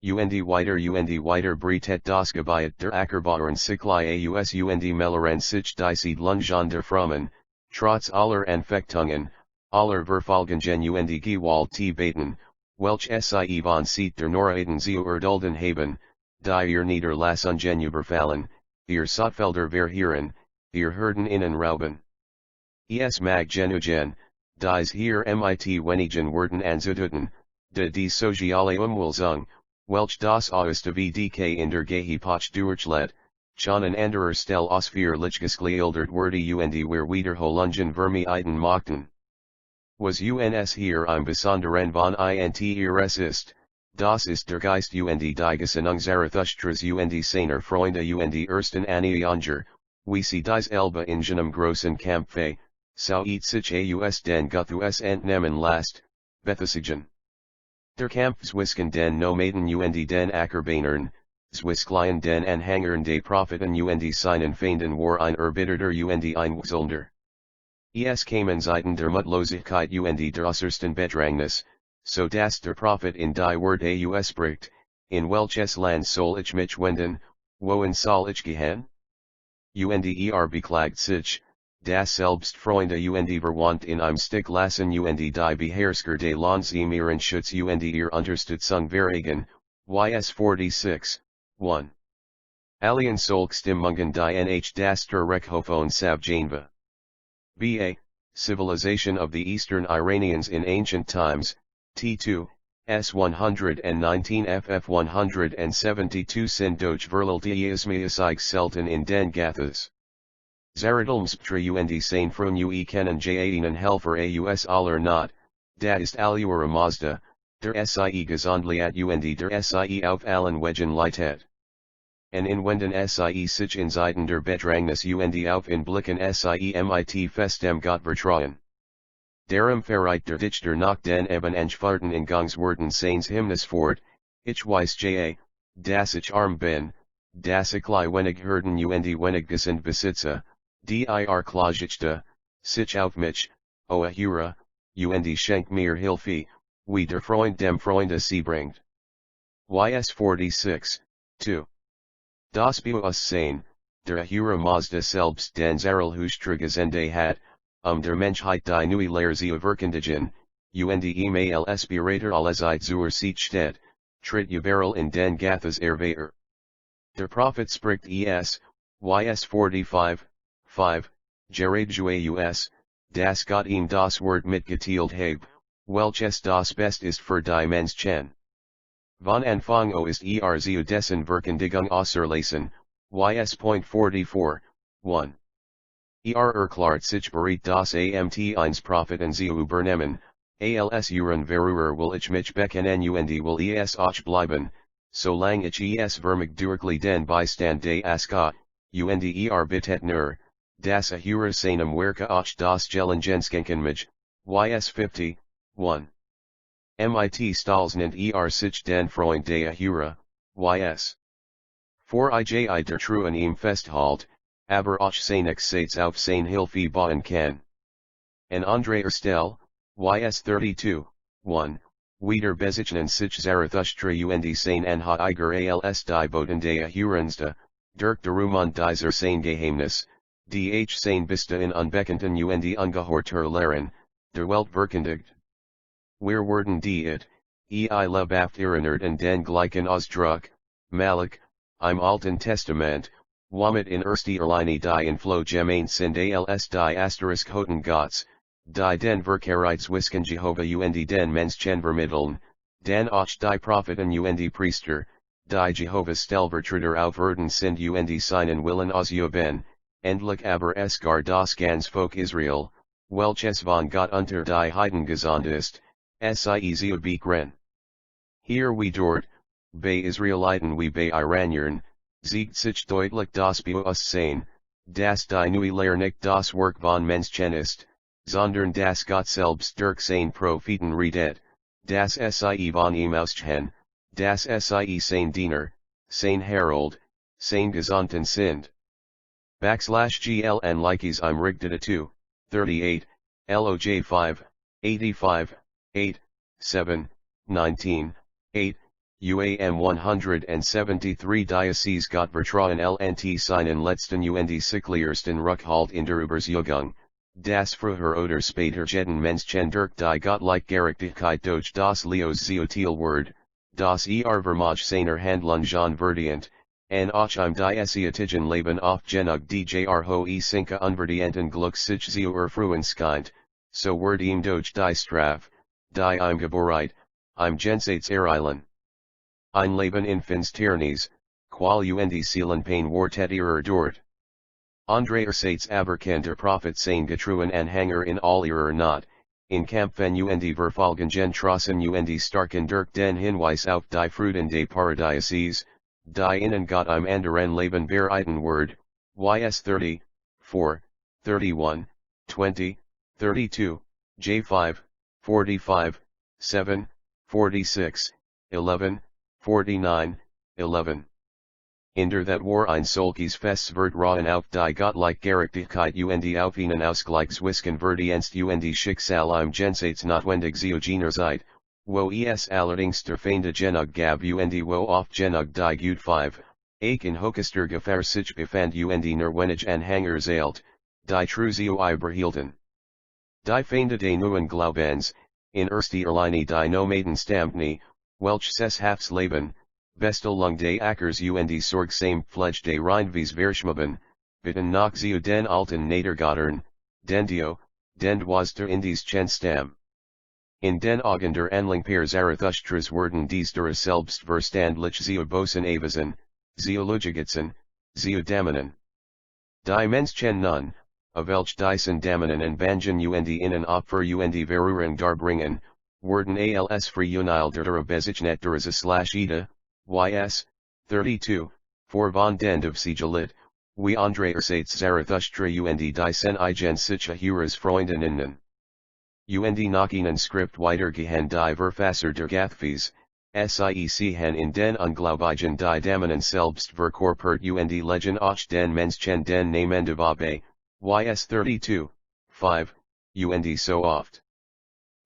Und weiter breitet das Gebiet der Ackerbauern sich aus und mellern sich die Siedlungen der Frommen, trotz aller Anfechtungen, aller Verfolgungen und Gewalttäten, welch sie von Seite der Noraden zu erdulden haben, die ihr Niederlassungen überfallen, ihr Saatfelder verheeren, ihr Herden innen rauben. Es mag genugen, dies hier mit wenigen Worten anzuduten, die soziale Umwälzung, welch das aus der VDK in der Gehepoch durchlet, schon an anderer Stelle ausführlich geschildert wurde und wir wiederholungen vermeiden mochten. Was uns hier im Besonderen von ihres ist, das ist der Geist und die Gesinnung Zarathustras und seiner Freunde und ersten Annäherungen, wie sie dies Elbe in jenem großen Kampfe, so sich aus den Gathas entnehmen lässt, betheisigen. Der Kampf zwischen den Nomaden und den Ackerbainern, zwischen den Anhängern des Propheten und seinen Feinden war ein erbitterter und ein wechselnder. Es kamen Zeiten der Mutlosigkeit und der äußersten Bedrängnis, so dass der Prophet in die Wort spricht, in welches Land soll ich mich wenden, wohin soll ich gehen? Und beklagt sich, das selbst Freunde und verwandt in einem Stich lassen und die Beherrsker des Lands ihren Schutz und ihr Unterstützung verhegen, ys 46, 1. Alien Stimmungen die nh das der Rekhofon Sabjanva. Ba. Civilization of the Eastern Iranians in Ancient Times, T2, S 119 ff 172 Sin Doge Verlaltiasmiasig Selten in den Gathas. Zarathustra und sein Frun kennen Jaeden Helfer aus aller Not, dat ist Ahura Mazda, der sie gesondliat und der sie auf allen Wegen leitet. En inwenden sie sich in Zeiten der Bedrängnis und auf in Blicken sie mit festem Gott vertrauen. Darum verreit der Dichter nach den eben entfarten Ingangsworten seines Hymnes fort, ich weiß dass ich arm bin, dass ich wenig Herden und wenig Gesind besitze, dir Klagchte, sich auf mich, o Ahura, und schenk mir Hilfe, wie der Freund dem Freunde sie bringt. ys 46, 2. Das Buus sein, der Ahura Mazda selbst den Zarathustra gesende hat, der Menschheit die neue Lehre zu verkündigen, und e-mail Spirator allezeit zur Sicht steht, tritt überall in den Gathas erwehr. Der Prophet spricht ys 45, 5, gerade us, das Gott ihm das Wort mitgeteilt habe, welches das Best ist für die Menschen. Von Anfang ist zu dessen Verkündigung auserlesen, ys.44, 1. Erklärt sich bereit das Amt eines Propheten zu übernehmen, als Uren Verurer will ich mich bekennen und will es auch bleiben, solang ich es vermag durch den Beistand des Gott, und bittet nur, das Ahura seinem Werke auch das Gelengenskensken mich, ys 50, 1. Mit Stahls nennt sich den Freund de Ahura, ys. For ij der Truen ihm festhalt, aber auch seine Exalts auf sein Hilfe bauen kann. En andere Stelle, ys 32, 1, wieder bezeichnen sich Zarathustra und sein Anhäuger als die Boten de Ahuransda, durch darum dieser sein Geheimnis, die sein Biste in unbekannten und ungehörter Lehren, der Welt verkündigt. Wir werden die lebaft erinnert an den gleichen Ausdruck, Malik, im Alten Testament, womit in erste Linie die Inflow gemeint sind als die Hoten Gottes, die den Verkehrungswisken Jehovah und den Menschen vermitteln, dann auch die Propheten und Priester, die Jehovah's Stellvertreter auf Erden sind und seinen Willen ausüben, endlich aber es gar das ganz Volk Israel, welches von Gott unter die Heiden gesandt ist, zu begren. Hier wie dort, bei Israeliten wie bei Iraniern, zeigt sich deutlich das Bewusstsein, dass die neue Lehre nicht das Werk von Menschen ist, sondern das Gott selbst durch sein Propheten redet, das sie von ihm ausgehen, das sie sein Diener, sein Herald, sein Gesandten sind. /gln likes im Rigdata 2, 38, loj 5, 85, 8, 7, 19, 8, UAM 173 Diocese Gott vertrauen LNT seinen letzten und sichersten Rückhalt in der Überzeugung, das früher oder später jeden Menschen durch die Gottliche Gerechtigkeit durch das Leos Ziotil Word, das Vermag seiner Handlungen verdient, en auch im dieseitigen Leben auf genug djr hoi sinke unverdienten Glück sich zu erfreuen, so wird ihm durch die Straf, die im Geboreit, im Jenseits ereilen. Ein Leben in Finsternis, qual und Seelenpain wartet ihrer dort. Andererseits aber kann der Prophet sein getruen Anhänger in all ihrer Not, in Kämpfen und Verfolgungen trossen und starken durch den Hinweis auf die Fruden des Paradieses, die ihnen Gott im anderen Leben bereiten wird, ys 30, 4, 31, 20, 32, j5, 45, 7, 46, 11, 49, 11. In that war ein solches Fest wird rauen auf die Gottliche Gerechtigkeit und auf ihnen Ausgleichswisken verdienst und Schicksal im Jenseits notwendig zu jener Zeit, wo es allerdings der Feinde genug gab und wo oft genug die Gut 5, in hochester Gefahr sich befand und nur wenig Anhänger zählt, die true zu behielten. Die Feinde des neuen Glaubens, in erster Linie die Nomaden Stammni, welches Hafsleben, Bestellung des Ackers und Sorgsame Pflege des Rheinwies Verschmuben, bitten nach zu den alten Nadergottern, den Dio, den Dwazter in dies Stamm. In den Augen der Anlingpaar Zarathustras werden dies durch selbst verstandlich zu Bosen Avesen, Zoologigitzen, zu Damanen. Die Menschen nun, welch diesen Damanen en Bangen und innen Opfer und Verurung darbringen, werden als Frühunil der Bezeichnet durch /ida, ys, 32, for von den of Sigelit, wie andererseits Zarathustra und diesen Igen sich Ahuras Freundinnen. Und nach ihnen Skript weitergehen die Verfasser der Gathas, sehen in den Ungläubigen die Damanen selbst verkörpert und legen auch den Menschen den Namen de Vabe, ys 32, 5, und so oft.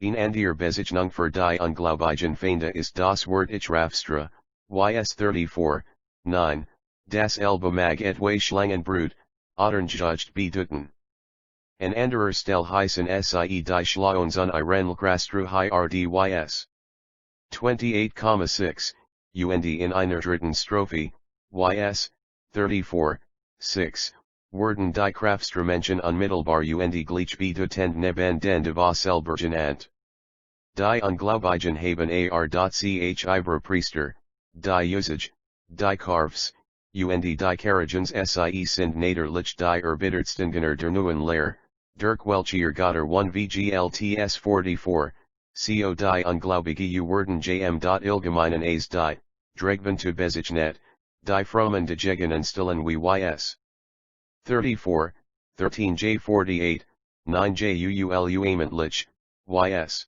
In anderer Bezeichnung für die Ungläubigen Feinde ist das Wort Zarathustra, ys 34, 9, das Elbe mag etwa Schlangenbrut, Otternjudged beduten. An anderer Stel heißen sie die Schlauenson Irenlkrastru hi rdys. 28,6, und in einer dritten Strophe, ys, 34, 6, werden die Kraftströmungen unmittelbar und gleichbedeutend neben den Dva selber genannt. Die Ungläubigen haben ch Ivre Priester, die Usage, die Karfs, und die Karagens sie sind naderlich die erbittertstengener der neuen Lehre, durch welche Götter 1 VGLTS 44, co die Ungläubige werden jm. As die, Dregven zu bezeichnet, die frommen dagegen stellen wie ys. 34, 13 J48, 9 Juulu amentlich, ys.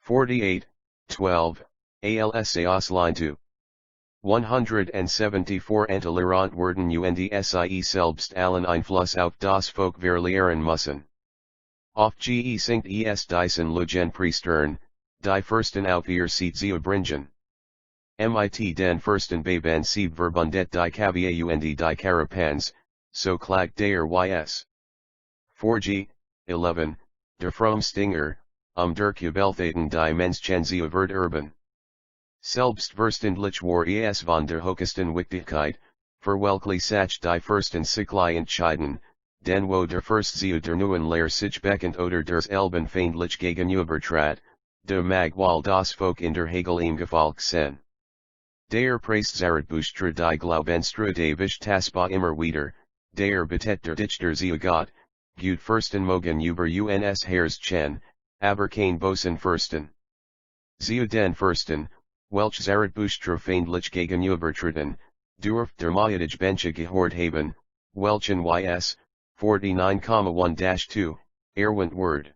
48, 12, ALSAOS line 2. 174 Antolerant werden und sie selbst allen Einfluss auf das Volk verlieren müssen. Oft ge sinkt es diesen Lugen Priestern, die Fürsten auf ihr Seat zu bringen. Mit den Fürsten Baben sie verbundet die Kavia und die Karapans, so klagt der ys. 4g, 11, der Fromstinger, der Kubelthaten die Menschen zu wird urban. Selbstverständlich war es von der höchsten Wichtigkeit, verwelklich sich die Fürsten sichtlich entscheiden, denn wo der Fürst zu der neuen Lehre sich bekennt oder des Elben feindlich gegenübertrat, de mag wohl das Volk in der Hegel ihm gefolgt sein. Der Preist Zarathustra die Glaubenstrude Tasba immer wieder, der betet der Dichter zu Gott, gut Fürsten mogen über uns Herrs chen, aber kein Bosen Fürsten. Zu den Fürsten, welch Zarathustra feindlich gegenübertreten, durft der Mayadige Benche gehört haben, welchen ys, 49,1-2, erwähnt word.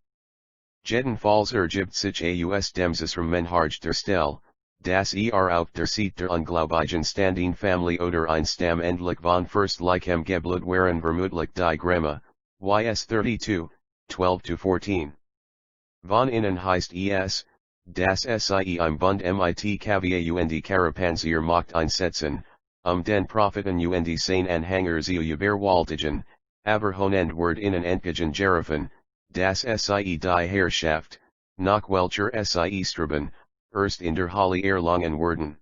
Jedenfalls gibt sich aus dem Zusammenhang der Stelle, das auf der Seat der Ungläubigen standing Familie oder ein Stamm endlich von Fürstlichem Geblut waren vermutlich die Gramma, ys 32, 12-14. Von innen heißt es, das sie im Bund mit Kavia und Karapansier macht einsetzen, den Propheten und seine Anhänger zu überwältigen, aber honend wird innen entgegen gerufen, das sie die Herrschaft, nach welcher sie streben, erst in der Halle erlangen werden.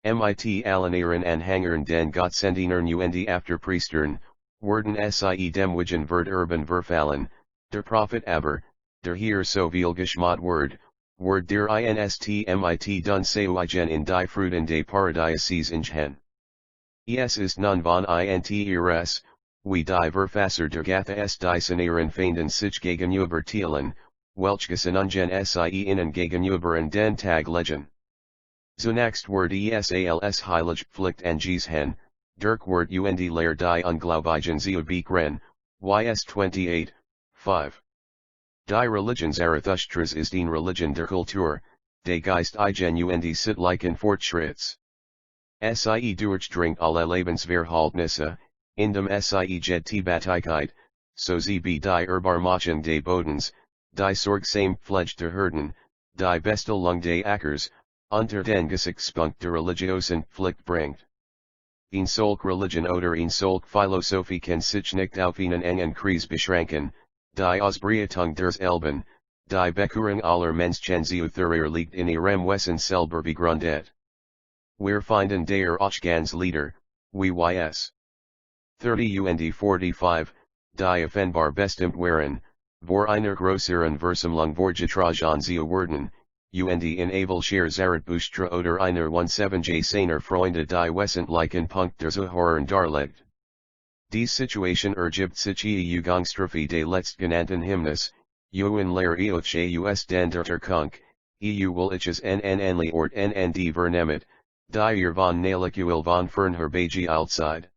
Mit allen ihren Anhängern den Gottsendienern und Afterpriestern, werden sie dem Wigen wird urban verfallen, der Prophet aber, der hier so viel geschmat wird der inst mit dun seuigen in die Fruden des Paradieses ingen. Es ist nun von int ihres, wie die Verfasser der Gathas diesen ihren Feinden sich gegenübertielen, welches ungen sie innen gegenüber den Tag legen. Zunächst wird es heilig Pflicht angesehen, durch wird und Lehre die Ungläubigen zu bekren, ys 28, 5. Die Religion Zarathustras ist die Religion der Kultur, des Geist und sittlichen Fortschritts. Sie durchdringt alle Lebensverhältnisse, indem sie die Battigkeit, so sie be die Erbarmachung des Bodens, die Sorgsame Pflege der Hirten, die Bestellung des Ackers, unter den Gesichtspunkt der religiosen Pflicht bringt. Ein solch Religion oder ein solch Philosophie kann sich nicht auf einen engen Kreis beschränken, die Ausbreitung des Elben, die Bekehrung aller Menschen zu liegt in ihrem Wesen selber begründet. Wir finden der Ochganslieder, wie ys. 30 und 45, die offenbar bestimmt waren, vor einer größeren Versammlung vorgetragen zu werden, und in Abelshire Zarathustra oder einer 17 seiner Freunde die wesentlichen Punkte zu hören darlegt. Die Situation ergibt sich Ugangstrophe des letztgenannten Hymnus, in Lehre eoche den der Kunk, welches nnli ort nnd vernemet, die von Naliquil von Fernherbeji outside.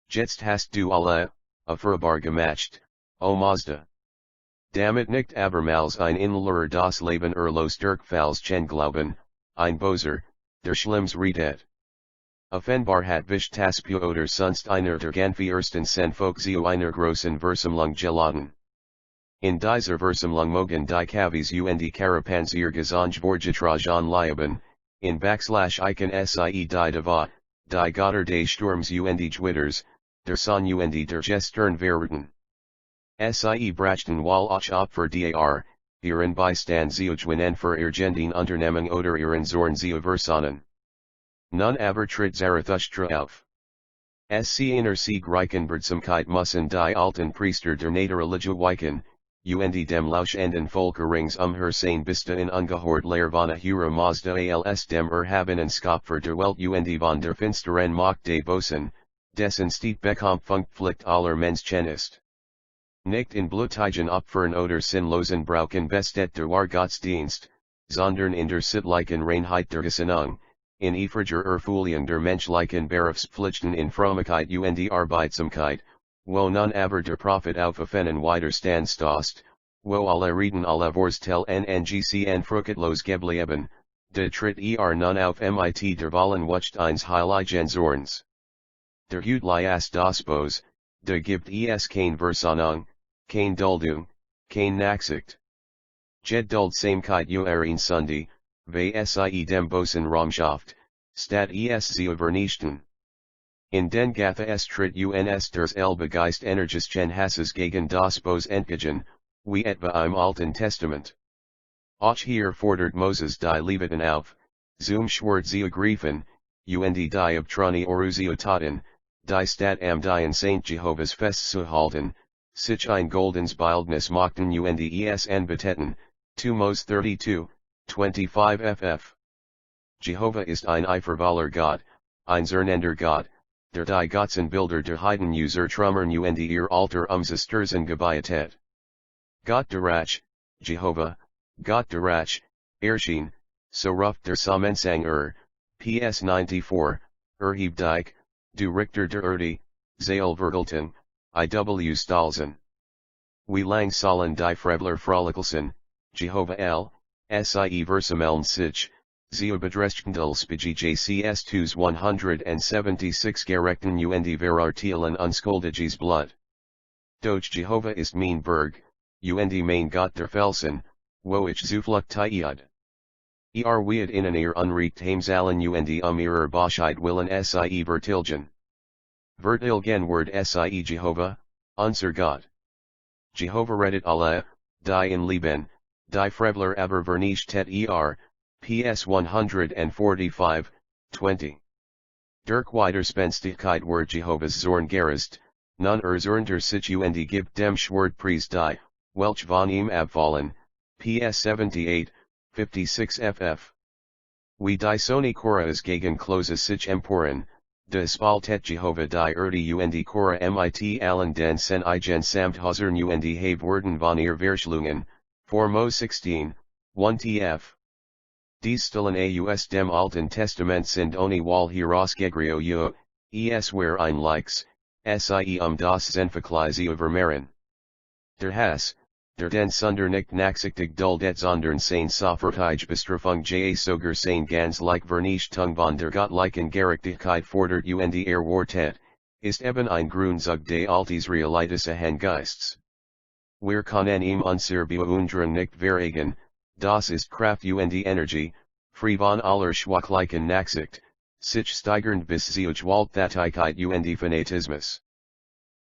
Jetzt hast du alle, Ahura gemacht, o Mazda. Damit nicht abermals ein Inler das Leben los Dirkfalls chen Glauben, ein Boser, der Schlimms redet. Offenbar hat Vish Taspu oder sonst einer der Ganfi ersten Folk zu einer großen Versammlung geladen. In dieser Versammlung mogen die Kavis und Karapansier Gesange vorgetragen lieben, in /icon sie die Dava, die Götter des Sturms und Gewitters, der Sonne und der Gestern verruten. Sie brachten wall auch Opfer dar, ihren Beistand Zeugwinnen für Irgendien Unternehmung oder ihren Zorn Versanen. Nun aber tritt Zarathustra auf. Sie einer Sieg Reichenbergsamkeit müssen die alten Priester der Religie weichen, und dem lauschenden Volkerings Sein Bista in ungehört Lehr von Ahura Mazda als dem erhabenen Schöpfer der Welt und von der finsteren Macht des Bösen, dessen steht Bekämpfung Pflicht aller Menschen ist. Nicht in blutigen Opfern oder sinnlosen Brauchen bestet der Gottesdienst, sondern in der sittlichen Reinheit der Gesinnung, in eifriger Erfüllung der menschlichen Berufspflichten in Frömmigkeit und Arbeitsamkeit, wo nun aber der Prophet aufgefangen widerstandsstoßt, wo alle Reden alle Vorstell ngcn fruchtlos geblieben, de tritt nun auf mit der Wahlen wucht eins heiligen Zorns. Der Hütlias das Bos, de gibt kein Versahnung, kein Duldung, kein Nachsicht. Jed duld Samkeit ein Sundi, ve sie dem Bosen Ramschaft, stat sie vernichten. In den Gathas tritt uns ders Begeist energischen Hasses gegen das Bos entgegen, wie etwa im Alten Testament. Auch hier fordert Moses die Leviten auf, zum Schwert sie ergreifen, und die Abtrani Oru taten, die Stat am dien Saint Jehovah's Fest zu halten, sich ein goldens Bildnis machten und anbeteten, 2 Mos 32, 25 ff. Jehovah ist ein eifervoller Gott, ein zernender Gott, der die Götzenbilder der Heiden Trummern und ihr Alter Zerstören gebietet. Gott der Rach, Jehovah, Gott der Rach, erschien, so ruft der Samensang PS 94, Erheb dich, du Richter der Erde, Zael Vergelten, IW Stalzen. Wie lang sollen die Frevler Frolikelsen, Jehovah sie Versameln sich, sie Bedreschkendels BGJCS 2 176 gerechten und verartielen unskuldiges Blut. Doch Jehovah ist mein Berg, und mein Gott der Felsen, wo ich zufluctied. Weet in ihr unrecht heimzahlen und ihrer Boschheit willen sie vertilgen. Vertilgen word sie Jehovah, unser Gott. Jehovah redet alle, die in Leben, die Frevler aber vernichtet PS 145, 20. Dirk Widerspenstigkeit word Jehovah's Zorn gerist, nun Zernter sich und gibt dem Schwert Preis die, welch von ihm abfallen, PS 78, 56 ff. Wie die Sony Koras gegen Closes sich emporen, de Spaltet Jehovah die Erde und Kora mit allen den Sen igen samt Hazern und have worden von ihr Verschlungen, 4 Mo 16, 1 tf. Dies stellen aus dem Alten Testament sind ohne Wall herausgegrio where ein Likes, sie das Zenverkleise übermeren. Der Hass, der den Sunder nicht nachsichtig duldet sondern sein Soffertige Bestrafung sogar sein ganz like Vernichtung von der Gottlichen Gerechtigkeit fordert und Wartet, ist eben ein Grundzug des altisraelitischen Geists. Wir können ihm unser Bewundern nicht veregen, das ist Kraft und Energie, frei von aller schwachlichen Nachsicht, sich steigernd bis Zeuchwalttätigkeit und Fanatismus.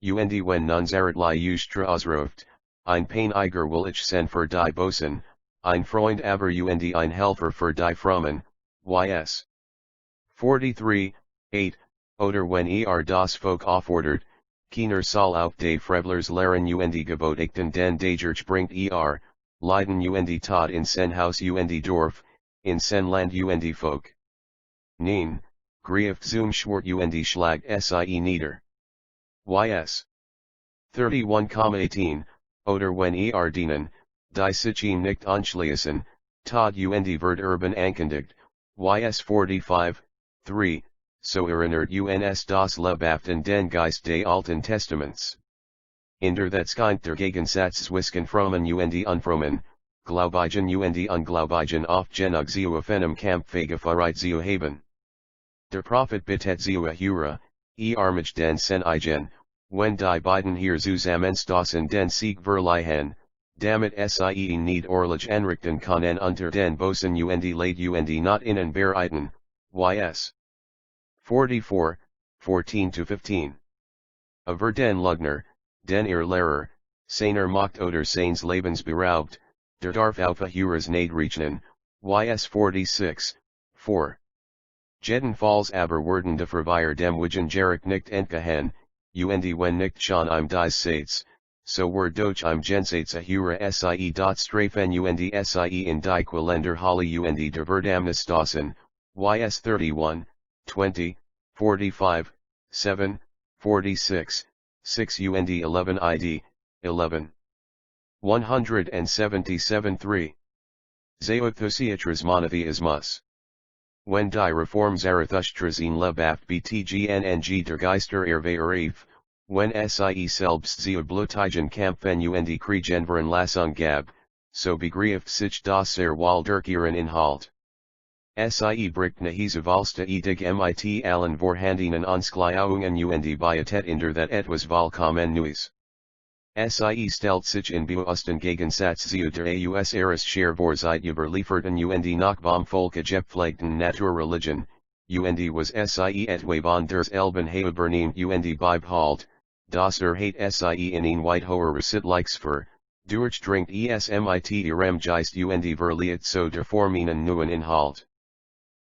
Und wenn nun Zarathustra ausruft, ein Peiniger will ich sein für die Bosen, ein Freund aber und ein Helfer für die Frommen, ys. 43, 8, oder wenn das Volk auffordert, keiner soll auf de Frevlers lehren und gebotigten den Dagers bringt Leiden und Tod in sen Haus und Dorf, in sen Land und Volk. Nein, grieft zum Schwert und schlagt sie nieder. Ys. 31,18, oder wenn dienen, die sich ihm nicht anschließen, Tod und wird urban ankündigt, ys 45, 3, so erinnert uns das Lebhaften den Geist des Alten Testaments. In der Thatskind der Gegensatz zwischen frommen und unfrommen, Glaubigen und Unglaubigen auf genug offenem Kampffähige Verreit haben. Der Prophet bittet Ahura, armig den Sen igen, wenn die beiden hier zusammenstoßen den Sieg verleihen, damit sie niet oorlog aanrichten kunnen unter den Bosen und late und not in en bereiten, ys. 44, 14-15. Over den Lugner, den Lehrer, seiner Macht oder seines Lebens beraubt, der darf auf Ahuras Nadrechnen, ys 46, 4. Jedenfalls aber werden de Verweyer dem Wigen Jarek nicht entgehen, und wenn nicht schon im dies Sates, so were doch im Gensates Ahura sie dot strafen und sie in die Quilender Holly und der Verdamnisdassen, ys 31, 20, 45, 7, 46, 6 und 11 id, 11. 177 3. Zarathustras monotheismus. When die Reform Zarathustras in Lebaft btgng der Geister erwehrif, when sie selbst sie blutigen Kampfen und Kriegen waren Lassung gab, so begriff sich das Wal durch ihren Inhalt. Sie bricht nahise Valsta dig mit allen vorhandenen Anskliaungen und Biotet in der that etwas vollkommen Neues. Sie stellt sich in Bewussten Gegensatz zu der Aus Eris Schervorzeit überlieferten und nach vom Volke gepflegten Naturreligion, und was sie etwa von der Elben übernehmt und beibehalt, das hat sie in ein weit hoher Recitlikes für, durchdringt mit ihrem Geist und verliert so der Forminen neuen Inhalt.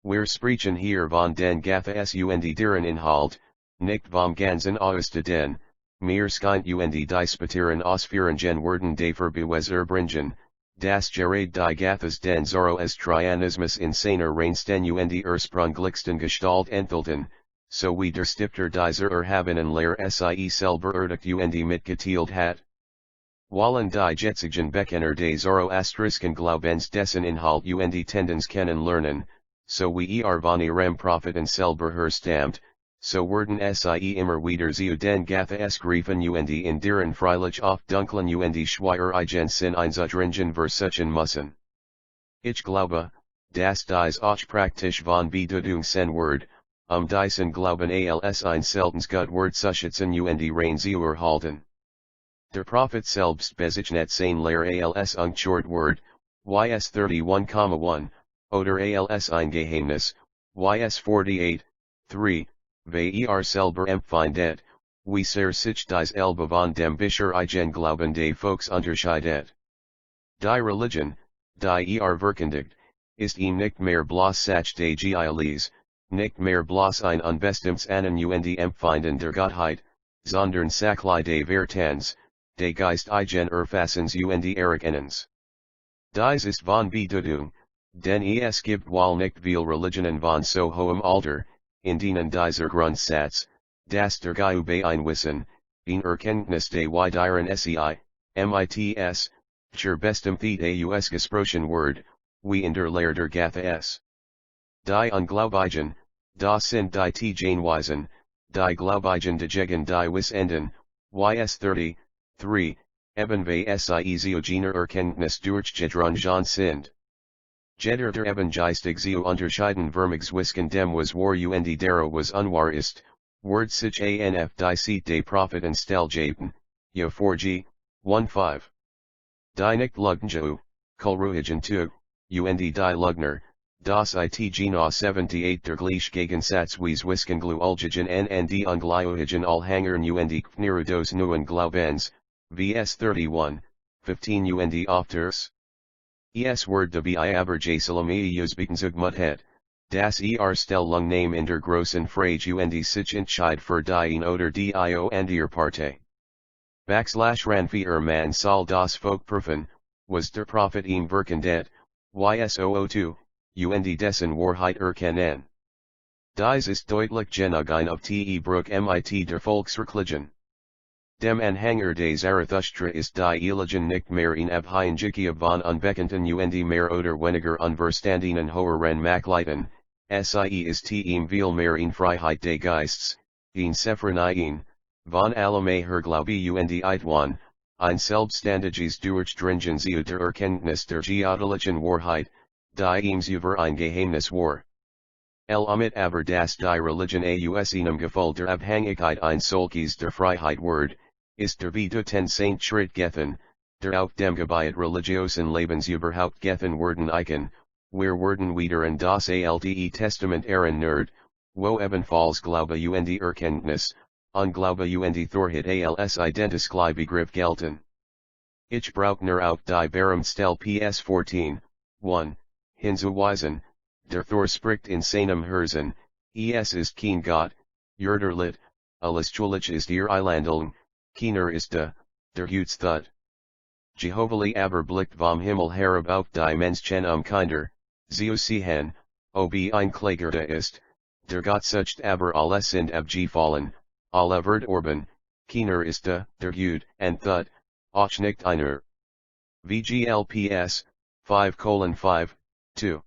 Wir sprechen hier von den Gathas und deren Inhalt, nicht vom ganzen Aussteden. Mir skint und disputieren ausführungen werden dafür bewerbringen, das Gerade die Gathas den Zoroastrianismus in seiner reinsten und ursprünglichsten Gestalt enthalten, so wie der Stifter dieser erhabenen Lehre sie selber erdicht und mitgeteilt hat. Wallen die jetzigen Bekenner des Zoroastrischen Glaubens dessen Inhalt und Tendenz kennen lernen, so wie von ihrem Propheten selber herstammt, so werden sie immer wieder zu den Gathas griefen und in deren Freilich auf dunklen und schwierigen Sinn einzudringen versuchen müssen. Ich glaube, dass dies auch praktisch von Bedeutung sein wird, diesen Glauben als ein seltens gut Wort zu schützen und rein zu erhalten. Der Prophet selbst bezeichnet sein Lehre als uncreated Wort, ys 31,1, oder als ein Geheimnis, ys 48, 3. Ver selber empfindet, wie sehr sich dies Elbe von dem Bücherigen Glauben des Volks unterscheidet. Die Religion, die verkündigt, ist ihm nicht mehr bloß Sach des Geiles, nicht mehr bloß ein unbestimmtes Ahnen und Empfinden der Gottheit, sondern Sachli des Vertans, des Geistigen Erfassens und Erkennens. Dies ist von Bedeutung, denn es gibt wohl nicht viel Religionen von so hohem Alter, in denen dieser Grundsatz, das der Glaube einwissen, in Erkenntnis des weiteren sei, mits, zur bestimmt aus gesprochen wird, wie in der Lehre der Gathas. Die Ungläubigen, das sind die Tegenweisen, die Gläubigen dagegen die Wissenden, ys 30, 3, eben wie sie zeugene Erkenntnis durchgedrungen sind. Jeder der eben geistig zu unterscheiden vermigs wisken dem was war und dero was unwahr ist, word sich anf die Seat des Propheten stellgaben, ja 4g, 1-5. Die nicht Lugner, Kulruhigen tug, und die Lugner, das it gena 78 der gleich Gegensatz wies wisken glu ulgigen and ungläubigen Allhangern und Kniru dos neuen Glaubens, vs 31, 15 und ofters. Es word de bi aber Jerusalem Usbekenzug Muthead, das Stellung name in der großen Frage und sich entscheid für die oder dio and ihr Parte. /Ranfi man soll das Volk prüfen, was der Prophet ihm verkündet, ys002, und dessen Wahrheit erkennen. Dies ist deutlich genug ein auf te Bruch mit der Volksreligion. Dem Anhänger des Zarathustra ist die Religion nicht mehr in Abhängigkeit von unbekannten und mehr oder weniger unverstandenen höheren Machtleiten, sie ist ihm viel mehr in Freiheit des Geists, in Sephronien, von allem Glaube und Eitwan, ein selbstständiges Durchdringen zu der Erkenntnis der geistlichen Wahrheit, die ihm über ein Geheimnis war. Amit aber das die Religion aus einem Gefühl der Abhängigkeit ein solches der Freiheit word, ist der Bedeuten Saint Schritt gethen, der auch dem Gebiet religiosen Lebensüberhaupt gethen werden Eichen, wir werden wieder in das Alte Testament erinnert, wo ebenfalls Glaube und Erkenntnis, Unglaube und Thorheit als identische Begriff gelten. Ich brauch nur auch die Berühmtstelle PS 14, 1, hinzuweisen, der Thor spricht in seinem Herzen, es ist kein Gott, Jurder lit, alles Chulich ist ihr Eilandeln, keiner ist der Hutstut. Jehovah aber blickt vom Himmel herab auf die Menschen Kinder, zu sehen, ob ein Kläger ist, der Gott sucht aber alle sind abgefallen, alle Orban, keiner ist der Hut, and Thut, auch nicht einer. VGLPS, 5:5, 2.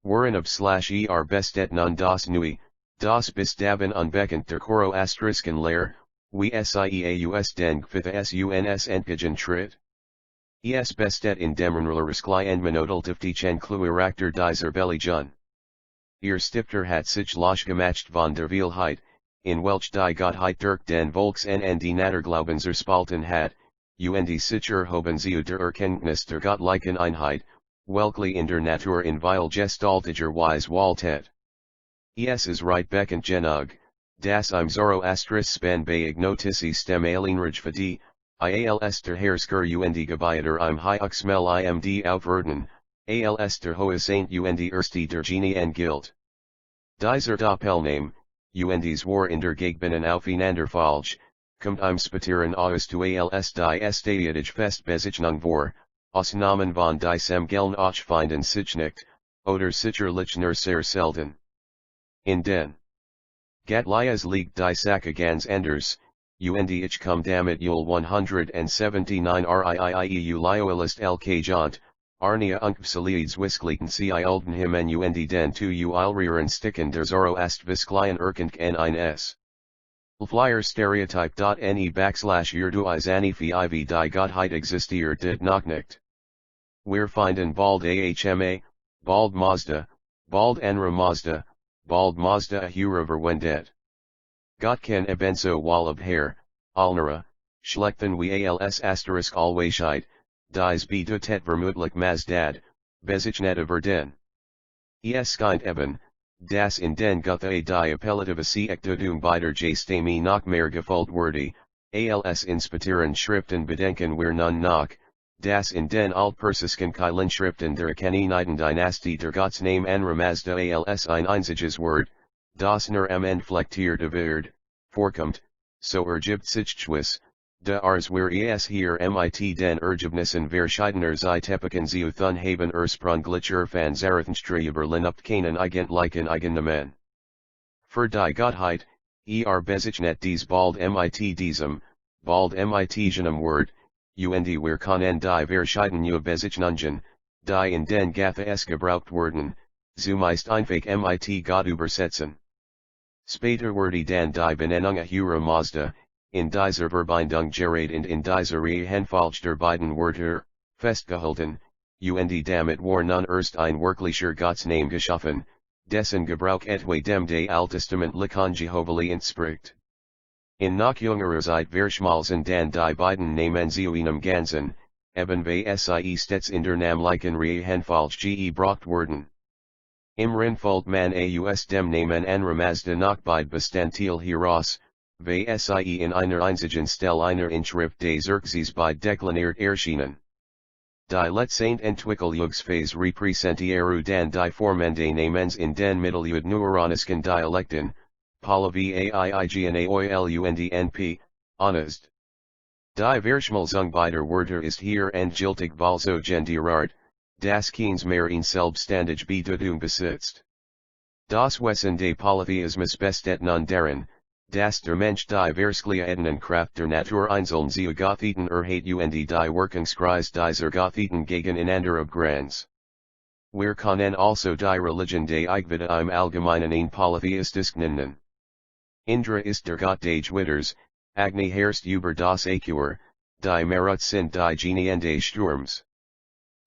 Waren ob/er bestet nun das Neue, das bis dahin unbekannt der Zoroastrischen Lehre, wie sieaus den Gathas entgegen tritt. Es bestet in demonreleriskli and monodeltiftichen Kluerakter dieser Religion. Ihr Stifter hat sich losgemacht von der Vielheit, in welch die Gottheit durch den Volks und die Naturglauben zerspalten hat, und sicher hoben sie der Erkenntnis der Gottlichen Einheit, welche in der Natur in viel gestaltiger Weise waltet. Es ist right bekannt genug, das im Zoroastrismen bei Gnosticism alleinrich für die, als der Herrscher und Gebieter im Höchstmel imd aufwerten, als der hohe Saint und erste der Genien gilt. Dieser Doppelname, und war in der Gegenbinnen aufeinanderfalsch, kommt im späteren aus die estatisch Festbezeichnung vor, Ausnahmen von diesem gelten auch finden sich nicht, oder sicherlich nur sehr selten. In den Gatlias liegt die Sache ganz anders, und ich komme damit 179 riieu Loyalist Jant, Arnia Unkpsalides Wiskleiten sie Alden Himen und den tu Ulrieren Sticken der Zoroastvisklian Erkenk n1s. Flyer stereotype.ne/urduis anifi iv die Gottheit existiert dit noch nicht. Wir finden bald Ahma, bald Mazda, bald Ahura Mazda, bald Mazda Ahura verwendet. Gott kann ebenso Wallab Herr, Alnera, Schlechten wie als Asterisk Allweisheit, dies bedeutet vermutlich Mazdad, Bezeichnete werden. Es scheint eben, das in den Gotha die Appellative Echtodum beider Stami noch mehr gefolgt wurde, als in späteren Schriften bedenken wir nun noch, das in den altpersischen Keilenschriften der Achaemeniden-Dynastie der Gottsname Ahura Mazda als ein einziges Wort, das nur am Inflektierte wird, vorkommt, so ergibt sich Schwiss, de ars wir es hier mit den Ergebnissen verschiedener Zeitepochen zu thun haben ursprünglich von Zarathustra überlebt keinen eigentlichen Eigennamen. Für die Gottheit, bezeichnet dies bald mit diesem, bald mit jenem Wort, und wir können die verschiedenen Bezeichnungen, die in den Gathas gebraucht werden, zumeist einfach mit Gott übersetzen. Später wurde dann die Benennung Ahura Mazda, in dieser Verbindung gerade und in dieser Reihenfolge der beiden Wörter, festgehalten, und damit war nun erst ein wirklicher Gottsname geschaffen, dessen Gebrauch etwa dem des alttestamentlichen Jehovah entspricht. In noch jüngerer Zeit verschmalzen dann die beiden Namen zu einem Ganzen, eben wie sie stets in der namlichen Reihenfolge gebraucht wurden. Im Reinfolgt man aus dem Namen Ahura Mazda noch beide Bestandteile heraus, wie sie in einer einzigen Stelle einer Inschrift des Xerxes bei dekliniert erschienen. Die Letztendentwicklungsphase repräsentieru die formende Namens in den mitteljudenuranisken Dialekten, Pahlavi Aiigna Oil und NP, Honest. Die Verschmalzung beider Wörter ist hier endgültig so genderart, das keins mehr in selbstständig Bedeutung besitzt. Das Wesen des Polytheismus besteht nun darin, dass der Mensch die verskliedenen Kraft der Natur einzeln zu Gothiten hat und die Wirkungskreis dieser Gothiten gegeneinander abgrenzt. Wir können also die Religion des Eigvita im Allgemeinen ein polytheistisch nennen. Indra ist der Gott des Gewitters, Agni herrscht über das Acur, die Marut sind die Genien des Sturms.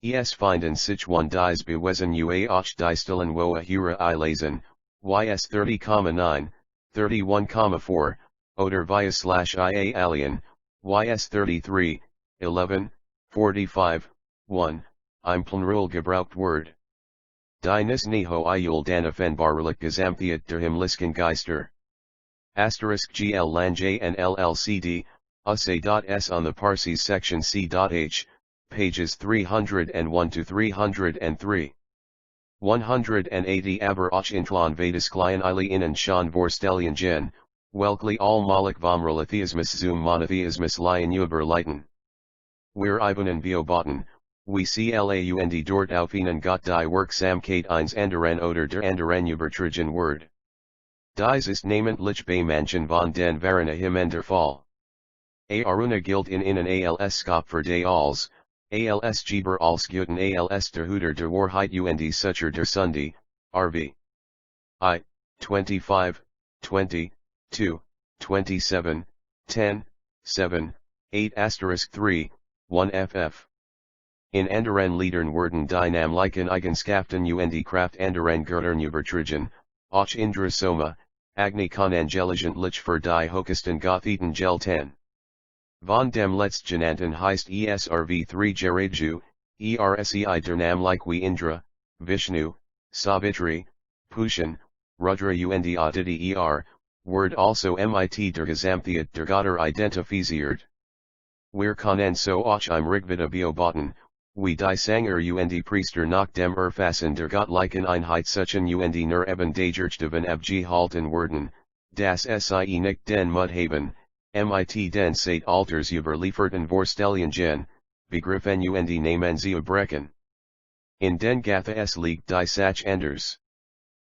Es finden sich dies bewiesen auch die Stellen wo Ahura lesen, ys 30,9, 31,4, oder via/ia alien, ys 33, 11, 45, 1, im plural gebraucht Word. Die nis niho iul dan offenbarlich gesamtheit der himmlischen Geister. *gl lanj and llcd, usa.s on the Parsis section c.h, pages 301 to 303. 180 Aber auch Intlan Vedasklion Ili innen schon Vorstellungen gen, welkli all Malik vom Relatheismus zum Monotheismus lion überleiten. Wir Ibunen Bioboten, we claund dort auf ihnen Gott die Wirksamkeit eins anderen oder der anderen übertragen Word. Dies ist namentlich bei manchen von den Varana him der Fall. Aruna gilt in innen als Skop für die als, als Geber als Guten als der Huter der Wahrheit und Sucher der Sunday, RV. I, 25, 20, 2, 27, 10, 7, 8 3, 1 ff. In anderen Liedern werden die Namlichen Eigenschaften und Kraft anderen Göttern übertragen, auch Indra Soma, Agni con Angeligentlich für die Hochsten Gothiten gelten. Von dem letztgenannten heißt ESRV3 Geraju, ERSEI der Namlich wie Indra, Vishnu, Savitri, Pushan, Rudra und Aditi Word also mit der Gesamtheit der Götter identifiziert. Wir können so auch im Rigveda beobachten, wie die Sanger und Priester nach dem Erfassen der Gottlichen Einheit suchen und nur eben Dagerchtven abgehalten werden, das sie nicht den Mudhaben, mit den Zeitalters überlieferten Vorstellungen, begriffen und Namen sie brechen. In den Gathas liegt die Sach anders.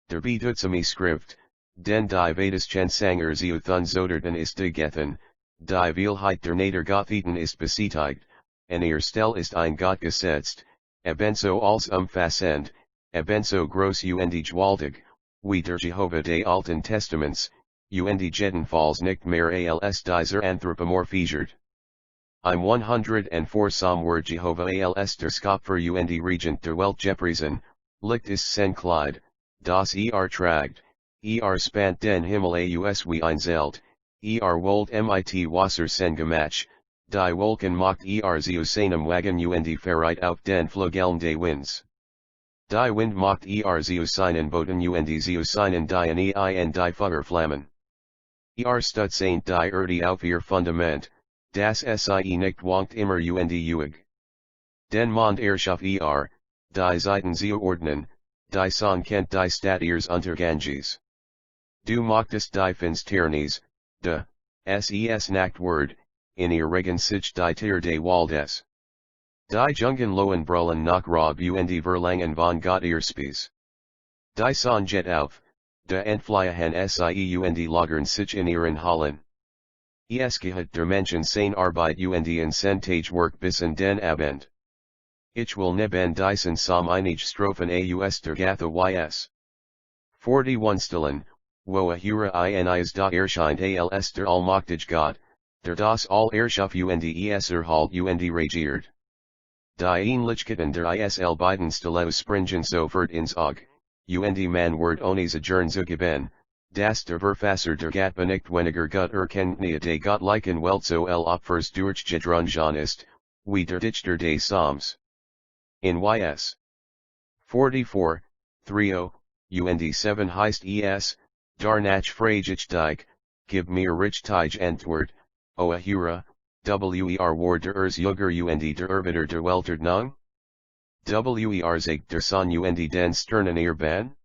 Der Bedutsame Schrift, den die Vedaschen Sanger sie zodderten ist die Gethen, die Vielheit der Nadergothiten ist bestätigt, en ihr Stell ist ein Gott gesetzt, ebenso als umfassend, ebenso groß und gewaltig, wie der Jehovah des Alten Testaments, und jedenfalls nicht mehr als dieser anthropomorphisiert. Im 104 Psalm Word Jehovah als der Schöpfer und Regent der Welt gepriesen, liegt ist sein Kleid, das tragt, spannt den Himmel aus wie ein Zelt, wollt mit Wasser sein Gemach, die Wolken macht zu seinem Wagen und verreit auf den Flügeln des Winds. Die Wind macht zu seinen Booten und zu seinen Diani und die Feuerflammen. Stut saint die Erde auf ihr Fundament, das sie nicht wankt immer und uig. Den Mond erschuf die Zeiten zu ordnen, die Sonne kennt die Stadt ihres Unterganges. Du machtest die Finsternis, ses Nacht Word, in ihr Regen sich die Tier des Waldes. Die Jungen lohen brullen nach Rob und Verlangen von Gott ihr Spies. Die Sonne jet auf, de Entfliehen sie und lagern sich in ihren Hallen. Gehet der Menschen sein Arbeit und in Sentage Work bis in den Abend. Ich will neben diesen Psalm einige Strophen aus der Gatha ys. 41 Stellen, wo Ahura is da erscheint als der allmächtige Gott, der das all erschuf und erhalt und regiert. Die Ähnlichkeiten der isl beiden Stelle springen sofort ins Auge, und man wird ohne Zagern zugeben, dass der Verfasser der Gatha nicht weniger Gott Erkenntnis des Gottlichen Welt so Opfers durchgedrungen ist, wie der Dichter des Psalms. In ys. 44, 30, und 7 heißt es, Darnach fragich dich, gib mir richtig Antwort, o Ahura, wer der Juger und der Erbitter der Weltordnung? Wer sagt der Sonne und den Sternen ihr Bahn?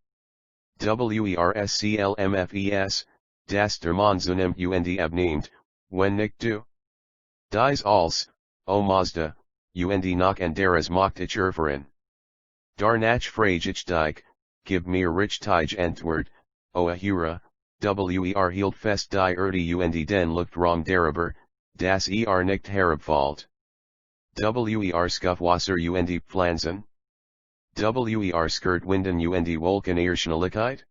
Sclmfes, das der Mond zunimmt und abnimmt, wenn nicht du? Dies als, o Mazda, und nach anderes macht ich erfahren. Darnach fragich dich, gib mir richtig Antwort, o Ahura, wer hielt fest die Erde und den Luftraum darüber, das nicht herabfällt. Wer scuff Wasser und Pflanzen? Wer skirt Winden und Wolken ihrer Schnelligkeit?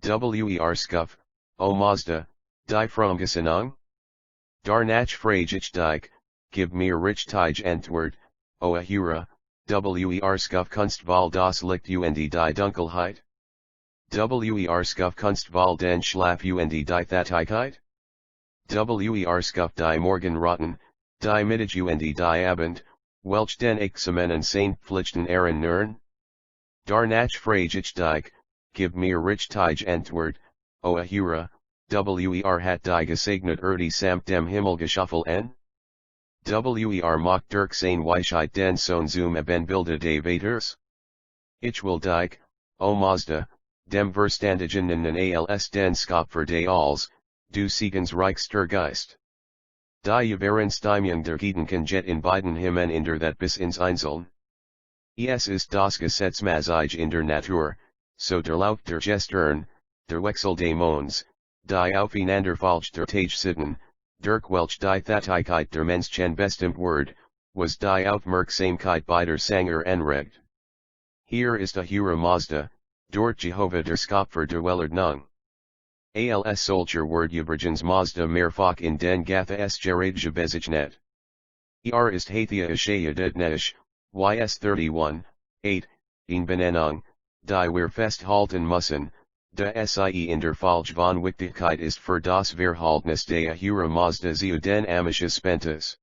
Wer scuff, o Mazda, die Fromgesinnung? Darnach fragich dich, gib mir richtig Antwort, o Ahura, wer scuff Kunstwahl das Licht und die Dunkelheit? Wer scuff Kunstwahl den Schlaf und die Thattigkeit? Wer scuff die Morgenroten, die Mittag und die Abend, welch den examen en Saint Pflichten Aaron Nern? Darnach Fragich Dijk, gib mir rich Tij Antwoord, o Ahura, wer hat die gesegnet Erde samt dem Himmel geschaffel en? Wer macht durch sein Weisheit den Sohn zum Ebenbilde des Vaters? Ich will Dijk, o Mazda, dem Verstandigen als den Schöpfer des Alls, du Siegens Reichster Geist. Die Übereinstimmung der Gedanken jet in beiden Himmern in der that bis ins Einzeln. Es ist das Gesetzmäßige in der Natur, so der Laut der Gestern, der Wechsel des Monds, die Aufeinander Falsch der Tage sitten, durch welch die Tätigkeit der Menschen bestimmt wird, was die Aufmerksamkeit beider Sanger anregt. Hier ist Ahura Mazda, durch Jehovah der Schöpfer der Weltordnung. Als solcher Word übrigens Mazda mehrfach in den Gathas Geräte bezeichnet. Ist Hathia eschatologisch, ys 31, 8, in Benennung, die wir festhalten müssen, der sie in der Falsch von Wichtigkeit ist für das Verhältnis der Ahura Mazda zu den Amisches Spentes.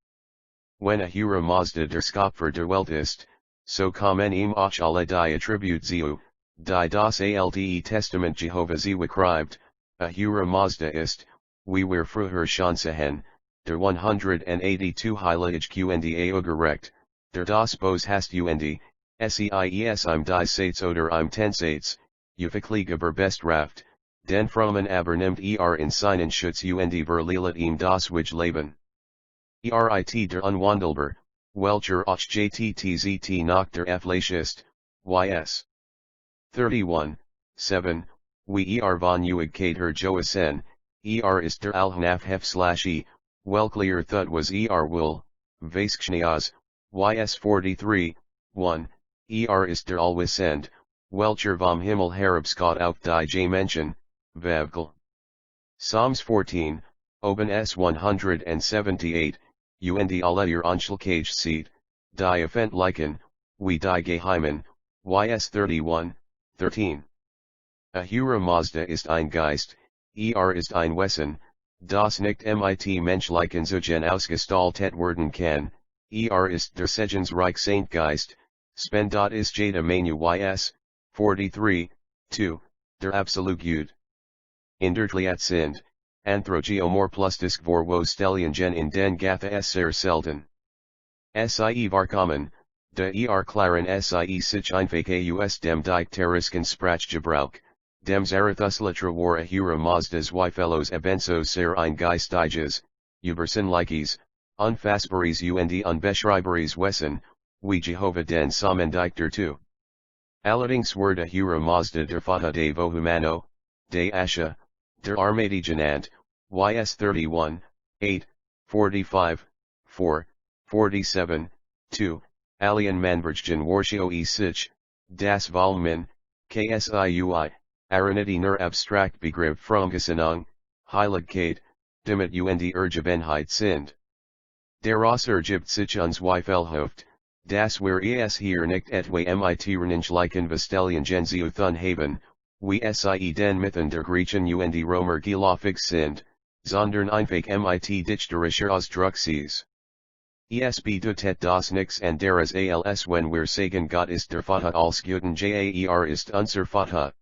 Wenn Ahura Mazda der Schöpfer der Welt ist, so kommen ihm auch alle die Attribute zu, die das Alte Testament Jehovah zuschreibt. Ahura Mazda ist, wie wir früher schon sahen, der 182 Heilige Qnda Ugerecht, der das Bos hast und, seis im die Sates oder im ten Sates, Ufikliga bestraft, den frommen aber nimmt in seinen Schutz und verliert ihm das Leben. Rit der Unwandelbar, welcher auch jtzt nach der Fleisch ist, ys. 31, 7. We von Uigkater Joasen, ist der Alhnaf-Hef/E, welklier thut was will, Vaskshniaz, ys 43, 1, ist der Allwissend, welcher vom Himmel herabscott auf die J-Menschen, Vevkel. Psalms 14, Oben s 178, und alle ihr Anschulkage seht, die Offentlichen, wie die Geheimen, ys 31, 13. Ahura Mazda ist ein Geist, ist ein Wesen, das nicht mit menschlichen Zeugen ausgestaltet werden kann, ist der Segensreich Saint Geist, spendet ist jede Menge ys, 43, 2, der Absolute Gud. In der Tat sind, Anthrogeomorplustisk vor wo Stellingen in den Gathas sehr selten. Sie varkommen, de klaren sie sich einfach aus dem dikterischen Sprachgebrauch. Dem Zarathustra war Ahura Mazdas Fellows ebenso sehr ein geistiges, übersinnliches, unfassbares und unbeschreibbares Wesen, wie Jehovah den Samendikter tu. Allerdings wird Ahura Mazda der Vater de Vohumano, de Asha, der Armade genannt, ys 31, 8, 45, 4, 47, 2, Alien Manbergen Warshio sich, das Volmen, ksiui. Aranity nur abstract Begriff from Gesinnung, Heiligkeit, damit und Ergebenheit sind. Daraus ergibt sich uns Felhoft, das wir es hier nicht etwa mit Renenschleichen Vestellingen zu thun haben, wie sie den Mythen der Griechen und Römer gelaufen sind, sondern einfach mit dichterischer Ausdrucksies. Es bedeutet das nix anderes als wenn wir sagen Gott ist der Vater als Guten Jaer ist unser Vater.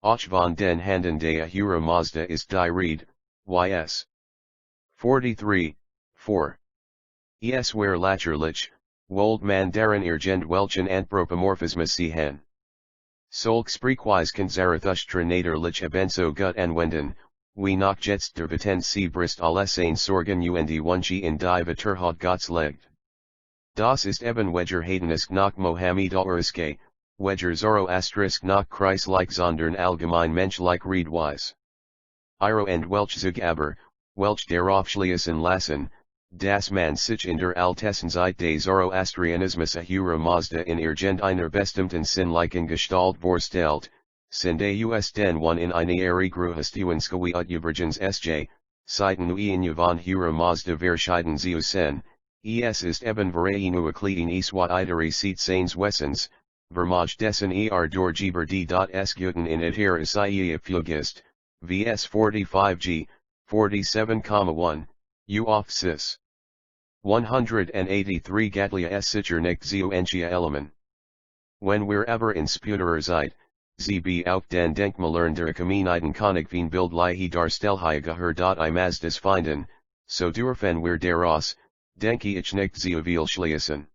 Auch von den Handen de Ahura Mazda ist die Rede, ys. 43, 4. Es wär lächerlich, wold man darin irgendwelchen Anthropomorphismus sehen. Solch Spreekweisen Zarathustra naturlich ebenso gut anwenden, wie noch jetzt der Viten sie brist alles ein Sorgen und Wunsch in die Vaterheit Gottes legt. Das ist eben Wedger Hedenisk nach Mohammedauriske, Wedger Zoroastrisk nach Christ-like sondern allgemein menschlich Readwise. Iro and welch zug aber, welch darauf schließen lassen, das man sich in der Altessenzeit des Zoroastrianismus Ahura Mazda in irgendeiner bestimmten sinnlichen Gestalt vorstellt, sind aus den one in eine Gruhstuenskawi utübergens sj, Seiten in von Ahura Mazda verschieden zu sen, es ist eben vereinu iswat idere seat seines Wessens, vermaj dessen durch die s guten in adhere sie fugist, vs 45g, 47,1, u off cis. 183 Gatlia s sicher nicht zu enchia Elemen. Wenn wir aber in sputerer Zeit, zb auf den Denkmalern der Gemeinen Königin bildliche Darstellheilige I Mazdas finden, so dürfen wir daraus, denke ich nicht zu viel schließen.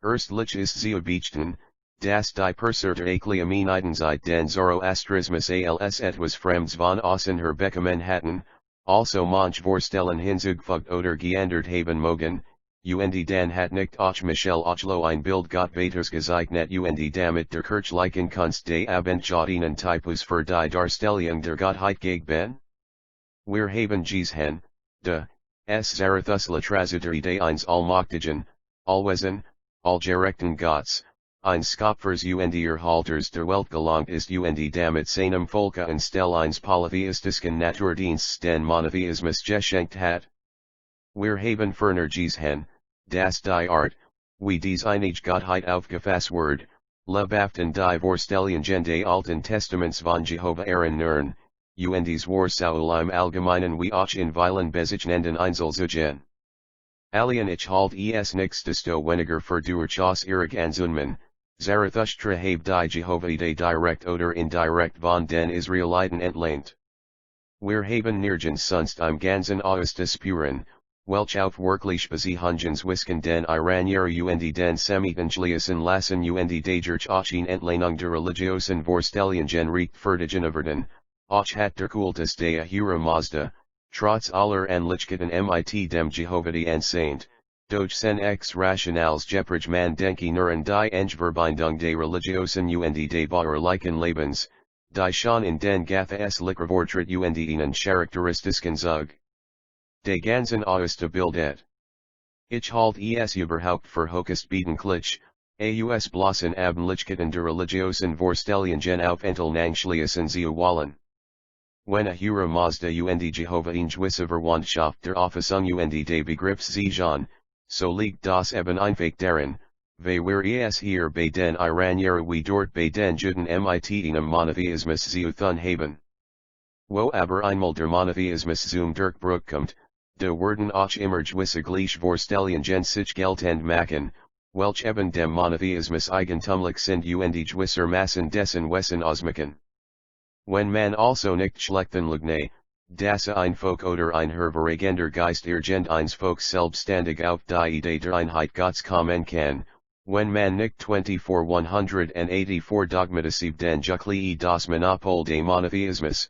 Erstlich ist zu beichten, dass die Perserter Akliameniten seit den Zoroastrismus als etwas Fremds von außen herbekommen hatten, also manch Vorstellen hinzugefügt oder geändert haben mogen, und dann hat nicht auch Michel Ochlo ein Bild Gott Vaters gezeichnet und damit der kirchlichen Kunst des Abendjotinen Typus für die Darstellung der Gottheit gegeben? Wir haben gesehen, s Zarathustra Trasutere des eins Allmächtigen, Allwesen, Allgerechten Gottes, ein Schöpfers und Erhalters der Welt gelangt ist und damit seinem Volke anstelle eines polytheistischen Naturdienstes den Monotheismus geschenkt hat? Wir haben ferner gesehen, dass die Art, wie dies einige Gottheit aufgefasst wird, lebhaften die Vorstellungen des Alten Testaments von Jehovah erinnern, und dies Warsaul im Allgemeinen wie auch in vielen bezeichnenden Einzelzügen. Alien ich halt es nichts desto weniger für durchaus ihre Anzunmen, Zarathustra habe die Jehovahide direkt oder indirekt von den Israeliten entlehnt. Wir haben nirgends sonst im ganzen Osten spuren, welch auf wirklich Beziehungens wisken den Iranier und den Semiten schließen lassen und die Durchaushin Entlehnung der religiosen Vorstellungen rechtfertigen werden, auch hat der Kultus der Ahura Mazda, trotz aller Anlichkeiten mit dem Jehovahide anseint, doch sen ex rationals Jeprich man denke nur an die Engverbindung des religiosen und des bauerlichen Lebens, die schon in den Gathas Liquorvortritt und ihnen charakteristischen Zug. De ganzen Oeste bildet. Ich halt es überhaupt für höchst bedenklich, aus bloßen Abendlichkeiten der religiosen Vorstellungen auf Entlehnung zu wollen. Wenn Ahura Mazda und Jehovah in gewisse Verwandtschaft der Auffassung und des Begriffs sehen, so liegt das eben einfach darin, weil wir es hier bei den Iranier wie dort bei den Juden mit einem Monotheismus zu tun haben. Wo aber einmal der Monotheismus zum Durchbruch kommt, da werden auch immer gewisse gleiche Vorstellungen sich geltend machen, welch eben dem Monotheismus eigentumlich sind und gewisser Massen dessen Wesen ausmachen. Wenn man also nicht schlechten Lügne, dass ein Volk oder ein hervorragender Geist irgendeins Volk selbstständig auf die Idee der Einheit Gottes kommen kann, wenn man nicht 2484 dogmatisiv den Jukli das Monopol des Monotheismus,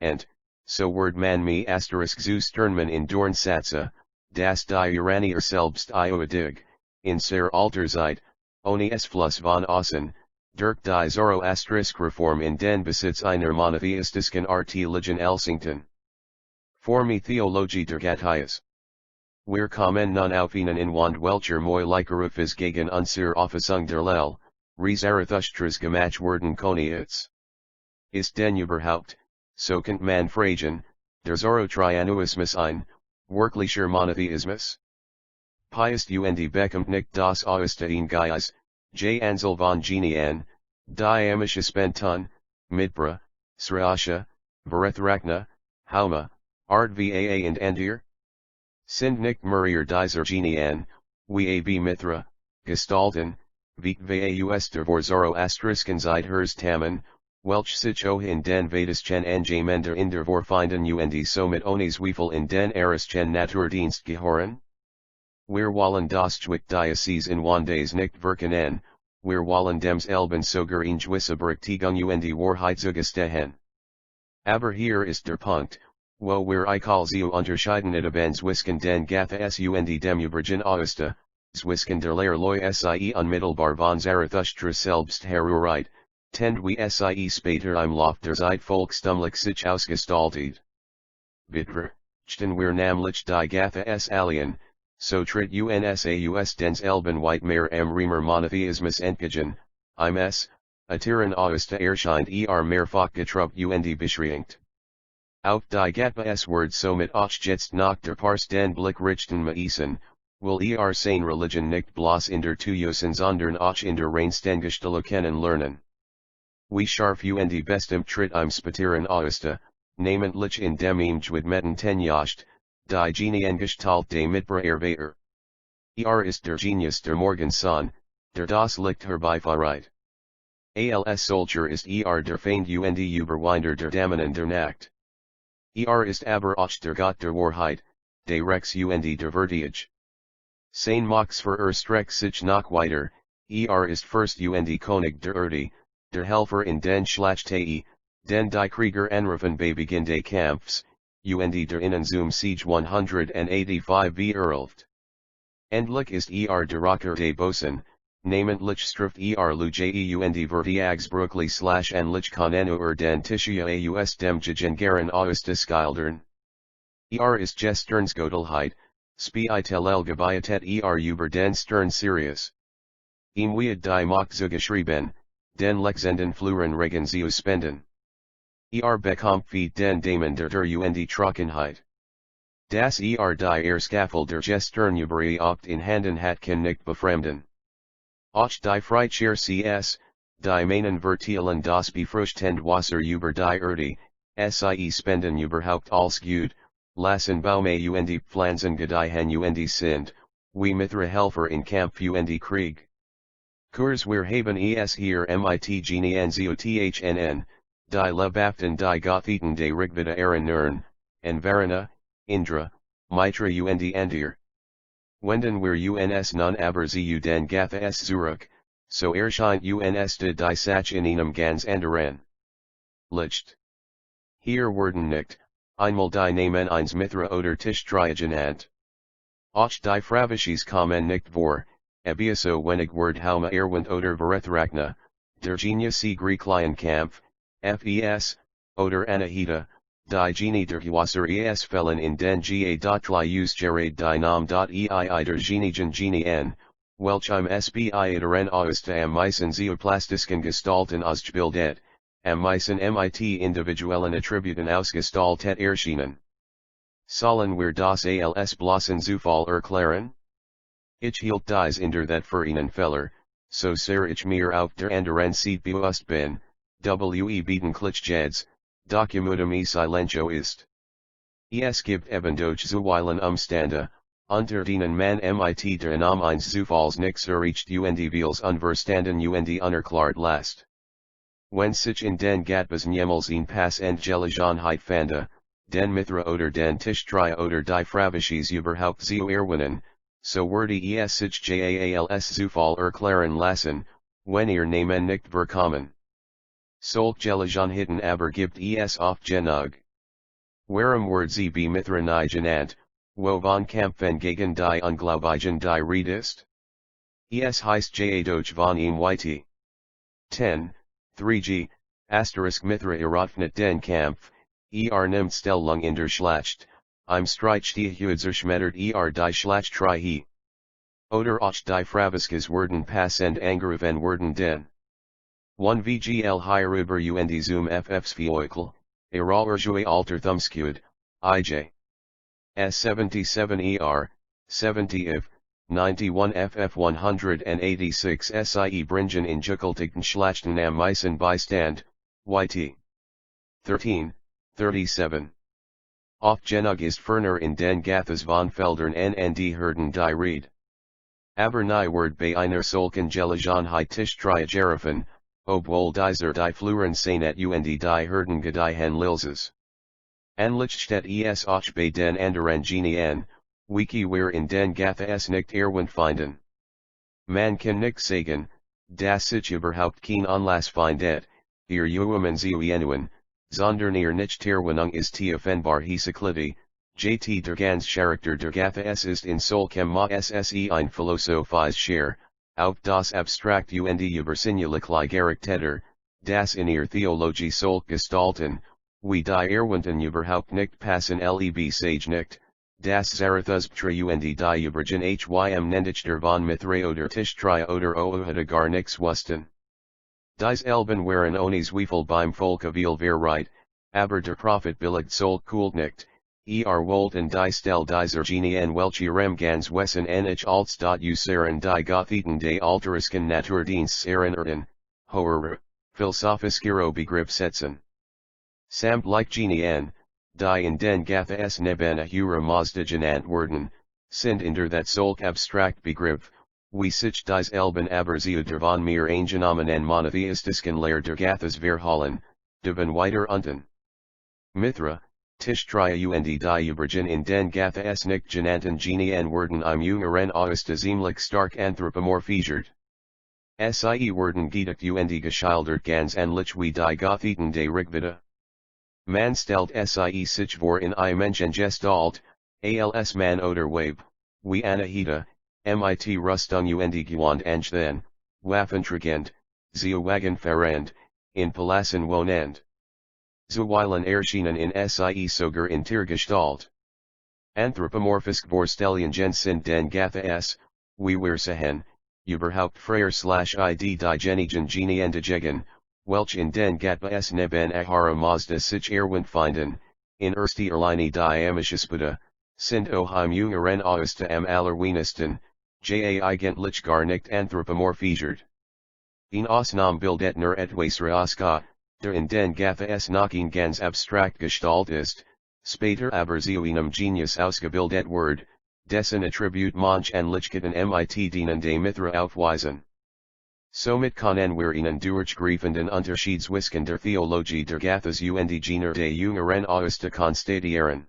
and, so wird man me zu Sternman in Dornsatze, dass die Iranier selbst ioedig, in sehr alter Zeit, ohne es Fluss von außen, durch die Zoroastrische Reform in den Besitz einer monotheistischen Art-Religion Elsington. Formi Theologie der Gathas. Wir kommen nun auf ihnen in Wand welcher Moileikerufis gegen unsere Auffassung der Lel, re Zarathustras gemacht werden Koniits. Ist denn überhaupt, so kennt man fragen, der Zoroastrianismus ein, wirklicher Monotheismus? Piest und bekommt nicht das Oeste in Geis, J. Ansel von Genian, die Amische Spentun, Midbra, Srasha, Varethrachna, Hauma, Art Vaan and Andir? Sind nicht Murier dieser Genian, wie ab Mithra, Gestalten, wie Vaus der vor Zoroastrischen Zeit Hers Tammen, welch sich auch in den Vedaschen Anjamender in der Vorfinden und somit ohne Zweifel in den Arischen Naturdienst gehören? Wir wollen das Zwick Diocese in Wandes nicht verkennen, wir wollen dems Elben sogar in gewisse Berechtigung und Wahrheit zugestehen. Aber hier ist der Punkt, wo wir zu unterscheiden haben zwischen den Gathas und dem übrigen Oeste, zwischen der Lehre sie unmittelbar von Zarathustra selbst herureit, tend wie sie später im Lauf der Zeit volkstumlich sich ausgestaltet. Bitter, chten wir nämlich die Gathas alien, so tritt unsaus dens Elben weit mehr Remer Monotheismus entgegen, Atiran Oeste erscheint mehrfach getrupt und beschränkt. Auf die Gathas Word somit auch jetzt nach der Pars den Blick richten Maisen, will sein Religion nicht bloß in der Tuyosen sondern auch in der Reinständigstelle kennen lernen. Wie scharf und bestimmt tritt im Spatieren Oeste, namentlich in dem ihm Gedmetten tenjacht, die Genie en Gestalt de Mitbra Erweiter. Ist der Genius der Morgenson, der das Licht herbeiführt. Als Soldier ist der Feind und Überwinder der Damen der Nacht. Ist aber auch der Gott der Wahrheit, de Rex und der Vertige. Sein Mox für Streck sich noch weiter, ist first und König der Erde, der Helfer in den Schlachtei, den die Krieger anrufen bei Beginn des Kampfs, und der Innenzum Siege 185 verurteilt. Endlich ist der Rocker des Bosen, namentlich Strift Lujai und Vertiagsbrückli / Konenu den Tischia aus dem Gegengaren aus des Gildern. Ist Gesternsgodelheit, Spiitell Gebietet über den Stern Sirius. Weid die Mach zugeschrieben, den Lexenden Fluren Regen zu spenden. Bekommt wie den Damen der und Trockenheit. Das die Scaffold der Gesternüberie oft in Handen hat kann nicht befremden. Auch die Freitscher cs, die Mainen verteilen das befruchtend Wasser über die Erde, sie spenden überhaupt als gut, lassen Baume und Pflanzen gedeihen und sind, wie Mithra Helfer in Kampf und Krieg. Kurs wir haben hier mit Genien Zothnn, die Lebaften die Gothiten de Rigveda Nern, en Varana, Indra, Mitra und Antir. Wenden wir uns nun aber zu den Gathas zurück, so erscheint uns die Sach in einem ganz anderen Licht. Hier werden nicht, einmal die Namen eins Mithra oder Tischtrei genannt. Auch die Fravisches kommen nicht vor, ebenso wenig Wort Hauma erwähnt oder Zarathustra, der Genius Griechlichen Kampf, fes, oder Anahita, die Genie der Wasser fällen in den Ga.Lius Gerade die Nam. Ei der Genigen Genien, welchem Spiiteren aus am meisten Zeoplastischen Gestalten ausgebildet, am meisten mit individuellen Attributen ausgestaltet erschienen. Sollen wir das als bloßen Zufall erklären? Ich hielt dies in that für einen Fehler, so sehr ich mir auf der anderen Seite bewusst bin, bedenklich jeds, Documentum silencio ist. Es gibt ebendoch zuweilen Umstände, unter denen man mit der Annahme eines Zufalls nichts erreicht und vieles unverstanden und unerklärt lässt. Wenn sich in den Gatbas niemals ein Pass Gelegenheit fände, den Mithra oder den Tischtrei oder die Fravisches überhaupt zu erwähnen, so würde es sich als Zufall erklären lassen, wenn Namen nicht verkommen. Solch Gelegenheiten aber gibt es oft genug. Warum wird sie be Mithra nie genannt, wo von Kämpfen gegen die Ungläubigen die Rede ist? Es heißt doch von Yt. 10, 3g, Mithra eröffnet den Kampf, nimmt Stellung in der Schlacht, im Streit steht zerschmettert die Schlachtreihe. Oder auch die Fravisches werden passend angegriffen werden den 1 VGL hierüber und zum FFs-Vehikel, erjue alter Thumbscud, IJ. S77 70 if, 91 FF 186 SIE Bringen in Jukultigten Schlachten am meisten Beistand, YT. 13, 37. Oft genug ist ferner in den Gathas von Feldern NND Herden die Rede. Aber nie wird bei einer solchen Gelegenheit Tischtrei gerufen, obwohl dieser die Fluren Seinet und die Herden gedeihen Lilses. Anlich steht es auch bei den anderen Genien, wiki wir in den Gathas nicht erwähnt finden. Man kann nicht sagen, dass sich überhaupt kein Anlass findet, Uemen zu enuen, sondern nicht Terwinung ist offenbar Hesyklidi, JT der ganz Charakter der Gathas ist in solchem Masse ein Philosophies Share, auf das Abstrakt und übersinnliche Charakter, das in ihr Theologie solch gestalten, wie die Erwähnten überhaupt nicht passen leb sage nicht, das Zarathustra und die Übrigen nendichter von Mithra oder Tischtrei oder Ouhada gar nix wussten. Dies Elben waren ohne Zweifel beim Volke viel Verreit, aber der Prophet billigt solch Kult nicht, wollten die Stelle dieser Genien welche ganz Wessen als useren die Gothiten de alterisken Naturdiensts erinnern, hoher, philosophiskere Begriff setzen. Samt like Genien, die in den Gathas neben Ahura Mazda genannt werden, sind in that solch abstract Begriff, wie sich dies Elben aber zu der von mir eingenommenen monotheistischen Lehre der Gathas verhalten, deben weiter unten. Mithra, Tisch tria und die Übrigen in den Gathas nicht genannten Genien werden im Jüngeren Oeste ziemlich stark anthropomorphisiert. Sie werden gedeckt und geschildert ganz ähnlich wie die Gothiten de Rigveda. Man stellt sich vor in Menschengestalt, als man oder Weib, wie Anahita, mit Rüstung und Gewand anstehen, Waffenträgend, Wagen fahrend, in Palästen wohnend. Zuweilen erschienen in sogar in Tiergestalt. Anthropomorphisk Vorstellungen sind den Gathas, wie wir sehen, überhaupt Freier/id die Genigen Genien dagegen, welch in den Gathas neben Ahura Mazda sich finden, in erster Linie die Amishispuda, sind im Jüngeren Oeste am allerwenigsten, eigentlich gar nicht anthropomorphisiert. In Ausnahme bildet nur etwas Raska, der in den Gathas noch in ganz abstrakt Gestalt ist, später aber zu einem Genius ausgebildet wird, dessen Attribut manch Ähnlichkeiten mit denen de Mithra aufweisen. Somit können wir einen durchgreifenden Unterschied zwischen der Theologie der Gathas und jener de Jüngeren Oeste konstatieren.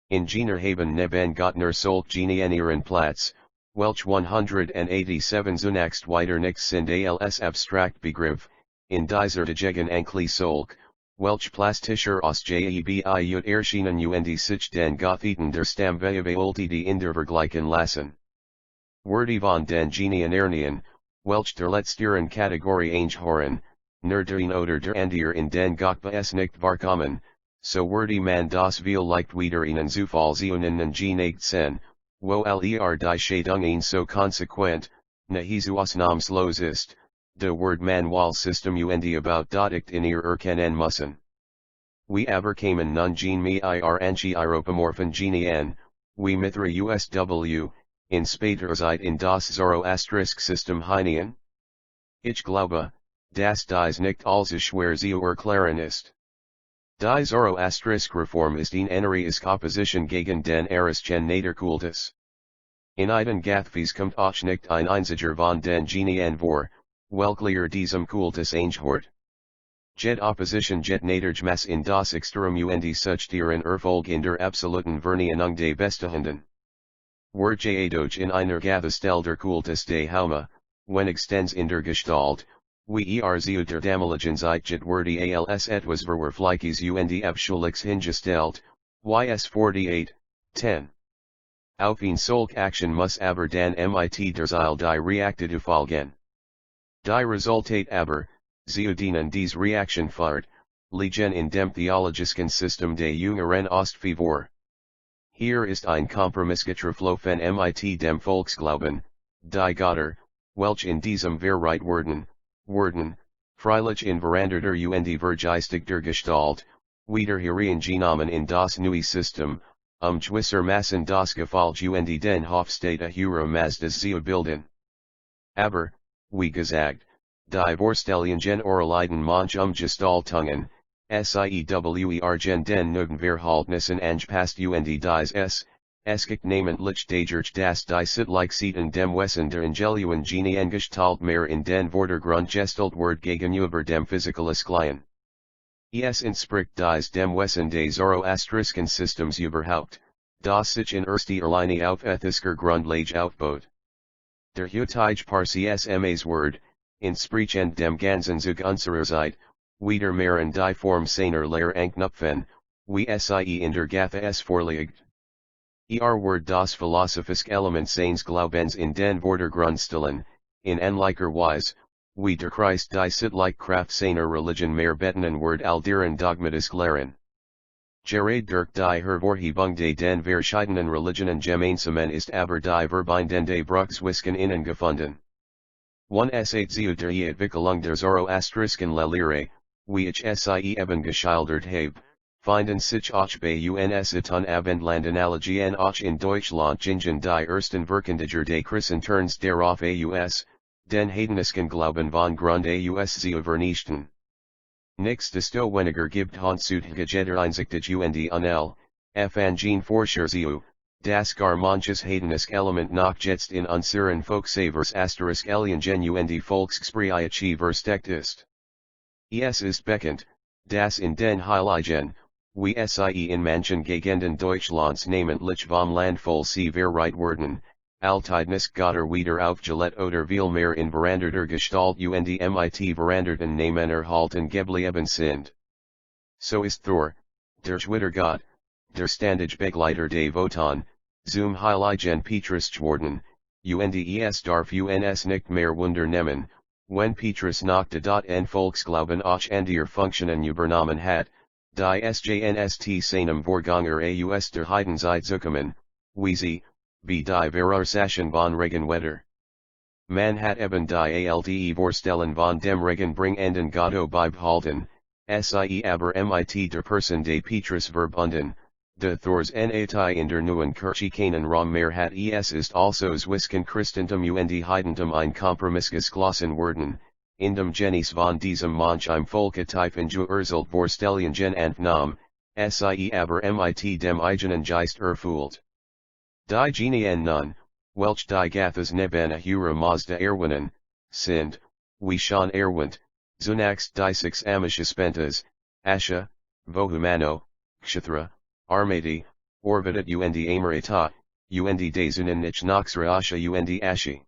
In jener haben neben Gott nur solch Genien ihren Platz, welch 187 zunächst weiter nichts sind als abstrakt Begriff, in dieser dagegen Ankli solch, welch plastischer aus JEBI erschienen und sich den Gothiten der Stammveultidi in der Vergleichen lassen. Werde von den Genien ernien, welch der letzteren Kategorie einhoren, nur der oder der Andier in den Gothas nicht vorkommen, so werde man das vielleicht wieder ihnen Zufallsungen genegt sen, wo die Schädungen so konsequent, nahezu ausnahmslos ist, de word man Wahlsystem und about dodict in ihr erkennen müssen. Wie aber kamen nun mir Anchi-Europomorphen Genien, wie Mithra USW, in später Zeit in das Zoroastrisk System hinein? Ich glaube, dass dies nicht allzu schwer zu erklären ist. Die Zoroastrisk Reform ist eine Energische Opposition gegen den Arischen Naderkultus. In einen Gathvis kommt auch nicht ein einziger von den Genien vor, welcher diesem Kultus einhört. Jet Opposition jet Nadergemäß in das Extrem und such deren Erfolg in der absoluten Vernichtung de Bestehenden. Wer jedoch in einer Gathastelle der Kultus de Hauma, wenn extends in der Gestalt, wie zu der damaligen Zeit jet werde als etwas verwerfliches und abschuldiges hingestellt, ys 48, 10. Auf ein solch Action muss aber dann mit der Zeil die Reakte folgen. Die Resultat aber, zu denen dies Reaction führt, liegen in dem theologischen System de Jüngeren Oste vor. Hier ist ein Kompromiss getroffen mit dem Volksglauben, die Götter, welch in diesem Verreit werden, freilich in veranderter und vergeistigter Gestalt, wieder hereingenommen in das neue System, gewissermaßen das Gefalsch und den Hofstaat Ahura Mazda zu bilden. Aber, wie gesagt, die Vorstellungen oraliden manch Gestaltungen, siewer den nugen Verhaltnissen angepasst und dies eskik namentlich dadurch das die Sittlichkeiten dem Wesen der Angeluen Genien Gestalt mehr in den Vordergrund gestellt wird gegenüber dem Physikalisklien. Es entspricht dies dem Wesen des Zoroastrischen Systems überhaupt, das sich in erster Linie auf ethisker Grundlage aufbaut. Der heutige Parsies Word, entsprechend dem ganzen Zug unserer Zeit, wieder mehr in die Form seiner Lehre anknüpfen, wie sie in der Gathas vorliegt. Word das philosophisk Element seines Glaubens in den Vordergrund stellen, in ähnlicher Weise, wie der Christ die sittliche Kraft seiner Religion mehr betonen wird all deren dogmatisk Lehren. Gerade durch die Hervorhebung de den verschiedenen Religionen gemeinsamen ist aber die verbindende Bruchswisken innen gefunden. One S8 zu der Entwicklung der Zoroastrischen Lehre, wie ich sie eben geschildert habe, finden sich auch bei uns Eton Abendlandanalogien auch in Deutschland gingen die ersten Verkündiger de Christenturns darauf aus, den heidnischen Glauben von Grund aus zu vernichten. Nix de sto weniger gibt Hansut Gejeder einsichtig und unel, Evangene Forscherziu, das gar manches Hedenisk Element noch jetzt in unseren Volksavers Alien und Volksgespräche versteckt ist. Es ist bekannt, das in den Heiligen, wie sie in manchen Gegenden Deutschlands namentlich vom Land voll sie werden, Altidnis Gotter wieder aufgelegt oder vielmehr in veranderter Gestalt und mit veranderten Namen erhalten geblieben sind. So ist Thor, der Schwittergott, der Standage Begleiter des Wotan, zum Heiligen Petrus geworden, und es darf uns nicht mehr Wunder nehmen, wenn Petrus nach den Volksglauben auch an der Funktionen übernommen hat, die SJNST seinem Vorgänger aus der Heidenzeit zukommen, wie sie, wie die Verursachen von Regenwetter. Man hat eben die Alte Vorstellen von dem Regenbringenden Gotto beibehalten, sie aber mit der Person des Petrus verbunden, de Thors Nati in der neuen Kirche keinen Raum mehr hat es ist also zwischen Christentum und Heidentum ein Kompromiss geschlossen worden, in dem Genis von diesem manchem Volke tiefen Urselt Vorstellungen entnahm, sie aber mit dem eigenen Geist erfüllt. Die Genien nun, welch die Gathas neben Ahura Mazda erwähnen, sind, wie schon erwähnt, zunächst die sechs Amishaspentas, Asha, Vohumano, Kshathra, Armati, Orvidat und Amarita, und Dazunen ich Noxra und Ashi.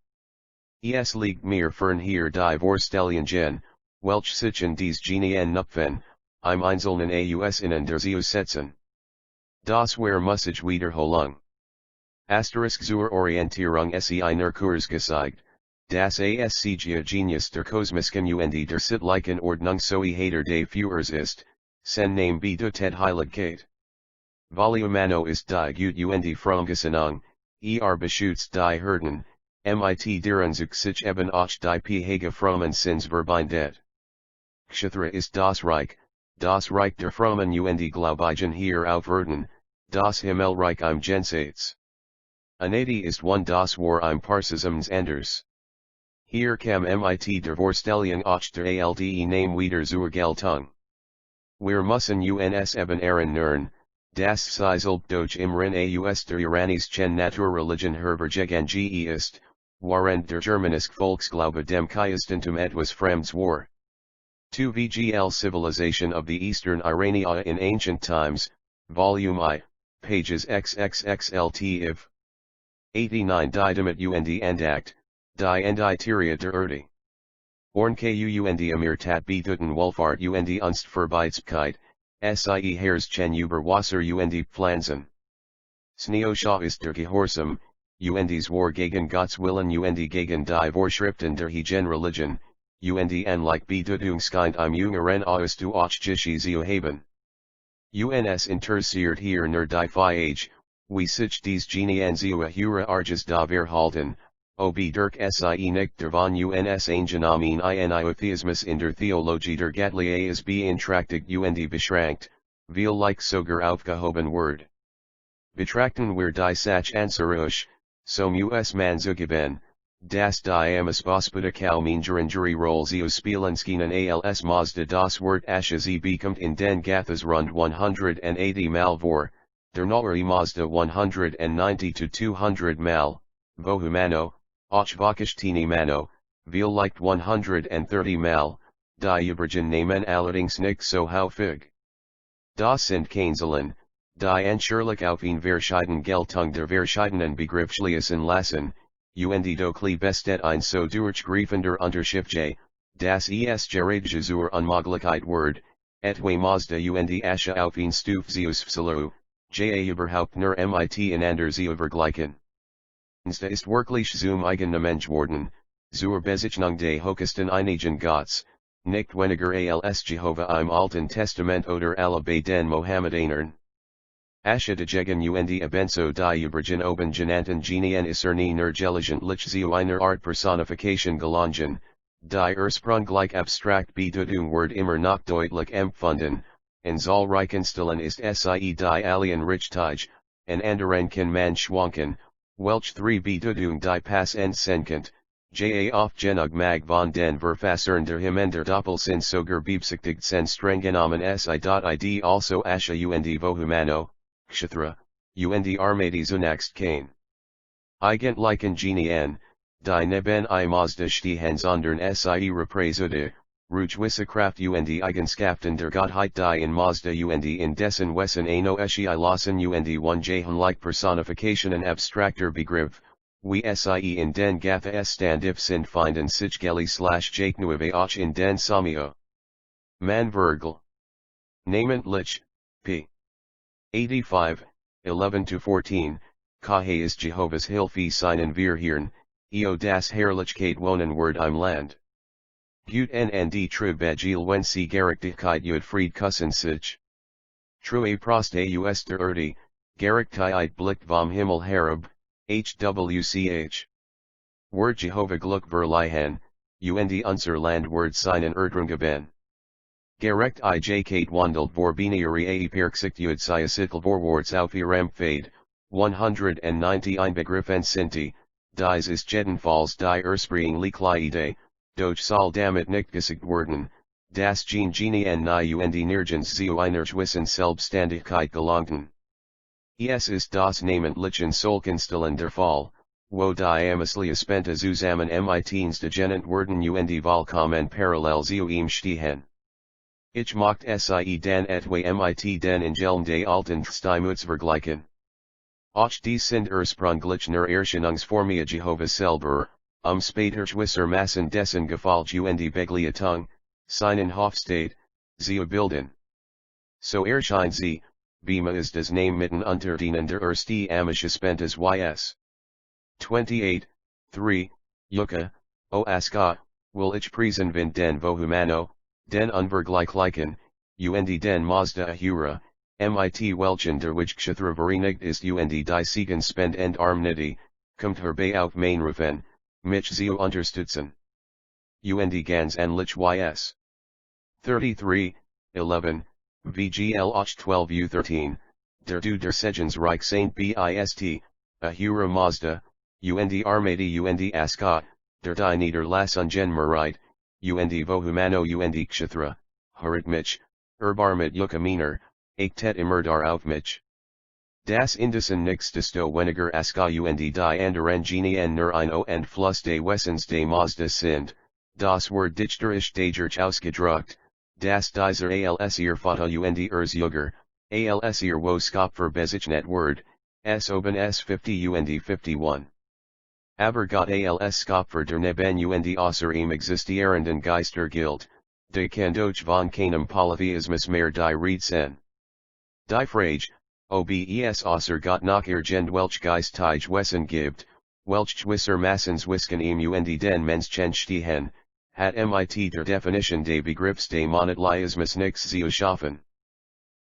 Es liegt mir fern hier die Vorstellungen, welch sich in dies Genien nupfen, im Einzelnen aus in der Zeus setzen. Das wär mussig wiederholung. Zur Orientierung sei nur Kurs gezeigt, das ASCG Genius der Kosmischen und der Sittlichen Ordnung sowie Hader des Führers ist, sen Name bedutet Heiligkeit. Volumano ist die Gut und Fromgesinnung, beschützt die Hirten, mit deren sich eben auch die Pehage frommen Sins verbindet. Kshathra ist das Reich der Frommen und Glaubigen hier auf Erden, das Himmelreich im Jenseits. Anati ist das war im Parsisms anders. Hier kam mit der Vorstellung auch der Alte Name wieder zur Geltung. Wir müssen uns eben erinnern, das Sizelb durch Imran aus der Iranischen Naturreligion herbergen ist, während der Germanisk Volksglaube dem Christentum etwas Fremds war. To VGL Civilization of the Eastern Irania in Ancient Times, Volume I, pages XXXLT if 89 Didamat und Andacht, die Enditeria der Erde. Ornku und Amir tat betuten Wolfart und Unstverbeitzkeit, sie Herrschen über Wasser und Pflanzen. Sneosha ist der Gehorsam, und war gegen Gottes Willen und gegen die Vorschriften der Heiligen Religion, und like Betutungskind im Jüngeren aus du auch Geschichte haben. Uns interessiert hier nur die Fiage, wie sich dies Genien zu Ahura Arges da verhalten, ob durch sie nicht davon uns eingenommen henotheismus in der Theologie der Göttlichkeit beeinträchtigt und beschränkt, like sogar aufgehoben wird. Betrachten wir die Sach Ansarush, so muss man zugeben, dass die Amisbospodical Mingerangeri Roll zu Spielenskinen als Mazda das Wort Asha sie bekommt in den Gathas rund 180 mal vor, der Ahura Mazda 190 to 200 mal, Vohumano, auch Vakashtini Mano, like 130 mal, die übrigen Namen allerdings nicht so häufig. Das sind Kanzeln, die anschurlich auf ihn verschieden Geltung der verschiedenen Begriffsschließen lassen, und doch bestet ein so durchgreifender Unterschied, dass es gerade zur Unmöglichkeit wird, etwa Mazda und Asha auf ihn Stuf Zeus Fsalu, überhaupt nur mit einander zu vergleichen. Da ist wirklich zum eigenen Mensch worden, zur Bezeichnung des höchsten einigen Gottes, nicht weniger als Jehovah im Alten Testament oder alle bei den Mohammedanern. Asha dagegen und ebenso die übrigen oben genannten Genien isern gelegentlich zu einer Art Personification gelangen, die ursprünglich abstrakt Bedeutung wird immer noch deutlich empfunden, in zahlreichen Stellen ist sie die Alien Richtige, en anderen kann man schwanken, welch 3 Bedeutung die Pass entsenkend, ja auf genug mag von den Verfassern der Himmender Doppelsin sogar beabsichtigt sen strengenommen si.id also asha und vohumano, kshathra, und armati zunächst kein. Eigentlichen Genien, die neben I Mazda stehen sondern sie represude, ruhgewisse Kraft und Eigenschaften der Gottheit die in Mazda und in dessen Wesen eine Eschei lassen und one Jahan-like Personifikationen abstrakter Begriff, wie sie in den Gathas Standif sind finden sich geli/jaknueve auch in den Samio. Man Virgil. Namentlich, p. 85, 11-14, Kahe ist Jehovah's Hilfe seinen wir Hirn, eo das Herrlichkeit wohnen Wort im Land. Gut nd Trubegil wenn sie Gerechtigkeit ud Fried kussen sich. True proste us der Erde, Gerechtigkeit blickt vom Himmel herab, hwch. Word Jehovah Gluck verliehen, und unser Land Word seinen Erdrungeben. Gerecht Ijkeit wandelt vor Binary Perksicht ud Siasitel vorwarts auf ihrem Fade, 191 Begriffen Sinti, dies ist jedenfalls die Ursprüngliche, doch soll damit nicht gesagt werden, das Genien nie und nirgends zu einer gewissen Selbstständigkeit gelangten. Es ist das namentlichen Solkenstellen der Fall, wo die Amaslia Spenta zusammen mitens de genant werden und vollkommen parallel zu ihm stehen. Ich macht sie dann etwa mit den Engeln des alten Stimuts vergleichen. Auch die sind ursprünglich Erscheinungsformia Jehovah selber, später gewissermaßen dessen Gefalt und Begliatung, seinen Hofstaat, zu bilden. So erscheint sie, Bema ist das Name mitten unter denen der erste Amische Spentas ys. 28, 3, Yucca, o Ascot, will ich prisen vind den Vohumano, den Unvergleichlichen, und den Mazda Ahura, mit welchen der Kshathra vereinigt ist und die Siegen spend and armnity, kommt herbei auf Mainrufen, mich zu unterstützen. Und ganz anlich ys. 33, 11, VGL och 12u13, der du der Segens Reich Saint Bist, Ahura Mazda, und armati und Ascot, der die Niederlassungen Marite, und Vohumano und Kshathra, Harit mich, Erbarmit Yukaminer, Eichtet immer auf mich. Das Indischen Nixtisto weniger Aska und die anderen Genien nur ein und Fluss de Wessens de Mazda sind, das Wort dichterisch dagers ausgedruckt, das dieser als ihr Vater und Jünger, als ihr wo Skopfer bezeichnet Wort, s oben s 50 und 51. Aber Gott als Skopfer der Neben und außer ihm existierenden Geister gilt, de kann doch von keinem Polytheismus mehr die Rede sein. Die Frage, obes außer Gott noch irgend welch geistig Wesen gibt, welch gewissermaßen wisken ihm und den Menschen stehen, hat mit der Definition de Begriffs de Monotheismus nichts zu schaffen.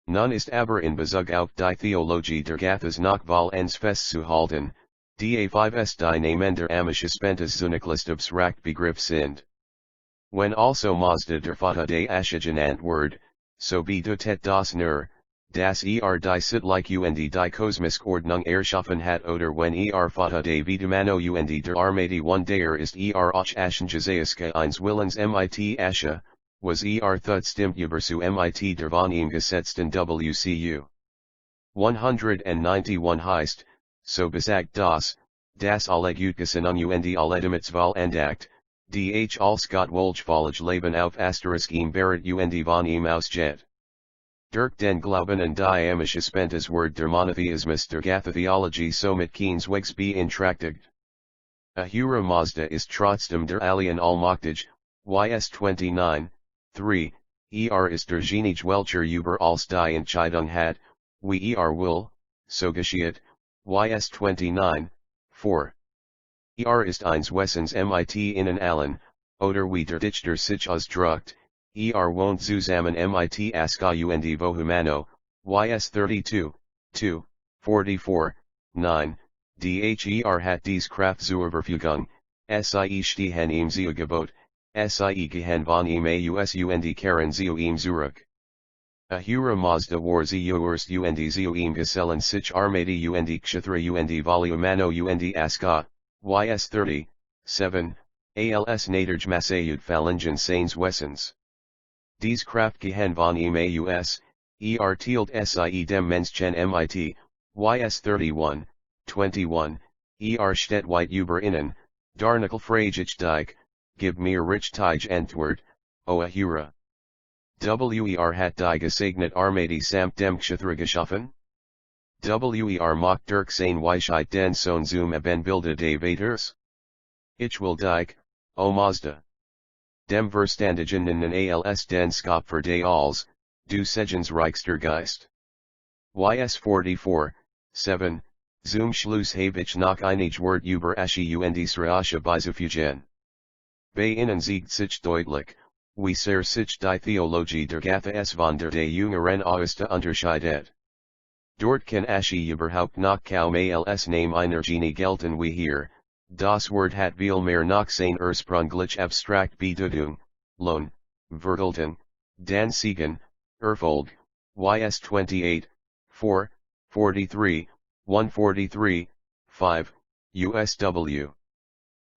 Nun ist aber in Bezug auf die Theologie der Gathas noch vollends festzuhalten, die A5s die Namen der Amische Spentas zunächst abstrakt Begriff sind. Wenn also Mazda der Vater de Asche genannt Word, so bedeutet das nur, das die sittliche und die kosmische Ordnung erschaffen hat oder wenn Vater de Vidumano und der Armati one der ist auch Aschenjazaiska eins Willens mit Asche, was thut stimmt über zu mit der von ihm gesetzten WCU. 191 heißt, so besagt das alle Gutgesinnung und alle Demitzwahl-Andacht, die als Gott wohlgefallig leben auf ihm Barrett und von ihm ausgeht. Durch den Glauben und die Amische Spentas Word der Monotheismus der Gatha-Theologie somit keins Wegs beeinträchtigt. Ahura Mazda ist trotzdem der Alien Allmächtig, ys 29, 3, ist der Genie welcher über als die Entscheidung hat, wie will, so geschieht, ys 29, 4. Ist eins Wessens mit innen allen, oder wie der Dichter sich ausdrückt, wohnt zusammen mit Aska und Vohumano, ys 32, 2, 44, 9, der hat dies Kraft zur Verfügung, sie stehen ihm zu Gebot, sie gehen von ihm aus und kehren zu ihm zurück. Ahura Mazda war zu Urst und zu ihm gesellen sich armati und Kshathra und Vohumano und Aska, ys 30, 7, als naderj Massayud Phalangen Sains Wessens. Dies Kraft gehen von Emmaus, tielt sie dem Menschen mit, ys 31, 21, steht weit über innen, darnickel fragich dike, gib mir richtig Antwort, o Ahura. Hat die gesegnet Armati samt dem Kshathra geschaffen? Macht durch sein Weisheit den Sohn zum Ebenbilde des Vaters? Ich will dich, o Mazda. Dem Verstandigen als den Schöpfer des Alls, du Segens Reichster Geist. Ys 44, 7, zum Schluss habe ich noch einige Wort über Asche und Sraasche beizufügen. Bei ihnen siegt sich deutlich, wie sehr sich die Theologie der Gathas von der des jüngeren Aosta unterscheidet. Dort kann Asche überhaupt noch kaum als Name einer Genie gelten wie hier, das Wort hat viel mehr noch sein ursprünglich abstrakt Bedeutung, Lohn, Vergeltung, Dan Siegen, Erfolg, ys 28, 4, 43, 143, 5, USW.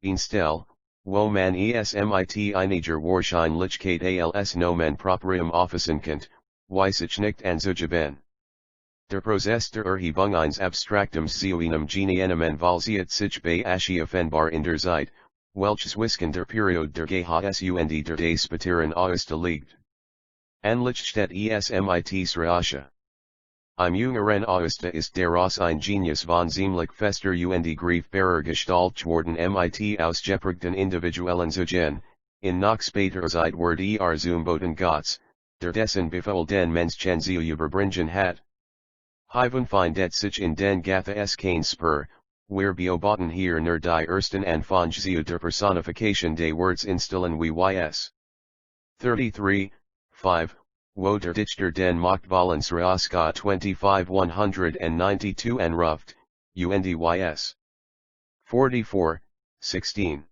Instel, wo man mit einiger Wahrscheinlichkeit als Nomen proprium officenkent, wie sich nicht anzugeben. Der Prozess der Erhebung eines abstraktums zu einem Genienem vollzieht sich bei Asche offenbar in der Zeit, welches zwischen der Periode der Gathas und der des späteren Aosta liegt. Anlich steht mit Sraasche. Im jüngeren Aosta ist daraus ein Genius von ziemlich fester und greifbarer Gestalt worden mit ausgeprägten individuellen Zeugen, in noch später Zeit wird zum Boten der dessen Befehl den Menschen zu überbringen hat. Hieven findet sich in den Gathas kein Spur, wir beobachten hier nur die ersten Anfänge zu der Personification des Wortes instillen wie ys. 33, 5, wo der Dichter den Machtvollen Sraascha 25 192 anruft, und ys. 44, 16.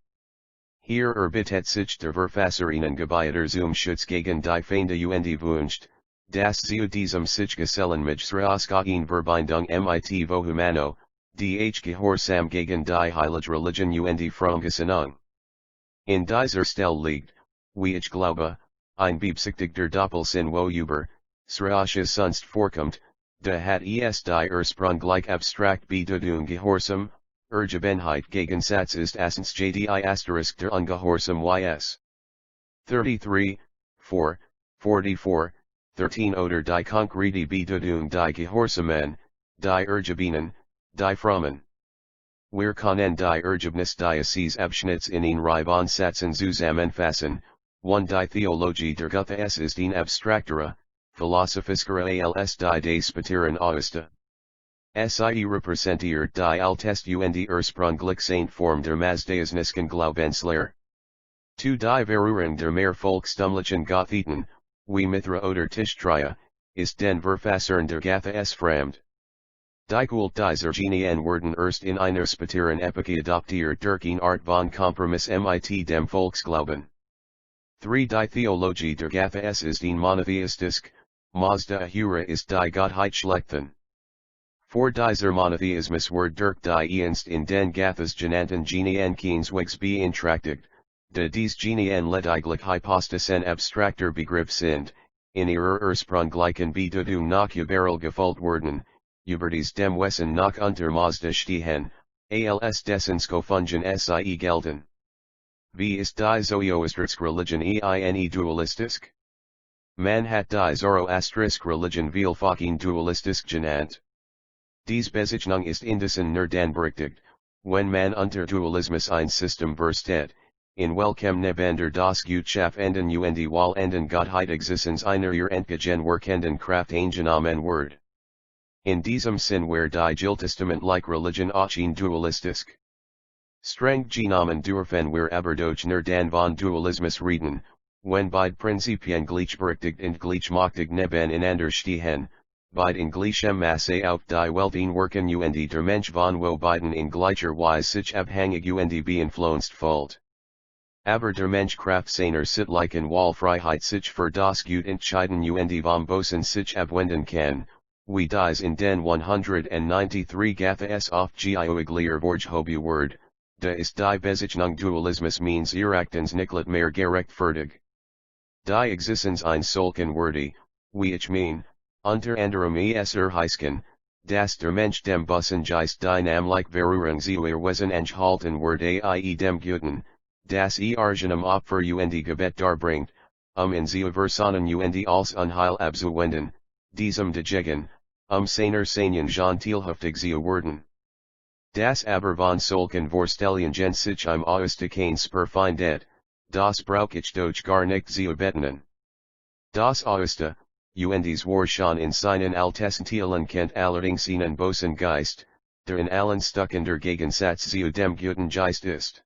Hier erbittet sich der Verfasser ihnen Gebieter zum Schutz gegen die Feinde und wünscht, das zu diesem sich gesellen mit Sraascha in Verbindung mit Vohumano, die Gehorsam gegen die Heilige Religion und Frommgesinnung. In dieser Stelle liegt, wie ich glaube, ein beabsichtigter Doppelsinn wo über, Sraascha sonst vorkommt, da hat es die ursprünglich abstrakt Bedeutung Gehorsam, Ergebenheit Gegensatz ist erstens JDI * der Ungehorsam ys. 33, 4, 44, 13 oder die konkrete Bedeutung die Gehorsamen, die Ergebenen, die Frommen. Wir können die Ergebnis dieses Abschnitts in ein Reihe Sätzen zusammenfassen, die Theologie der Gathas ist ein abstraktere, philosophischere als die des späteren Aosta. Sie repräsentiert die älteste und ursprünglich Saint Form der Mazdayasnischen Glaubenslehre. Zu die Verurung der mehr volkstümlichen Gothiten, wie Mithra oder Tischtria, ist den Verfassern der Gathas fremd. Die Kult dieser Genien wurden erst in einer späteren Epoche adoptiert durch eine Art von Kompromiss mit dem Volksglauben. 3. Die Theologie der Gathas ist ein monotheistisk, Mazda Ahura ist die Gottheit schlechthin. 4. Dieser Monotheismus wird durch die Ernst in den Gathas genannten Genien keineswegs beeinträchtigt, da dies Genien lediglich Hypostasen abstrakter Begriff sind, in ihrer ursprünglichen Bedeutung noch überall gefüllt worden, über dies dem Wesen noch unter Mazda stehen, als dessen Skopfungen sie gelten. Wie ist die Zoroastrische Religion dualistic? Man hat die Zoroastrische Religion vielfach dualistisch genannt. Dies Bezeichnung ist indessen nur dann berechtigt, wenn man unter Dualismus ein System versteht, in welchem neben der das Gutschaffenden und Wallenden Gottheit Existenz einer ihr entgegen wirkenden Kraft eingenommen wird. In diesem Sinn wär die Giltestamentlich Religion auch dualistisch. Streng genommen dürfen wir aber doch nur dann von Dualismus reden, wenn beide Prinzipien gleichberechtigt und gleichmachtig nebeneinander stehen, beide in gleichem Maße auf die Welt einwirken und der Mensch von wo beiden in gleicher Weise sich abhängig und beeinflusst fühlt. Aber der Mensch Kraft seiner sittlichen Wahlfreiheit sich für das Gut entscheiden und vom Bösen sich abwenden kann, wie dies in den 193 Gathas auf Geiger Vorgehoben wird, de ist die Bezeichnung Dualismus means Erachtens nicht mehr gerechtfertigt. Die Existenz ein solchen Werte, wie ich mein, unter anderem es heißen, dass der Mensch dem Bussen Geist die namlich Verurung zu Wesen enthalten wird ie dem Guten, das Argenum Opfer und Gebet darbringt, in zu Versanen und als Unheil abzuwenden, diesem dagegen, seiner Seinen gentilhaftig zu werden. Das aber von solchen Vorstellungen sich im Ausdruck verfindet, das brauch ich doch gar nicht zu betonen. Das Auste, und war schon in seinen Altessentialen kennt allerdings einen Bosen Geist, der in allen Stücken der Gegensatz zu dem Guten Geist ist.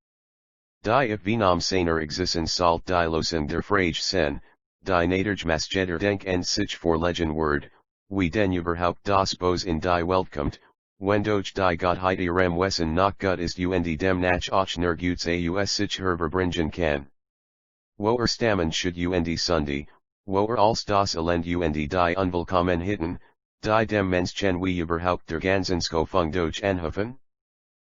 Die Venom seiner Existenz salt die Losung der Frage sen, die Nadergmasjeder denk en sich vorlegen wird, wie denn überhaupt das Bos in die Welt kommt, wenn doch die Gottheit ihrem Wesen nach Gott ist und dem nach auch nergutes aus sich herverbringen kann. Wo stammen should und Sunday, wo als das Elend und die Unwillkommenheiten, die dem Menschen wie überhaupt der ganzen Schöpfung doch anhöfen?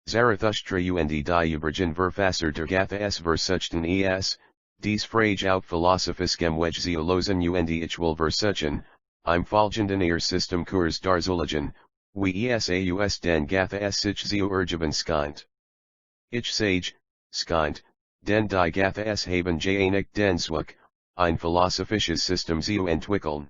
Zarathustra und die Übergen Verfasser der Gathas versuchten es, dies Frage auf philosophischem Weg zu lösen und ich will versuchen, im folgenden ihr System Kurs darzulegen, wie es aus den Gathas sich zu ergeben scheint. Ich sage, scheint, denn die Gathas haben nicht den Zweck, ein philosophisches System zu entwickeln.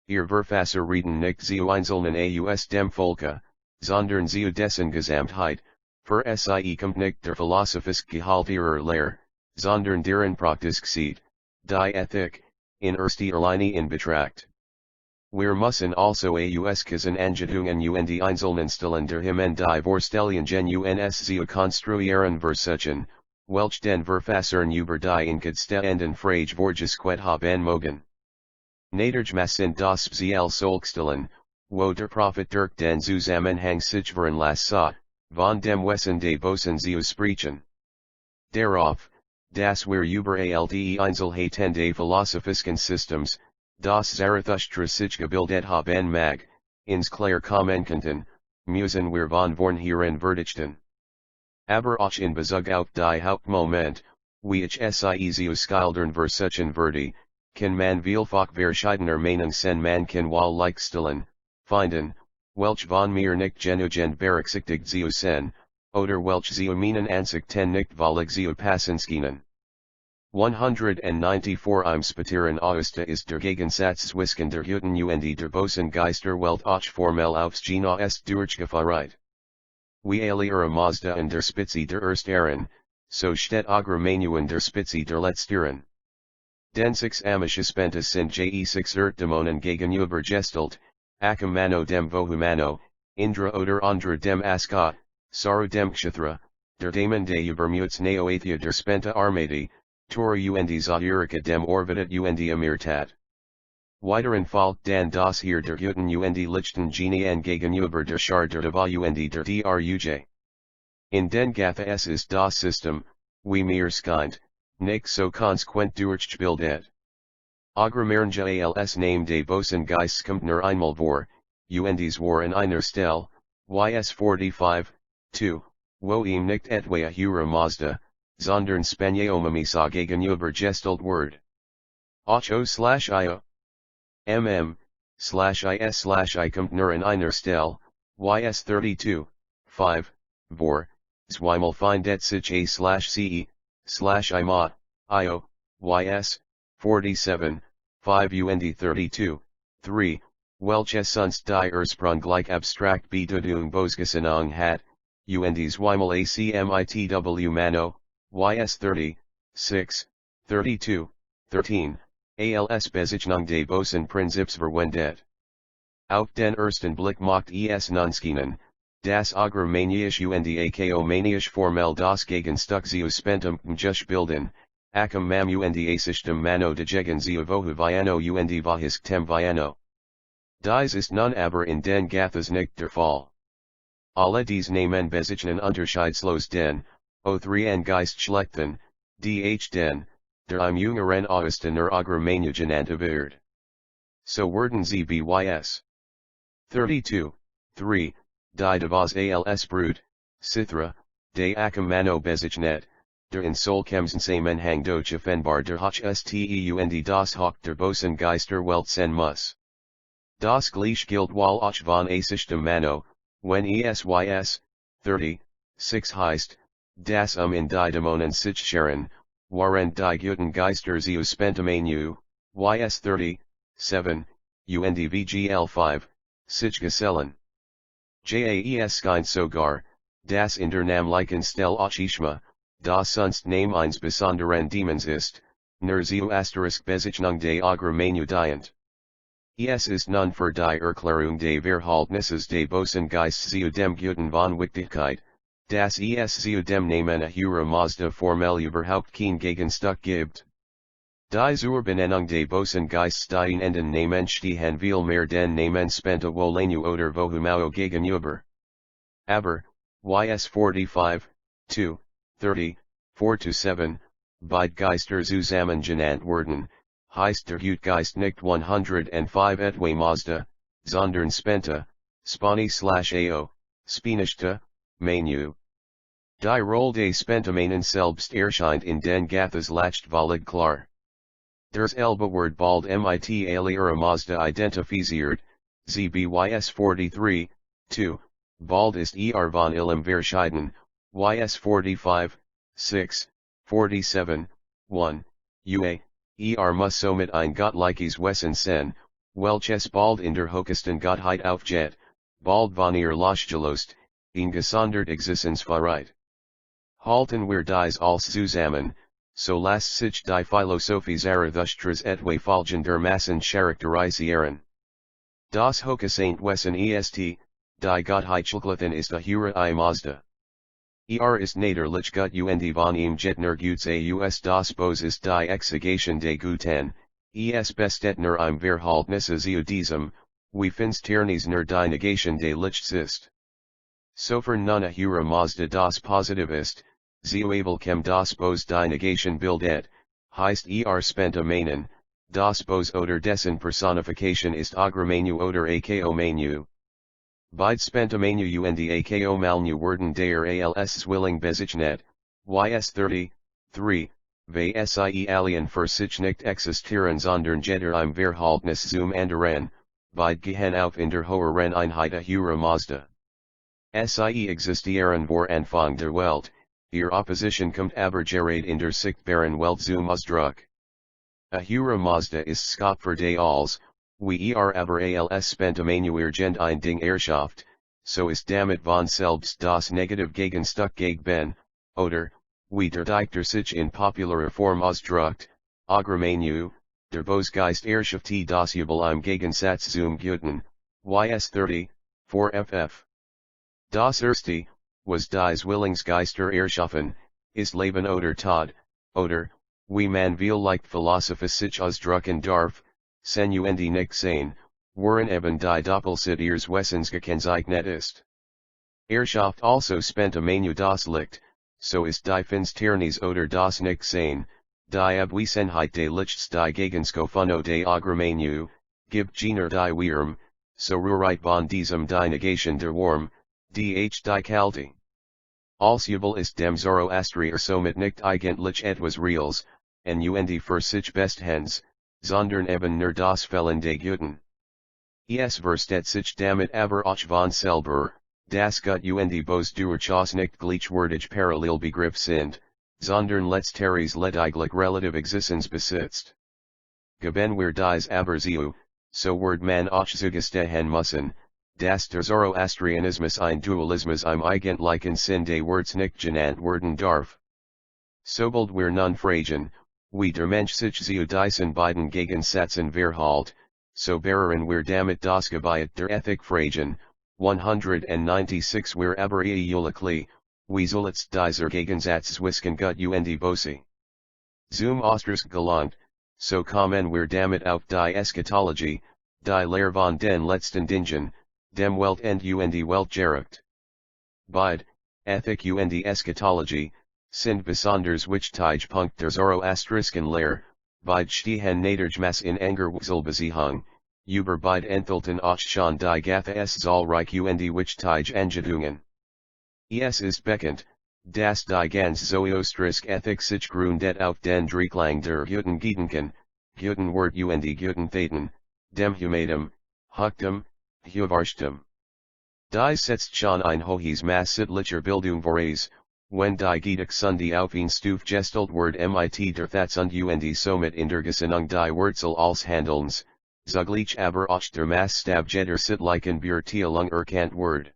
Ihr Verfasser reden nicht zu einzelnen aus dem Volke, sondern zu dessen Gesamtheit, für sie kommt nicht der philosophisch Gehalt ihrer Lehre, sondern deren Praktik sieht, die Ethik, in erster Linie in Betracht. Wir müssen also Kissen Angetungen und einzelnen Stellen der Himen die Vorstellungen uns zu konstruieren versuchen, welch den Verfassern über die Inkadstehenden Frage vorgesquet haben mogen. Nadergmassen das Ziel Solkstellen, wo der Prophet durch den Zusammenhang sich veran lassen, von dem Wesen des Bosen zu sprechen. Darauf, das wir über alte Einzelheiten des philosophischen Systems, das Zarathustra sich gebildet haben mag, ins Klare kommen könnten, müssen wir von vornherein verdichten. Aber auch in Bezug auf die Hauptmoment, wie ich sie zu schildern versuchen werde, kann man vielfach verschiedener Meinung sein man kann wahrlich Stellen, finden, welch von mir nicht genügend berücksichtigt zu sein, oder welch zu meinen Ansichten nicht völlig zu passen schienen. 194 Im Spatieren Auste ist der Gegensatz zwischen der Guten und der Bosen Geisterwelt auch formell aufs Gena est durchgeführt. Wie Ahura Mazda und der Spitze der Ersteren, so steht Agramenu der Spitze der Letzteren. Den sechs Amische Spenta sind je6 Erdämonen gegenübergestellt, Akamano dem Vohumano, Indra oder Andra dem Aska, Saru dem Kshatra, der Daemon de Ubermutes Neoathia der Spenta Armati, Tor und Zahirika dem Orbitat und Amirtat. Weiteren folgt dann das hier der Guten und Lichten Genien gegenüber der Schar der Deva und der Druj. In den Gathas ist das System, wie mir scheint, nicht so konsequent durchgebildet. Agramernja als Name de Bosen Geist kommt nur einmal vor, und war in einer Stelle, ys 45, 2, wo ihm nicht etwa Ahura Mazda, sondern Spaniomamisa gegenübergestellt wird. I kommt nur in einer Stelle, ys 32, 5, vor, zweimal findet sich a/ce, /ima, io, ys, 47, 5 und 32, 3, welches sonst die Ursprung gleich abstract Bedeutung Bosgesenung hat, und zweimal acmitw mano, ys 30, 6, 32, 13, als Bezeichnung des Bosen Prinzips verwendet. Auf den ersten Blick macht es nunskinen, das Agramanisch und Akomanisch formell das Gegenstück zu Spentum bilden, Akam mam und Asichtem mano dagegen zu Vohuviano und Vahisktem Viano. Dies ist nun aber in den Gathas nicht der Fall. Alle dies Namen bezeichnen unterscheidslos den, O3 Geistschlechten, dh den, der im jüngeren Austener Agramania genannt wird. So werden sie bys. 32, 3, die Devas als Brut, Sithra, de Akamano Bezicnet, der in Sol Kemsen Menhang Doche Fenbar der Hoch Steund das Hoch der Bosen Geister Weltsen Muss. Das Gleichgilt wal auch von Asichtem Mano, wenn esys, 30, 6 heißt, das in die Dämonen sich scheren, waren die guten Geister zu Spentamenu, ys 30, 7, undvgl 5, sich gesellen. Jas kein sogar, das in der Namlikenstelle auch Ishma, da sonst Name eins besonderen Demons ist, nur zu Bezeichnung de Agremenu dient. Es ist nun für die Erklärung de Verhaltnisses de Bosengeist zu dem Guten von Wichtigkeit, das es zu dem Namen Ahura Mazda formell überhaupt kein Gegenstück gibt. Die Benennung de Bosengeists die Enden Namen stehen viel mehr den Namen Spenta Wolenu oder Vohumao gegenüber. Aber, ys 45, 2, 30, 4-7, beide Geister zusammen genannt werden, heißt der Hutgeist nicht 105 etwa Mazda, sondern Spenta, Spani/Ao, Spinishta, Manu. Die Rolle des Spentamanen selbst erscheint in den Gathas Lachtvalig klar. Das Elba-Wort bald mit Ahura Mazda identifiziert, zbys 43, 2, bald ist von Ilm verschieden, ys 45, 6, 47, 1, ua, muss somit ein gottliches Wesen sein, welches bald in der höchsten Gottheit aufgeht, bald von ihr losgelöst, in gesondert Existenz verreit. Halten wir dies als zusammen, so lasst sich die Philosophie Zarathustras etwa folgendermaßen charakterisieren. Das höchste Wesen est, die Gottheitschlichen ist Ahura Mazda. Ist naderlich gut und von ihm Jetner Gutes aus das Bos ist die Exegation de Guten, bestetner im Verhaltnisse zu diesem, wie finsternisner die Negation de Lichts ist. Sofern nun Ahura Mazda das Positiv ist, able kem das Bos die Negation bildet, heißt Spentamanen, das Bos oder dessen Personification ist Agremenu oder Ako Manu. Beide Spentamanu und Ako Malnu werden der als Zwilling bezeichnet, ys 30, 3, sie alien für sich nicht existieren sondern jeder im Verhältnis zum anderen, beide gehen auf in der höheren Einheit Ahura Mazda. Sie existieren vor Anfang der Welt, ihr Opposition kommt aber gerade in der sichtbaren Welt zum Ausdruck. Ahura Mazda ist Schöpfer de alles, wie aber als Spentamanu irgend ein Ding erschafft, so ist damit von selbst das Negativ Gegenstück gegen oder, wie der Dichter sich in popularer Form ausdrückt, Agremenu, der Bosgeist erschafft das Übel im Gegensatz zum Guten, ys 30, 4ff. Das erste, was dies Willingsgeister erschaffen, ist Leben oder Tod, oder, wie man viel leicht Philosophie sich ausdrücken darf, sen und nicht sein, waren eben die Doppelsit ihres Wessens gekennzeichnet ist. Schafft also Spentamanu das Licht, so ist die Finsternis oder das nicht sein, die Abwesenheit de Lichts die Gegenskofuno de Agremenu, gibt jener die Wärme, so ruhigt von diesem die Negation der Warm, die Kalte. Als Übel ist dem Zoroastrier somit nicht eigentlich etwas Reals, und für sich Besthens, sondern eben nur das Fällen de Guten. Es versteht sich damit aber auch von selber, das Gut und Bos durchaus nicht gleichwertig Parallelbegriff sind, sondern letzteres lediglich relative Existenz besitzt. Geben wir dies aber zu, so wird man auch zugestehen müssen, dass der Zoroastrianismus ein Dualismus im eigentlichen Sinn de Words nicht genannt werden darf. Sobald wir nun fragen, wie der Mensch sich zu diesen beiden Gegensätzen verhält, so berehren wir damit das Gebiet der Ethik fragen, 196 wir aber eulikli, wie soll's dieser Gegensatz zwischen Gut und Bosi. Zum Ausdruck gelangt, so kommen wir damit auf die Eschatology, die Lehre von den letzten Dingen, dem Weltende und Weltgericht. Beide, Ethik und Eschatology, sind besonders wichtig Punkt der Zoroastrischen Lehre, beide stehen nadergemäß in enger Wechselbeziehung, über beide enthalten auch schon die Gathas zahlreich und wichtige Anschauungen. Es ist bekannt, das die ganz Zoroastrisch Ethik sich gründet auf den Dreiklang der guten Gedanken, guten Wort und guten Thaten, dem Humatum, Huchtum, Huvarstum. Die setzt schon ein hohes Maß sittlicher Bildung voraus, wenn die Gedanken auf ein Stufe gestellt wird mit der Thats und somit in der Gesinnung die Wurzel als Handelns, zugleich aber auch der Maßstab jeder sittlichen Beurteilung erkannt wird.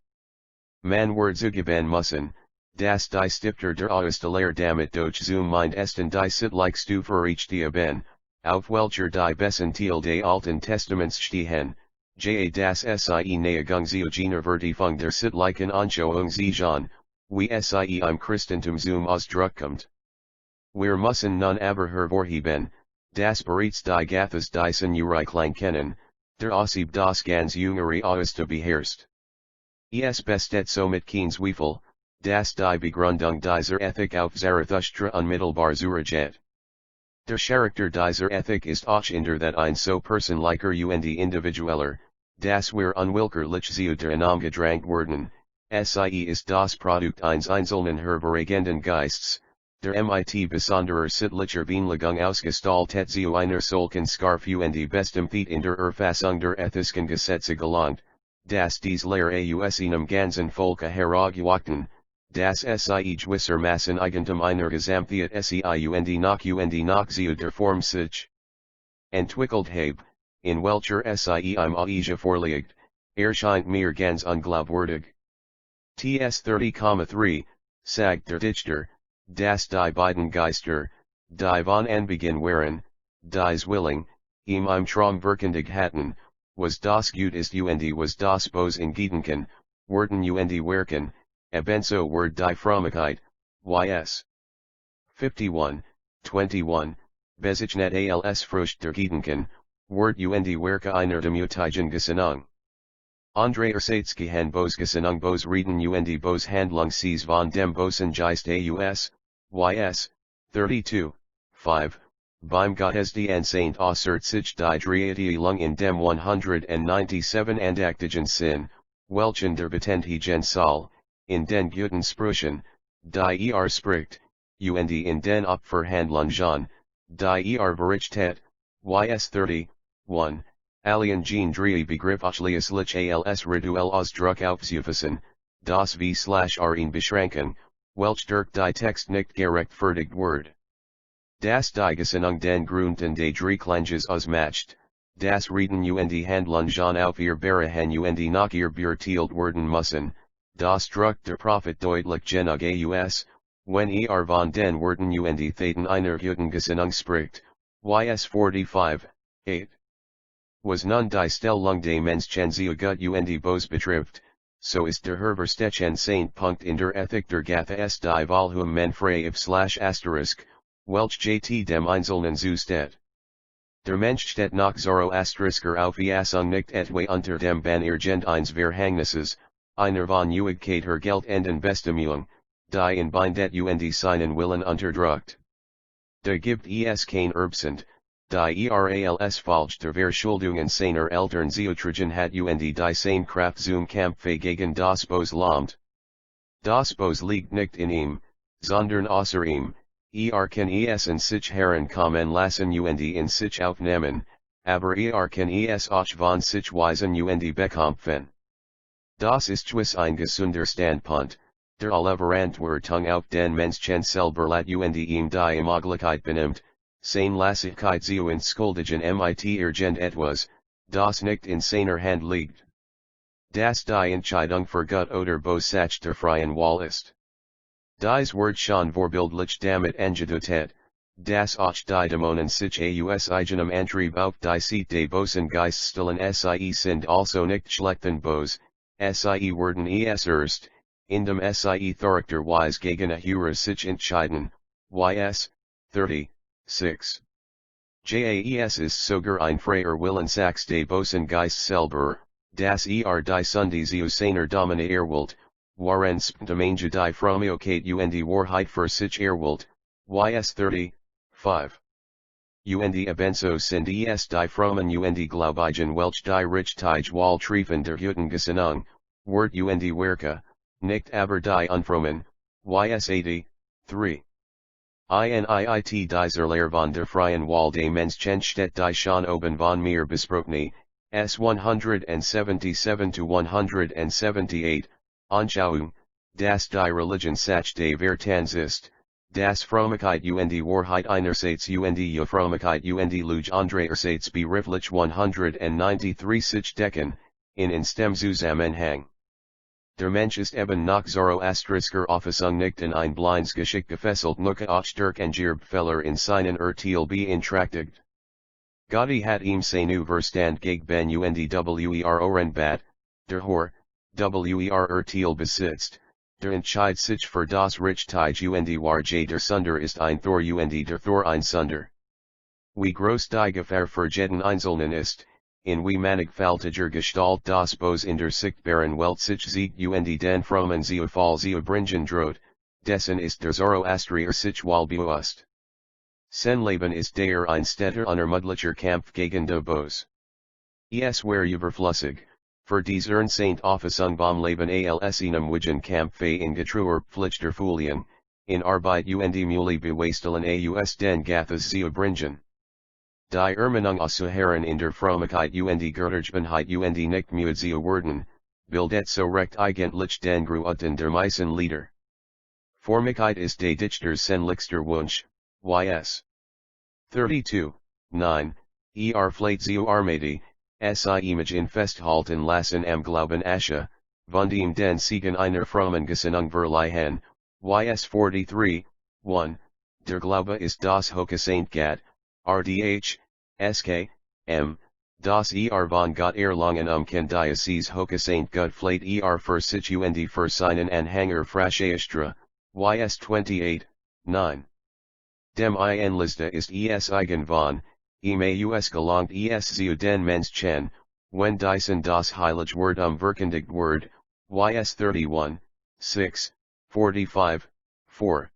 Man wird zugeben müssen, dass die Stifter der Auslehre damit durch zum Mind esten die sittliche Stufe erreicht haben, auf welcher die besten Teil des Alten Testaments stehen, ja das sie Nagung Zeugener Vertiefung der sittlichen Anschauung sehen, wie sie im Christentum zum Ausdruck kommt. Wir müssen nun aber hervorheben, dass bereits die Gathas die Senuriklang kennen, der Aussieb das ganz jüngere Auste beherrscht. Es bestet somit kein Zweifel, dass die Begründung dieser Ethik auf Zarathustra unmittelbar zurückgeht. Der Charakter dieser Ethik ist auch in der that ein so personlicher und individueller, dass wir unwillkürlich zu der Annahme gedrängt werden, sie ist das Produkt eines einzelnen hervorragenden Geists, der mit besonderer sittlicher Vereinigung ausgestaltet zu einer solchen Scharf und Bestimmtheit in der Erfassung der ethischen Gesetze gelangt, dass dies Lehre aus einem ganzen Volke herausgewachten, das sie gewissermaßen Eigentum einer Gesamtheit sei und nach zu der Form sich entwickelt habe, in welcher sie im Asia vorliegt, erscheint mir ganz unglaubwürdig. TS 30,3, sagt der Dichter, dass die beiden Geister, die von Anbeginn waren, dies Willing, im Trong verkündigt hatten, was das Gut ist und was das Böse in Gedanken, Worten und Werken, ebenso word die Frömmigkeit, ys. 51, 21, bezeichnet als Frucht der Gedanken, Wort und Werke einer demütigen Gesinnung. Andre Ersatzgehen bos Gesinnung bos Reden und bos Handlung sees von dem Bosen Geist aus, ys. 32, 5, beim Gottes die Saint assert sich die Dreieilung in dem 197 andaktigen Sinn, welchen der betätigen soll, in den guten Sprüchen, die spricht, und in den Opferhandlungen, die verrichtet, ys. 30, 1, allen Gene Drei Begriff Achliuslich als Ritual Ausdruck aufzufassen, das v/in beschränken, welch durch die Text nicht gerechtfertigt wird. Das die Gesinnung den Gründen des Dreiklanges ausmacht, das Reden und Handlungen auf ihr Beruhen und nach ihr beurteilt werden müssen, das Druck der Prophet deutlich genug aus, wenn von den Worten und Thaten einer guten Gesinnung spricht, ys. 45, 8. Was nun die Stellung des Menschen zu gut und bos betrifft, so ist der hervorstechen Punkt in der Ethik der Gathas die Volhum men frei / welch jt dem Einzelnen zusteht. Der Mensch steht nach Zoroastrisker Auffassung nicht etwa unter dem Bann irgendeines Verhängnisses, einer von Uigkeit Geltenden Bestimmung, die in bindet und seinen Willen unterdrückt. Da gibt es kein Erbsend, die als falsch der Verschuldungen seiner Eltern zugetragen hat und die seine Kraft zum Kampfe gegen das Böse lohnt. Das Böse liegt nicht in ihm, sondern außer ihm, kann es in sich hereinkommen lassen und in sich aufnehmen, aber kann es auch von sich weisen und bekämpfen. Das ist ein gesunder Standpunkt, der alle Verantwortung auf den Menschen selber lädt und ihm die Möglichkeit benimmt, seine Lassigkeit zu entschuldigen mit etwas, das nicht in seiner Hand liegt. Das die Entscheidung für gut oder böse Sache der freien Wahl ist. Dies Wort schon vorbildlich damit angedeutet, das auch die Dämonen sich aus eigenem Antrieb auf die Seite des Bosen Geist stellen sie sind also nicht schlechten bos, sie werden erst, indem sie charakterweise gegen Ahura sich entscheiden, ys. 30, 6. Jas ist sogar ein freier Willensachs des Bosen Geist selber, das die Sunday zu seiner Domina erwählt, waren Spntamanga die Frömmigkeit und Wahrheit für sich erwählt, ys. 30, 5. Und ebenso sind es die Frommen und Glaubigen welch die Richtige Wahl treffen der guten Gesinnung, Wort und Werke, nicht aber die Unfrommen, ys 80, 3. INIIT dieser Lehre von der freien Wahl des Menschen steht die schon oben von mir besprochene, S 177-178, Anschauung, dass die Religion Sach des Verstandens ist, das Frömmigkeit und Wahrheit einerseits und die Frömmigkeit und Lüge andererseits berichtlich 193 sich decken, in stem Zusammenhang. Der Mensch ist eben nach Zoroastrischer Auffassung nicht in ein blindes Geschick gefesselt nur auch stark Fehler in seinen Urteil beeinträchtigt. Gotti hat ihm seinu Verstand gegen ben und wer Orenbat, der Hor, wer Urteil besitzt, der Entscheid sich für das Richtige und Warje der Sunder ist ein Thor und der Thor ein Sunder. Wie groß die Gefahr für jeden Einzelnen ist, in wie mannigfaltiger Gestalt das Bos in der sichtbaren Welt sich siegt und den frommen Fall zu bringen droht, dessen ist der Zoroastrier sich wohl bewusst. Sein Leben ist der ein steter unermüdlicher Kampf gegen die Bos. Es wäre überflüssig, für diese Saint Auffassung vom Leben als einem wigen Kampfe in getruer Pflichter Folien, in Arbeit und Muli bewestelen aus den Gathas zu bringen. Die Ermahnung auszuharren in der Frömmigkeit und Gerechtigkeit und nicht müde zu werden, bildet so recht eigentlich den Gruten der meisten Lieder. Frömmigkeit ist der Dichters sehnlichster Wunsch, ys. 32, 9, vielleicht zu Armati, Image in Festhalten lassen am Glauben Asche, von dem den Siegen einer frommen Gesinnung verleihen, ys 43, 1, der Glaube ist das Hochgesaint RDH, SK, M, das von Gott erlangen kann Diocese Hochgesaint Gut Flat für sich und für seinen Anhänger Mazdayasna, ys 28, 9. Dem Liste ist eigen von, us gelangt zu den Menschen, wenn diesen das heilige Wort verkündigt wird, ys 31, 6, 45, 4.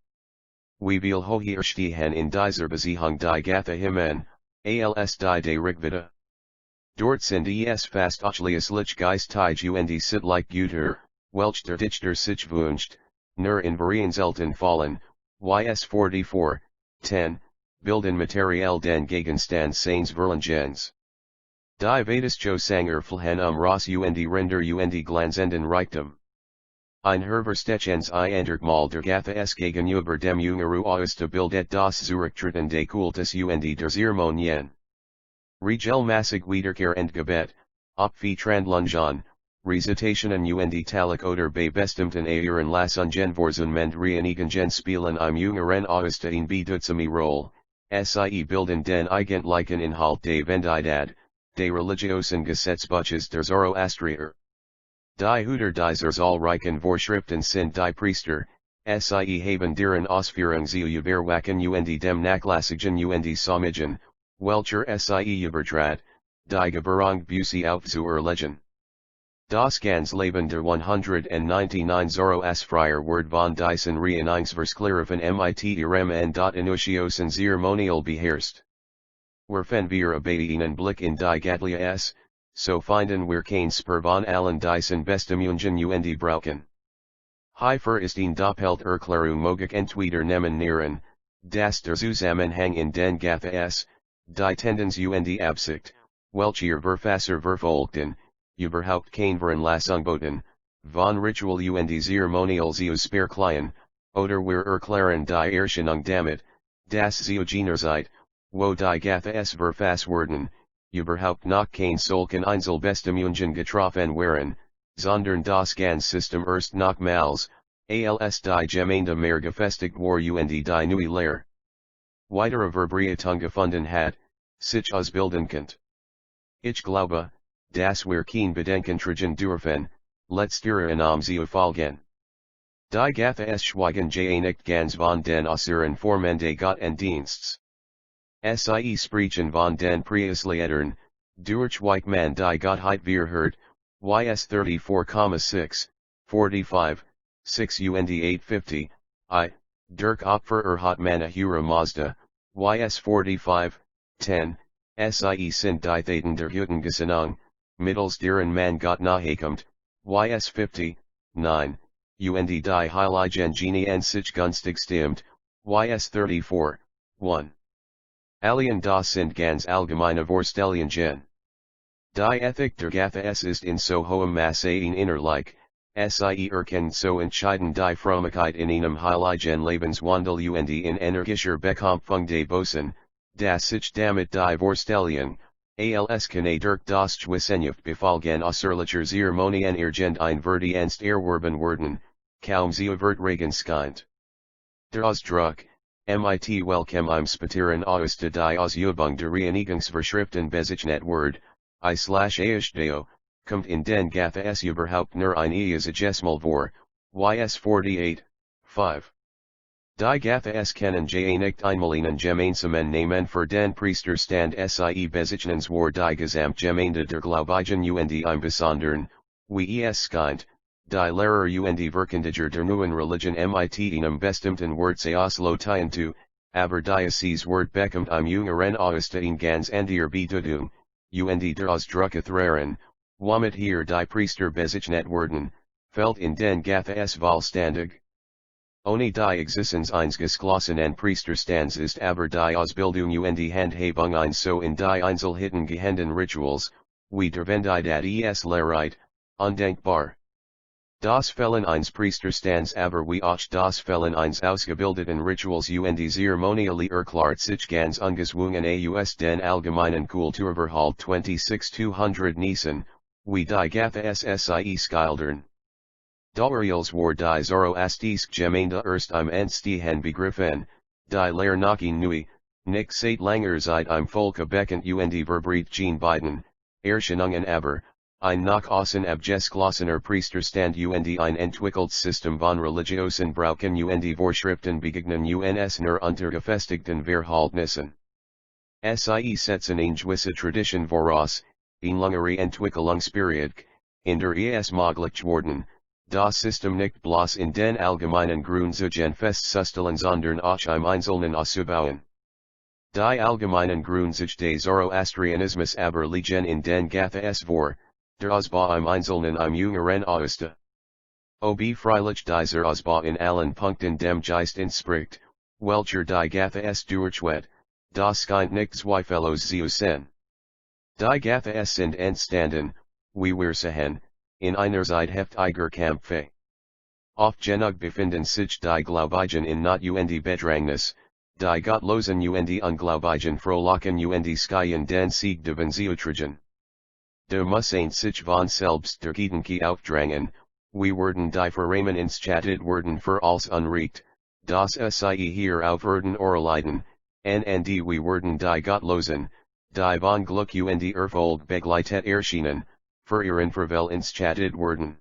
Wie will hoher stehen in dieser Beziehung die Gatha himen, als die de Rigveda. Dort sind fast ausschließlich geistig und sittlich Güter, welch der Dichter sich wünscht, nur in Varianzelten fallen, ys 44, 10, bilden materiell den Gegenstand seines Verlangens. Die Vedas Sanger Flhen Ras und Render und Glanzenden Reichtum. Ein Herverstechens Mal der Gathas gegenüber dem Jüngeru Augusta bildet das Zurücktreten des Kultus und der Zeremonien. Regelmäßig wiederkehrend Gebet, Opfi Trandlungen, Recitationen und Talik oder bei bestimmten Lassungen vorzunmend reinigen Spielen im Jüngeren Augusta in bedeutsamer Rolle, sie bilden den eigentlichen Inhalt des Vendidad, des religiosen Gesetzbuches der Zoroastrier. Die Hüter dieser zahlreichen Vorschriften sind die Priester, sie haben deren Ausführung zu überwachen und dem Nachlassigen und Samigen, welcher sie übertrat, die Gebührung Buße aufzuerlegen. Das ganz Leben der 199 Zoroastrier Word von diesen Reinigungsversklären mit ihrem Initiosen Zeremonial beherrscht. Werfen wir einen Blick in die Gatlia so finden wir kein Spur von allen diesen Bestimmungen und Brauchen. Hierfür ist ein doppelt Erklärung möglich entweder nehmen Nieren, dass der Zusammenhang in den Gathas, die Tendenz und Absicht, welche Verfasser verfolgten, überhaupt kein Veranlassung boten, von Ritual und Zeremonial zu Sperrkleien, oder wir erklären die Erscheinung damit, dass zu jener Zeit, wo die Gathas verfasst wurden, überhaupt noch kein solchen Einzelbestimmungen getroffen waren, sondern das ganze System erst nochmals, als die Gemeinde mehr gefestigt war und die neue Lehre weitere Verbreitung gefunden hat, sich ausbilden konnte. Ich glaube, dass wir kein Bedenken tragen dürfen, letzterer zu folgen. Die Gathas schweigen nicht ganz von den äußeren Formen des Gottesdienstes. Sie sprechen von den Preisleitern, durch welche man die Gottheit verhört, ys 34,6, 45, 6 und 850, durch Opfer hat man Ahura Mazda, ys 45, 10, sie sind die Thaten der Hütengesinnung, mittels deren man Gott nahekommt, ys 50, 9, und die Heiligen Genie en sich günstig stimmt, ys 34, 1. Alien das sind ganz allgemeine Vorstellungen. Die Ethik der Gathas ist in so hohem Maße ein innerlich, sie erkennt so entscheidend die Frömmigkeit in einem heiligen Lebenswandel und in energischer Bekämpfung des Bösen, dass sich damit die Vorstellung, als kann durch das Zwischenhaft befolgen außerlicher Zeremonien irgendein Verdienst erwerben werden, kaum sie wird regenskind. Der Ausdruck, mit welchem im Spatieren aus die Ausübung der Reinigungsvorschriften bezeichnet wird, I/Deo, kommt in den Gathas überhaupt nur ein Eisagesimal vor, ys 48, 5. Die Gathas kennen ja nicht einmal einen gemeinsamen Namen für den Priesterstand sie bezeichnens war die Gesamtgemeinde der Gläubigen und im Besonderen, wie es scheint, die Lehrer und Verkündiger der neuen Religion mit einem bestimmten Wort auslotieren zu, aber dieses Wort bekommt im Jüngeren aus ein ganz anderer Bedeutung, und der Ausdruck Thrären, womit hier die Priester bezeichnet werden, fällt in den Gathas vollständig. Ohne die Existenz eines geschlossenen Priesterstands ist aber die Ausbildung und die Handhabung ein so in die Einzelheiten gehenden Rituals, wie der Vendidad es Lehrheit, undenkbar. Das Fällen eines Priesterstands aber wie auch das Fällen eines ausgebildeten Rituals und Zeremoniale erklärt sich ganz ungezwungen aus den allgemeinen Kulturverhalt 26200 Nisan, wie die Gathas sie skildern. Dauriels war die Zoroastische Gemeinde erst im Entstehen begriffen, die Lehre nach nui, nicht seit langer Zeit im Volke bekannt und verbreitet beiden, Erscheinungen aber, ein nach außen abgeschlossener Priesterstand und ein entwickeltes System von religiosen Brauchen und Vorschriften begegnen uns nur unter gefestigten Verhältnissen. Sie setzen eine gewisse Tradition voraus, ein langere Entwicklungsperiod, in der es möglich worden, das System nicht bloß in den allgemeinen Grundzügen festzustellen sondern auch im Einzelnen auszubauen. Die allgemeinen Grundzüge des Zoroastrianismus aber liegen in den Gathas vor, der Ausbau im Einzelnen im Jüngeren Oste. Ob freilich dieser Ausbau in allen Punkten dem Geist entspricht, welcher die Gathas durchwet, das scheint nicht zweifellos zu sein. Die Gathas sind entstanden, wie wir sehen, in einer Zeit heftiger Kämpfe. Oft genug befinden sich die Gläubigen in Not und Bedrängnis, die Gottlosen und Ungläubigen frohlocken und skien den Sieg davon zu tragen. Der muss ein sich von selbst der Gedanke aufdrängen, wie werden die Verrahmen entschattet werden für als unrecht, das sie hier auf Erden erleiden, und wie werden die Gottlosen, die von Glück und Erfolg begleitet erschienen, für ihren Verwell entschattet werden.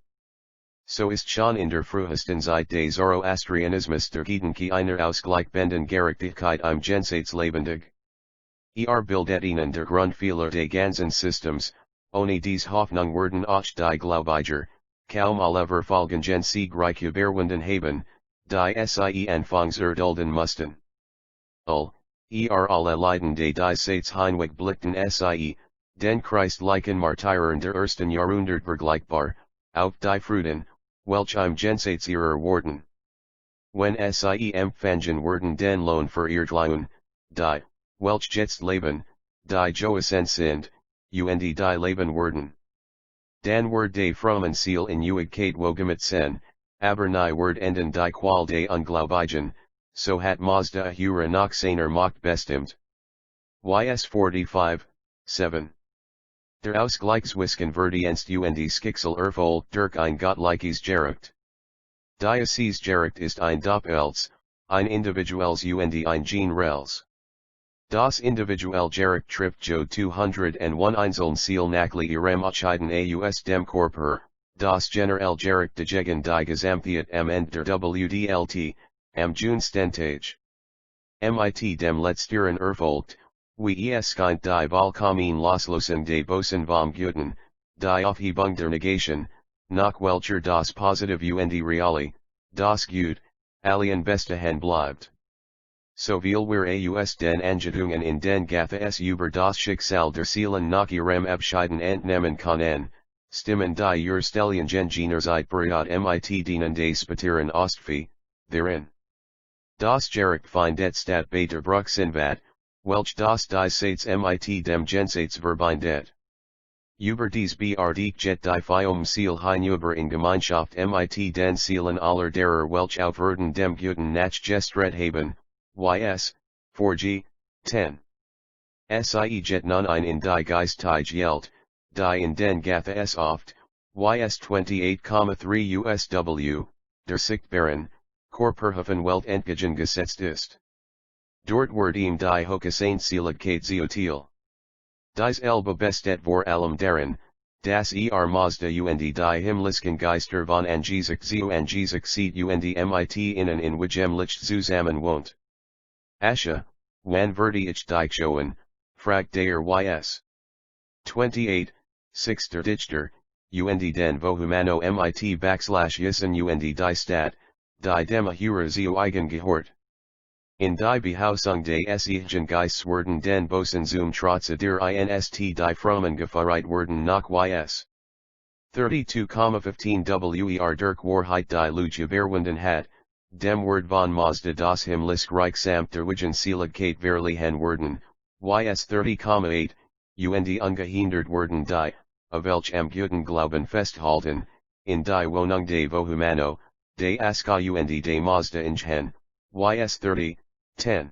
So ist schon in der frühesten Zeit des Zoroastrianismus der Gedanke einer ausgleichbenden Gerechtigkeit im Jenseits lebendig. Bildet ihnen der Grundfehler des ganzen Systems, ohne dies Hoffnung werden auch die Gläubiger, kaum alle verfolgen siegreich überwunden haben, die sie anfangs erdulden mussten. Alle Leiden des Diesseits hinweg blickten sie, den Christlichen Martyren der ersten Jahrhundert vergleichbar, auf die Fruden, welch im Jenseits ihrer worden. Wenn sie empfangen werden den Lohn für ihr Tun, die, welch jetzt leben, die Joasen sind, und die leben werden. Dan word de frommen Ziel in Uigkeit wogemet sen, aber nie word enden die Qual de Ungläubigen, so hat Mazda Ahura nach seiner Macht bestimmt. Ys 45, 7. Der Ausgleichswisken Verdienst und Schicksal erfolgt durch ein gottliches Gericht. Dieses Gericht ist ein Doppels, ein individuelles und ein generelles. Das individuelle Gericht trifft jo 201 einzeln Ziel nach ihrem Entscheiden aus dem Körper, das generelle Gericht dagegen die Gesamtheit am Ende der WDLT, am Junstentage. Mit dem letzteren erfolgt, wie es scheint die vollkommen Loslösung des Bösen vom Guten, die Aufhebung der Negation, nach welcher das Positive und Reale, das Gut, allen bestehen bleibt. So viel wir aus den Anschauungen in den Gathas über das Schicksal der Seelen nach ihrem Abscheiden entnehmen können, Stimmen die Urstellien Zeit Period mit dienen des Spatieren Ostvieh, therein. Das Gericht findet statt bei der Bruchsinvat, welch das die Sates mit dem Gensates verbindet. Über dies Jet die Ziel hinüber in Gemeinschaft mit den Zielen aller derer welch auf Erden dem Guten nachgestrebt haben, ys, 4g, 10. Sie Jet nun ein in die Geistige Welt, die in den Gathas oft, ys 28,3 USW, der Sichtbaren, Körperhöfen Welt entgegen gesetzt ist. Dort wird ihm die Hochsehnseligkeit Ziotil. Dies Elbe bestet vor allem darin, das Mazda und die himmlischen Geister von Angesicht sieht und mit ihnen in Wigem Licht zusammen wohnt. Asche, wann werde ich dich schoen, fragt der ys. 28, 6 der Dichter, und den Vohumano mit /Yissen und die Stadt, die dem Ahura eigen gehört. In die Behausung des Echten Geists werden den Bosen trotz der Inst die Frommen gefeiert werden nach ys. 32,15 wer durch Wahrheit die Luge überwunden hat, dem Wort von Mazda das himmlisch Reich samt der Seligkeit verliehen werden, ys 30,8, und ungehindert werden die, welch am Guten Glauben festhalten, in die Wohnung de Vohumano, de Aska und de Mazda ingehen, ys 30, 10.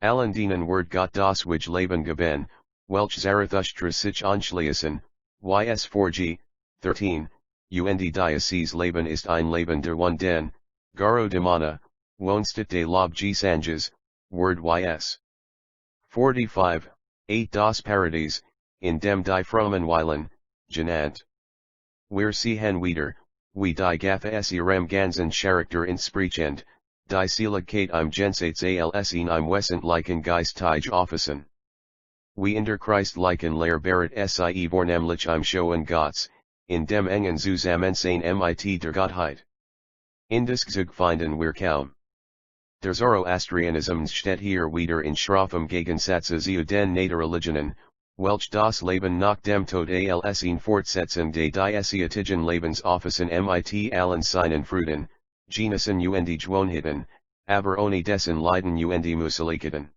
Allen denen Wort Gott das Wige Leben geben, welch Zarathustra sich anschließen, ys 4g, 13, und dieses Leben ist ein Leben der Wunden, Garo Demana, Wohnstat de Lob Sanges, Word ys. 45, 8 das Paradies, in dem die Frommen weilen, genannt. Wir sehen wieder, wie die Gathas ihrem ganzen Charakter entsprechend, die Seligkeit im Jenseits als in im wesentlichen Geistige Officen. Wie in der Christlichen Lehre Barret sie vornehmlich im Schoen Gottes, in dem engen Zusammensein mit der Gottheit. In das Zug finden wir kaum. Der Zoroastrianism steht hier wieder in schroffem Gegensatz zu den Naturreligionen, welch das Leben nach dem Tod als in Fortsetzung de die Asiatischen Lebensofficen mit allen seinen Früchten, Genussen und Gewohnheiten, aber ohne dessen Leiden und Musseligkeiten.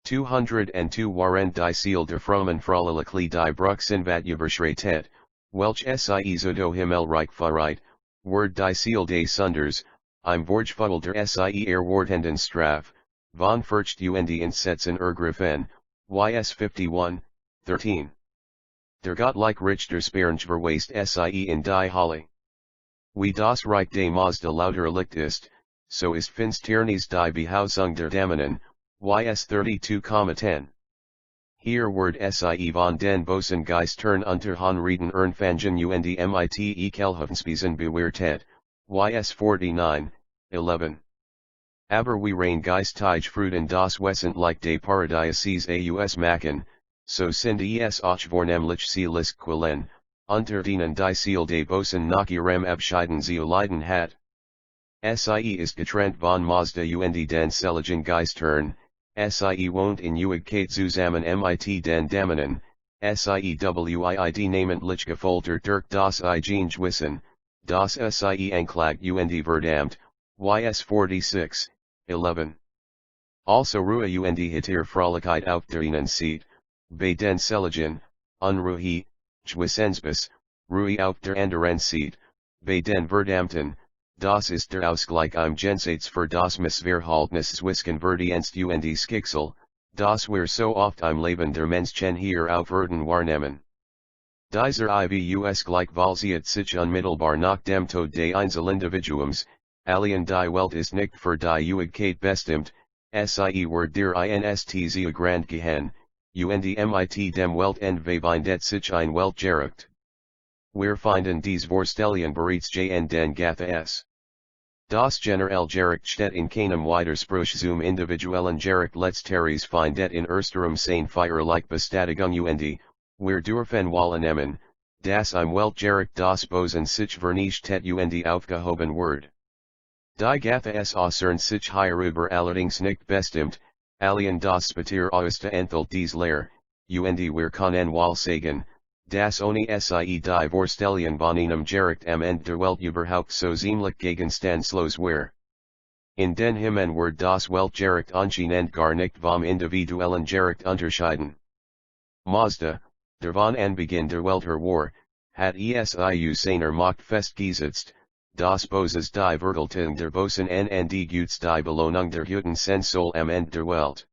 202 waren die Ziel der frommen Fröhlichkeit die Bruchsinvat überschreitet, welch sie Zodo Himmelreich verreit, word die Ziel des Sunders, im Vorgefühl der sie erwartenden Straf, von Furcht und Entsetzen ergriffen, ys 51, 13. Der Gottliche Richter Sperrenverweist sie in die Halle. Wie das Reich de Mazda lauter Licht ist, so ist Finsternis die Behausung der Dämonen, ys 32,10. Hier word sie von den Bosen Geistern unter Hanreden Ernfangen und mit Ekelhofenspiesen bewertet, ys 49, 11. Aber wie rein Geistige Früchten das wesentlich de Paradieses aus machen, so sind es auch vornehmlich seelisch Quellen, unter denen die Ziel de Bosen nach ihrem Abscheiden zu leiden hat. Sie ist getrennt von Mazda und den Seligen Geistern, sie wohnt in Uigkeit zusammen mit den Dämonen, sie vid namentlich gefoltert durch das Eigen Wissen, das sie anklagt und verdammt, ys 46, 11. Also Ruhe und Hitir Fröhlichkeit auf der ihnen sieht, bei den Seligen, Unruhe, Gewissensbis, Ruhe auf der anderen sieht, bei den Verdammten, das ist der Ausgleich im Jenseits für das Missverhältnis zwischen Verdienst und Schicksal, das wir so oft im Leben der Menschen hier auf Erden wahrnehmen. Dieser Ivus gleichwohl sich unmittelbar nach dem Tod des Einzelindividuums, alien die Welt ist nicht für die Uigkeit bestimmt, sie wird der Inst zu grand gehen, und mit dem Weltende verbindet sich ein Weltgericht. Wir finden dies Vorstellungen bereits in den Gathas. Das generell Gericht steht in keinem Widerspruch zum individuellen Gericht letzteres findet in ersterem sein feierlich Bestätigung und, wir dürfen wahrnehmen, das im Weltgericht das Bosen sich vernichtet und aufgehoben wird. Die Gathas äußern sich hierüber allerdings nicht bestimmt, alien das Spatir außer enthält dies Lehr, und wir können wohl sagen, das ohne sie die Vorstellung von einem Gericht am Ende der Welt überhaupt so ziemlich gegenstandslos wäre. In den Himmel wird das Weltgericht anscheinend gar nicht vom individuellen Gericht unterscheiden. Mazda, der von Anbeginn der Welt her war, hat esiu seiner Macht festgesetzt, das Boses die Vergeltung der Bosen an die Gutes die Belohnung der Guten sind soll am Ende der Welt.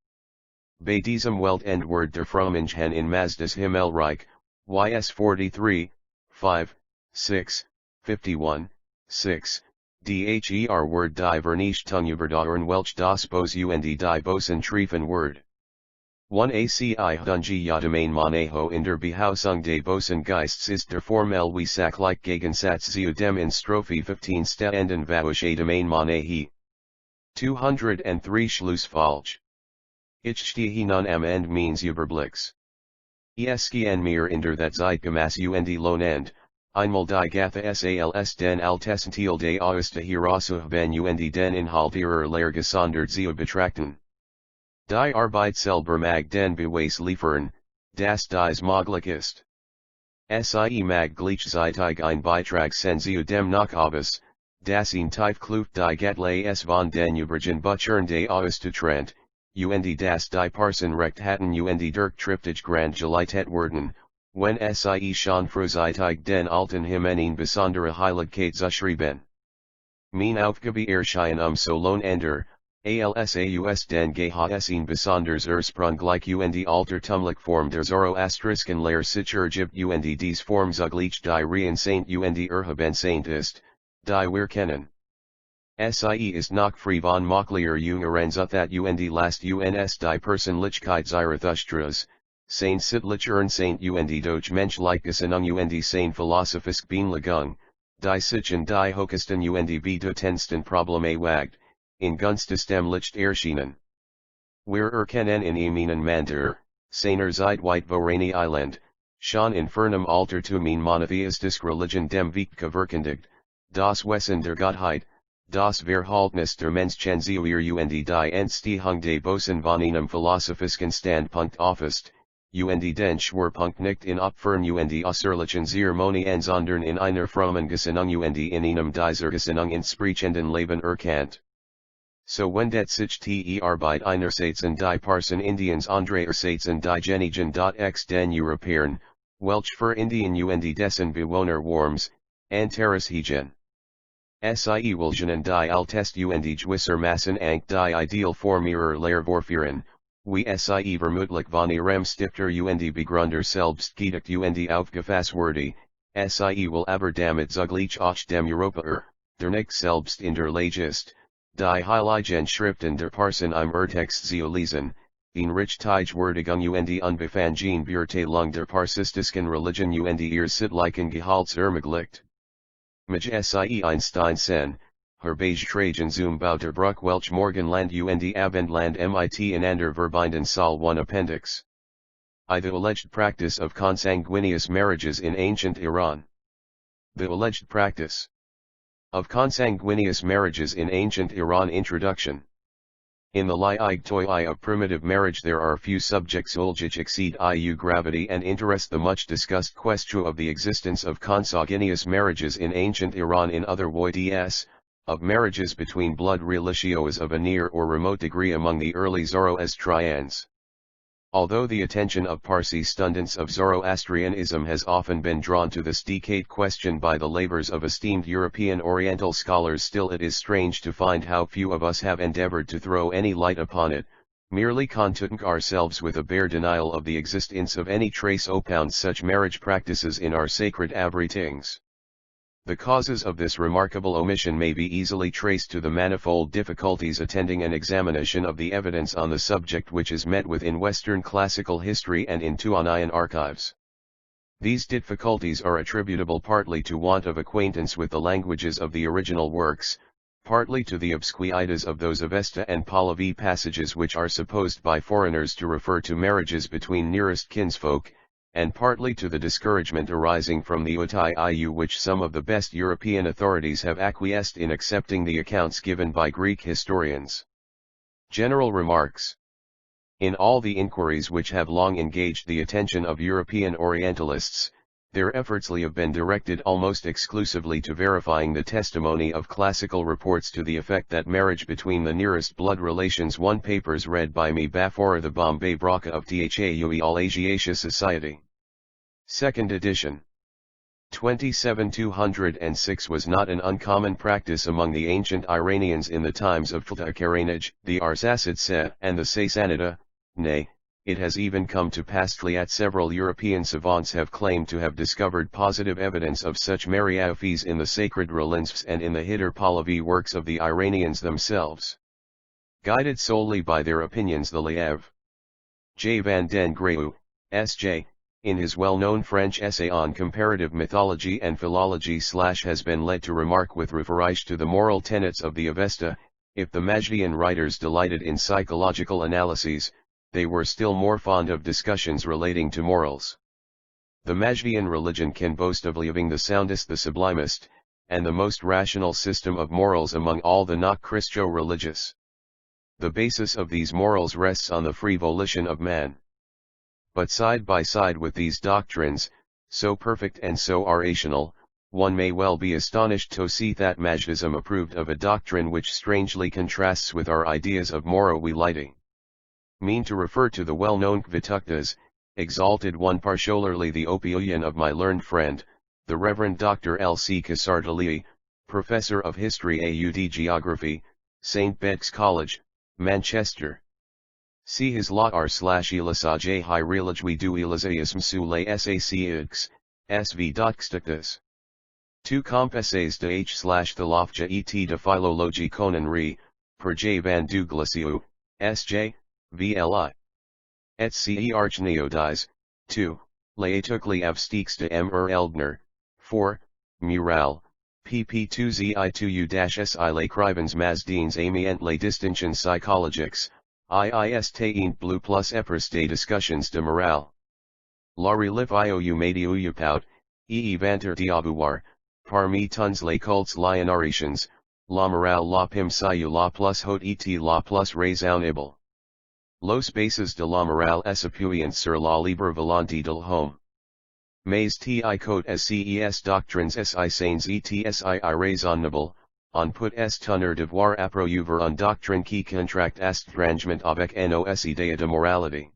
Bei diesem Weltend wird der Frommenchen in Mazdas Himmelreich, YS 43, 5, 6, 51, 6, DHER word die Vernichtung überdauern welch das Bos und die Bosen treffen word. 1 ACI Dungi Yadamain Manejo in der Behausung des Bosen Geists ist der formell wie Sachlich Gegensatz zu dem in Strophe 15 stehenden Vauch Adamain Manehi. 203 Schluss falsch. Ich stehe nun am Ende means Überblicks. Esken mir in der that Zeitgemäß und Lohnend, einmal die Gathas als den Altessentil des Auster herauszuheben und den Inhalt ihrer Lehre gesondert zu betrachten. Die Arbeit selber mag den Beweis liefern, dass dies möglich ist. Sie mag gleichzeitig ein Beitrag sein zu dem Nachhaus, das ihn tief kluft die Gatle es von den übrigen Butchern des Austertrant, und das die Parsen recht hatten und durch Triptych Grand Gelietet werden, wenn sie schon frühzeitig den alten Hymnen besondere Heiligkeit zuschrieben. Mein Aufgabe erscheinen so lohnender, alsaus den Gehassen besonders ursprünglich und altertumlich Form der Zoroastrischen Lehre sich ergibt und dies Form zugleich die Rein Saint und erheben Saint ist, die wir kennen. Sie ist noch frei von möglicher Jungerenzutat und last uns die Personlichkeit Zarathustras, sein sittlichern Saint und durch menschliche Gesinnung und sein philosophisch Beanlegung, die sich in die hochsten und bedeutendsten Probleme wagt, in Gunst dem Licht erschienen. Wir erkennen in ihnen Mandir, seiner Zeitweit Vorani Island, schon in fernem Altertum in monotheistisk Religion dem Weg verkündigt, das Wesen der Gottheit, das Verhaltnis der Menschen zu und die Entstehung des Bosen von einem philosophischen Standpunkt aufist, und den Schwerpunkt nicht in Opfern und äußerlichen Zeremonien sondern in einer frommen Gesinnung und in einem dieser Gesinnung entsprechenden Leben erkannt. So wenn det sich die Arbeit einerseits in die Parsen Indiens andererseits in die Genigen x den Europäern, welch für Indien und dessen Bewohner Worms, Antares-Hegen. Sie wilgen die Altest und gewissermaßen ank die Idealform ihrer Lehre vorführen, wie sie vermutlich von ihrem Stifter und Begründer selbst gedacht und aufgefasst wurde, sie will aber damit zugleich auch dem Europäer, der nicht selbst in der Lage ist, die Heiligen Schriften der Parsen im Urtext zu lesen, in Richtige Würdigung und Unbefangene Beurteilung der parsistischen Religion und ihr sittlichen Gehalts ermöglicht. Mag sie Einstein sen, Herbage Trajan zum Bau der Bruch welch Morgenland und Abendland mit in ander verbinden Saal 1 Appendix. I. The alleged practice of consanguineous marriages in ancient Iran. The alleged practice of consanguineous marriages in ancient Iran. Introduction. In the liig toi of primitive marriage there are few subjects which exceed iu gravity and interest the much discussed question of the existence of consanguineous marriages in ancient Iran. In other words, of marriages between blood relations of a near or remote degree among the early Zoroastrians. Although the attention of Parsi students of Zoroastrianism has often been drawn to this decade question by the labors of esteemed European Oriental scholars, still it is strange to find how few of us have endeavored to throw any light upon it, merely contenting ourselves with a bare denial of the existence of any trace upon such marriage practices in our sacred writings. The causes of this remarkable omission may be easily traced to the manifold difficulties attending an examination of the evidence on the subject which is met with in Western classical history and in Tuanayan archives. These difficulties are attributable partly to want of acquaintance with the languages of the original works, partly to the obscuities of those Avesta and Pahlavi passages which are supposed by foreigners to refer to marriages between nearest kinsfolk, and partly to the discouragement arising from the utai which some of the best European authorities have acquiesced in accepting the accounts given by Greek historians. General remarks. In all the inquiries which have long engaged the attention of European Orientalists, Their efforts have been directed almost exclusively to verifying the testimony of classical reports to the effect that marriage between the nearest blood relations. 1 Papers read by me Bafora the Bombay Braka of Thaue All-Asiatia Society. 2nd edition. 27-206 was not an uncommon practice among the ancient Iranians in the times of Tutankharenage, the Arsacid and the Sasanida, nay, it has even come to pass that several European savants have claimed to have discovered positive evidence of such mariaphys in the sacred reliefs and in the Hidr Pahlavi works of the Iranians themselves. Guided solely by their opinions, the Liev. J. van den Greu, S.J., in his well-known French essay on comparative mythology and philology has been led to remark with reference to the moral tenets of the Avesta, if the Mazdayan writers delighted in psychological analyses, they were still more fond of discussions relating to morals. The Mazdayan religion can boast of living the soundest, the sublimest, and the most rational system of morals among all the not Christo-religious. The basis of these morals rests on the free volition of man. But side by side with these doctrines, so perfect and so rational, one may well be astonished to see that Mazdayism approved of a doctrine which strangely contrasts with our ideas of morality. Mean to refer to the well-known Kvituktas, exalted one, particularly the opinion of my learned friend, the Reverend Dr. L.C. Kasardali, Professor of History AUD Geography, St. Bede's College, Manchester. See his lot r/elisaj high religui du elisaiism sule sacx, sv.xtictus. 2 comp essays de h/the lofja et de philologie conan re, per J. van du Glasiu, S.J., VLI. Et ce archneodies, 2, Laetukli avstiks de M. Eldner, 4, Mural, pp 2zi2u-si les crivens Mazdines amient les distinctions psychologiques, iis taint bleu plus epers des discussions de morale. La relief iou madiou upout, vanter diabuar, parmi tons les cultes lionaritians, la morale la pim sayu la plus haute et la plus raisonnable. Los bases de la morale s'appuient sur la libre volonté de l'homme. Mais ti cote ses doctrines si sains et si irraisonnable, on put est teneur devoir approuver un doctrine qui contracte estrangement avec nos idées de moralité.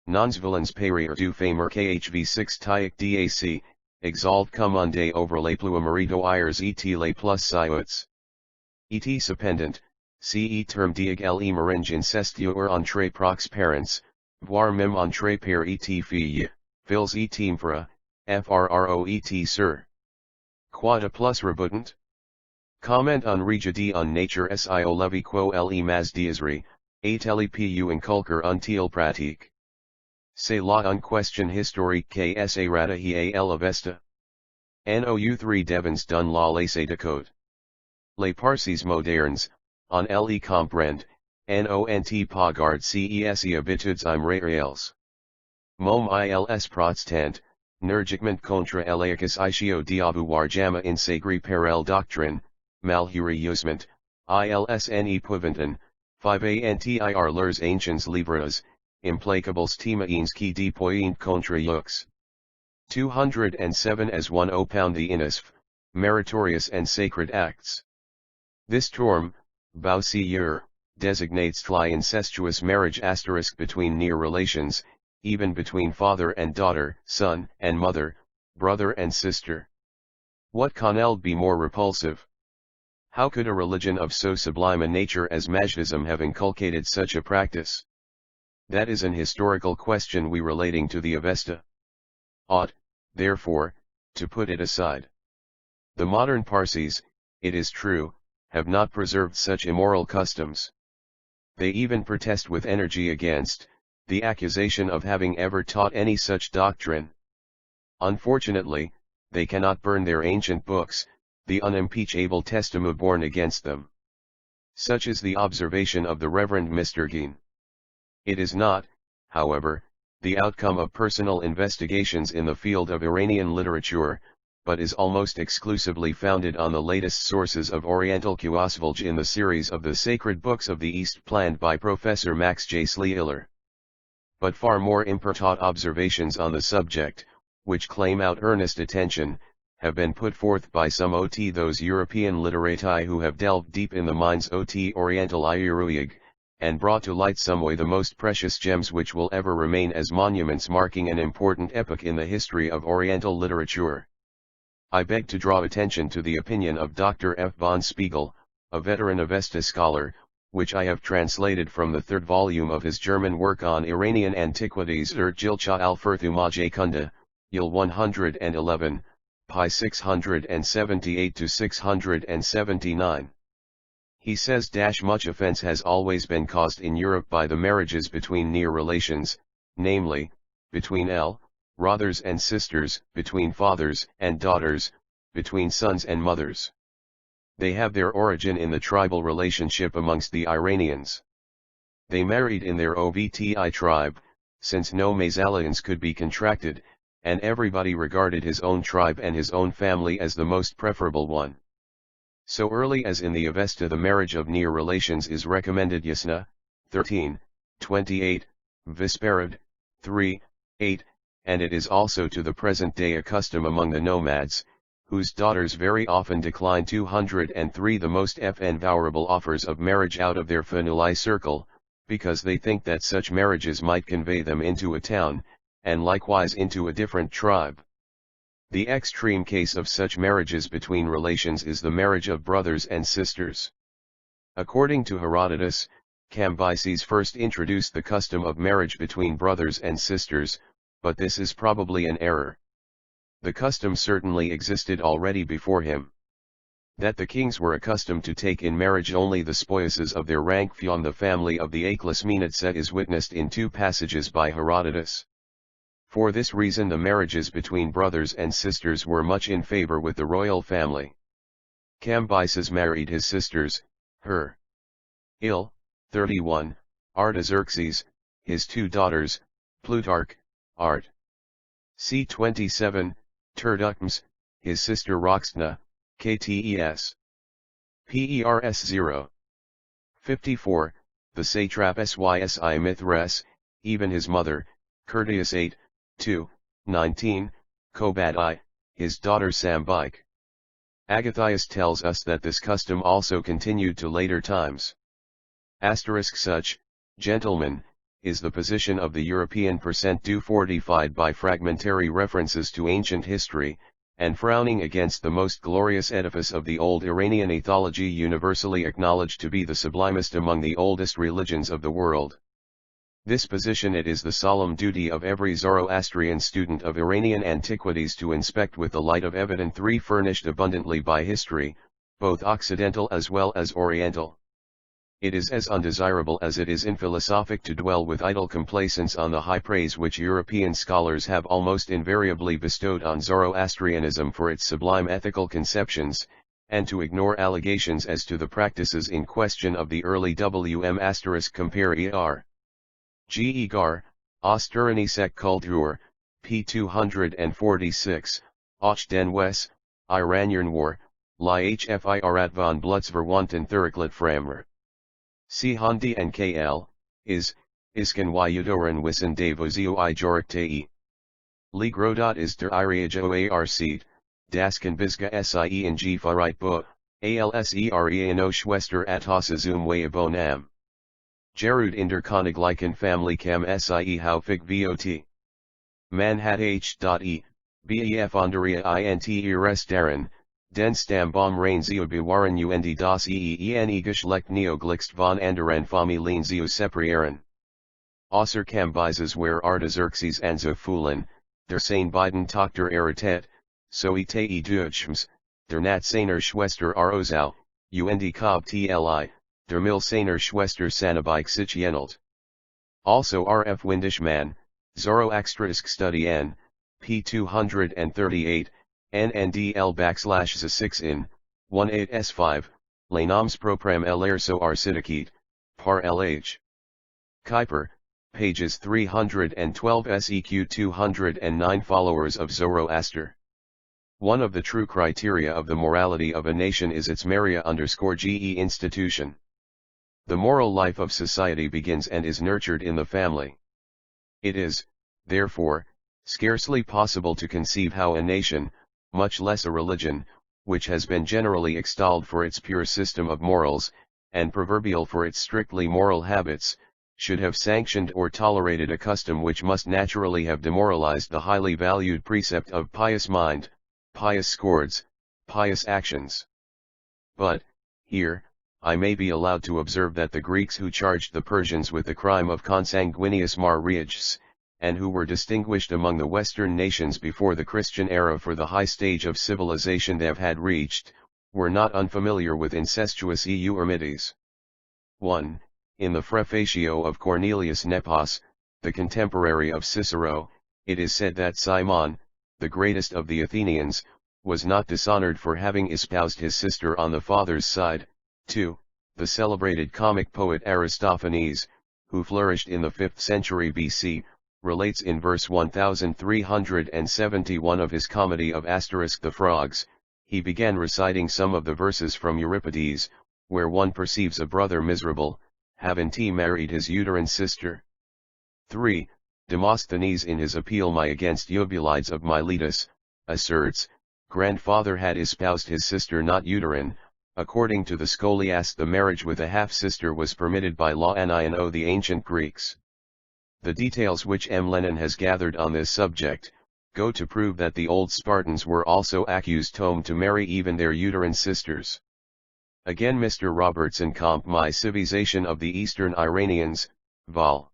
Nons villains périr du famer khv 6 tiac dac, exalt comme un des over les plus maritoires et les plus siots. Et cependant, ce terme diag le meringe incestueur entre prox parents, voire même entre père et fille, fils et timfra, frroet sur. Quoi de plus rebutant? Comment on rigidité en nature sio levi quo le Mazdayasri, et le pu inculcar un til pratique. C'est la une question historique que sa rata hi a l'avesta. Nou 3 devons dun la laissé de code. Les parsis modernes, on le comprend, nont pas garde ces habitudes imréelles. Mom ils protestant, nergiquement contre l'aiacus ischio d'avoir jamais inségré par el doctrine, malheureusement, ils ne pouvanten, 5 leurs anciens livres, implacables témoins qui déploient contre eux. 207 as one opound the inisf, meritorious and sacred acts. This term, Bausieur, designates the incestuous marriage between near relations, even between father and daughter, son and mother, brother and sister. What can be more repulsive? How could a religion of so sublime a nature as Mazdayism have inculcated such a practice? That is an historical question we relating to the Avesta. Ought, therefore, to put it aside. The modern Parsis, it is true, have not preserved such immoral customs. They even protest with energy against the accusation of having ever taught any such doctrine. Unfortunately, they cannot burn their ancient books, the unimpeachable testimony borne against them. Such is the observation of the Reverend Mr. Geen. It is not, however, the outcome of personal investigations in the field of Iranian literature, but is almost exclusively founded on the latest sources of Oriental cosmology in the series of the Sacred Books of the East planned by Professor Max J. Sleeiller. But far more important observations on the subject, which claim out earnest attention, have been put forth by some ot those European literati who have delved deep in the minds ot Oriental Iruig, and brought to light some way the most precious gems which will ever remain as monuments marking an important epoch in the history of Oriental literature. I beg to draw attention to the opinion of Dr. F. von Spiegel, a veteran Avesta scholar, which I have translated from the third volume of his German work on Iranian antiquities Gilcha al-Furthumaj Yil 111, pi 678-679. He says much offense has always been caused in Europe by the marriages between near relations, namely, between brothers and sisters, between fathers and daughters, between sons and mothers. They have their origin in the tribal relationship amongst the Iranians. They married in their Ovti tribe, since no mésalliance could be contracted, and everybody regarded his own tribe and his own family as the most preferable one. So early as in the Avesta the marriage of near relations is recommended Yasna, 13, 28, Visparad, 3, 8, and it is also to the present day a custom among the nomads, whose daughters very often decline 203 the most favorable offers of marriage out of their family circle, because they think that such marriages might convey them into a town, and likewise into a different tribe. The extreme case of such marriages between relations is the marriage of brothers and sisters. According to Herodotus, Cambyses first introduced the custom of marriage between brothers and sisters, but this is probably an error. The custom certainly existed already before him. That the kings were accustomed to take in marriage only the spoises of their rank from the family of the Aklesmenitsa is witnessed in two passages by Herodotus. For this reason the marriages between brothers and sisters were much in favor with the royal family. Cambyses married his sisters, her. 31, Artaxerxes, his two daughters, Plutarch, Art. c. 27, Turductms, his sister Roxna, Ktes. Pers 0. 54, the satrap Sysi Mithras, even his mother, Curtius 8, 2, 19, Kobadai, his daughter Sambike. Agathias tells us that this custom also continued to later times. Such, gentlemen, is the position of the European %2 fortified by fragmentary references to ancient history, and frowning against the most glorious edifice of the old Iranian ethology universally acknowledged to be the sublimest among the oldest religions of the world. This position it is the solemn duty of every Zoroastrian student of Iranian antiquities to inspect with the light of evident three furnished abundantly by history, both Occidental as well as Oriental. It is as undesirable as it is unphilosophic to dwell with idle complacence on the high praise which European scholars have almost invariably bestowed on Zoroastrianism for its sublime ethical conceptions, and to ignore allegations as to the practices in question of the early compare er. Geiger, Austernische Kultur, p. 246, Och den Wes, Iranian-War, Lie Hfir von Blutzverwandten Thuriklet Framer. C. Hondi and KL, Isken Yudoran Wissen Davosio I Joriktai. Ligrodot is der Iriajo Arcid, Dasken Bizga Sie in G Farait Bo, Alseriano Schwester Atosazum Wayabonam. Gerud in der Koniglichen Family Cam Sie Haufig Vot. Manhat H.E, Bef Onderia Int Ires Darren, Den Stambom Rain Zio Bewaren Und das Geschlecht Neoglixt von anderen Familien Zio Seprieren. Außer Cambyses where Artaxerxes Anzofulen, der Seine beiden Tochter Eritet, Soite Deutschms, der Nat seiner Schwester Arozau, Und Cobb Tli, der Mil seiner Schwester Sanabike Sichienelt. Also R.F. Windishman, Zoroastrisk Study N, p. 238, NNDL/Z6 in, 18S5, Les Noms Propres L'Erso Arsidikit, par LH. Kuiper, pages 312 SEQ 209 Followers of Zoroaster. One of the true criteria of the morality of a nation is its Maria_GE institution. The moral life of society begins and is nurtured in the family. It is, therefore, Scarcely possible to conceive how a nation, much less a religion, which has been generally extolled for its pure system of morals, and proverbial for its strictly moral habits, should have sanctioned or tolerated a custom which must naturally have demoralized the highly valued precept of pious mind, pious scords, pious actions. But, here, I may be allowed to observe that the Greeks who charged the Persians with the crime of consanguineous marriages, and who were distinguished among the Western nations before the Christian era for the high stage of civilization they had reached, were not unfamiliar with incestuous eumenides. 1. In the Prefatio of Cornelius Nepos, the contemporary of Cicero, it is said that Cimon, the greatest of the Athenians, was not dishonored for having espoused his sister on the father's side. 2. The celebrated comic poet Aristophanes, who flourished in the 5th century BC, relates in verse 1371 of his comedy of the Frogs, he began reciting some of the verses from Euripides, where one perceives a brother miserable, having married his uterine sister. 3. Demosthenes in his Appeal against Eubulides of Miletus, asserts, grandfather had espoused his sister not uterine. According to the Scholiast, the marriage with a half-sister was permitted by law and the ancient Greeks. The details which M. Lennon has gathered on this subject, go to prove that the old Spartans were also accused to marry even their uterine sisters. Again Mr. Robertson comp. My Civilization of the Eastern Iranians, Vol.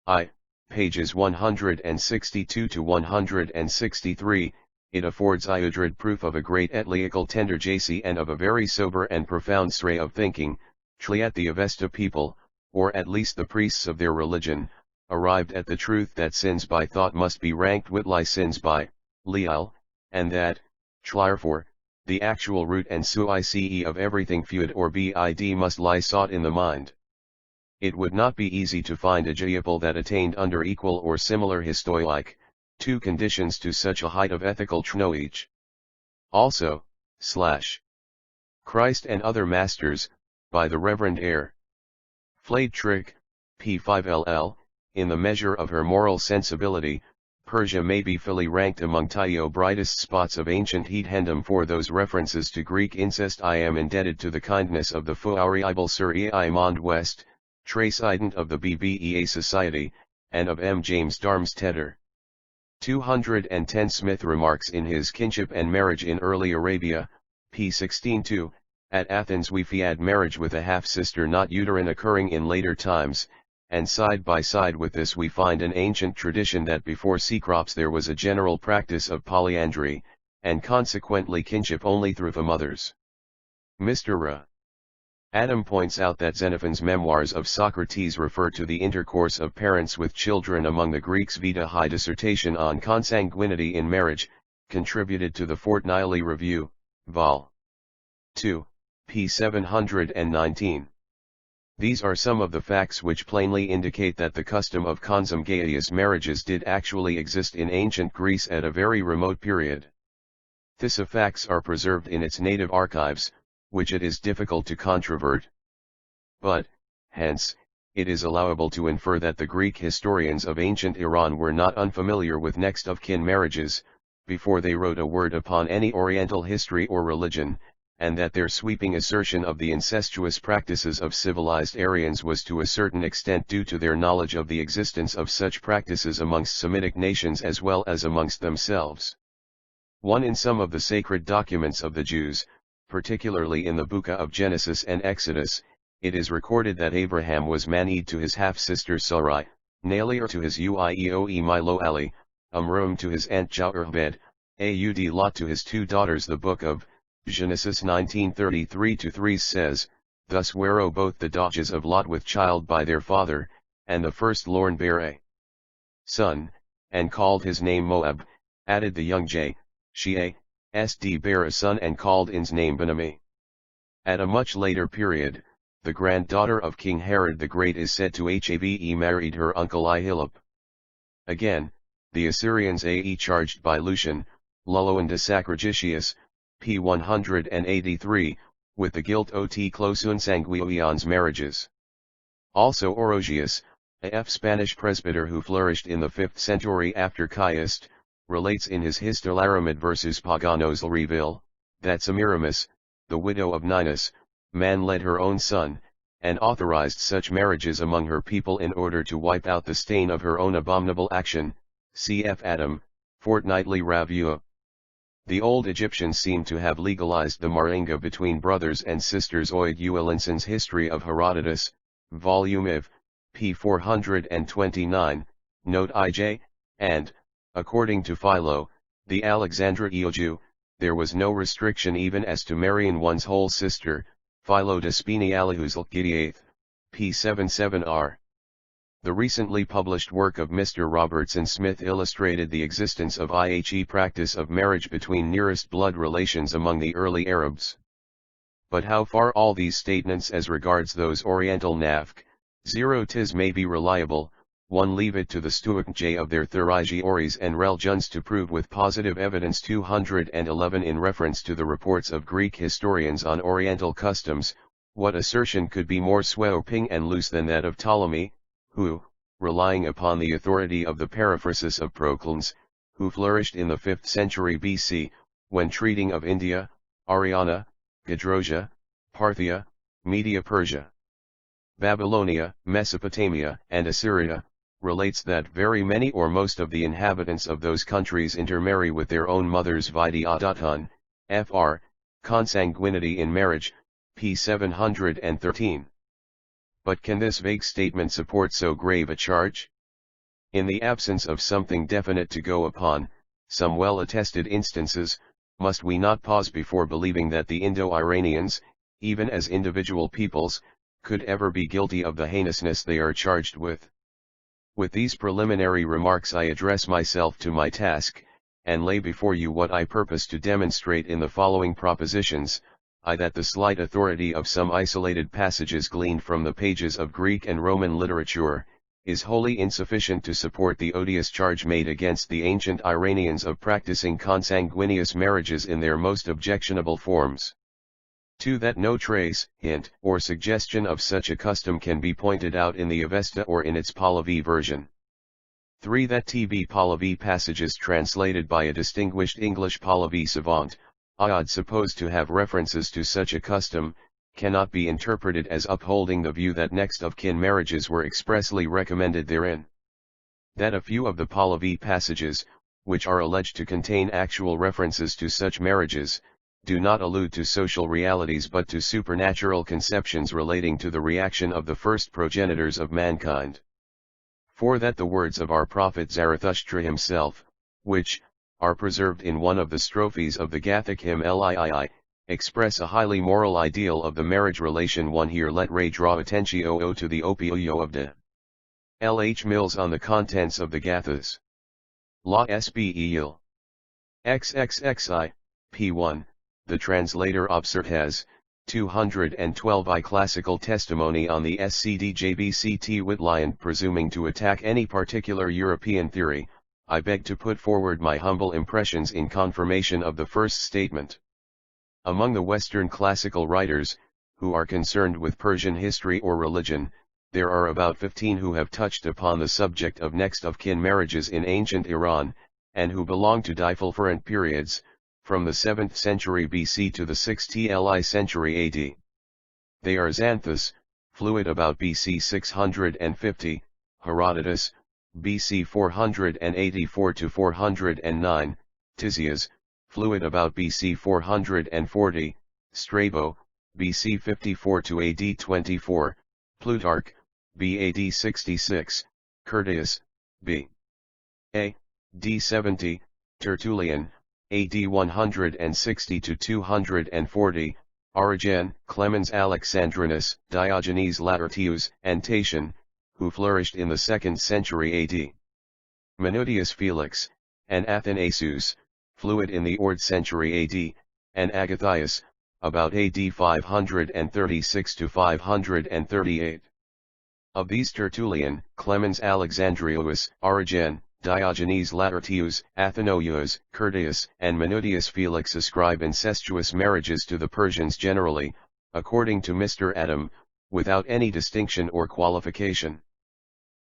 I, pages 162 to 163, it affords iodrid proof of a great etlical tenderjacy and of a very sober and profound stray of thinking, at the Avesta people, or at least the priests of their religion, arrived at the truth that sins by thought must be ranked with sins by leal, and that, therefore, the actual root and suice of everything fluid or bid must lie sought in the mind. It would not be easy to find a geopole that attained under equal or similar histoic, two conditions to such a height of ethical knowledge. Also, Christ and Other Masters, by the Reverend Air. Fladetrick, P5LL, in the measure of her moral sensibility, Persia may be fully ranked among the brightest spots of ancient heathendom. For those references to Greek incest I am indebted to the kindness of the Fouarible Sur I Monde West, Tracident of the BBEA Society, and of M. James Darmstetter. 210 Smith remarks in his Kinship and Marriage in Early Arabia, p. 16-2, at Athens we fiad marriage with a half-sister not uterine occurring in later times, and side by side with this we find an ancient tradition that before Cecrops there was a general practice of polyandry, and consequently kinship only through the mothers. Mr. Ra. Adam points out that Xenophon's memoirs of Socrates refer to the intercourse of parents with children among the Greeks. Vita High dissertation on consanguinity in marriage, contributed to the Fortnightly Review, Vol. 2, p. 719. These are some of the facts which plainly indicate that the custom of consanguineous marriages did actually exist in ancient Greece at a very remote period. These facts are preserved in its native archives, which it is difficult to controvert. But, hence, it is allowable to infer that the Greek historians of ancient Iran were not unfamiliar with next of kin marriages, before they wrote a word upon any Oriental history or religion, and that their sweeping assertion of the incestuous practices of civilized Aryans was to a certain extent due to their knowledge of the existence of such practices amongst Semitic nations as well as amongst themselves. 1. In some of the sacred documents of the Jews, particularly in the Book of Genesis and Exodus, it is recorded that Abraham was married to his half-sister Sarai, Nahor to his Uioe Milo Ali, Amram to his aunt Jochebed, Aud Lot to his two daughters. The Book of Genesis 19:33-3 says, thus were both the daughters of Lot with child by their father, and the first Lorn bare a son, and called his name Moab, added the young she sd bare a son and called his name Benami. At a much later period, the granddaughter of King Herod the Great is said to have married her uncle Ahilip. Again, the Assyrians charged by Lucian, Lulloan de Sacrificius, p. 183, with the guilt ot closun sanguion's marriages. Also Orosius, A Spanish presbyter who flourished in the 5th century after Christ, relates in his Histolaramid versus Paganos Revil, that Semiramis, the widow of Ninus, man-led her own son, and authorized such marriages among her people in order to wipe out the stain of her own abominable action, cf. Adam, Fortnightly Review. The old Egyptians seem to have legalized the maringa between brothers and sisters. Oid Uelinson's History of Herodotus, Volume IV, p. 429, Note IJ, and, according to Philo, the Alexandria Jew, there was no restriction even as to marrying one's whole sister, Philo de Spini Alihuzl Gideath, p. 77r. The recently published work of Mr. Robertson Smith illustrated the existence of ihe practice of marriage between nearest blood relations among the early Arabs. But how far all these statements as regards those Oriental nafk, zerotes may be reliable, one leave it to the Stuakj of their Thurigi and Reljuns to prove with positive evidence. 211 In reference to the reports of Greek historians on Oriental customs, what assertion could be more sweeping and loose than that of Ptolemy, who, relying upon the authority of the Periphrasis of Proclus, who flourished in the 5th century BC, when treating of India, Ariana, Gadrosia, Parthia, Media Persia, Babylonia, Mesopotamia, and Assyria, relates that very many or most of the inhabitants of those countries intermarry with their own mothers Vidyadatan, fr. Consanguinity in marriage, p. 713. But can this vague statement support so grave a charge? In the absence of something definite to go upon, some well-attested instances, must we not pause before believing that the Indo-Iranians, even as individual peoples, could ever be guilty of the heinousness they are charged with? With these preliminary remarks I address myself to my task, and lay before you what I purpose to demonstrate in the following propositions, that the slight authority of some isolated passages gleaned from the pages of Greek and Roman literature, is wholly insufficient to support the odious charge made against the ancient Iranians of practicing consanguineous marriages in their most objectionable forms. 2. That no trace, hint, or suggestion of such a custom can be pointed out in the Avesta or in its Pahlavi version. 3. That TB Pahlavi passages translated by a distinguished English Pahlavi savant, supposed to have references to such a custom, cannot be interpreted as upholding the view that next of kin marriages were expressly recommended therein. That a few of the Pahlavi passages, which are alleged to contain actual references to such marriages, do not allude to social realities but to supernatural conceptions relating to the reaction of the first progenitors of mankind. 4. That the words of our prophet Zarathustra himself, which are preserved in one of the strophes of the Gathic hymn Lii, express a highly moral ideal of the marriage relation. 1. Here let Ray draw attention to the opio of de L.H. Mills on the contents of the Gathas. La Sbeil. XXXI, p1, the translator observes, 212 I classical testimony on the SCDJBCT Whitlion presuming to attack any particular European theory. I beg to put forward my humble impressions in confirmation of the first statement. Among the Western classical writers, who are concerned with Persian history or religion, there are about 15 who have touched upon the subject of next of kin marriages in ancient Iran, and who belong to different periods, from the 7th century BC to the 6th century AD. They are Xanthus, fluid about BC 650, Herodotus, BC 484 to 409, Tisias, fluid about BC 440, Strabo, BC 54 to AD 24, Plutarch, BAD 66, Curtius, B.A. D 70, Tertullian, AD 160 to 240, Origen, Clemens Alexandrinus, Diogenes Laertius, and Tatian, who flourished in the 2nd century AD. Manutius Felix, and Athanasius, fluid in the 3rd century AD, and Agathias, about AD 536 to 538. Of these Tertullian, Clemens Alexandrinus, Origen, Diogenes Laertius, Athanasius, Curtius, and Manutius Felix ascribe incestuous marriages to the Persians generally, according to Mr. Adam, without any distinction or qualification.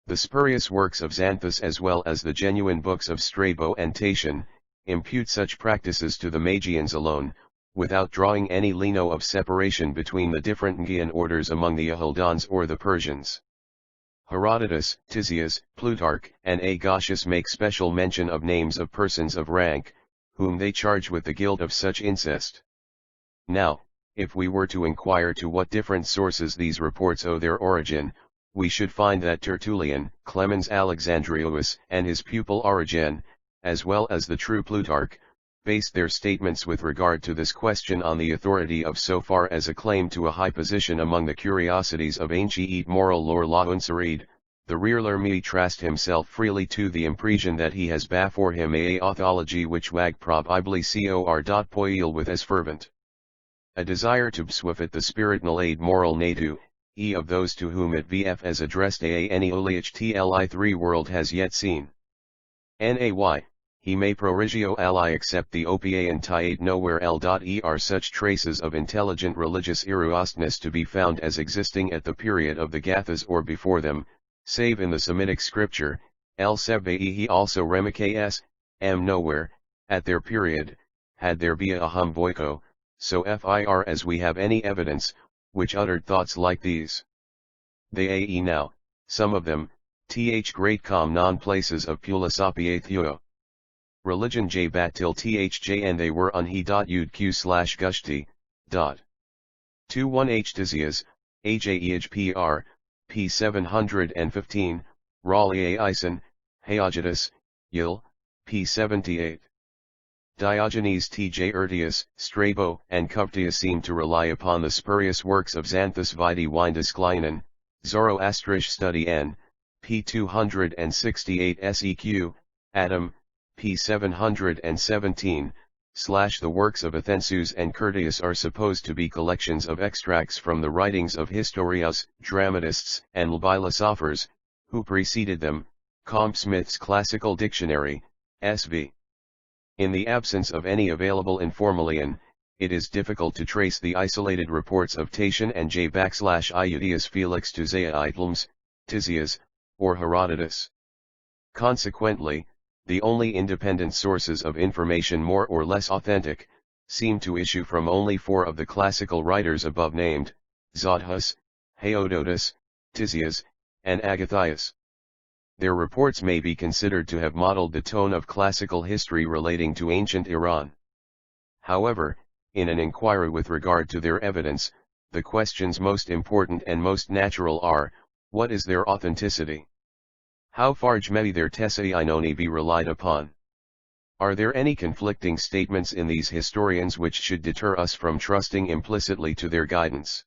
The spurious works of Xanthus as well as the genuine books of Strabo and Tatian, impute such practices to the Magians alone, without drawing any lino of separation between the different Ngian orders among the Ahuldans or the Persians. Herodotus, Tisias, Plutarch, and Agasius make special mention of names of persons of rank, whom they charge with the guilt of such incest. Now, if we were to inquire to what different sources these reports owe their origin, we should find that Tertullian, Clemens Alexandrinus, and his pupil Origen, as well as the true Plutarch, based their statements with regard to this question on the authority of so far as a claim to a high position among the curiosities of ancient moral lore la unserid, the realer me trust himself freely to the impression that he has before him a authology which wag probably cor. With as fervent a desire to bswifit the spiritnal aid moral natu, of those to whom it vf as addressed any oliach tli3 world has yet seen. Nay. He may prorigio ally accept the opa and tiade nowhere l.er such traces of intelligent religious eruostness to be found as existing at the period of the Gathas or before them, save in the Semitic scripture, el sebei he also remikes, nowhere, at their period, had there be a hum voiko, so fir as we have any evidence, which uttered thoughts like these. They ae now, some of them, great com non places of pulisapiae theo. Religion j batil thj and they were unhe.udq gushti. 21 Tisias, Haehpr, p 715, Raleigh Ison, Heogitus, Yil, p 78. Diogenes T.J. Urtius, Strabo, and Cuvtius seem to rely upon the spurious works of Xanthus Vitae Windeskleinen, Zoroastrish Study N, p 268 seq, Adam, p 717, the works of Athensus and Curtius are supposed to be collections of extracts from the writings of historians, dramatists, and philosophers, who preceded them, comp Smith's Classical Dictionary, sv. In the absence of any available Informalian, it is difficult to trace the isolated reports of Tatian and J·Iudius Felix to Zaitulms, Tisias, or Herodotus. Consequently, the only independent sources of information more or less authentic, seem to issue from only four of the classical writers above named, Zathus, Herodotus, Tisias, and Agathias. Their reports may be considered to have modeled the tone of classical history relating to ancient Iran. However, in an inquiry with regard to their evidence, the questions most important and most natural are, what is their authenticity? How far may their testimony be relied upon? Are there any conflicting statements in these historians which should deter us from trusting implicitly to their guidance?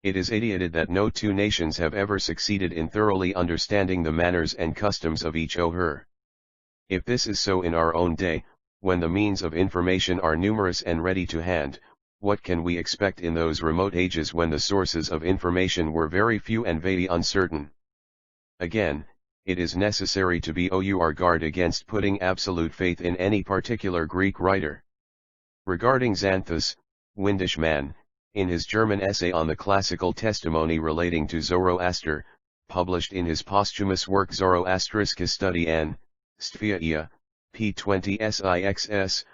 It is idioted that no two nations have ever succeeded in thoroughly understanding the manners and customs of each other. If this is so in our own day, when the means of information are numerous and ready to hand, what can we expect in those remote ages when the sources of information were very few and very uncertain? Again, it is necessary to be on guard against putting absolute faith in any particular Greek writer. Regarding Xanthus, Windishman, in his German essay on the classical testimony relating to Zoroaster, published in his posthumous work Zoroastrisk Study N, Stvia, p. 20 sixs, as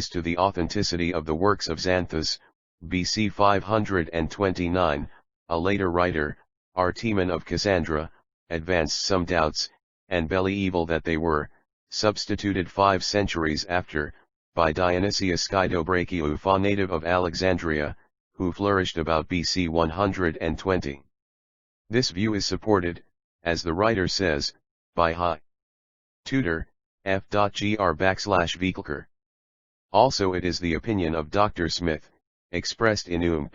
to the authenticity of the works of Xanthus, BC 529, a later writer, Artemon of Cassandra, advanced some doubts, and believed that they were, substituted 5 centuries after, by Dionysius Skydobrachiou, a native of Alexandria, who flourished about BC 120. This view is supported, as the writer says, by High Tutor, f.gr/Vikelker. Also it is the opinion of Dr. Smith, expressed in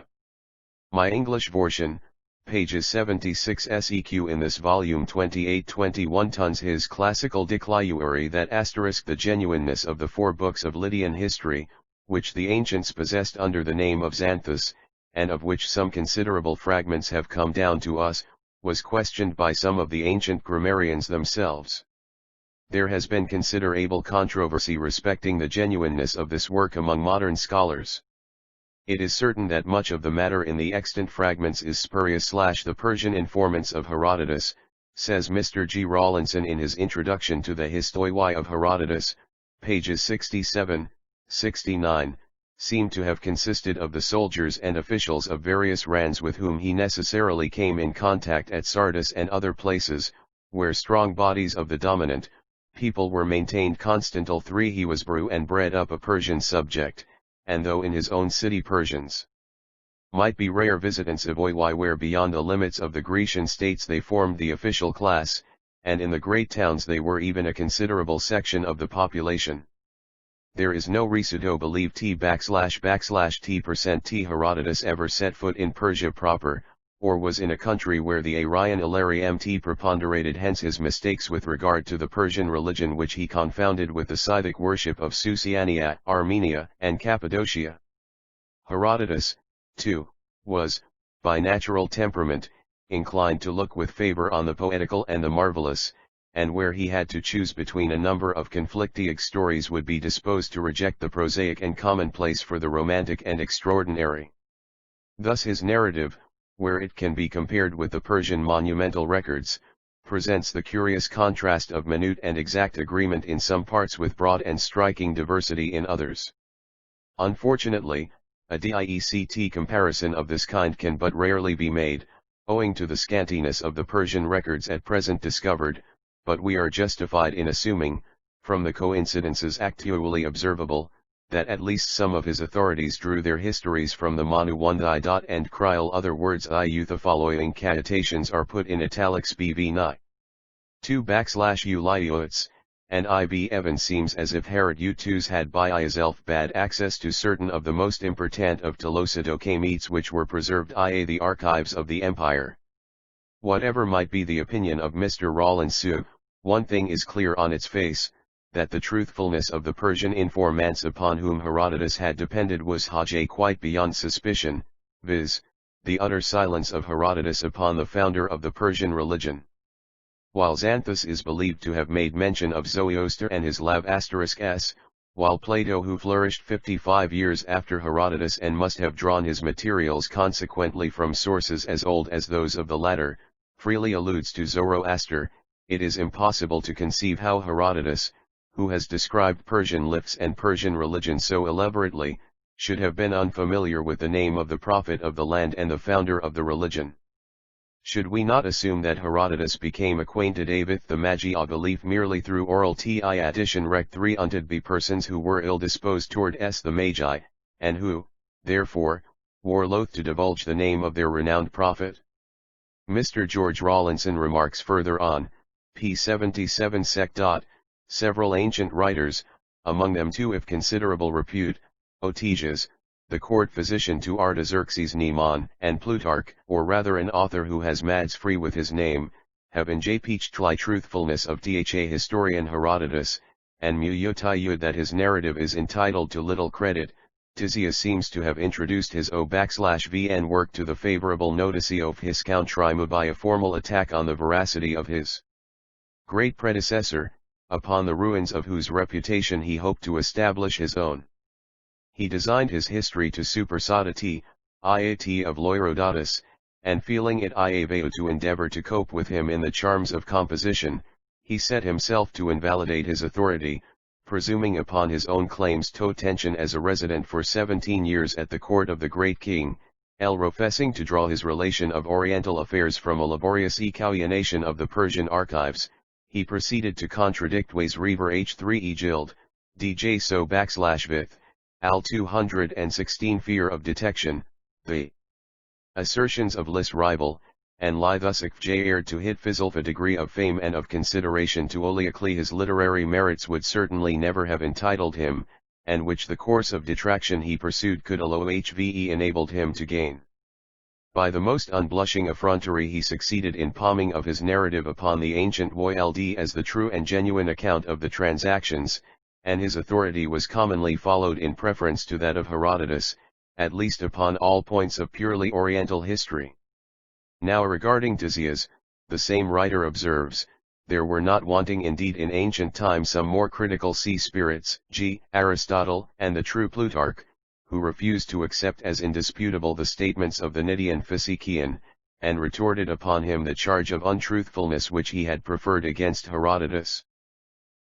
My English Version, pages 76 seq in this volume 28-21 tons his classical dicliuary that asterisk the genuineness of the 4 books of Lydian history, which the ancients possessed under the name of Xanthus, and of which some considerable fragments have come down to us, was questioned by some of the ancient grammarians themselves. There has been considerable controversy respecting the genuineness of this work among modern scholars. It is certain that much of the matter in the extant fragments is spurious / the Persian informants of Herodotus, says Mr. G. Rawlinson in his introduction to the Histoi of Herodotus, pages 67, 69, seem to have consisted of the soldiers and officials of various rands with whom he necessarily came in contact at Sardis and other places, where strong bodies of the dominant people were maintained constant till 3 he was brew and bred up a Persian subject, and though in his own city Persians might be rare visitants of Oiwai where beyond the limits of the Grecian states they formed the official class, and in the great towns they were even a considerable section of the population. There is no reason to believe T /T% T Herodotus ever set foot in Persia proper, or was in a country where the Aryan Illyri Mt preponderated, hence his mistakes with regard to the Persian religion which he confounded with the Scythic worship of Susiania, Armenia, and Cappadocia. Herodotus, too, was, by natural temperament, inclined to look with favor on the poetical and the marvelous, and where he had to choose between a number of conflicting stories would be disposed to reject the prosaic and commonplace for the romantic and extraordinary. Thus his narrative, where it can be compared with the Persian monumental records, presents the curious contrast of minute and exact agreement in some parts with broad and striking diversity in others. Unfortunately, a dist comparison of this kind can but rarely be made, owing to the scantiness of the Persian records at present discovered, but we are justified in assuming, from the coincidences actually observable, that at least some of his authorities drew their histories from the Manu Wundai. And Kryl other words iu. The following quotations are put in italics BV Ni. 2/Uliots, and IB Evans seems as if Herod U2's had by himself bad access to certain of the most important of Telosidocametes which were preserved ia the archives of the empire. Whatever might be the opinion of Mr. Rawlinson, one thing is clear on its face, that the truthfulness of the Persian informants upon whom Herodotus had depended was Hajj quite beyond suspicion, viz., the utter silence of Herodotus upon the founder of the Persian religion. While Xanthus is believed to have made mention of Zoroaster and his love *s, while Plato, who flourished 55 years after Herodotus and must have drawn his materials consequently from sources as old as those of the latter, freely alludes to Zoroaster, it is impossible to conceive how Herodotus, who has described Persian lips and Persian religion so elaborately, should have been unfamiliar with the name of the prophet of the land and the founder of the religion. Should we not assume that Herodotus became acquainted with the magi of belief merely through oral addition rec 3 unted be persons who were ill-disposed toward the magi, and who, therefore, were loath to divulge the name of their renowned prophet? Mr. George Rawlinson remarks further on, p. 77 sec. Several ancient writers, among them two of considerable repute, Otiges, the court physician to Artaxerxes Nemon, and Plutarch, or rather an author who has mads free with his name, have impeached the truthfulness of the historian Herodotus, and muyotayud that his narrative is entitled to little credit. Tisias seems to have introduced his O/VN work to the favorable notice of his countrimu by a formal attack on the veracity of his great predecessor, upon the ruins of whose reputation he hoped to establish his own. He designed his history to supersede iat of Loirodotus, and feeling it iaveo to endeavor to cope with him in the charms of composition, he set himself to invalidate his authority, presuming upon his own claims to tension as a resident for 17 years at the court of the great king, professing to draw his relation of oriental affairs from a laborious ecaluation of the Persian archives. He proceeded to contradict Ways Reaver H3 Egild, DJ so /Vith, Al 216 fear of detection, the assertions of Lis rival, and lie thus jared to hit Fizzlef a degree of fame and of consideration to Oliacli his literary merits would certainly never have entitled him, and which the course of detraction he pursued could alohve enabled him to gain. By the most unblushing effrontery he succeeded in palming of his narrative upon the ancient Wold as the true and genuine account of the transactions, and his authority was commonly followed in preference to that of Herodotus, at least upon all points of purely Oriental history. Now regarding Tisias, the same writer observes, there were not wanting indeed in ancient times some more critical sea spirits, g. Aristotle and the true Plutarch, who refused to accept as indisputable the statements of the Cnidian Physikian, and retorted upon him the charge of untruthfulness which he had preferred against Herodotus.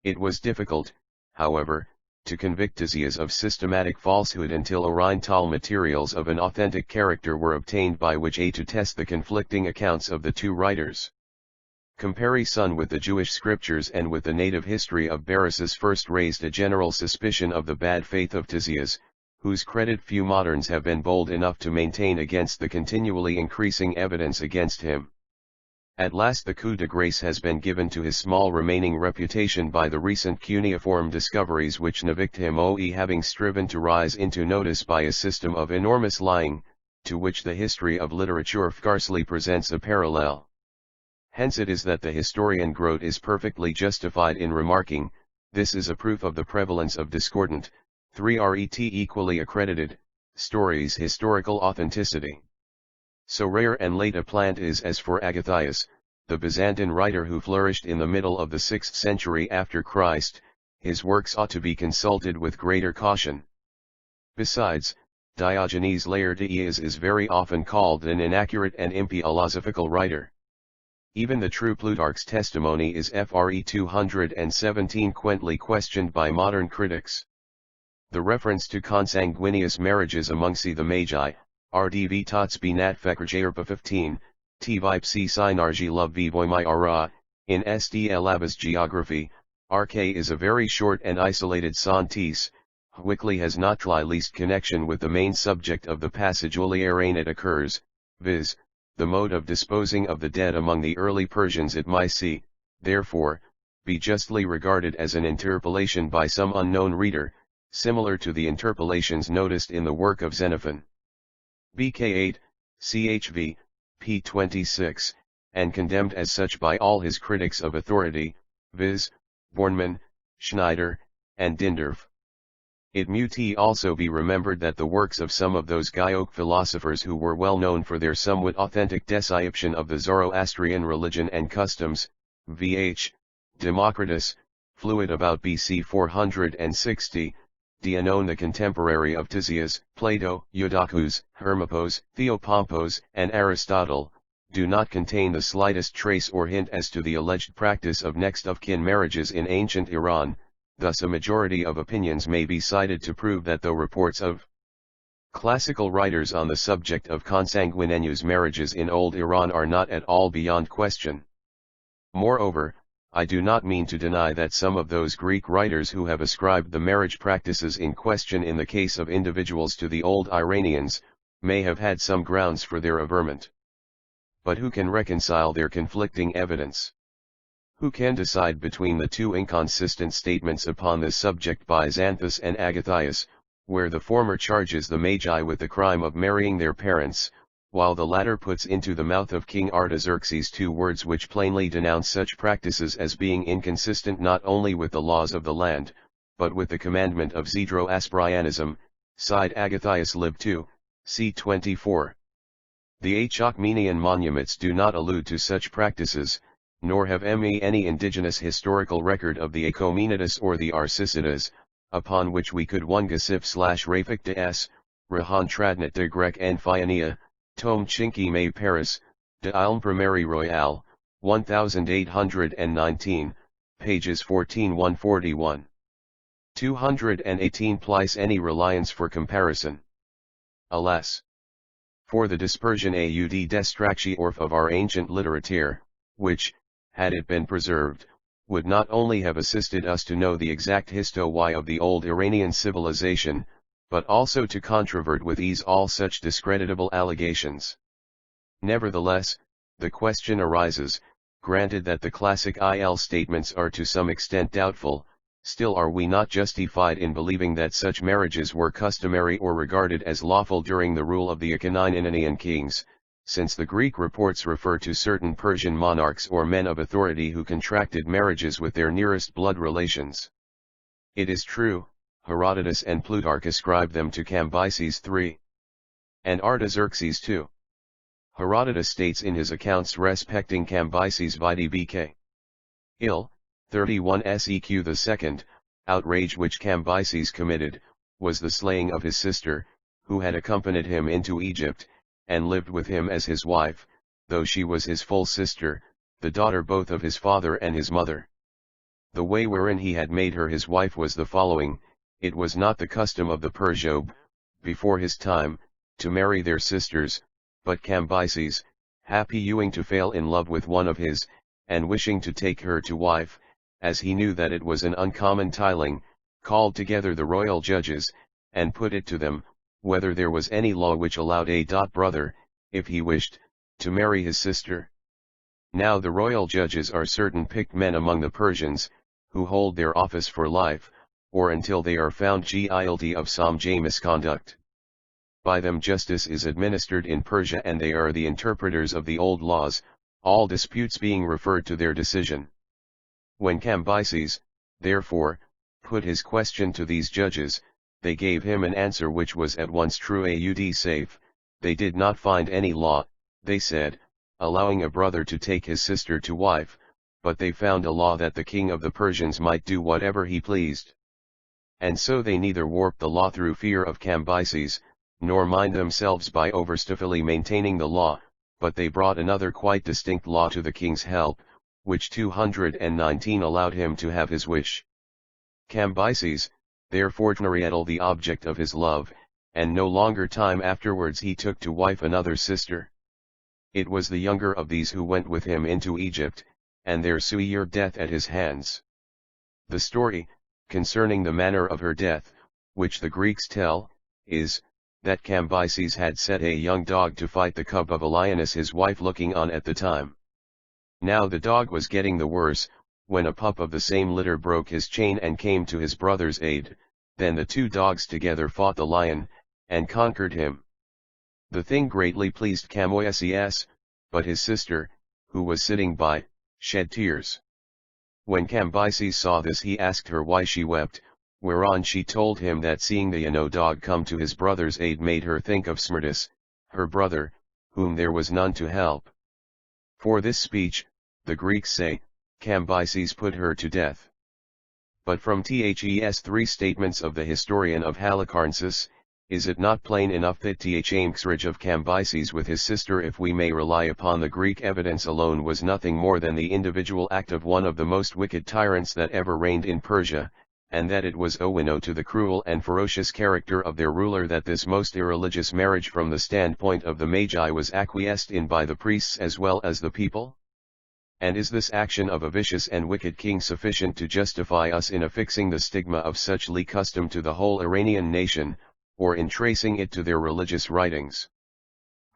It was difficult, however, to convict Tisias of systematic falsehood until Oriental materials of an authentic character were obtained by which to test the conflicting accounts of the two writers. Comparison with the Jewish scriptures and with the native history of Berosus first raised a general suspicion of the bad faith of Tisias, whose credit few moderns have been bold enough to maintain against the continually increasing evidence against him. At last the coup de grace has been given to his small remaining reputation by the recent cuneiform discoveries which convict him of having striven to rise into notice by a system of enormous lying, to which the history of literature scarcely presents a parallel. Hence it is that the historian Grote is perfectly justified in remarking, this is a proof of the prevalence of discordant, 3ret equally accredited, stories' historical authenticity. So rare and late a plant is as for Agathias, the Byzantine writer who flourished in the middle of the 6th century after Christ, his works ought to be consulted with greater caution. Besides, Diogenes Laertius is very often called an inaccurate and philosophical writer. Even the true Plutarch's testimony is Fre 217 quaintly questioned by modern critics. The reference to consanguineous marriages amongst the Magi, RDV Totsby Natfekrjrpa 15, Tvipsi Synarji Love Vivoimai Ara, in Stlabas Geography, RK is a very short and isolated sentis, Wickley has not the least connection with the main subject of the passage wherein it occurs, viz., the mode of disposing of the dead among the early Persians it might see, therefore, be justly regarded as an interpolation by some unknown reader, similar to the interpolations noticed in the work of Xenophon. BK8, CHV, p. 26, and condemned as such by all his critics of authority, viz., Bornemann, Schneider, and Dindorf. It must also be remembered that the works of some of those Gaioc philosophers who were well known for their somewhat authentic description of the Zoroastrian religion and customs, vh. Democritus, fluid about BC 460, Dianon the contemporary of Tisias, Plato, Eudoxus, Hermippos, Theopompos, and Aristotle, do not contain the slightest trace or hint as to the alleged practice of next-of-kin marriages in ancient Iran. Thus a majority of opinions may be cited to prove that though reports of classical writers on the subject of consanguineous marriages in old Iran are not at all beyond question. Moreover, I do not mean to deny that some of those Greek writers who have ascribed the marriage practices in question in the case of individuals to the old Iranians, may have had some grounds for their averment. But who can reconcile their conflicting evidence? Who can decide between the two inconsistent statements upon this subject by Xanthus and Agathias, where the former charges the Magi with the crime of marrying their parents, while the latter puts into the mouth of King Artaxerxes two words which plainly denounce such practices as being inconsistent not only with the laws of the land, but with the commandment of Zoroastrianism, Side Agathias Lib 2, c. 24. The Achaemenian monuments do not allude to such practices, nor have any indigenous historical record of the Achaemenides or the Arsacides, upon which we could one Gasif/Rafik de S, Rahan Tradnat de Grec en Phionia, Tome Chinky May Paris, de Ilm Primary Royale, 1819, pages 14-141. 218 plies any reliance for comparison. Alas! For the dispersion aud destracti orf of our ancient literature, which, had it been preserved, would not only have assisted us to know the exact history of the old Iranian civilization, but also to controvert with ease all such discreditable allegations. Nevertheless, the question arises, granted that the classic IL statements are to some extent doubtful, still are we not justified in believing that such marriages were customary or regarded as lawful during the rule of the Achaemenid kings, since the Greek reports refer to certain Persian monarchs or men of authority who contracted marriages with their nearest blood relations. It is true, Herodotus and Plutarch ascribe them to Cambyses III. And Artaxerxes II. Herodotus states in his accounts respecting Cambyses vidi bk. Il. 31 Seq. The second outrage which Cambyses committed, was the slaying of his sister, who had accompanied him into Egypt, and lived with him as his wife, though she was his full sister, the daughter both of his father and his mother. The way wherein he had made her his wife was the following: it was not the custom of the Persia, before his time, to marry their sisters, but Cambyses, happying to fail in love with one of his, and wishing to take her to wife, as he knew that it was an uncommon tiling, called together the royal judges, and put it to them, whether there was any law which allowed a brother, if he wished, to marry his sister. Now the royal judges are certain picked men among the Persians, who hold their office for life, or until they are found guilty of some misconduct. By them justice is administered in Persia, and they are the interpreters of the old laws, all disputes being referred to their decision. When Cambyses, therefore, put his question to these judges, they gave him an answer which was at once true and safe. They did not find any law, they said, allowing a brother to take his sister to wife, but they found a law that the king of the Persians might do whatever he pleased. And so they neither warped the law through fear of Cambyses, nor mind themselves by overstuffily maintaining the law, but they brought another quite distinct law to the king's help, which 219 allowed him to have his wish. Cambyses, therefore, Nariel the object of his love, and no longer time afterwards he took to wife another sister. It was the younger of these who went with him into Egypt, and there suired death at his hands. The story, concerning the manner of her death, which the Greeks tell, is, that Cambyses had set a young dog to fight the cub of a lioness, his wife looking on at the time. Now the dog was getting the worse, when a pup of the same litter broke his chain and came to his brother's aid. Then the two dogs together fought the lion, and conquered him. The thing greatly pleased Cambyses, but his sister, who was sitting by, shed tears. When Cambyses saw this, he asked her why she wept, whereon she told him that seeing the dog come to his brother's aid made her think of Smerdis, her brother, whom there was none to help. For this speech, the Greeks say, Cambyses put her to death. But from Thes 3 statements of the historian of Halicarnassus, is it not plain enough that marriage of Cambyses with his sister, if we may rely upon the Greek evidence alone, was nothing more than the individual act of one of the most wicked tyrants that ever reigned in Persia, and that it was owing to the cruel and ferocious character of their ruler that this most irreligious marriage from the standpoint of the Magi was acquiesced in by the priests as well as the people? And is this action of a vicious and wicked king sufficient to justify us in affixing the stigma of such lee custom to the whole Iranian nation, or in tracing it to their religious writings?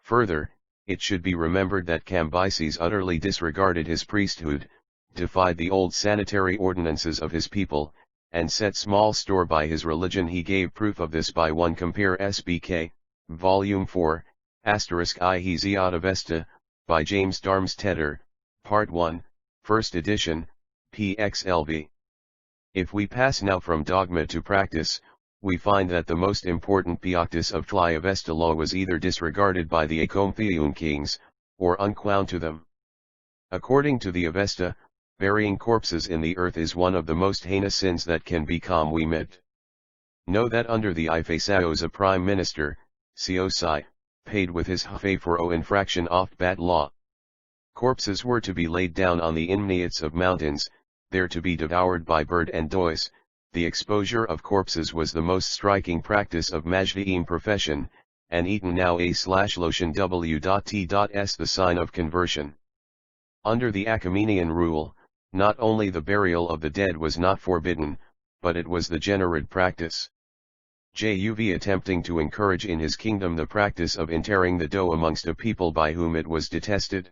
Further, it should be remembered that Cambyses utterly disregarded his priesthood, defied the old sanitary ordinances of his people, and set small store by his religion. He gave proof of this by 1 Compare SBK, Volume 4, *I Hesiod by James Darmstetter, Part 1, 1st edition, PXLV. If we pass now from dogma to practice, we find that the most important Pioctus of Avesta law was either disregarded by the Akomtheun kings, or unwound to them. According to the Avesta, burying corpses in the earth is one of the most heinous sins that can be committed. Know that under the Ifesaos a prime minister, Cosi, paid with his Hafe for o infraction of that law. Corpses were to be laid down on the inmniets of mountains, there to be devoured by bird and dois. The exposure of corpses was the most striking practice of Mazdayasna profession, and eaten now /lotion w.t.s the sign of conversion. Under the Achaemenian rule, not only the burial of the dead was not forbidden, but it was the general practice. Juv attempting to encourage in his kingdom the practice of interring the dough amongst a people by whom it was detested.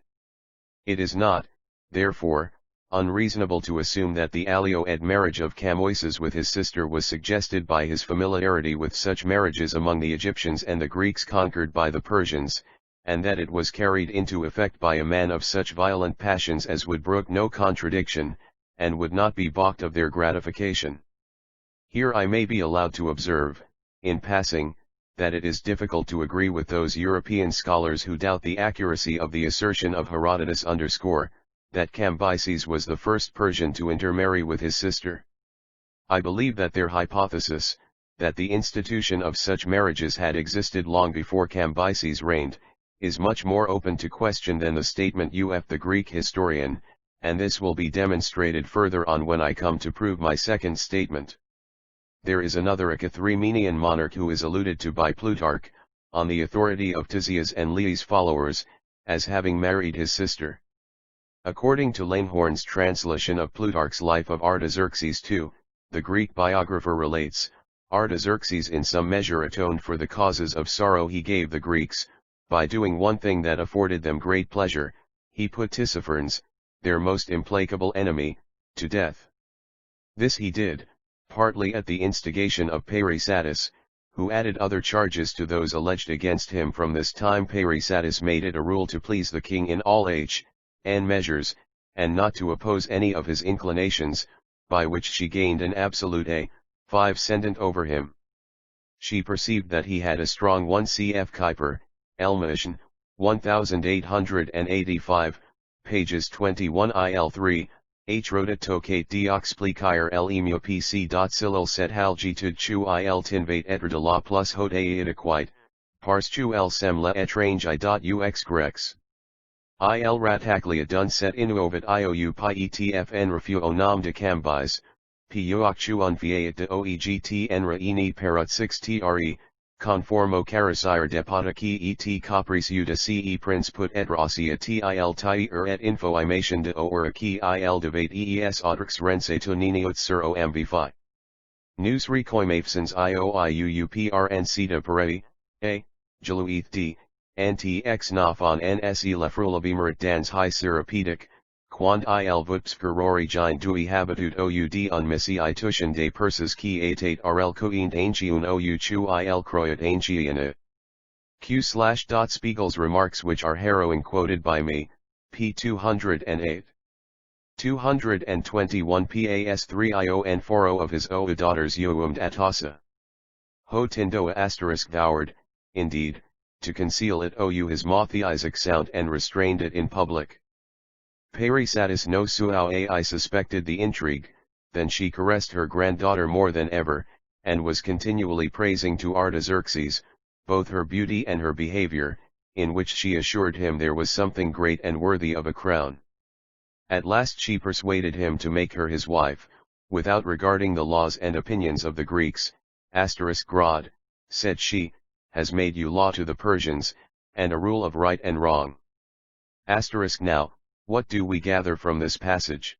It is not, therefore, unreasonable to assume that the alioed marriage of Cambyses with his sister was suggested by his familiarity with such marriages among the Egyptians and the Greeks conquered by the Persians, and that it was carried into effect by a man of such violent passions as would brook no contradiction, and would not be balked of their gratification. Here I may be allowed to observe, in passing, that it is difficult to agree with those European scholars who doubt the accuracy of the assertion of Herodotus that Cambyses was the first Persian to intermarry with his sister. I believe that their hypothesis, that the institution of such marriages had existed long before Cambyses reigned, is much more open to question than the statement of the Greek historian, and this will be demonstrated further on when I come to prove my second statement. There is another Achathemenian monarch who is alluded to by Plutarch, on the authority of Tisias and Lee's followers, as having married his sister. According to Langhorne's translation of Plutarch's life of Artaxerxes II, the Greek biographer relates, Artaxerxes in some measure atoned for the causes of sorrow he gave the Greeks, by doing one thing that afforded them great pleasure, he put Tissaphernes, their most implacable enemy, to death. This he did, partly at the instigation of Parysatis, who added other charges to those alleged against him. From this time Parysatis made it a rule to please the king in all and measures, and not to oppose any of his inclinations, by which she gained an absolute ascendant over him. She perceived that he had a strong 1 cf. Kuiper, Elmation, 1885, pages 21 il3, H. Rota tocate dioxplicire l'emio pc. Silil set halgitud chu il tinvate etre de la plus hote eidquite, pars chu el sem le etrange ux grex. Il rataclia dun set inuovat iou pi etfn refu onam de cambis, puoc chu unfiat de oegt enra eni parut 6 tre, conformo caricire depotaki et caprice de ce prince put et rossia til tier et info imation de oraki il debate ees audrix rense tuniniot sur ombifi. News recoimafsens iouprnc de parei, a, jaluith d, ntx nafon nse lefrulabimerit dans high serapedic, quand il vutspurori gine dui habitut oud un missi tushan de persas qui atate rl coend angiun ou chu il croyat angiana. Spiegel's remarks, which are harrowing, quoted by me, p. 208. 221 pas 3 ion 40 of his oa daughters youumed atasa. Ho tindoa * voward, indeed, to conceal it ou his monotheistic sound and restrained it in public. Parysatis no suau ai suspected the intrigue, then she caressed her granddaughter more than ever, and was continually praising to Artaxerxes, both her beauty and her behavior, in which she assured him there was something great and worthy of a crown. At last she persuaded him to make her his wife, without regarding the laws and opinions of the Greeks. Grod, said she, has made you law to the Persians, and a rule of right and wrong. Now, what do we gather from this passage?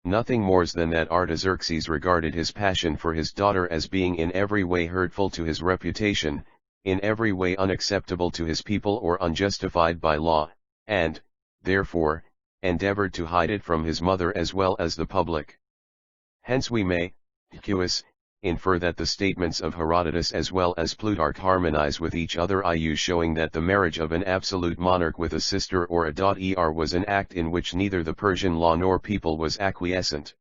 Nothing more than that Artaxerxes regarded his passion for his daughter as being in every way hurtful to his reputation, in every way unacceptable to his people or unjustified by law, and, therefore, endeavored to hide it from his mother as well as the public. Hence we may, infer that the statements of Herodotus as well as Plutarch harmonize with each other, showing that the marriage of an absolute monarch with a sister or a daughter was an act in which neither the Persian law nor people was acquiescent.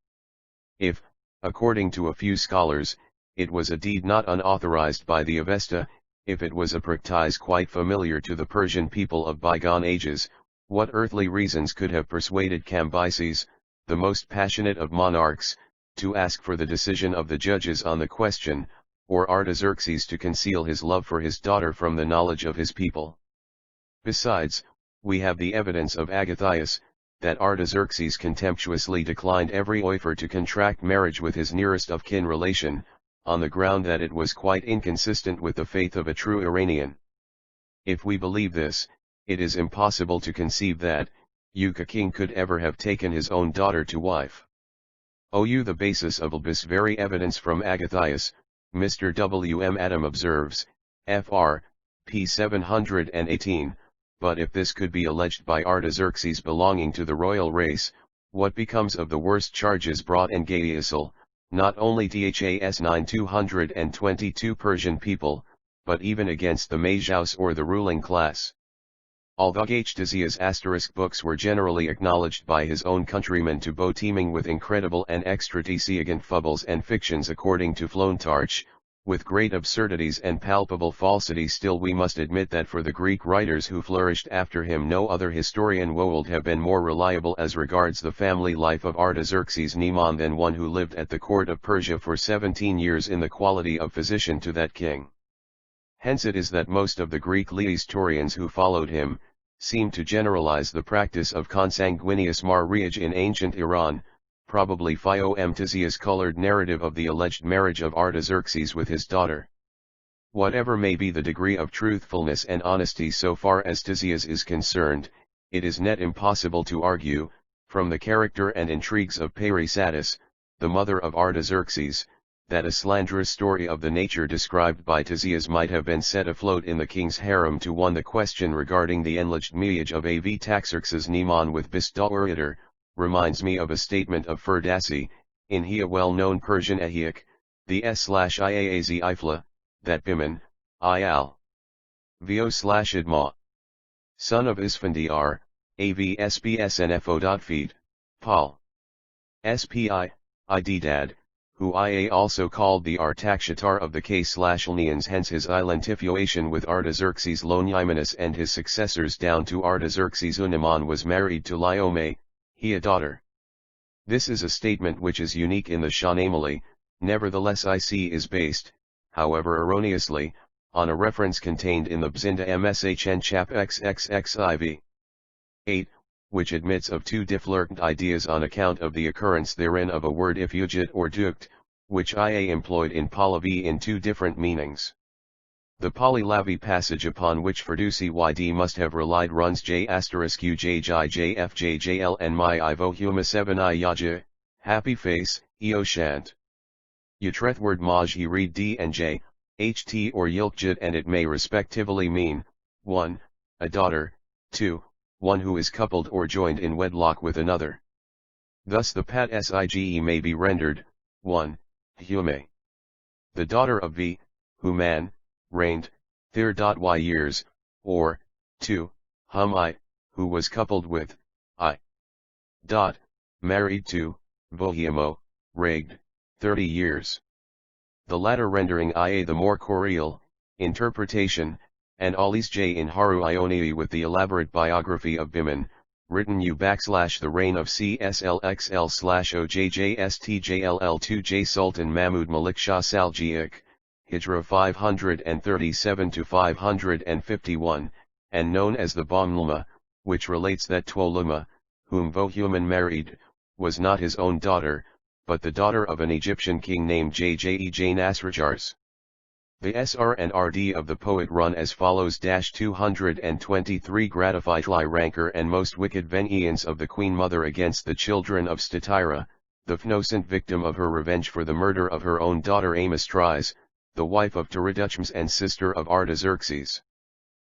If, according to a few scholars, it was a deed not unauthorized by the Avesta, if it was a practice quite familiar to the Persian people of bygone ages, what earthly reasons could have persuaded Cambyses, the most passionate of monarchs, to ask for the decision of the judges on the question, or Artaxerxes to conceal his love for his daughter from the knowledge of his people? Besides, we have the evidence of Agathias, that Artaxerxes contemptuously declined every offer to contract marriage with his nearest of kin relation, on the ground that it was quite inconsistent with the faith of a true Iranian. If we believe this, it is impossible to conceive that, Uka king could ever have taken his own daughter to wife. The basis of this very evidence from Agathias, Mr. W. M. Adam observes, Fr. p. 718, but if this could be alleged by Artaxerxes belonging to the royal race, what becomes of the worst charges brought in Gaisel, not only Dhas 9222 Persian people, but even against the Majous or the ruling class? Although Tisias' books were generally acknowledged by his own countrymen to be teeming with incredible and extravagant fables and fictions according to Flontarch, with great absurdities and palpable falsity, still we must admit that for the Greek writers who flourished after him no other historian would have been more reliable as regards the family life of Artaxerxes Nemon than one who lived at the court of Persia for 17 years in the quality of physician to that king. Hence it is that most of the Greek historians who followed him, seem to generalize the practice of consanguineous marriage in ancient Iran, probably Phio-Mtasia's colored narrative of the alleged marriage of Artaxerxes with his daughter. Whatever may be the degree of truthfulness and honesty so far as Ctesias is concerned, it is net impossible to argue, from the character and intrigues of Parysatis, the mother of Artaxerxes, that a slanderous story of the nature described by Ctesias might have been set afloat in the king's harem to won the question regarding the enlarged marriage of Avtaxerxes Neman with Bisdauriator, reminds me of a statement of Ferdowsi, in he a well-known Persian Ahiak, the S/Iaz Ifla, that Biman, Il. Vo/Idma, son of Isfandiar, AVSBSNFO.feed, Pol. SPI, Idad, who Ia also called the Artaxerxes of the K/Lneans, hence his identification with Artaxerxes Longimanus and his successors down to Artaxerxes Unaman was married to Liome, he a daughter. This is a statement which is unique in the Shahnameh, nevertheless IC is based, however erroneously, on a reference contained in the Bzinda Mshn chap XXXIV. 8, which admits of two different ideas on account of the occurrence therein of a word ifujit or dukt, which Ia employed in Pahlavi in two different meanings. The Polylavi passage upon which Ferdowsi Yd must have relied runs J*QJJ/JFJJL and my Ivohuma 7 I Yaja, happy face, Eoshant. Utrethword Maj he read D and J, HT or Yilkjit, and it may respectively mean, 1, a daughter, 2, one who is coupled or joined in wedlock with another. Thus the pat sige may be rendered, 1, Hume. The daughter of V, who man, reigned, y years, or, 2, Hum I, who was coupled with, I. Married to, Vohiamo, reigned, 30 years. The latter rendering Ia the more correal, interpretation, and Alis J in Haru Ioni with the elaborate biography of Biman, written U/the reign of CSLXL/OJJSTJLL2J Sultan Mahmud Malik Shah Saljiak, Hijra 537-551, and known as the Bomluma, which relates that Twoluma, whom Vohuman married, was not his own daughter, but the daughter of an Egyptian king named Jje Nasrajars. The Sr and Rd of the poet run as follows: 223 gratified rancor and most wicked vengeance of the queen mother against the children of Statira, the innocent victim of her revenge for the murder of her own daughter Amistris, the wife of Tiriduchms and sister of Artaxerxes.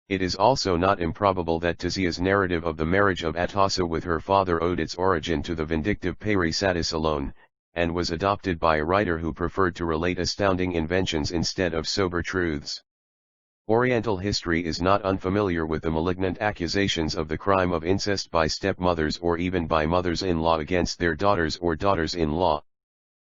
It is also not improbable that Ctesias' narrative of the marriage of Atassa with her father owed its origin to the vindictive Parysatis alone, and was adopted by a writer who preferred to relate astounding inventions instead of sober truths. Oriental history is not unfamiliar with the malignant accusations of the crime of incest by stepmothers or even by mothers-in-law against their daughters or daughters-in-law.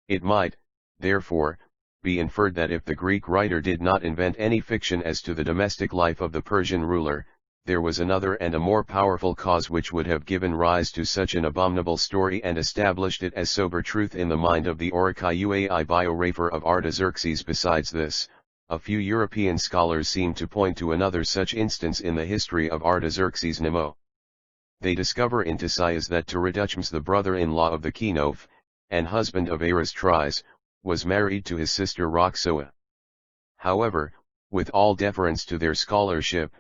It might, therefore, be inferred that if the Greek writer did not invent any fiction as to the domestic life of the Persian ruler, there was another and a more powerful cause which would have given rise to such an abominable story and established it as sober truth in the mind of the Oricai biographer of Artaxerxes. Besides this, a few European scholars seem to point to another such instance in the history of Artaxerxes Nemo. They discover in Ctesias that Tiriduchms, the brother-in-law of the Kenoph, and husband of Aristris, was married to his sister Roxoa. However, with all deference to their scholarship,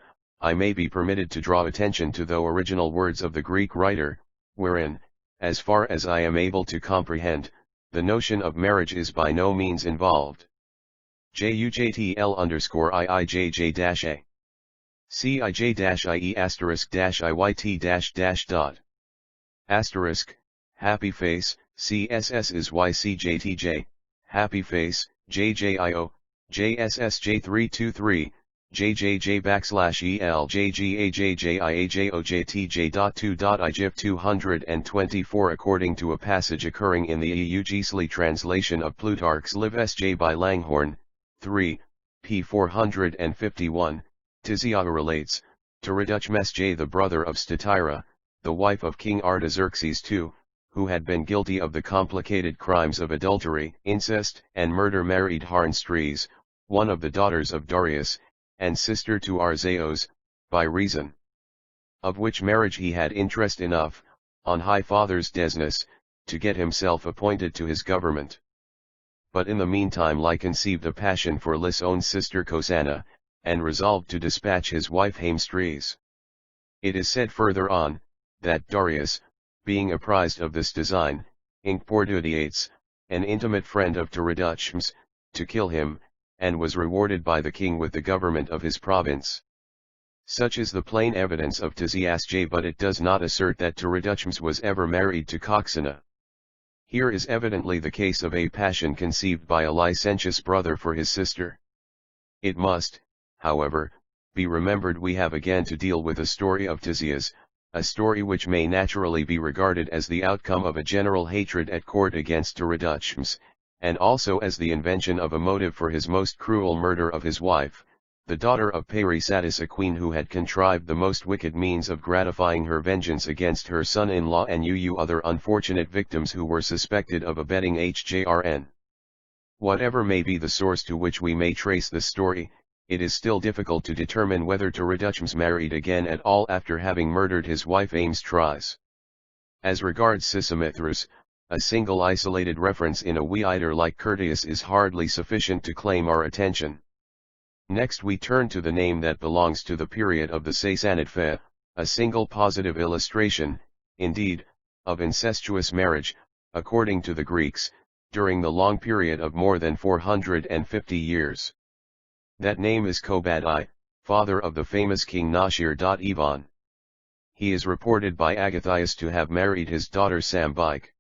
I may be permitted to draw attention to the original words of the Greek writer, wherein, as far as I am able to comprehend, the notion of marriage is by no means involved. JUJTL_IIJJ-A. CIJ-IE*IYT-. Happy face, CSS is YCJTJ, happy face, JJIO, JSSJ323, JJJ_ELJGAJJIAJOJTJ.2.IGIF 224 according to a passage occurring in the Eugisli translation of Plutarch's Liv S.J. by Langhorne, 3, p. 451, Tizia relates, Tiriduchmes J, the brother of Statira, the wife of King Artaxerxes II, who had been guilty of the complicated crimes of adultery, incest, and murder, married Harnstries, one of the daughters of Darius, and sister to Arzaos, by reason of which marriage he had interest enough, on high father's desness, to get himself appointed to his government. But in the meantime Ly conceived a passion for Lys' own sister Cosanna, and resolved to dispatch his wife Hamstries. It is said further on, that Darius, being apprised of this design, importuniates, an intimate friend of Zarathustra, to kill him, and was rewarded by the king with the government of his province. Such is the plain evidence of Tziasj, but it does not assert that Zarathustra was ever married to Coxana. Here is evidently the case of a passion conceived by a licentious brother for his sister. It must, however, be remembered we have again to deal with a story of Tzias, a story which may naturally be regarded as the outcome of a general hatred at court against Zarathustra, and also as the invention of a motive for his most cruel murder of his wife, the daughter of Parysatis, a queen who had contrived the most wicked means of gratifying her vengeance against her son-in-law and other unfortunate victims who were suspected of abetting Hjrn. Whatever may be the source to which we may trace this story, it is still difficult to determine whether Zarathustra married again at all after having murdered his wife Amstris. As regards Sisamithras, a single isolated reference in a writer like Curtius is hardly sufficient to claim our attention. Next we turn to the name that belongs to the period of the Sassanid Faith, a single positive illustration, indeed, of incestuous marriage, according to the Greeks, during the long period of more than 450 years. That name is Kobad, father of the famous king Nashir-Evan. He is reported by Agathias to have married his daughter Sambike.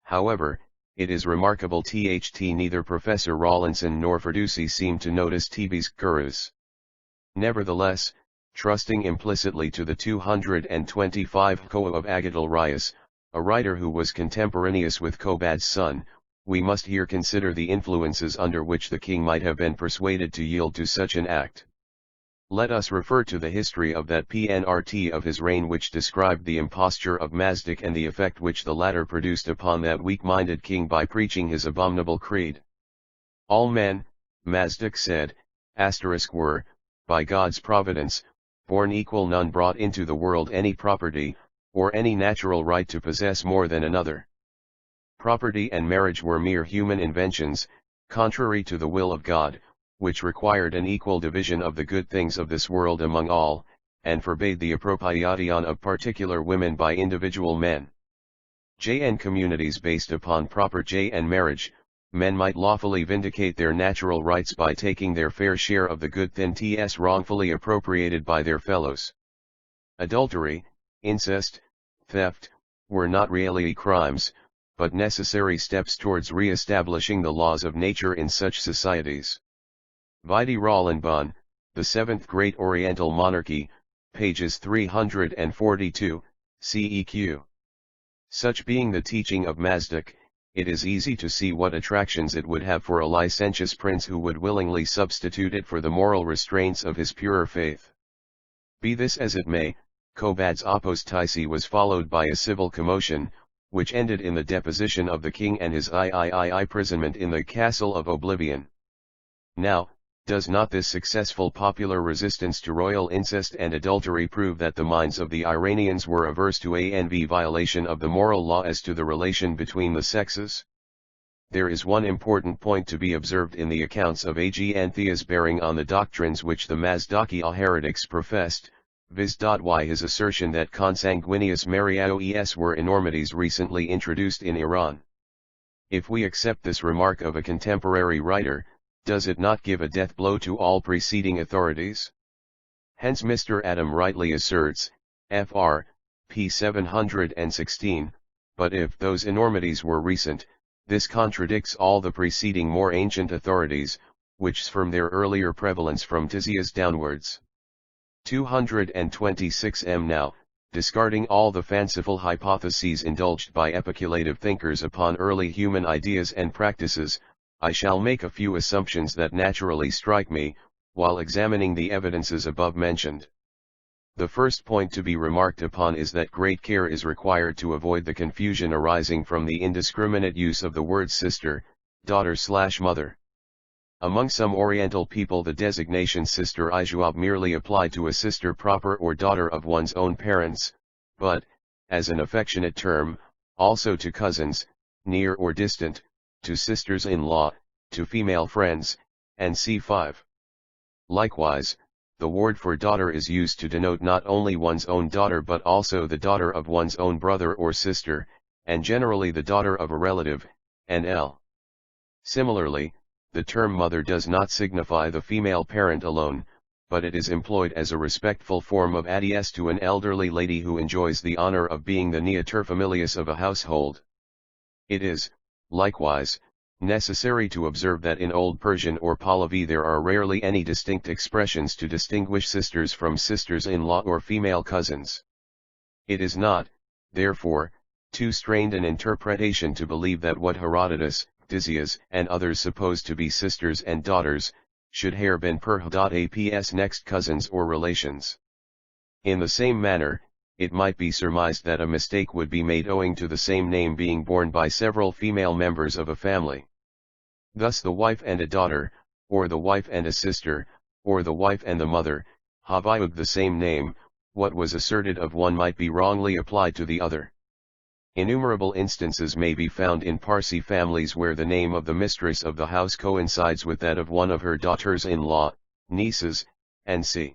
However, it is remarkable that neither Professor Rawlinson nor Ferdusi seem to notice Tb's gurus. Nevertheless, trusting implicitly to the 225 Koa of Agathil-Rias, a writer who was contemporaneous with Kobad's son, we must here consider the influences under which the king might have been persuaded to yield to such an act. Let us refer to the history of that PNRT of his reign which described the imposture of Mazdak and the effect which the latter produced upon that weak-minded king by preaching his abominable creed. All men, Mazdak said, were, by God's providence, born equal, none brought into the world any property, or any natural right to possess more than another. Property and marriage were mere human inventions, contrary to the will of God, which required an equal division of the good things of this world among all, and forbade the appropriation of particular women by individual men. In communities based upon proper and marriage, men might lawfully vindicate their natural rights by taking their fair share of the good things wrongfully appropriated by their fellows. Adultery, incest, theft, were not really crimes, but necessary steps towards re-establishing the laws of nature in such societies. Vidi Raulinbun, The Seventh Great Oriental Monarchy, pages 342, CEQ. Such being the teaching of Mazdak, it is easy to see what attractions it would have for a licentious prince who would willingly substitute it for the moral restraints of his purer faith. Be this as it may, Kobad's apostasy was followed by a civil commotion, which ended in the deposition of the king and his imprisonment in the Castle of Oblivion. Now, does not this successful popular resistance to royal incest and adultery prove that the minds of the Iranians were averse to a violation of the moral law as to the relation between the sexes? There is one important point to be observed in the accounts of Thea's bearing on the doctrines which the Mazdakia heretics professed, viz. His assertion that consanguineous marriages were enormities recently introduced in Iran. If we accept this remark of a contemporary writer, does it not give a death blow to all preceding authorities? Hence Mr. Adam rightly asserts, Fr. p. 716, but if those enormities were recent, this contradicts all the preceding more ancient authorities, which from their earlier prevalence from Tzias downwards. 226 Now, discarding all the fanciful hypotheses indulged by epiculative thinkers upon early human ideas and practices, I shall make a few assumptions that naturally strike me, while examining the evidences above mentioned. The first point to be remarked upon is that great care is required to avoid the confusion arising from the indiscriminate use of the words sister, daughter/mother. Among some Oriental people the designation sister Ijuab merely applied to a sister proper or daughter of one's own parents, but, as an affectionate term, also to cousins, near or distant, to sisters-in-law, to female friends, and c5. Likewise, the word for daughter is used to denote not only one's own daughter but also the daughter of one's own brother or sister, and generally the daughter of a relative, NL. Similarly, the term mother does not signify the female parent alone, but it is employed as a respectful form of adieus to an elderly lady who enjoys the honor of being the neater familius of a household. It is, likewise, necessary to observe that in Old Persian or Pahlavi there are rarely any distinct expressions to distinguish sisters from sisters-in-law or female cousins. It is not, therefore, too strained an interpretation to believe that what Herodotus, Ctesias, and others suppose to be sisters and daughters, should have been per.aps next cousins or relations. In the same manner, it might be surmised that a mistake would be made owing to the same name being borne by several female members of a family. Thus the wife and a daughter, or the wife and a sister, or the wife and the mother, have the same name. What was asserted of one might be wrongly applied to the other. Innumerable instances may be found in Parsi families where the name of the mistress of the house coincides with that of one of her daughters-in-law, nieces, and c.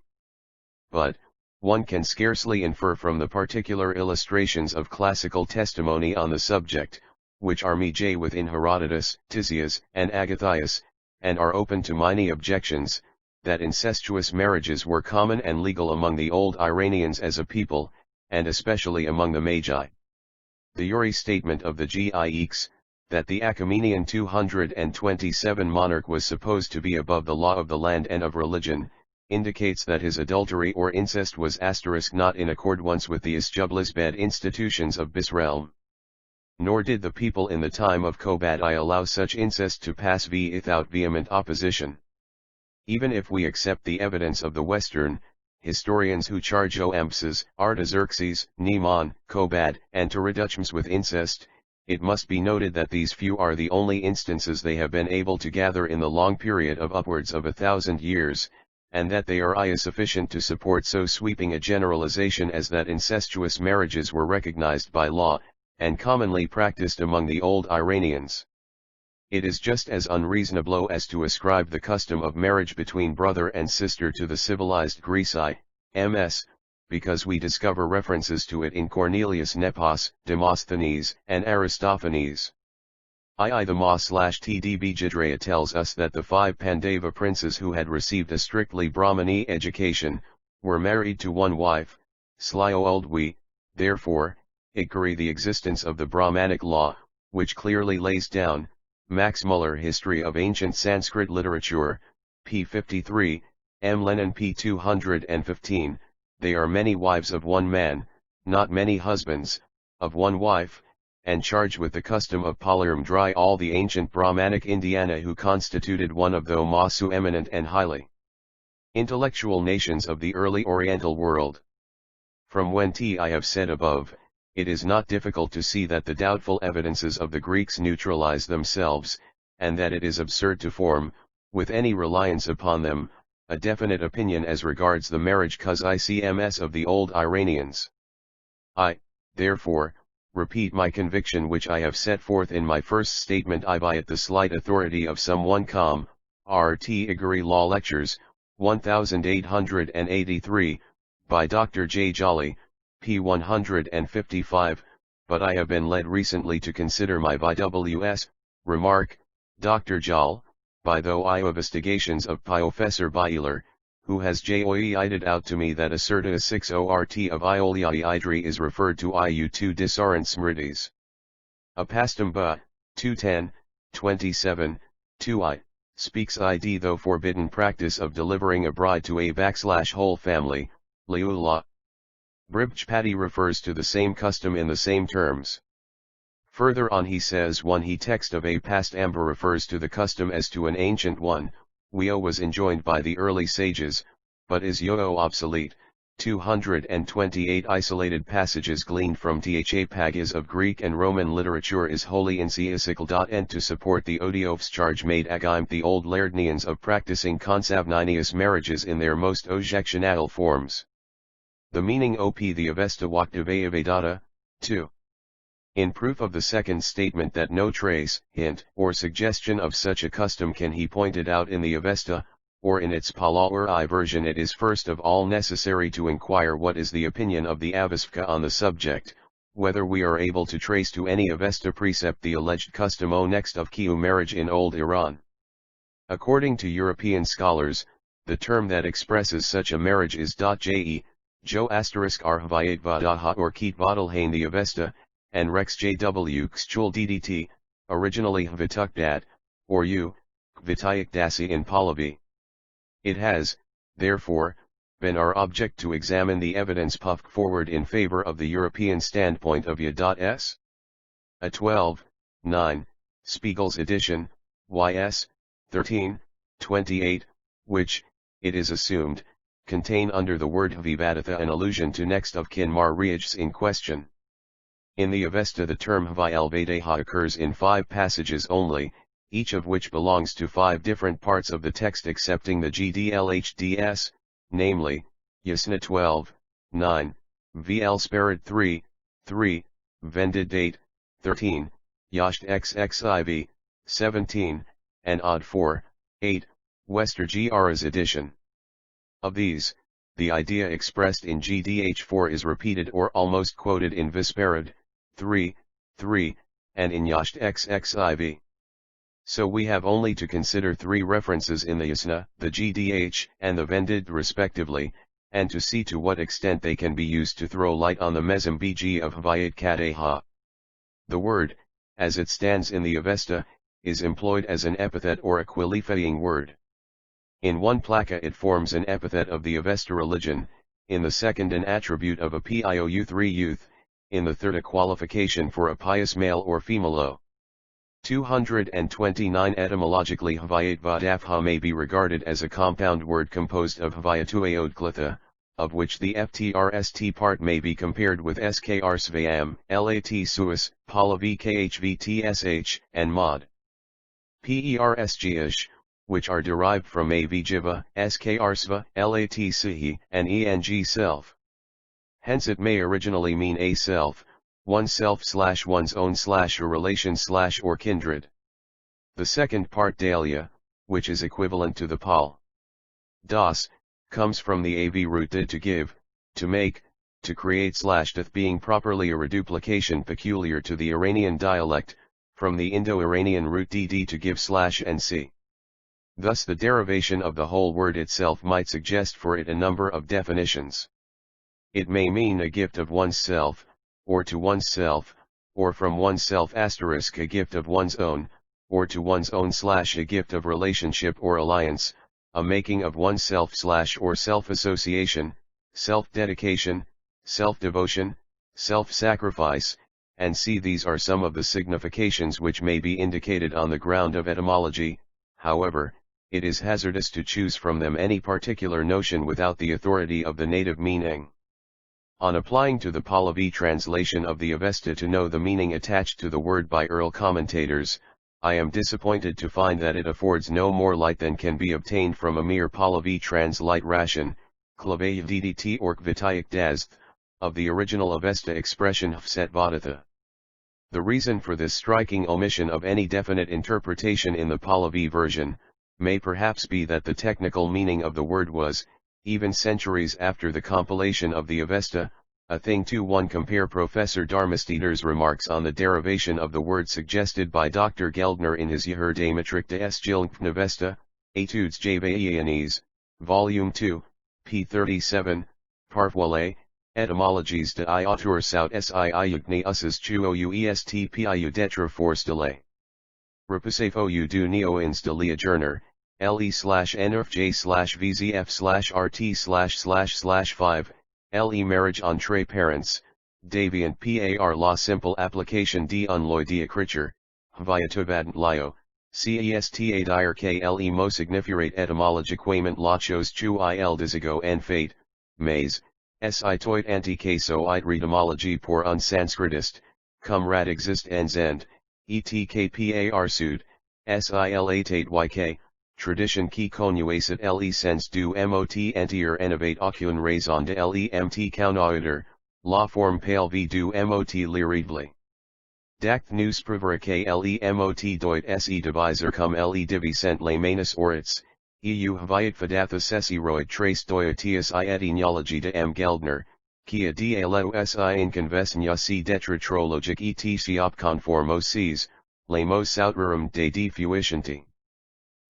But, one can scarcely infer from the particular illustrations of classical testimony on the subject, which are met within Herodotus, Ctesias, and Agathos, and are open to many objections, that incestuous marriages were common and legal among the old Iranians as a people, and especially among the Magi. The Uri statement of the Geiger, that the Achaemenian 227 monarch was supposed to be above the law of the land and of religion, indicates that his adultery or incest was not in accordance with the Ascribed institutions of this realm. Nor did the people in the time of Kobad allow such incest to pass without vehement opposition. Even if we accept the evidence of the Western historians who charge Oempses, Artaxerxes, Neman, Kobad, and Tereduchms with incest, it must be noted that these few are the only instances they have been able to gather in the long period of upwards of 1,000 years, and that they are sufficient to support so sweeping a generalization as that incestuous marriages were recognized by law, and commonly practiced among the old Iranians. It is just as unreasonable as to ascribe the custom of marriage between brother and sister to the civilized Greece ms, because we discover references to it in Cornelius Nepos, Demosthenes, and Aristophanes. The Ma/TDB Jidreya tells us that the 5 Pandava princes who had received a strictly Brahmani education, were married to one wife, Slioldwi, therefore, ignore the existence of the Brahmanic law, which clearly lays down, Max Muller History of Ancient Sanskrit Literature, p. 53, M. Lenin p. 215, they are many wives of one man, not many husbands, of one wife, and charge with the custom of polyrmy all the ancient Brahmanic Indiana who constituted one of the most eminent and highly intellectual nations of the early Oriental world. From what I have said above, it is not difficult to see that the doubtful evidences of the Greeks neutralize themselves, and that it is absurd to form, with any reliance upon them, a definite opinion as regards the marriage cusms of the old Iranians. I, therefore, repeat my conviction which I have set forth in my first statement by it the slight authority of some 1 RT Igari Law Lectures, 1883, by Dr. J. Jolly, p. 155, but I have been led recently to consider my VWS, remark, Dr. Jal, by the investigations of Professor Bailer, who has joined out to me that asserta 60RT of Iolia Idri is referred to IU2 Disarant Smritis. Apastam Ba, 210, 27, 2I, speaks id though forbidden practice of delivering a bride to a /whole family, Liula. Bribchpati refers to the same custom in the same terms. Further on he says one he text of a past amber refers to the custom as to an ancient one, Weo was enjoined by the early sages, but is yo obsolete, 228 isolated passages gleaned from Tha Pagas of Greek and Roman literature is wholly encyclical. To support the Odiof's charge made against the old Lairdnians of practicing consubnaneous marriages in their most objectionable forms. The meaning op the Avesta Vaktivaya 2. In proof of the second statement that no trace, hint, or suggestion of such a custom can he pointed out in the Avesta, or in its Pala-Uri version, it is first of all necessary to inquire what is the opinion of the Avestka on the subject, whether we are able to trace to any Avesta precept the alleged custom o next of Kiu marriage in old Iran. According to European scholars, the term that expresses such a marriage is je, jo *arhavayat vadaha or keet vadalhain the Avesta, and rex jw xchul ddt, originally hvitukdad, or u, hvitayak dasi in Pahlavi. It has, therefore, been our object to examine the evidence puffed forward in favor of the European standpoint of Ya.S. A 12, 9, Spiegel's edition, YS, 13, 28, which, it is assumed, contain under the word Hvivadatha an allusion to next of kin marriages in question. In the Avesta the term Hvialvadeha occurs in 5 passages only, each of which belongs to 5 different parts of the text excepting the GDLHDS, namely, Yasna 12, 9, VL Spirit 3, 3, Vendid Date, 13, Yasht XXIV, 17, and Odd 4, 8, Wester Gra's edition. Of these, the idea expressed in GDH4 is repeated or almost quoted in Vesperid, 3, 3, and in Yasht XXIV. So we have only to consider 3 references in the Yasna, the GDH, and the Vendid respectively, and to see to what extent they can be used to throw light on the Mesim BG of Hvayat Kadeha. The word, as it stands in the Avesta, is employed as an epithet or a qualifying word. In one plaka it forms an epithet of the Avesta religion, in the second an attribute of a Piou3 youth, in the third a qualification for a pious male or female. 229 Etymologically Hvayat Vadafha may be regarded as a compound word composed of Hvyatuaodklitha, of which the FTRST part may be compared with SKR Svayam, LAT Suis, Pahlavi KHVTSH, and Mod. PERSGish, which are derived from AV-jiva, SKR Sva, LAT Sihi, and ENG self. Hence it may originally mean a self, oneself / one's own / a relation / or kindred. The second part Dalia, which is equivalent to the Pal. Das, comes from the AV root did to give, to make, to create / doth being properly a reduplication peculiar to the Iranian dialect, from the Indo-Iranian root dd to give / and c. Thus the derivation of the whole word itself might suggest for it a number of definitions. It may mean a gift of oneself, or to oneself, or from oneself * a gift of one's own, or to one's own / a gift of relationship or alliance, a making of oneself / or self-association, self-dedication, self-devotion, self-sacrifice, and see these are some of the significations which may be indicated on the ground of etymology. However, it is hazardous to choose from them any particular notion without the authority of the native meaning. On applying to the Pahlavi translation of the Avesta to know the meaning attached to the word by Earl commentators, I am disappointed to find that it affords no more light than can be obtained from a mere Pahlavi transliteration, Klavaya ddt or Kvitayak dazth, of the original Avesta expression Hvset Vadatha. The reason for this striking omission of any definite interpretation in the Pahlavi version, may perhaps be that the technical meaning of the word was, even centuries after the compilation of the Avesta, a thing to one. Compare Professor Darmesteder's remarks on the derivation of the word suggested by Dr. Geldner in his Yeherdamatrix de Esgilnkn Avesta, Etudes Javaianese, Volume 2, p. 37, Parvwale, Etymologies de I auteur saut Siigni usas chuo uestpiu detra forstele. Repusafo u du neoins de Leogerner, le/nfj/vzf/rt//5, le marriage entre parents, Davian par la simple application d unloy d'écriture, Hvyatuvadant lio, cesta dire que le mot signifierate etymologiquement la chose chu il desigo en fait, mais, Si toit anti-casoite etymology pour un sanskritist, cum rat exist ens end, etkpar sud, silatate yk, tradition qui connuacit le sens du mot entier innovate aucune raison de lemt counauder, la forme pale v du mot liridly. Dact nous préverique le mot doit se divisor cum le divisent les manus orits, eu haviat fidathus roid trace doiotius I etymology de M. Geldner, qui a de leu si inconvestia si detritrologic et op conformos sis, les mos outrarum de defuitionti.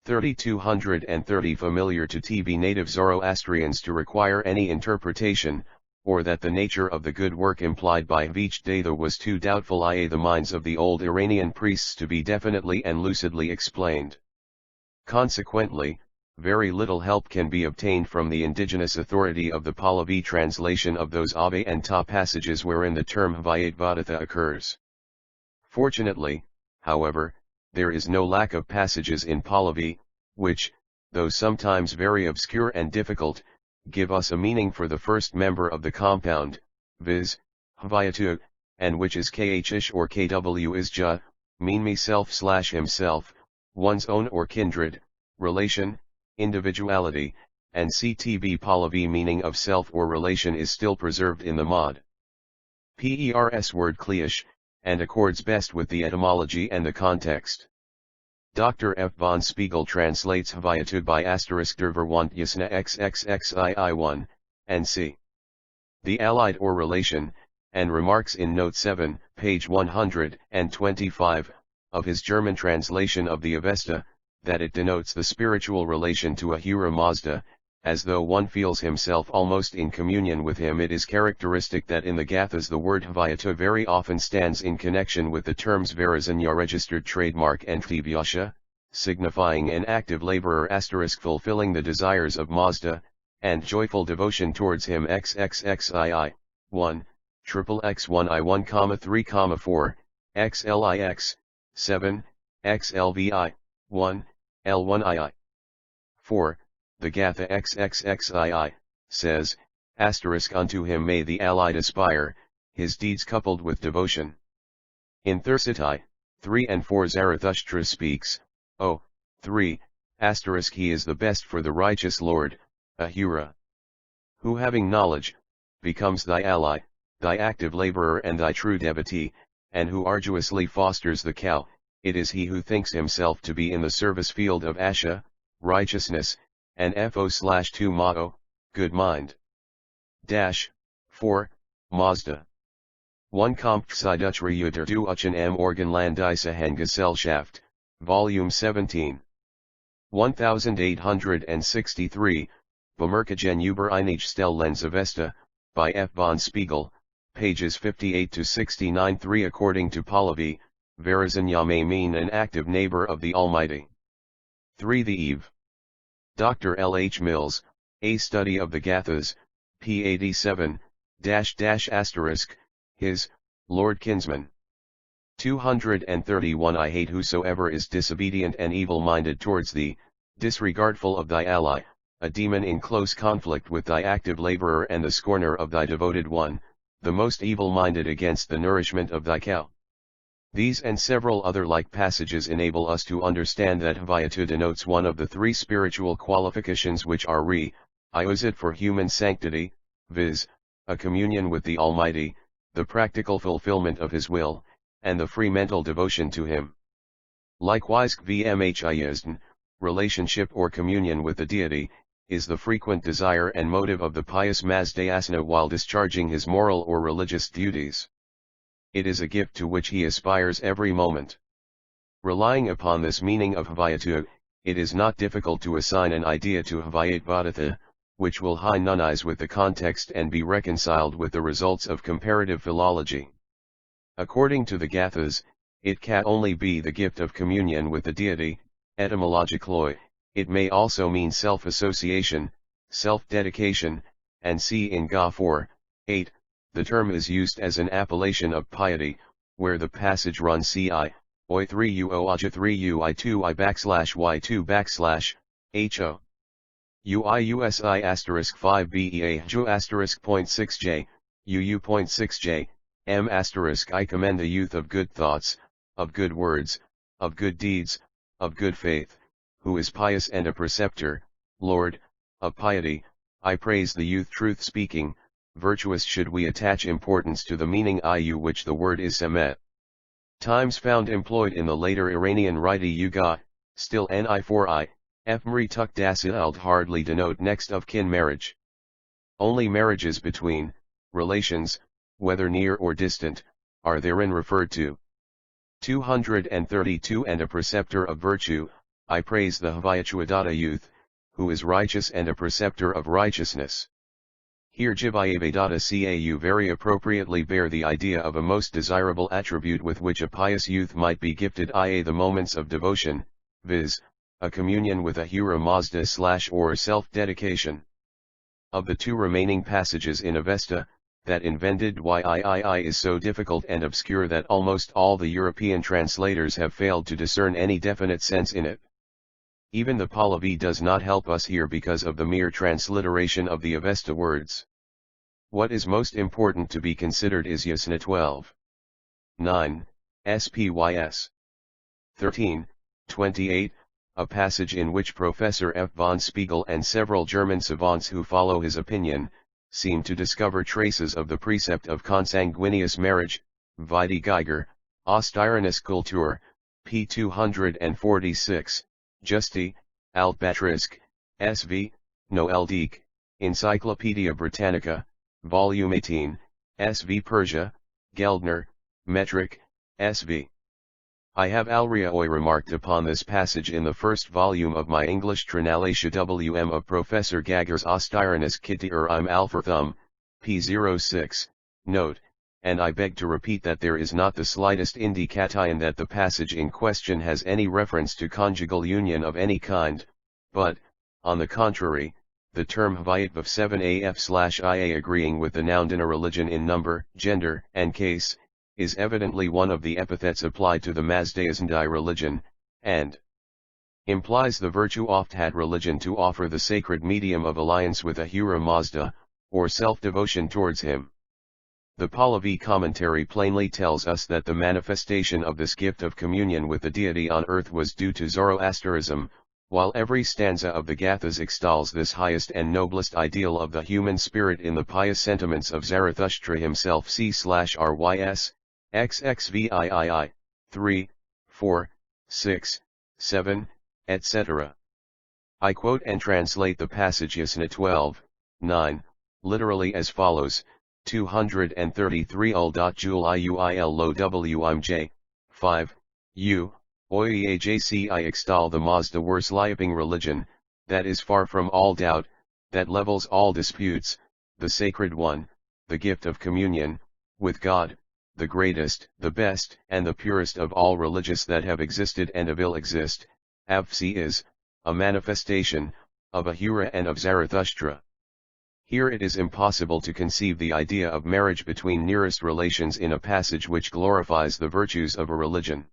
3230 Familiar to TB native Zoroastrians to require any interpretation, or that the nature of the good work implied by Vijnana was too doubtful I.e. the minds of the old Iranian priests to be definitely and lucidly explained. Consequently, very little help can be obtained from the indigenous authority of the Pahlavi translation of those Ave and Ta passages wherein the term Hvayatvaditha occurs. Fortunately, however, there is no lack of passages in Pahlavi, which, though sometimes very obscure and difficult, give us a meaning for the first member of the compound, viz., Hvayatu, and which is Khish or Kw is ja, mean me self/himself, one's own or kindred, relation, individuality, and Ctb Pahlavi meaning of self or relation is still preserved in the mod. Pers word Klish, and accords best with the etymology and the context. Dr. F. von Spiegel translates Hvayatud by * der Verwandtjasna XXXII, and c. The allied or relation, and remarks in note 7, page 125, of his German translation of the Avesta, that it denotes the spiritual relation to Ahura Mazda, as though one feels himself almost in communion with him. It is characteristic that in the Gathas the word Hvayata very often stands in connection with the terms Varazanya registered trademark and Thyvyasha, signifying an active laborer * fulfilling the desires of Mazda, and joyful devotion towards him XXXII, 1, XXX1I 1, 3, 4, XLIX, 7, XLVI, 1, L1II. 4. The Gatha XXXII, says, * unto him may the allied aspire, his deeds coupled with devotion. In Thursday, 3 and 4 Zarathustra speaks, 3, * he is the best for the righteous Lord, Ahura. Who having knowledge, becomes thy ally, thy active laborer and thy true devotee, and who arduously fosters the cow, it is he who thinks himself to be in the service field of Asha, righteousness, and Fo/2 motto, good mind. 4. Mazda. 1 Kampfsidutschreuter du Uchen am Orgenlandise Gesellschaft, Volume 17. 1863, Bemerkungen über Einigstellens Avesta, by F. von Spiegel, pages 58-69. 3 According to Pahlavi, Varazanya may mean an active neighbor of the Almighty. 3 The Eve. Dr. L. H. Mills, A Study of the Gathas, p. 87, **, his, Lord Kinsman. 231 I hate whosoever is disobedient and evil-minded towards thee, disregardful of thy ally, a demon in close conflict with thy active laborer and the scorner of thy devoted one, the most evil-minded against the nourishment of thy cow. These and several other like passages enable us to understand that Hvayatu denotes one of the three spiritual qualifications which are requisite for human sanctity, viz., a communion with the Almighty, the practical fulfillment of His will, and the free mental devotion to Him. Likewise Kvmhisn, relationship or communion with the deity, is the frequent desire and motive of the pious Mazdayasna while discharging his moral or religious duties. It is a gift to which he aspires every moment. Relying upon this meaning of Hvayatu, it is not difficult to assign an idea to Hvayatvaditha, which will harmonize with the context and be reconciled with the results of comparative philology. According to the Gathas, it can only be the gift of communion with the deity. Etymologically, it may also mean self-association, self-dedication, and see in Ga 4, 8, the term is used as an appellation of piety, where the passage runs ci, oi 3 uo aja 3 ui 2 I \y2 ho. UIUSI 5 BEA Ju 0.6J, UU.6J, M I commend the youth of good thoughts, of good words, of good deeds, of good faith, who is pious and a preceptor, Lord, of piety. I praise the youth truth speaking, virtuous. Should we attach importance to the meaning IU which the word is semet times found employed in the later Iranian Rite Yuga, still Ni4I, Fmri tuk dasild hardly denote next of kin marriage. Only marriages between relations, whether near or distant, are therein referred to. 232 And a preceptor of virtue, I praise the Hvayachuadata youth, who is righteous and a preceptor of righteousness. Here Jivayavedata Cau very appropriately bear the idea of a most desirable attribute with which a pious youth might be gifted, i.e. the moments of devotion, viz., a communion with Ahura Mazda / or self-dedication. Of the two remaining passages in Avesta, that invented YIII is so difficult and obscure that almost all the European translators have failed to discern any definite sense in it. Even the Pahlavi does not help us here because of the mere transliteration of the Avesta words. What is most important to be considered is Yasna 12. 9, SPYS. 13, 28, a passage in which Professor F. von Spiegel and several German savants who follow his opinion, seem to discover traces of the precept of consanguineous marriage, vide Geiger, Austerinis Kultur, p. 246, Justi, Altbatrisk, S.V., Noeldiek, Encyclopaedia Britannica, Volume 18, S.V. Persia, Geldner, Metric, S.V. I have already remarked upon this passage in the first volume of my English Translation WM of Professor Geiger's Austerinis Kittir im Alphathum, p. 06, note, and I beg to repeat that there is not the slightest indication that the passage in question has any reference to conjugal union of any kind, but, on the contrary, the term Hvayatvav 7af/ia agreeing with the noun in a religion in number, gender, and case, is evidently one of the epithets applied to the Mazdayasna religion, and implies the virtue oft had religion to offer the sacred medium of alliance with Ahura Mazda, or self-devotion towards him. The Pahlavi commentary plainly tells us that the manifestation of this gift of communion with the deity on earth was due to Zoroastrianism, while every stanza of the Gathas extols this highest and noblest ideal of the human spirit in the pious sentiments of Zarathustra himself. C/Rys, XXVIII, 3, 4, 6, 7, etc. I quote and translate the passage Yasna 12, 9, literally as follows: 233 ul.juliuil lo wimj, 5, u, oeajci extol the Mazda worshipping religion, that is far from all doubt, that levels all disputes, the sacred one, the gift of communion, with God, the greatest, the best, and the purest of all religious that have existed and will exist. Avsi is, a manifestation, of Ahura and of Zarathustra. Here it is impossible to conceive the idea of marriage between nearest relations in a passage which glorifies the virtues of a religion.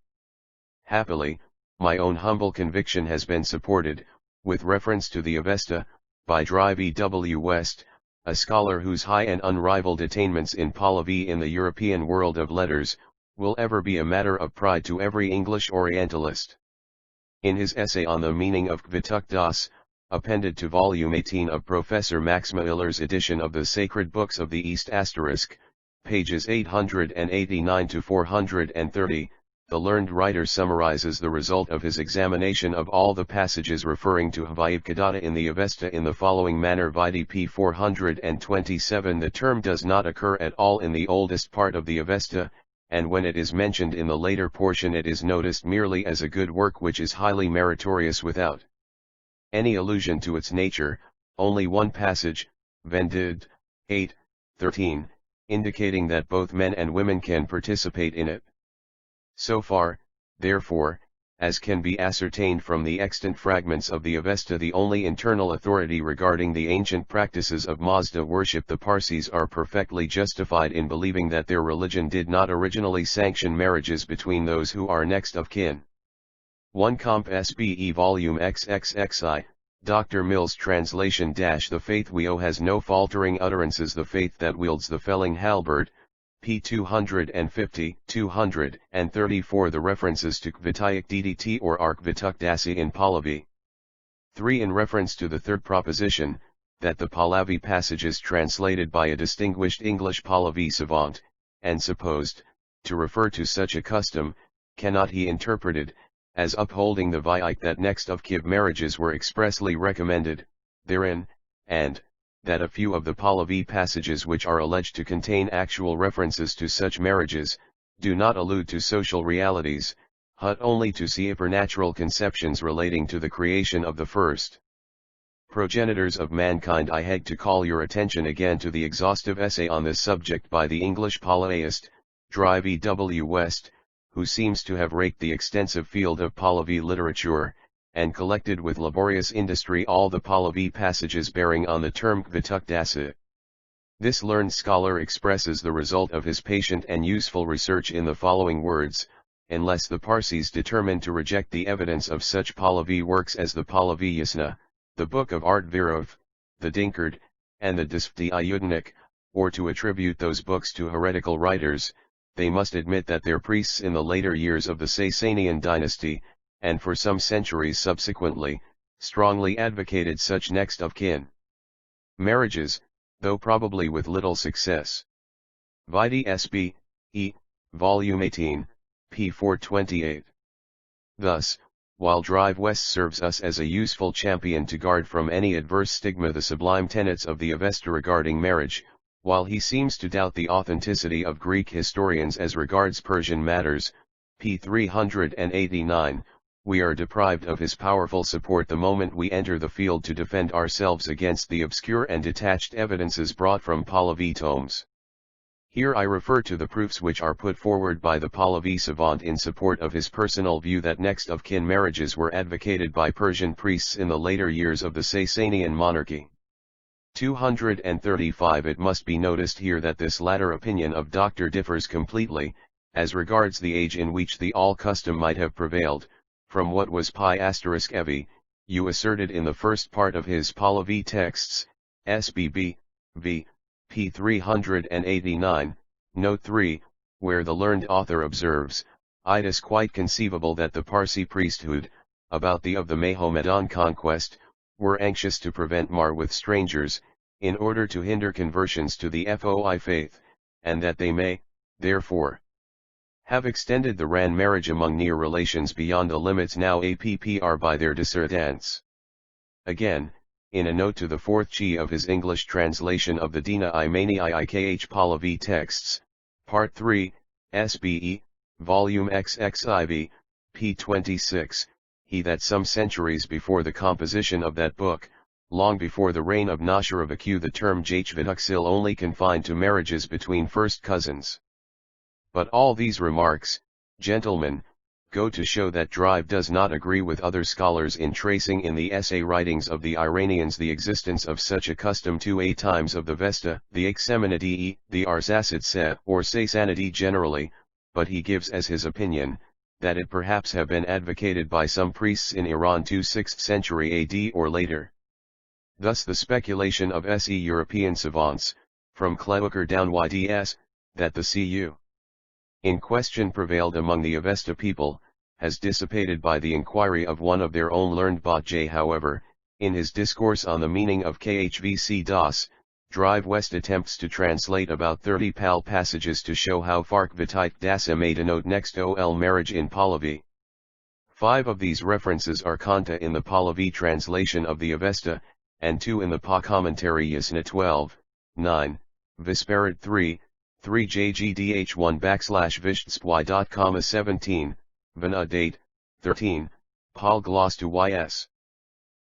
Happily, my own humble conviction has been supported, with reference to the Avesta, by Dry V. W. West, a scholar whose high and unrivaled attainments in Pahlavi in the European world of letters, will ever be a matter of pride to every English Orientalist. In his essay on the meaning of Kvituk Das, appended to Volume 18 of Professor Max Miller's edition of the Sacred Books of the East *, pages 889 to 430, the learned writer summarizes the result of his examination of all the passages referring to Hvayavkadatta in the Avesta in the following manner: vide p. 427. The term does not occur at all in the oldest part of the Avesta, and when it is mentioned in the later portion it is noticed merely as a good work which is highly meritorious without any allusion to its nature. Only one passage, Vendid, 8, 13, indicating that both men and women can participate in it. So far, therefore, as can be ascertained from the extant fragments of the Avesta, the only internal authority regarding the ancient practices of Mazda worship, the Parsis are perfectly justified in believing that their religion did not originally sanction marriages between those who are next of kin. 1 Comp. SBE Volume XXXI, Dr. Mill's translation. The faith we owe has no faltering utterances, the faith that wields the felling halberd, p. 250, 234. The references to Kvitayak DDT or Ark Vituk Dasi in Pahlavi. 3. In reference to the third proposition, that the Pahlavi passages translated by a distinguished English Pahlavi savant, and supposed to refer to such a custom, cannot he interpreted as upholding the Vaik that next of kin marriages were expressly recommended therein, and that a few of the Pahlavi passages which are alleged to contain actual references to such marriages, do not allude to social realities, but only to supernatural conceptions relating to the creation of the first progenitors of mankind. I beg to call your attention again to the exhaustive essay on this subject by the English polytheist, Drive E. W. West, who seems to have raked the extensive field of Pahlavi literature, and collected with laborious industry all the Pahlavi passages bearing on the term Kvituk Dasa. This learned scholar expresses the result of his patient and useful research in the following words: unless the Parsis determine to reject the evidence of such Pahlavi works as the Mazdayasna, the Book of Art Virov, the Dinkard, and the Disfti Ayudnik, or to attribute those books to heretical writers, they must admit that their priests in the later years of the Sasanian dynasty, and for some centuries subsequently, strongly advocated such next of kin marriages, though probably with little success. Vide S.B. E. Volume 18, p. 428. Thus, while Drive West serves us as a useful champion to guard from any adverse stigma the sublime tenets of the Avesta regarding marriage, while he seems to doubt the authenticity of Greek historians as regards Persian matters, p. 389, we are deprived of his powerful support the moment we enter the field to defend ourselves against the obscure and detached evidences brought from Pahlavi tomes. Here I refer to the proofs which are put forward by the Pahlavi savant in support of his personal view that next of kin marriages were advocated by Persian priests in the later years of the Sasanian monarchy. 235. It must be noticed here that this latter opinion of Dr. differs completely, as regards the age in which the all custom might have prevailed, from what was *Evi, you asserted in the first part of his Pahlavi texts, SBB, v. p. 389, note 3, where the learned author observes, it is quite conceivable that the Parsi priesthood, about the of the Mohammedan conquest, were anxious to prevent mar with strangers, in order to hinder conversions to the Foi faith, and that they may, therefore, have extended the Ran marriage among near relations beyond the limits now appr by their dissertants. Again, in a note to the fourth chi of his English translation of the Dina Imani Iikh Pahlavi texts, Part 3, SBE, Volume XXIV, p. 26, he that some centuries before the composition of that book, long before the reign of Nasharavaku, the term Jhviduksil only confined to marriages between first cousins. But all these remarks, gentlemen, go to show that Drive does not agree with other scholars in tracing in the essay writings of the Iranians the existence of such a custom to a times of the Vesta, the Achaemenidi, the Arsacid or Sasanidi generally, but he gives as his opinion, that it perhaps have been advocated by some priests in Iran to 6th century AD or later. Thus the speculation of SE European savants, from Klewaker down YDS, that the cu. in question prevailed among the Avesta people, has dissipated by the inquiry of one of their own learned Botjay. However, in his discourse on the meaning of Khvc Das, Drive West attempts to translate about 30 Pal passages to show how far Kvituk Dasa may denote next ol marriage in Pahlavi. 5 of these references are Kanta in the Pahlavi translation of the Avesta, and 2 in the Pa commentary Yasna 12, 9, Visparat 3, 3 JGDH1 /Vishtspy. 17, Vana date, 13, Pal gloss to YS.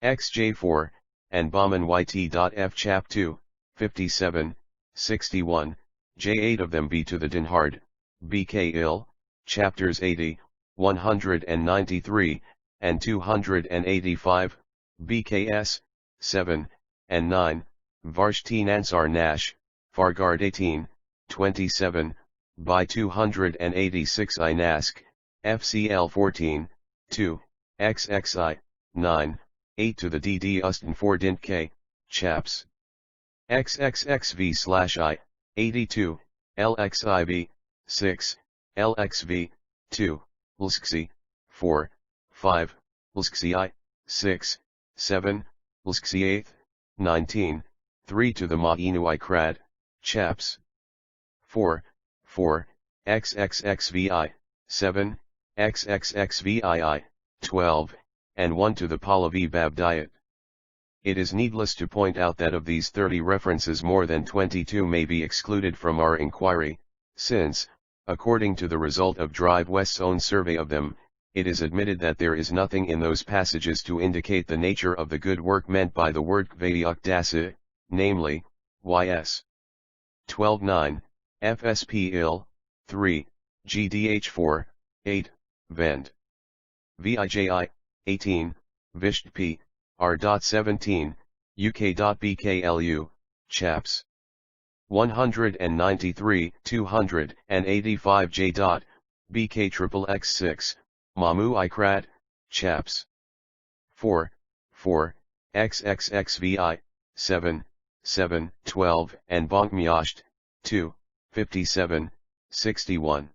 XJ4, and Bauman YT.F chap 2, 57, 61, J8 of them be to the Dinhard, BK ill, chapters 80, 193, and 285, BKS, 7, and 9, Varshti Nansar Nash, Fargard 18, 27, by 286 Inask, FCL 14, 2, XXI, 9, 8 to the dd Ustin 4 dint k, chaps. XXXV/I, 82, LXIV, 6, LXV, 2, LXI, 4, 5, LXI, 6, 7, LXI 8, 19, 3 to the Ma'inu Ikrad, chaps. 4, 4, XXXVI, 7, XXXVII, 12, and 1 to the Pahlavi Babdayat. It is needless to point out that of these 30 references more than 22 may be excluded from our inquiry, since, according to the result of Drive West's own survey of them, it is admitted that there is nothing in those passages to indicate the nature of the good work meant by the word kveiyuk, namely, ys. 12:9, FSP il, 3, GDH 4, 8, Vend. VIJI, 18, Vishtp, R.17, UK.BKLU, chaps. 193, 285 J. BK XXX6, Mamu Ikrad, chaps. 4, 4, XXXVI, 7, 7, 12 and Bonkmyasht, 2, 57, 61.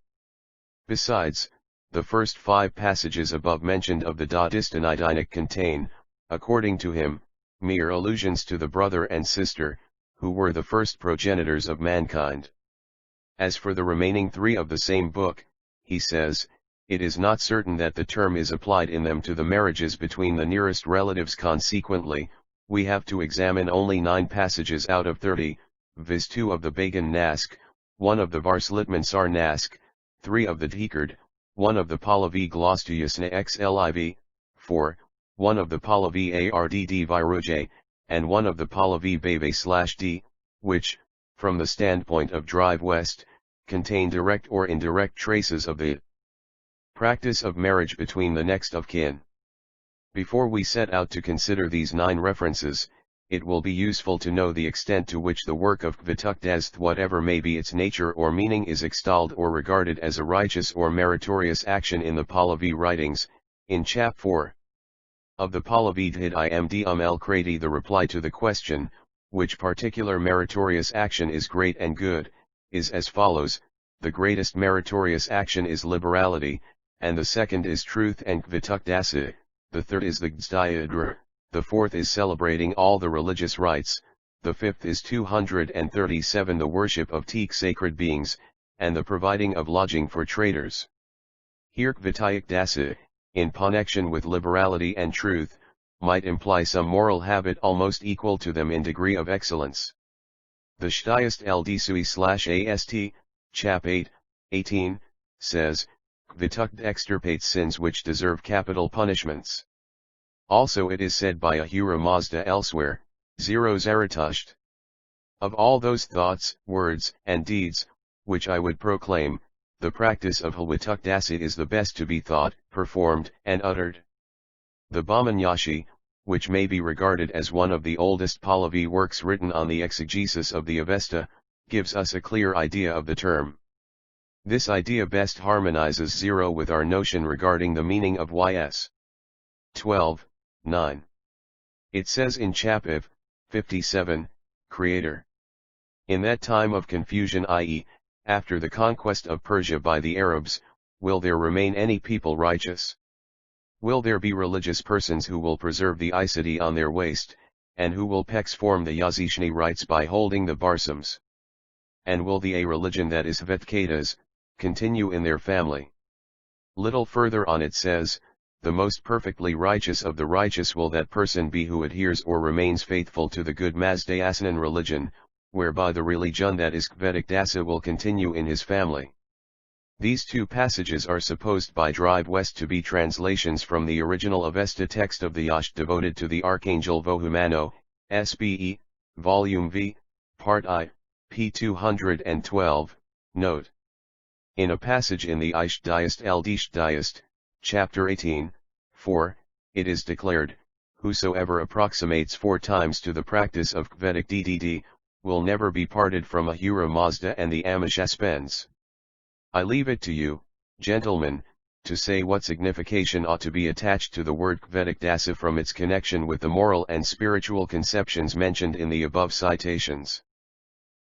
Besides, the first 5 passages above mentioned of the Dahdistanidinik contain, according to him, mere allusions to the brother and sister, who were the first progenitors of mankind. As for the remaining 3 of the same book, he says, it is not certain that the term is applied in them to the marriages between the nearest relatives. Consequently, we have to examine only 9 passages out of 30, viz. 2 of the Bagan Nask, 1 of the Varslitmansar Nask, 3 of the Dhikard, 1 of the Pahlavi Glostuyasna XLIV, 4, 1 of the Pahlavi Ardd Viruj, and 1 of the Pahlavi Bebe/D, which, from the standpoint of Drive West, contain direct or indirect traces of the practice of marriage between the next of kin. Before we set out to consider these 9 references, it will be useful to know the extent to which the work of Kvetukdasth, whatever may be its nature or meaning, is extolled or regarded as a righteous or meritorious action in the Pahlavi writings. In Chap 4 of the Pahlavi Dhid Imd El Krati, the reply to the question, which particular meritorious action is great and good, is as follows: the greatest meritorious action is liberality, and the second is truth and Kvetukdasa, the third is the Gzdayadr, the fourth is celebrating all the religious rites, the fifth is 237 the worship of Teak sacred beings, and the providing of lodging for traders. Here Kvetukdasa, in connection with liberality and truth, might imply some moral habit almost equal to them in degree of excellence. The Shtayast LDSui/AST, Chap 8, 18, says, Kvetukd extirpates sins which deserve capital punishments. Also it is said by Ahura Mazda elsewhere, 0 Zarathustra. Of all those thoughts, words, and deeds, which I would proclaim, the practice of Kvetukdasa is the best to be thought, performed, and uttered. The Bhamanyashi, which may be regarded as one of the oldest Pahlavi works written on the exegesis of the Avesta, gives us a clear idea of the term. This idea best harmonizes 0 with our notion regarding the meaning of ys. 12, 9. It says in Chapiv, 57, Creator. In that time of confusion, i.e., after the conquest of Persia by the Arabs, will there remain any people righteous? Will there be religious persons who will preserve the Isidi on their waist, and who will perform the Yazishni rites by holding the Barsams? And will the a religion that is Vetkatas, continue in their family? Little further on it says, the most perfectly righteous of the righteous will that person be who adheres or remains faithful to the good Mazdayasnan religion, whereby the religion that is Kvetukdasa will continue in his family. These 2 passages are supposed by Drive West to be translations from the original Avesta text of the Yash devoted to the Archangel Vohumano, SBE, Volume V, Part I, p. 212, note. In a passage in the Ishdayast Eldishdayast, Chapter 18, 4, it is declared, whosoever approximates 4 times to the practice of Kvetukddd, will never be parted from Ahura Mazda and the Amishaspen's. I leave it to you, gentlemen, to say what signification ought to be attached to the word Vedic dasa from its connection with the moral and spiritual conceptions mentioned in the above citations.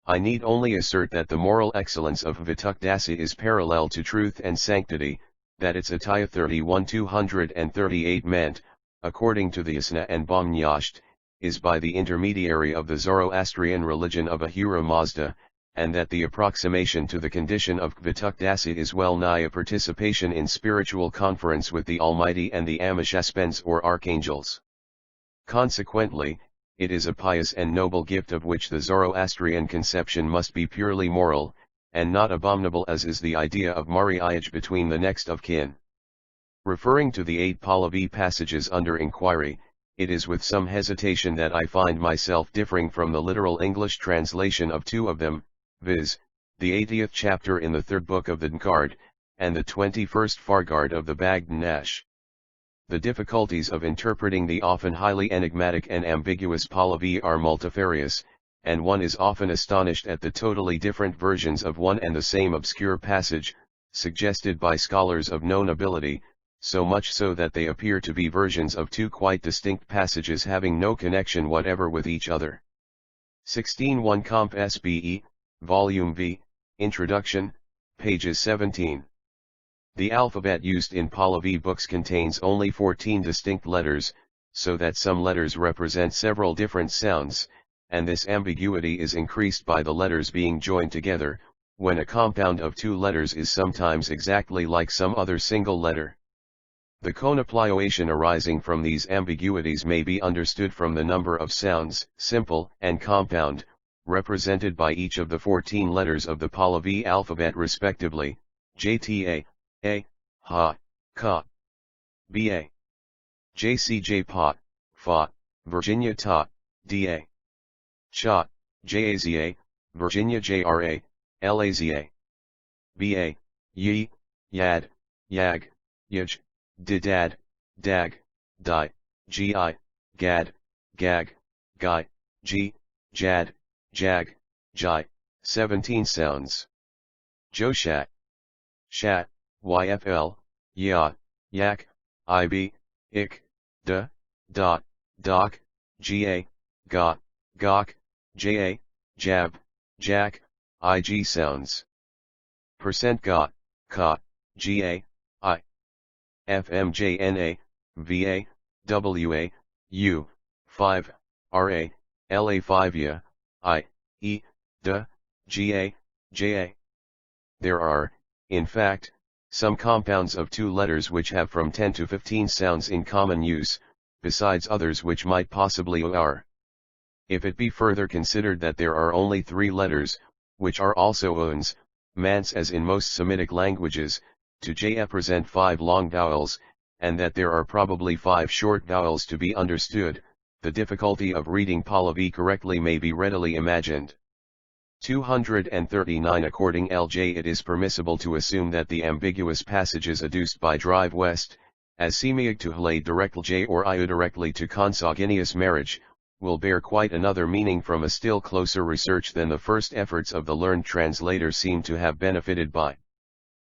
I need only assert that the moral excellence of Vituk dasa is parallel to truth and sanctity, that its Ataya 31-238 meant, according to the Asna and Bahá'í, is by the intermediary of the Zoroastrian religion of Ahura Mazda, and that the approximation to the condition of Vituk dasa is well nigh a participation in spiritual conference with the Almighty and the Ameshaspens or archangels. Consequently, it is a pious and noble gift of which the Zoroastrian conception must be purely moral, and not abominable as is the idea of marriage between the next of kin. Referring to the 8 Pahlavi passages under inquiry, it is with some hesitation that I find myself differing from the literal English translation of 2 of them, viz., the 80th chapter in the 3rd book of the Nkard, and the 21st Fargard of the Bagdanash. The difficulties of interpreting the often highly enigmatic and ambiguous Pahlavi are multifarious, and one is often astonished at the totally different versions of one and the same obscure passage, suggested by scholars of known ability, so much so that they appear to be versions of 2 quite distinct passages having no connection whatever with each other. 16.1 Comp. SBE, Volume V, Introduction, pages 17. The alphabet used in Pahlavi books contains only 14 distinct letters, so that some letters represent several different sounds, and this ambiguity is increased by the letters being joined together, when a compound of 2 letters is sometimes exactly like some other single letter. The contemplation arising from these ambiguities may be understood from the number of sounds, simple and compound, represented by each of the 14 letters of the Pahlavi alphabet respectively, Jta, A, Ha, Ka, Ba, Jcj Pa, Fa, Virginia Ta, Da, Cha, Jaza, Virginia Jra, Laza, Ba, Yi, Yad, Yag, Yaj, Didad, Dag, Di, Gi, Gad, Gag, Guy, G, Jad, Jag, Jai, 17 sounds. Joshat, Shat, Yfl, Ya, Yak, Ib, Ik, D, Dot, Doc, Ga, Ga, Gok, Ja, Jab, Jack, Ig sounds. Percent Got, Ka, Ga, I. FMJNA, VA, WA, U, 5, RA, LA5 Ya, I, E, D, Ga, Ja. There are, in fact, some compounds of 2 letters which have from 10 to 15 sounds in common use, besides others which might possibly are. If it be further considered that there are only 3 letters, which are also uns, mans as in most Semitic languages, to J present 5 long vowels, and that there are probably 5 short vowels to be understood, the difficulty of reading Pahlavi correctly may be readily imagined. 239 According LJ, it is permissible to assume that the ambiguous passages adduced by Drive West, as seeming to relate directly J or I directly to consanguineous marriage, will bear quite another meaning from a still closer research than the first efforts of the learned translator seem to have benefited by.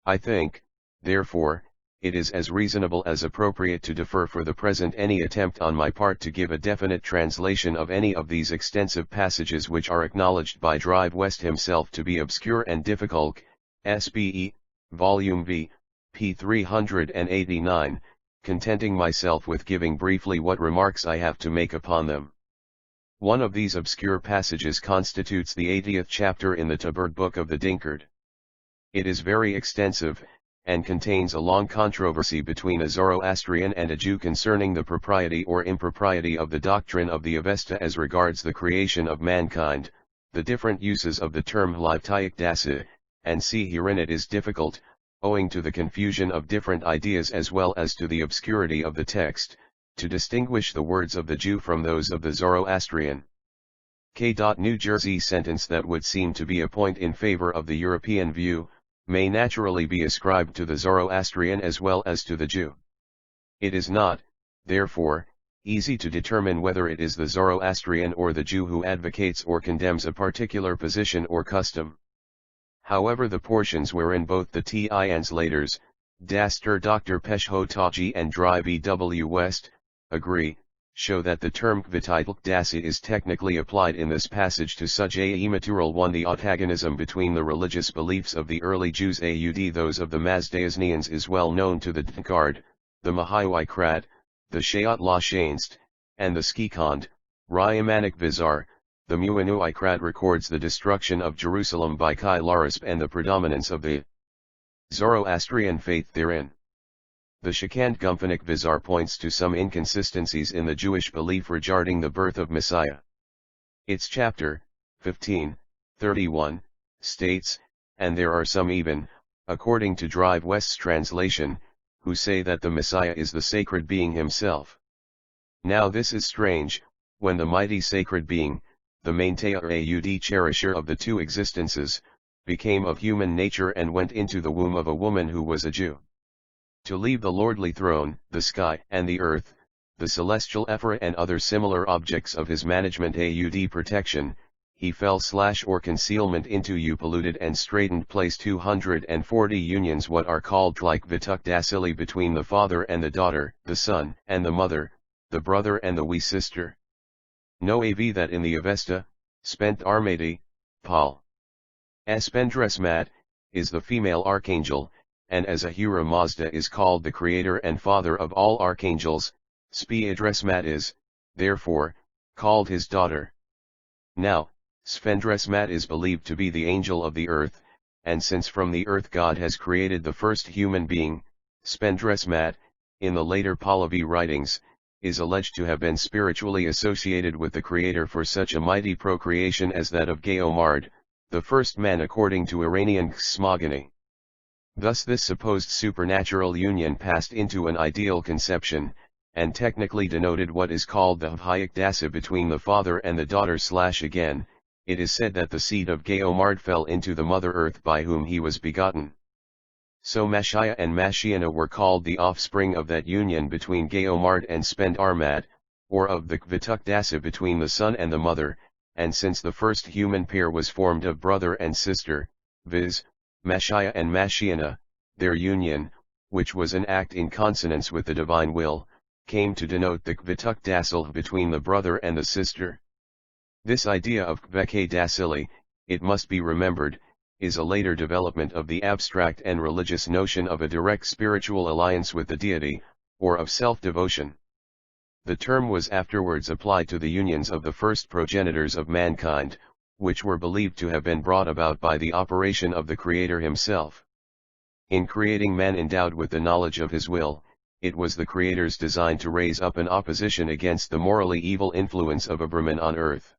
I think, therefore, it is as reasonable as appropriate to defer for the present any attempt on my part to give a definite translation of any of these extensive passages which are acknowledged by Drive West himself to be obscure and difficult, SBE, Volume V, p. 389, contenting myself with giving briefly what remarks I have to make upon them. One of these obscure passages constitutes the 80th chapter in the Tabard book of the Dinkard. It is very extensive, and contains a long controversy between a Zoroastrian and a Jew concerning the propriety or impropriety of the doctrine of the Avesta as regards the creation of mankind. The different uses of the term Hlivtaic dasa, and see herein it is difficult, owing to the confusion of different ideas as well as to the obscurity of the text, to distinguish the words of the Jew from those of the Zoroastrian. New Jersey sentence that would seem to be a point in favor of the European view, may naturally be ascribed to the Zoroastrian as well as to the Jew. It is not, therefore, easy to determine whether it is the Zoroastrian or the Jew who advocates or condemns a particular position or custom. However, the portions wherein both the translators, Daster Dr. Peshhotaji and Dry V.W. West, agree, show that the term Gvitalk Dasi is technically applied in this passage to such a immaterial one. The antagonism between the religious beliefs of the early Jews aud those of the Mazdayasnians is well known to the Dnkard, the Mahawikrad, the Shayat Lashanst, and the Skikand. Ryamanik Vizar, the Muanuikrad records the destruction of Jerusalem by Kailarisp and the predominance of the Zoroastrian faith therein. The Shikand Gumphanik Vizar points to some inconsistencies in the Jewish belief regarding the birth of Messiah. Its chapter, 15, 31, states, and there are some even, according to Drive West's translation, who say that the Messiah is the sacred being himself. Now this is strange, when the mighty sacred being, the Maintayer Aud cherisher of the two existences, became of human nature and went into the womb of a woman who was a Jew. To leave the lordly throne, the sky and the earth, the celestial ephora and other similar objects of his management aud protection, he fell / or concealment into a polluted and straitened place 240 unions what are called like vituk dasili between the father and the daughter, the son and the mother, the brother and the wee sister. No av that in the Avesta, spent Armadi, Paul. Spendresmat, is the female archangel, and as Ahura Mazda is called the creator and father of all archangels, Spendresmat is, therefore, called his daughter. Now, Spendresmat is believed to be the angel of the earth, and since from the earth God has created the first human being, Spendresmat, in the later Pahlavi writings, is alleged to have been spiritually associated with the creator for such a mighty procreation as that of Geomard, the first man according to Iranian cosmology. Thus this supposed supernatural union passed into an ideal conception, and technically denoted what is called the Havhayak Dasa between the father and the daughter / again, it is said that the seed of Geomard fell into the mother earth by whom he was begotten. So Mashiach and Mashiana were called the offspring of that union between Geomard and Spend Armad, or of the Vituk Dasa between the son and the mother, and since the first human pair was formed of brother and sister, viz., Mashiach and Mashiana, their union, which was an act in consonance with the divine will, came to denote the Vituk Dasil between the brother and the sister. This idea of Kveke Dasili, it must be remembered, is a later development of the abstract and religious notion of a direct spiritual alliance with the deity, or of self-devotion. The term was afterwards applied to the unions of the first progenitors of mankind, which were believed to have been brought about by the operation of the Creator himself. In creating man endowed with the knowledge of his will, it was the Creator's design to raise up an opposition against the morally evil influence of a Brahman on earth.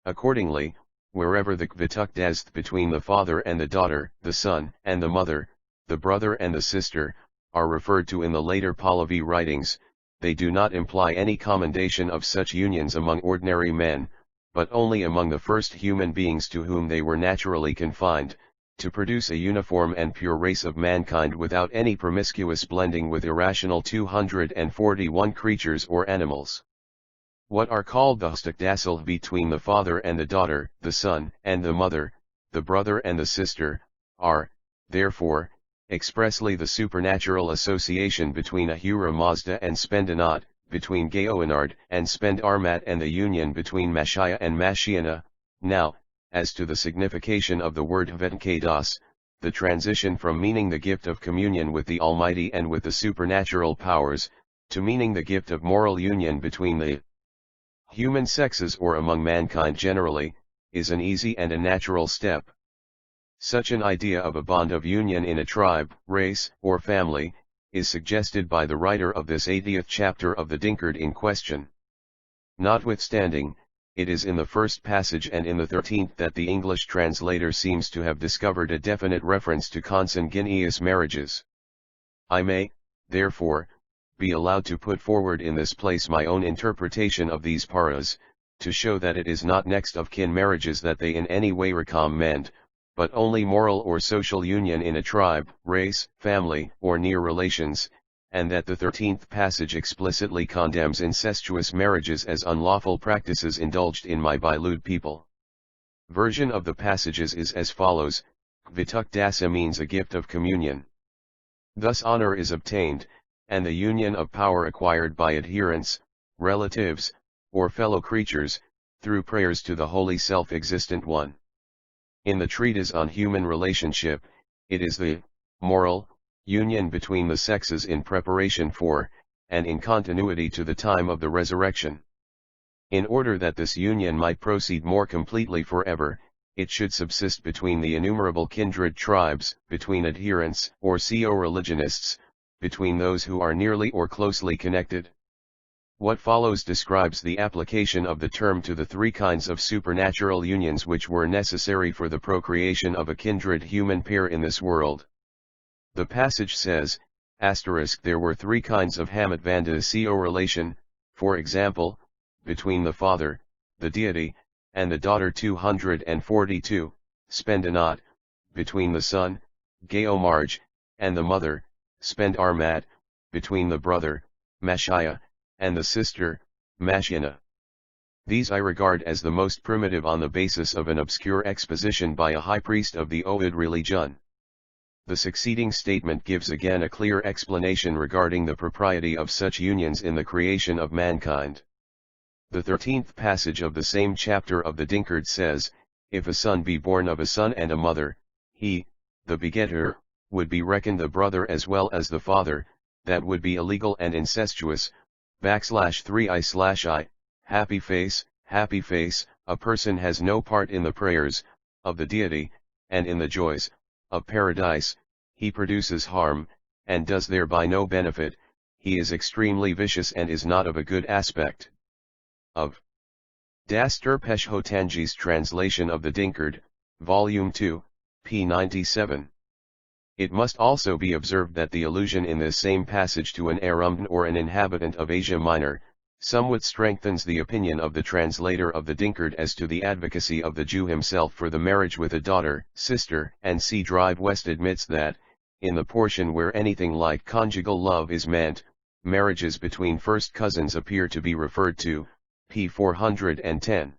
Accordingly, wherever the Kvituk Dast between the father and the daughter, the son and the mother, the brother and the sister, are referred to in the later Pahlavi writings, they do not imply any commendation of such unions among ordinary men, but only among the first human beings to whom they were naturally confined, to produce a uniform and pure race of mankind without any promiscuous blending with irrational 241 creatures or animals. What are called the Hustakdasil between the father and the daughter, the son and the mother, the brother and the sister, are, therefore, expressly the supernatural association between Ahura Mazda and Spendanat, between Geoinard and Spend Armat and the union between Mashiach and Mashiana. Now, as to the signification of the word Hvetkedas, the transition from meaning the gift of communion with the Almighty and with the supernatural powers, to meaning the gift of moral union between the human sexes or among mankind generally, is an easy and a natural step. Such an idea of a bond of union in a tribe, race, or family, is suggested by the writer of this 80th chapter of the Dinkard in question. Notwithstanding, it is in the first passage and in the 13th that the English translator seems to have discovered a definite reference to consanguineous marriages. I may, therefore, be allowed to put forward in this place my own interpretation of these paras, to show that it is not next of kin marriages that they in any way recommend, but only moral or social union in a tribe, race, family, or near relations, and that the 13th passage explicitly condemns incestuous marriages as unlawful practices indulged in by lewd people. Version of the passages is as follows: Vituk Dasa means a gift of communion. Thus honor is obtained, and the union of power acquired by adherents, relatives, or fellow creatures, through prayers to the Holy Self-Existent One. In the treatise on human relationship, it is the moral union between the sexes in preparation for, and in continuity to the time of the resurrection. In order that this union might proceed more completely forever, it should subsist between the innumerable kindred tribes, between adherents or co-religionists, between those who are nearly or closely connected. What follows describes the application of the term to the three kinds of supernatural unions which were necessary for the procreation of a kindred human pair in this world. The passage says, there were three kinds of Hamatvanda co relation, for example, between the Father, the deity, and the daughter 242, Spendanat, between the Son, Geomarj, and the Mother, Spendarmat, between the brother, Mashia, and the sister, Mashiana. These I regard as the most primitive on the basis of an obscure exposition by a high priest of the Ovid religion. The succeeding statement gives again a clear explanation regarding the propriety of such unions in the creation of mankind. The 13th passage of the same chapter of the Dinkard says, if a son be born of a son and a mother, he, the begetter, would be reckoned the brother as well as the father, that would be illegal and incestuous. /3i/I, happy face, a person has no part in the prayers, of the deity, and in the joys, of paradise, he produces harm, and does thereby no benefit, he is extremely vicious and is not of a good aspect. Of Das Terpeshotanji's translation of the Dinkard, Volume 2, p. 97. It must also be observed that the allusion in this same passage to an Arumdan or an inhabitant of Asia Minor, somewhat strengthens the opinion of the translator of the Dinkard as to the advocacy of the Jew himself for the marriage with a daughter, sister, and C. Drive West admits that, in the portion where anything like conjugal love is meant, marriages between first cousins appear to be referred to, p. 410.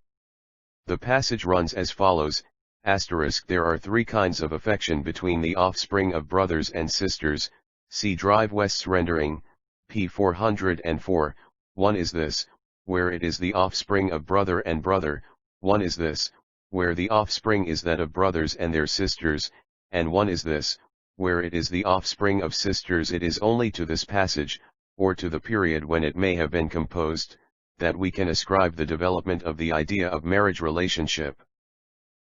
The passage runs as follows, there are three kinds of affection between the offspring of brothers and sisters, see Drive West's rendering, p. 404, one is this, where it is the offspring of brother and brother, one is this, where the offspring is that of brothers and their sisters, and one is this, where it is the offspring of sisters. It is only to this passage, or to the period when it may have been composed, that we can ascribe the development of the idea of marriage relationship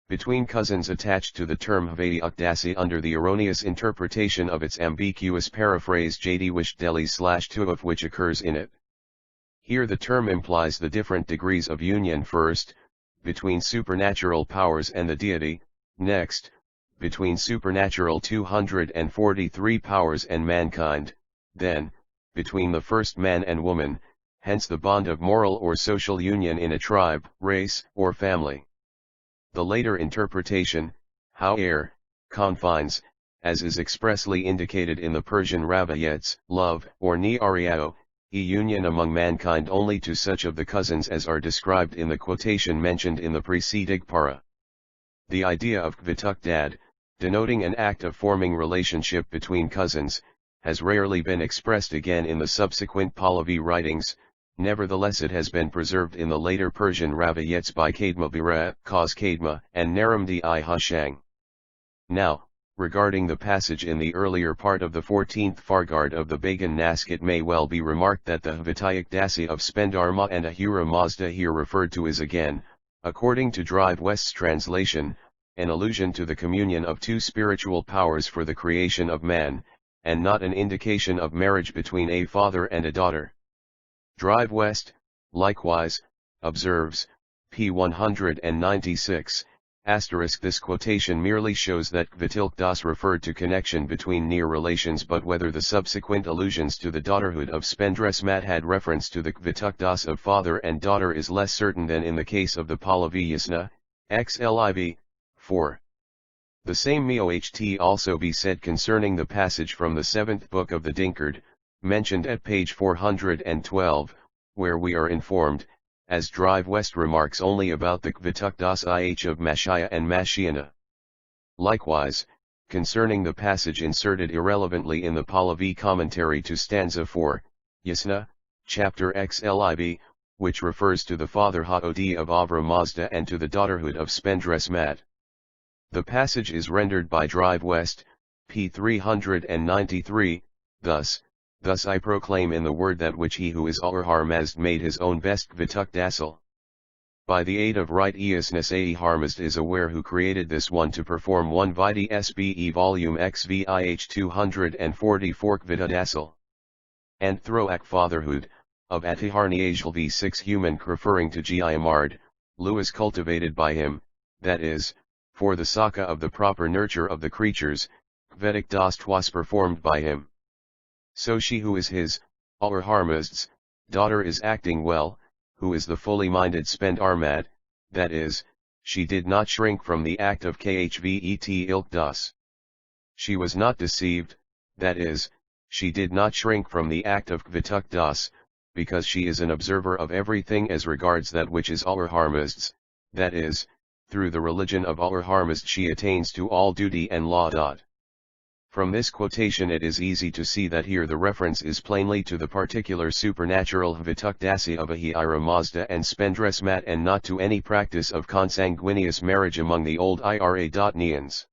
between cousins attached to the term Hvaiyukdasi under the erroneous interpretation of its ambiguous paraphrase Jadiwish-Deli/Tuaf which occurs in it. Here the term implies the different degrees of union: first, between supernatural powers and the deity, next, between supernatural 243 powers and mankind, then, between the first man and woman, hence the bond of moral or social union in a tribe, race, or family. The later interpretation, however, confines, as is expressly indicated in the Persian Ravayets, love, or Ni'ariao, a union among mankind only to such of the cousins as are described in the quotation mentioned in the preceding para. The idea of Kvitukdad, denoting an act of forming relationship between cousins, has rarely been expressed again in the subsequent Pahlavi writings. Nevertheless it has been preserved in the later Persian Ravayets by Kadma Bira, Kaz Kadma, and Naramdi-i Hashang. Now, regarding the passage in the earlier part of the 14th Fargard of the Bagan Nask, it may well be remarked that the Hvaiyukdasi of Spendarma and Ahura Mazda here referred to is again, according to Drive West's translation, an allusion to the communion of two spiritual powers for the creation of man, and not an indication of marriage between a father and a daughter. Drive West, likewise, observes, p. 196, this quotation merely shows that Kvitukdas referred to connection between near relations, but whether the subsequent allusions to the daughterhood of Spendresmat had reference to the Kvitukdas of father and daughter is less certain than in the case of the Polytheism, xliv. 4. The same might also be said concerning the passage from the 7th book of the Dinkard, mentioned at page 412, where we are informed, as Drive West remarks only about the Kvitukdas ih of Mashia and Mashiana. Likewise, concerning the passage inserted irrelevantly in the Pahlavi commentary to stanza 4, Yasna, chapter XLIB, which refers to the fatherhood of Ahura Mazda and to the daughterhood of Spendresmat. The passage is rendered by Drive West, p. 393, thus I proclaim in the word that which he who is Ahura Mazda made his own best Vituk Dasil. By the aid of right easness Ahura Mazda is aware who created this one to perform one Vidi SBE volume XVIH 244 Vida Dasil. And Throak fatherhood, of Atiharniajal v6 human referring to Giamard, Lewis cultivated by him, that is, for the Saka of the proper nurture of the creatures, Vedic Dost was performed by him. So she who is his, Ahura Mazda's, daughter is acting well, who is the fully minded Spend Armad, that is, she did not shrink from the act of Khvet ilk das. She was not deceived, that is, she did not shrink from the act of Kvituk das, because she is an observer of everything as regards that which is Ahura Mazda's, that is, through the religion of Ahura Mazda she attains to all duty and law. From this quotation it is easy to see that here the reference is plainly to the particular supernatural Vituk Dasi of Ahura Mazda and Spendresmat and not to any practice of consanguineous marriage among the old Ira.Nians.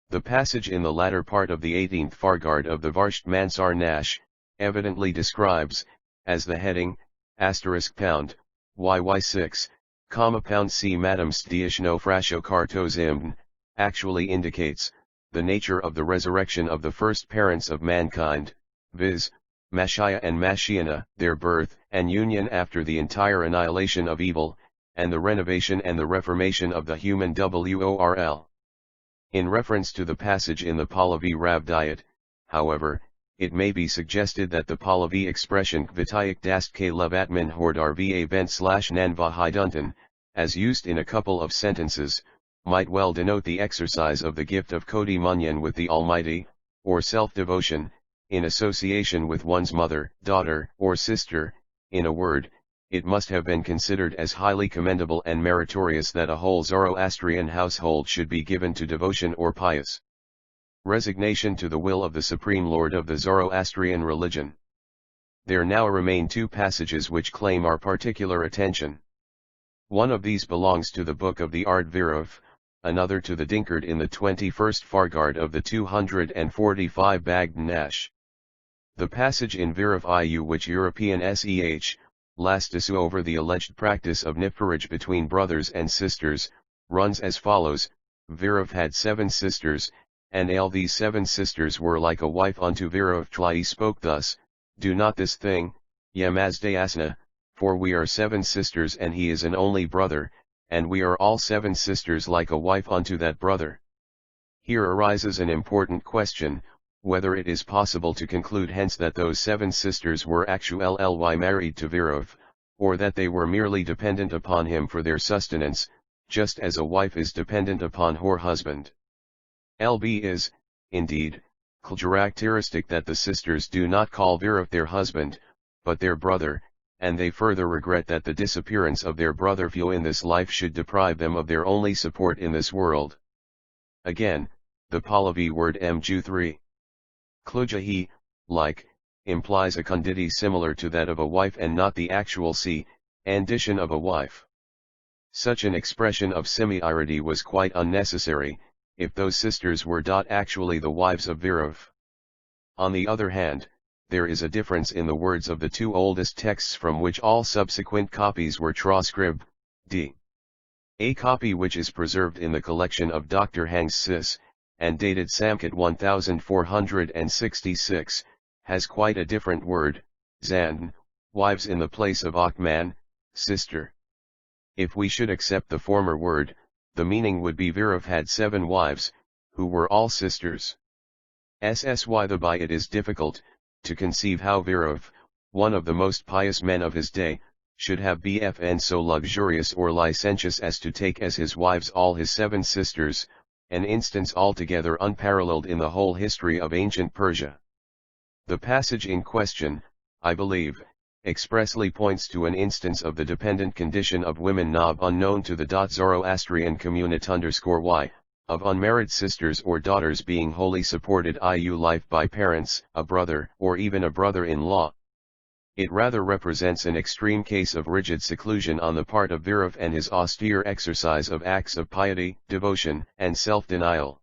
The passage in the latter part of the 18th Fargard of the Varsht Mansar Nash, evidently describes, as the heading, *pound, YY6, pound C Madam Stiashno Frasho Kartozimn, actually indicates, the nature of the resurrection of the first parents of mankind, viz., Mashia and Mashiana, their birth and union after the entire annihilation of evil, and the renovation and the reformation of the human world. In reference to the passage in the Pahlavi Ravdayat, however, it may be suggested that the Pahlavi expression Kvitayak dast k levatman hordar va bent /nanvahiduntan, as used in a couple of sentences, might well denote the exercise of the gift of Koti Munyan with the Almighty, or self-devotion, in association with one's mother, daughter, or sister. In a word, it must have been considered as highly commendable and meritorious that a whole Zoroastrian household should be given to devotion or pious resignation to the will of the Supreme Lord of the Zoroastrian religion. There now remain two passages which claim our particular attention. One of these belongs to the book of the Ard Virov, another to the Dinkard in the 21st Fargard of the 245 Bagd Nash. The passage in Virov Iu which European Seh, Lastisu over the alleged practice of nipperage between brothers and sisters, runs as follows: Virov had 7 sisters, and all these 7 sisters were like a wife unto Virov. Tli spoke thus, do not this thing, ye Mazdayasna, for we are 7 sisters and he is an only brother, and we are all 7 sisters like a wife unto that brother. Here arises an important question, whether it is possible to conclude hence that those 7 sisters were actually married to Virov, or that they were merely dependent upon him for their sustenance, just as a wife is dependent upon her husband. Lb is, indeed, characteristic that the sisters do not call Virov their husband, but their brother, and they further regret that the disappearance of their brother few in this life should deprive them of their only support in this world. Again, the Pahlavi word mju3. Klujahi, like, implies a conditi similar to that of a wife and not the actual condition of a wife. Such an expression of similarity was quite unnecessary, if those sisters were actually the wives of Virov. On the other hand, there is a difference in the words of the 2 oldest texts from which all subsequent copies were transcribed, d. A copy which is preserved in the collection of Dr. Hang's Sis, and dated Samkat 1466, has quite a different word, zan, wives in the place of Akman, sister. If we should accept the former word, the meaning would be Virov had 7 wives, who were all sisters. By it is difficult to conceive how Virov, one of the most pious men of his day, should have been so luxurious or licentious as to take as his wives all his 7 sisters, an instance altogether unparalleled in the whole history of ancient Persia. The passage in question, I believe, expressly points to an instance of the dependent condition of women unknown to the Zoroastrian community. Y, of unmarried sisters or daughters being wholly supported i.e. life by parents, a brother, or even a brother-in-law. It rather represents an extreme case of rigid seclusion on the part of Viruf and his austere exercise of acts of piety, devotion, and self-denial.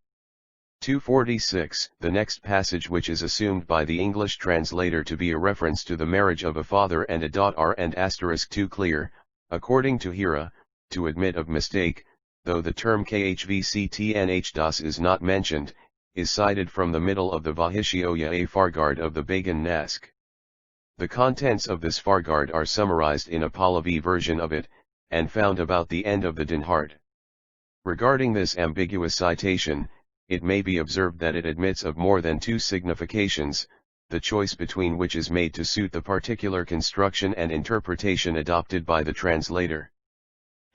246. The next passage, which is assumed by the English translator to be a reference to the marriage of a father and a daughter and *2 clear, according to Hira, to admit of mistake, though the term khvctnh das is not mentioned, is cited from the middle of the Vahishioya a Fargard of the Bagan Nask. The contents of this Fargard are summarized in a Pahlavi version of it, and found about the end of the Dinhard. Regarding this ambiguous citation, it may be observed that it admits of more than two significations, the choice between which is made to suit the particular construction and interpretation adopted by the translator.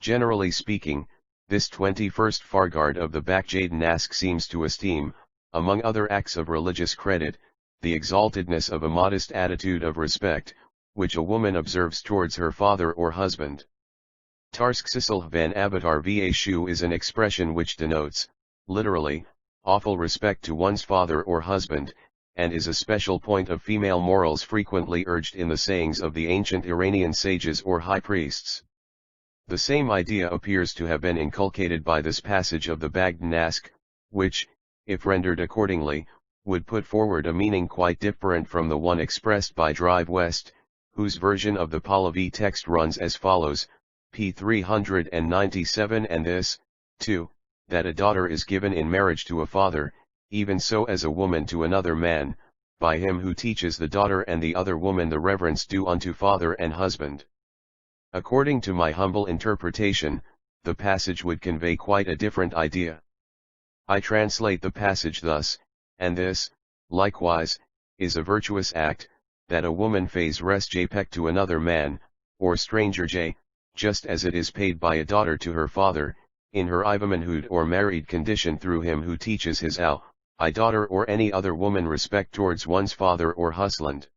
Generally speaking, this 21st Fargard of the Bakjade Nask seems to esteem, among other acts of religious credit, the exaltedness of a modest attitude of respect, which a woman observes towards her father or husband. Tarskisel van Avatar va Shu is an expression which denotes, literally, awful respect to one's father or husband, and is a special point of female morals frequently urged in the sayings of the ancient Iranian sages or high priests. The same idea appears to have been inculcated by this passage of the Bagd Nask, which, if rendered accordingly, would put forward a meaning quite different from the one expressed by Drive West, whose version of the Pahlavi text runs as follows, p. 397, and this, too, that a daughter is given in marriage to a father, even so as a woman to another man, by him who teaches the daughter and the other woman the reverence due unto father and husband. According to my humble interpretation, the passage would convey quite a different idea. I translate the passage thus, and this, likewise, is a virtuous act, that a woman pays res jpek to another man, or stranger j, just as it is paid by a daughter to her father, in her ivamanhood or married condition through him who teaches his I daughter or any other woman respect towards one's father or husband.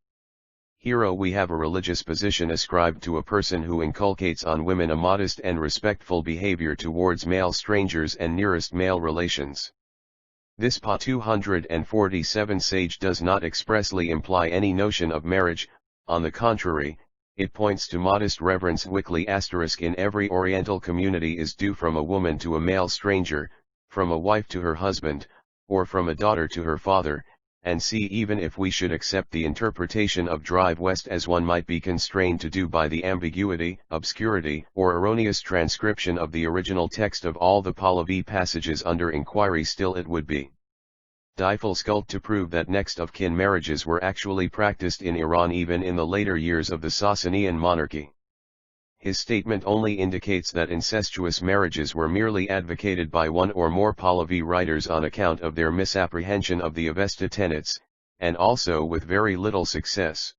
Here we have a religious position ascribed to a person who inculcates on women a modest and respectful behavior towards male strangers and nearest male relations. This Pa 247 sage does not expressly imply any notion of marriage, on the contrary, it points to modest reverence weekly * in every Oriental community is due from a woman to a male stranger, from a wife to her husband, or from a daughter to her father, and see even if we should accept the interpretation of Drive West as one might be constrained to do by the ambiguity, obscurity, or erroneous transcription of the original text of all the Pahlavi passages under inquiry, still it would be difficult to prove that next of kin marriages were actually practiced in Iran even in the later years of the Sasanian monarchy. His statement only indicates that incestuous marriages were merely advocated by one or more Pahlavi writers on account of their misapprehension of the Avesta tenets, and also with very little success.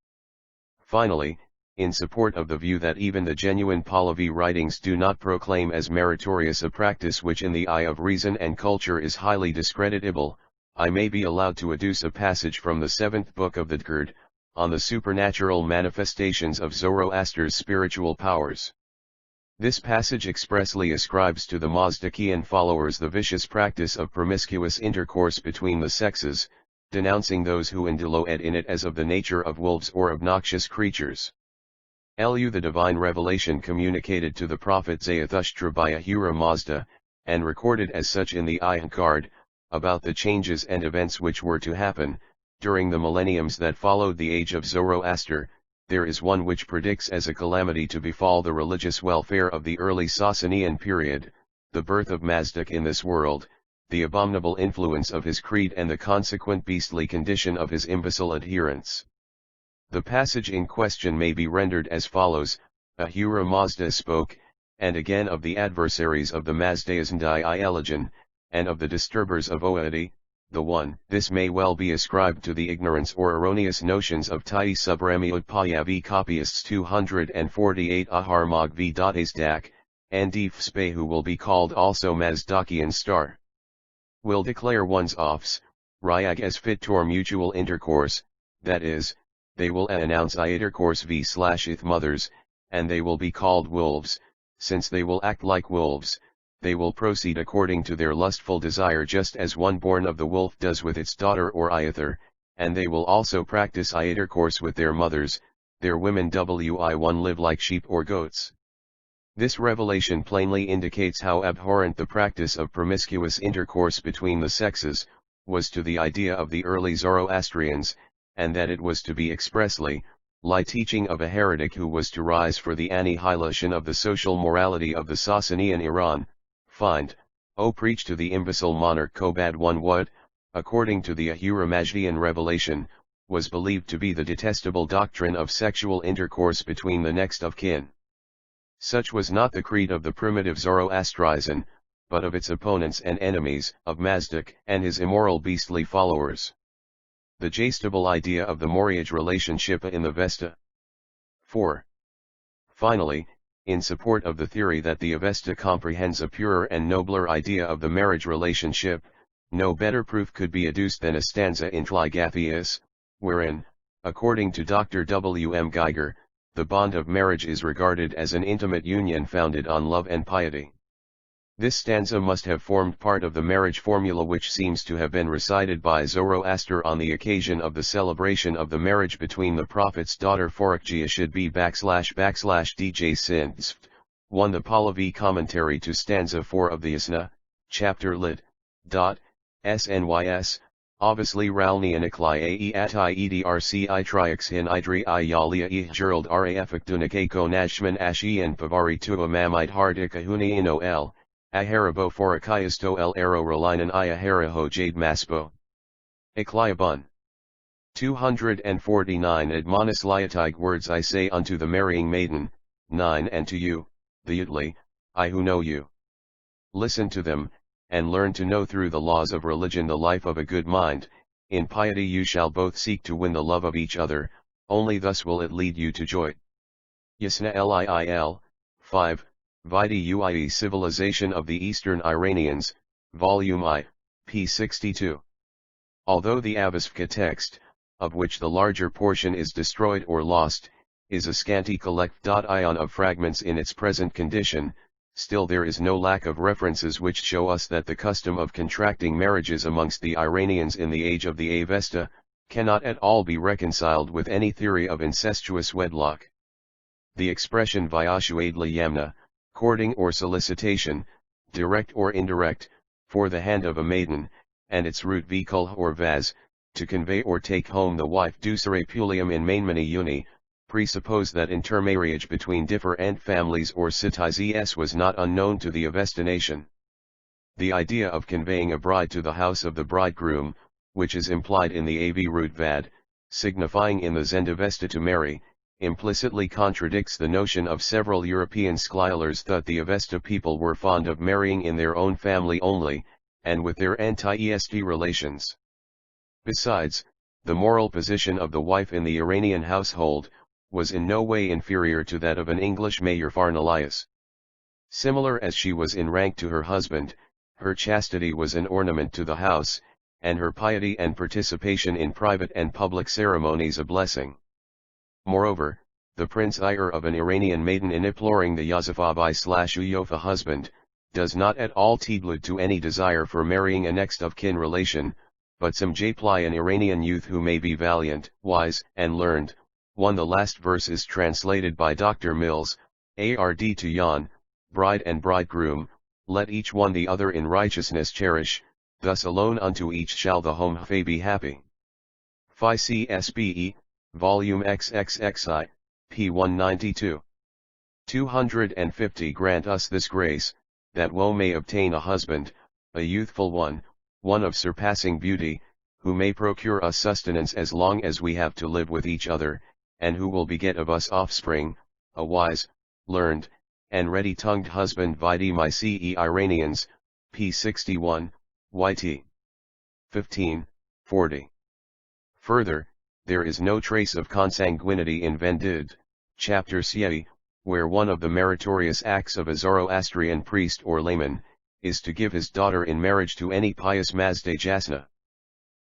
Finally, in support of the view that even the genuine Pahlavi writings do not proclaim as meritorious a practice which in the eye of reason and culture is highly discreditable, I may be allowed to adduce a passage from the 7th book of the Dgurd, on the supernatural manifestations of Zoroaster's spiritual powers. This passage expressly ascribes to the Mazdakian followers the vicious practice of promiscuous intercourse between the sexes, denouncing those who indulge in it as of the nature of wolves or obnoxious creatures. The divine revelation communicated to the prophet Zarathustra by Ahura Mazda, and recorded as such in the Ihnkard, about the changes and events which were to happen, during the millenniums that followed the age of Zoroaster, there is one which predicts as a calamity to befall the religious welfare of the early Sasanian period, the birth of Mazdak in this world, the abominable influence of his creed and the consequent beastly condition of his imbecile adherents. The passage in question may be rendered as follows: Ahura Mazda spoke, and again of the adversaries of the Mazdayasna Elegan, and of the disturbers of Oadi, the one. This may well be ascribed to the ignorance or erroneous notions of Tai Subramiut Payavi copyists 248 Aharmag v. Asdak, and Spe, who will be called also Mazdakian star. Will declare one's offs, Ryag as fit for mutual intercourse, that is, they will announce intercourse v/ith mothers, and they will be called wolves, since they will act like wolves, they will proceed according to their lustful desire just as one born of the wolf does with its daughter or Iather, and they will also practice intercourse with their mothers, their women one live like sheep or goats. This revelation plainly indicates how abhorrent the practice of promiscuous intercourse between the sexes was to the idea of the early Zoroastrians, and that it was to be expressly lie teaching of a heretic who was to rise for the annihilation of the social morality of the Sasanian Iran. Find, O preach to the imbecile monarch Kobad one what, according to the Ahura Mazdian revelation, was believed to be the detestable doctrine of sexual intercourse between the next of kin. Such was not the creed of the primitive Zoroastrianism, but of its opponents and enemies, of Mazdak and his immoral beastly followers. The jestable idea of the marriage relationship in the Avesta. 4. Finally, in support of the theory that the Avesta comprehends a purer and nobler idea of the marriage relationship, no better proof could be adduced than a stanza in Gathas, wherein, according to Dr. W. M. Geiger, the bond of marriage is regarded as an intimate union founded on love and piety. This stanza must have formed part of the marriage formula which seems to have been recited by Zoroaster on the occasion of the celebration of the marriage between the prophet's daughter Forukjia should be / DJ Sinst. 1. The Pahlavi commentary to stanza 4 of the Yasna, chapter lit. Snys. Obviously Ralnianikli ae ati edrc I trix hin idri I yalia e gerald rafaktunake nashman ashian pavari tua mamite hardika huniino l. Aharabo forakiasto el aro relinan I aharaho jade maspo. Ekliabun. 249 Admonis liatig words I say unto the marrying maiden, 9 And to you, the Yutli, I who know you. Listen to them, and learn to know through the laws of religion the life of a good mind. In piety you shall both seek to win the love of each other, only thus will it lead you to joy. Yasna Liil, 5, Vidi Uie Civilization of the Eastern Iranians, Volume I, p. 62. Although the Avestvka text, of which the larger portion is destroyed or lost, is a scanty collect.ion of fragments in its present condition, still there is no lack of references which show us that the custom of contracting marriages amongst the Iranians in the age of the Avesta, cannot at all be reconciled with any theory of incestuous wedlock. The expression Vyashuadla Yamna, courting or solicitation, direct or indirect, for the hand of a maiden, and its root vikul or vaz, to convey or take home the wife dusere pulium in mainmani uni, presuppose that intermarriage between different families or cities was not unknown to the Avesta nation. The idea of conveying a bride to the house of the bridegroom, which is implied in the av root vad, signifying in the Zendavesta to marry, implicitly contradicts the notion of several European scholars that the Avesta people were fond of marrying in their own family only, and with their anti-est relations. Besides, the moral position of the wife in the Iranian household was in no way inferior to that of an English mayor Farnalius. Similar as she was in rank to her husband, her chastity was an ornament to the house, and her piety and participation in private and public ceremonies a blessing. Moreover, the prince ire of an Iranian maiden in imploring the Yazafabai/Uyofa husband, does not at all allude to any desire for marrying a next of kin relation, but some japly an Iranian youth who may be valiant, wise, and learned. 1. The last verse is translated by Dr. Mills, Ard to Yan, bride and bridegroom, let each one the other in righteousness cherish, thus alone unto each shall the home be happy. Phi CSBE, Volume XXXI, p. 192. 250 Grant us this grace, that woe may obtain a husband, a youthful one, one of surpassing beauty, who may procure us sustenance as long as we have to live with each other, and who will beget of us offspring, a wise, learned, and ready-tongued husband. Vidi my Ce Iranians, p. 61, YT. 15, 40. Further, there is no trace of consanguinity in Vendid, chapter Siei, where one of the meritorious acts of a Zoroastrian priest or layman, is to give his daughter in marriage to any pious Mazdayasna.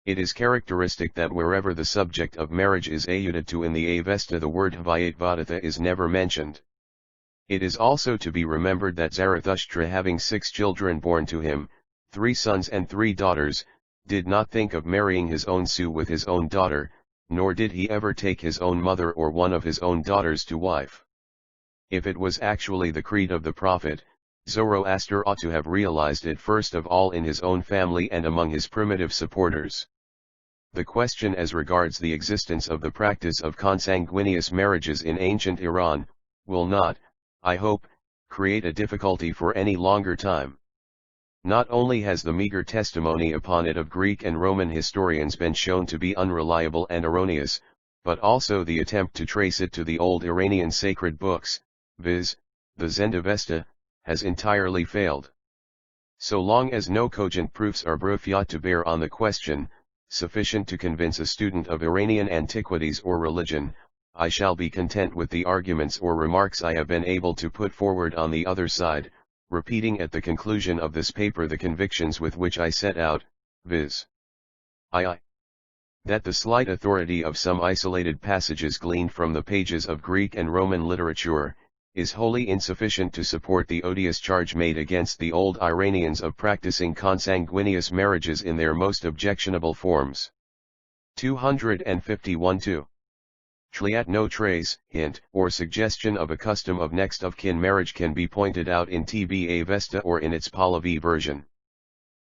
It is characteristic that wherever the subject of marriage is alluded to in the Avesta the word Hvayatvadatha is never mentioned. It is also to be remembered that Zarathustra, having 6 children born to him, 3 sons and 3 daughters, did not think of marrying his own Sue with his own daughter, nor did he ever take his own mother or one of his own daughters to wife. If it was actually the creed of the prophet, Zoroaster ought to have realized it first of all in his own family and among his primitive supporters. The question as regards the existence of the practice of consanguineous marriages in ancient Iran, will not, I hope, create a difficulty for any longer time. Not only has the meager testimony upon it of Greek and Roman historians been shown to be unreliable and erroneous, but also the attempt to trace it to the old Iranian sacred books, viz., the Zend-Avesta, has entirely failed. So long as no cogent proofs are brought to bear on the question, sufficient to convince a student of Iranian antiquities or religion, I shall be content with the arguments or remarks I have been able to put forward on the other side, repeating at the conclusion of this paper the convictions with which I set out, viz. I. That the slight authority of some isolated passages gleaned from the pages of Greek and Roman literature, is wholly insufficient to support the odious charge made against the old Iranians of practicing consanguineous marriages in their most objectionable forms. 251-2. At no trace, hint, or suggestion of a custom of next of kin marriage can be pointed out in Tba Vesta or in its Pahlavi version.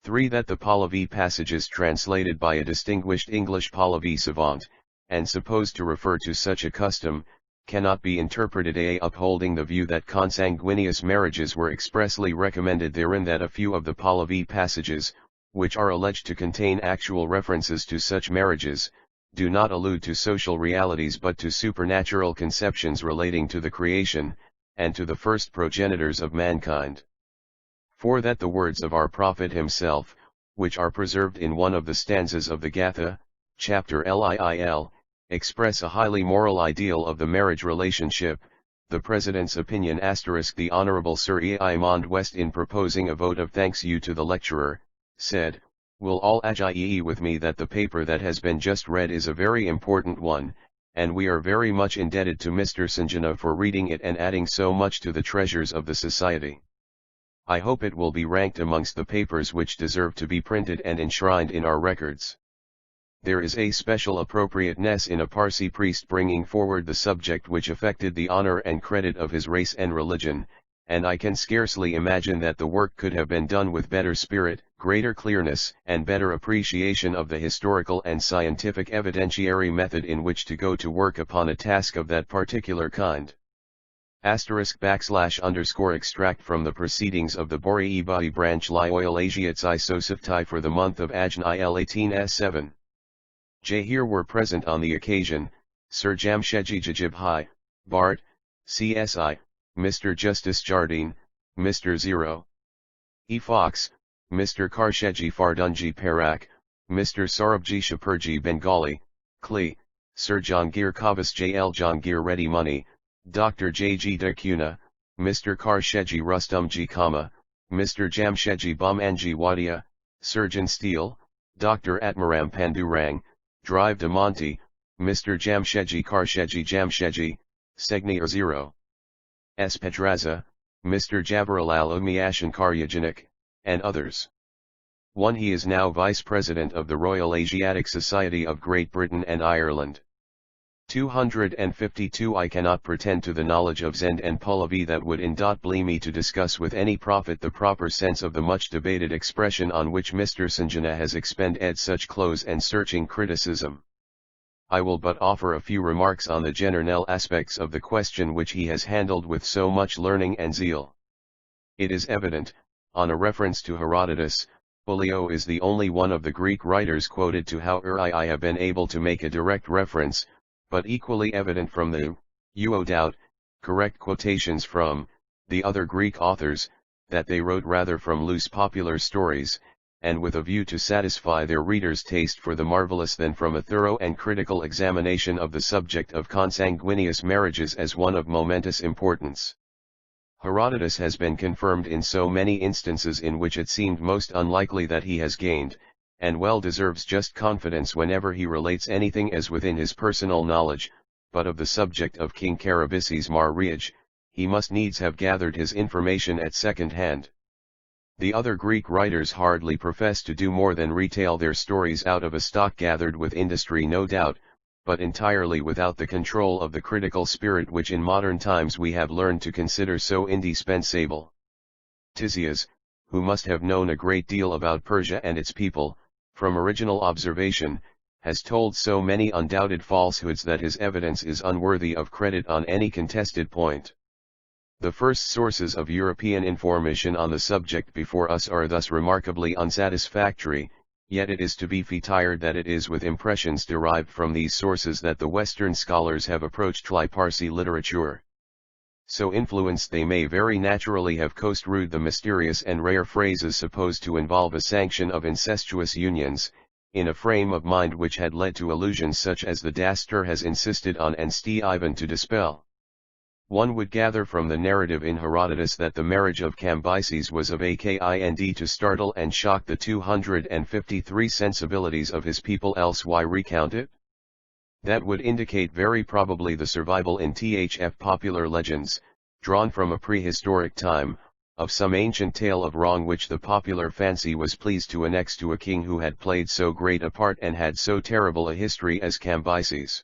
3. That the Pahlavi passages translated by a distinguished English Pahlavi savant, and supposed to refer to such a custom, cannot be interpreted as upholding the view that consanguineous marriages were expressly recommended therein, that a few of the Pahlavi passages, which are alleged to contain actual references to such marriages, do not allude to social realities but to supernatural conceptions relating to the creation, and to the first progenitors of mankind. 4. That the words of our prophet himself, which are preserved in one of the stanzas of the Gatha, chapter Liil, express a highly moral ideal of the marriage relationship. The President's opinion * the Honorable Sir Imand West, in proposing a vote of thanks you to the lecturer, said, "Will all agree with me that the paper that has been just read is a very important one, and we are very much indebted to Mr. Sanjana for reading it and adding so much to the treasures of the Society. I hope it will be ranked amongst the papers which deserve to be printed and enshrined in our records. There is a special appropriateness in a Parsi priest bringing forward the subject which affected the honor and credit of his race and religion, and I can scarcely imagine that the work could have been done with better spirit, greater clearness, and better appreciation of the historical and scientific evidentiary method in which to go to work upon a task of that particular kind." *_extract from the proceedings of the Bahá'í branch Loyal Asiates Isosaftai for the month of Ajnail 18s7. Here were present on the occasion, Sir Jamshedji Jajibhai, Bart, CSI, Mr. Justice Jardine, Mr. Zero E. Fox, Mr. Karshedji Fardunji Perak, Mr. Sarabji Shapurji Bengali, Kli, Sir Jahangir Kavas JL Jahangir Reddy Money, Dr. J.G. Dakuna, Mr. Karshedji Rustumji Kama, Mr. Jamshedji Bamanji Wadia, Surgeon Steele, Dr. Atmaram Pandurang, Drive de Monte, Mr. Jamshedji Jamshedji, Segni Zero S. Pedraza, Mr. Jabaralal Umiashan Karyajanik, and others. 1. He is now Vice President of the Royal Asiatic Society of Great Britain and Ireland. 252. I cannot pretend to the knowledge of Zend and Pahlavi that would indotbly me to discuss with any profit the proper sense of the much debated expression on which Mr. Sanjana has expended such close and searching criticism. I will but offer a few remarks on the general aspects of the question which he has handled with so much learning and zeal. It is evident, on a reference to Herodotus, Polio is the only one of the Greek writers quoted to how I have been able to make a direct reference, but equally evident from the, doubt, correct quotations from, the other Greek authors, that they wrote rather from loose popular stories, and with a view to satisfy their readers' taste for the marvelous than from a thorough and critical examination of the subject of consanguineous marriages as one of momentous importance. Herodotus has been confirmed in so many instances in which it seemed most unlikely that he has gained, and well deserves just confidence whenever he relates anything as within his personal knowledge, but of the subject of King Carabisses' marriage, he must needs have gathered his information at second hand. The other Greek writers hardly profess to do more than retell their stories out of a stock gathered with industry, no doubt, but entirely without the control of the critical spirit which in modern times we have learned to consider so indispensable. Tisias, who must have known a great deal about Persia and its people, from original observation, has told so many undoubted falsehoods that his evidence is unworthy of credit on any contested point. The first sources of European information on the subject before us are thus remarkably unsatisfactory, yet it is to be fetired that it is with impressions derived from these sources that the Western scholars have approached Parsi literature. So influenced they may very naturally have construed the mysterious and rare phrases supposed to involve a sanction of incestuous unions, in a frame of mind which had led to illusions such as the Daster has insisted on and Stephen to dispel. One would gather from the narrative in Herodotus that the marriage of Cambyses was of a kind to startle and shock the 253 sensibilities of his people, else why recount it? That would indicate very probably the survival in popular legends, drawn from a prehistoric time, of some ancient tale of wrong which the popular fancy was pleased to annex to a king who had played so great a part and had so terrible a history as Cambyses.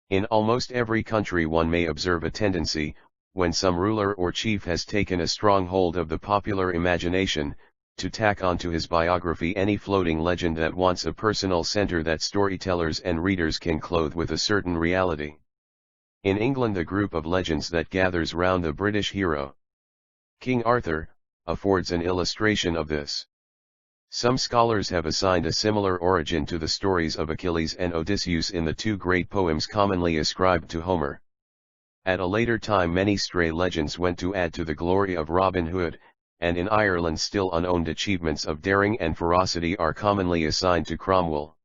In almost every country one may observe a tendency, when some ruler or chief has taken a strong hold of the popular imagination, to tack onto his biography any floating legend that wants a personal center that storytellers and readers can clothe with a certain reality. In England the group of legends that gathers round the British hero, King Arthur, affords an illustration of this. Some scholars have assigned a similar origin to the stories of Achilles and Odysseus in the two great poems commonly ascribed to Homer. At a later time many stray legends went to add to the glory of Robin Hood, and in Ireland still unowned achievements of daring and ferocity are commonly assigned to Cromwell.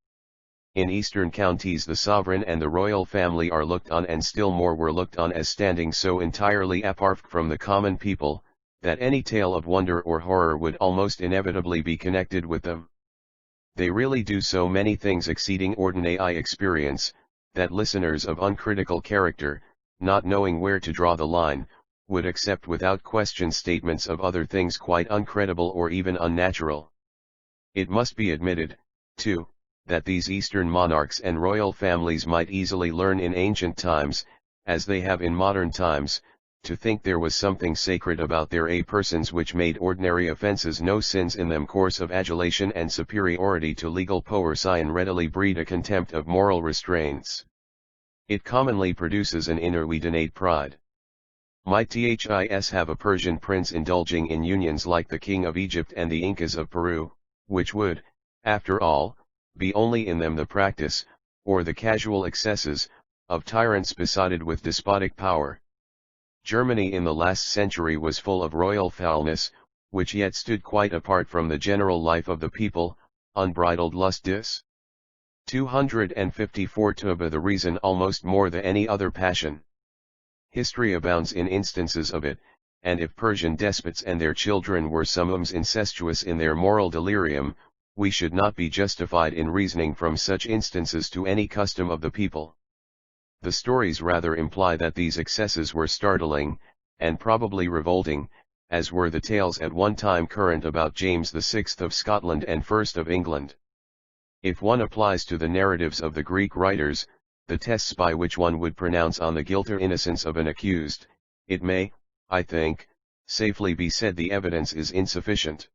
In eastern counties the sovereign and the royal family are looked on, and still more were looked on, as standing so entirely apart from the common people, that any tale of wonder or horror would almost inevitably be connected with them. They really do so many things exceeding ordinary experience, that listeners of uncritical character, not knowing where to draw the line, would accept without question statements of other things quite uncredible or even unnatural. It must be admitted, too, that these Eastern monarchs and royal families might easily learn in ancient times, as they have in modern times, to think there was something sacred about their persons which made ordinary offences no sins in them, course of adulation and superiority to legal poesy, and readily breed a contempt of moral restraints. It commonly produces an inordinate pride. Might this have a Persian prince indulging in unions like the king of Egypt and the Incas of Peru, which would, after all, be only in them the practice, or the casual excesses, of tyrants besotted with despotic power. Germany in the last century was full of royal foulness, which yet stood quite apart from the general life of the people, unbridled lust. 254 The reason almost more than any other passion. History abounds in instances of it, and if Persian despots and their children were sometimes incestuous in their moral delirium, we should not be justified in reasoning from such instances to any custom of the people. The stories rather imply that these excesses were startling, and probably revolting, as were the tales at one time current about James VI of Scotland and I of England. If one applies to the narratives of the Greek writers, the tests by which one would pronounce on the guilt or innocence of an accused, it may, I think, safely be said the evidence is insufficient.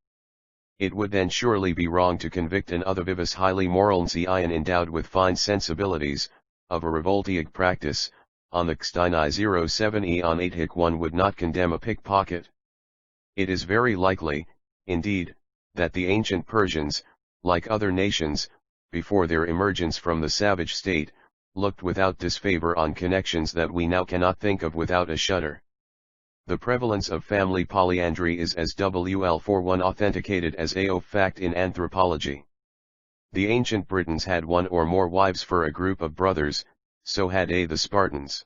It would then surely be wrong to convict an otherwise highly moral and endowed with fine sensibilities, of a revolting practice. On the Xtini 07 on 8 one would not condemn a pickpocket. It is very likely, indeed, that the ancient Persians, like other nations, before their emergence from the savage state, looked without disfavor on connections that we now cannot think of without a shudder. The prevalence of family polyandry is as WL41 authenticated as a fact in anthropology. The ancient Britons had one or more wives for a group of brothers, so had the Spartans.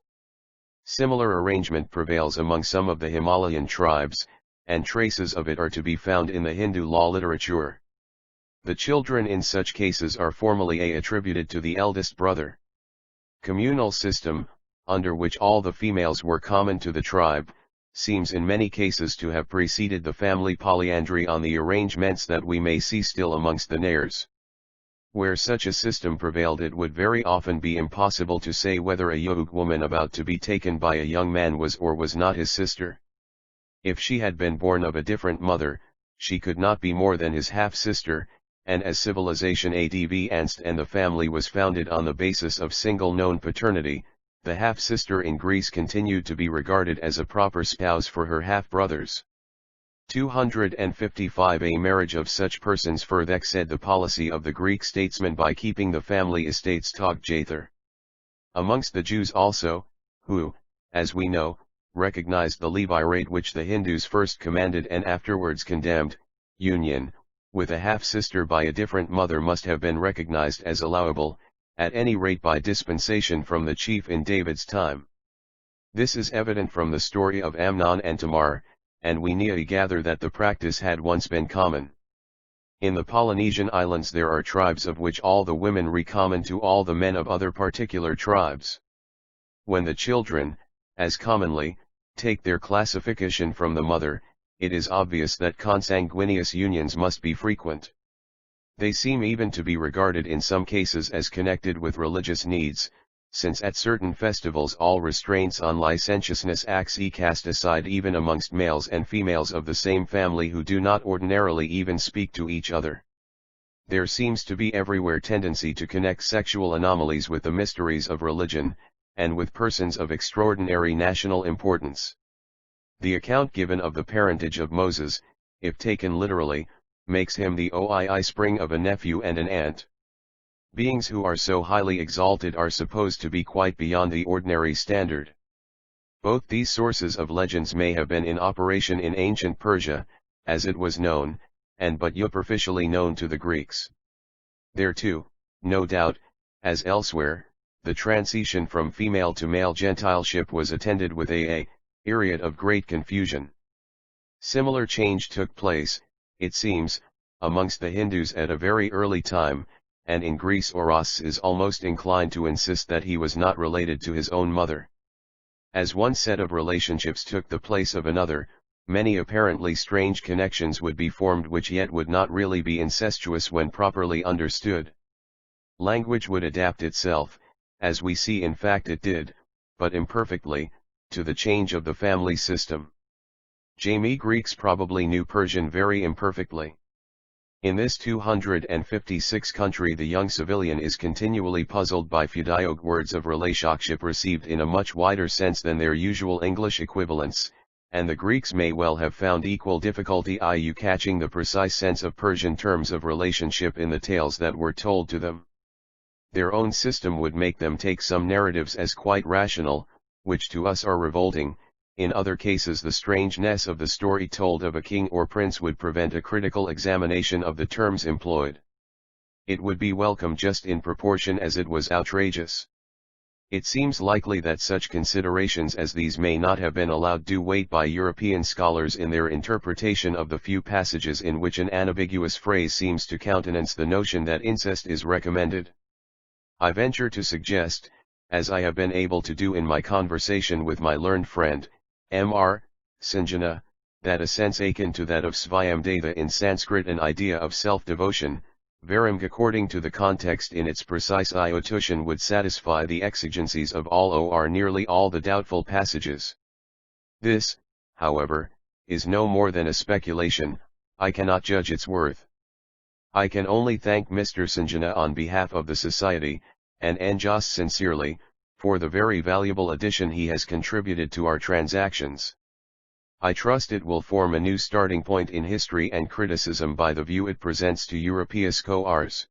Similar arrangement prevails among some of the Himalayan tribes, and traces of it are to be found in the Hindu law literature. The children in such cases are formally attributed to the eldest brother. Communal system, under which all the females were common to the tribe, seems in many cases to have preceded the family polyandry on the arrangements that we may see still amongst the Nairs. Where such a system prevailed, it would very often be impossible to say whether a young woman about to be taken by a young man was or was not his sister. If she had been born of a different mother, she could not be more than his half-sister, and as civilization advanced and the family was founded on the basis of single known paternity, the half-sister in Greece continued to be regarded as a proper spouse for her half-brothers. 255 A marriage of such persons further exceeded the policy of the Greek statesmen by keeping the family estates together. Amongst the Jews also, who, as we know, recognized the levirate which the Hindus first commanded and afterwards condemned, union with a half-sister by a different mother must have been recognized as allowable, at any rate by dispensation from the chief in David's time. This is evident from the story of Amnon and Tamar, and we need gather that the practice had once been common. In the Polynesian islands there are tribes of which all the women re common to all the men of other particular tribes. When the children, as commonly, take their classification from the mother, it is obvious that consanguineous unions must be frequent. They seem even to be regarded in some cases as connected with religious needs, since at certain festivals all restraints on licentiousness acts cast aside even amongst males and females of the same family who do not ordinarily even speak to each other. There seems to be everywhere tendency to connect sexual anomalies with the mysteries of religion, and with persons of extraordinary national importance. The account given of the parentage of Moses, if taken literally, makes him the offspring of a nephew and an aunt. Beings who are so highly exalted are supposed to be quite beyond the ordinary standard. Both these sources of legends may have been in operation in ancient Persia, as it was known, and but superficially known to the Greeks. There too, no doubt, as elsewhere, the transition from female to male gentileship was attended with a period of great confusion. Similar change took place, it seems, amongst the Hindus at a very early time, and in Greece Zoroaster is almost inclined to insist that he was not related to his own mother. As one set of relationships took the place of another, many apparently strange connections would be formed which yet would not really be incestuous when properly understood. Language would adapt itself, as we see in fact it did, but imperfectly, to the change of the family system. Jamie Greeks probably knew Persian very imperfectly. In this 256 country the young civilian is continually puzzled by Fudaic words of relationship received in a much wider sense than their usual English equivalents, and the Greeks may well have found equal difficulty catching the precise sense of Persian terms of relationship in the tales that were told to them. Their own system would make them take some narratives as quite rational, which to us are revolting. In other cases the strangeness of the story told of a king or prince would prevent a critical examination of the terms employed. It would be welcome just in proportion as it was outrageous. It seems likely that such considerations as these may not have been allowed due weight by European scholars in their interpretation of the few passages in which an unambiguous phrase seems to countenance the notion that incest is recommended. I venture to suggest, as I have been able to do in my conversation with my learned friend, M.R. Sinjana, that a sense akin to that of Svayamdeva in Sanskrit, an idea of self-devotion, verum according to the context in its precise iotution, would satisfy the exigencies of all or nearly all the doubtful passages. This, however, is no more than a speculation. I cannot judge its worth. I can only thank Mr. Sinjana on behalf of the Society, and Anjas sincerely, for the very valuable addition he has contributed to our transactions. I trust it will form a new starting point in history and criticism by the view it presents to European scholars.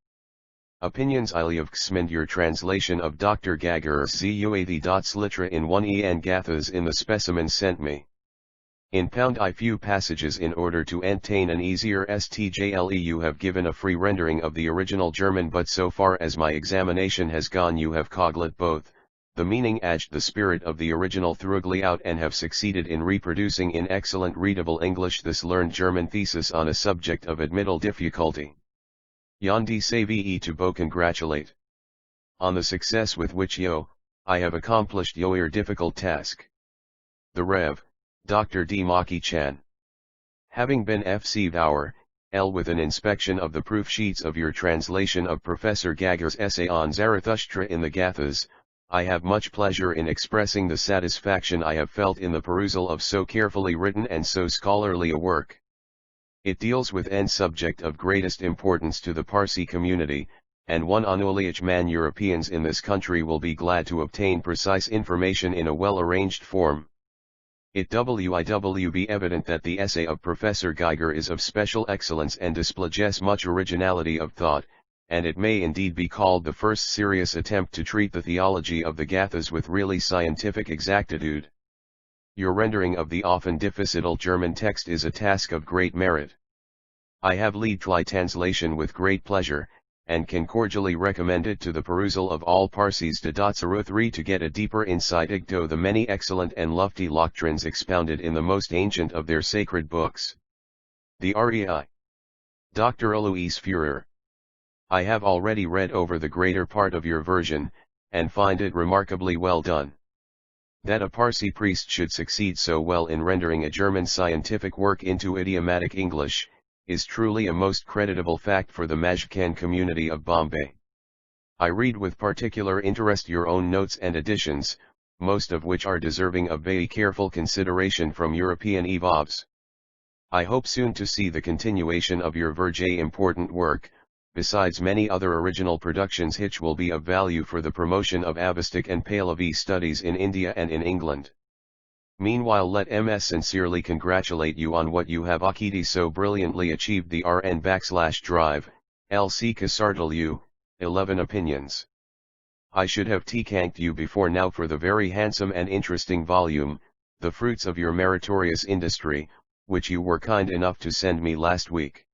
Opinions of Xmind, your translation of Dr. Geiger's Zuav. Litra in 1e and Gathas in the specimens sent me. In I few passages in order to obtain an easier stjle. You have given a free rendering of the original German, but so far as my examination has gone you have coglit both, the meaning the spirit of the original thoroughly out, and have succeeded in reproducing in excellent readable English this learned German thesis on a subject of admittal difficulty. Yandi Save to bo congratulate on the success with which I have accomplished your difficult task. The Rev. Dr. D. Maki-chan. Having been FC'd our L with an inspection of the proof sheets of your translation of Professor Geiger's essay on Zarathustra in the Gathas, I have much pleasure in expressing the satisfaction I have felt in the perusal of so carefully written and so scholarly a work. It deals with an subject of greatest importance to the Parsi community, and one on which man Europeans in this country will be glad to obtain precise information in a well-arranged form. It will be evident that the essay of Professor Geiger is of special excellence and displays much originality of thought, and it may indeed be called the first serious attempt to treat the theology of the Gathas with really scientific exactitude. Your rendering of the often difficile German text is a task of great merit. I have read the translation with great pleasure, and can cordially recommend it to the perusal of all Parsis de Zarathustra to get a deeper insight into the many excellent and lofty doctrines expounded in the most ancient of their sacred books. The Rei. Dr. Alois Führer. I have already read over the greater part of your version, and find it remarkably well done. That a Parsi priest should succeed so well in rendering a German scientific work into idiomatic English, is truly a most creditable fact for the Majkan community of Bombay. I read with particular interest your own notes and additions, most of which are deserving of very careful consideration from European evobs. I hope soon to see the continuation of your very important work, besides many other original productions which will be of value for the promotion of Avestic and Pahlavi studies in India and in England. Meanwhile, let MS sincerely congratulate you on what you have already so brilliantly achieved. The RN/drive, LC Kasartalu, 11 opinions. I should have thanked you before now for the very handsome and interesting volume, the fruits of your meritorious industry, which you were kind enough to send me last week.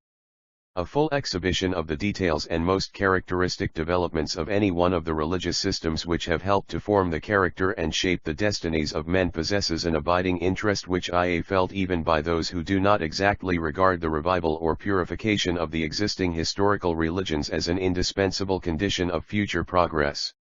A full exhibition of the details and most characteristic developments of any one of the religious systems which have helped to form the character and shape the destinies of men possesses an abiding interest which I felt even by those who do not exactly regard the revival or purification of the existing historical religions as an indispensable condition of future progress.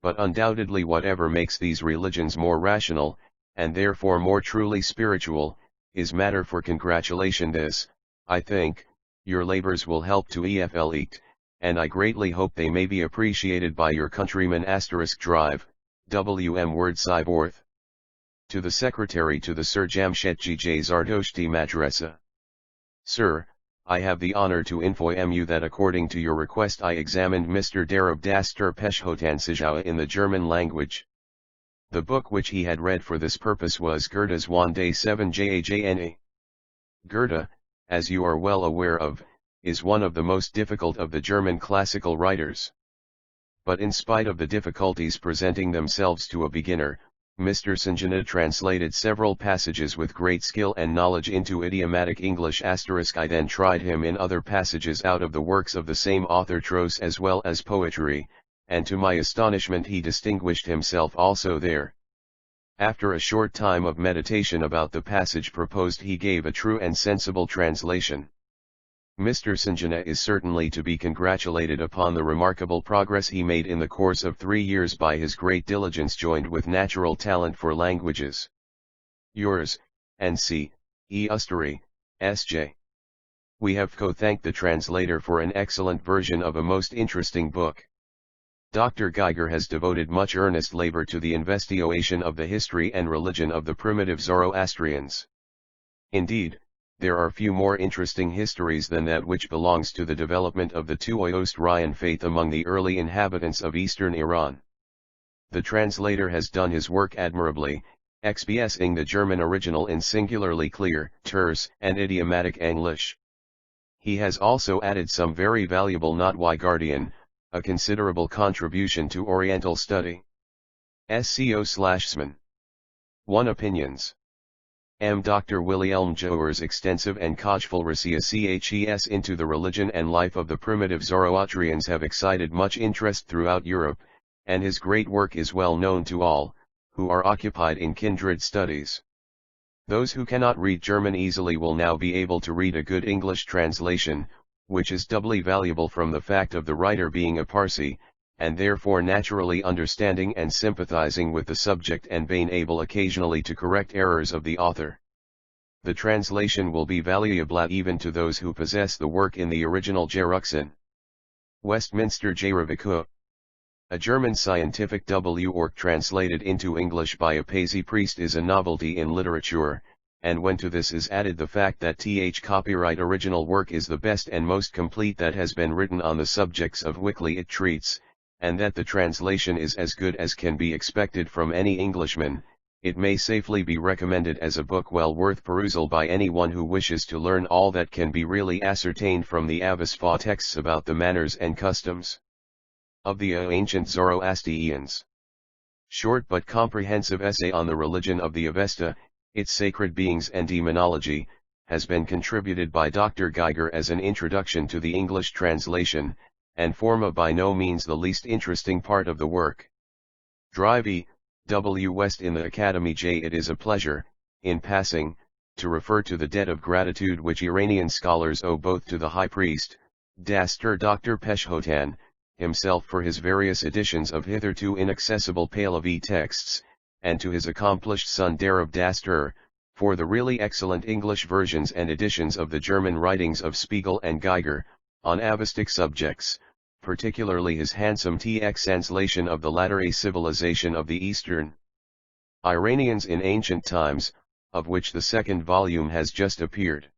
But undoubtedly whatever makes these religions more rational, and therefore more truly spiritual, is matter for congratulation. This, I think, your labors will help to eflect, and I greatly hope they may be appreciated by your countrymen. *drive, WM Word Cyborth. To the Secretary to the Sir Jamshetji J. Zardosht Madrasa. Sir, I have the honor to inform you that according to your request I examined Mr. Darab Dastur Peshhotansijawa in the German language. The book which he had read for this purpose was Goethe's Wande 7 Jajna. Goethe, as you are well aware of, is one of the most difficult of the German classical writers. But in spite of the difficulties presenting themselves to a beginner, Mr. Sinjana translated several passages with great skill and knowledge into idiomatic English. I then tried him in other passages out of the works of the same author prose as well as poetry, and to my astonishment he distinguished himself also there. After a short time of meditation about the passage proposed, he gave a true and sensible translation. Mr. Sinjana is certainly to be congratulated upon the remarkable progress he made in the course of 3 years by his great diligence joined with natural talent for languages. Yours, N.C., E. Usteri, S.J. We have thanked the translator for an excellent version of a most interesting book. Dr. Geiger has devoted much earnest labor to the investigation of the history and religion of the primitive Zoroastrians. Indeed, there are few more interesting histories than that which belongs to the development of the Zoroastrian faith among the early inhabitants of eastern Iran. The translator has done his work admirably, expressing the German original in singularly clear, terse, and idiomatic English. He has also added some very valuable Notweihgardian, a considerable contribution to Oriental study. SCO/SMAN. 1 Opinions. Dr. Wilhelm Joer's extensive and cogeful researches into the religion and life of the primitive Zoroastrians have excited much interest throughout Europe, and his great work is well known to all, who are occupied in kindred studies. Those who cannot read German easily will now be able to read a good English translation, which is doubly valuable from the fact of the writer being a Parsi, and therefore naturally understanding and sympathizing with the subject and being able occasionally to correct errors of the author. The translation will be valuable even to those who possess the work in the original Geruxin. Westminster Jahreviku. A German scientific work translated into English by a Paisi priest is a novelty in literature, and when to this is added the fact that copyright original work is the best and most complete that has been written on the subjects of which it treats, and that the translation is as good as can be expected from any Englishman, it may safely be recommended as a book well worth perusal by anyone who wishes to learn all that can be really ascertained from the Avesta texts about the manners and customs of the ancient Zoroastrians. Short but comprehensive essay on the religion of the Avesta, its sacred beings and demonology, has been contributed by Dr. Geiger as an introduction to the English translation, and form by no means the least interesting part of the work. Drive E. W. West in the Academy J. It is a pleasure, in passing, to refer to the debt of gratitude which Iranian scholars owe both to the High Priest, Dr. Peshhotan, himself for his various editions of hitherto inaccessible Pahlavi texts, and to his accomplished son Darab Dastur, for the really excellent English versions and editions of the German writings of Spiegel and Geiger, on Avestic subjects, particularly his handsome TX translation of the latter A Civilization of the Eastern Iranians in Ancient Times, of which the second volume has just appeared.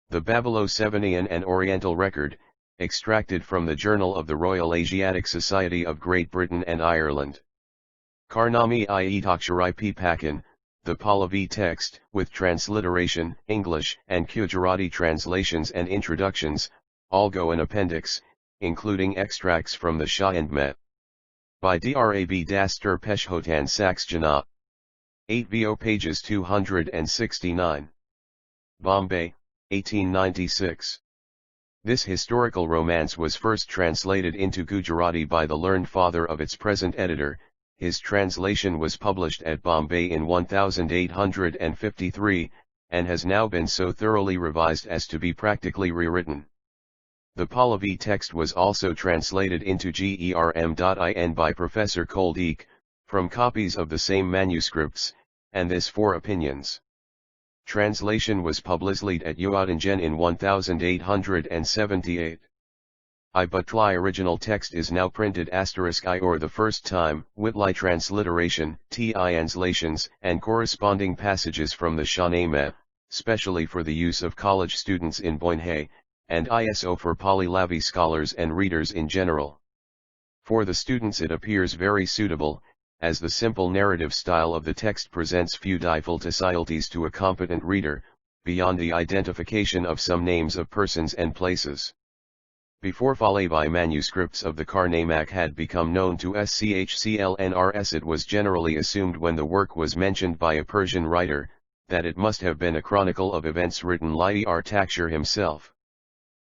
The Babylosevenian and Oriental Record, extracted from the Journal of the Royal Asiatic Society of Great Britain and Ireland. Karnami I Etakshari P. Pakin, the Pahlavi text, with transliteration, English and Gujarati translations and introductions, all go an appendix, including extracts from the Shah and Met. By Drab Dastur Peshhotan Saks Jana. 8 VO pages 269. Bombay, 1896. This historical romance was first translated into Gujarati by the learned father of its present editor. His translation was published at Bombay in 1853, and has now been so thoroughly revised as to be practically rewritten. The Pahlavi text was also translated into Germ.in by Professor Koldeek, from copies of the same manuscripts, and this for opinions. Translation was published at Uadingen in 1878. I Butli original text is now printed *I or the first time, Whitly transliteration, translations, and corresponding passages from the Shahnameh, specially for the use of college students in Boinhay, and ISO for Pahlavi scholars and readers in general. For the students it appears very suitable, as the simple narrative style of the text presents few difficulties to a competent reader, beyond the identification of some names of persons and places. Before Pahlavi manuscripts of the Karnamak had become known to Schclnrs, it was generally assumed when the work was mentioned by a Persian writer, that it must have been a chronicle of events written by Artaxerxes himself.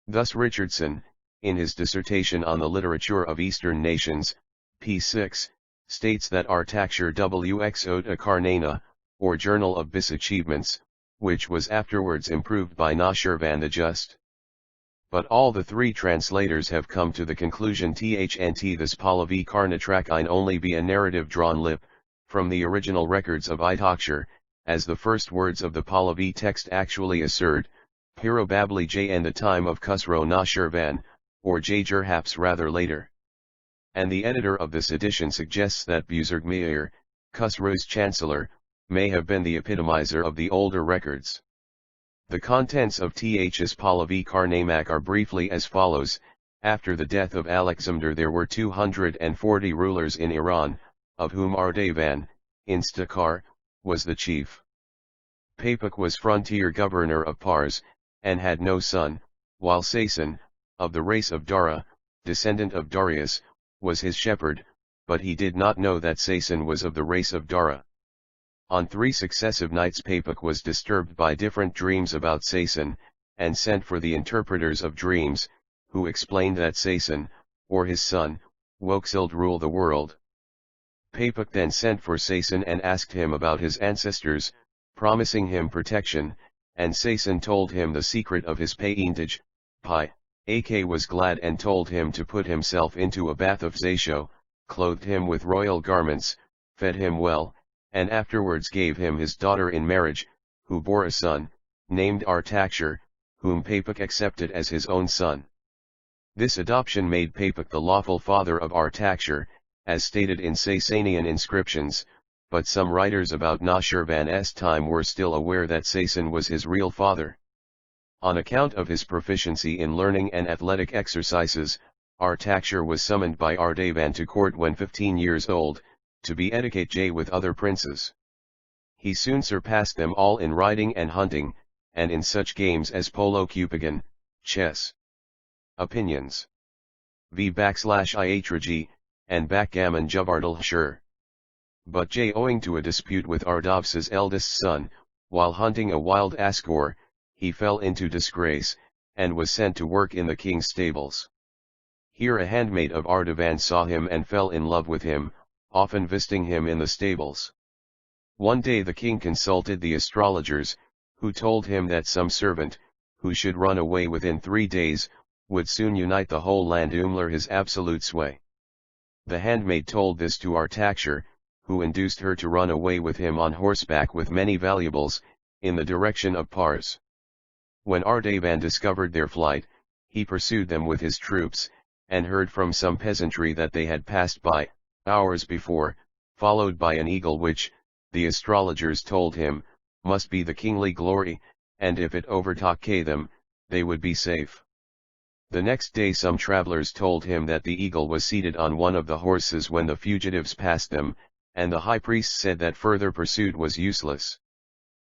Thus Richardson, in his dissertation on the literature of Eastern nations, p. 6, states that Artaxerxes wxote a Karnana, or Journal of Bis Achievements, which was afterwards improved by Nashirvan the Just. But all the three translators have come to the conclusion this Pahlavi Karnatrakine only be a narrative drawn lip, from the original records of Itakhshar, as the first words of the Pahlavi text actually assert, Pirobabli J and the time of Khusro Nashirvan, or J-Jerhaps rather later. And the editor of this edition suggests that Buzurgmeir, Khusro's chancellor, may have been the epitomizer of the older records. The contents of Th's Pahlavi Karnamak are briefly as follows. After the death of Alexander there were 240 rulers in Iran, of whom Ardavan, Instakar, was the chief. Papuk was frontier governor of Pars, and had no son, while Sasan, of the race of Dara, descendant of Darius, was his shepherd, but he did not know that Sasan was of the race of Dara. On 3 successive nights Papuk was disturbed by different dreams about Sasan, and sent for the interpreters of dreams, who explained that Sasan, or his son, Woxild rule the world. Papuk then sent for Sasan and asked him about his ancestors, promising him protection, and Sasan told him the secret of his parentage, Pi, Ak was glad and told him to put himself into a bath of zasho, clothed him with royal garments, fed him well, and afterwards gave him his daughter in marriage, who bore a son, named Artaxerxes, whom Papuk accepted as his own son. This adoption made Papuk the lawful father of Artaxerxes, as stated in Sasanian inscriptions, but some writers about Nashirvan's time were still aware that Sasan was his real father. On account of his proficiency in learning and athletic exercises, Artaxerxes was summoned by Artaban to court when 15 years old, to be etiquette with other princes. He soon surpassed them all in riding and hunting, and in such games as polo cupigan, chess. Opinions. V/Iatragi, and backgammon Juvardal Shur. But owing to a dispute with Ardavsa's eldest son, while hunting a wild ascor, he fell into disgrace, and was sent to work in the king's stables. Here a handmaid of Artaban saw him and fell in love with him, often visiting him in the stables. One day the king consulted the astrologers, who told him that some servant, who should run away within 3 days, would soon unite the whole land under his absolute sway. The handmaid told this to Artaxerxes, who induced her to run away with him on horseback with many valuables, in the direction of Pars. When Artaban discovered their flight, he pursued them with his troops, and heard from some peasantry that they had passed by, hours before, followed by an eagle which, the astrologers told him, must be the kingly glory, and if it overtook them, they would be safe. The next day some travelers told him that the eagle was seated on one of the horses when the fugitives passed them, and the high priest said that further pursuit was useless.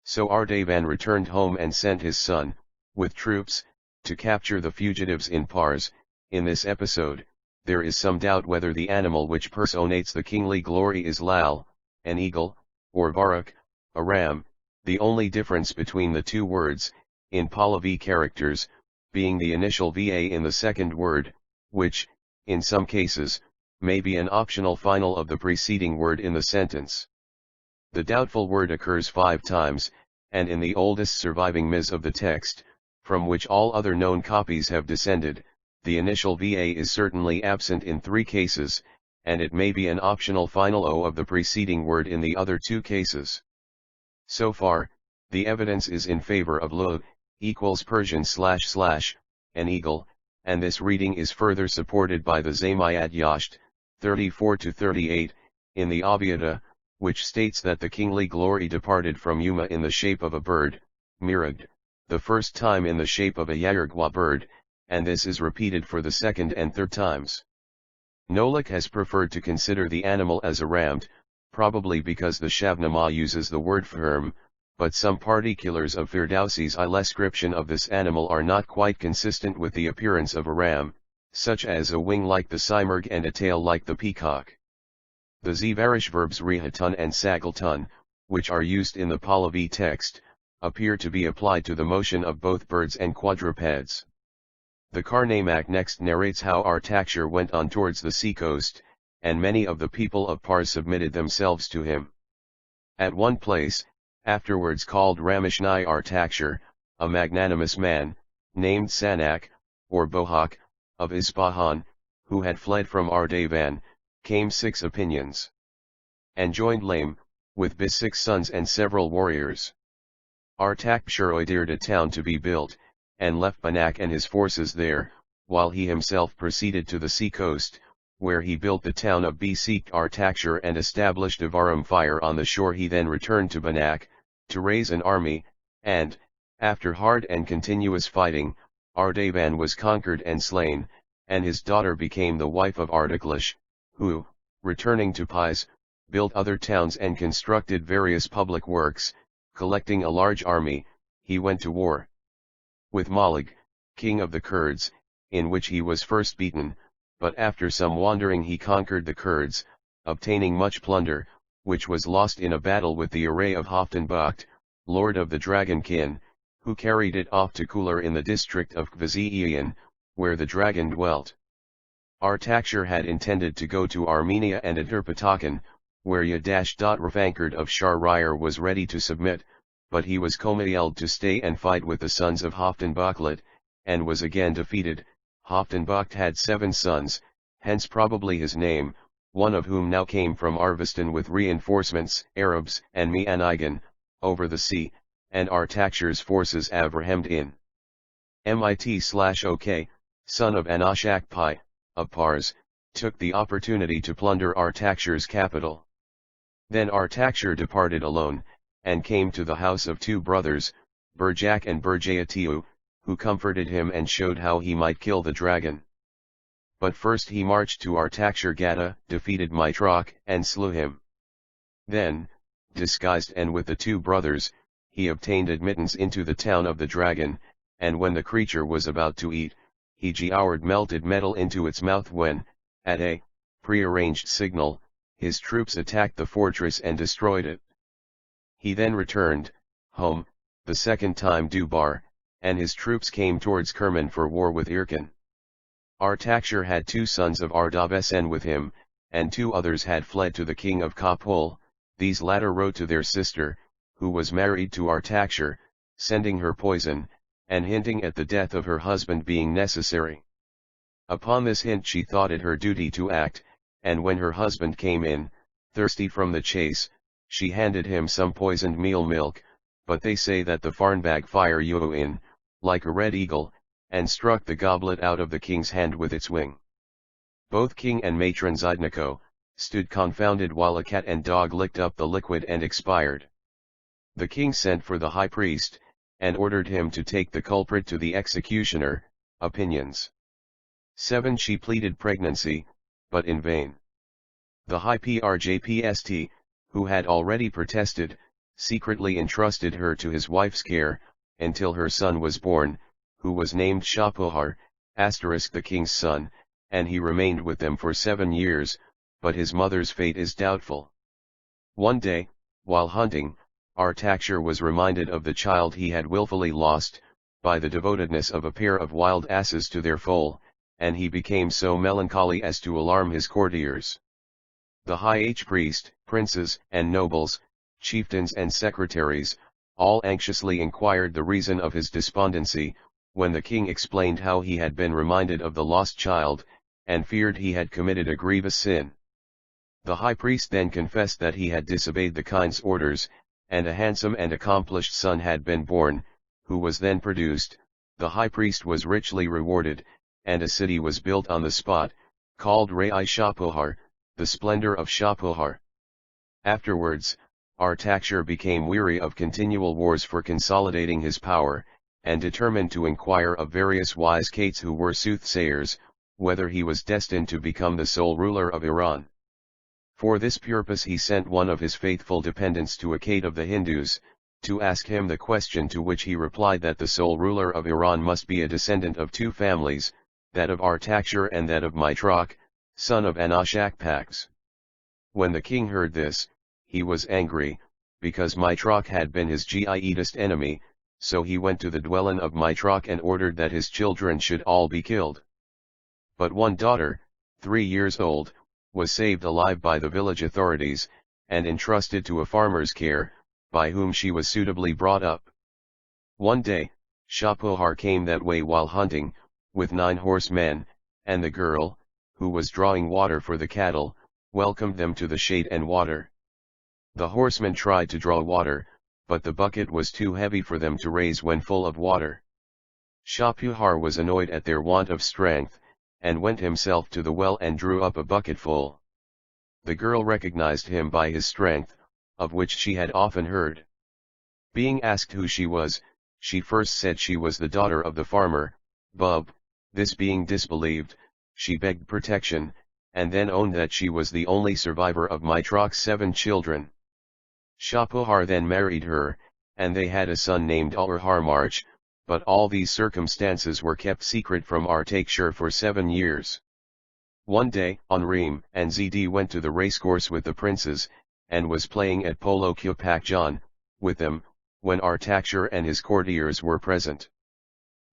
So Artaban returned home and sent his son, with troops, to capture the fugitives in Pars. In this episode, there is some doubt whether the animal which personates the kingly glory is Lal, an eagle, or Varuk, a ram, the only difference between the two words, in Pahlavi characters, being the initial VA in the second word, which, in some cases, may be an optional final of the preceding word in the sentence. The doubtful word occurs 5 times, and in the oldest surviving Ms of the text, from which all other known copies have descended, the initial VA is certainly absent in 3 cases, and it may be an optional final O of the preceding word in the other 2 cases. So far, the evidence is in favor of Lo, equals Persian // an eagle, and this reading is further supported by the Zamayat Yasht, 34-38, in the Avyada, which states that the kingly glory departed from Yuma in the shape of a bird, Miragd, the first time in the shape of a Yargwa bird, and this is repeated for the second and third times. Nolik has preferred to consider the animal as a ramd, probably because the Shavnama uses the word firm, but some particulars of Ferdowsi's description of this animal are not quite consistent with the appearance of a ram, such as a wing like the simurg and a tail like the peacock. The Zvarish verbs rihatun and sagaltun, which are used in the Pahlavi text, appear to be applied to the motion of both birds and quadrupeds. The Karnamak next narrates how Artaxerxes went on towards the seacoast, and many of the people of Pars submitted themselves to him. At one place, afterwards called Ramishni Artaxerxes, a magnanimous man, named Sanak, or Bohak, of Ispahan, who had fled from Artaban, came 6 opinions. And joined Lame, with his 6 sons and several warriors. Artaxerxes ordered a town to be built, and left Banak and his forces there, while he himself proceeded to the sea-coast, where he built the town of Beseeked Artaxerxes and established a varum fire on the shore. He then returned to Banak, to raise an army, and, after hard and continuous fighting, Artaban was conquered and slain, and his daughter became the wife of Artaxerxes, who, returning to Pise, built other towns and constructed various public works. Collecting a large army, he went to war with Malik, king of the Kurds, in which he was first beaten, but after some wandering he conquered the Kurds, obtaining much plunder, which was lost in a battle with the array of Haftanbakht, lord of the dragon kin, who carried it off to Kular in the district of Kvaziian, where the dragon dwelt. Artaxerxes had intended to go to Armenia and Aturpatakan, where Yadash.Rafankard of Shahryar was ready to submit, but he was commanded to stay and fight with the sons of Haftanbakht, and was again defeated, Hoftenbucht had 7 sons, hence probably his name, one of whom now came from Arvistan with reinforcements, Arabs and Meanigan, over the sea, and Artaxerxes' forces Avrahmed in. Mit/Ok, son of Anoshakpi, of Pars, took the opportunity to plunder Artaxerxes' capital. Then Artaxerxes departed alone, and came to the house of 2 brothers, Burjak and Burjatiu, who comforted him and showed how he might kill the dragon. But first he marched to Artaxerxes, defeated Mitroc, and slew him. Then, disguised and with the 2 brothers, he obtained admittance into the town of the dragon, and when the creature was about to eat, he joured melted metal into its mouth when, at a prearranged signal, his troops attacked the fortress and destroyed it. He then returned home, the second time Dubar, and his troops came towards Kerman for war with Irkan. Artaxerxes had 2 sons of Ardavesen with him, and 2 others had fled to the king of Kapul. These latter wrote to their sister, who was married to Artaxerxes, sending her poison, and hinting at the death of her husband being necessary. Upon this hint she thought it her duty to act, and when her husband came in, thirsty from the chase, she handed him some poisoned meal milk, but they say that the Farnbag fire flew in, like a red eagle, and struck the goblet out of the king's hand with its wing. Both king and matron Zidniko stood confounded while a cat and dog licked up the liquid and expired. The king sent for the high priest, and ordered him to take the culprit to the executioner. Opinions. 7. She pleaded pregnancy, but in vain. The high Prjpst, who had already protested, secretly entrusted her to his wife's care, until her son was born, who was named Shapohar, the king's son, and he remained with them for 7 years, but his mother's fate is doubtful. One day, while hunting, Artaxerxes was reminded of the child he had willfully lost, by the devotedness of a pair of wild asses to their foal, and he became so melancholy as to alarm his courtiers. The high priest, princes and nobles, chieftains and secretaries, all anxiously inquired the reason of his despondency, when the king explained how he had been reminded of the lost child, and feared he had committed a grievous sin. The high priest then confessed that he had disobeyed the king's orders, and a handsome and accomplished son had been born, who was then produced. The high priest was richly rewarded, and a city was built on the spot, called Rai Shapohar, the splendor of Shapohar. Afterwards, Artaxerxes became weary of continual wars for consolidating his power, and determined to inquire of various wise cates who were soothsayers, whether he was destined to become the sole ruler of Iran. For this purpose he sent one of his faithful dependents to a cate of the Hindus, to ask him the question, to which he replied that the sole ruler of Iran must be a descendant of 2 families, that of Artaxerxes and that of Mitroc, son of Anoshakpax. When the king heard this, he was angry, because Mitroc had been his greatest enemy, so he went to the dwelling of Mitroc and ordered that his children should all be killed. But one daughter, 3 years old, was saved alive by the village authorities, and entrusted to a farmer's care, by whom she was suitably brought up. One day, Shapohar came that way while hunting, with 9 horsemen, and the girl, who was drawing water for the cattle, welcomed them to the shade and water. The horsemen tried to draw water, but the bucket was too heavy for them to raise when full of water. Shapohar was annoyed at their want of strength, and went himself to the well and drew up a bucketful. The girl recognized him by his strength, of which she had often heard. Being asked who she was, she first said she was the daughter of the farmer, Bub. This being disbelieved, she begged protection, and then owned that she was the only survivor of Mitroc's 7 children. Shapohar then married her, and they had a son named Ahura, but all these circumstances were kept secret from Artaxerxes for 7 years. One day, Anrim and Zd went to the racecourse with the princes, and was playing at Polo Kupakjan, with them, when Artaxerxes and his courtiers were present.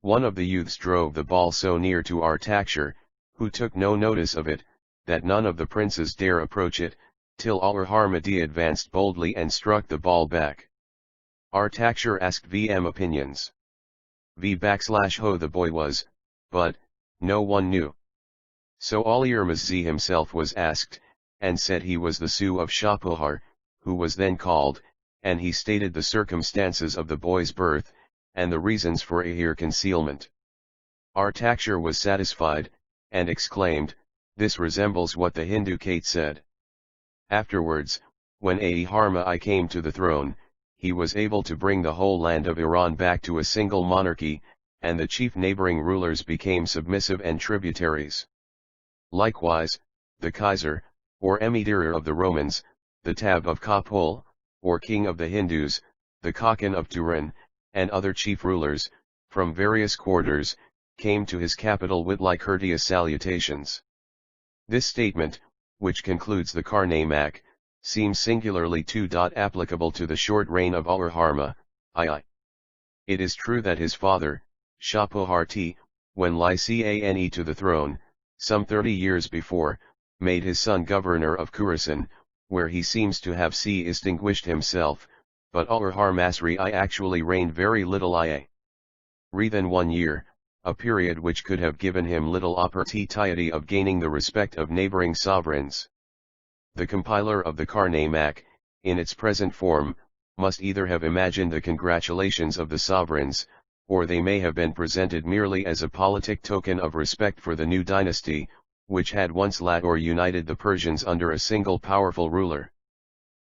One of the youths drove the ball so near to Artaxerxes, who took no notice of it, that none of the princes dare approach it, till Ahura Mazda advanced boldly and struck the ball back. Artaxerxes asked VM opinions. V /ho the boy was, but, no one knew. So Ahura Mazda himself was asked, and said he was the Su of Shapohar, who was then called, and he stated the circumstances of the boy's birth, and the reasons for Ahura concealment. Artaxerxes was satisfied, and exclaimed, "This resembles what the Hindu Kate said." Afterwards, when Ahura I came to the throne, he was able to bring the whole land of Iran back to a single monarchy, and the chief neighboring rulers became submissive and tributaries. Likewise, the Kaiser, or Emir of the Romans, the Tab of Kabul, or King of the Hindus, the Khakan of Turan, and other chief rulers, from various quarters, came to his capital with like courteous salutations. This statement, which concludes the Karnamak, seems singularly applicable to the short reign of Ahura II. It is true that his father, Shapohar when Lycane to the throne, some 30 years before, made his son governor of Khorasan, where he seems to have distinguished himself, but Ahura Mazda I actually reigned very little than 1 year, a period which could have given him little opportunity of gaining the respect of neighboring sovereigns. The compiler of the Karnamak, in its present form, must either have imagined the congratulations of the sovereigns, or they may have been presented merely as a politic token of respect for the new dynasty, which had once led or united the Persians under a single powerful ruler.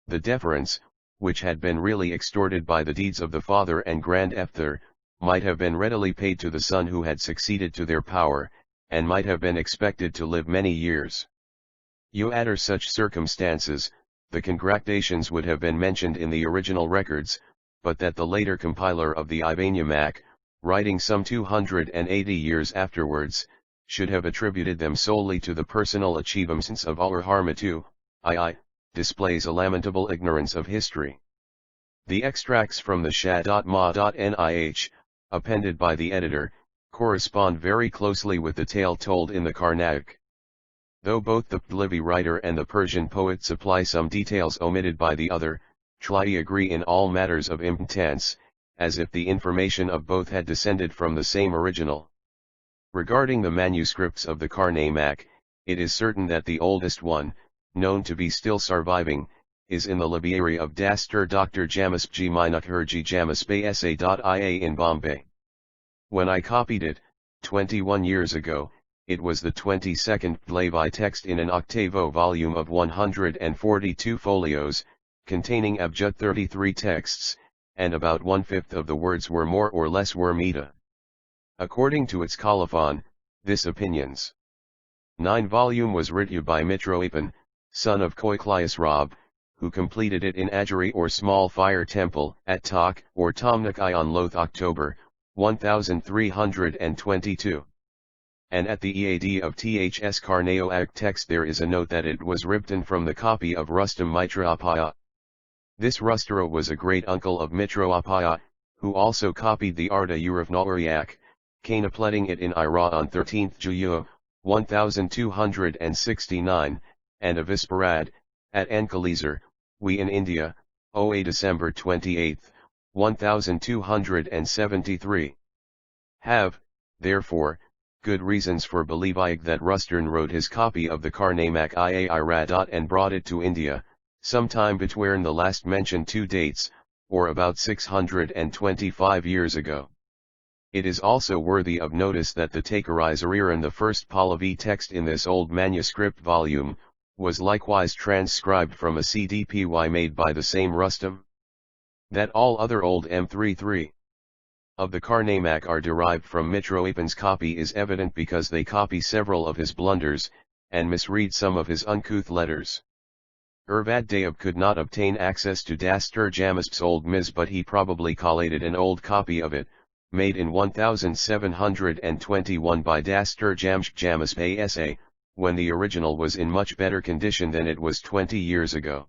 The deference, which had been really extorted by the deeds of the father and grand Ephther, might have been readily paid to the son who had succeeded to their power, and might have been expected to live many years. Under such circumstances, the congratulations would have been mentioned in the original records, but that the later compiler of the Karnamak, writing some 280 years afterwards, should have attributed them solely to the personal achievements of Ahura Mazda II, displays a lamentable ignorance of history. The extracts from the Shah.ma.nih, appended by the editor, correspond very closely with the tale told in the Karnak. Though both the Pahlavi writer and the Persian poet supply some details omitted by the other, they agree in all matters of importance, as if the information of both had descended from the same original. Regarding the manuscripts of the Karnamak, it is certain that the oldest one, known to be still surviving, is in the library of Dastur Dr. Jamis G. Minukherji Jamis Sa.ia in Bombay. When I copied it, 21 years ago, it was the 22nd Pahlavi text in an octavo volume of 142 folios, containing abjad 33 texts, and about 1/5 of the words were more or less Mita. According to its colophon, this opinions 9 volume was written by Mitroapan, son of Koiklias Rab, who completed it in Ajari or Small Fire Temple at Tak or Tomnak on Loth October, 1322. And at the EAD of Ths Karnaoak text there is a note that it was written from the copy of Rustam Mitroapaya. This Rustura was a great uncle of Mitroapaya, who also copied the Arda Uravnariak, canapletting it in Ira on 13th July, 1269, and of Isparad, at Ankalezer, we in India, OA December 28, 1273. Have, therefore, good reasons for believing that Rustam wrote his copy of the Karnamak Irat and brought it to India, sometime between the last mentioned 2 dates, or about 625 years ago. It is also worthy of notice that the Takarizaran, the first Pahlavi text in this old manuscript volume, was likewise transcribed from a CDPY made by the same Rustam. That all other old M33 of the Karnamak are derived from Mitroapan's copy is evident because they copy several of his blunders, and misread some of his uncouth letters. Urvad Dayab could not obtain access to Dastur Jamisp's old Ms, but he probably collated an old copy of it, made in 1721 by Dastur Jamshk Jamisp Asa, when the original was in much better condition than it was 20 years ago.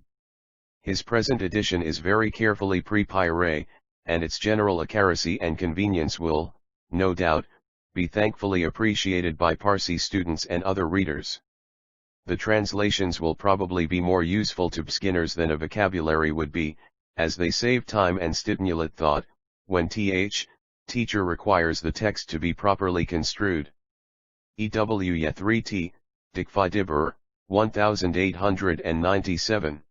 His present edition is very carefully preparé, and its general accuracy and convenience will, no doubt, be thankfully appreciated by Parsi students and other readers. The translations will probably be more useful to beginners than a vocabulary would be, as they save time and stimulate thought, when teacher requires the text to be properly construed. EW 3T, Dikfi Dibber, 1897.